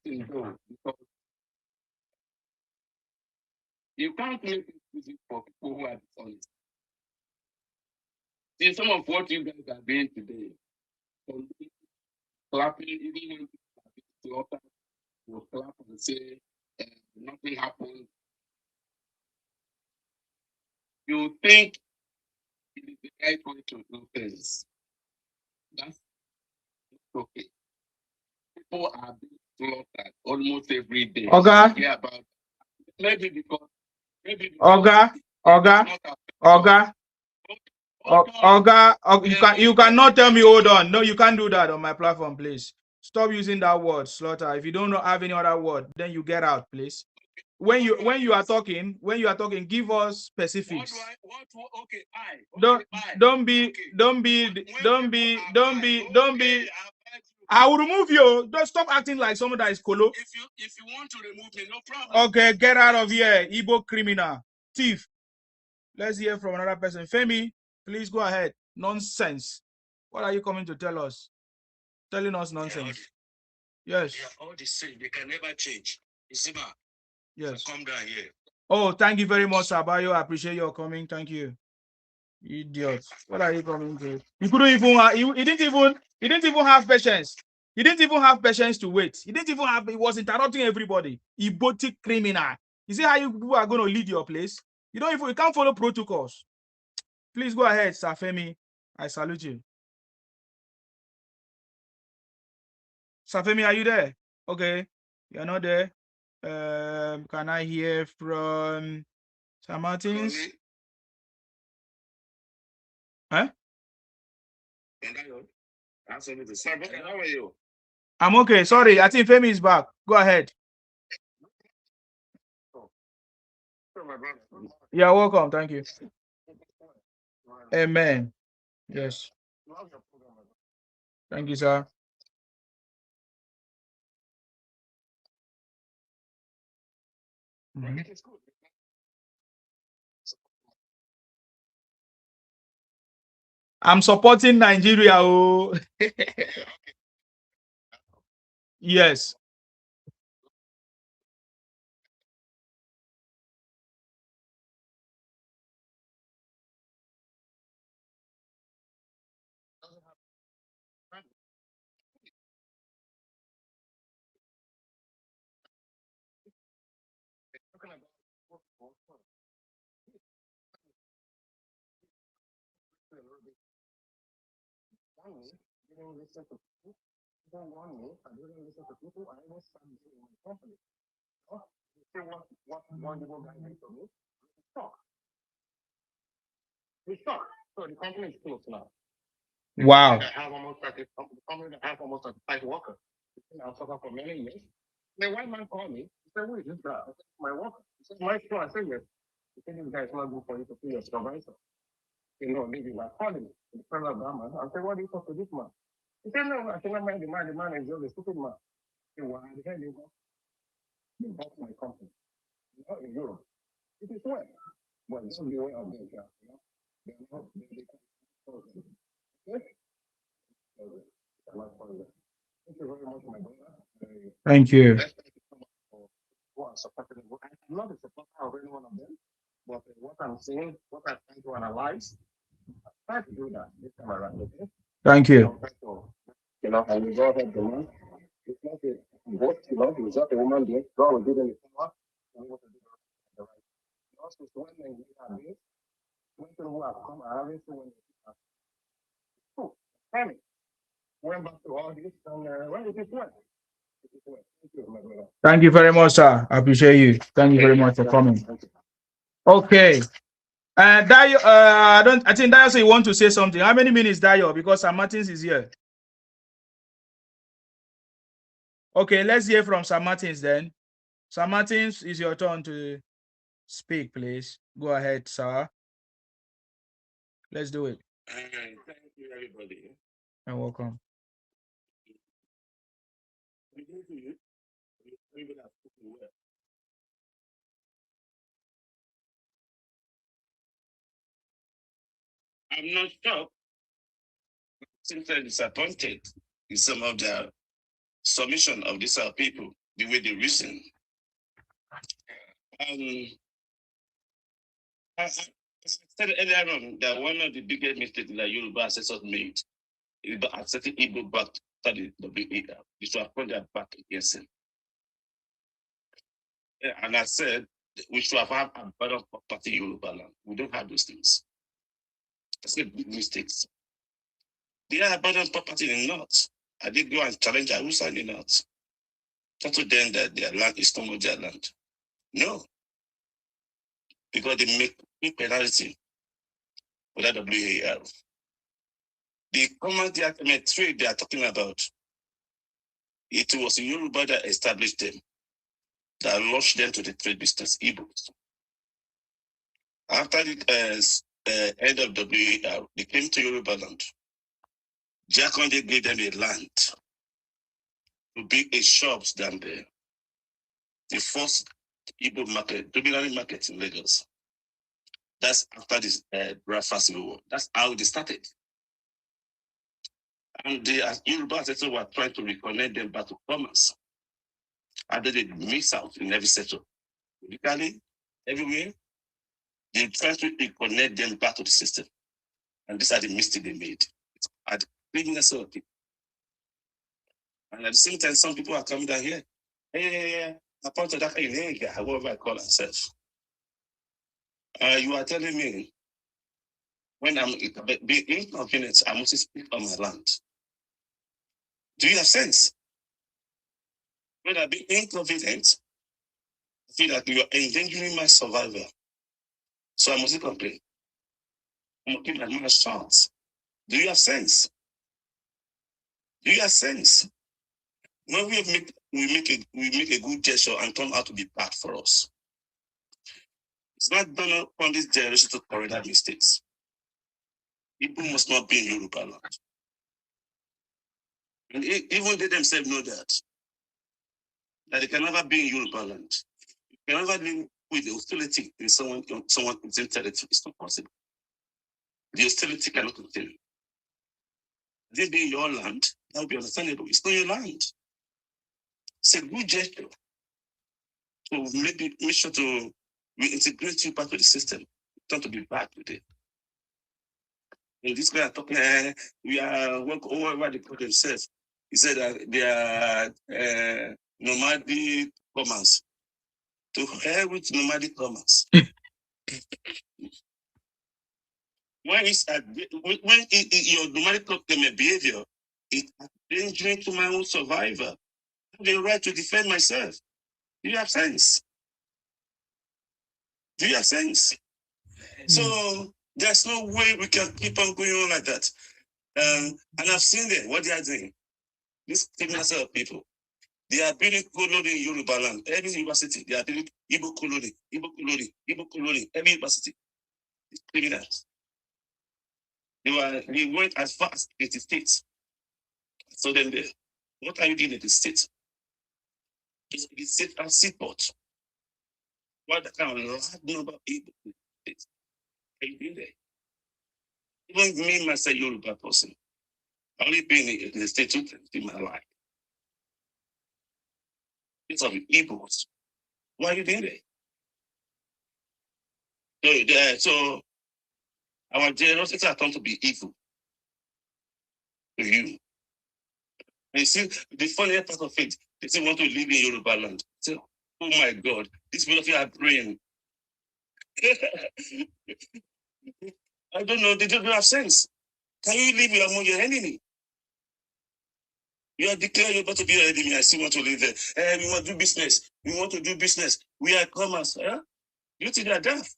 because you can't make it easy for people who are dishonest. See, some of what you guys are doing today, clapping, even when people will clap and say nothing happened. You think it is the right way to do things. That's okay. People are being slaughtered almost every day. Oga. Yeah, but maybe because Oga. You cannot tell me hold on. No, you can't do that on my platform, please. Stop using that word, slaughter. If you don't have any other word, then you get out, please. When you are talking, give us specifics. Don't be. I will remove you. Don't stop acting like someone that is colo. If you want to remove me, no problem. Okay, get out of here, Igbo criminal, thief. Let's hear from another person. Femi, please go ahead. Nonsense. What are you coming to tell us? Telling us nonsense. Yes. All the same, they can never change. Isima, yes. Come down here. Oh, thank you very much, Sabayo. I appreciate your coming. Thank you. Idiot. What are you coming to? You couldn't even. He didn't even have patience. He didn't even have patience to wait. He was interrupting everybody. Ibotic criminal. You see how you are going to lead your place? You can't follow protocols. Please go ahead, Safemi. I salute you. Safemi, are you there? Okay. You're not there. Can I hear from Sam Martins? Huh? How are you? I'm okay. Sorry, I think Femi is back. Go ahead. You're welcome. Thank you. Amen. Yes. Thank you, sir. Mhm. It is good. I'm supporting Nigeria. Oh. Yes. Didn't listen to people. Don't want me. I didn't listen to people. I was standing in my company. Oh, you see what one little guy did to me? He's shocked. He's shocked. So the company is closed now. Wow. I have almost 30, the company that have almost 35 workers. I've suffered for many years. The white man called me. He said, "Who is this guy?" I said, "My worker." He said, "My store." I said, "Yes." He said, "This guy is not good for you to see your supervisor." You know, maybe like calling me. The fellow of that man. I said, "What do you talk to this man?" He said, "No, I cannot mind the man. The man is just a stupid man." I said, "Why the hell you go? You bought my company. Not in Europe. It is well. Well, it's the way of their job, you know. They're not, okay. Thank you very much, my brother. Thank you. Who are supporting the work. I'm not a supporter of any one of them, but what I'm saying, what I'm trying to analyze, I try to do that this time around, okay? Thank you. You know, and we go ahead, the man. It's not a vote, you know, it's not a woman there. God will give them the power. And what to do the right. Also, so when Nigeria are this, when people have come, I haven't seen when they have. Oh, tell me. Went back to all this, and when it is well. It is well. Thank you, my brother. Thank you very much, sir. I appreciate you. Thank you very much for coming. Okay. Dayo, I think Dayo say you want to say something. How many minutes, Dayo? Because Sam Martins is here. Okay, let's hear from Sam Martins then. Sam Martins, it's your turn to speak, please. Go ahead, sir. Let's do it. Thank you, everybody. You're welcome. I'm not shocked. Simply disappointed in some of the submission of these people, the way they reason. I said earlier on that one of the biggest mistakes that Yoruba ancestors made is by accepting Igbo back to the WER. This will point their back against him. And I said we should have had a better property in Yoruba land. We don't have those things. That's a big mistakes. They are abundant property in the north. I did go and challenge Hausa in the north. Not to them that their land is not their land. No. Because they make penalty for that WER. The common trade they are talking about, it was Yoruba that established them, that launched them to the trade business, Igbos. After the end of WER, they came to Yoruba land. Jakonde gave them a land to build a shops down there. The first Igbo market, dominant market in Lagos. That's after this Biafra Civil War. That's how they started. And the Yoruba ancestors were trying to reconnect them back to commerce. And they miss out in every sector. Politically, everywhere, they try to reconnect them back to the system. And these are the mistakes they made. At the criminals of people. And at the same time, some people are coming down here. Hey, I point to that guy, however I call ourselves. You are telling me when I'm being inconvenienced, I must speak on my land. Do you have sense? When I be inconvenient, I feel like you are endangering my survival. So I must complain. I'm going to keep my mouth shut. Do you have sense? Do you have sense? When we make a good gesture and turn out to be bad for us. It's not done on this generation to correct that mistakes. People must not be in Yoruba land. And even they themselves know that they can never be in Yoruba land. You never live with the hostility in someone's territory. It's not possible. The hostility cannot continue. This being your land, that would be understandable. It's not your land. It's a good gesture to make sure to reintegrate you back to the system, not to be bad with it. And this guy are talking, we are work over the call themselves. He said that they are nomadic commerce. To hell with nomadic commerce. When your nomadic behavior, it's endangering to my own survival. I have the right to defend myself. Do you have sense? Do you have sense? So there's no way we can keep on going on like that. And I've seen them, what they are doing. These criminal set of people. They are building colony in Yoruba land. Every university, they are building Igbo colony, every university. It's criminals. They went as far as 80 states. So then what are you doing in the state? It's the state as seaport. What kind of large number of people are you doing there? Even me, myself, Yoruba person. I've only been in the state 2 times in my life. It's of Igbos. Why are you doing there? So our generosity are turned to be evil to you. And you see, the funny part of it, they say want to live in Yoruba land. So, oh my God, these people are praying. I don't know, they don't have sense. Can you live among your enemy? You are declaring you're about to be your enemy. I still want to live there. We want to do business. We want to do business. We are commerce. You think they are daft?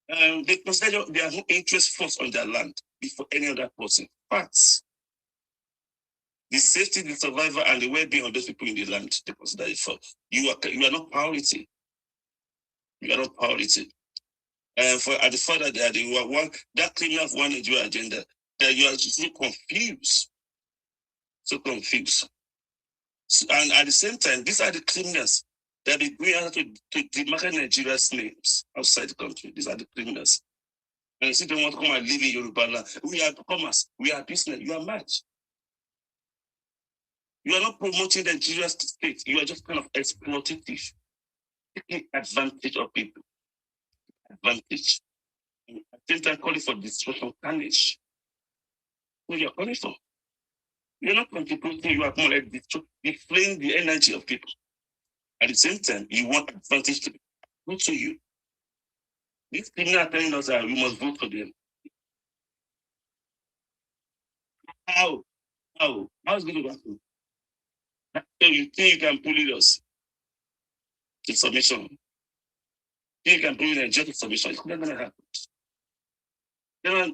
They consider their interest first on their land before any other person. Facts. The safety, the survival, and the well-being of those people in the land, they consider it first. You are not priority. You are not priority. For at the further that you are one, that criminal of one Nigeria agenda, that you are so confused. So confused. So, and at the same time, these are the criminals that be going out to demarket Nigeria's names outside the country. These are the criminals. And you see, they want to come and live in Yoruba land. We are commerce, we are business, you are mad. You are not promoting the Nigerian state, you are just kind of exploitative, taking advantage of people. Advantage. And at the same time, calling for destruction, carnage. What you are calling for? You're not contributing, you are more like deflaying the energy of people. At the same time, you want advantage to be put to you. These people are telling us that we must vote for them. How? How is it going to happen? So you think you can bully us to submission? You think you can bully Nigeria to submission? It's not going to happen.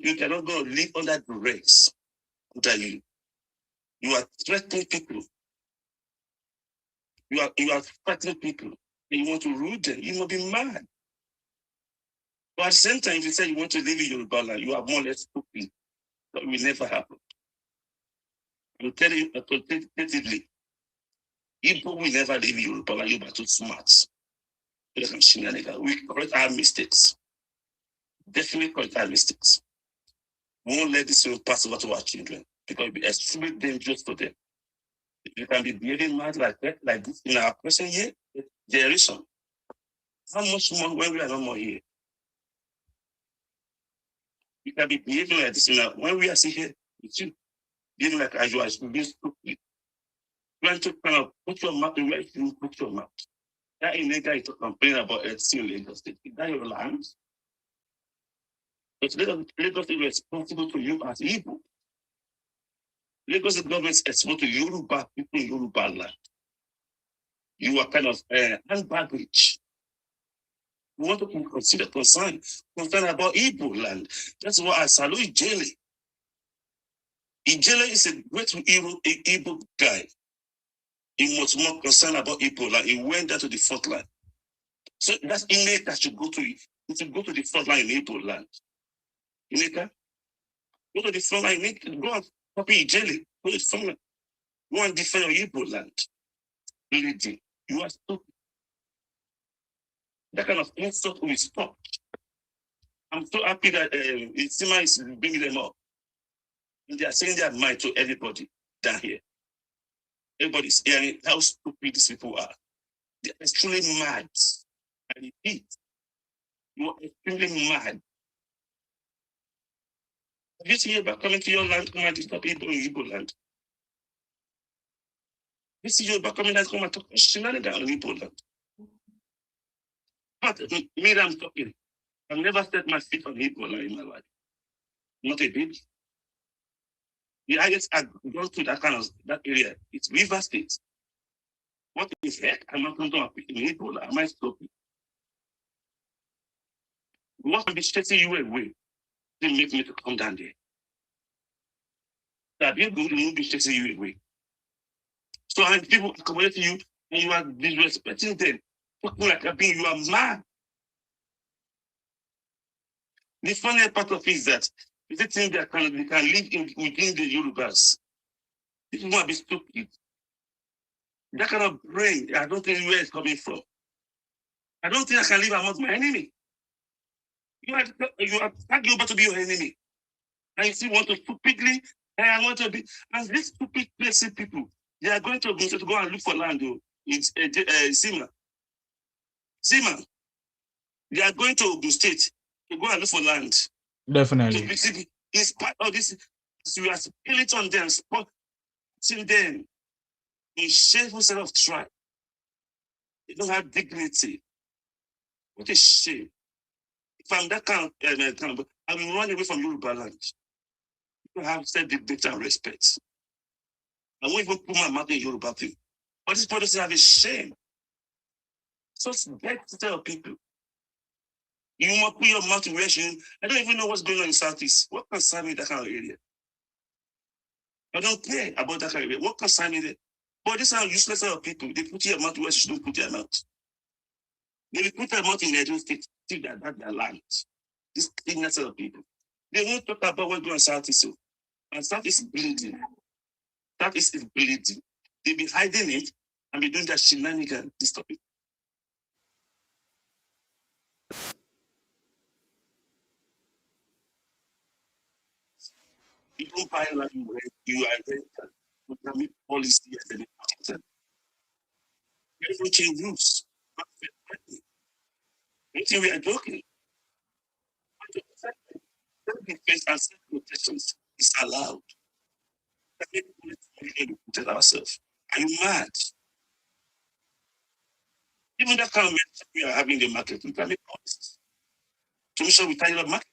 You cannot go live under duress under you. You are threatening people. You are threatening people. And you want to rule them. You must be mad. But at the same time, if you say you want to live in Yoruba land, you are more or less stupid. That will never happen. I'm telling you authoritatively, Igbo will never live in Yoruba land. You are too smart. We correct our mistakes. Definitely correct our mistakes. We won't let this pass over to our children because it will be extremely dangerous for them. If you can be behaving mad like that, like this in our present year, generation, how much more when we are no more here? You can be behaving like this when we are still here with you, behaving like as you are being stupid. Trying to kind of put your mouth where you put your mouth. That illegal is to complain about it still in Lagos State. Is that your land? But Lagos is responsible to you as Igbo. Lagos government is responsible to Yoruba people in Yoruba land. You are kind of hand baggage. We want to consider concern about Igbo land. That's why I salute Ijele. Ijele is a great Igbo guy. He was more concerned about Igbo land. He went there to the front line. So that's innate that should go to it. You should go to the front line in Igbo land. Ineka, go to the front line. Go and copy Ijele. Go to the front line. Go and defend your Igbo land. Really, you are stupid. That kind of insult will stop. I'm so happy that Sima is bringing them up. And they are saying their mind to everybody down here. Everybody's hearing how stupid these people are. They are extremely mad. I repeat, you are extremely mad. Have you seen about coming to your land, come and disturb people in Igbo land? You see you about coming and come and talk shenanigans on Igbo land. But me, I'm talking. I've never set my feet on Igbo land in my life. Not a bit. The highest I've gone to that area, it's River State. What is heck? I'm not going to pick in Igbo land. I might stop it. What can be chasing you away? They make me to come down there. That you good will be chasing you away. So and people accommodating you and you are disrespecting them. Talking like a being, you are mad. The funny part of it is that they think they can live within the Yorubas. People want to be stupid. That kind of brain, I don't think where it's coming from. I don't think I can live amongst my enemy. You are arguing to be your enemy. And you still want to stupidly, and I want to be, and these stupid placing people, they are going to go and look for land. It's Zima. They are going to Ogun State to go and look for land. Definitely. In spite of this, you are spilling on them, spotting them in shameful set of tribe. They don't have dignity. What a shame. If I'm that kind of I will run away from Yoruba land. People have self-dignity and respect. I won't even put my mouth in Yoruba thing. But these policies have a shame. So it's bad to tell people. You must put your mouth in where I don't even know what's going on in Southeast. What concern me that kind of area? I don't care about that kind of area. What concern me there? But these are useless of people. They put your mouth where you shouldn't put their mouth. They will put their mouth in their own state, think that that's their land. This ignorant of people. They won't talk about what's going on in Southeast. So. And Southeast is bleeding. Southeast is bleeding. They be hiding it and be doing that shenanigan, this topic. You don't buy land where you are rental. You can make policy as an important. Everything rules. You think we are joking? Self-defense and self-protection is allowed. We protect ourselves. Are you mad? Even that kind of medicine we are having in the market, we can make policies. To make sure we tie up market.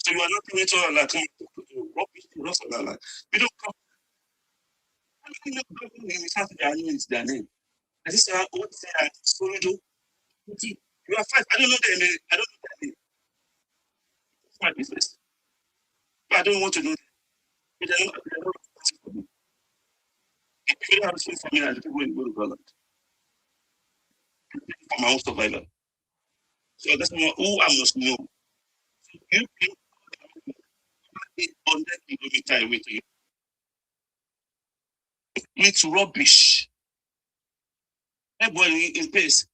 So you are not doing it all like rubbish to us like we don't come. I mean, it's their name. I just say, what say I Soludo. You are fine. I don't know their name. I don't know their name. It's my business. But I don't want to know them. But they're not responsible for me. If you don't have to for me, I people will go to Bwala. For my own survival. So that's not who I must know. So you people 100 kilometers away to you. It's rubbish. Everybody in place.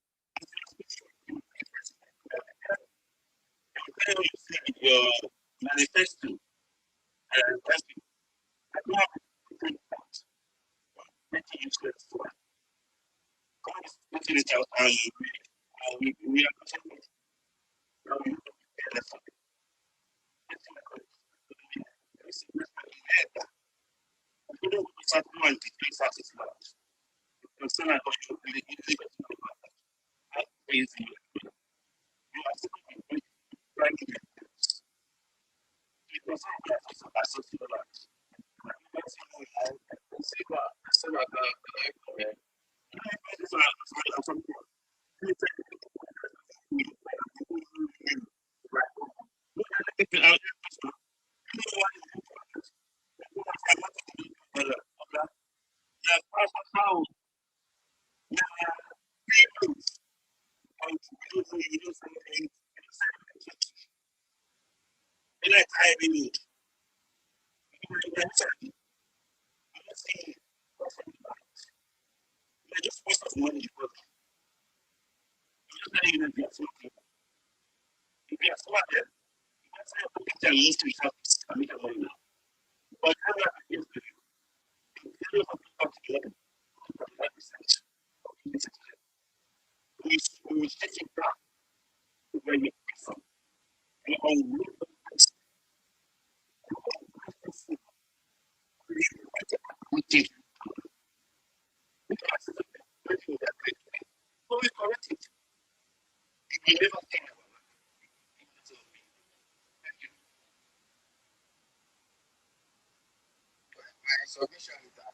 Your manifesto. I don't have to make it useless. God is putting it out and we are My submission is that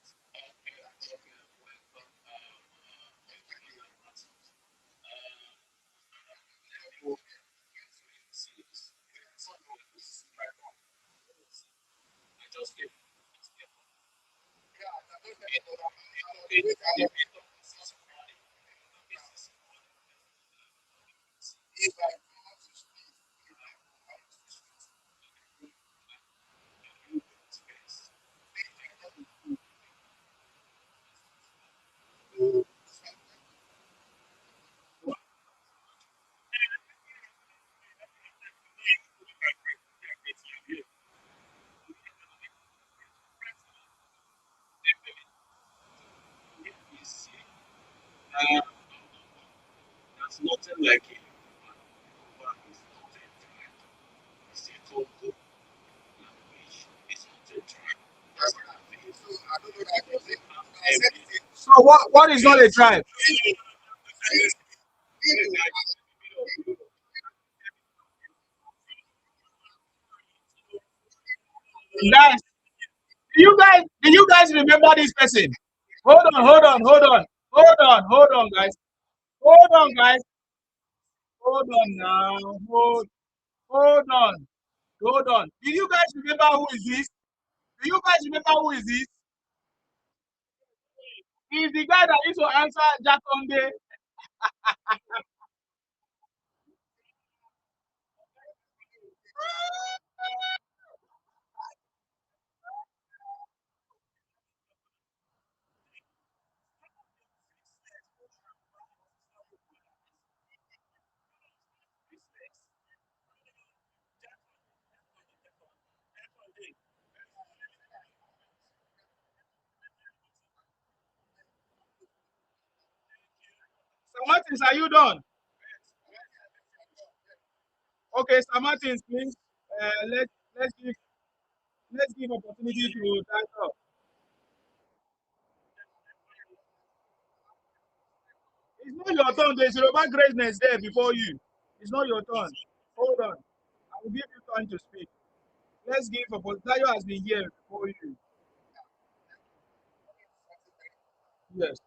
That's nothing like it. So what is not a tribe? Guys, do you guys remember this person? Hold on, guys. Hold on now. Hold on. Hold on. Do you guys remember who is this? Do you guys remember who is this? He's the guy that used to answer Jack Onde. Sir Martins, are you done? Okay, Sir Martins, please. Let's give opportunity to that up. It's not your turn. There's Yoruba greatness there before you. It's not your turn. Hold on. I will give you time to speak. Let's give opportunity. Dayo has been here before you. Yes.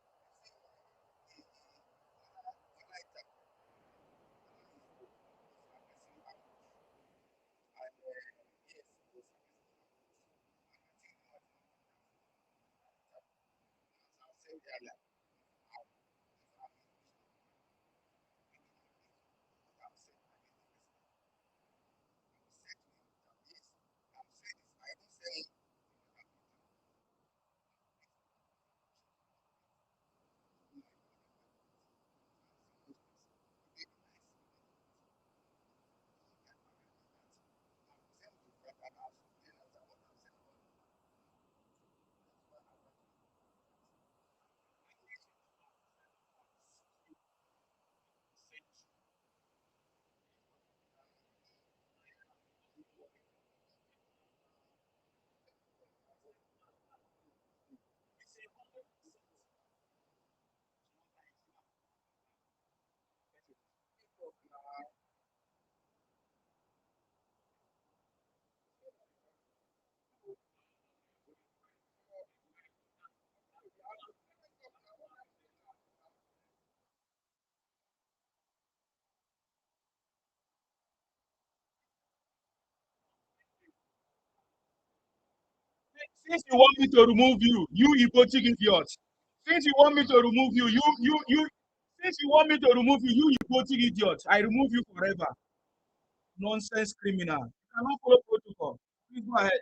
Since you want me to remove you, you hypocrite idiot. Since you want me to remove you, since you want me to remove you, you hypocrite idiot. I remove you forever. Nonsense criminal. You cannot follow protocol. Please go ahead.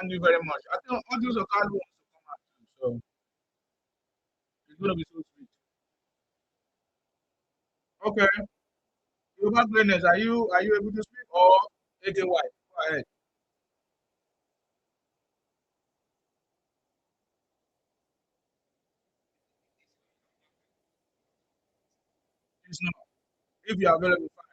Thank you very much. I think all those Okalu wants to come out too, so it's gonna be so sweet. Okay, Yoruba Greatness, are you able to speak or AKY? Go ahead. It's not. If you are available, fine.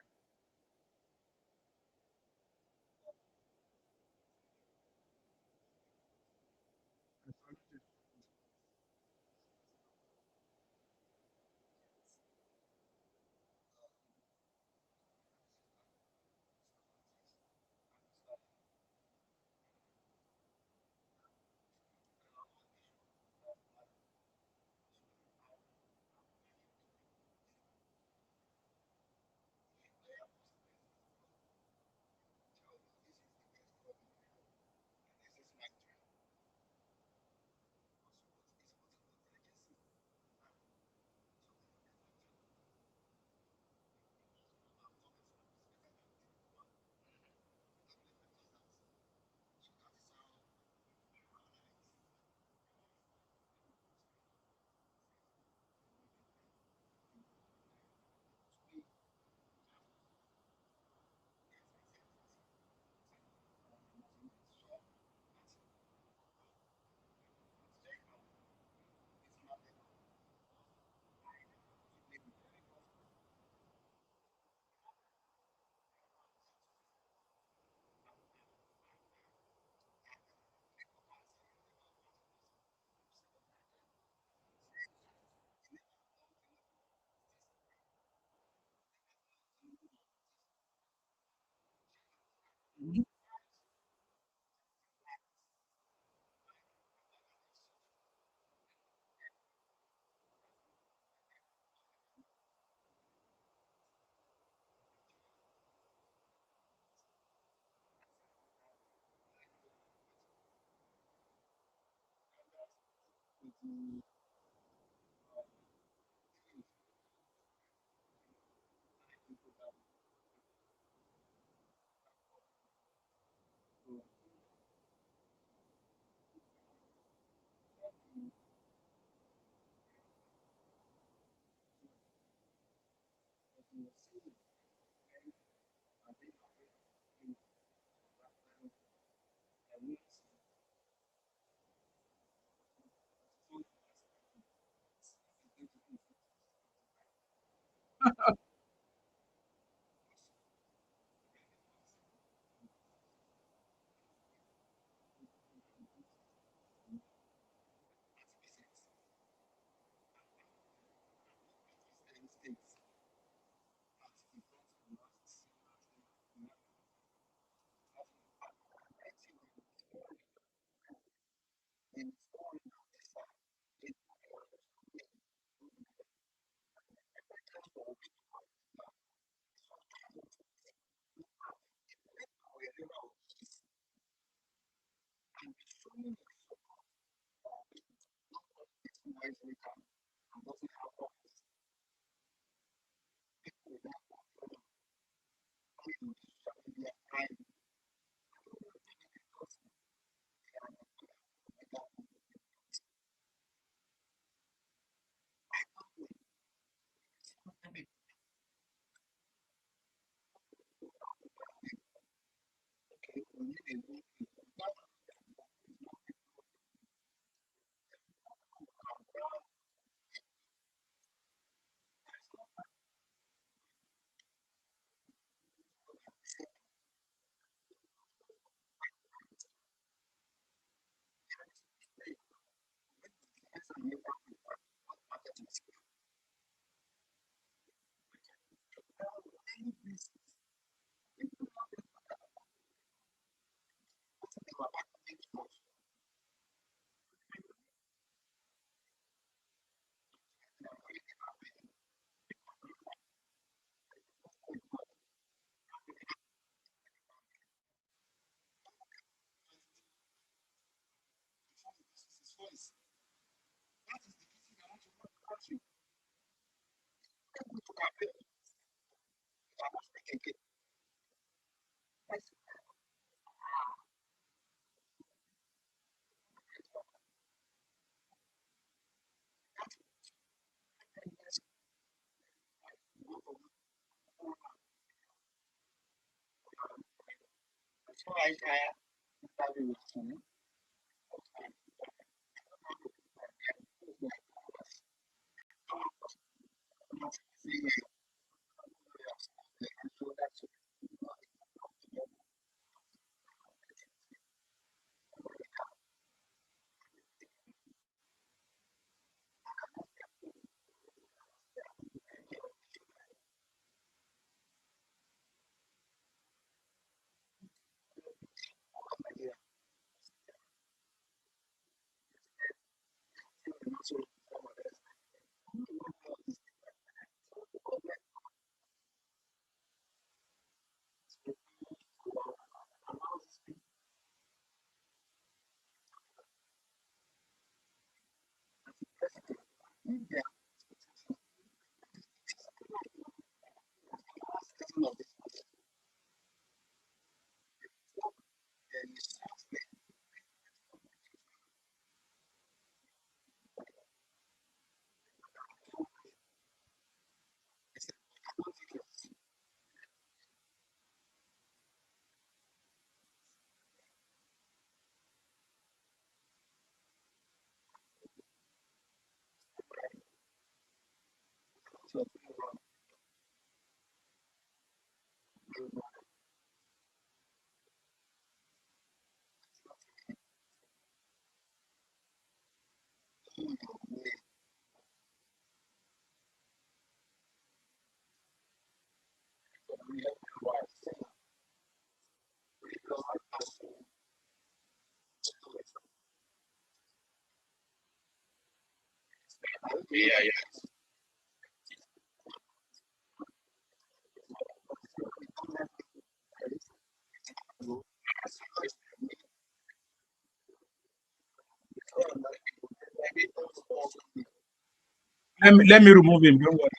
Let me remove him. Don't worry.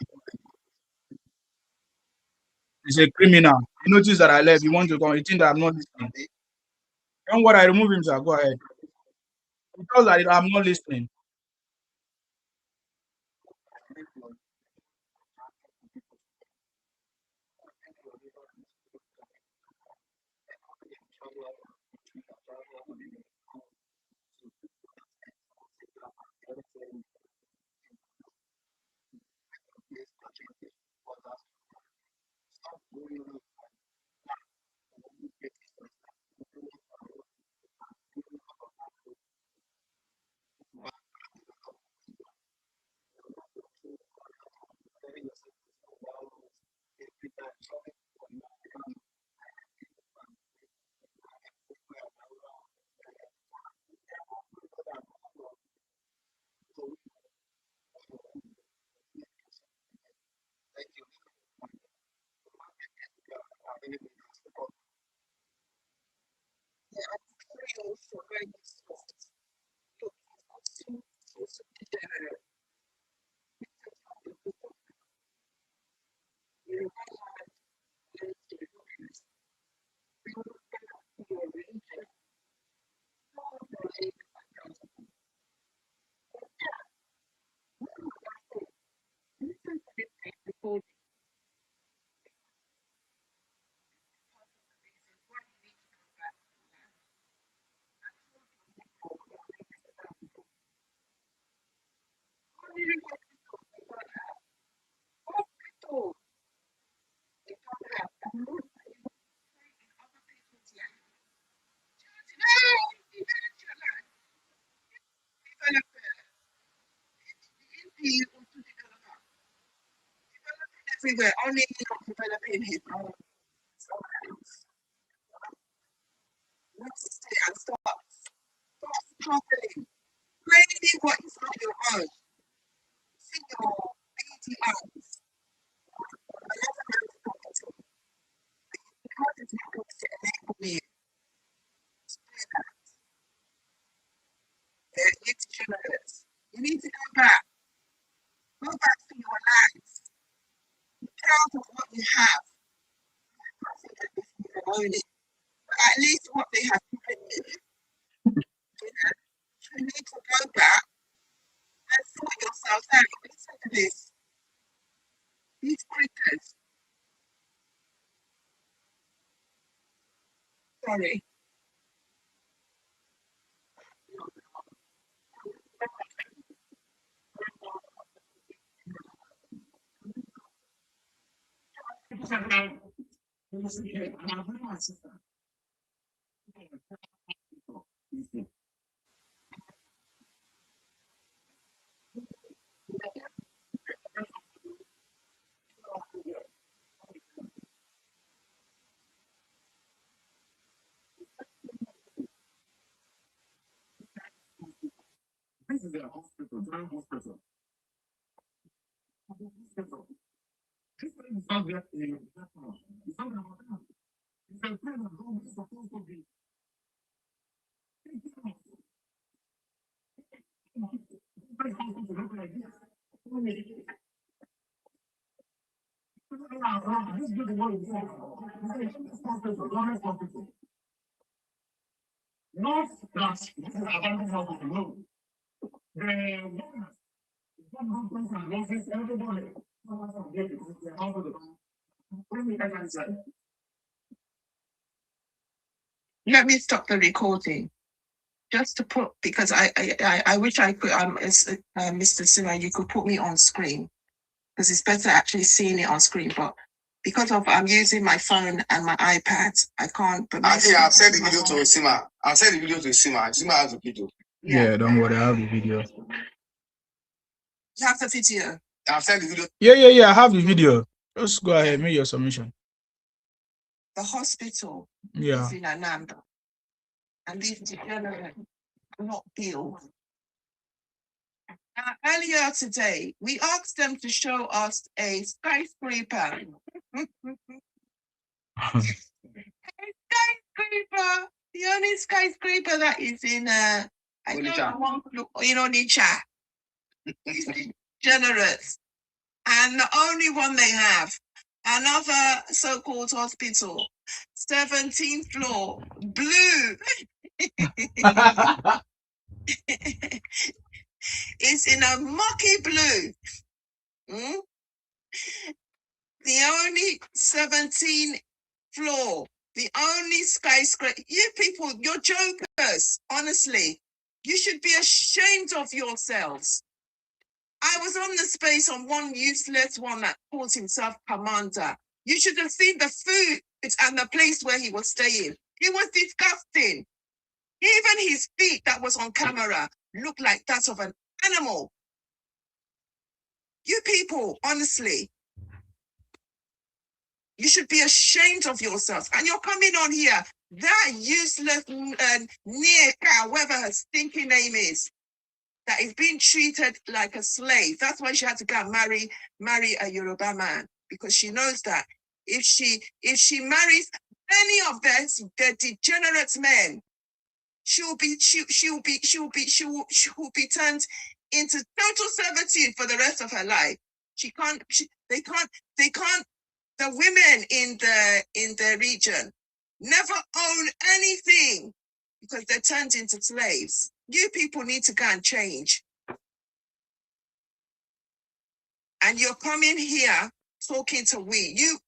He's a criminal. He noticed that I left. He wants to come. He thinks that I'm not listening. Don't worry. I remove him, sir. Go ahead. Because I'm not listening. Everywhere, only not developing his own. Let's stay and stop struggling. Claiming what is not your own. See your BDOs. Another man's property. Because it's not going to enable me. Do that. You need to journalists. You need to go back. Go back to your lives. Be proud of what you have. I think that this is own it. But at least what they have given you. You need to go back and sort yourselves out. Listen to this. These critters. Sorry. This is a hospital, Grand Hospital. This place is not there in it's not about that. It's a place that God is supposed to be. This hospital look like this. This is the one this hospital, government hospital. Not that this is abandoned hospital, no. The government losses everybody. Let me stop the recording. Just to put, because I wish I could, Mr. Sima, you could put me on screen, because it's better actually seeing it on screen. But because of I'm using my phone and my iPad, I can't. But Actually, I've sent the video to Sima. I've sent the video to Sima. Sima has the video. Yeah, don't worry. I have the video. You have the video. I've sent the video. Yeah. I have the video. Just go ahead, make your submission. The hospital Yeah. is in Ananda, and these degenerates are not built. Earlier today, we asked them to show us a skyscraper. Skyscraper, the only skyscraper that is in I know Onitsha. degenerates. And the only one they have, another so-called hospital, 17th floor, blue. It's in a mucky blue. The only 17th floor, the only skyscraper. You people, you're jokers, honestly. You should be ashamed of yourselves. I was on the space on one useless one that calls himself commander. You should have seen the food and the place where he was staying. It was disgusting. Even his feet that was on camera looked like that of an animal. You people, honestly, you should be ashamed of yourselves. And you're coming on here, that useless Nneka, whatever her stinking name is, that is being treated like a slave. That's why she had to go and marry a Yoruba man, because she knows that if she marries any of the degenerate men, she will be turned into total servitude for the rest of her life. They can't. The women in the region never own anything because they're turned into slaves. You people need to go and change. And you're coming here talking to we. You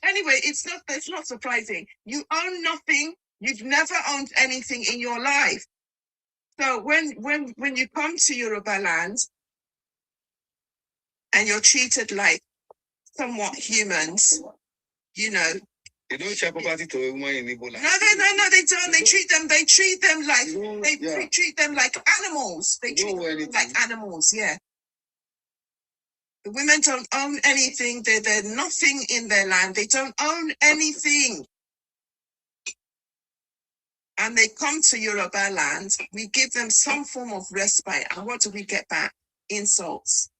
anyway, it's not surprising. You own nothing. You've never owned anything in your life. So when you come to Yoruba land and you're treated like somewhat humans, you know. They don't share property to a woman in Ebola. No, they don't. They treat them like treat them like animals. They treat them like animals, yeah. The women don't own anything. They're nothing in their land. They don't own anything. And they come to Yoruba land. We give them some form of respite. And what do we get back? Insults.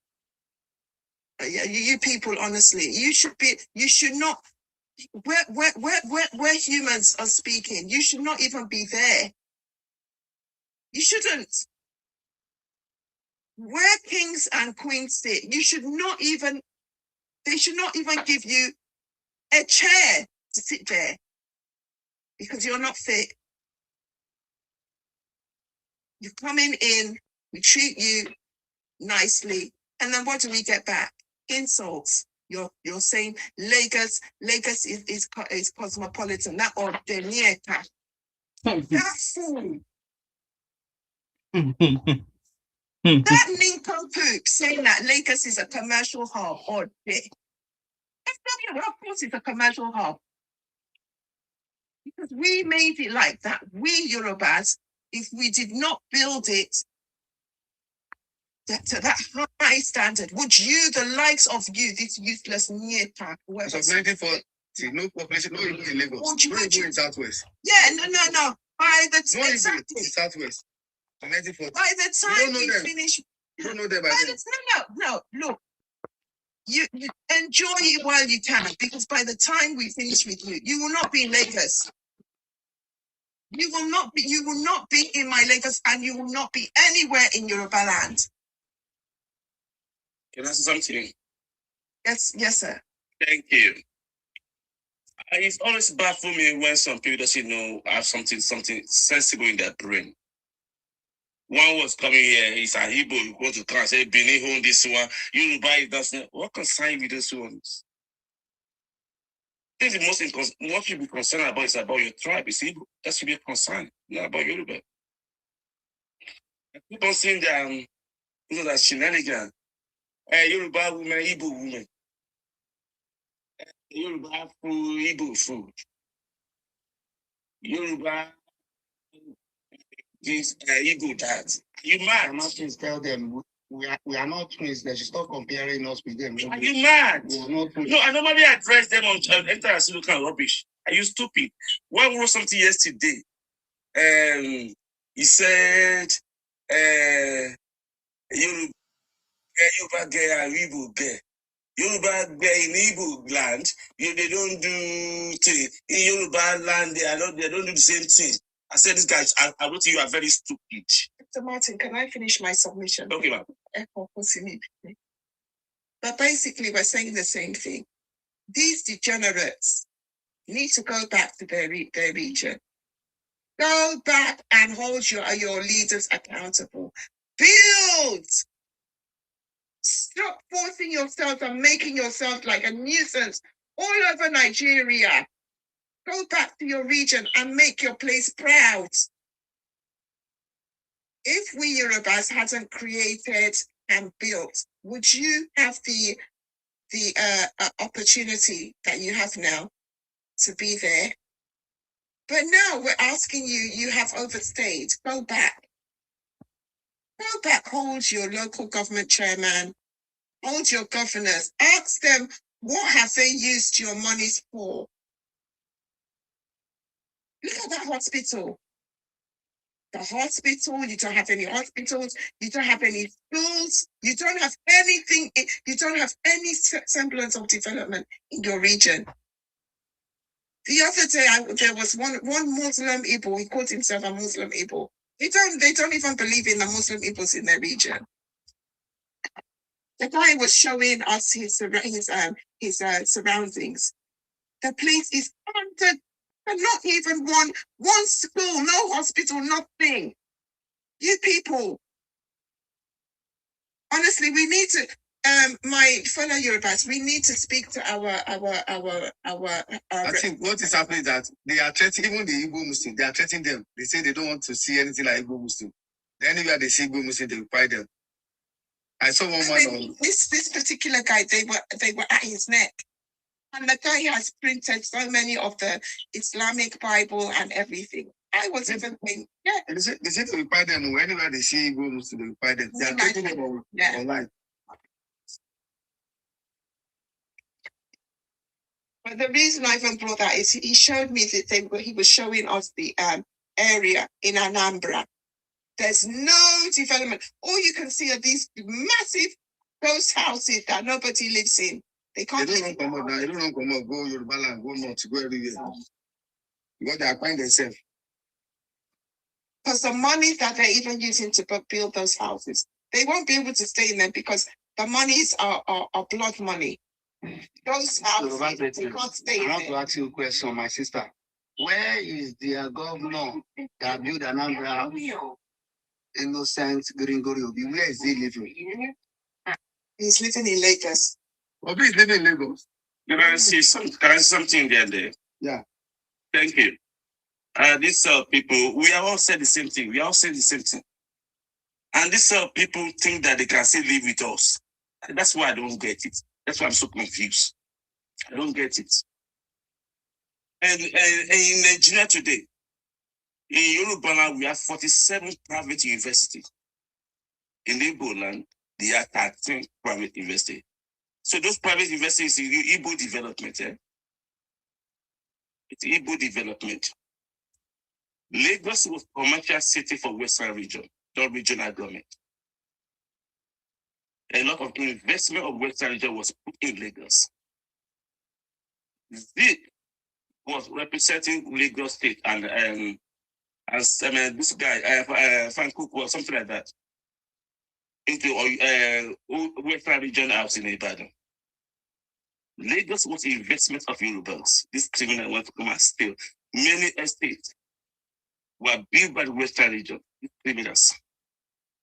You people, honestly, you should not. Where humans are speaking, you should not even be there. You shouldn't. Where kings and queens sit, they should not even give you a chair to sit there because you're not fit. You're coming in, we treat you nicely, and then what do we get back? Insults. You're saying Lagos is cosmopolitan. That or Denieka. That fool. That nincompoop saying that Lagos is a commercial hub or of course it's a commercial hub. Because we made it like that. We Yorubas, if we did not build it to that high standard, would you, the likes of you, this useless Nneka, whoever. So 1940, no population, no Igbo in Lagos. No Igbo in Southwest. Yeah, no. By the time no Igbo in Southwest. 1940. By the time we finish, you don't know them by then. No. Look, you enjoy it while you can, because by the time we finish with you, you will not be in Lagos. You will not be in my Lagos, and you will not be anywhere in Yoruba land. Can I say something? Yes, sir. Thank you. It's always baffles me when some people doesn't have something sensible in their brain. One was coming here, he's a Igbo, you go to class, say, Benin home this one, you buy it, that's not. What concern with those ones? This is the most what you be concerned about is about your tribe, it's Igbo. That should be a concern, not about Yoruba. I keep on seeing that shenanigan. Yoruba women, Igbo women. Yoruba food, Igbo food. Yoruba this, Igbo that. You mad? I'm asking, tell them we are not twins. They should stop comparing us with them. Are you mad? We are not twins. No, I normally address them on enter as look at rubbish. Are you stupid? One wrote something yesterday. He said, Yoruba girl and Igbo girl. Yoruba girl in Igbo land, they don't do thing. In Yoruba land, they don't do the same thing. I said, this guy, I wrote to you are very stupid. Mr. Martin, can I finish my submission? Okay, ma'am. But basically, we're saying the same thing. These degenerates need to go back to their region. Go back and hold your leaders accountable. Build. Stop forcing yourself and making yourself like a nuisance all over Nigeria. Go back to your region and make your place proud. If we Yorubas hadn't created and built, would you have the opportunity that you have now to be there? But now we're asking you, you have overstayed. Go back. Go back, hold your local government chairman, hold your governors, ask them, what have they used your monies for? Look at that hospital. The hospital, you don't have any hospitals, you don't have any schools, you don't have anything, you don't have any semblance of development in your region. The other day, there was one Muslim Igbo, he called himself a Muslim Igbo. They don't even believe in the Muslim Igbos in their region. The guy was showing us his surroundings. The place is haunted, but not even one school, no hospital, nothing. You people, honestly, we need to. My fellow Yorubas, we need to speak to our. I think what is happening is that they are threatening even the Igbo Muslim. They are threatening them. They say they don't want to see anything like Igbo Muslim. Anywhere they see Igbo Muslim, they will fight them. I saw one man on this particular guy. They were at his neck, and the guy has printed so many of the Islamic Bible and everything. I was even thinking, yeah. They say they will fight them. Anywhere they see Igbo Muslim, they will fight them. They are taking them online. But the reason I even brought that is he showed me that he was showing us the area in Anambra. There's no development. All you can see are these massive ghost houses that nobody lives in. They can't. They don't come out now. They don't come out. Go Yoruba land, go north, go everywhere. Because they are finding themselves. Because the money that they're even using to build those houses, they won't be able to stay in them because the monies are blood money. Those houses, they can't stay in there. I want to ask you a question, my sister. Where is the governor that built Anambra, Innocent Gregory Obi? Where is he living? He's living in Lagos. Obi is living in Lagos. Can I see something there? Yeah. Thank you. These people, we have all said the same thing. We all said the same thing. And these people think that they can still live with us. That's why I don't get it. That's why I'm so confused. I don't get it. And in Nigeria today, in Yoruba land, we have 47 private universities. In Igbo land, there are 13 private universities. So those private universities is Igbo development. It's Igbo development. Lagos was commercial city for Western region, the regional government. A lot of investment of Western region was put in Lagos. This was representing Lagos State and this guy, Frank Cook or something like that, into Western region house in Ibadan. Lagos was investment of Yorubas. This criminal want to come and steal. Many estates were built by the Western region. These criminals.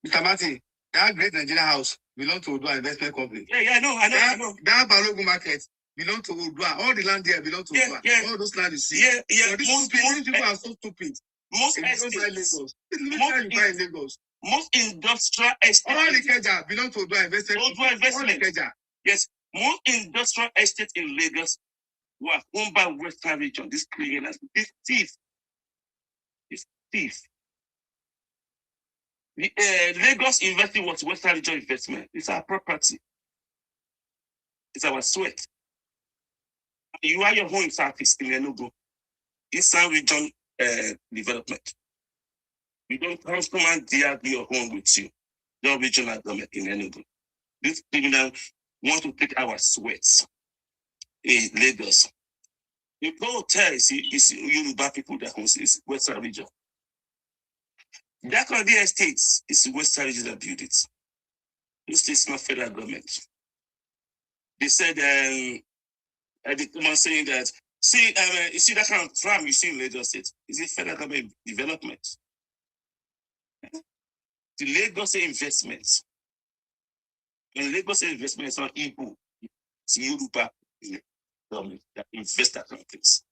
Mr. Martin, that great Nigerian house belongs to Odua Investment Company. Yeah, I know. That Balogun market belongs to Odua. All the land there belongs to Odua. Yeah. All those land you see. Yeah. But most people are so stupid. Most estates. Lagos. Most industrial estates. All the Keja belong to Odua Investment. Odua Investment. All the Keja. Yes. Most industrial estates in Lagos were owned by Western region. This criminals, this thief. The Lagos investing was Western region investment. It's our property. It's our sweat. You are your home service in Enugu. Eastern region development. We don't command your home with you. The regional government in Enugu. This criminal want to take our sweats in Lagos. You go tell it's Yoruba people that owns is Western region. That of the estates is Western region that built it. This is not federal government. They said, the woman saying that, see, you see that kind of tram you see in Lagos State, is it federal government development? The Lagos State investments. And Lagos State investment is not Igbo, it's Yoruba government that invest that kind of things.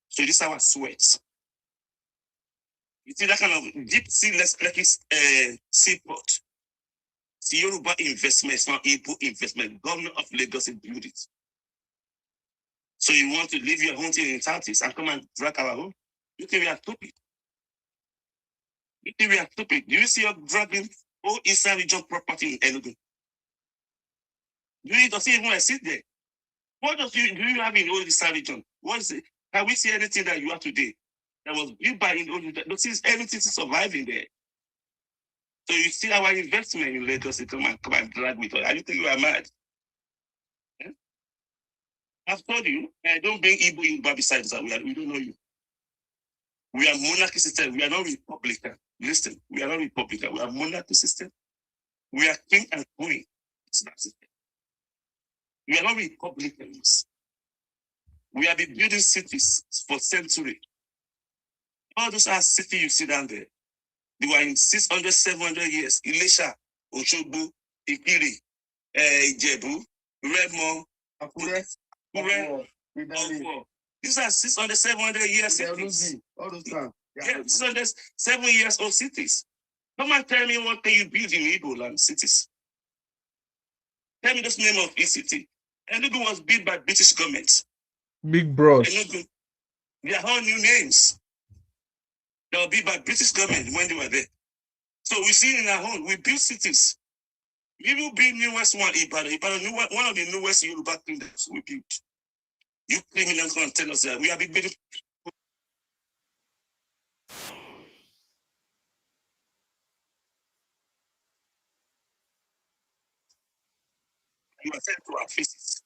So this is our sweat. You see that kind of deep sea, seaport. It's Yoruba investment, it's not Igbo investment. Government of Lagos will build it. So you want to leave your home in Southeast and come and drag our home? You think we are stupid? You think we are stupid? Do you see us dragging all Eastern region property in Enugu? Do you even sit there? What do you have in all Eastern region? What is it? Can we see anything that you have today that was built by in all everything is surviving there? So you see our investment in Lagos to come and drag with us. I don't think you are mad. Yeah? I've told you, don't bring Igbo in beside us. We don't know you. We are monarchy system. We are not Republican. Listen, we are not Republican. We are monarchy system. We are king and queen. We are not Republicans. We have been building cities for centuries. All those are cities you see down there. They were in 600, 700 years. Ilesha, Oshogbo, Ikiri, Ijebu, Redmond, Akure. These are 600, 700 years cities. All those times. Yeah, 600, 7 years old cities. Come and tell me what can you build in Igbo land cities. Tell me this name of each city. Enugu was built by British government. Big bros. Enugu, they are all new names. They were built by British government when they were there. So we see in our home, we build cities. We will build newest one, Ibadan, one of the newest Yoruba kingdoms we built. You criminals going to tell us that we are big building. You are sent to our faces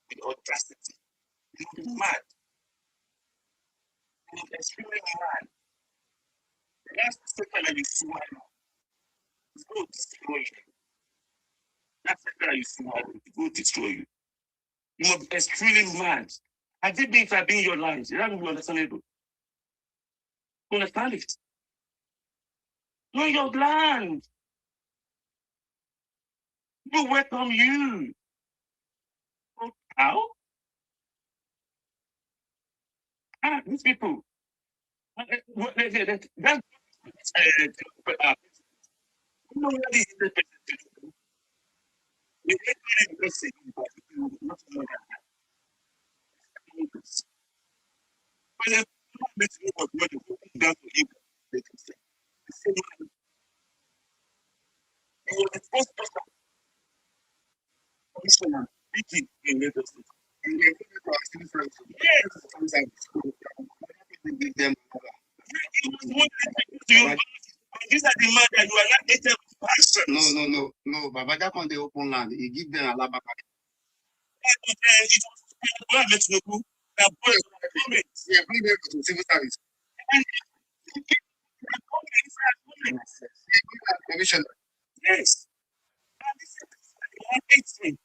with audacity. You are mad. You are extremely mad. The last second that you swallow, it's going to destroy you. That second that you swallow, it's going to destroy you. You must be extremely mad. I did think I've been in your lines. That will be understandable. You understand it? Know your land. People welcome you. How? These people. That's you know what is the you hate the message, but you not know that. When you make me what you down to you, they can say. You were the first person commissioner speaking in Lagos State. And you're going to our still friends. Yes. These are the man that you are not native passions. No. Baba Jakon, they open land. He give them a labaka. It was Tinubu that brought it to bring them to civil service. And commissioner. Yes. And this is 180.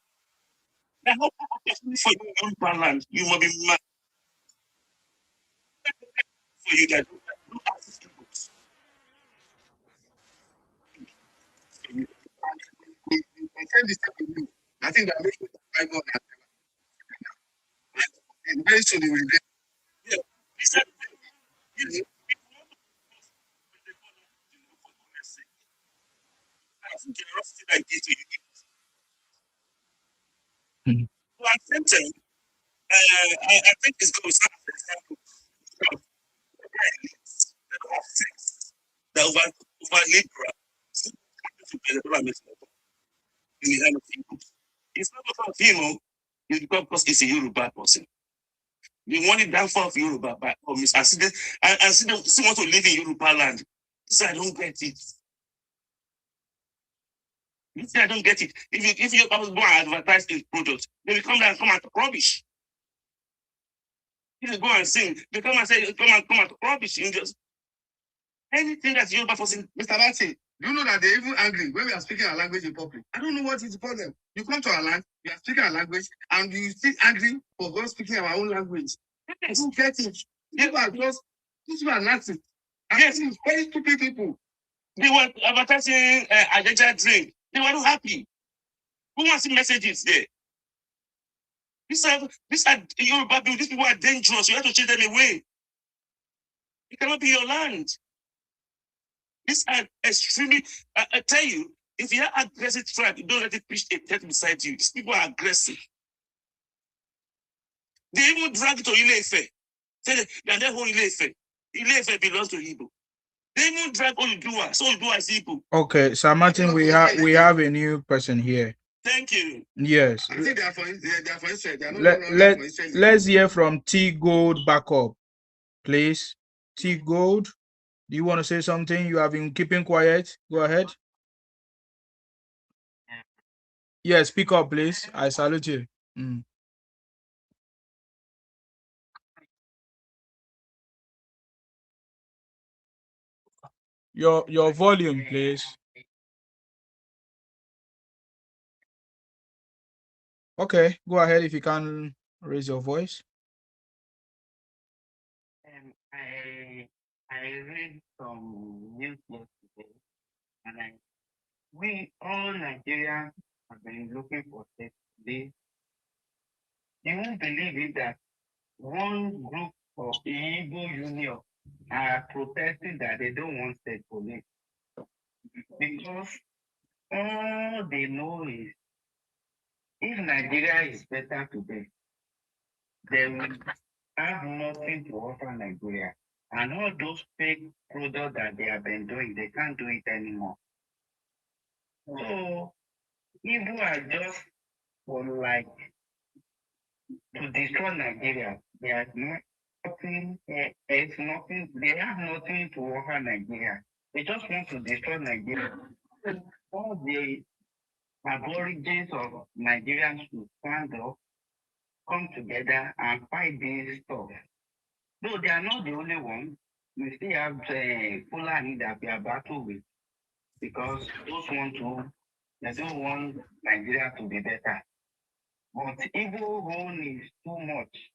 The whole purpose for you in Yoruba land, you must be mad. For you that look at this people. I think that makes it and very soon they will get. Yeah. Generosity that gives to you. So at the same time, I think it's going to start for example. That over liberal. It's not because of him, it's because it's a Yoruba person. They want it down for Yoruba by promise. I still want to live in Yoruba land. So I don't get it. You say I don't get it. If you go and advertise this product, they will come down and come out rubbish. If you go and sing, they come and say come out rubbish. In just anything that's Yoruba for sing, Mr. Nancy, Do you know that they're even angry when we are speaking our language in public? I don't know what is the problem. You come to our land, we are speaking our language, and you still angry for us speaking our own language. I don't get it. People are just, these people are Nazis. Yes, very stupid people. They were advertising agenda drink. They were not happy. Who wants the messages there? These are Yoruba people. These people are dangerous. You have to chase them away. It cannot be your land. These are extremely. I tell you, if you are aggressive tribe, you don't let it push a tent beside you. These people are aggressive. They even drag it to Ile-Ife. Say that their whole Ile-Ife. Ile-Ife belongs to Igbo. They even drag Oduduwa. So Oduduwa is Igbo. Okay, Sir Martin, we have a new person here. Thank you. Yes. I think they are for Israel. They are no longer for Israel. Let's hear from T Gold backup, please. T Gold, do you want to say something? You have been keeping quiet. Go ahead. Yes, speak up, please. I salute you. Your volume, please. Okay, go ahead if you can raise your voice. I read some news yesterday, and we all Nigerians have been looking for this. You won't believe it that one group of the Igbo Union are protesting that they don't want state police because all they know is if Nigeria is better today, they will have nothing to offer Nigeria. And all those fake products that they have been doing, they can't do it anymore. So Igbo are just for like to destroy Nigeria. They have nothing, it's nothing, they have nothing to offer Nigeria. They just want to destroy Nigeria. All the aborigines of Nigerians should stand up, come together and fight this stuff. Though they are not the only ones, we still have Fulani that we are battle with because they don't want Nigeria to be better. But Igbo own is too much.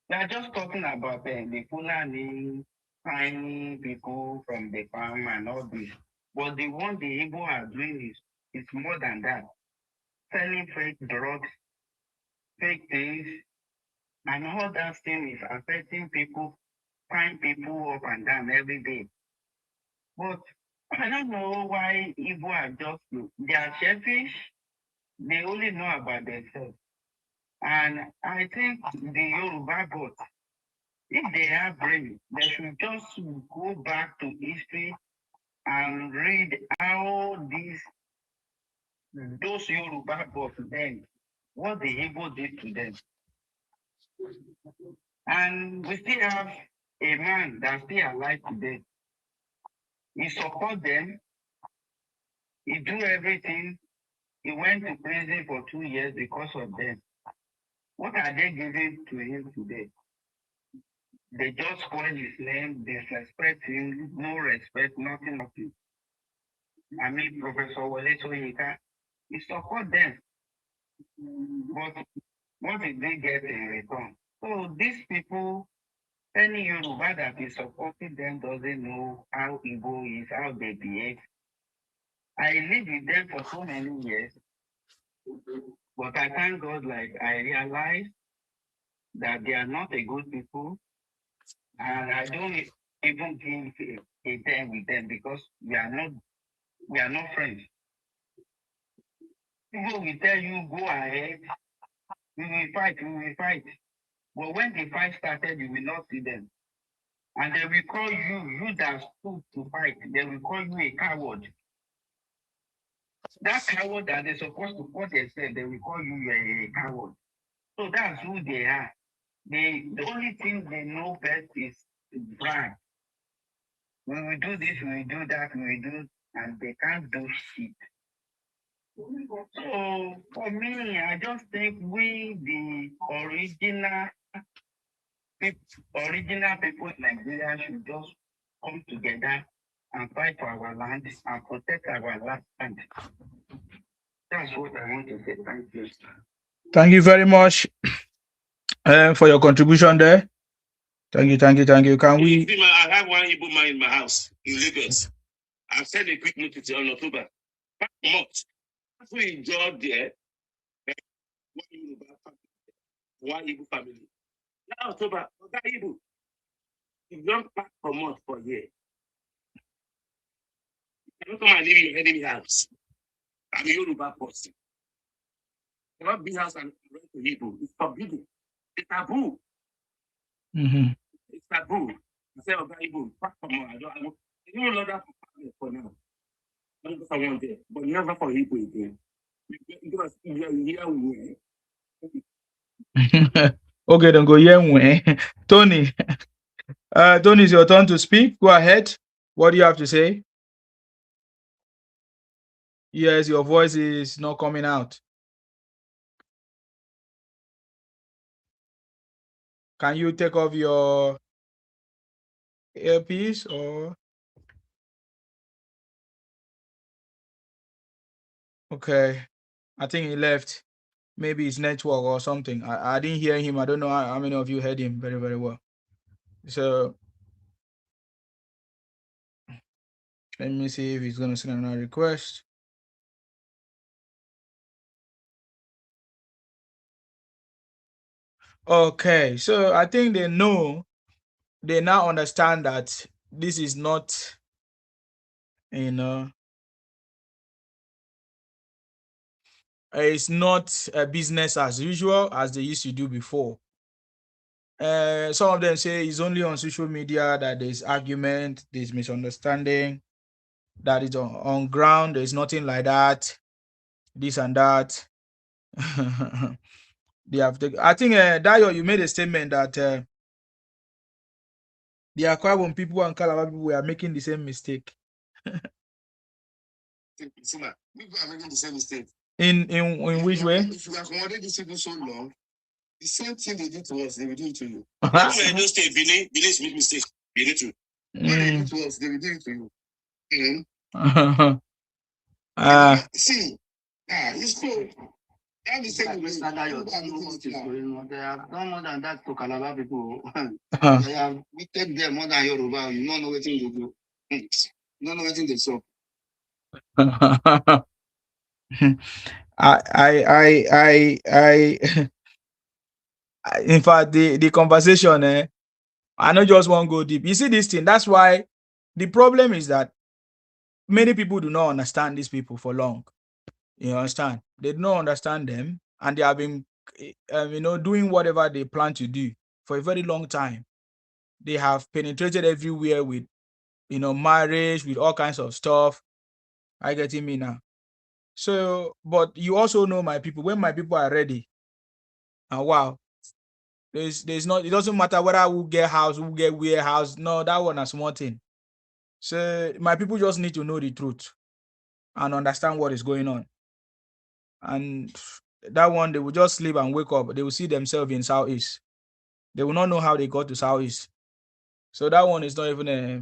We are just talking about the Fulani, tiny people from the farm and all this. But the one the Igbo are doing is more than that. Selling fake drugs, fake things, and all that thing is affecting people, find people up and down every day. But I don't know why Igbo are just, they are selfish. They only know about themselves. And I think the Yoruba both, if they have brain, they should just go back to history and read how those Yoruba both then, what the Igbo did to them. And we still have a man that's still alive today. He support them. He do everything. He went to prison for 2 years because of them. What are they giving to him today? They just call his name, disrespect him, no respect, nothing. I mean, Professor Wale Soyinka, he support them. But what did they get in return? So these people, any Yoruba that is supporting them doesn't know how Igbo is, how they behave. I lived with them for so many years, but I thank God, like I realized that they are not a good people, and I don't even give a damn with them because we are not friends. People will tell you go ahead, we will fight. But when the fight started, you will not see them. And they will call you that stood to fight, they will call you a coward. That coward that they're supposed to call themselves, they will call you a coward. So that's who they are. The only thing they know best is to brag. We will do this, we will do that, we will do, and they can't do shit. So for me, I just think we, the original people in Nigeria, should just come together and fight for our land and protect our land. That's what I want to say. Thank you. Thank you very much for your contribution there. Thank you. Can we? I have one Igbo man in my house in Lagos. I've sent a quick notice on October. After we job there, one Igbo family. Now October, that Igbo, you don't pack for month for a year. You don't come and live in your enemy house. I'm a Yoruba person. You cannot be house and rent to Igbo. It's forbidden. It's taboo. Mm-hmm. It's taboo. I say, okay, Igbo, pack for month. I don't know that for now. I don't know for one day, but never for Igbo again. Because Okay, don't go here. Tony. Tony, it's your turn to speak. Go ahead. What do you have to say? Yes, your voice is not coming out. Can you take off your earpiece or? Okay, I think he left. Maybe it's network or something. I didn't hear him. I don't know how many of you heard him very, very well. So let me see if he's going to send another request. Okay, so I think they now understand that this is not, it's not a business as usual as they used to do before. Some of them say it's only on social media that there's argument, there's misunderstanding, that is on ground, there's nothing like that, this and that. They have I think, Dayo, you made a statement that the Akwa Ibom people and Calabar people were making the same mistake. People are making the same mistake. In which way? If you accommodate these people so long, the same thing they did to us, they will do it to you. When you stay, Benin make mistake. You need to. When they do it to us, they will do it to you. See, it's cool. That mistake will be They have done more than that to Calabar people. They have wicked them more than Yoruba. You don't know what they do. You don't know what they saw. In fact, the conversation, I not just want to go deep. You see this thing. That's why the problem is that many people do not understand these people for long. You understand? They do not understand them, and they have been, doing whatever they plan to do for a very long time. They have penetrated everywhere with, marriage, with all kinds of stuff. I get me now. So, but you also know my people. When my people are ready, and wow, there's not. It doesn't matter whether who get house, who get warehouse. No, that one is small thing. So my people just need to know the truth and understand what is going on. And that one, they will just sleep and wake up. They will see themselves in Southeast. They will not know how they got to Southeast. So that one is not even a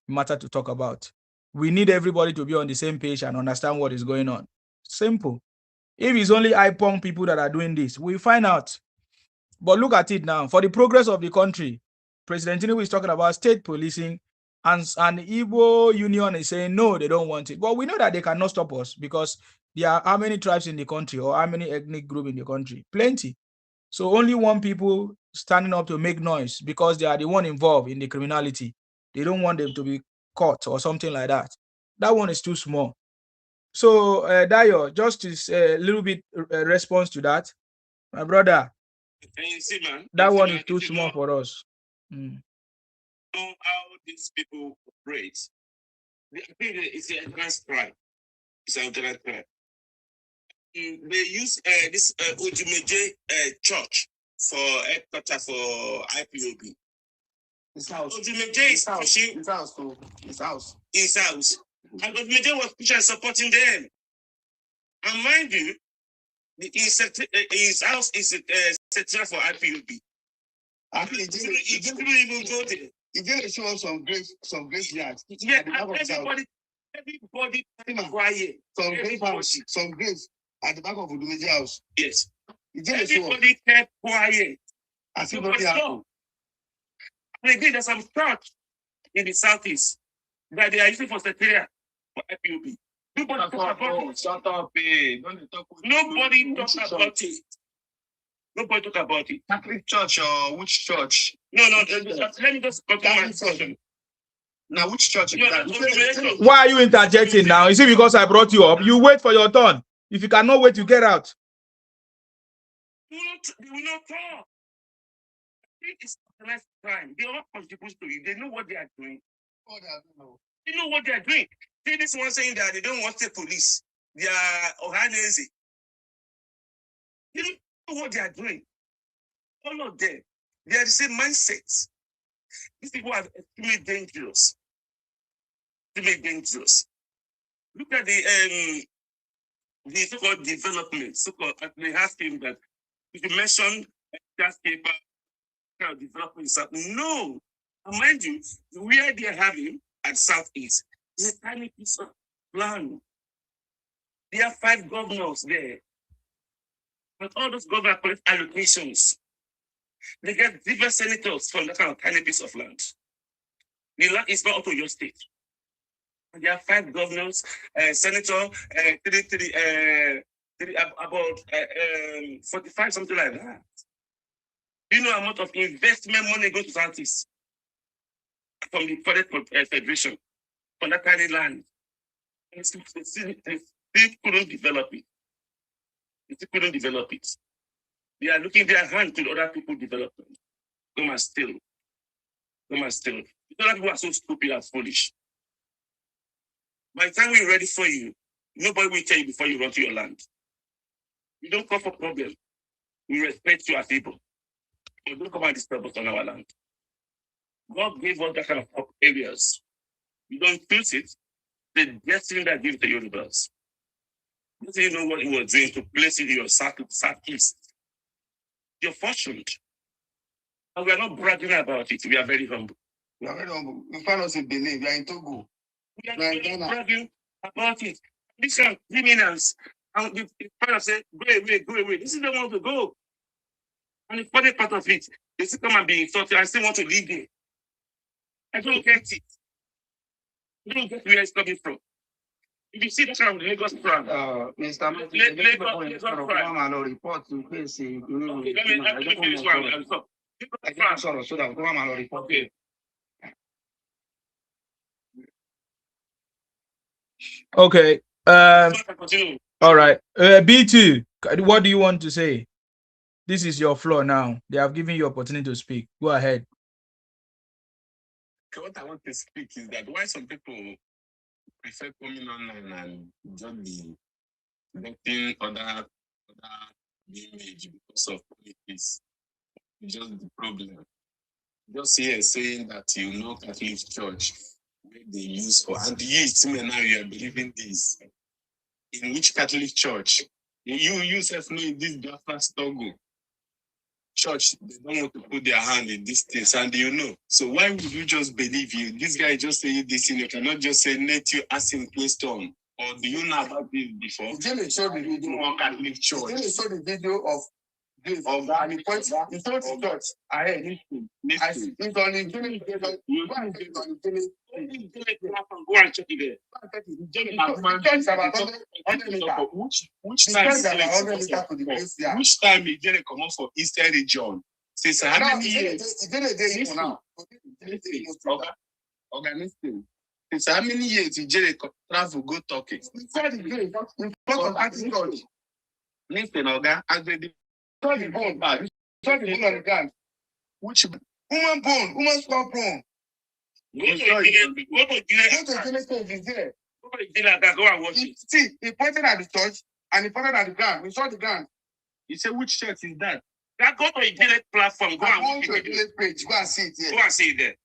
matter to talk about. We need everybody to be on the same page and understand what is going on. Simple. If it's only IPON people that are doing this, we find out. But look at it now. For the progress of the country, President Tinubu is talking about state policing, and Igbo Union is saying, no, they don't want it. But we know that they cannot stop us because there are how many tribes in the country or how many ethnic groups in the country? Plenty. So only one people standing up to make noise because they are the one involved in the criminality. They don't want them to be caught or something like that. That one is too small. So, Dayo, just a little bit response to that. My brother, And you see, man, that one is too small for us. Know how these people operate. I think it's an advanced crime. It's an advanced crime. They use this Ojumeje church for headquarters for IPOB. His house. Ojumeje is pushing. His house. His house. His house. And Ojumeje was pushing and supporting them. And mind you, his house is set for IPOB. He didn't even go there. If they show us some graveyards. Yeah, everybody quiet. Some graves at the back of Udumeji house. Yes. Everybody kept quiet. As if nothing happened. And again, there's some church in the southeast that they are using for secretariat for IPOB. Nobody talk about it. Shut up, Nobody talk about it. Nobody talk about it. Catholic church or which church? No, let me just continue my discussion. Now, which church is that? Why are you interjecting now? Is it because I brought you up? You wait for your turn. If you cannot wait, you get out. They will not talk. It's organized crime. They all contribute to it. They know what they are doing. They know what they are doing. See this one saying that they don't want the police. They are Ohanese. They don't know what they are doing. All of them. They are the same mindset. These people are extremely dangerous. Extremely dangerous. Look at the so-called development. So-called, they ask him that if you mention gas paper, kind of development stuff. No. And mind you, where they are having at Southeast is a tiny piece of land. There are 5 governors there. But all those governors collect allocations. They get different senators from that kind of tiny piece of land. The land is not up to your state. And there are 5 governors, senator, about 45, something like that. Do you know how much of investment money goes to Southeast from the Federation from that tiny land? And they still couldn't develop it. They still couldn't develop it. They are looking their hand to other people development. Come and steal. Come and steal. Other people are so stupid and foolish. By the time we're ready for you, nobody will tell you before you run to your land. You don't call for problem. We respect you as people. You don't come and disturb us on our land. God gave us that kind of top areas. You don't choose it. The destiny that gives the universe. You know what He was doing to place it in your southeast. You're fortunate. And we are not bragging about it. We are very humble. We are very humble. We find us in Benin. We are in Togo. We are not bragging about it. These are criminals. And the father said, go away, go away. This is the one to go. And the funny part of it, they still come and be insulted. I still want to leave there. I don't get it. I don't get where it's coming from. If you see that kind of Lagos crime, Mr. Lagos crime. Report to face. Okay, let me finish one. I'll stop. So that go report. Okay. Okay. All right. B2, what do you want to say? This is your floor now. They have given you opportunity to speak. Go ahead. What I want to speak is that why some people prefer coming online and just be letting other image because of politics. It's just the problem. Just here saying that Catholic Church where they use for and now you are believing this. In which Catholic Church? You yourself know in this Biafra struggle. Church, they don't want to put their hand in these things, and So why would you just believe you? This guy just saying this thing, you cannot just say let you ask him question. Or do you know about this before? They show the video of Catholic Church. They show the video of that. He told the church, I heard listen. It's on the Jimmy. Go and check it there. Which time he didn't come up for Eastern region? Since how many years? Since how many years he didn't travel go talking? Listen, Oga, as they saw the bone back. Saw the bone on the ground. Which human bone, human skull bone. Go to go and watch it. See, he pointed at the church and he pointed at the ground. We saw the ground. He said, which church is that? That go to a village platform. Go and watch it. Village page. Go and see it. Go and see it there.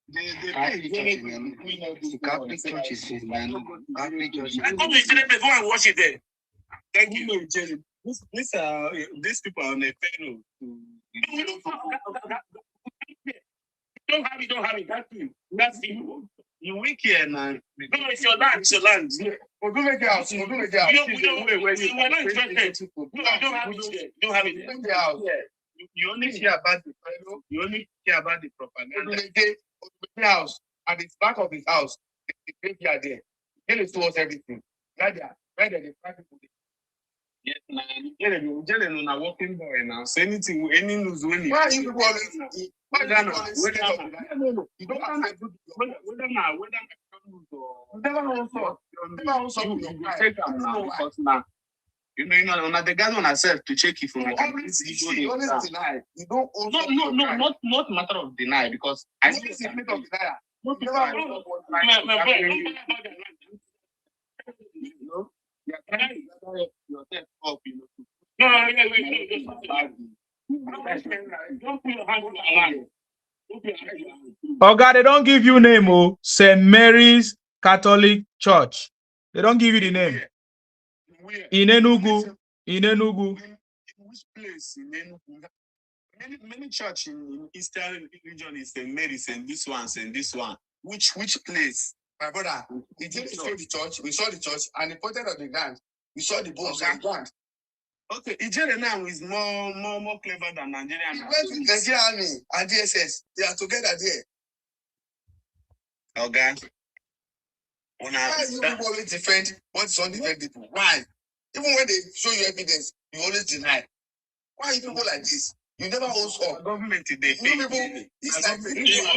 The Catholic Church is Catholic Church. I go to the village page. Go and watch it there. Thank you. These people are on a panel. don't have it. That's you. You weak here now. No, it's your land. It's your land. We'll make it out. We'll make it out. We don't have it. You don't have it. Make it out. You only hear about the fellow. You only hear about the propaganda. The house at the back of his house, the graveyard there. He is towards everything. Right there, the private people. Yes, Jelen na working boy now. So anything, any news when why you people always? Why you always? No. You don't have to. Whether news or never check them now because now. You know, the guy on herself to check if you always deny. You don't also not matter of deny because I see the limit of denial. You're trying to gather yourself up, Don't put your hand on the land. Oh God, they don't give you name, oh. St. Mary's Catholic Church. They don't give you the name. In Enugu. In which place in Enugu? Many church in Eastern region is St. Mary's and this one. Which place? My brother, he did show the church. We saw the church and he pointed at the ground. We saw the bones on the ground. Okay, Nigeria now is more clever than Nigerian. Nigerian Army and DSS, they are together there. Okay. Why you people always defend what is undefendable? Why? Even when they show you evidence, you always deny. Why are you people like this? You never hold up. Government they pay. You people, it's like you are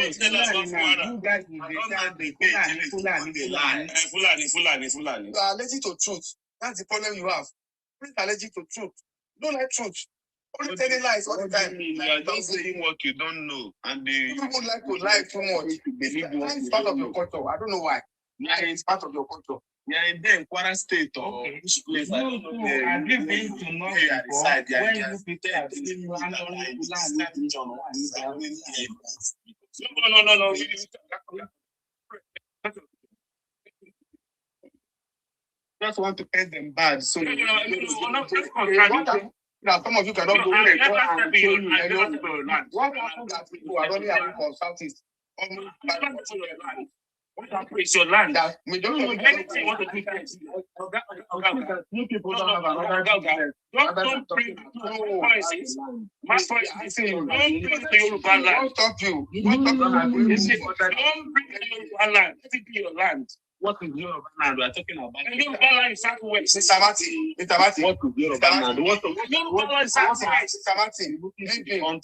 allergic to truth. That's the problem you have. You're allergic to truth. You don't like truth. Only telling lies all the time. You are just saying what you don't know, and people like to lie too much. It's part of your culture. I don't know why. It's part of your culture. Yeah, in the Kwara State or which place? I don't know. Have you been to North before? Where you people have seen No. Just want to pay them bad. So now some of you cannot go there and show you. What happened that people are only having consultants? What happened is your land. Majority of anything you want to do. You people don't have another. Don't bring policies. Mass policies. Don't bring the Yoruba land. Don't stop you. Don't bring the Yoruba land. Let it be your land. What is Yoruba land? We are talking about. The Yoruba land is southwest. Mr. Martin. What is Yoruba land? Yoruba land is southwest. Mr. Martin. See, if they don't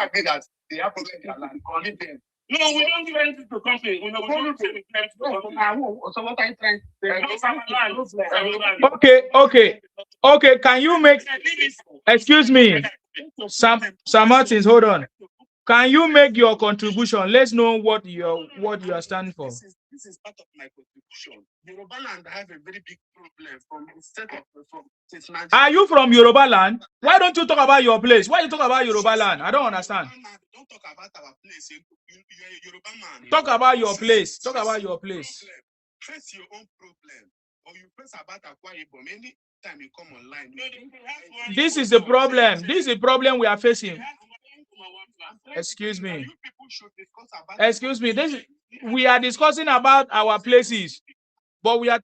agree that they have problems in their land, leave them. No, we don't give anything to country. We don't say we claim to country. So what are you trying to say? Okay. Can you make? Excuse me, Sam Martins. Hold on. Can you make your contribution? Let's know what you are standing for. This is part of my contribution. Yoruba land have a very big problem from the set of since 19. Are you from Yoruba land? Why don't you talk about your place? Why you talk about Yoruba land? I don't understand. Don't talk about our place. You're a Yoruba man. Talk about your place. Talk about your place. Face your own problem, or you face about Akwa Ibom. Anytime you come online. This is the problem. This is the problem we are facing. Excuse me. We are discussing about our places, but we are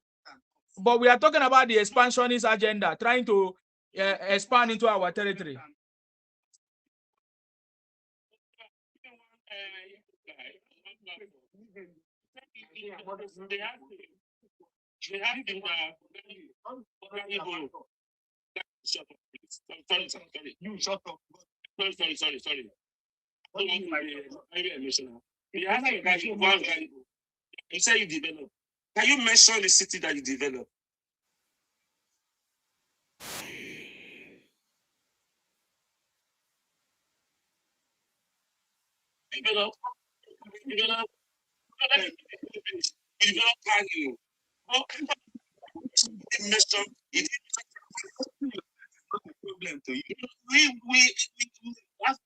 talking about the expansionist agenda, trying to expand into our territory. You shut up. Sorry. You say you develop. Can you mention the city that you develop? Develop planning. Mention it. Problem to you. We that's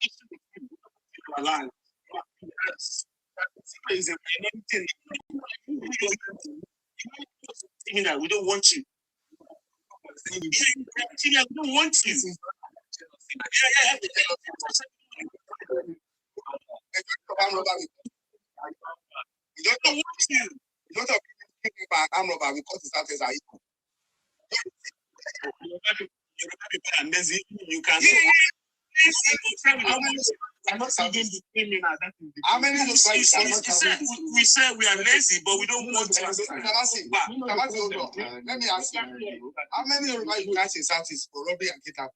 our land. Yes. Is anything. We don't want you. We don't want you. armed robbery. You don't have armed robbery because the status are equal. You can how many we say we are lazy, but we don't want to. Let me ask you, how many Yoruba you guys in Southeast for robbery and kidnapping?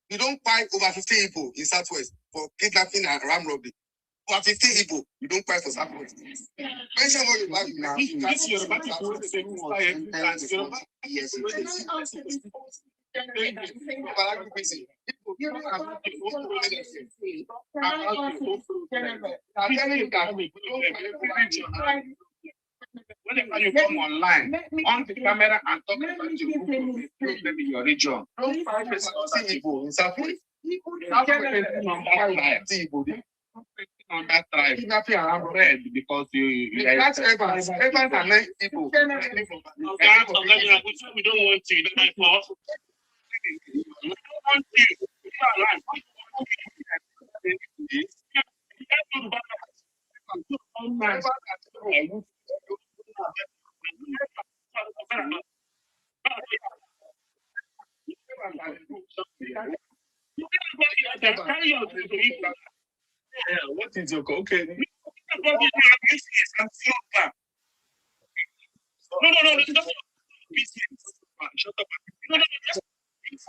You don't buy over 50 people in Southwest for kidnapping and armed robbery. Over 50 people, you don't buy for Southwest. Mention what you buy. Yes, whenever you come online, on the camera and talk about your group, maybe your region. Don't find people in Southwest. On that tribe, kidnapping and bread because you catch Evans and 9 people. We don't want to. We don't want what is your okay? No. Shut up. No. It's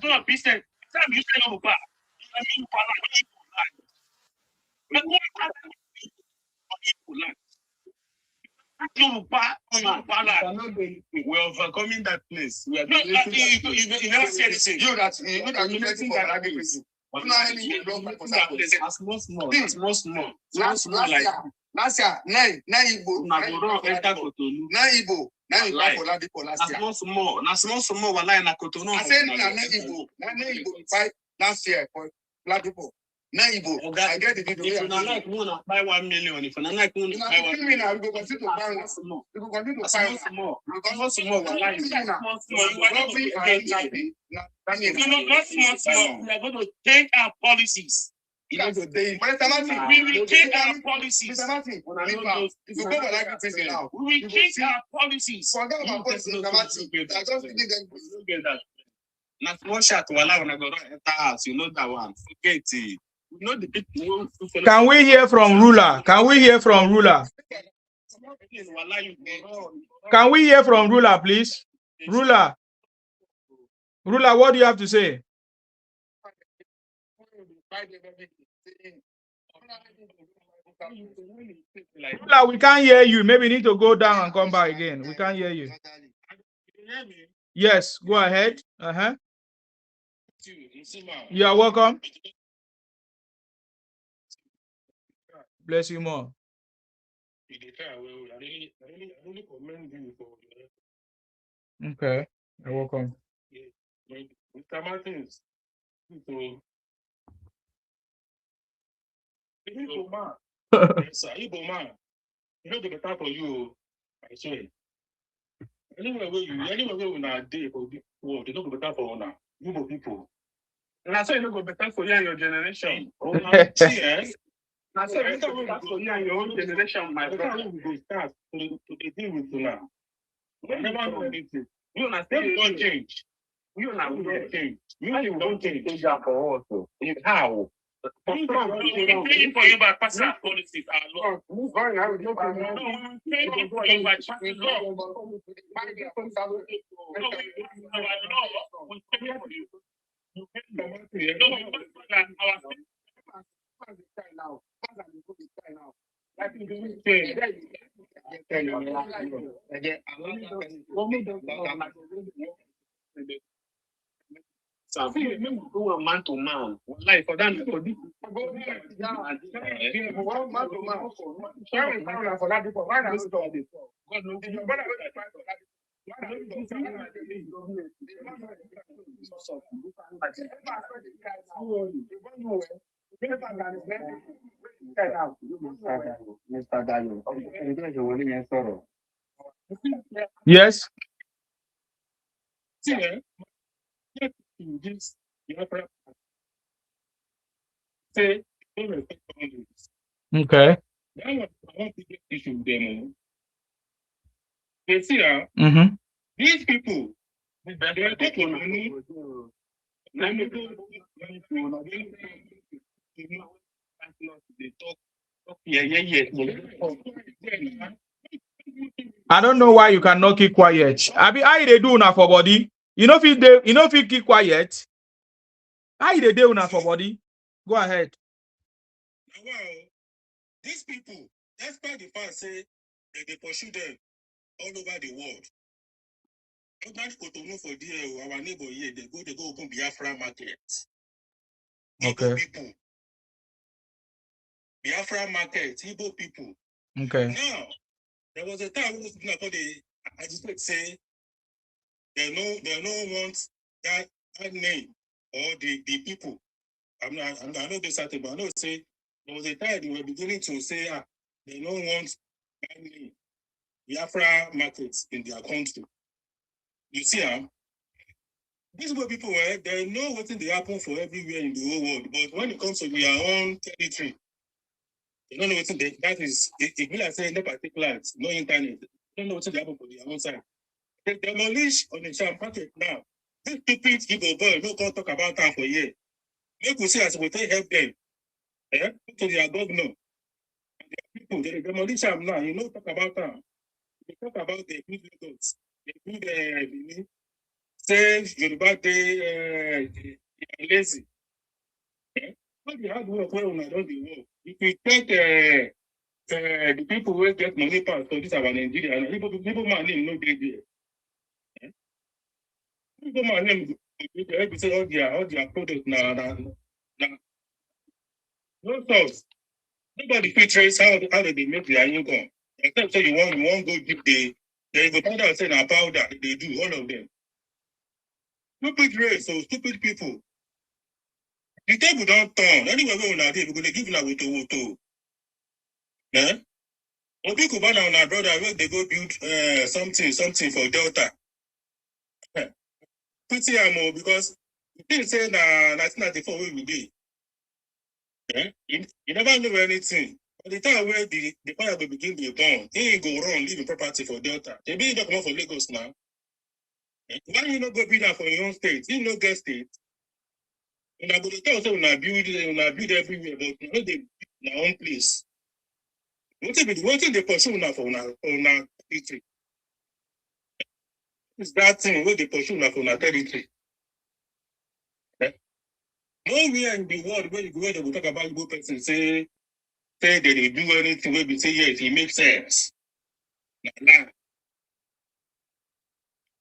not a business. You say no back. We're overcoming that place. We are you never said anything. You that you letting for agriculture. Last year, 9 Igbo. 9 Igbo. 9 Igbo for Ladipo last year. Small. I said 9 Igbo. 9 Igbo 5 last year for Ladipo. 9 Igbo. I get the video. If you not like one, buy 1 million. If you not like one, buy 1 million. We go continue to buy more. We go continue to buy more. Not small. We are going to change our policies. We will change our policies. If you go for like prison now, we will change our policies. Forget about policies. Not one shot while I go to enter house. You know that one. Forget it. You know the people. Can we hear from ruler? Can we hear from ruler? Can we hear from ruler, please? Ruler, what do you have to say? Ruler, we can't hear you. Maybe you need to go down and come back again. We can't hear you. Yes, go ahead. You are welcome. Bless you more. Okay, you're welcome. Mr. Martins, Igbo man. Yes, sir. Igbo man. You know the better for you. I swear. Anywhere where you na day for the world, they don't go better for now. Igbo people. And I say you don't go better for you and your generation. Yes. I say you don't go better for you and your own generation, my brother. We go start to deal with you now. We never know anything. You understand? You don't change. You don't change. You don't change that for us. How? For you by passing policies are law. We so go man to man. Like for that, for this, one man to man. For that, people, why not? God knows. Yes. See, this say, don't respect boundaries. Okay. That was one big issue with them. You see, these people, they are taking money. They talk. I don't know why you cannot keep quiet. Abi, how they do now for body? You know if you keep quiet. How they do now for body? Go ahead. Wow, these people, despite the fact say that they pursue them all over the world. For there, our neighbor here, they go open Biafra market. Okay. Igbo people. Biafra market, Igbo people. Okay. Now, there was a time when those people I just say they no want that name or the people. I know they started, but I know say there was a time they were beginning to say they don't want that name. Biafra markets in their country. You see, these were people where they know what they happen for everywhere in the whole world, but when it comes to their own territory, they don't know what that is. It be like saying no particulars, no internet. They don't know what they happen for their own side. They demolish on the sham market now. This stupid Igbo boy no can talk about that for a year. Make we see as we take help them. To their governor. People, they demolish them now. You know, talk about that. They talk about the good Lagos. They good say Yoruba Day lazy. What the hard work where una don dey work. If you take the people who get money pass for this our Nigeria, and people man name no dey there. People man name every say all their products na no source. Nobody fit trace how they make their income. Except say you want go deep they go find out say na powder they do all of them. Stupid race, so stupid people. The table don't turn. Anywhere we una dey, we go dey give una woto. Yeah? Obi Kubana and our brother where they go build something for Delta. Pity am because the thing say na 1994 where we be. Yeah? You never know anything. By the time where the fire will begin to burn, he ain't go run, leave the property for Delta. They be not come for Lagos now. Yeah? Why you not go build that for your own state? You no get state. Una go to tell say una build everywhere, but you know they build in our own place. What thing they pursue now for una territory? It's that thing where they pursue now for una territory. Yeah? Nowhere in the world where they will talk about Igbo person say they do anything where we say yes, it makes sense. Nah.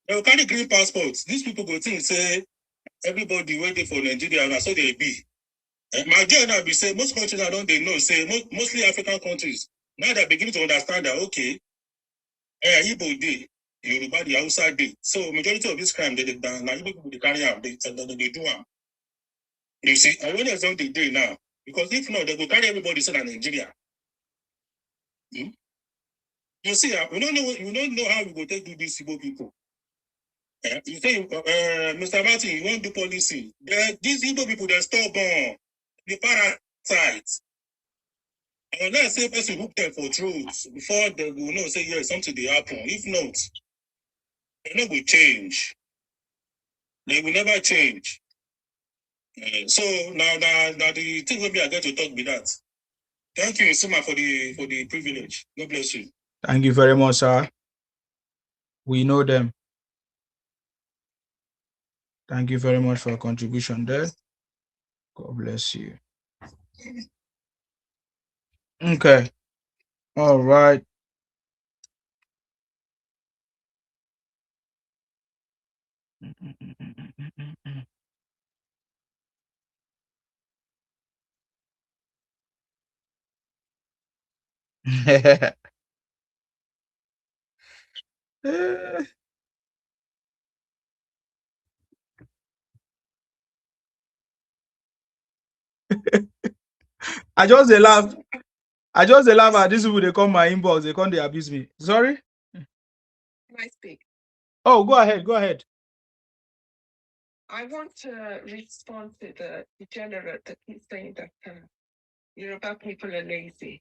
They will carry green passports. These people go think say everybody waiting for Nigeria and so they be. My joy now be say most countries I don't they know say mostly African countries now they're beginning to understand that okay, Igbo day, Yoruba the outside day. So majority of this crime they now Igbo people they carry out they do them. You see, I want to the day now because if not they will carry everybody say Nigeria. You see, we don't know how we go take do these Igbo people. You say, Mr. Martin, you want to do policy. These Igbo people, they're stubborn. The parasites. And let's say person hook them for truth before they will know, say, yes, something will happen. If not, they not will change. They will never change. So now the thing will be I get to talk with that. Thank you, Sima, for the privilege. God bless you. Thank you very much, sir. We know them. Thank you very much for your contribution there. God bless you. Okay. All right. I just laugh. At these people. They come my inbox. They come. They abuse me. Sorry. Can I speak? Oh, go ahead. I want to respond to the degenerate that keeps saying that Yoruba people are lazy.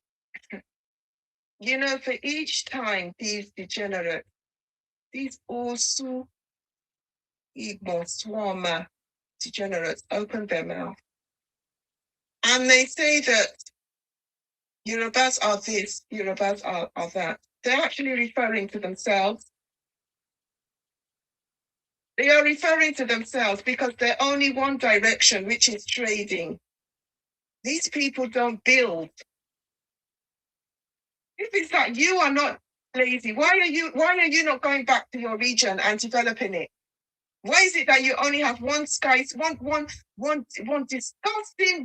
You know, for each time these degenerates, these also Igbo swarmer degenerates open their mouth and they say that Yorubas are this, Yorubas are that. They're actually referring to themselves. They are referring to themselves because they're only one direction, which is trading. These people don't build. If it's that you are not lazy, why are you not going back to your region and developing it? Why is it that you only have one disgusting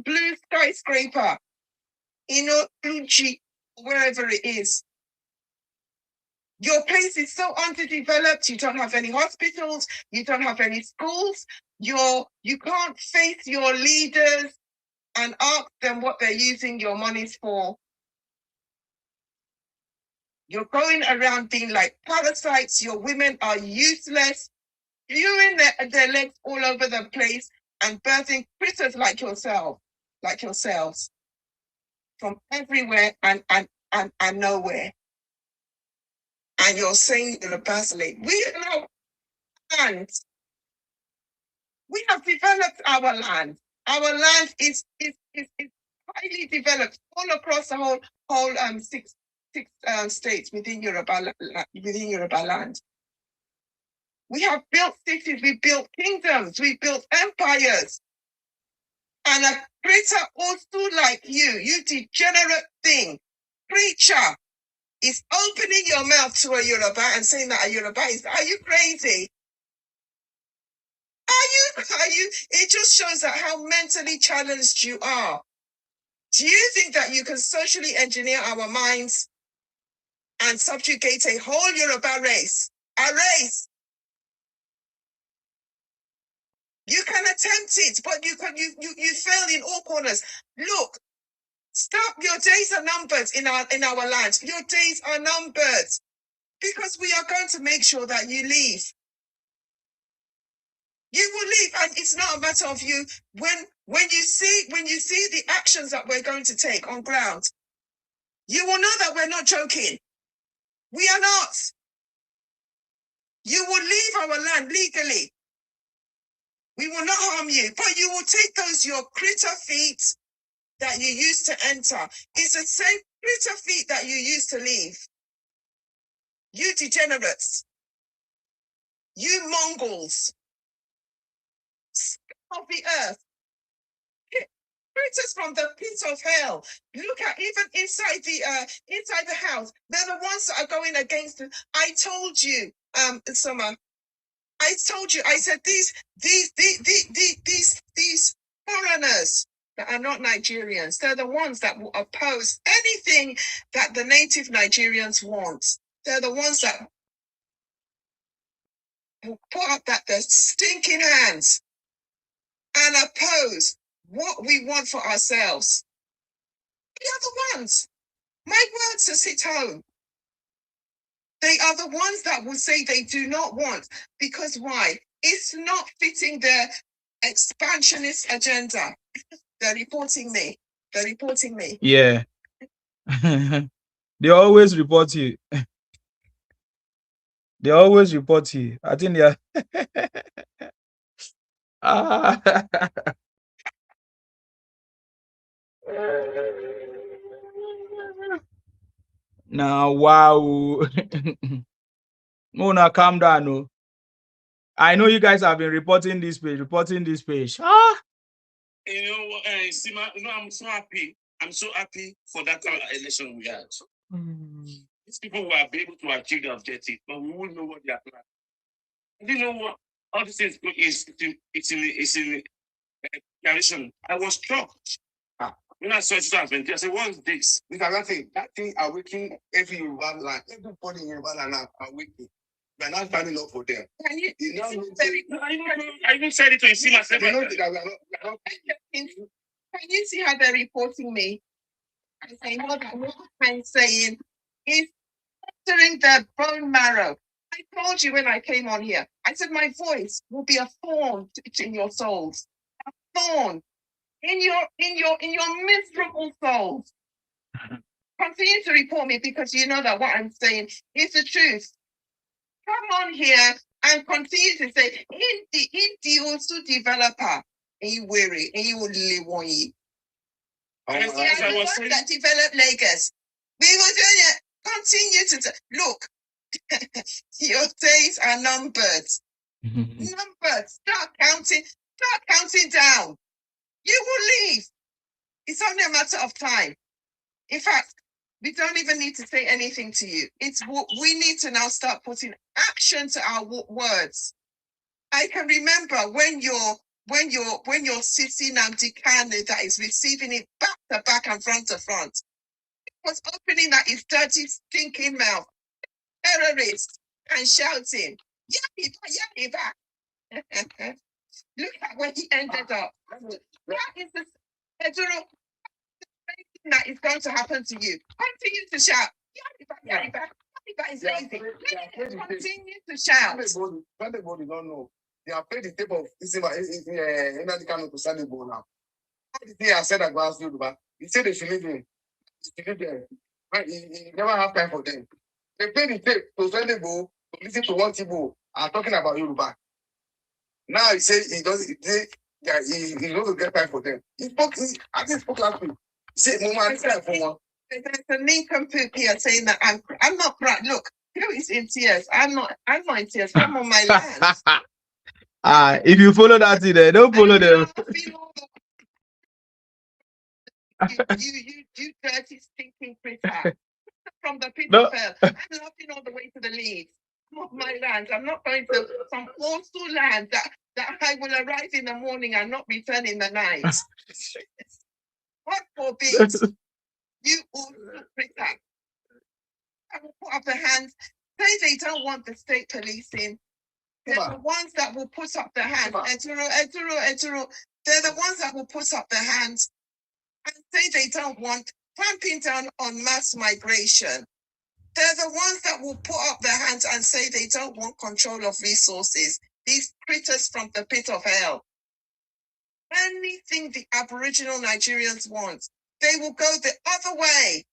blue skyscraper, Uchi, wherever it is? Your place is so underdeveloped. You don't have any hospitals. You don't have any schools. You can't face your leaders and ask them what they're using your monies for. You're going around being like parasites. Your women are useless, viewing their legs all over the place and birthing critters like yourselves, from everywhere and nowhere. And you're saying you're a basilic. We have land. We have developed our land. Our land is highly developed all across the whole six states within Yoruba land. We have built cities, we built kingdoms, we built empires. And a creator also like you degenerate thing, preacher, is opening your mouth to a Yoruba and saying that a Yoruba is, are you crazy? Are you? It just shows that how mentally challenged you are. Do you think that you can socially engineer our minds and subjugate a whole Yoruba race? A race. You can attempt it, but you fail in all corners. Look, stop. Your days are numbered in our land. Your days are numbered because we are going to make sure that you leave. You will leave, and it's not a matter of you. When you see the actions that we're going to take on ground, you will know that we're not joking. We are not. You will leave our land legally. We will not harm you, but you will take your critter feet that you used to enter. It's the same critter feet that you used to leave. You degenerates. You Mongols. Of the earth. Critters from the pit of hell. Look at even inside the house. They're the ones that are going against it. I told you, Summer. I told you. I said these foreigners that are not Nigerians. They're the ones that will oppose anything that the native Nigerians want. They're the ones that will put up their stinking hands and oppose what we want for ourselves. They are the ones. My words to sit home. They are the ones that will say they do not want. Because why? It's not fitting their expansionist agenda. They're reporting me. Yeah. They always report you. They always report you. I think they are. Now, wow. Mona, calm down. No. I know you guys have been reporting this page. Ah. You know, Sima, I'm so happy. I'm so happy for that kind of election we had. These people will be able to achieve their objective, but we won't know what they are planning. You know what? All these things it's in declaration. I was shocked. When I saw it, I said, "What's this?" That thing awakening every Yoruba land. Everybody in Yoruba land are awakening. We are not standing up for them. Can you? I even said it to see myself. Can you see how they're reporting me? I say, what I'm saying is entering the bone marrow. I I told you when I came on here, I said my voice will be a thorn in your souls. A thorn in your miserable souls. Continue to report me because you know that what I'm saying is the truth. Come on here and continue to say, in the also developer, and you worry, and you will live on you. And the ones that develop Lagos, we will do it. Continue to look. Your days are numbered. Numbered. Start counting down. You will leave. It's only a matter of time. In fact, we don't even need to say anything to you. We need to now start putting action to our words. I can remember when you're sitting Nnamdi Kanu that is receiving it back to back and front to front. It was opening that his dirty, stinking mouth, terrorist, and shouting, Yakiba, Yakiba. Look at where he ended up. That is the that is going to happen to you. Continue to shout. Yakiba is lazy. Continue to shout. Everybody don't know. They have played the tape of Nnamdi Kanu to Sunday Bowl now. All the thing I said about Yoruba, he said they should leave him. He never have time for them. They played the tape to Sunday Bowl to listen to one people are talking about Yoruba. Now he said he doesn't. He doesn't get time for them. I think he spoke last week. He said, "Mama, time for one." There's a nincompoop here saying that I'm not proud. Look, who is in tears? I'm not in tears. I'm on my land. If you follow that thing, don't follow them. You dirty, stinking critter. From the pit of hell. I'm laughing all the way to the leaves. I'm off my land. I'm not going to some awful land that I will arrive in the morning and not return in the night. What forbid? You awful critter. I will put up the hands. Say they don't want the state policing. They're the ones that will put up their hands. Eturo. They're the ones that will put up their hands and say they don't want clamping down on mass migration. They're the ones that will put up their hands and say they don't want control of resources. These critters from the pit of hell. Anything the Aboriginal Nigerians want, they will go the other way.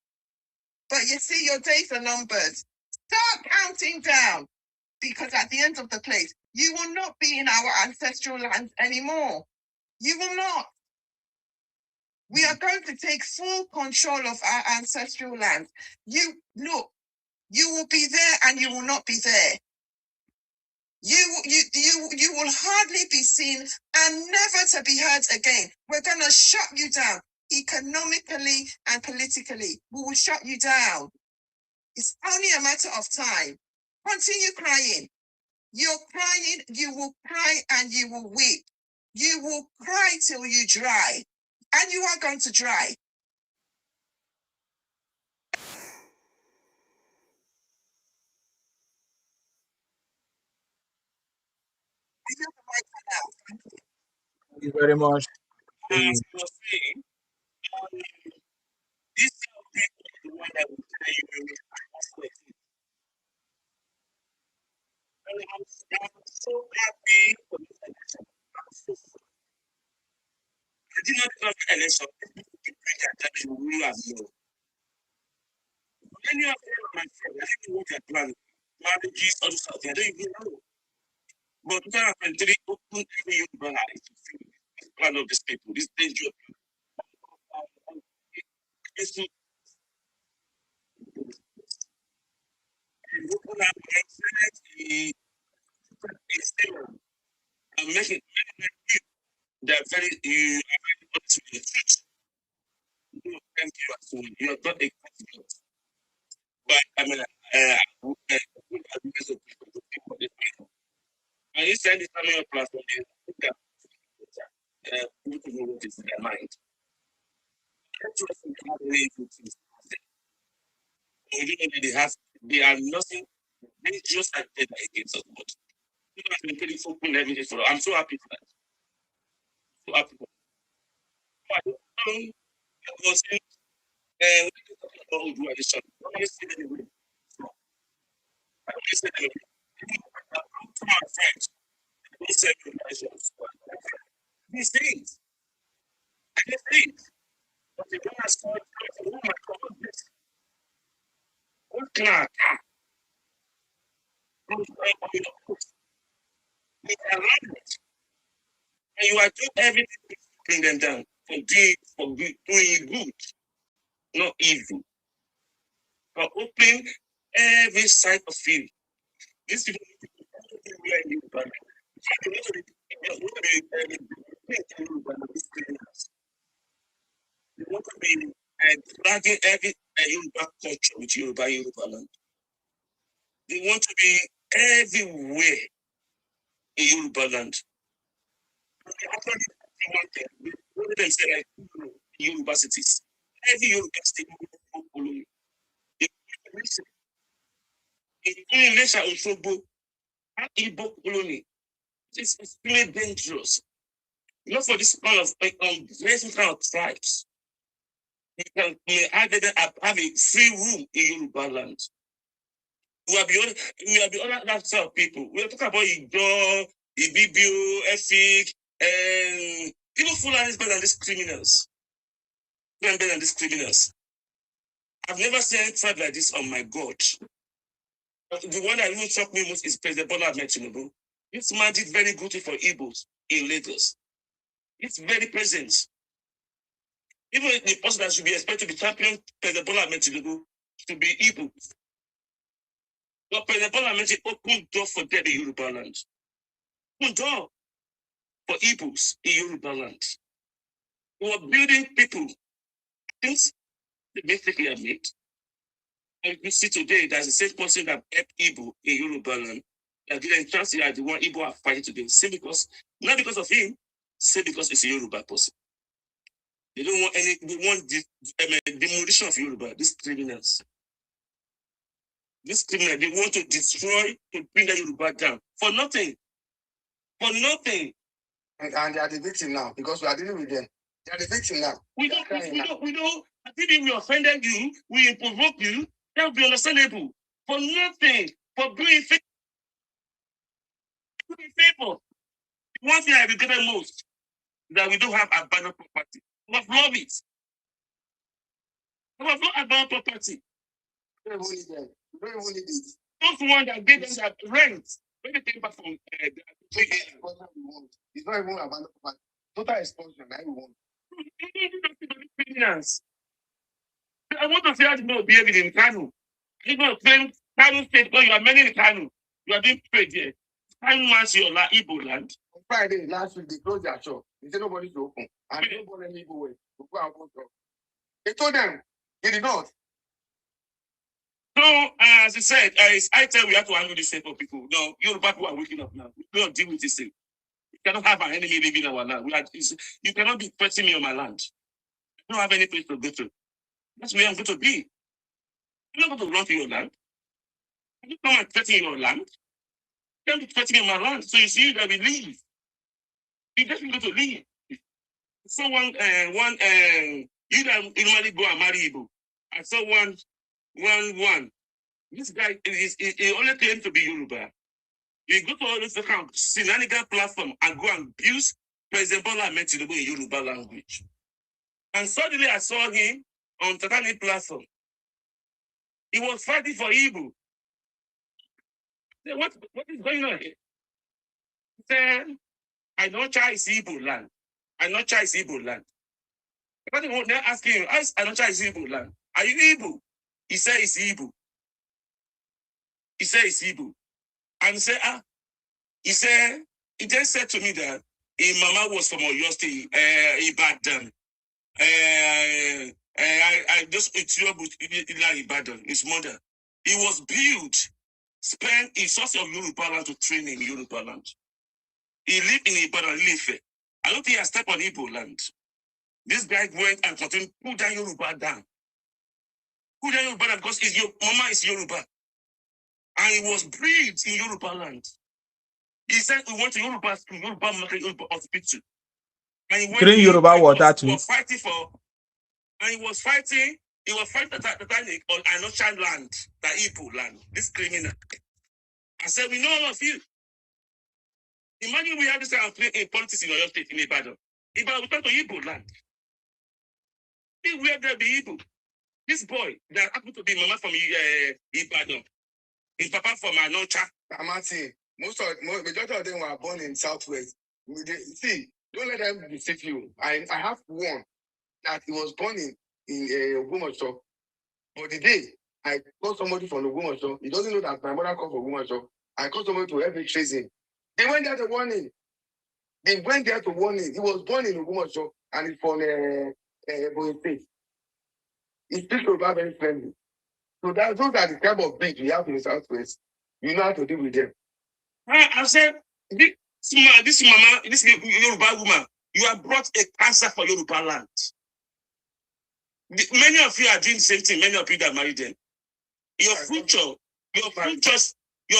But you see, your days are numbered. Start counting down. Because at the end of the place, you will not be in our ancestral lands anymore. You will not. We are going to take full control of our ancestral lands. You will be there and you will not be there. You will hardly be seen and never to be heard again. We're going to shut you down economically and politically. We will shut you down. It's only a matter of time. Continue crying. You're crying, you will cry and you will weep. You will cry till you dry. And you are going to dry. Thank you very much. As I was saying, this is the one that will tell you and I'm so happy for this election. I did not come for election. We have no. Many of them are my friends. I didn't know what they're planning. Marriages, all this, I don't even know. But 2023 opened every young brother to see this plan of these people, this dangerous people. I'm making they're very you are very honest with the truth. No, thank you. You are not a confident. But I mean, and you send it on your platform, people know what is in their mind. They are nothing, they just like dead against us. But people have been pretty open everything for us. I'm so happy for that. So happy for that. I was saying, what do you talk about? I don't see anyway. I don't see anyway. some of my friends who said these things, but they don't understand. Oh my God, this what can I attack? They are right. And you are doing everything to bring them down for doing good, not evil. For opening every side of you. These people everywhere in Uganda. They want to be dragging every Yoruba culture with Yoruba land. They want to be everywhere in Yoruba land. They actually want them. They say like universities. Every Yoruba state will follow you. In Lesha Osogbo, Igbo colony. It's extremely dangerous. Not for this kind of very kind of tribes. You can have a free room in Yoruba land. We are beyond that sort of people. We are talking about Igbo, Ibibio, Efik, and people Fulani is better than these criminals. Better than these criminals. I've never seen any tribe like this on my God. But the one that really shocked me most is President Bwala Tinubu. This man did very good for Igbos in Lagos. It's very present. Even the person that should be expected to be champion President Bwala Tinubu to be Igbo. But President Bwala opened door for them in Yoruba land. Opened door for Igbos in Yoruba land. We were building people. Things the mistake he had made. And you see today, there's the same person that helped Igbo in Yoruba land. That didn't trust you as the one Igbo are fighting today. Say because, not because of him, say because it's a Yoruba person. They don't want any, they want the demolition of Yoruba, these criminals. This criminal, they want to destroy, to bring the Yoruba down. For nothing. For nothing. And they are the victim now, because we are dealing with them. They are the victim now. We don't, I think if we offended you, we provoke you, that would be understandable. For nothing. For doing favor. The one thing I regret most is that we don't have abandoned property. We have love it. We have not abandoned property. We don't even need them. We don't even need it. Those ones that gave them that rent, when they came back from it's not even abandoned property. Total expulsion, I want. I want to see how people behave in Kano. People claim Kano State, because you are many in Kano. You are being paid here. Kano wants your Igbo land. On Friday, last week, they closed their shop. They said nobody's open. And they don't want any Igbo way to go and go shop. They told them, they did not. So, as I said, I tell we have to handle this thing for people. No, Yoruba people are waking up now. We don't deal with this thing. You cannot have an enemy living in our land. You cannot be threatening me on my land. You don't have any place to go to. That's where I'm going to be. You're not going to run to your land. You come and threaten your land. You can't be threatening my land. So you see that we leave. We definitely going to leave. So you that normally go and marry Igbo. I saw one. This guy he only claimed to be Yoruba. You go to all this account, Sinaniga platform and go and abuse President Bwala Tinubu in Yoruba language. And suddenly I saw him on Tatani platform. He was fighting for Igbo. What is going on here? He said, I know Chai is Igbo land. I know Chai is Igbo land. They're asking him, I know Chai is Igbo land. Are you Igbo? He said it's Igbo. He said it's Igbo. And he just said to me that his mama was from Oyo State, Ibadan. I just Ibadan, his mother. He was built, spent his source of Yoruba land to train in Yoruba land. He lived in Ibadan, Ilefe. I don't think he has stepped on Igbo land. This guy went and continued to put that Yoruba down. Put that Yoruba down because your mama is Yoruba. And he was bred in Yoruba land. He said we went to Yoruba school, Yoruba market, Yoruba hospital. And he went Yoruba water too. He was fighting the Titanic on Anosha land, the Igbo land, this criminal. I said, we know all of you. Imagine we have this kind of thing in politics in your state, in Ibadan. Ibadan will turn to Igbo land. Where there be Igbo. This boy that happened to be mama from Ibadan, his papa from Anocha. Amati, majority of them were born in Southwest. See, don't let them deceive you. I have one that he was born in Ogbomoso. But the day I called somebody from Ogbomoso, he doesn't know that my mother called from Ogbomoso. I called somebody to help me trace him. They went there to warn him. He was born in Ogbomoso and he's from Ebonyi State. He speaks Yoruba very friendly. So those are the type of beats we have in the Southwest. You know how to deal with them. I said, this Yoruba woman, you have brought a cancer for Yoruba land. Many of you are doing the same thing. Many of you that married them. Your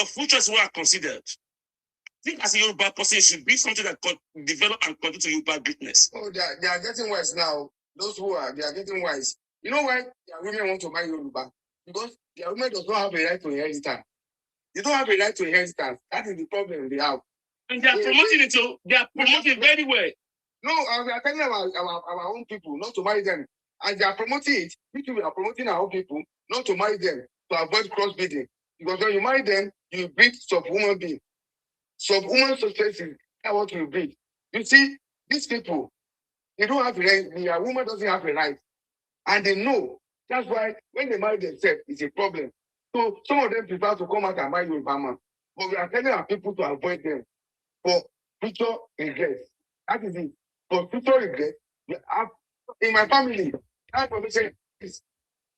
futures were considered. I think as a Yoruba person, it should be something that could develop and contribute to Yoruba greatness. Oh, they are getting wise now. Those they are getting wise. You know why their women want to marry Yoruba? Because their women does not have a right to inheritance. They don't have a right to inheritance. That is the problem they have. And they are promoting it, so they are promoting very well. No, we are telling our own people not to marry them. As they are promoting it, we are promoting our own people not to marry them, to avoid crossbreeding. Because when you marry them, you breed sub-human beings. Sub-human society, that's what you breed. You see, these people, they don't have a right. The woman doesn't have a right. And they know. That's why when they marry themselves, it's a problem. So some of them prefer to come out and marry Yoruba man. But we are telling our people to avoid them for future regrets. That is it. For future regrets, in my family, that information is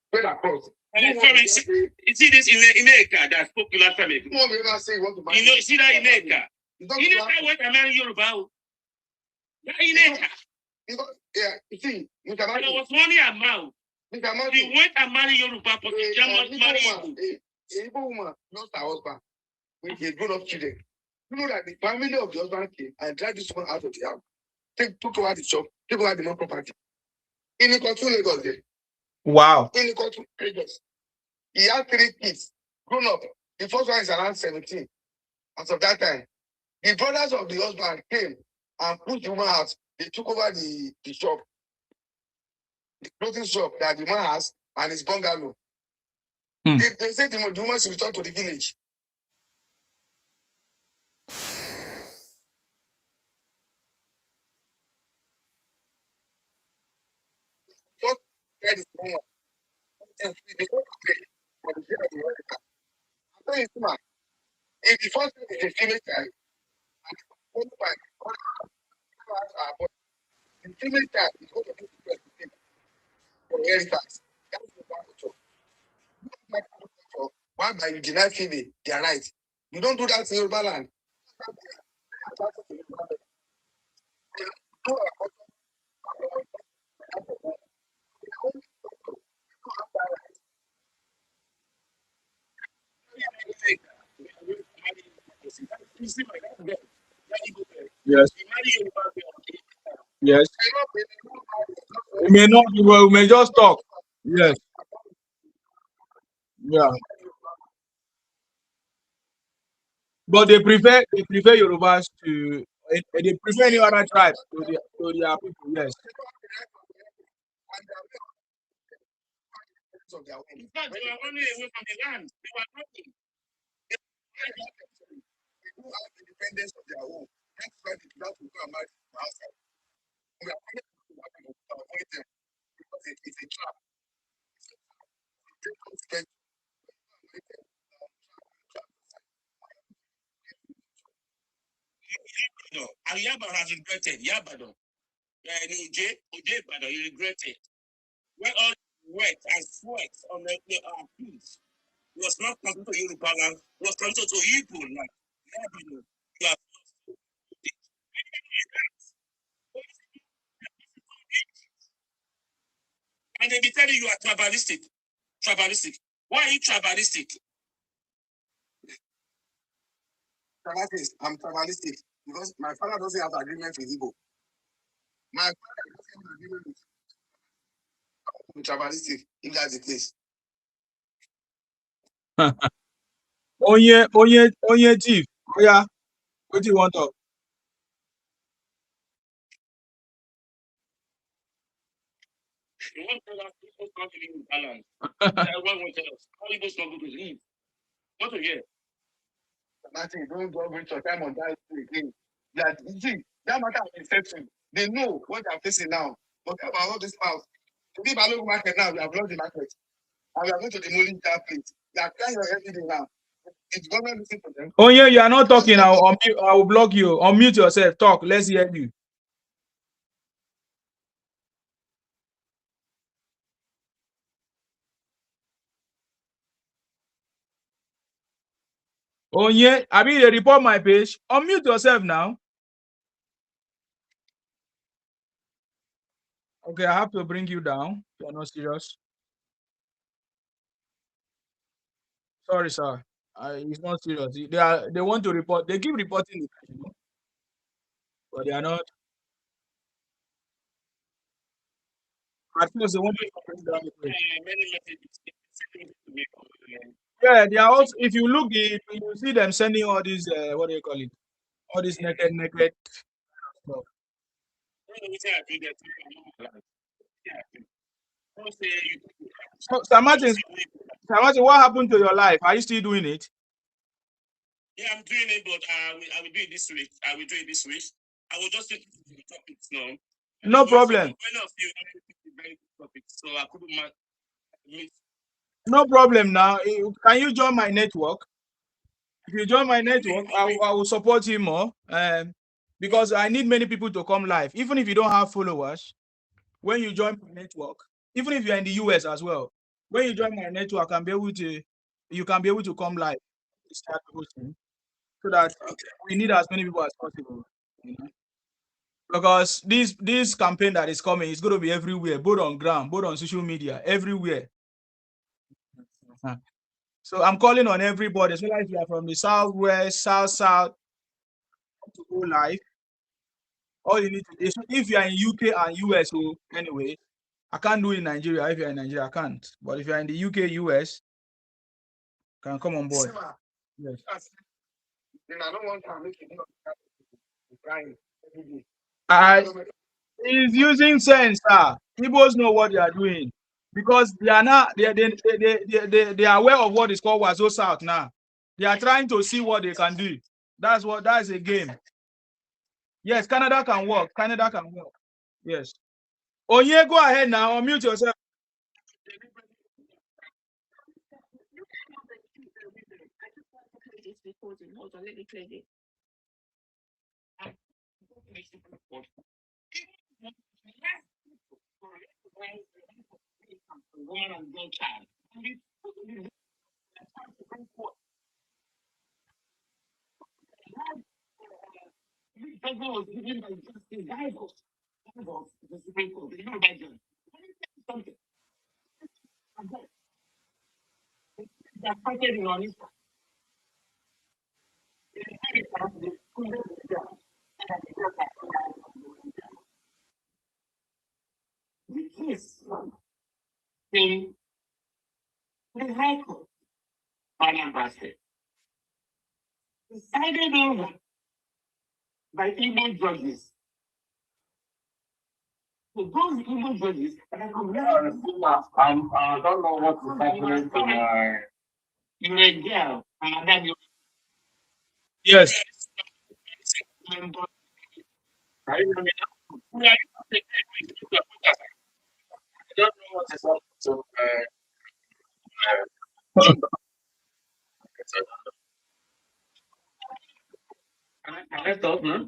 spread across. You see this in Ineka that spoke to last time ago. You ever say you want to marry? You see that Ineka? Ineka went and married Yoruba. Ineka. Yeah, you see, Mr. There was money amount. He went and married Yoruba, but he cannot marry Igbo. A Igbo woman lost her husband with his grown-up children. You know that the family of the husband came and dragged this one out of the house. Took over the shop, took over the non-property. In the country, Lagos there. Wow. In the country, Lagos. He had 3 kids, grown up. The first one is around 17. As of that time, the brothers of the husband came and pushed the woman out. They took over the shop, the clothing shop that the man has, and his bungalow. They said the woman should return to the village. If the first is a female child, the female child is going to be for inheritance. That is the culture. Why by you deny female their right? You don't do that in Yoruba land. Yes. Yes. We may not be well, we may just talk. Yes. Yeah. But they prefer Yorubas to they prefer any other tribe to their people, yes. In fact, they were running away from the land. They were running. Who have independence of their own. That's why they do not go and marry outside. We are going to avoid them because it's a trap. And Yaba has regretted. Yabado. Ojebado, he regretted. When all wet and sweat on the peace was not coming to Yoruba land, was coming to Igbo land. Yabado, you have and they be telling you are tribalistic. Tribalistic. Why are you tribalistic? I'm tribalistic because my father doesn't have agreement with Igbo. My father doesn't have agreement with tribalistic, if that's the case. Onye chief. Yeah. What do you want to? You want to tell us people not living in balance. Everyone will tell us how you not going to leave. Not to hear. Nothing, don't go waste your time on that again. That see, that matter of inception, they know what they're facing now. But about all this house, to be Balogun market now, we have lost the market. And we are going to demolish that place. They are trying everything now. If government listen to them. Oh yeah, you are not talking. I will block you. Unmute yourself. Talk. Let's hear you. Oh yeah, I mean they report my page. Unmute yourself now. Okay, I have to bring you down. You're not serious. Sorry, sir. It's not serious. They want to report. They keep reporting it, but they are not. At first, they want to bring down the page. Many messages. Yeah, they are also. If you look, you see them sending all these. What do you call it? All these naked stuff. So, Sir Martin, what happened to your life? Are you still doing it? Yeah, I'm doing it, but I will do it this week. I will do it this week. I will just take the topics now. No problem. Many of you very good topics, so I couldn't miss. No problem now. Can you join my network? If you join my network, I will support you more. Because I need many people to come live. Even if you don't have followers, when you join my network, even if you're in the US as well, when you join my network, you can be able to come live, start hosting, so that we need as many people as possible. You know? Because this campaign that is coming is going to be everywhere, both on ground, both on social media, everywhere. So I'm calling on everybody, especially if you are from the southwest, south, to go live. All you need to do, if you are in UK and US, anyway, I can't do it in Nigeria. If you're in Nigeria, I can't. But if you're in the UK, US, can come on board. Yes. Then I don't want to make it crying. He's using sense, sir. Igbos know what they are doing because they are not they are aware of what is called Wazo South now. They are trying to see what they can do. That's a game. Yes, Canada can work. Canada can work. Yes. Oh yeah, go ahead now. Unmute yourself. Hold on, let me play it. Yes. In the High Court, Anambra State, decided over by Igbo judges. So those Igbo judges recognized I don't know what is happening to my. You're a girl, and then you. Yes. I don't know what is happening to Can I talk now?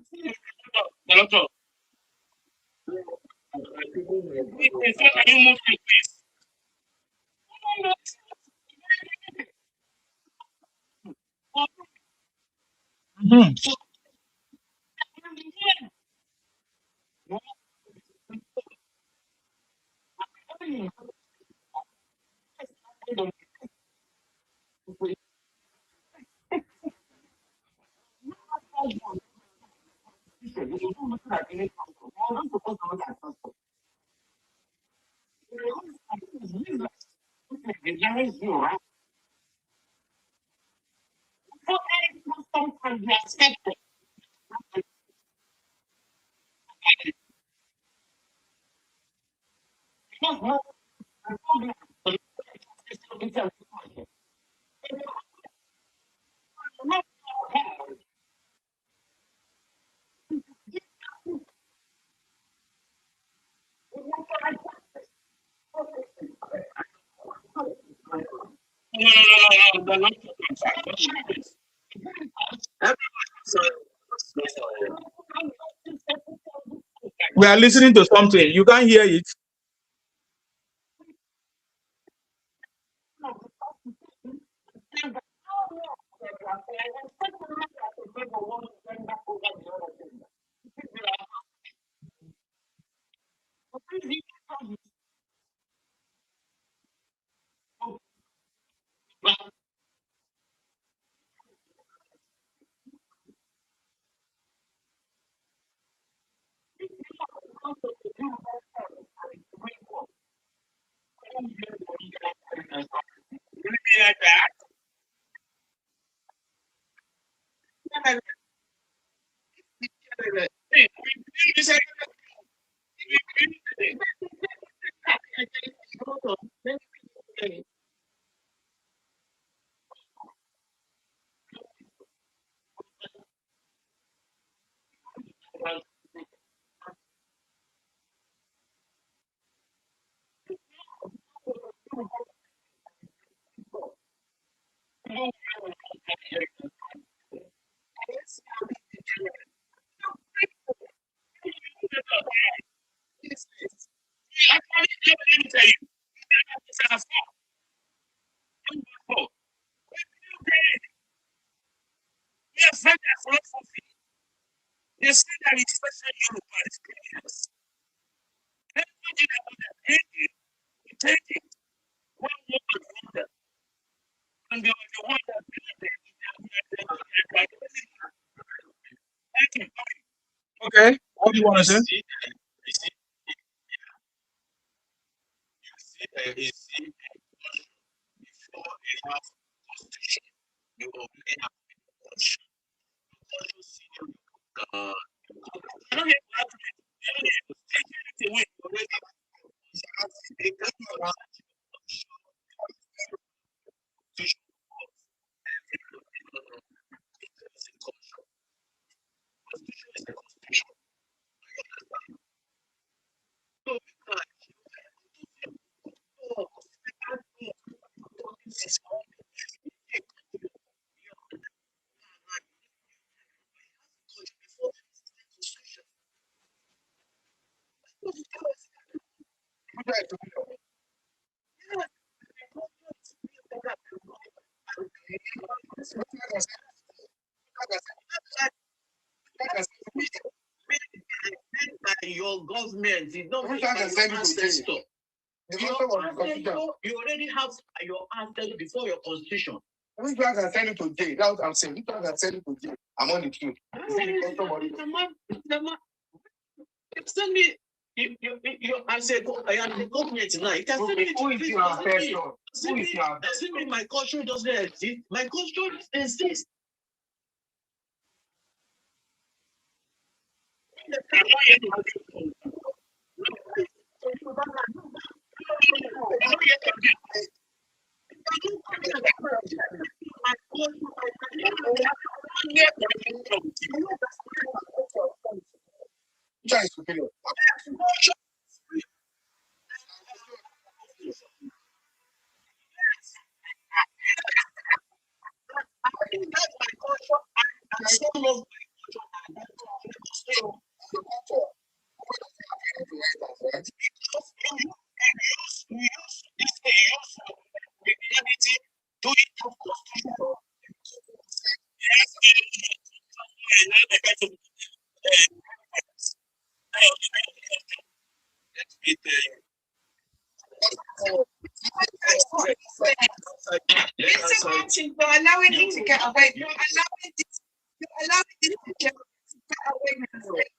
We are listening to something. You can't hear it. They say that it's special Yoruba experience. Everybody that was taking one woman from them. And they were the one that built it. Thank you. Okay. What do you want to say? You see, before they have constitution, you already have constitution. I don't get argument. Take it away. They come around. Your government, you don't make your ancestor. You already have your ancestor before your constitution. Which one can send it to jail? That's what I'm saying. Which one can send it to jail? I'm on the truth. Send me. You as a government now. You can send me to this. Doesn't mean my culture doesn't exist. My culture exists. It's a watching, but allowing it to get away. You're allowing it to get away with it.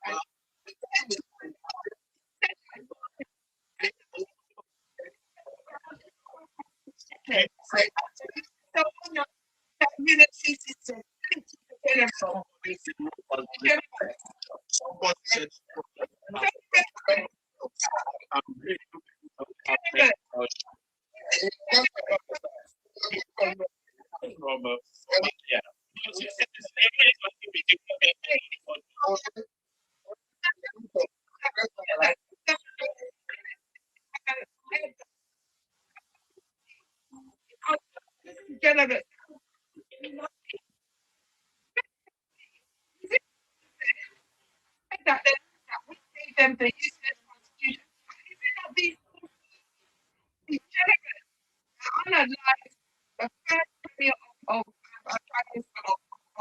So on your community system, them the useless constitution. Even of these degenerates are unalike the first premier of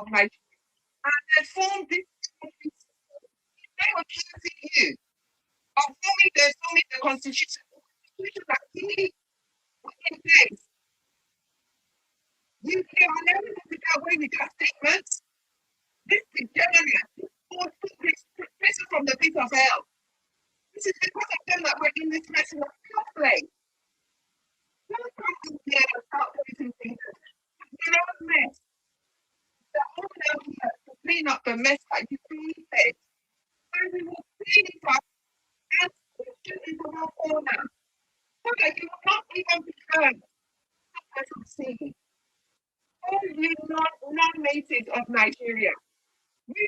Nigeria. And they formed this country. They were accusing you of forming the constitution. The constitution that he put in place. You are never going to get away with that statement. This degenerate, this person from the pit of hell. This is because of them that we're in this mess in the first place. Don't come in here and start pointing fingers. Your own mess. The whole out here to clean up the mess that you created. And we will clean it up and put it into our corner. So that you will not even become as you see. All you non-natives of Nigeria. We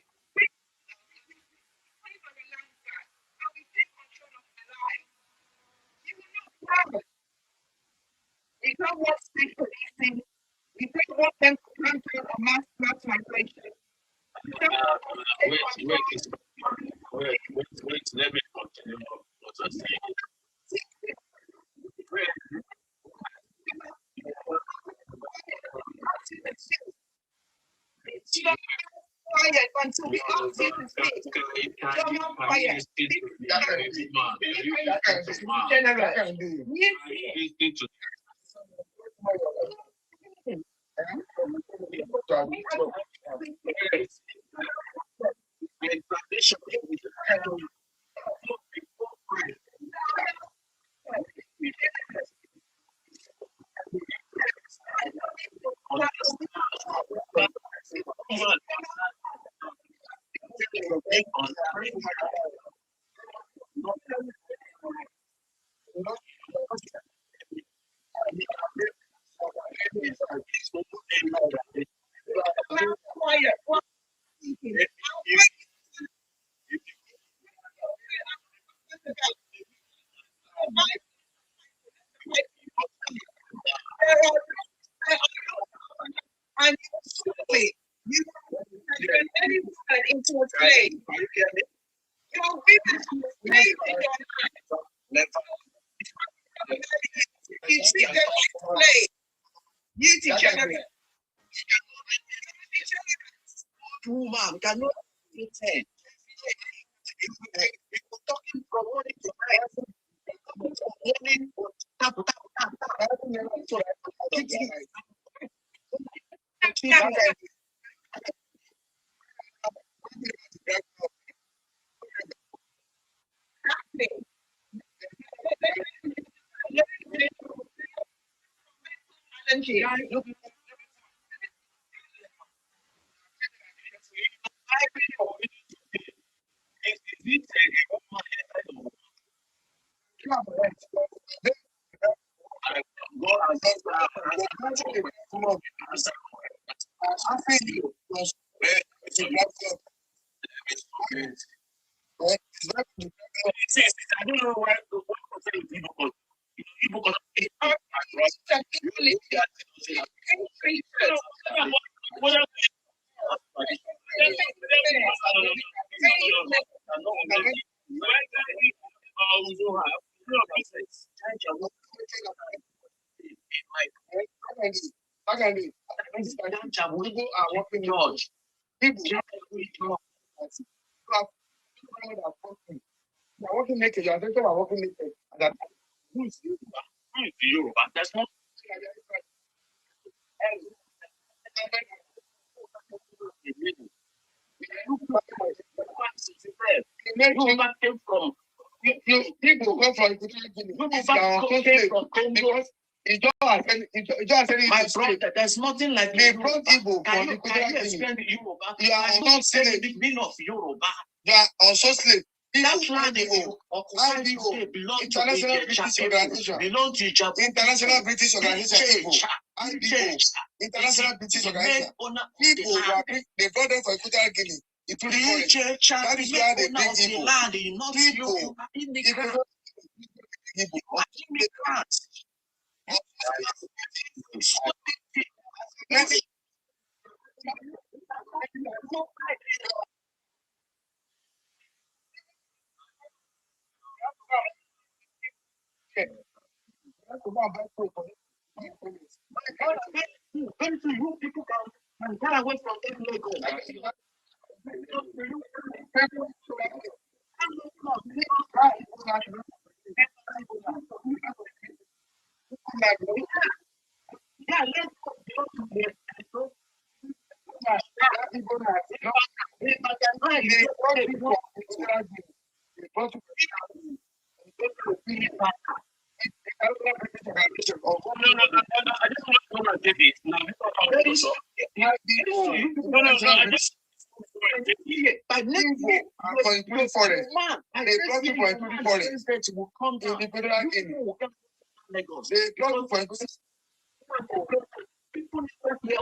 we don't want state policing. We don't want them to control a mass migration. Wait, let me continue what I'm saying. Quiet until we ask you to speak. You're quiet. And surely you turn any woman into a slave. Your women slave in your hands. You treat them like slave. You degenerate. Woman cannot pretend. People talking from morning to night. I don't know why That's not came from people come from because my brother, there's nothing like they brought people from the you are not saying the meaning of Yoruba. You are also slave. That land international British organization. Belong to international British organization. International British organization. People they brought them for Equatorial Guinea. That is why they bring people. Very few you people can get away from them Lagos. Yeah, let's go to I just want to know David. Now, by next year, forest. man, They brought you for a forest. will come down. The federal People will come to Lagos. They brought you for a People need to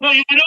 no, you know,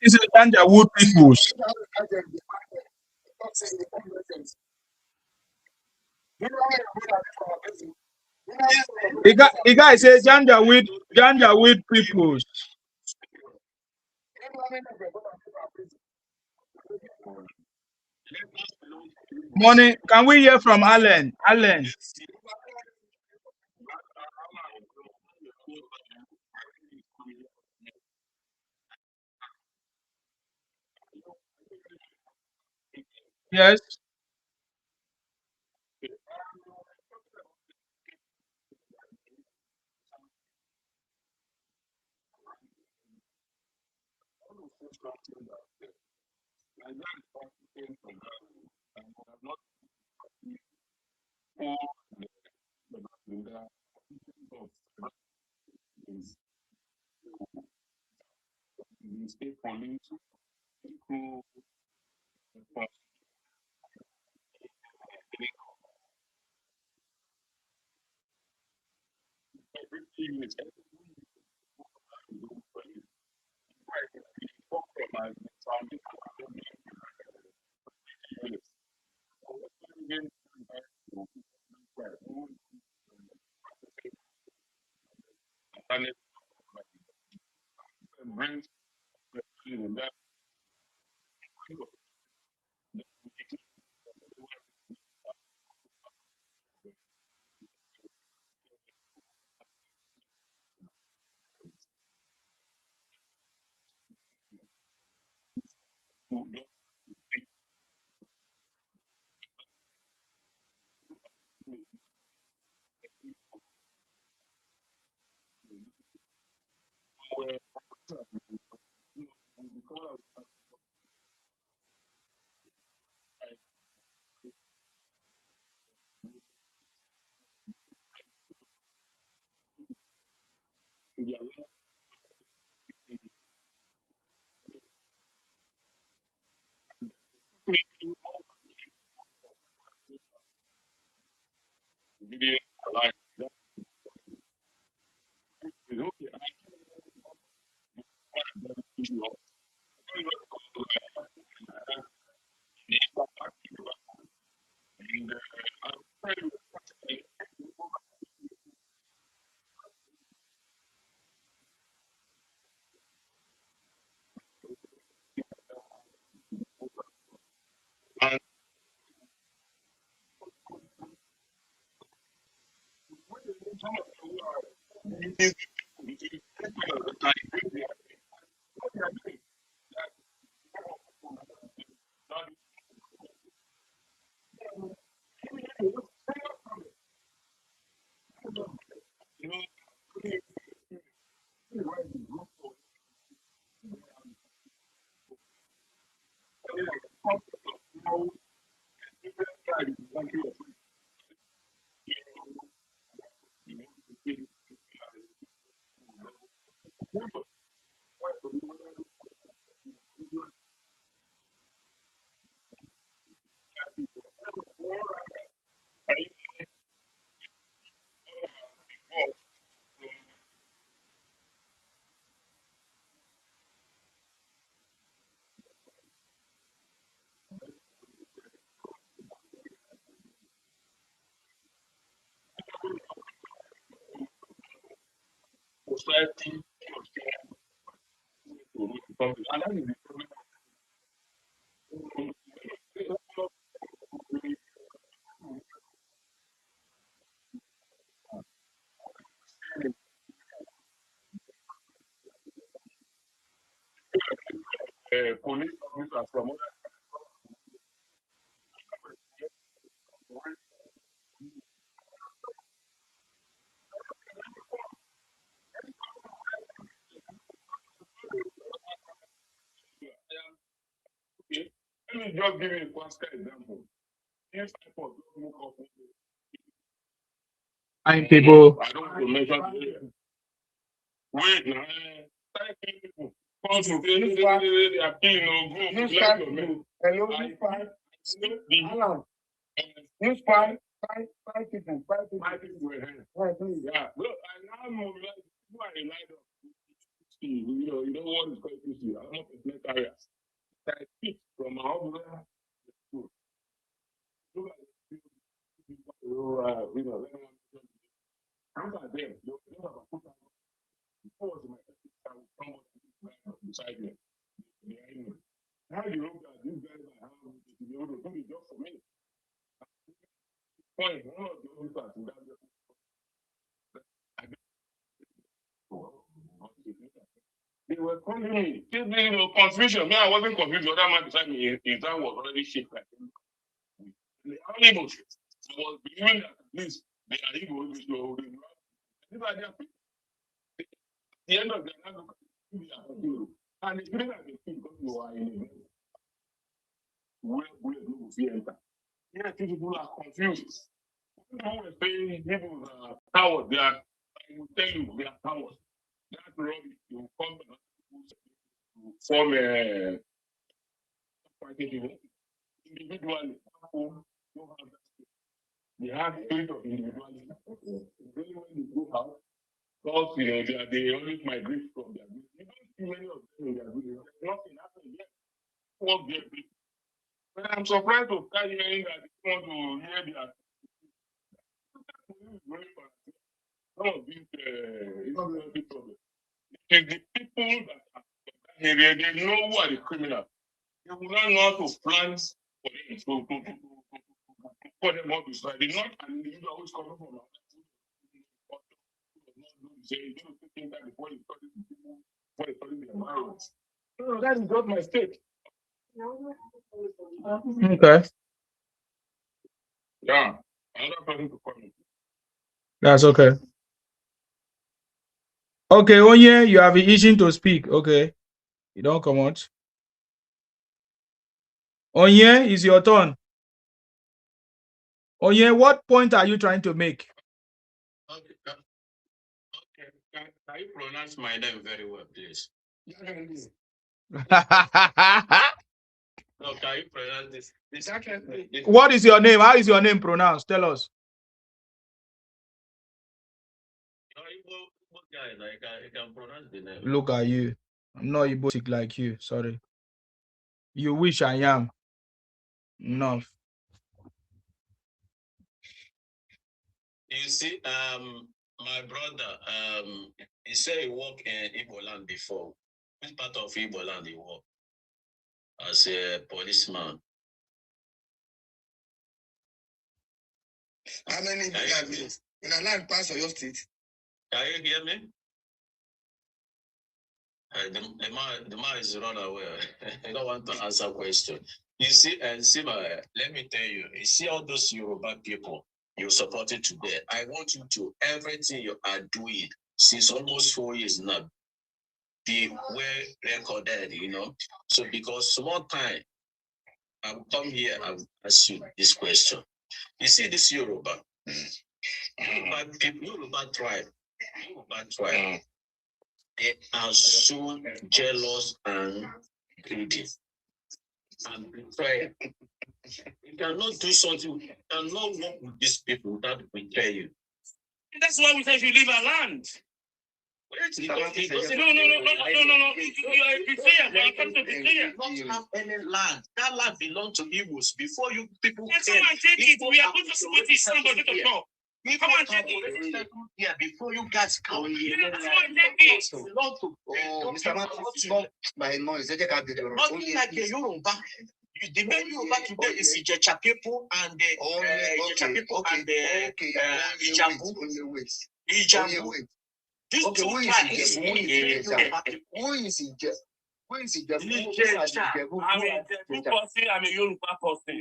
This is Janjaweed peoples. The guy says Janjaweed peoples. Morning. Can we hear from Allen? Allen. Yes. Police officers from okay. Let me just give you a classical example. If airport don't move up, And people, I don't want to mention the area. Wait, now, thank you, people. Also, they are killing no group. You Like start your men. hello, I you five, the Alan, you five people, my people were here. Right, please. Yeah, look, I now mobilize people are in line up. You know what is called PC. I'm not in areas. I speak from my own school. Look at the people who, look at them. They don't have a foot on. Before was my someone beside me. Behind me. How do you know that these guys are how to be able to do the job for me? Point one of the officers in that they were calling me. Confusion. Me, I wasn't confused. The other man beside me, his hand was already shaking. They are Igbo. I was believing that at least they are Igbo. These are their people. At the end of the day, and it's really like a thing because you are in a where you see enter. Yeah, people are confused. People were saying people are cowards. They are, I will tell you, they are cowards. That rubbish, you come to form a individually. Don't have that spirit. They have spirit of individuality. Really when they go out, because they always migrate from their village. You don't see many of them in their village. Nothing happens yet. What their people. But I'm surprised to start hearing that they want to hear their some of these economic problems. It's the people that are in that area, they know who are the criminals. They will not know how to plan for them to put them up beside. They're not an individual who's coming from say, you know, taking that before you study the people, before you study the environment. No, that is not my state. okay, Yeah, another person to come in. that's okay. Okay, Onye, you have been itching to speak. Okay, you don't come out. Onye, it's your turn. Onye, what point are you trying to make? Okay, can you pronounce my name very well, please? No, can you pronounce this? What is your name? How is your name pronounced? Tell us. Guys, I can pronounce the name. Look at you. I'm not Igbo like you. Sorry. You wish I am. Enough. You see, my brother, he said he worked in Igbo land before. Which part of Igbo land he worked? As a policeman. How many Igbo land means? In a land pass or your state? Can you hear me? The man is run away. I don't want to answer question. You see, and see, let me tell you, you see all those Yoruba people you supported today. I want you to, everything you are doing since almost 4 years now, be well recorded, you know. So because small time, I will come here and ask you this question. You see this Yoruba, Yoruba people, Yoruba tribe, they are so jealous and greedy and betray. You cannot do something, you cannot work with these people that betray you. That's why we say you leave our land. No. You are a betrayer. You come to betray. Not have any land. That land belongs to Igbos. Before you people came, come and take it. We are going to split it. Somebody to talk. Come and take it. Yeah, before you guys come here. That's why take it. Mr. Martin, not by noise. Nothing like the Yoruba. The main Yoruba today is Ijecha people and the Ijecha people and the Ijabu. Ijabu. These two tribes. Who is Ijebu? Who is Ijebu? I'm a Yoruba person.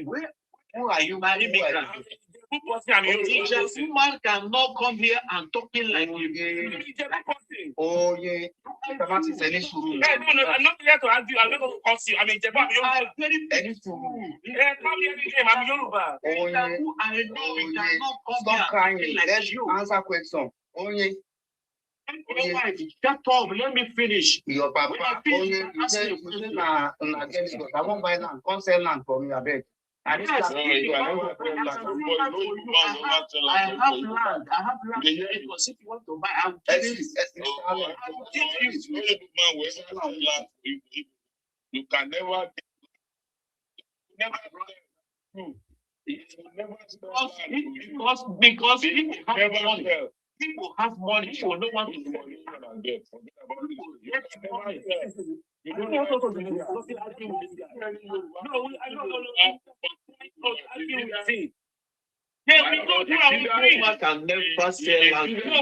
Who are you? Ijebu man cannot come here and talking like you. Oh yeah. No, I'm not here to argue. I'm not going to curse you. I'm a Ijebu. I'm Yoruba. Very true. Yeah, come here again. I'm Yoruba. Oh yeah. Stop crying. Let's answer question. Oh yeah. Shut up. Let me finish. Your papa. Oh yeah. You say I won't buy land. Come sell land for me, I beg. I have land. I have land. Because if you want to buy, I'll give you. You can never because people have money. People don't want to get. No, yeah, we don't do our thing. Can never sell land. No,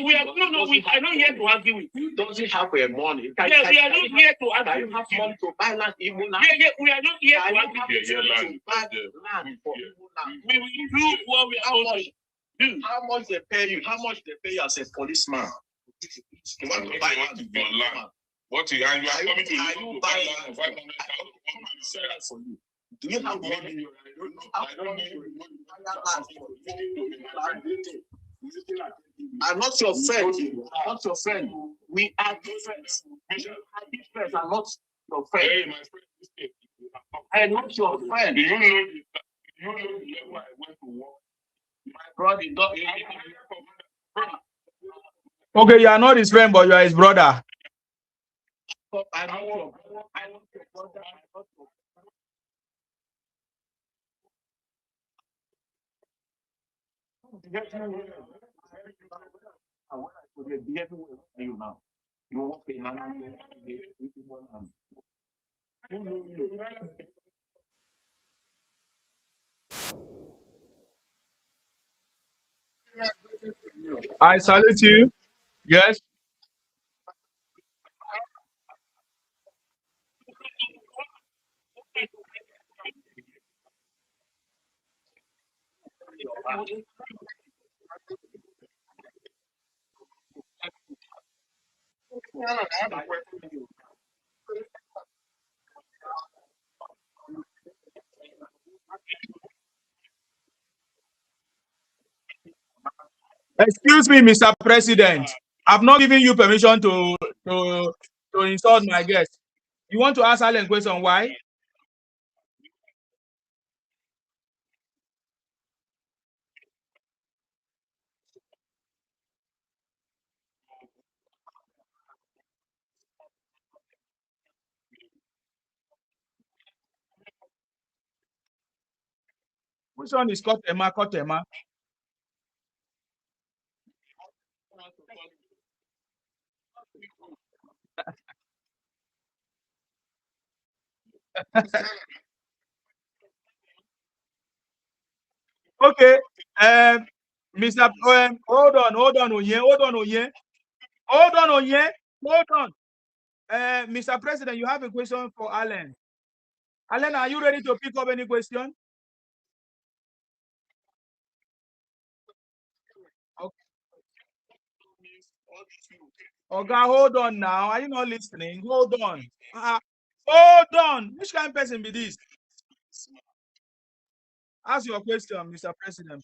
I don't here to argue with you. Doesn't have money. Yeah, we are not here to argue. You have money to buy land in Igbo land. Yeah, we are not here to argue with you. Buy land for Igbo land. We will do what we are going to do. How much they pay you? How much they pay you as a policeman? You want to buy land for land? What you are coming to buy land for 500,000 for you? Do you have money? I don't know. I'm not your friend. I'm not your friend. We are different. We are different. I'm not your friend. Hey, my friend, I'm not your friend. Do you know the level I went to work? My brother, Okay, you are not his friend, but you are his brother. I'm not your brother. You now. You walk in I salute you. Yes. Excuse me, Mr. President. I've not given you permission to to insult my guest. You want to ask silent question? Why? Which one is Kotema? Kotema? Okay. Mr. Hold on, Onye, hold on, Onye, hold on, Onye, hold on. Mr. President, you have a question for Alan. Alan, are you ready to pick up any question? Okay. Oga, hold on now. Are you not listening? Hold on. Hold on. Which kind of person be this? Ask your question, Mr. President.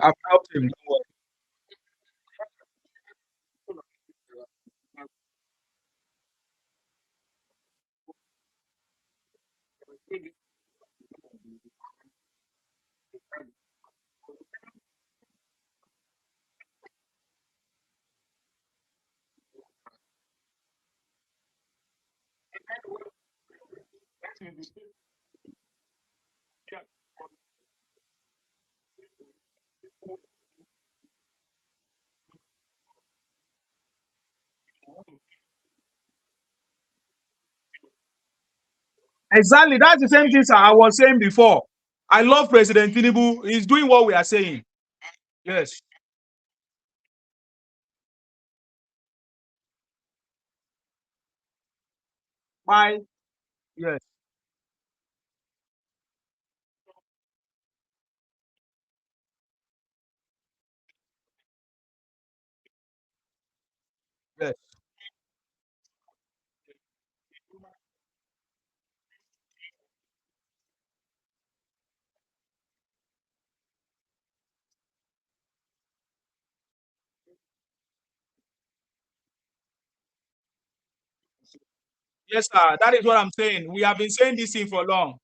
I've helped him. Don't worry. Exactly. That's the same thing, sir, I was saying before. I love President Tinubu. He's doing what we are saying. Yes. Why? Yes. Yes. Yes, sir. That is what I'm saying. We have been saying this thing for long.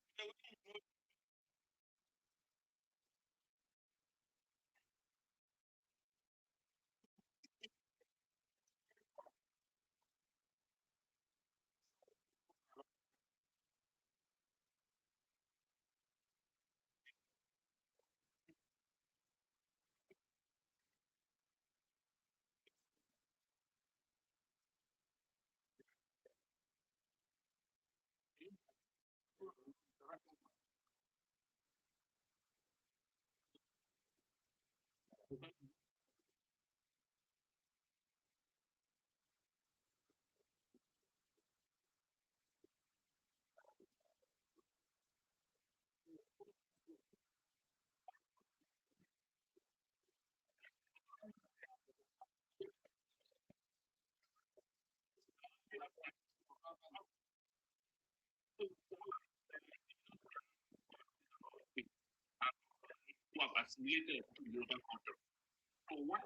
who have assimilated to the Yoruba culture. So what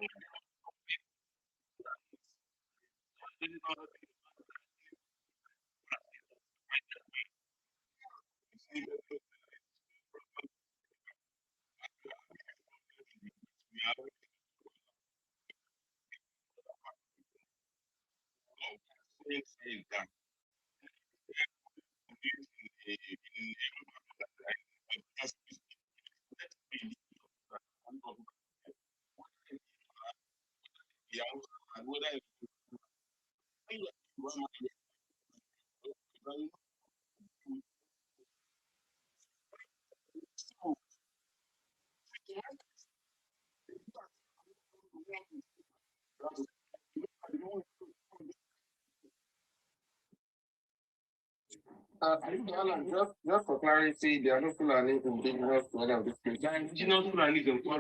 Just for clarity, there are no Fulani indigenous to any of this place. There are indigenous Fulani in not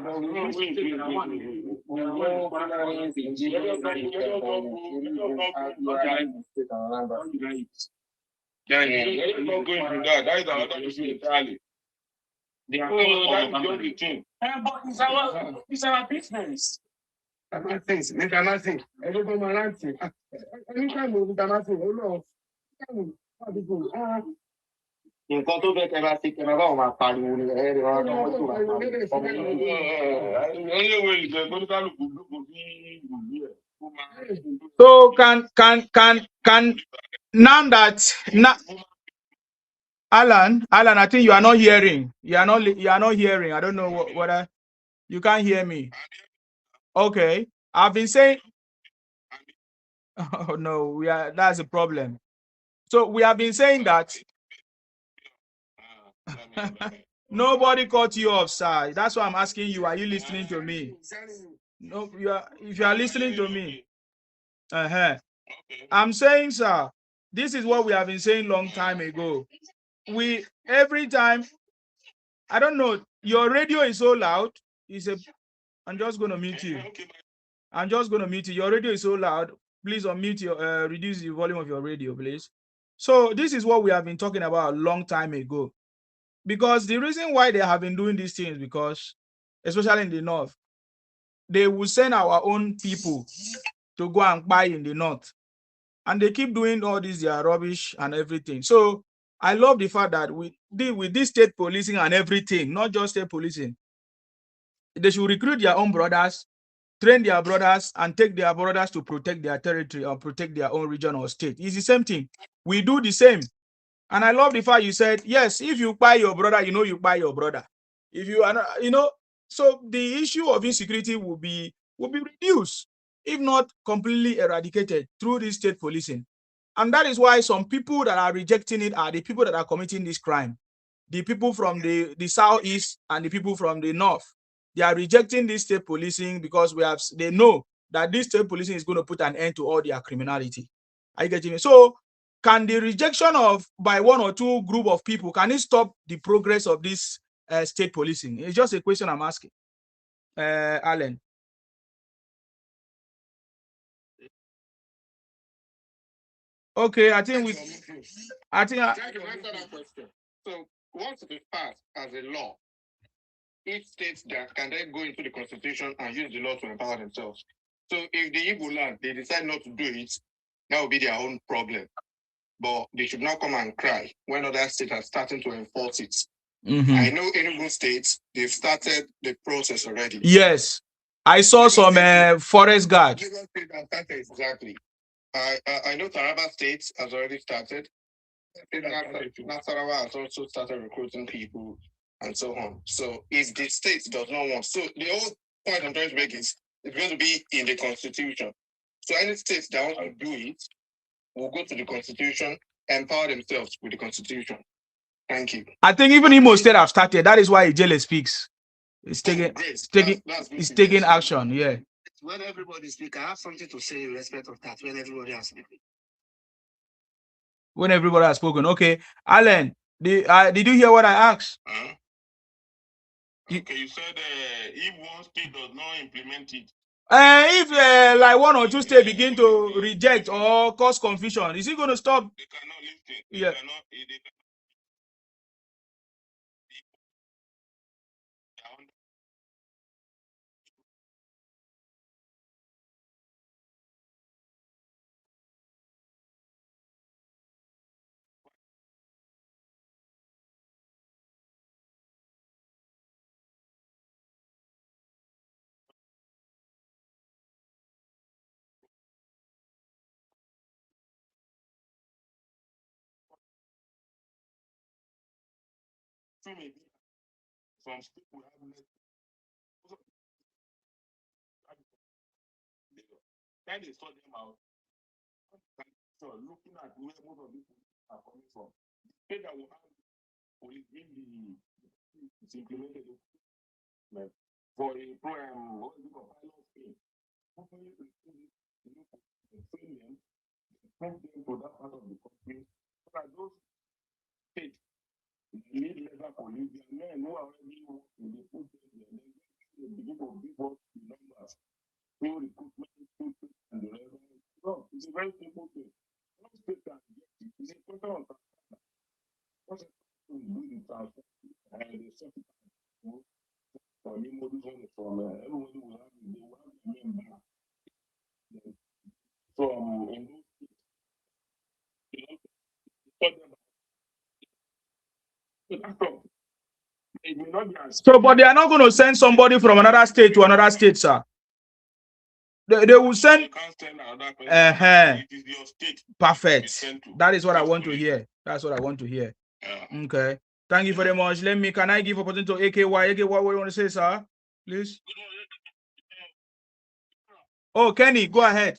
going to that. That is another issue entirely. They are that is just the thing. But it's our business. Things, international. Everyone around you. Anytime we international, nǹkan tó fẹ́ kẹ́ bá ṣe kẹ́ bá wọn máa pariwo ni ẹ̀rọ ọ̀nà mọ́tò máa pariwo. So can now that Alan, I think you are not hearing. You are not hearing. I don't know whether you can't hear me. Okay, I've been saying. Oh no, that's a problem. So we have been saying that nobody caught you off, sir. That's why I'm asking you. Are you listening to me? No, if you are listening to me. I'm saying, sir, this is what we have been saying long time ago. Every time, I don't know, your radio is so loud. I'm just going to mute you. I'm just going to mute you. Your radio is so loud. Please unmute reduce the volume of your radio, please. So this is what we have been talking about a long time ago. Because the reason why they have been doing these things, because especially in the north, they will send our own people to go and buy in the north. And they keep doing all this, their rubbish and everything. So I love the fact that we deal with this state policing and everything, not just state policing. They should recruit their own brothers, train their brothers, and take their brothers to protect their territory or protect their own region or state. It's the same thing. We do the same. And I love the fact you said, yes, if you buy your brother, you buy your brother. If you are not, so the issue of insecurity will be reduced, if not completely eradicated through this state policing. And that is why some people that are rejecting it are the people that are committing this crime. The people from the southeast and the people from the north. They are rejecting this state policing because they know that this state policing is going to put an end to all their criminality. Are you getting me? So can the rejection by one or two group of people, can it stop the progress of this state policing? It's just a question I'm asking. Alan. Okay, I think Thank you for answering that question. So once it is passed as a law, each state that can then go into the constitution and use the law to empower themselves. So if the Igbo land, they decide not to do it, that will be their own problem. But they should not come and cry when other states are starting to enforce it. I know in Igbo states, they've started the process already. Yes. I saw some forest guard. Exactly. I know Taraba State has already started. Nasarawa has also started recruiting people and so on. So if the state does not want, so the whole point I'm trying to make is it's going to be in the constitution. So any state that wants to do it will go to the constitution, empower themselves with the constitution. Thank you. I think even Imo State have started. That is why Ijele speaks. It's taking action. Yeah. When everybody speak, I have something to say in respect of that. When everybody has spoken. When everybody has spoken. Okay, Alan, did you hear what I asked? Okay, you said if one state does not implement it. If like one or two states begin to reject or cause confusion, is it going to stop? They cannot listen. Yeah. Some people have can they sort them out? So looking at where most of these people are coming from, the state that will have police in it's implemented like for a program, what is it called, pilot scheme. Hopefully, train them, move them to that part of the country, so that those states need lesser police. There are men who are already working, they put them there, then they begin to give up the numbers, through recruitment, and the rest. No, it's a very simple thing. No state can get it. It's a question of transfer. What's it to do the transfer? And the second for me, everybody will have they will have the member from in those So, but they are not going to send somebody from another state to another state, sir. They will send. It is your state. Perfect. That is what I want to hear. That's what I want to hear. Okay. Thank you very much. Can I give opportunity to AKY? AKY, what do you want to say, sir? Please. Oh, Kenny, go ahead.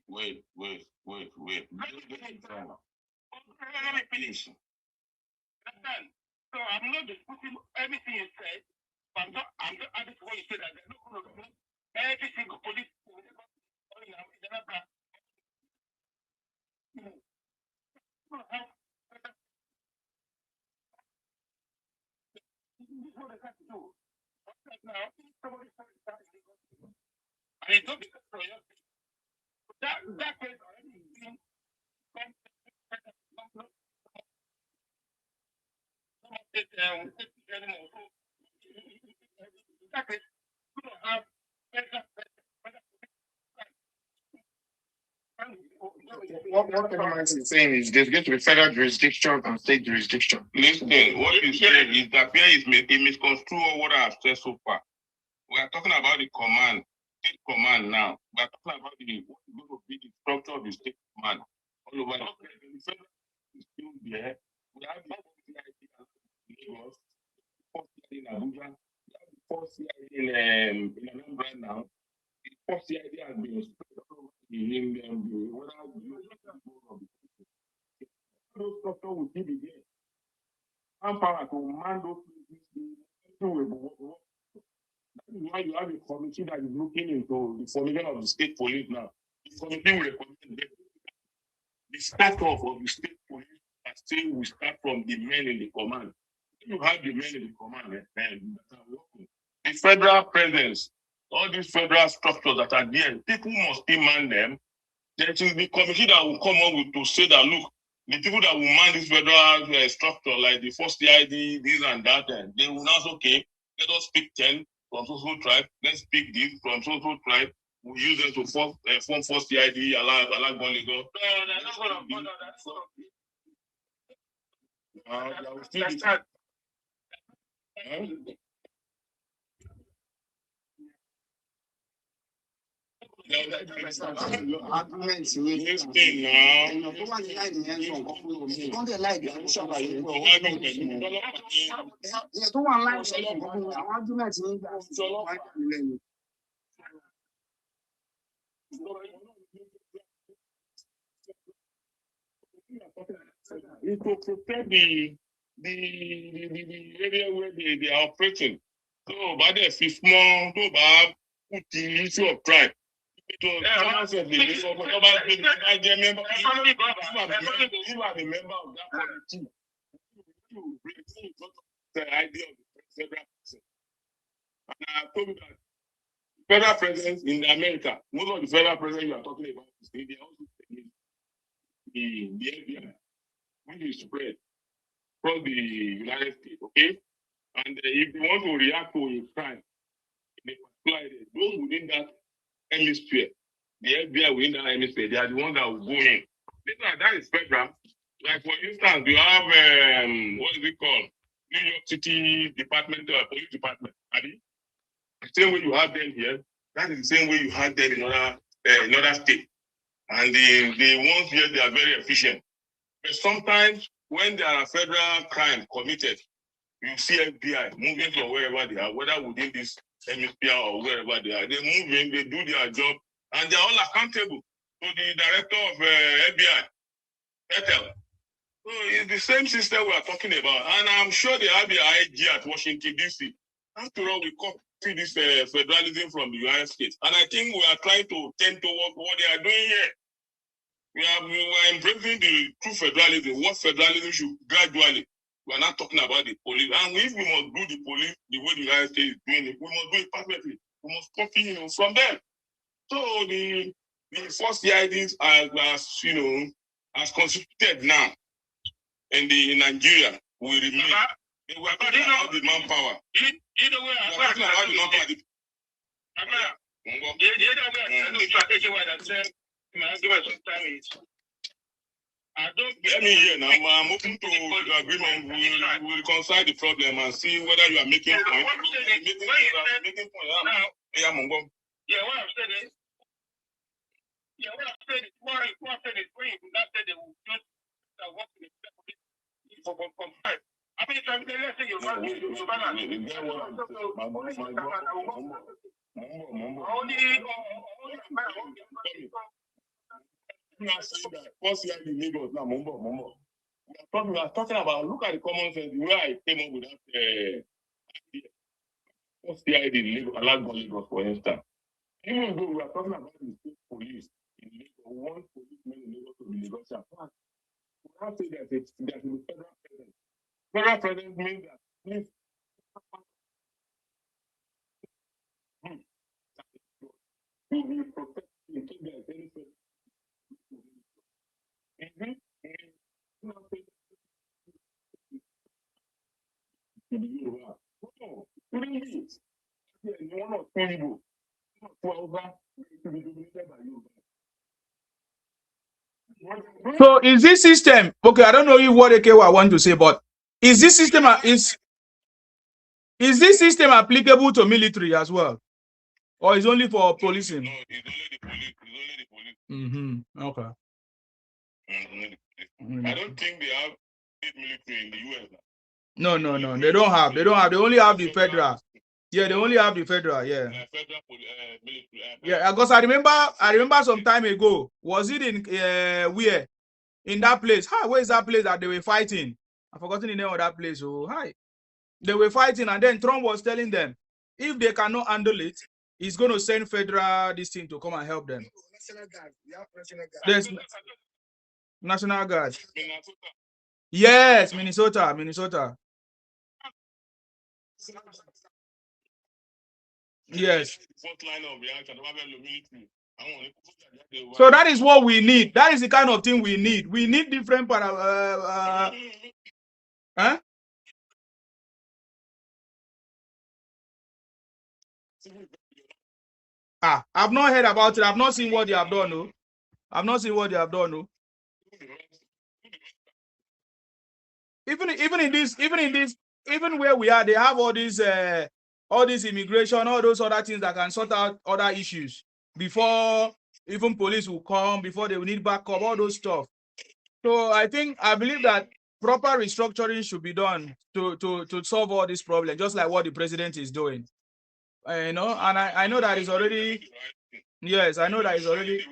Wait. Let me finish. So I'm not disputing everything you said, but I'm just adding to what you said that there's no going to every single police. That case already been what everyone is saying is there's going to be federal jurisdiction and state jurisdiction. Listen, what you say is that there is a misconstrue what I have said so far. We are talking about the command, state command now. We are talking about what is going to be the structure of the state command all over the country. The federal is still there. We have the Lagos, in Abuja, we have the first in Anambra now. The first CID has been spread all over those structure will still be there. Manpower to man those places. That is why you have a committee that is looking into the formation of the state police now. The committee will recommend the start off of the state police that still will start from the men in the command. You have the men in the command and that are working. The federal presence, all these federal structures that are there, people must still man them. There is the committee that will come up with to say that look, the people that will man this federal structure, like the first CID, this and that, they will now say, okay, let us pick 10 from social tribe. Let's pick this from social tribe. We use them to form first CID, allow Bonnie go. Arguments with èèyàn tó wà ní láì nìyẹn sọ nǹkan fún mi wọ́n dẹ̀ láì dẹ̀ ṣàlàyé èèyàn tó wà ní láì sọ nǹkan fún mi àwọn arguments ní gbà wáyé mi lẹ́nu. It will prepare the area where they are operating. So, but if it's more, so bad, put the issue of tribe. So, if you are a member of that committee, you bring the idea of the federal president. And I told you that federal presidents in America, most of the federal presidents you are talking about, they also the FBI, which is spread from the United States, okay? And if you want to react to a crime, those within that hemisphere, the FBI within that hemisphere, they are the ones that will go in. That is federal. Like for instance, you have what is it called? New York City Department, Police Department. The same way you have them here, that is the same way you have them in other states. And the ones here, they are very efficient. But sometimes when there are federal crime committed, you see FBI moving from wherever they are, whether within this hemisphere or wherever they are. They move in, they do their job, and they are all accountable to the director of FBI. So it's the same system we are talking about. And I'm sure they have the IG at Washington, D.C. After all, we copy this federalism from the United States. And I think we are trying to tend towards what they are doing here. We are embracing the true federalism. What federalism should gradually. We are not talking about the police. And if we must do the police the way the United States is doing it, we must do it perfectly. We must copy from them. So the first CIDs as constituted now in Nigeria will remain. We are talking about the manpower. We are talking about the manpower. Let me hear now. I'm open to the agreement. We will reconcile the problem and see whether you are making point. Yeah, what I'm saying is, what I'm saying is, when you not say they will just work in the from five. I mean, let's say you're first year in Lagos now, Mumbo. We are talking about, look at the common sense, the way I came up with that first year in Lagos, Lagos, for instance. Even though we are talking about the state police in Lagos, one policeman in Lagos to be Lagosian. We have to say that there's a federal president. Federal president means that please will be protected in case there is any So is this system okay? I don't know if what I want to say, but is this system is this system applicable to military as well, or is only for policing? No, it's only the police. It's only the police. Mm-hmm. Okay. I don't think they have military in the US now. No. They don't have. They only have the federal. Yeah, they only have the federal. Yeah. Yeah, because I remember some time ago. Was it in where? In that place. Hi, where is that place that they were fighting? I've forgotten the name of that place. Oh, hi. They were fighting, and then Trump was telling them, if they cannot handle it, he's going to send federal this thing to come and help them. National Guard. We have National Guard. There's National Guard. Yes, Minnesota. Yes. Front line of reaction, military. So that is what we need. That is the kind of thing we need. We need different huh? I've not heard about it. I've not seen what they have done. No, I've not seen what they have done. No. Even where we are, they have all this immigration, all those other things that can sort out other issues before even police will come, before they will need backup, all those stuff. So I believe that proper restructuring should be done to solve all these problems, just like what the president is doing. And I know that is already, yes, I know that is already.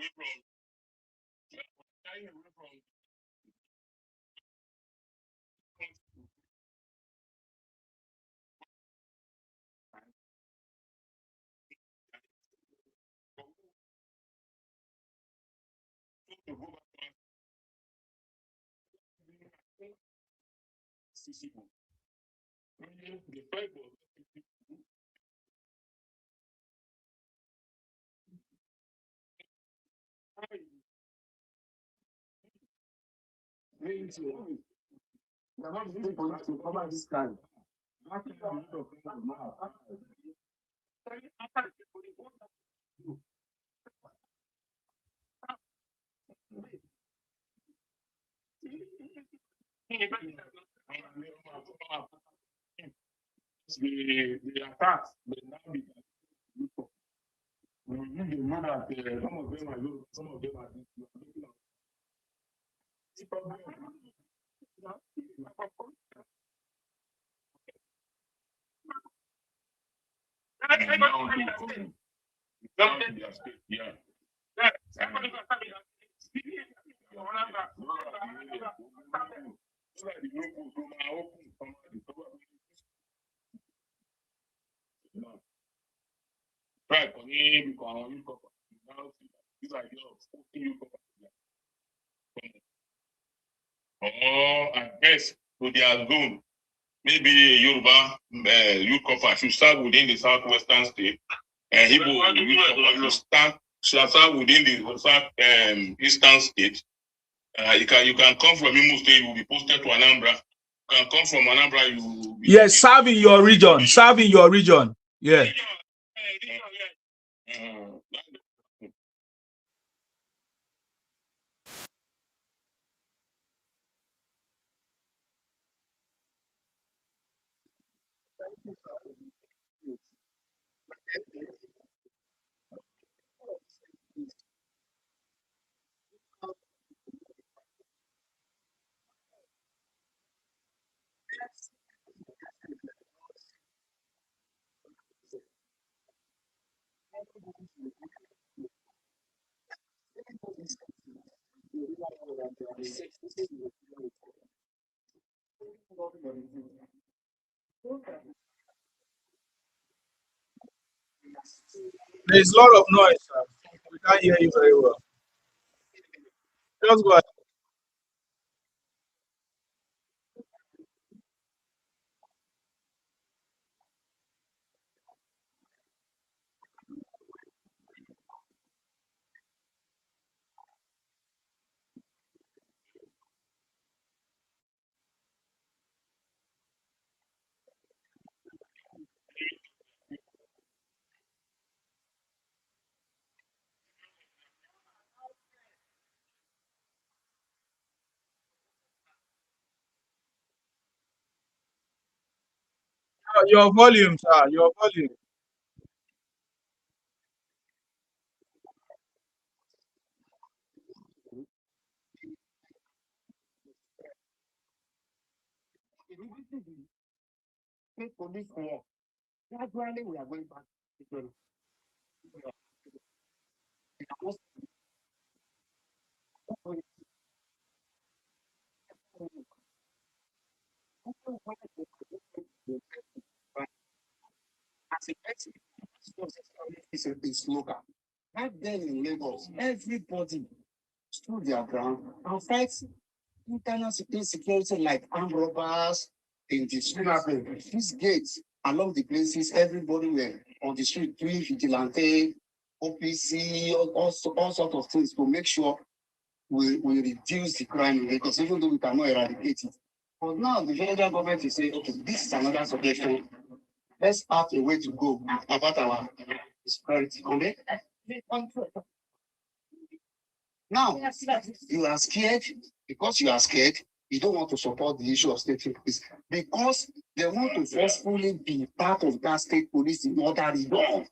The attacks, but now we know that some of them are low, some of them are yeah. Right, for him, this idea of or at best to their zone. Maybe Yoruba youth corps should start within the southwestern state, and Igbo youth corps should start within the south eastern state. You can come from Imo State, you will be posted to Anambra. You can come from Anambra, you will be serve in your region. Serve in your region. Yeah. There's a lot of noise. We can't hear you very well. Just go ahead. Your volume, sir. Your volume. Police war. Gradually, we are going back to it's local. Back then in Lagos, everybody stood their ground and fight internal insecurity like armed robbers in the street. These gates along the places, everybody were on the street doing vigilante, OPC, all sorts of things to make sure we reduce the crime because even though we cannot eradicate it. But now the federal government is saying, okay, this is another suggestion. Let's have a way to go about our security. Okay? Now, you are scared. Because you are scared, you don't want to support the issue of state police because they want to forcefully be part of that state police in order to go.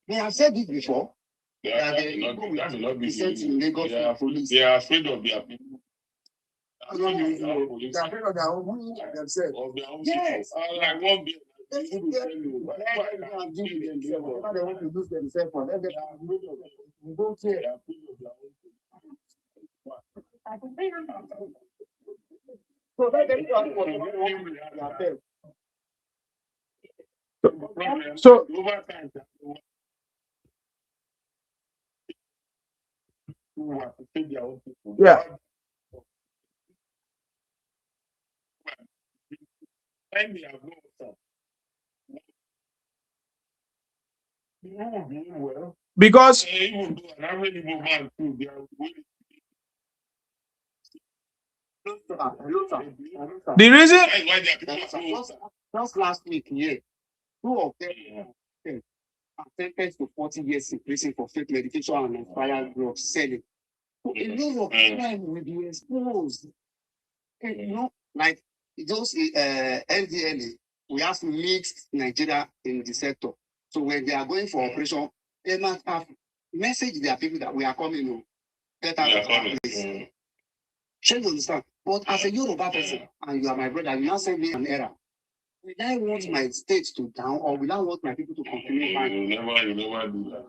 They have said it before. That they will be sent in Lagos for police. They are afraid of their people. They are afraid of their own themselves. Of their own yes. people. Like one bit. They want to lose themselves for them. They don't care. So let them talk for themselves. So over time, yeah. Because the reason just last week, yeah, 2 of them are sentenced to 40 years in prison for fake medication and expired drugs selling. So a lot of crime will be exposed. You know, like those NDLA, we have mixed Nigeria in the sector. So when they are going for operation, they must have message their people that we are coming home. Get out of that place. Shall you understand? But as a Yoruba person, and you are my brother, you now send me an error. Will I want my state to down, or will I want my people to continue fighting? You never do that.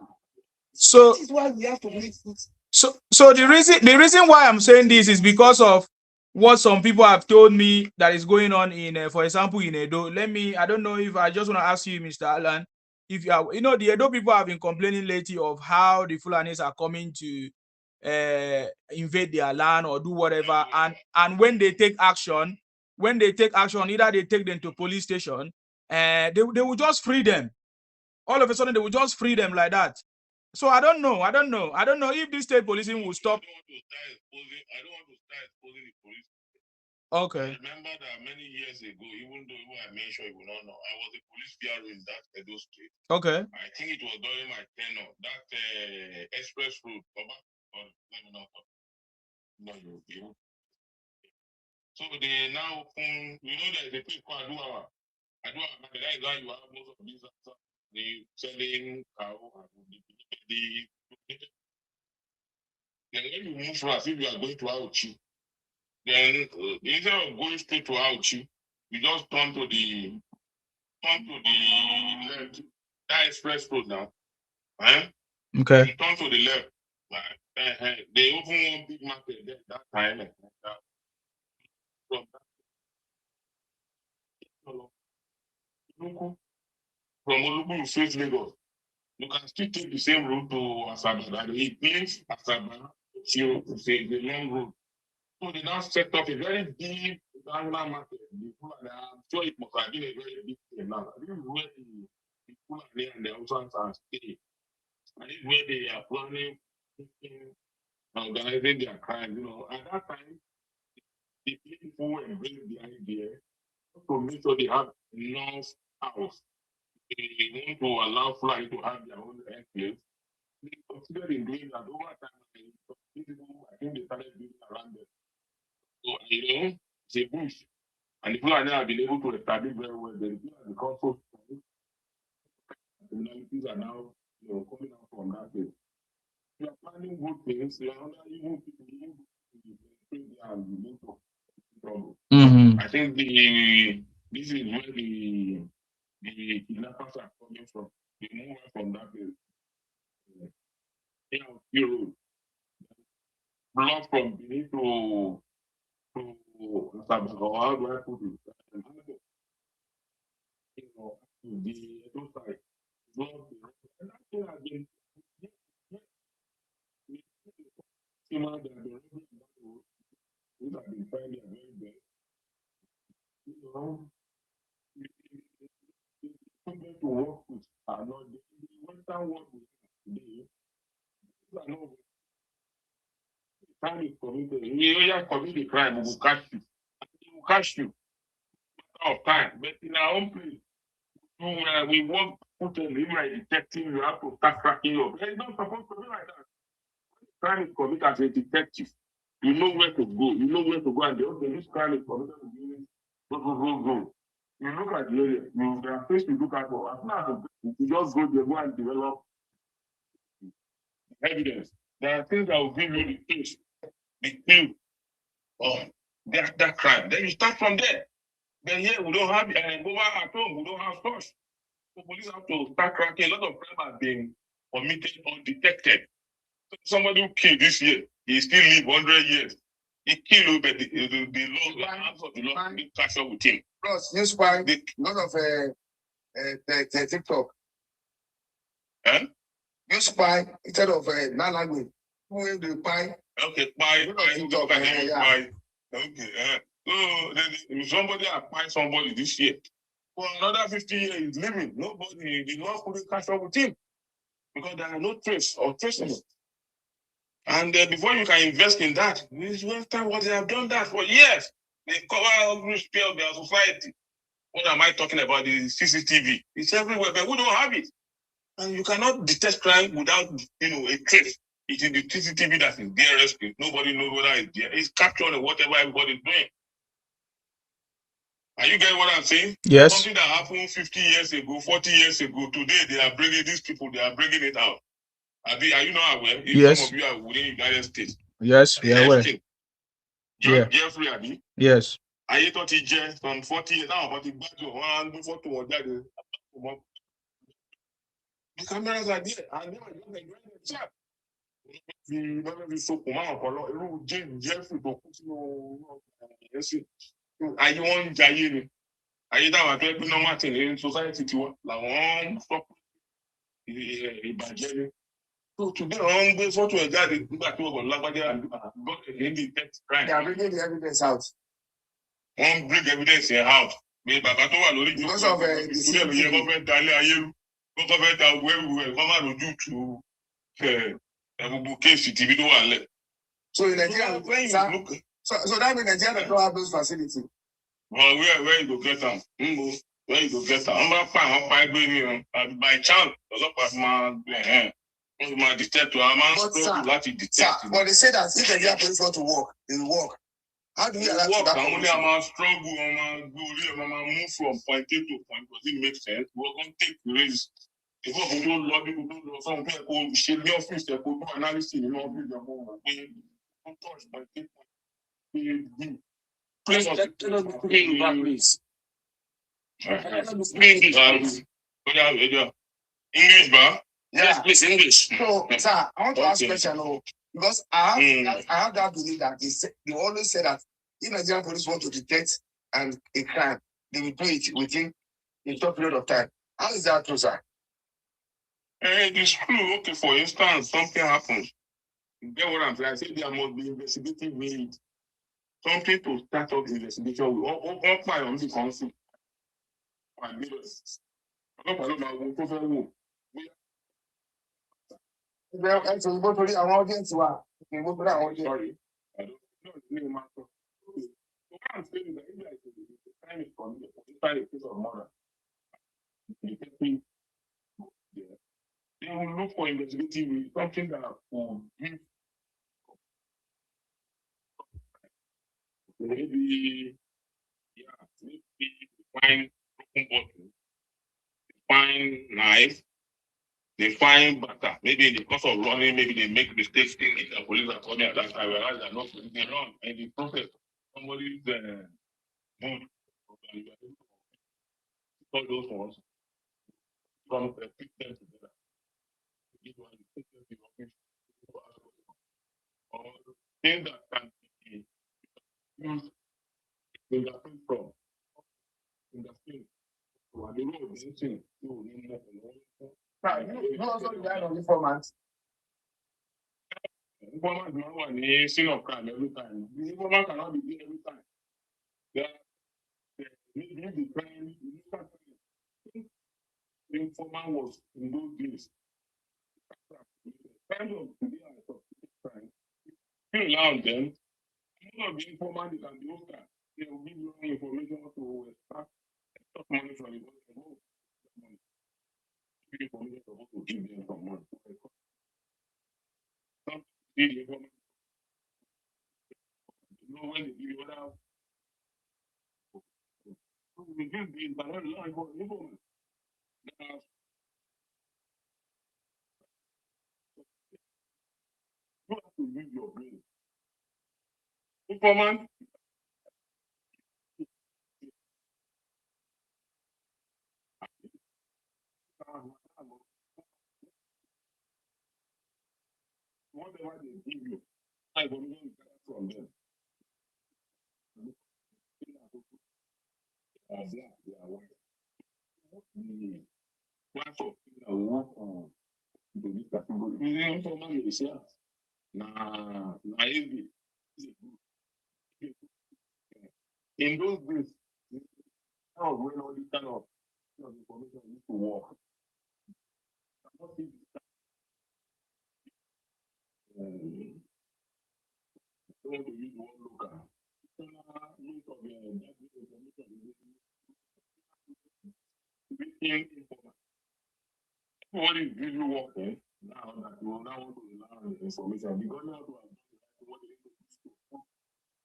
So this is why we have to make it. So the reason why I'm saying this is because of what some people have told me that is going on in, for example, in Edo. I don't know if I just want to ask you, Mr. Alan, if you are, the Edo people have been complaining lately of how the Fulanis are coming to invade their land or do whatever, and when they take action, either they take them to police station, they will just free them. All of a sudden, they will just free them like that. So I don't know if this state policing will stop. I don't want to start exposing the police. Okay. I remember that many years ago, even though I mentioned, you will not know, I was a police PRO in that Edo State. Okay. I think it was during my tenure, that express road. Let me not talk. No, you. So they now open, there's a place called Aduawa. That is why you have most of these the selling cow and then when you move fast, if you are going to Auchi, then instead of going straight to Auchi, you just turn to the left. That express road now. Right? Okay. You turn to the left. They open one big market there that time. From Olugu, you face Lagos. You can still take the same route to Asaba. That it means Asaba to the long road. So they now set up a very big angular market. I'm sure it must have been a very big thing now. This is where the Fulani and the Hausans are staying. And this is where they are planning, organizing their crime. At that time, the people were really behind there to make sure they have enough house. They want to allow Fulani to have their own enclave. They considered in doing that over time. I think they started building around them. So, it's a bush. And the Fulani have been able to establish very well. The people have become so strong. Criminalities are now coming out from that place. We are planning good things. We are under even people and trouble. I think this is where the kidnappers are coming from. They move from that place. Europe. Block from Benin to Sabah. How do I put it? The Edo side. And that thing has been which have been finding very bad. To work with are not the Western world Crime is committed. You just commit the crime, we will catch you. We will catch you. Of time. But in our own place, we won't put a you like detective, you have to start cracking you up. It's not supposed to be like that. Crime is committed as a detective. You know where to go. You know where to go. And the okay, this crime is committed. Go. You look at the area. There are things to look at for. As soon as you just go there, go and develop evidence. There are things that will give you the case, the clue of that crime. Then you start from there. Then here we don't have over at home, we don't have such. So police have to start cracking. A lot of crime have been committed undetected. Somebody who killed this year, he still live 100 years. He killed, but the law, the hands of the law didn't catch up with him. Plus, you spy a lot of the TikTok. Huh? You spy instead of non-language. Who do you spy? Okay, spy. Okay. So somebody applied somebody this year. For another 50 years, he's living. Nobody, the law couldn't catch up with him because there are no trace or traces. And before you can invest in that, this is time what they have done that for years. They cover every sphere of their society. What am I talking about? The CCTV. It's everywhere, but we don't have it. And you cannot detect crime without, a trace. It is the CCTV that is there rescued. Nobody knows whether it's there. It's captured whatever everybody's doing. Are you getting what I'm saying? Yes. Something that happened 50 years ago, 40 years ago. Today, they are bringing it out. Are you not aware? Yes. Some of you are within the United States. Yes, we are aware. Jeffrey, Abi. Yes. I thought he just from 40 years now, but he back to one before to that. The cameras are there, and they are just like chat. The so command Jeffrey to put are you on Jaye? Are you that way? Normal thing in society to like one stop. So today, on the photo of that, nígbà tí wọ́n bọ̀ lágbájá and got a detect crime. They are bringing the evidence out. Wọ́n bring evidence out. Bí bàbá tó wà lórí because of the ìṣúlẹ̀ yẹn kọ́ fẹ́ dalẹ̀ ayé rú. Kọ́ fẹ́ da owó ẹrù ẹ̀ kọ́ má rojú tu gbogbo kéèsì tìbí tó wà lẹ̀. So in Nigeria, so that means Nigeria don't have those facilities. Well, where you go get them? Where you go get them? I'm not fine. By chance, my detector, but they say that if the Nigeria police want to work, they will work. How do you allow that? I'm struggle, I'm move from point A to point B. Does it make sense? We're going to take risks. If we don't love people, some people should be office, they could do analysis in the office, don't touch point A, point B. Please, please. English, ba? Yes, please, English. So, sir, I want to ask a question, because I have that belief that they always say that if Nigerian police want to detect a crime, they will do it within a short period of time. How is that true, sir? It is true. Okay, for instance, something happens. You get what I'm saying? I say there must be investigative need. Something to start up the investigation with. All my on the council. So you go to the audience. You go to the audience. Sorry. I don't know. What I'm saying is that if there is a time is coming, inside a case of murder, they will look for investigative something that will give maybe find broken bottle, find knife, they find butter. Maybe in the course of running, maybe they make mistakes thinking the police are coming at that time, whereas they're not. They run in the process. Somebody's mood. All those ones from pick them together. Or things that can be used fingerprint from fingerprint. So I don't know the thing. You also rely on informants. Informants don't want any scene of crime every time. The informant cannot be there every time. The crime, the informant was in those days. kind of today I talk time. You allow them, one of the informants they can be open. They will give you information to extract money from the money. Give information supposed to give them some money. Some did information. You know when they give you other. We give the law information. You have to use your brain. Informant. Whatever they give you, I will not get from them. They are black, they are white. The class of people that work on the category. The informant is here. Naive. In those days, how when all this kind of information used to work. Don't to use one local. What is really working now that you now want to learn the information because now to what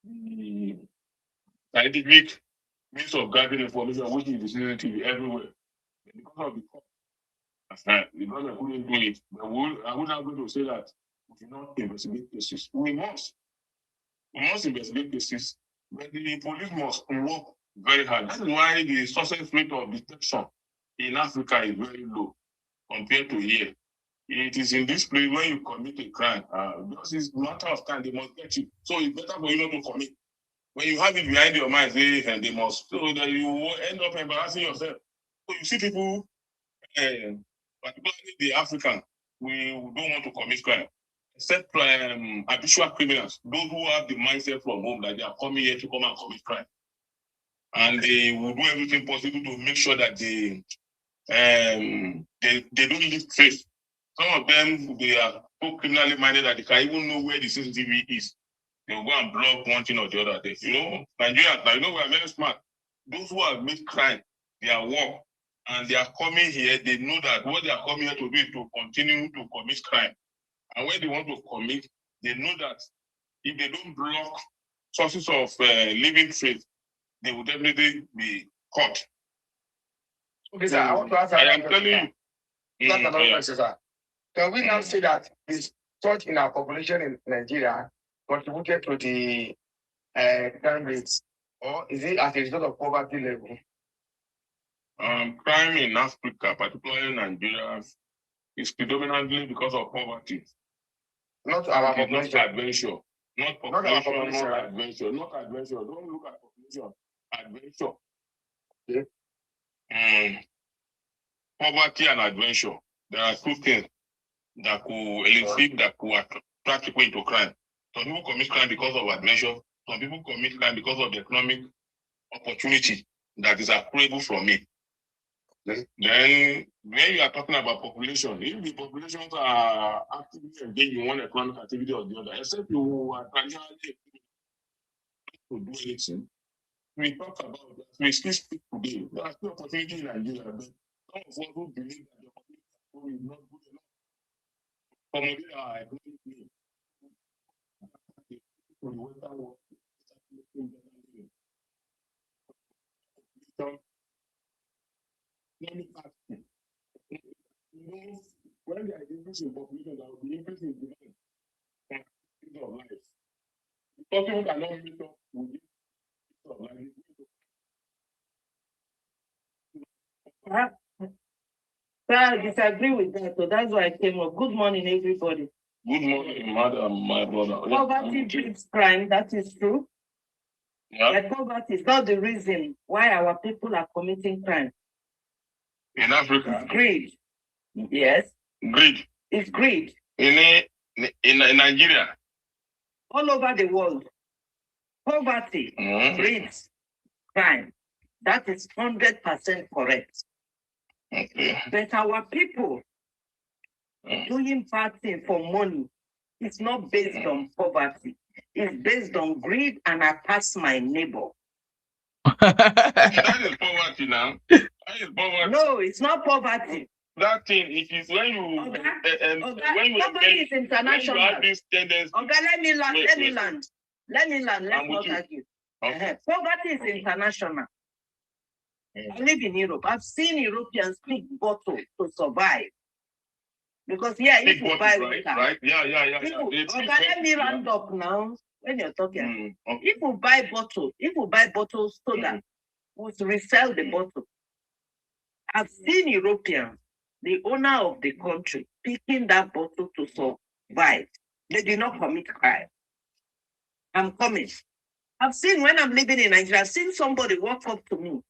the scientific means of gathering information, which is disseminated everywhere. Because of the the government couldn't do it. But I would not going to say that we should not investigate cases. We must investigate cases, but the police must work very hard. That is why the success rate of detection in Africa is very low compared to here. It is in this place when you commit a crime, because it's a matter of time, they must get you. So it's better for you not to commit. When you have it behind your mind, and they must, so that you will end up embarrassing yourself. So you see people, particularly the African, we don't want to commit crime, except habitual criminals, those who have the mindset from home that they are coming here to come and commit crime. And they will do everything possible to make sure that they don't leave trace. Some of them, they are so criminally minded that they can even know where the CCTV is. They will go and block one thing or the other. You know, Nigerians, we are very smart. Those who have made crime, they are work, and they are coming here, they know that what they are coming here to do is to continue to commit crime. And when they want to commit, they know that if they don't block sources of living faith, they will definitely be caught. Okay, sir, I want to ask I am telling you. That's another question, sir. Can we now say that this surge in our population in Nigeria contributed to the crime rates, or is it as a result of poverty level? Crime in Africa, particularly Nigeria, is predominantly because of poverty. Not our population. Not adventure. Not population, not adventure. Not adventure. Don't look at population. Adventure. Okay. Poverty and adventure. There are two things that could elicit, that could attract people into crime. Some people commit crime because of adventure. Some people commit crime because of the economic opportunity that is accruable from it. Okay. Then, when you are talking about population, if the populations are actively engaged in one economic activity or the other, except you are traditionally to do anything, we talk about that. We still speak today. There are still opportunities in Nigeria, but some of us who believe that the opportunity is not good enough. Some of them are economically. Let me ask you. When there is increase in population, there will be increase in demand for of life. Some people cannot meet up with this of life. So I disagree with that. So that's why I came up. Good morning, everybody. Good morning, madam, my brother. Poverty breeds crime. That is true. Yeah. But poverty is not the reason why our people are committing crime. In Africa. It's greed. Yes. Greed. It's greed. In Nigeria. All over the world. Poverty breeds crime. That is 100% correct. Okay. But our people, Doing bad thing for money is not based on poverty. It's based on greed, and I pass my neighbor. That is poverty now. That is poverty. No, it's not poverty. That thing, it is when you when you Somebody is international. when you have this tendency. Okay, let me land. Wait, Let me wait. land. Let me land. Let's I'm with not you. argue. Okay. Poverty is international. I live in Europe. I've seen Europeans pick bottle to survive. Because if you buy right, water, right, yeah. Okay, let me round up now. When you're talking, if you buy bottle soda, we resell the bottle. I've seen Europeans, the owner of the country, picking that bottle to survive. They did not commit crime. I'm coming. I've seen, when I'm living in Nigeria, I've seen somebody walk up to me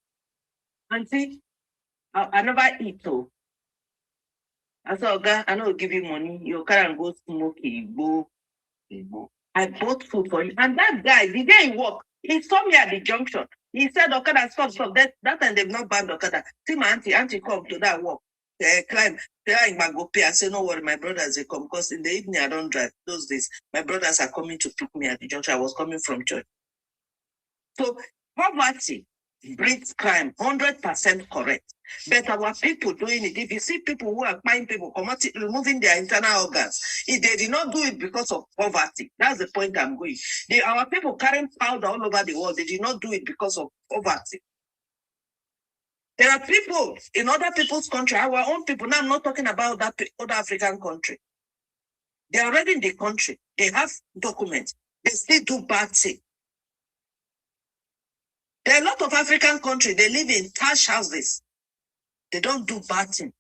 and say, I never eat. So I said, okay, I know give you money. You can't go smoke Igbo. I bought food for you. And that guy, the day he walked, he saw me at the junction. He said, Okada, stop. That time they've not banned Okada. See my auntie come to that walk. Climb. I go pay. I say, no worry, my brothers, they come. Because in the evening, I don't drive. Those days, my brothers are coming to pick me at the junction. I was coming from church. So, poverty breeds crime, 100% correct. But our people doing it, if you see people who are buying people, removing their internal organs, if they did not do it because of poverty, that's the point I'm going. Our people carrying powder all over the world, they did not do it because of poverty. There are people in other people's country, our own people, now I'm not talking about that other African country. They are already in the country. They have documents. They still do bad things. There are a lot of African countries, they live in cash houses. They don't do bad things.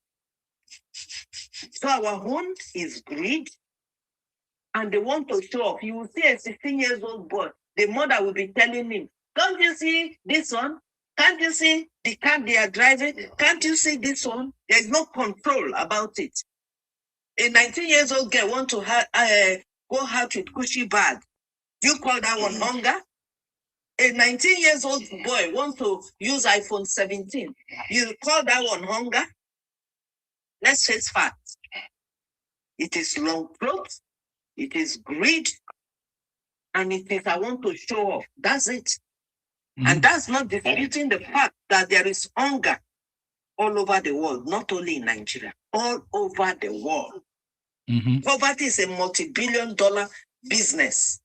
So our own is greed, and they want to show off. You will see a 16-year-old boy, the mother will be telling him, can't you see this one? Can't you see the car they are driving? Can't you see this one? There's no control about it. A 19-year-old girl want to go out with Gucci bag. Do you call that one hunger? A 19-year-old boy want to use iPhone 17. You call that one hunger? Let's face facts. It is long clothes, it is greed, and it is I want to show off. That's it. And that's not disputing the fact that there is hunger all over the world, not only in Nigeria, all over the world. Poverty is a multi-billion-dollar business.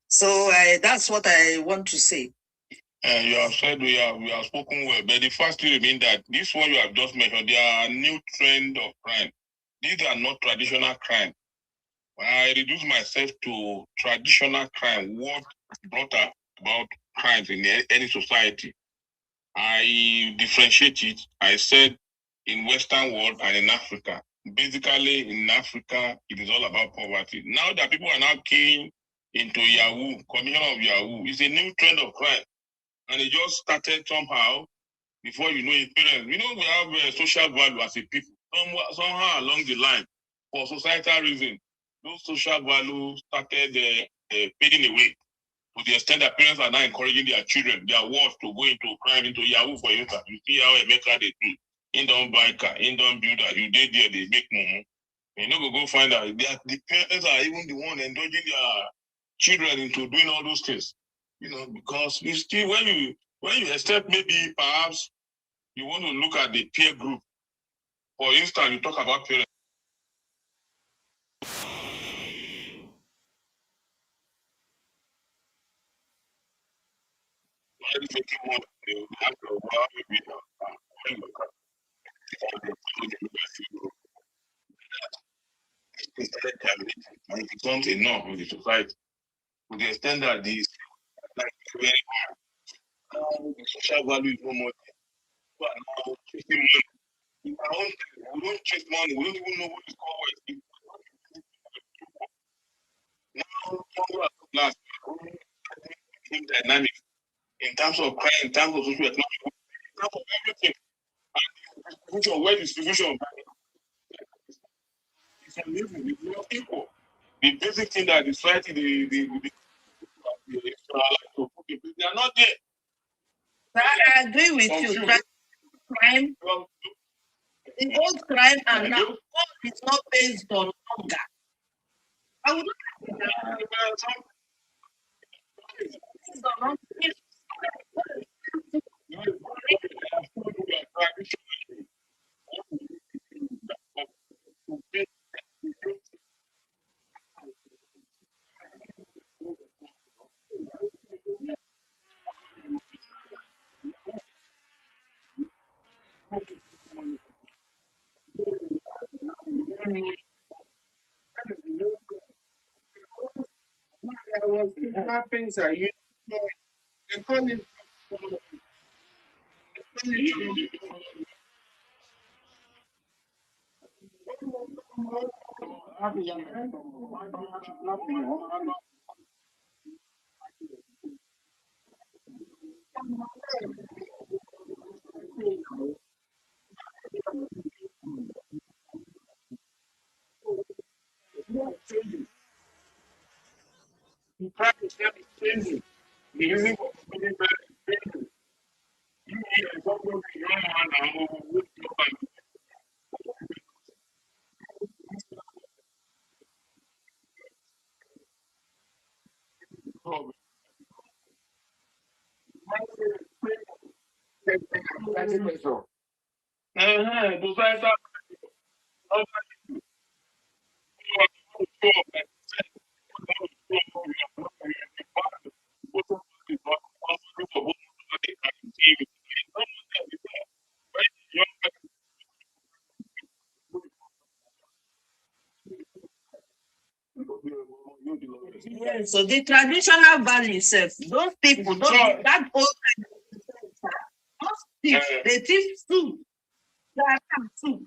So that's what I want to say. You have said we have spoken well, but the first thing remains that this one you have just mentioned, there are new trend of crime. These are not traditional crime. I reduce myself to traditional crime. What brought about crimes in any society? I differentiate it. I said in Western world and in Africa. Basically, in Africa, it is all about poverty. Now that people are now keying into Yahoo, commission of Yahoo, it's a new trend of crime. And it just started somehow before you know it. Parents, we have social value as a people. Somehow along the line, for societal reasons, those social values started fading away to the extent that parents are now encouraging their children, their wards to go into crime, into Yahoo, for instance. You see how Emeka they do. In don't buy car, in don't build that. You did there, they make money. You know, go find out. The parents are even the one indulging their children into doing all those things. You know, because you still when you accept maybe perhaps you want to look at the peer group. For instance, you talk about parents. Making more they have to and it becomes a norm in the society to the extent that these like very hard. The social value is no more. But now chasing money. In our own time, we don't chase money. We don't even know what is called. Now, last dynamic in terms of crime, in terms of social economic, in terms of everything. And distribution, where distribution is uneven, it's not equal. The basic thing that the society, they are not there. I agree with you. Crime, the old crime and now It's not based on hunger. I would happens are you they call it yeah, so the traditional value itself, those people, that old time, those thieves, they thief too. They are too.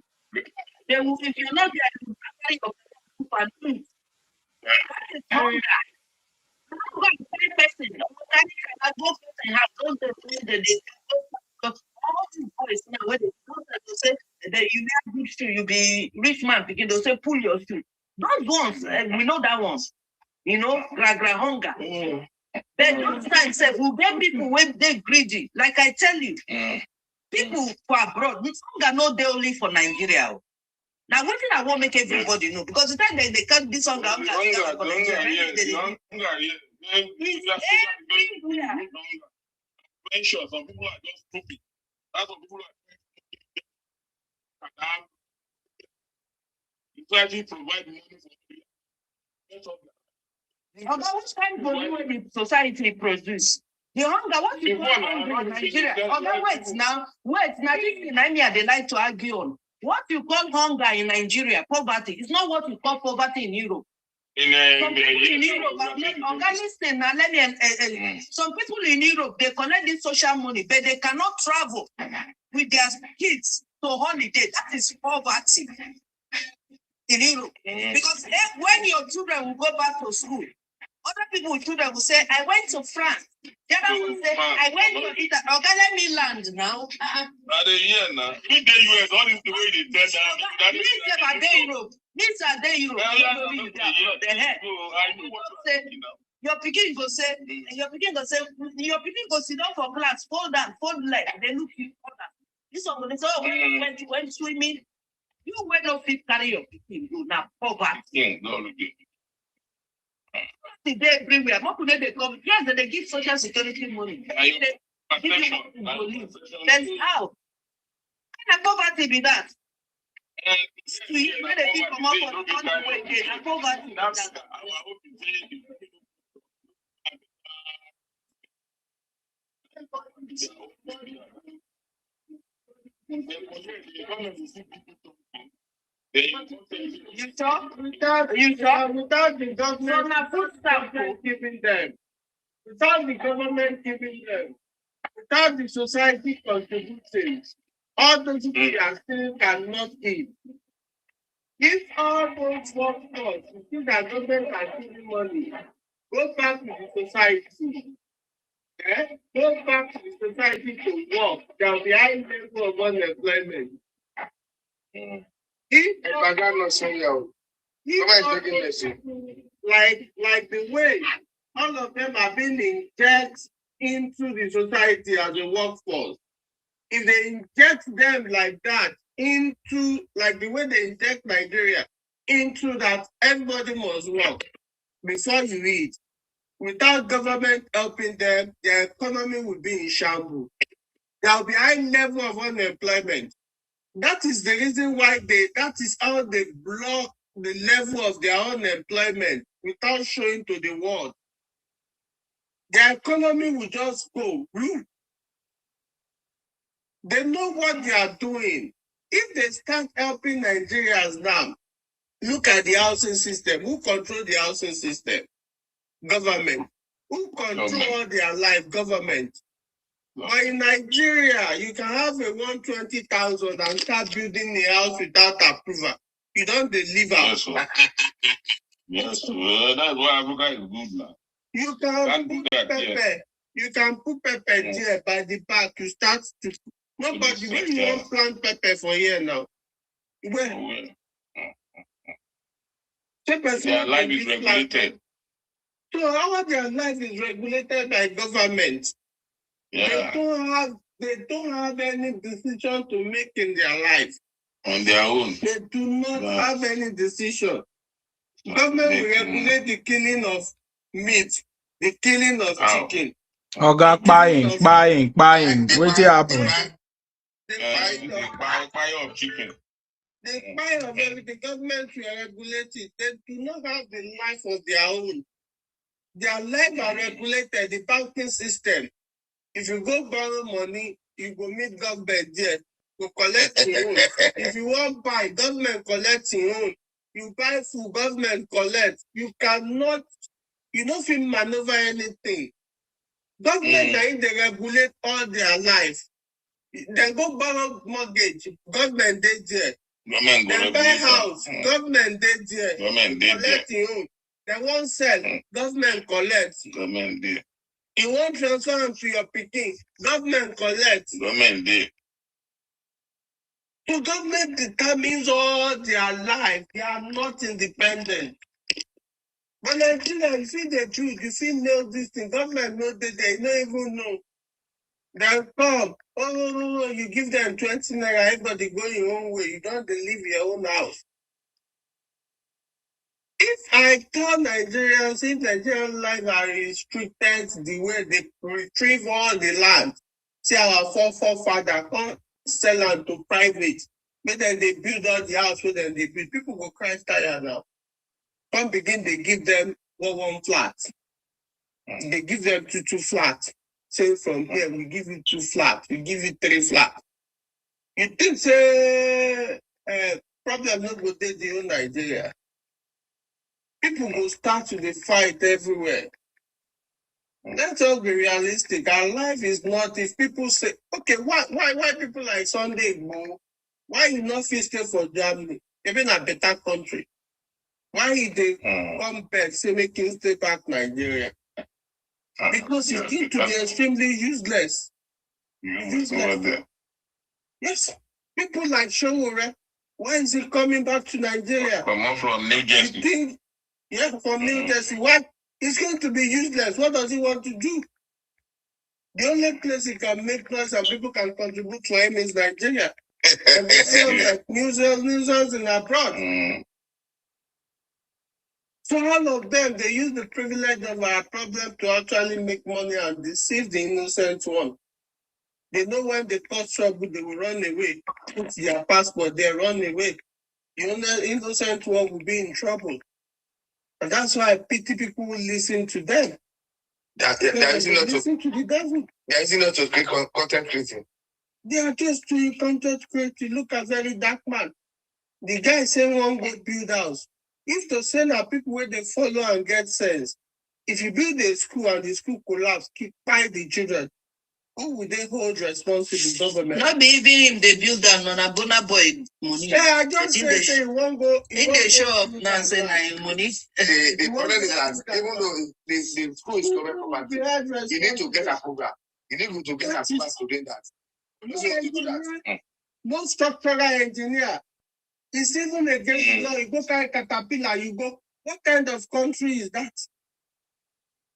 They will, if you're not there, you will carry your food and food. That is hunger. Hunger is very person. All these boys now, when they say that you wear good shoe, you be rich man begin to say pull your shoe. Those ones, we know that ones. You know, gra hunger. But those times we get people when they greedy. Like I tell you, people for abroad, this hunger not there only for Nigeria. Now, one thing I won't make everybody know, because the time they can't this hunger, Mention some people are just stupid. That's what people are actually provide money for which kind of money will the society produce? The hunger, what you call hunger in Nigeria? Wait, now this in Nigeria they like to argue on. What you call hunger in Nigeria, poverty, is not what you call poverty in Europe. Some people in Europe, they collect this social money, but they cannot travel with their kids to holiday. That is poverty in Europe. Because when your children will go back to school, other people with children will say, I went to France. The other will say, I went to Italy. Okay, let me land now. In the US, all is the way they tell them. These are they Europe. Your picking go say, your picking go sit down for class, fold down, fold leg. They look you for that. This one they say, oh, when you went swimming, you went no fit carry your picking, you now poverty. They everywhere. What could they come? Yes, they give social security money. They give you money to live. Then how? Can poverty be that? To you, when they give come up for the country, they poverty be that. You talk without the government giving them, without the government giving them, without the society contributing, all those people are still cannot eat. If all those workers, you see that government are giving money, go back to the society. Go back to the society to work. There will be high level of unemployment. Like the way all of them are being injected into the society as a workforce. If they inject them like that, into, like the way they inject Nigeria, into that everybody must work before you eat. Without government helping them, their economy will be in shambles. There will be high level of unemployment. That is the reason why that is how they block the level of their unemployment without showing to the world. Their economy will just go. They know what they are doing. If they start helping Nigerians now, look at the housing system. Who control the housing system? Government. Who control their life? Government. But in Nigeria, you can have a 120,000 and start building a house without approval. You don't deliver. Yes, yes, that's why Africa is good now. You can put pepper. You can put pepper there by the back. You start to. Nobody when you want plant pepper for here now. Where? Their life is regulated. So how their life is regulated by government? Yeah. They don't have any decision to make in their life. On their own. They do not have any decision. Government will regulate the killing of meat, the killing of chicken. Oga, buying. What's happening? The buy of chicken. The buy of everything. Government will regulate it. They do not have the life of their own. Their life are regulated. The banking system. If you go borrow money, you go meet government there. You collect your own. If you want buy, government collect your own. You buy food, government collect. You cannot, you don't feel maneuver anything. Government, they regulate all their life. They go borrow mortgage, government they there. Government they buy house, government they there. Government they collect your own. They won't sell, government collect. Government there. You won't transfer them to your picking, government collect. Government there. So government determines all their life. They are not independent. But Nigeria, you see the truth, you see know this thing. Government know that they don't even know. They come. Oh, you give them 20 naira, everybody go your own way. You don't leave your own house. If I tell Nigerians, if Nigerian life are restricted the way they retrieve all the land, see our forefather come sell them to private, but then they build all the house, but then they build. People go cry tired now. Come begin, they give them one flat. They give them two flat. Say from here, we give you 2 flat, we give you 3 flat. You think say problem not go take the whole Nigeria. People will start to fight everywhere. Let's all be realistic. Our life is not. If people say, okay, why people like Sunday go? Why you not feel stay for Germany, even a better country? Why they come back say make him stay back Nigeria? Because it's going to be extremely useless. Useless. Yes. People like Showore, why is he coming back to Nigeria? From New Jersey. From New Jersey. Why? It's going to be useless. What does he want to do? The only place he can make noise and people can contribute to him is Nigeria. And like New Zealand in abroad. So all of them, they use the privilege of our problem to actually make money and deceive the innocent one. They know when they cause trouble, they will run away. Put their passport, they run away. The innocent one will be in trouble. And that's why I pity people who listen to them. There is not listen to the devil. There is not to click on content creating. They are just doing content creating. Look at very dark man. The guy saying one go build house. If to send our people where they follow and get sense, if you build a school and the school collapse, keep by the children, who will they hold responsible? Government. Not be even him they build them on a bona boy money. Yeah, I just say he won't go. In the show up now say na money. The problem is that even though the school is covered property, you need to get approval. You need to get approval to do that. No structural engineer. It's even against the law. You go carry caterpillar, you go. What kind of country is that?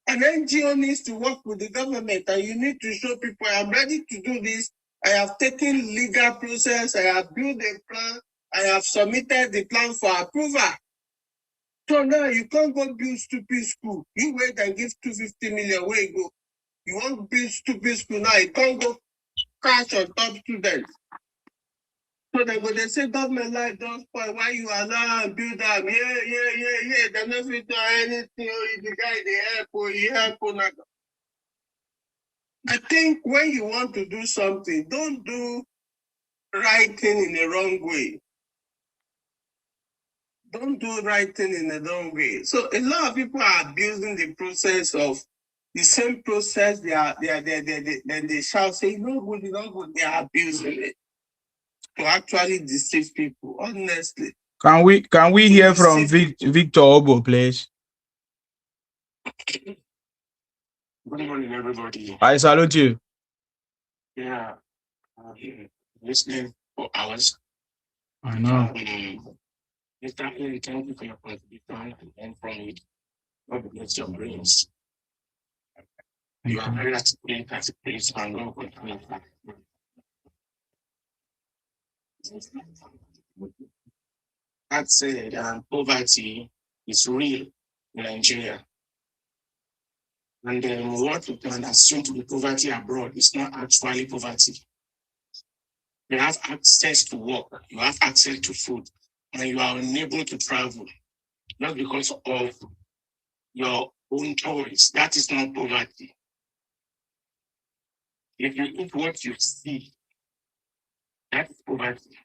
An NGO needs to work with the government and you need to show people, I'm ready to do this. I have taken legal process. I have built a plan. I have submitted the plan for approval. So now you can't go build stupid school. You wait and give 250 million. Where you go? You want to build stupid school now? You can't go cash on top students. So they say government life don't spoil. Why you allow and build them? Yeah. They're not fit to anything. The guy they help he help. I think when you want to do something, don't do right thing in the wrong way. Don't do right thing in the wrong way. So a lot of people are abusing the process of the same process. They shall say no good. They are abusing it to actually deceive people. Honestly. Can we hear from Victor Obo, please? Good morning, everybody. I salute you. Yeah, listening for hours. I know. Mr. Henry, thank you for your contribution and from it. God bless your brains. You are very articulate as a place and God continue. That said, poverty is real in Nigeria. And what we can assume to be poverty abroad is not actually poverty. You have access to work, you have access to food, and you are unable to travel, not because of your own choice. That is not poverty. If you eat what you see, that is poverty.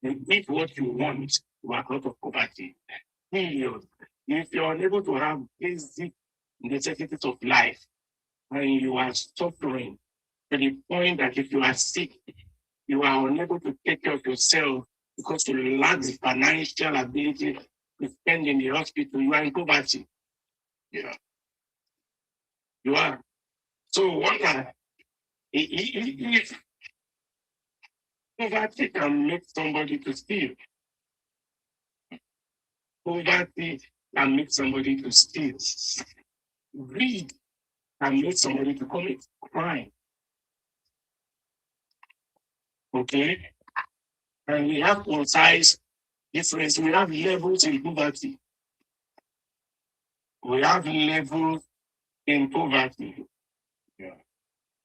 You eat what you want, you are out of poverty. Period. If you are unable to have basic necessities of life, and you are suffering to the point that if you are sick, you are unable to take care of yourself because you lack the financial ability to spend in the hospital, you are in poverty. Yeah. You are. So wonder if poverty can make somebody to steal. Poverty can make somebody to steal. Greed can make somebody to commit crime. Okay? And we have concise difference. We have levels in poverty. We have levels in poverty. Yeah.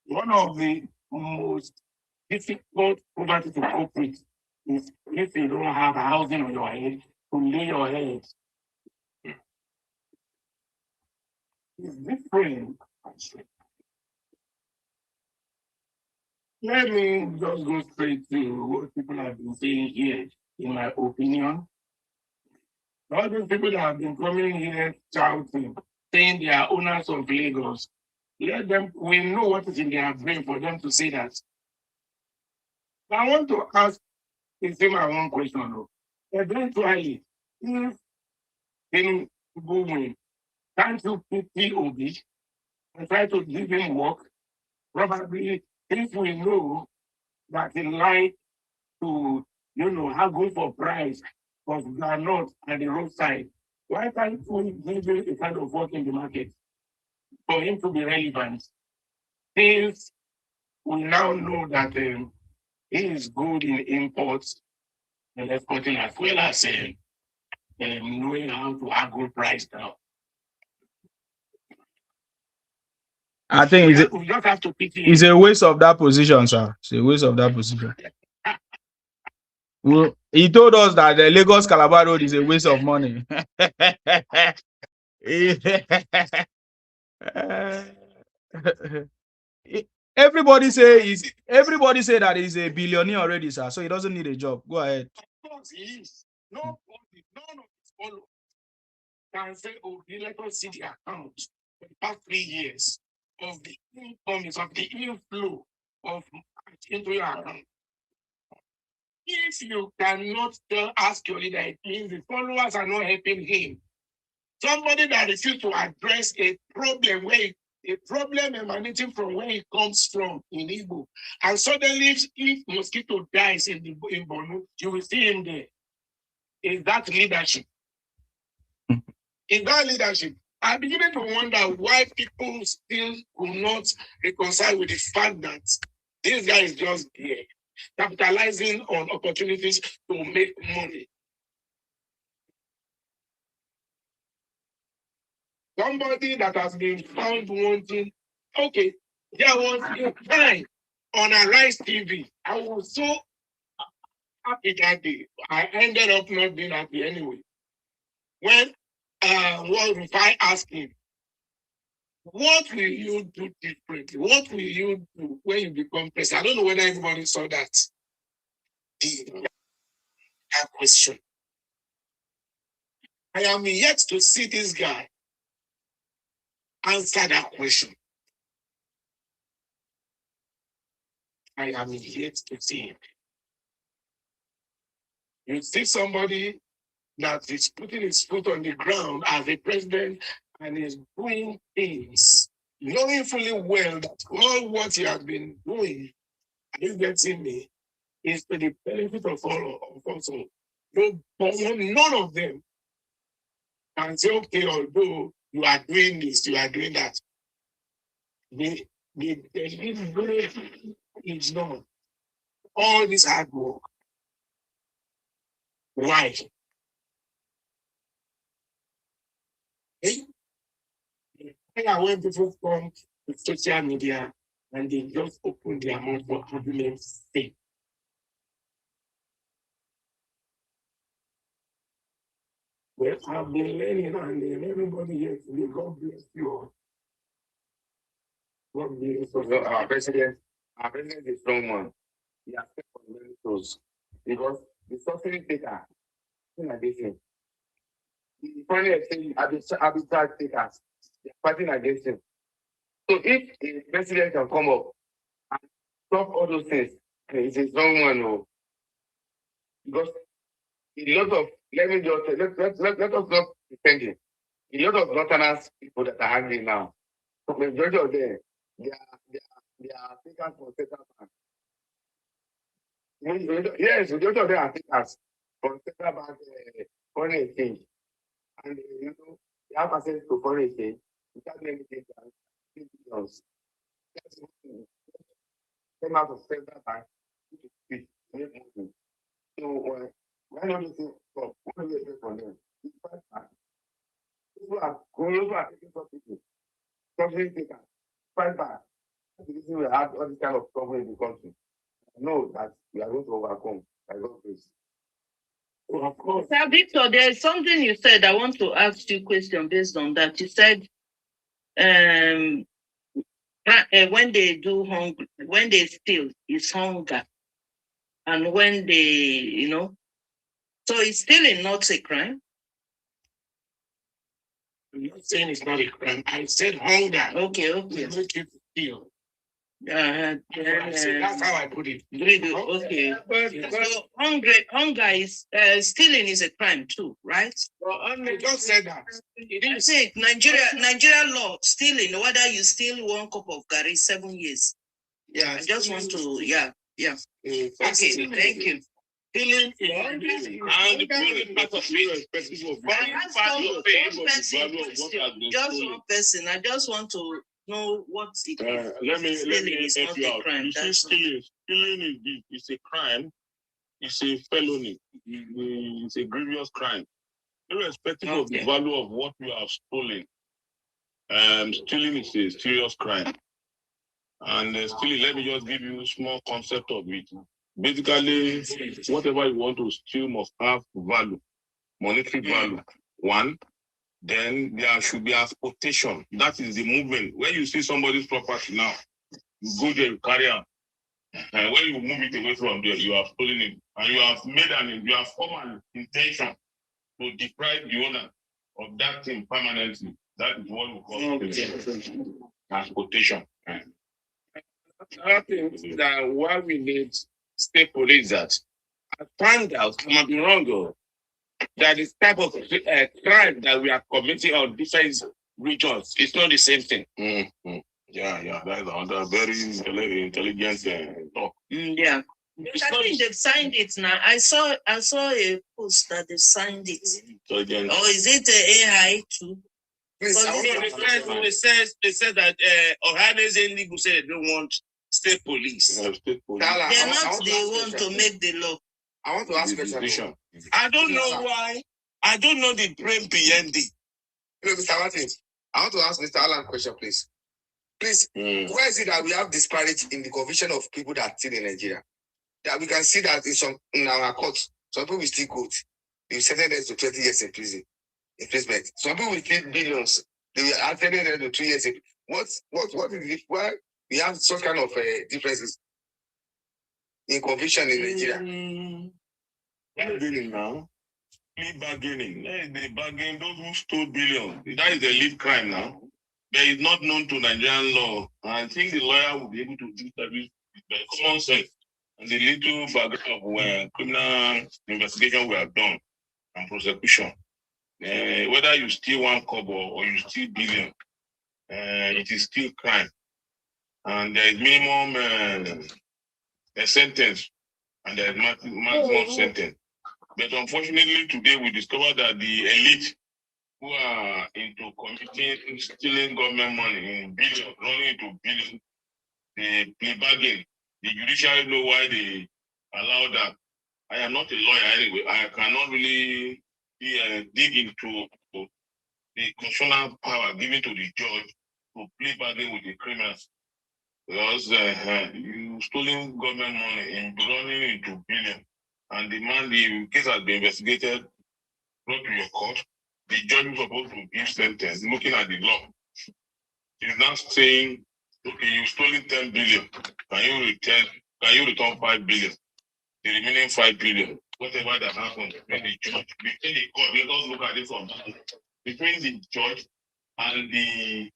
One of the most difficult poverty to cope with is if you don't have housing on your head to lay your head. It's different. Let me just go straight to what people have been saying here, in my opinion. All those people that have been coming here shouting, saying they are owners of Lagos, let them, we know what is in their brain for them to say that. But I want to ask my one question. Eventually, if Tinubu win, can't you pity Obi and try to give him work? Probably, if we know that he like to, have go for price of granite at the roadside, why can't we give him a kind of work in the market for him to be relevant? Since we now know that he is good in imports and exporting as well as knowing how to argue price down. I think we just have to pity it's a waste of that position, sir. It's a waste of that position. Well, he told us that the Lagos Calabar Road is a waste of money. Everybody say that he's a billionaire already, sir. So he doesn't need a job. Go ahead. Of course he is. None of his followers can say, oh, let us see the account for the past 3 years of the income, of the inflow of into your account. If you cannot ask your leader, it means the followers are not helping him. Somebody that refuses to address a problem emanating from where it comes from in Igbo, and suddenly if mosquito dies in Borno, you will see him there. Is that leadership? Is that leadership? I'm beginning to wonder why people still could not reconcile with the fact that This guy is just here, capitalizing on opportunities to make money. Somebody that has been found wanting. Okay, there was a time on Arise TV. I was so happy that day. I ended up not being happy anyway. When if I asked him, what will you do differently? What will you do when you become president? I don't know whether everybody saw that. That question. I am yet to see this guy answer that question. I am yet to see him. You see somebody that is putting his foot on the ground as a president and is doing things, knowing fully well that all what he has been doing, are you getting me, is to the benefit of all of us. None of them can say, okay, although you are doing this, you are doing that. The delivery is not. All this hard work. Why? When people come to social media and they just open their mouth for argument's sake. Well, I've been learning and everybody here today, God bless you all. God bless you. So our president is a strong one. He has kept on many shows because the suffering taker, like this thing. The funny thing, arbitrage takers, they are fighting against him. So if the president can come up and stop all those things, it's a strong one, no. Because a lot of let us not pretend it. A lot of northerners people that are angry now, the majority of them, they are takers for central bank. Yes, the majority of them are takers for central bank foreign exchange. And you know, they have access to foreign exchange without anything else. That's came out of central bank to speak. So when everything stop, what do you expect from them? It's quite bad. People are taking some people. Suffering takers. Quite bad. That's the reason we have all this kind of trouble in the country. Know that we are going to overcome by God's grace. So of course. Sir Victor, there is something you said. I want to ask you a question based on that. You said when they do hunger, when they steal, it's hunger. And when they, so it's stealing not a crime. I'm not saying it's not a crime. I said hunger. Okay. Make you feel. That's how I put it. Okay. So hunger is stealing is a crime too, right? Well, I just said that. I think Nigeria law stealing, whether you steal 1 cup of curry, 7 years. Yeah, I just want to yeah. Okay, thank you. Stealing and the part of just one person. I just want to know what it is. Let me help you out. You see, stealing is a crime. It's a felony. It's a grievous crime. Irrespective of the value of what you have stolen, stealing is a serious crime. And stealing, let me just give you a small concept of it. Basically, whatever you want to steal must have value, monetary value. One, then there should be exportation. That is the movement. When you see somebody's property now, you go there, you carry on. And when you move it away from there, you have stolen it. And you have you have formed an intention to deprive the owner of that thing permanently. That is what we call transportation. I think that what we need state police that I found out, I might be wrong though, that this type of crime that we are committing on different regions, it's not the same thing. Mm-hmm. Yeah, that's another very intelligent talk. Yeah. I think they've signed it now. I saw a post that they signed it. Or is it AI too? They said that Ohanes and Libu said they don't want state police. State police. They're not the one to make the law. I want to ask a question. I don't know why. I don't know the brain behind it. Mr. Martin, I want to ask Mr. Alan a question, please. Please, why is it that we have disparity in the conviction of people that still in Nigeria? That we can see that in our courts, some people will still go. They will sentence them to 20 years in prison. Imprisonment. Some people will still billions. They will sentence them to 2 years. What is it? Why we have such kind of differences in conviction in Nigeria? Bargaining now. Bargaining. They bargain those who stole billions. That is a lead crime now. That is not known to Nigerian law. I think the lawyer will be able to do service with common sense and the little background of criminal investigation we have done and prosecution. Whether you steal 1 kobo or you steal billion, it is still crime. And there is minimum sentence and there is maximum sentence. But unfortunately, today we discovered that the elite who are into committing, stealing government money in billions, running into billions, they play bargain. The judiciary know why they allow that. I am not a lawyer anyway. I cannot really dig into the constitutional power given to the judge to play bargain with the criminals. Because you stolen government money and running into billions. And the case has been investigated, brought to your court. The judge is supposed to give sentence, looking at the law. He's not saying, okay, you stolen 10 billion. Can you return 5 billion? The remaining 5 billion, whatever that happens between the judge, between the court, let us look at it from between the judge and the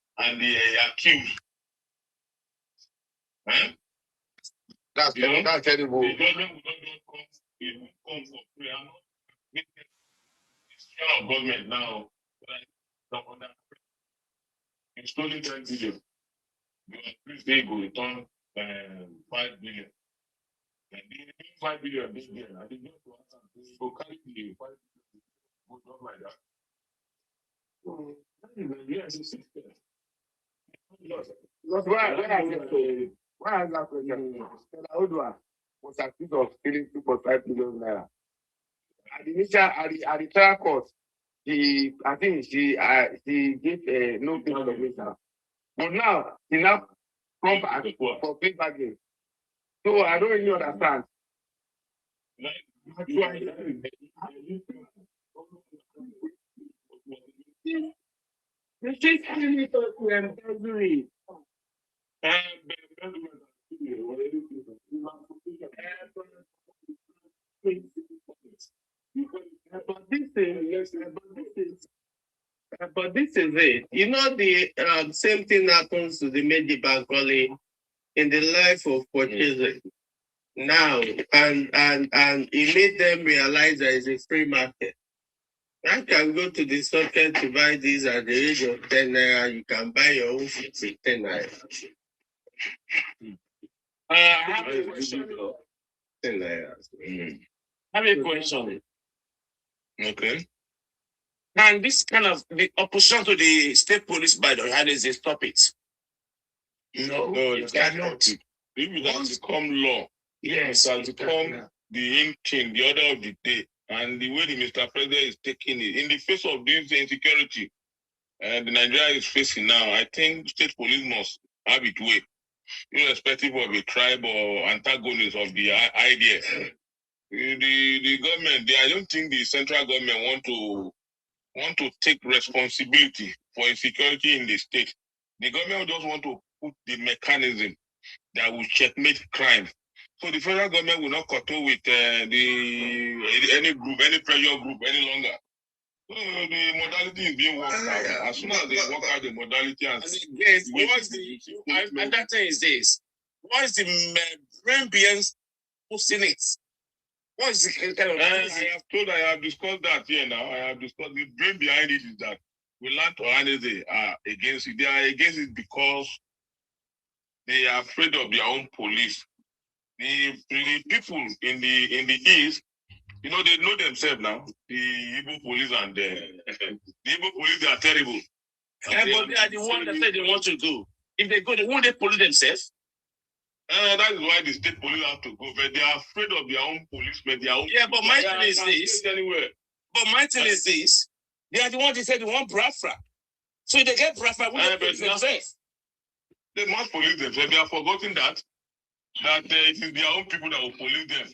accused. Huh? That's terrible. The judgment will not come for free. I'm not of government now. You stole 10 billion. They will return 5 billion. And the 5 billion this year, I think you carry the 5 billion go like that. So that is the US system. Why has that question? Stella Odua was accused of stealing 2.5 billion naira. At the trial court, she gave no payment of it. But now she come back for plea bargain. So I don't really understand. But this is it. You know, the same thing happens to the Mehdir Hasan in the life of purchasing now, and it made them realize there is a free market. I can go to the market to buy this at the age of 10 naira. You can buy your own food with 10 naira. I have a question. 10 naira. I have a question. Okay. And this kind of the opposition to the state police by the hand they stop it. No, it cannot. If it has become law, yes, it has become the in thing, the order of the day, and the way the Mr. President is taking it in the face of this insecurity the Nigeria is facing now. I think state police must have it way, irrespective of a tribe or antagonist of the idea. The government, I don't think the central government want to take responsibility for insecurity in the state. The government just want to put the mechanism that will checkmate crime. So the federal government will not control with any group, any pressure group any longer. So the modality is being worked out. As soon as they work out the modality and yes, another thing is this. What is the brain behind posting it? What is the kind of I have discussed that here now. I have discussed the brain behind it is that we learn to handle they are against it. They are against it because they are afraid of their own police. The people in the east, you know, they know themselves now. The Igbo police and the Igbo police, they are terrible. But they are the ones that say they want to go. If they go, won't they police themselves? That is why the state police have to go. But they are afraid of their own policemen, their own. Yeah, but my thing is this. Anywhere. But my thing is this. They are the ones they said they want Biafra. So if they get Biafra, we get police themselves. They must police themselves. They have forgotten that it is their own people that will police them.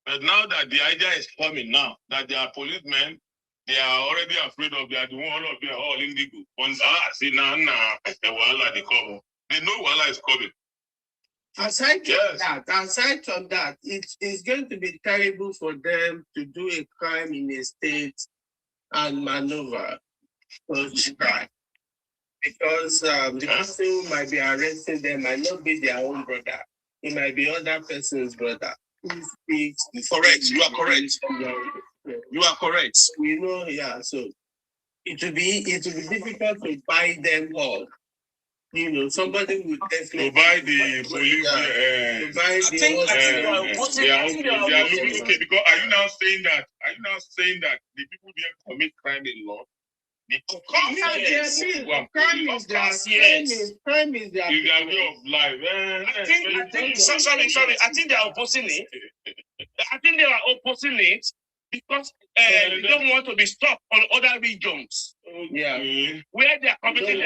But now that the idea is coming now, that they are policemen, they are already afraid of they are the one of them all indigo. Once see now the Bwala they come. They know Bwala is coming. Aside from that, it's going to be terrible for them to do a crime in a state and maneuver such crime. Because the person who might be arresting them might not be their own brother. It might be other person's brother. Correct. You are correct. You are correct. We know, yeah. So it will be difficult to buy them all. You know, somebody would definitely buy the police. Okay, because are you now saying that? The people there commit crime in law? Crime is their way of life. I think they are opposing it. I think they are opposing it because they don't want to be stopped on other regions. Yeah. Where they are committing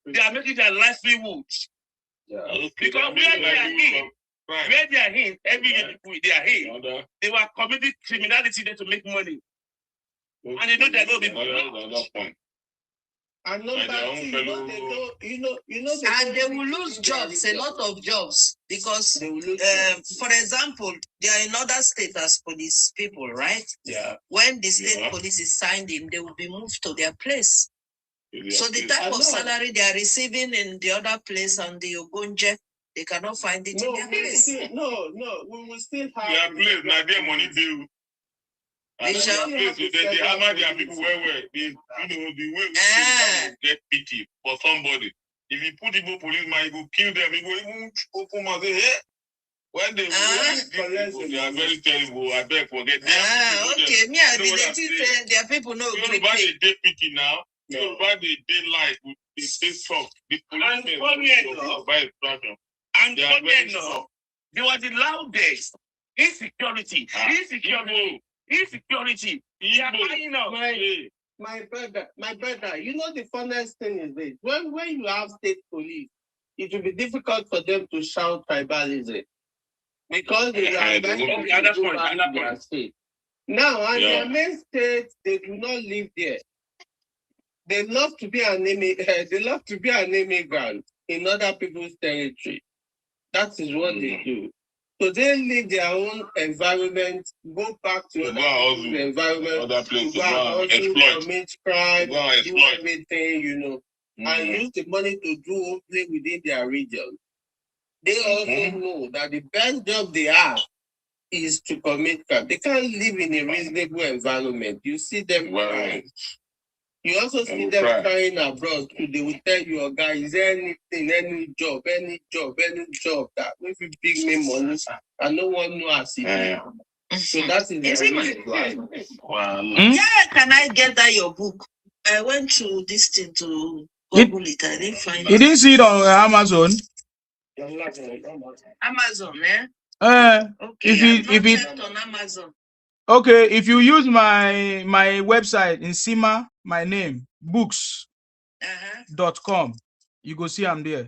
they are making their livelihoods. Yeah. Because where they are in, every people they are in, they were committing criminality there to make money. And they know they're going to be blocked. And number two, and they will lose jobs, a lot of jobs, because, for example, they are in other states as police people, right? Yeah. When the state police is signed in, they will be moved to their place. So the type of salary they are receiving in the other place and the Ogonje, they cannot find it in their place. We will still have their place, now their money due. They hammer their people where the way we get pity for somebody. If you put Igbo policeman, he will kill them. He will even open and say, hey, when they are very terrible. I beg forget. Okay, me I believe their people know. Yoruba they dey pity now. Yoruba they life. They soft. The policemen and they were the loudest. Insecurity. Insecurity. My brother, you know the funniest thing is this. When you have state police, it will be difficult for them to shout tribalism. Because they are their state. Now, in their main state, they do not live there. They love to be an immigrant in other people's territory. That is what they do. So they leave their own environment, go back to other people's environment, other places, commit crime, do everything, and use the money to do only within their region. They also know that the best job they have is to commit crime. They can't live in a reasonable environment. You see them crying. You also see them crying abroad too. They will tell you, guys, is there anything, any job that if you bring me money and no one knows it. So that is the reason. Yeah, can I get that your book? I went to this thing to Google it. I didn't find it. You didn't see it on Amazon? Amazon, eh? Okay, if it on Amazon. Okay, if you use my website in Sima, my name, books.com, you go see I'm there.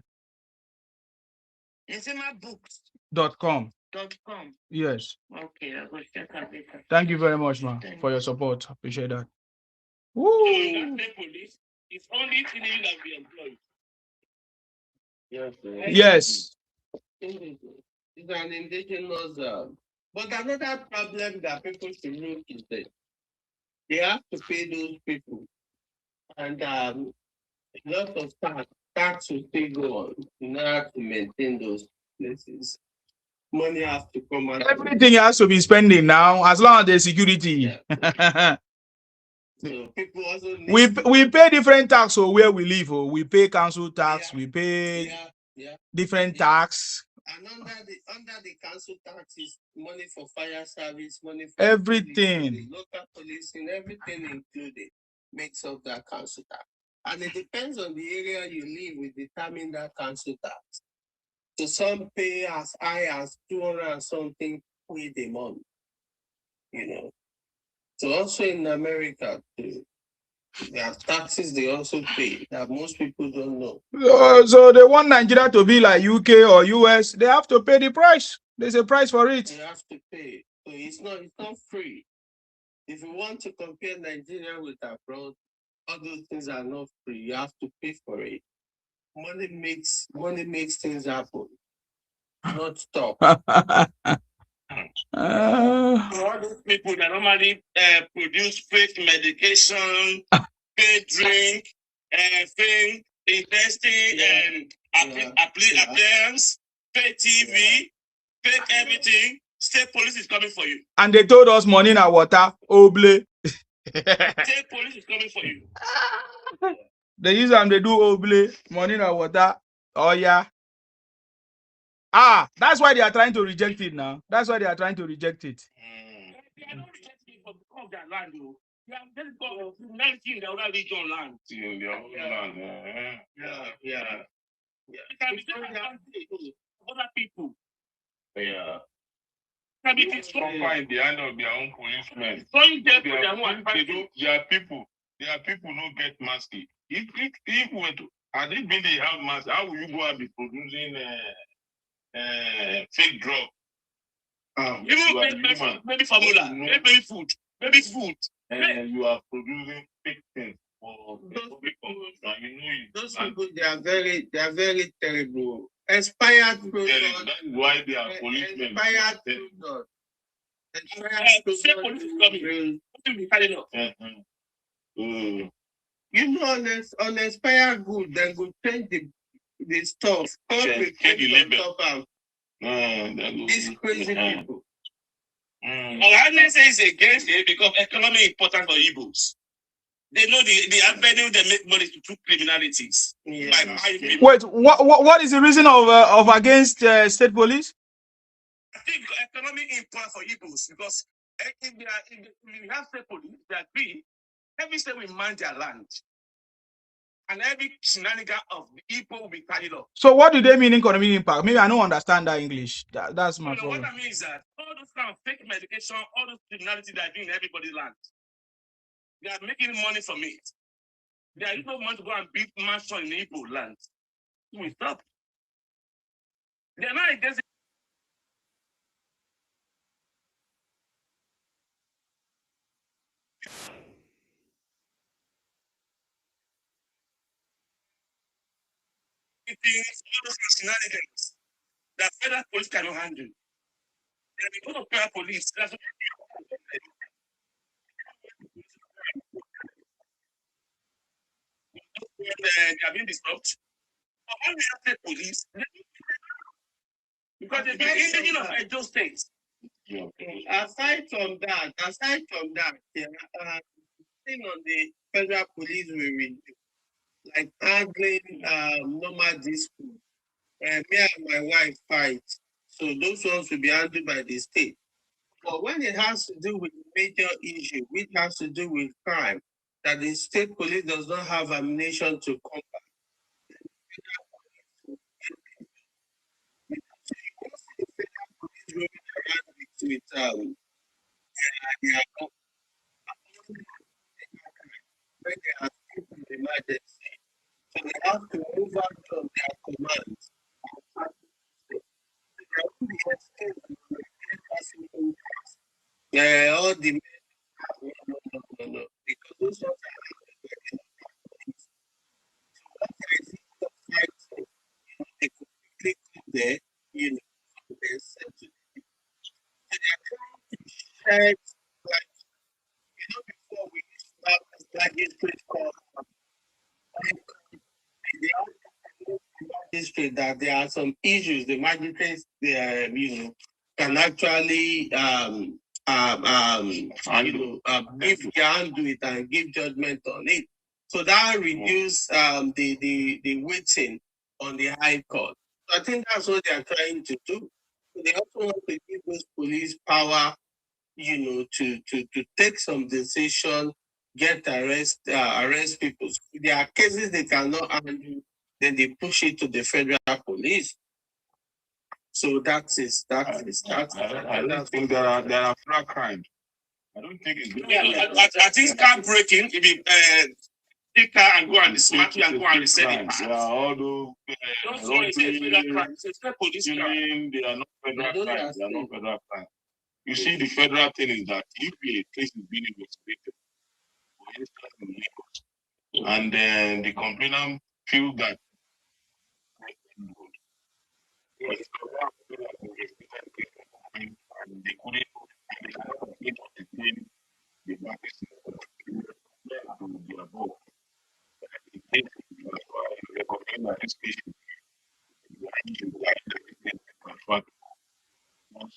Sima books.com. .com. Yes. Okay, I will check out later. Thank you very much, man, for your support. Appreciate that. Woo. It's only Tinubu that we employ. Yes. It's an indigenous. But another problem that people should look is that they have to pay those people, and a lot of tax will still go on in order to maintain those places. Money has to come out. Everything has to be spending now, as long as there's security. So people also we pay different tax for where we live. We pay council tax. We pay different tax. And under the council taxes, money for fire service, money for everything, local policing, everything included makes up that council tax. And it depends on the area you live, will determine that council tax. So some pay as high as 200 and something quid a month. You know. So also in America too, there are taxes they also pay that most people don't know. So they want Nigeria to be like UK or US. They have to pay the price. There's a price for it. They have to pay. So it's not free. If you want to compare Nigeria with abroad, all those things are not free. You have to pay for it. Money makes things happen, not stop. All those people that normally produce fake medication, fake drink, fake investing, appearance, fake TV, fake everything. State police is coming for you. And they told us money in our water. Oble. State police is coming for you. They use them, they do oble, money in our water. Oh yeah. Ah, that's why they are trying to reject it now. That's why they are trying to reject it. They are not rejecting it because of their land, though. They are just got criminality in their own region land. In their own land. Yeah. It can be different other people. Yeah. Can be Suffer in the hand of their own policemen. There are people who get mask. If had it been they have mask, how will you go and be producing fake drug? Maybe formula, maybe food. And you are producing fake things for the public consumption. You know it. Those people, they are very terrible. Expired product. That is why they are policemen. Expired product. You know, on expired good, then go change the stuff. Change the label. These crazy people. I didn't say it's against it because economy is important for Igbos. They know the avenue they make money to criminalities. Yeah. Wait, what is the reason of against state police? I think economy is important for Igbos because if we have state police, they agree. Every state will mind their land. And every shenanigan of the Igbo will be carried up. So what do they mean economic impact? Maybe I don't understand that English. That's my problem. What I mean is that all those kind of fake medication, all those criminality that are doing in everybody's land, they are making money from it. There is no money to go and build mansion in Igbo land. We stop. They are not against it. It is all those shenanigans that federal police cannot handle. Because of federal police, that's what they are being disturbed. But when we have the police, because they've been indigenous of Edo State. Aside from that, thing on the federal police we review, like handling normal disputes. Me and my wife fight, so those ones will be handled by the state. But when it has to do with major issue, which has to do with crime, that the state police does not have ammunition to combat. With when they are in emergency, so they have to move out from their commands. Yeah, all the no, because those ones are they could click there, you know, they said to they are trying to share, like, before we used to have this magistrate call, magistrate that there are some issues the magistrates can actually if they undo it and give judgment on it. So that reduce the waiting on the high court. So I think that's what they are trying to do. So they also want to give those police power, to take some decision, arrest people. So there are cases they cannot handle, then they push it to the federal police. So that is. I don't think there are flag crimes. I don't think it's good. Yeah, I think car breaking, if you take car and go and dismantle and go and sell it. Yeah, all those Those federal crimes. It's not police crime. they are not federal crimes. They are not federal crimes. You see, the federal thing is that if a case is being investigated, for instance, in Lagos, and then the complainant feels that and they couldn't entertain the practice to the above. It takes recommend that this case should be transferred once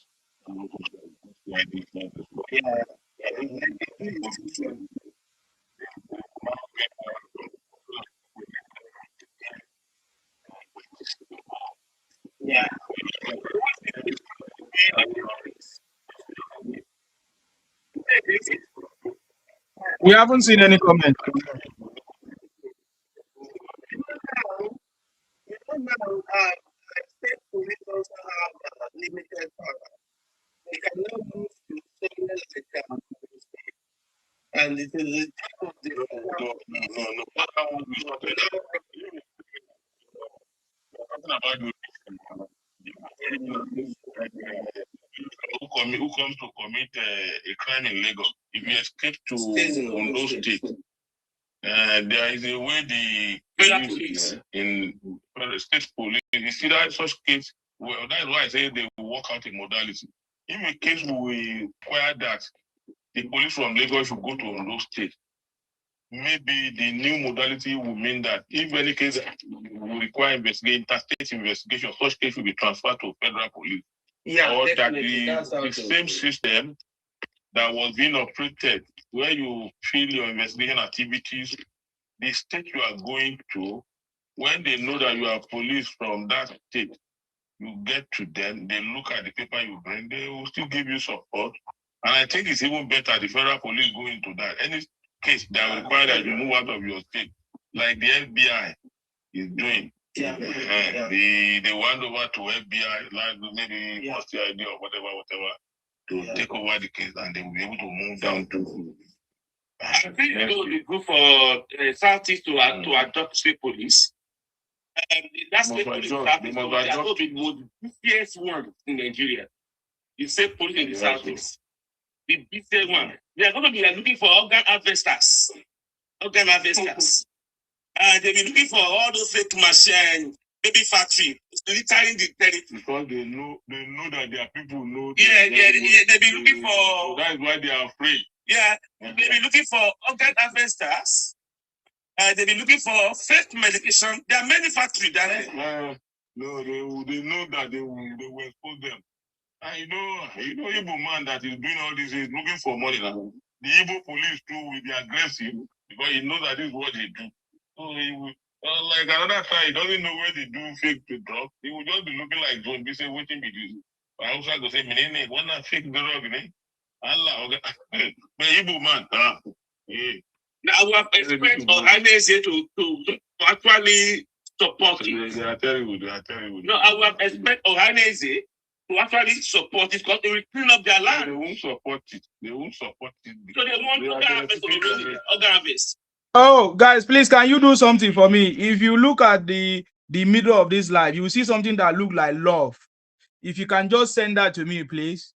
Yeah. We haven't seen any comment. State police also have limited power. They cannot move to somewhere like and it is the type of the who comes to commit a crime in Lagos, if you escape to Ondo State, there is a way the police in state police, you see that such case, well, that's why I say they will work out a modality. If a case will require that the police from Lagos should go to Ondo State, maybe the new modality will mean that if any case will require interstate investigation, such case will be transferred to federal police. Yeah, or that the same system that was being operated, where you fill your investigation activities, the state you are going to, when they know that you are police from that state, you get to them, they look at the paper you bring, they will still give you support. And I think it's even better the federal police go into that. Any case that will require that you move out of your state, like the FBI is doing. Yeah. They went over to FBI, like maybe post the idea or whatever, to take over the case, and they will be able to move down to. I think it would be good for Southeast to adopt state police. That state police is going to be the busiest one in Nigeria. The state police in the Southeast. The busiest one. They are going to be looking for organ harvesters. They'll be looking for all those fake machines, baby factory, littering the territory. Because they know that their people know. They'll be looking for. So that is why they are afraid. Yeah, they'll be looking for organ harvesters. They'll be looking for fake medication. There are many factories there. No, they know that they will expose them. And you know, Igbo man that is doing all this is looking for money now. The Igbo police too will be aggressive because he knows that this is what they do. So he will, like another time, he doesn't know where they do fake the drug. He will just be looking like John B. Say, waiting be this. I also go say, "Menene, one not fake drug, ne? Allah, okay." But Igbo man, yeah. Now we have expect Ohaneze to actually support it. They are terrible. No, I will expect Ohaneze to actually support it because they will clean up their land. They won't support it. So they want organ harvest. Oh, guys, please, can you do something for me? If you look at the middle of this live, you will see something that look like love. If you can just send that to me, please.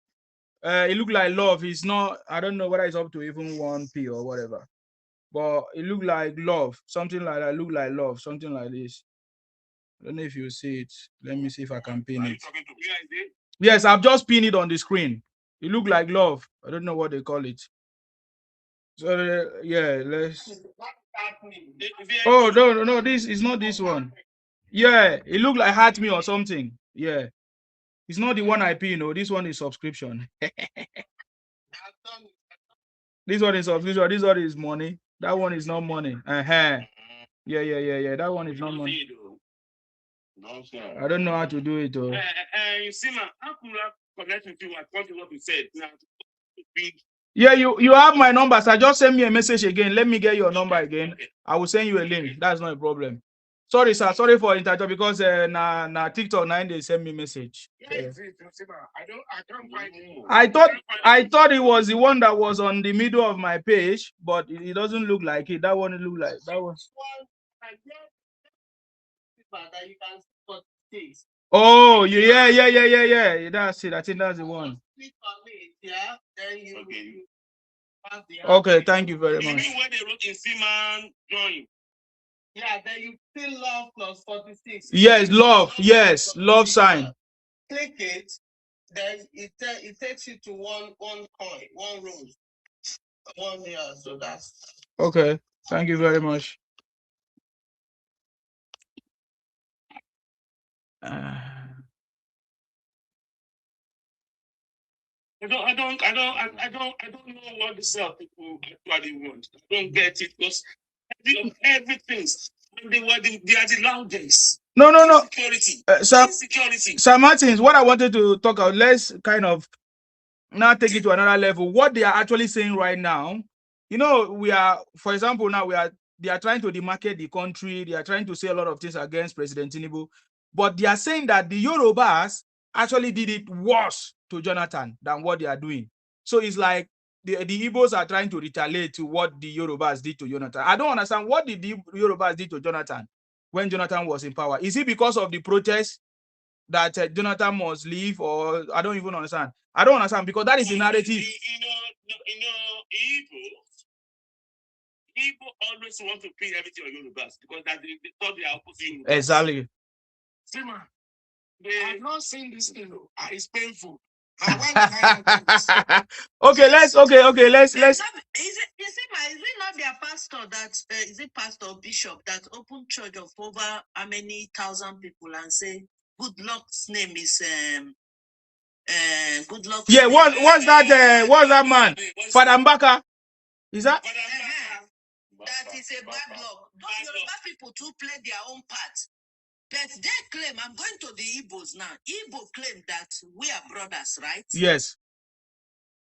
It look like love. It's not, I don't know whether it's up to even 1p or whatever. But it look like love. Something like that. Look like love. Something like this. I don't know if you see it. Let me see if I can pin it. Yes, I've just pinned it on the screen. It look like love. I don't know what they call it. So yeah, let's. Oh no, this is not this one. Yeah, it looked like Heart Me or something. Yeah, it's not the one I pin. No, this one is subscription. This one is subscription. This one is money. That one is not money. Yeah. That one is not money. I don't know how to do it though. You see, man, how could I connect with you? I want to what you said. Yeah, you have my number, so just send me a message again. Let me get your number again. I will send you a link. That's not a problem. Sorry, sir. Sorry for interrupting because na TikTok 9 they send me message. I can't find it. I thought it was the one that was on the middle of my page, but it doesn't look like it. That one look like that one. That you can see 46. Oh, yeah. That's it. I think that's the one. Click on it, yeah. Then you pass the Okay, thank you very You much. mean when they wrote in Seaman join? Yeah, then you fill love plus 46. Yes, love. Yes, love sign. Click it, then it takes you to one coin, one rose. One year, so that's Okay, thank you very much. I don't know what the South people actually want. I don't get it because everything. They are the loudest. No. Security. Insecurity. Sir Martins, what I wanted to talk about, let's kind of now take it to another level. What they are actually saying right now, you know, we are, for example, now they are trying to demarcate the country. They are trying to say a lot of things against President Tinubu, but they are saying that the Yorubas actually did it worse to Jonathan than what they are doing. So it's like the Igbos are trying to retaliate to what the Yorubas did to Jonathan. I don't understand, what did the Yorubas did to Jonathan when Jonathan was in power? Is it because of the protests that Jonathan must leave, or I don't even understand. I don't understand because that is the narrative. People always want to pin everything on Yorubas because that they thought they are opposing. Exactly. See, man, I've not seen this thing. It's painful. Okay, let's. Is it not their pastor that is it pastor or bishop that opened church of over how many thousand people and say good luck's name is good luck? Yeah, what's that man? Father Mbaka? Is that? That is a bad luck. Those Yoruba people too play their own part. But they claim, I'm going to the Igbos now. Igbo claim that we are brothers, right? Yes.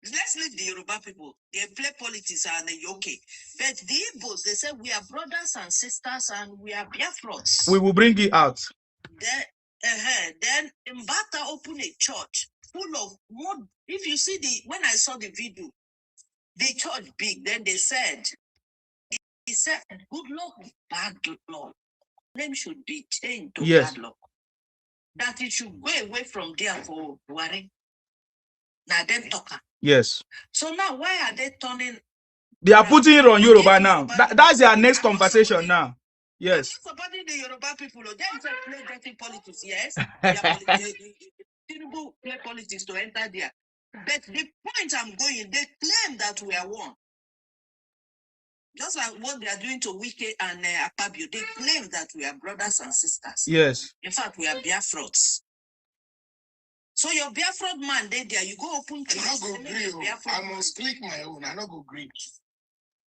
Let's leave the Yoruba people. They play politics and they okay. But the Igbos, they say we are brothers and sisters and we are Biafrans. We will bring it out. Then Mbata opened a church full of more. If you see when I saw the video, the church big, then they said, he said, good luck, bad luck. Name should be changed to bad luck. That it should go away from there for Buhari. Now them talker. Yes. So now why are they turning? They are putting it on Yoruba now. That's their next conversation now. Yes. I'm supporting the Yoruba people. They play dirty politics, yes. Tinubu play politics to enter there. But the point I'm going, they claim that we are one. Just like what they are doing to Wike and Akpabio, they claim that we are brothers and sisters. Yes. In fact, we are Biafrans. So your Biafran man, there you go open to I go agree. I must click my own. I not go agree.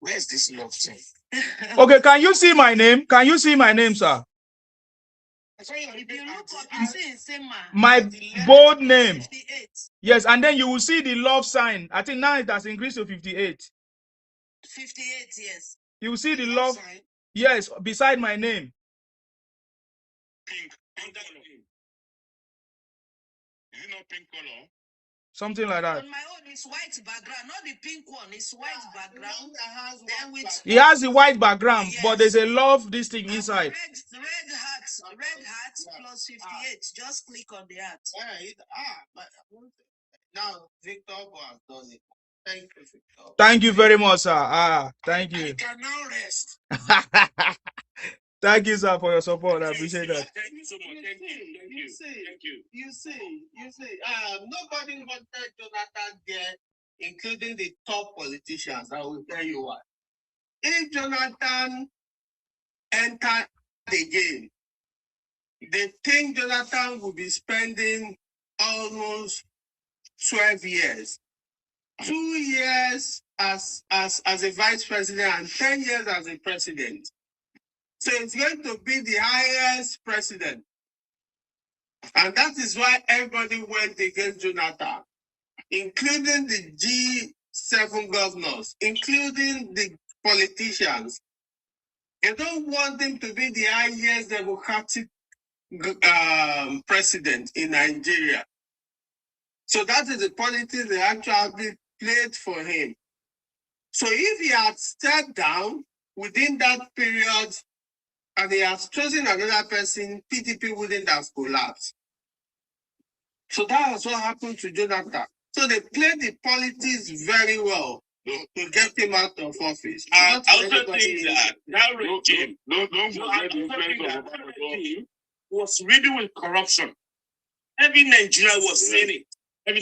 Where's this love thing? Okay, can you see my name? Can you see my name, sir? If you look up, you see Sema. My bold name. 58. Yes, and then you will see the love sign. I think now it has increased to 58. 58, yes. You will see the love. Yes, beside my name. Pink. Is it not pink color? Something like that. On my own, it's white background, not the pink one. It's white background. Then with it has the white background, yes. But there's a love this thing inside. Red heart plus 58. Just click on the heart. Now Victor has done it. Thank you, Victor. Thank you very much, sir. Thank you. I can now rest. Thank you, sir, for your support. I appreciate that. Thank you so much. Thank you. You see. Nobody wanted Jonathan there, including the top politicians. I will tell you why. If Jonathan entered the game, they think Jonathan will be spending almost 12 years. 2 years as a vice president and 10 years as a president. So it's going to be the highest president. And that is why everybody went against Jonathan, including the G7 governors, including the politicians. They don't want him to be the highest democratic president in Nigeria. So that is the politics they actually played for him. So if he had stepped down within that period and he has chosen another person, PDP wouldn't have collapsed. So that was what happened to Jonathan. So they played the politics very well to get him out of office. I also think that regime, was riddled with corruption. Every Nigerian was seeing it. Every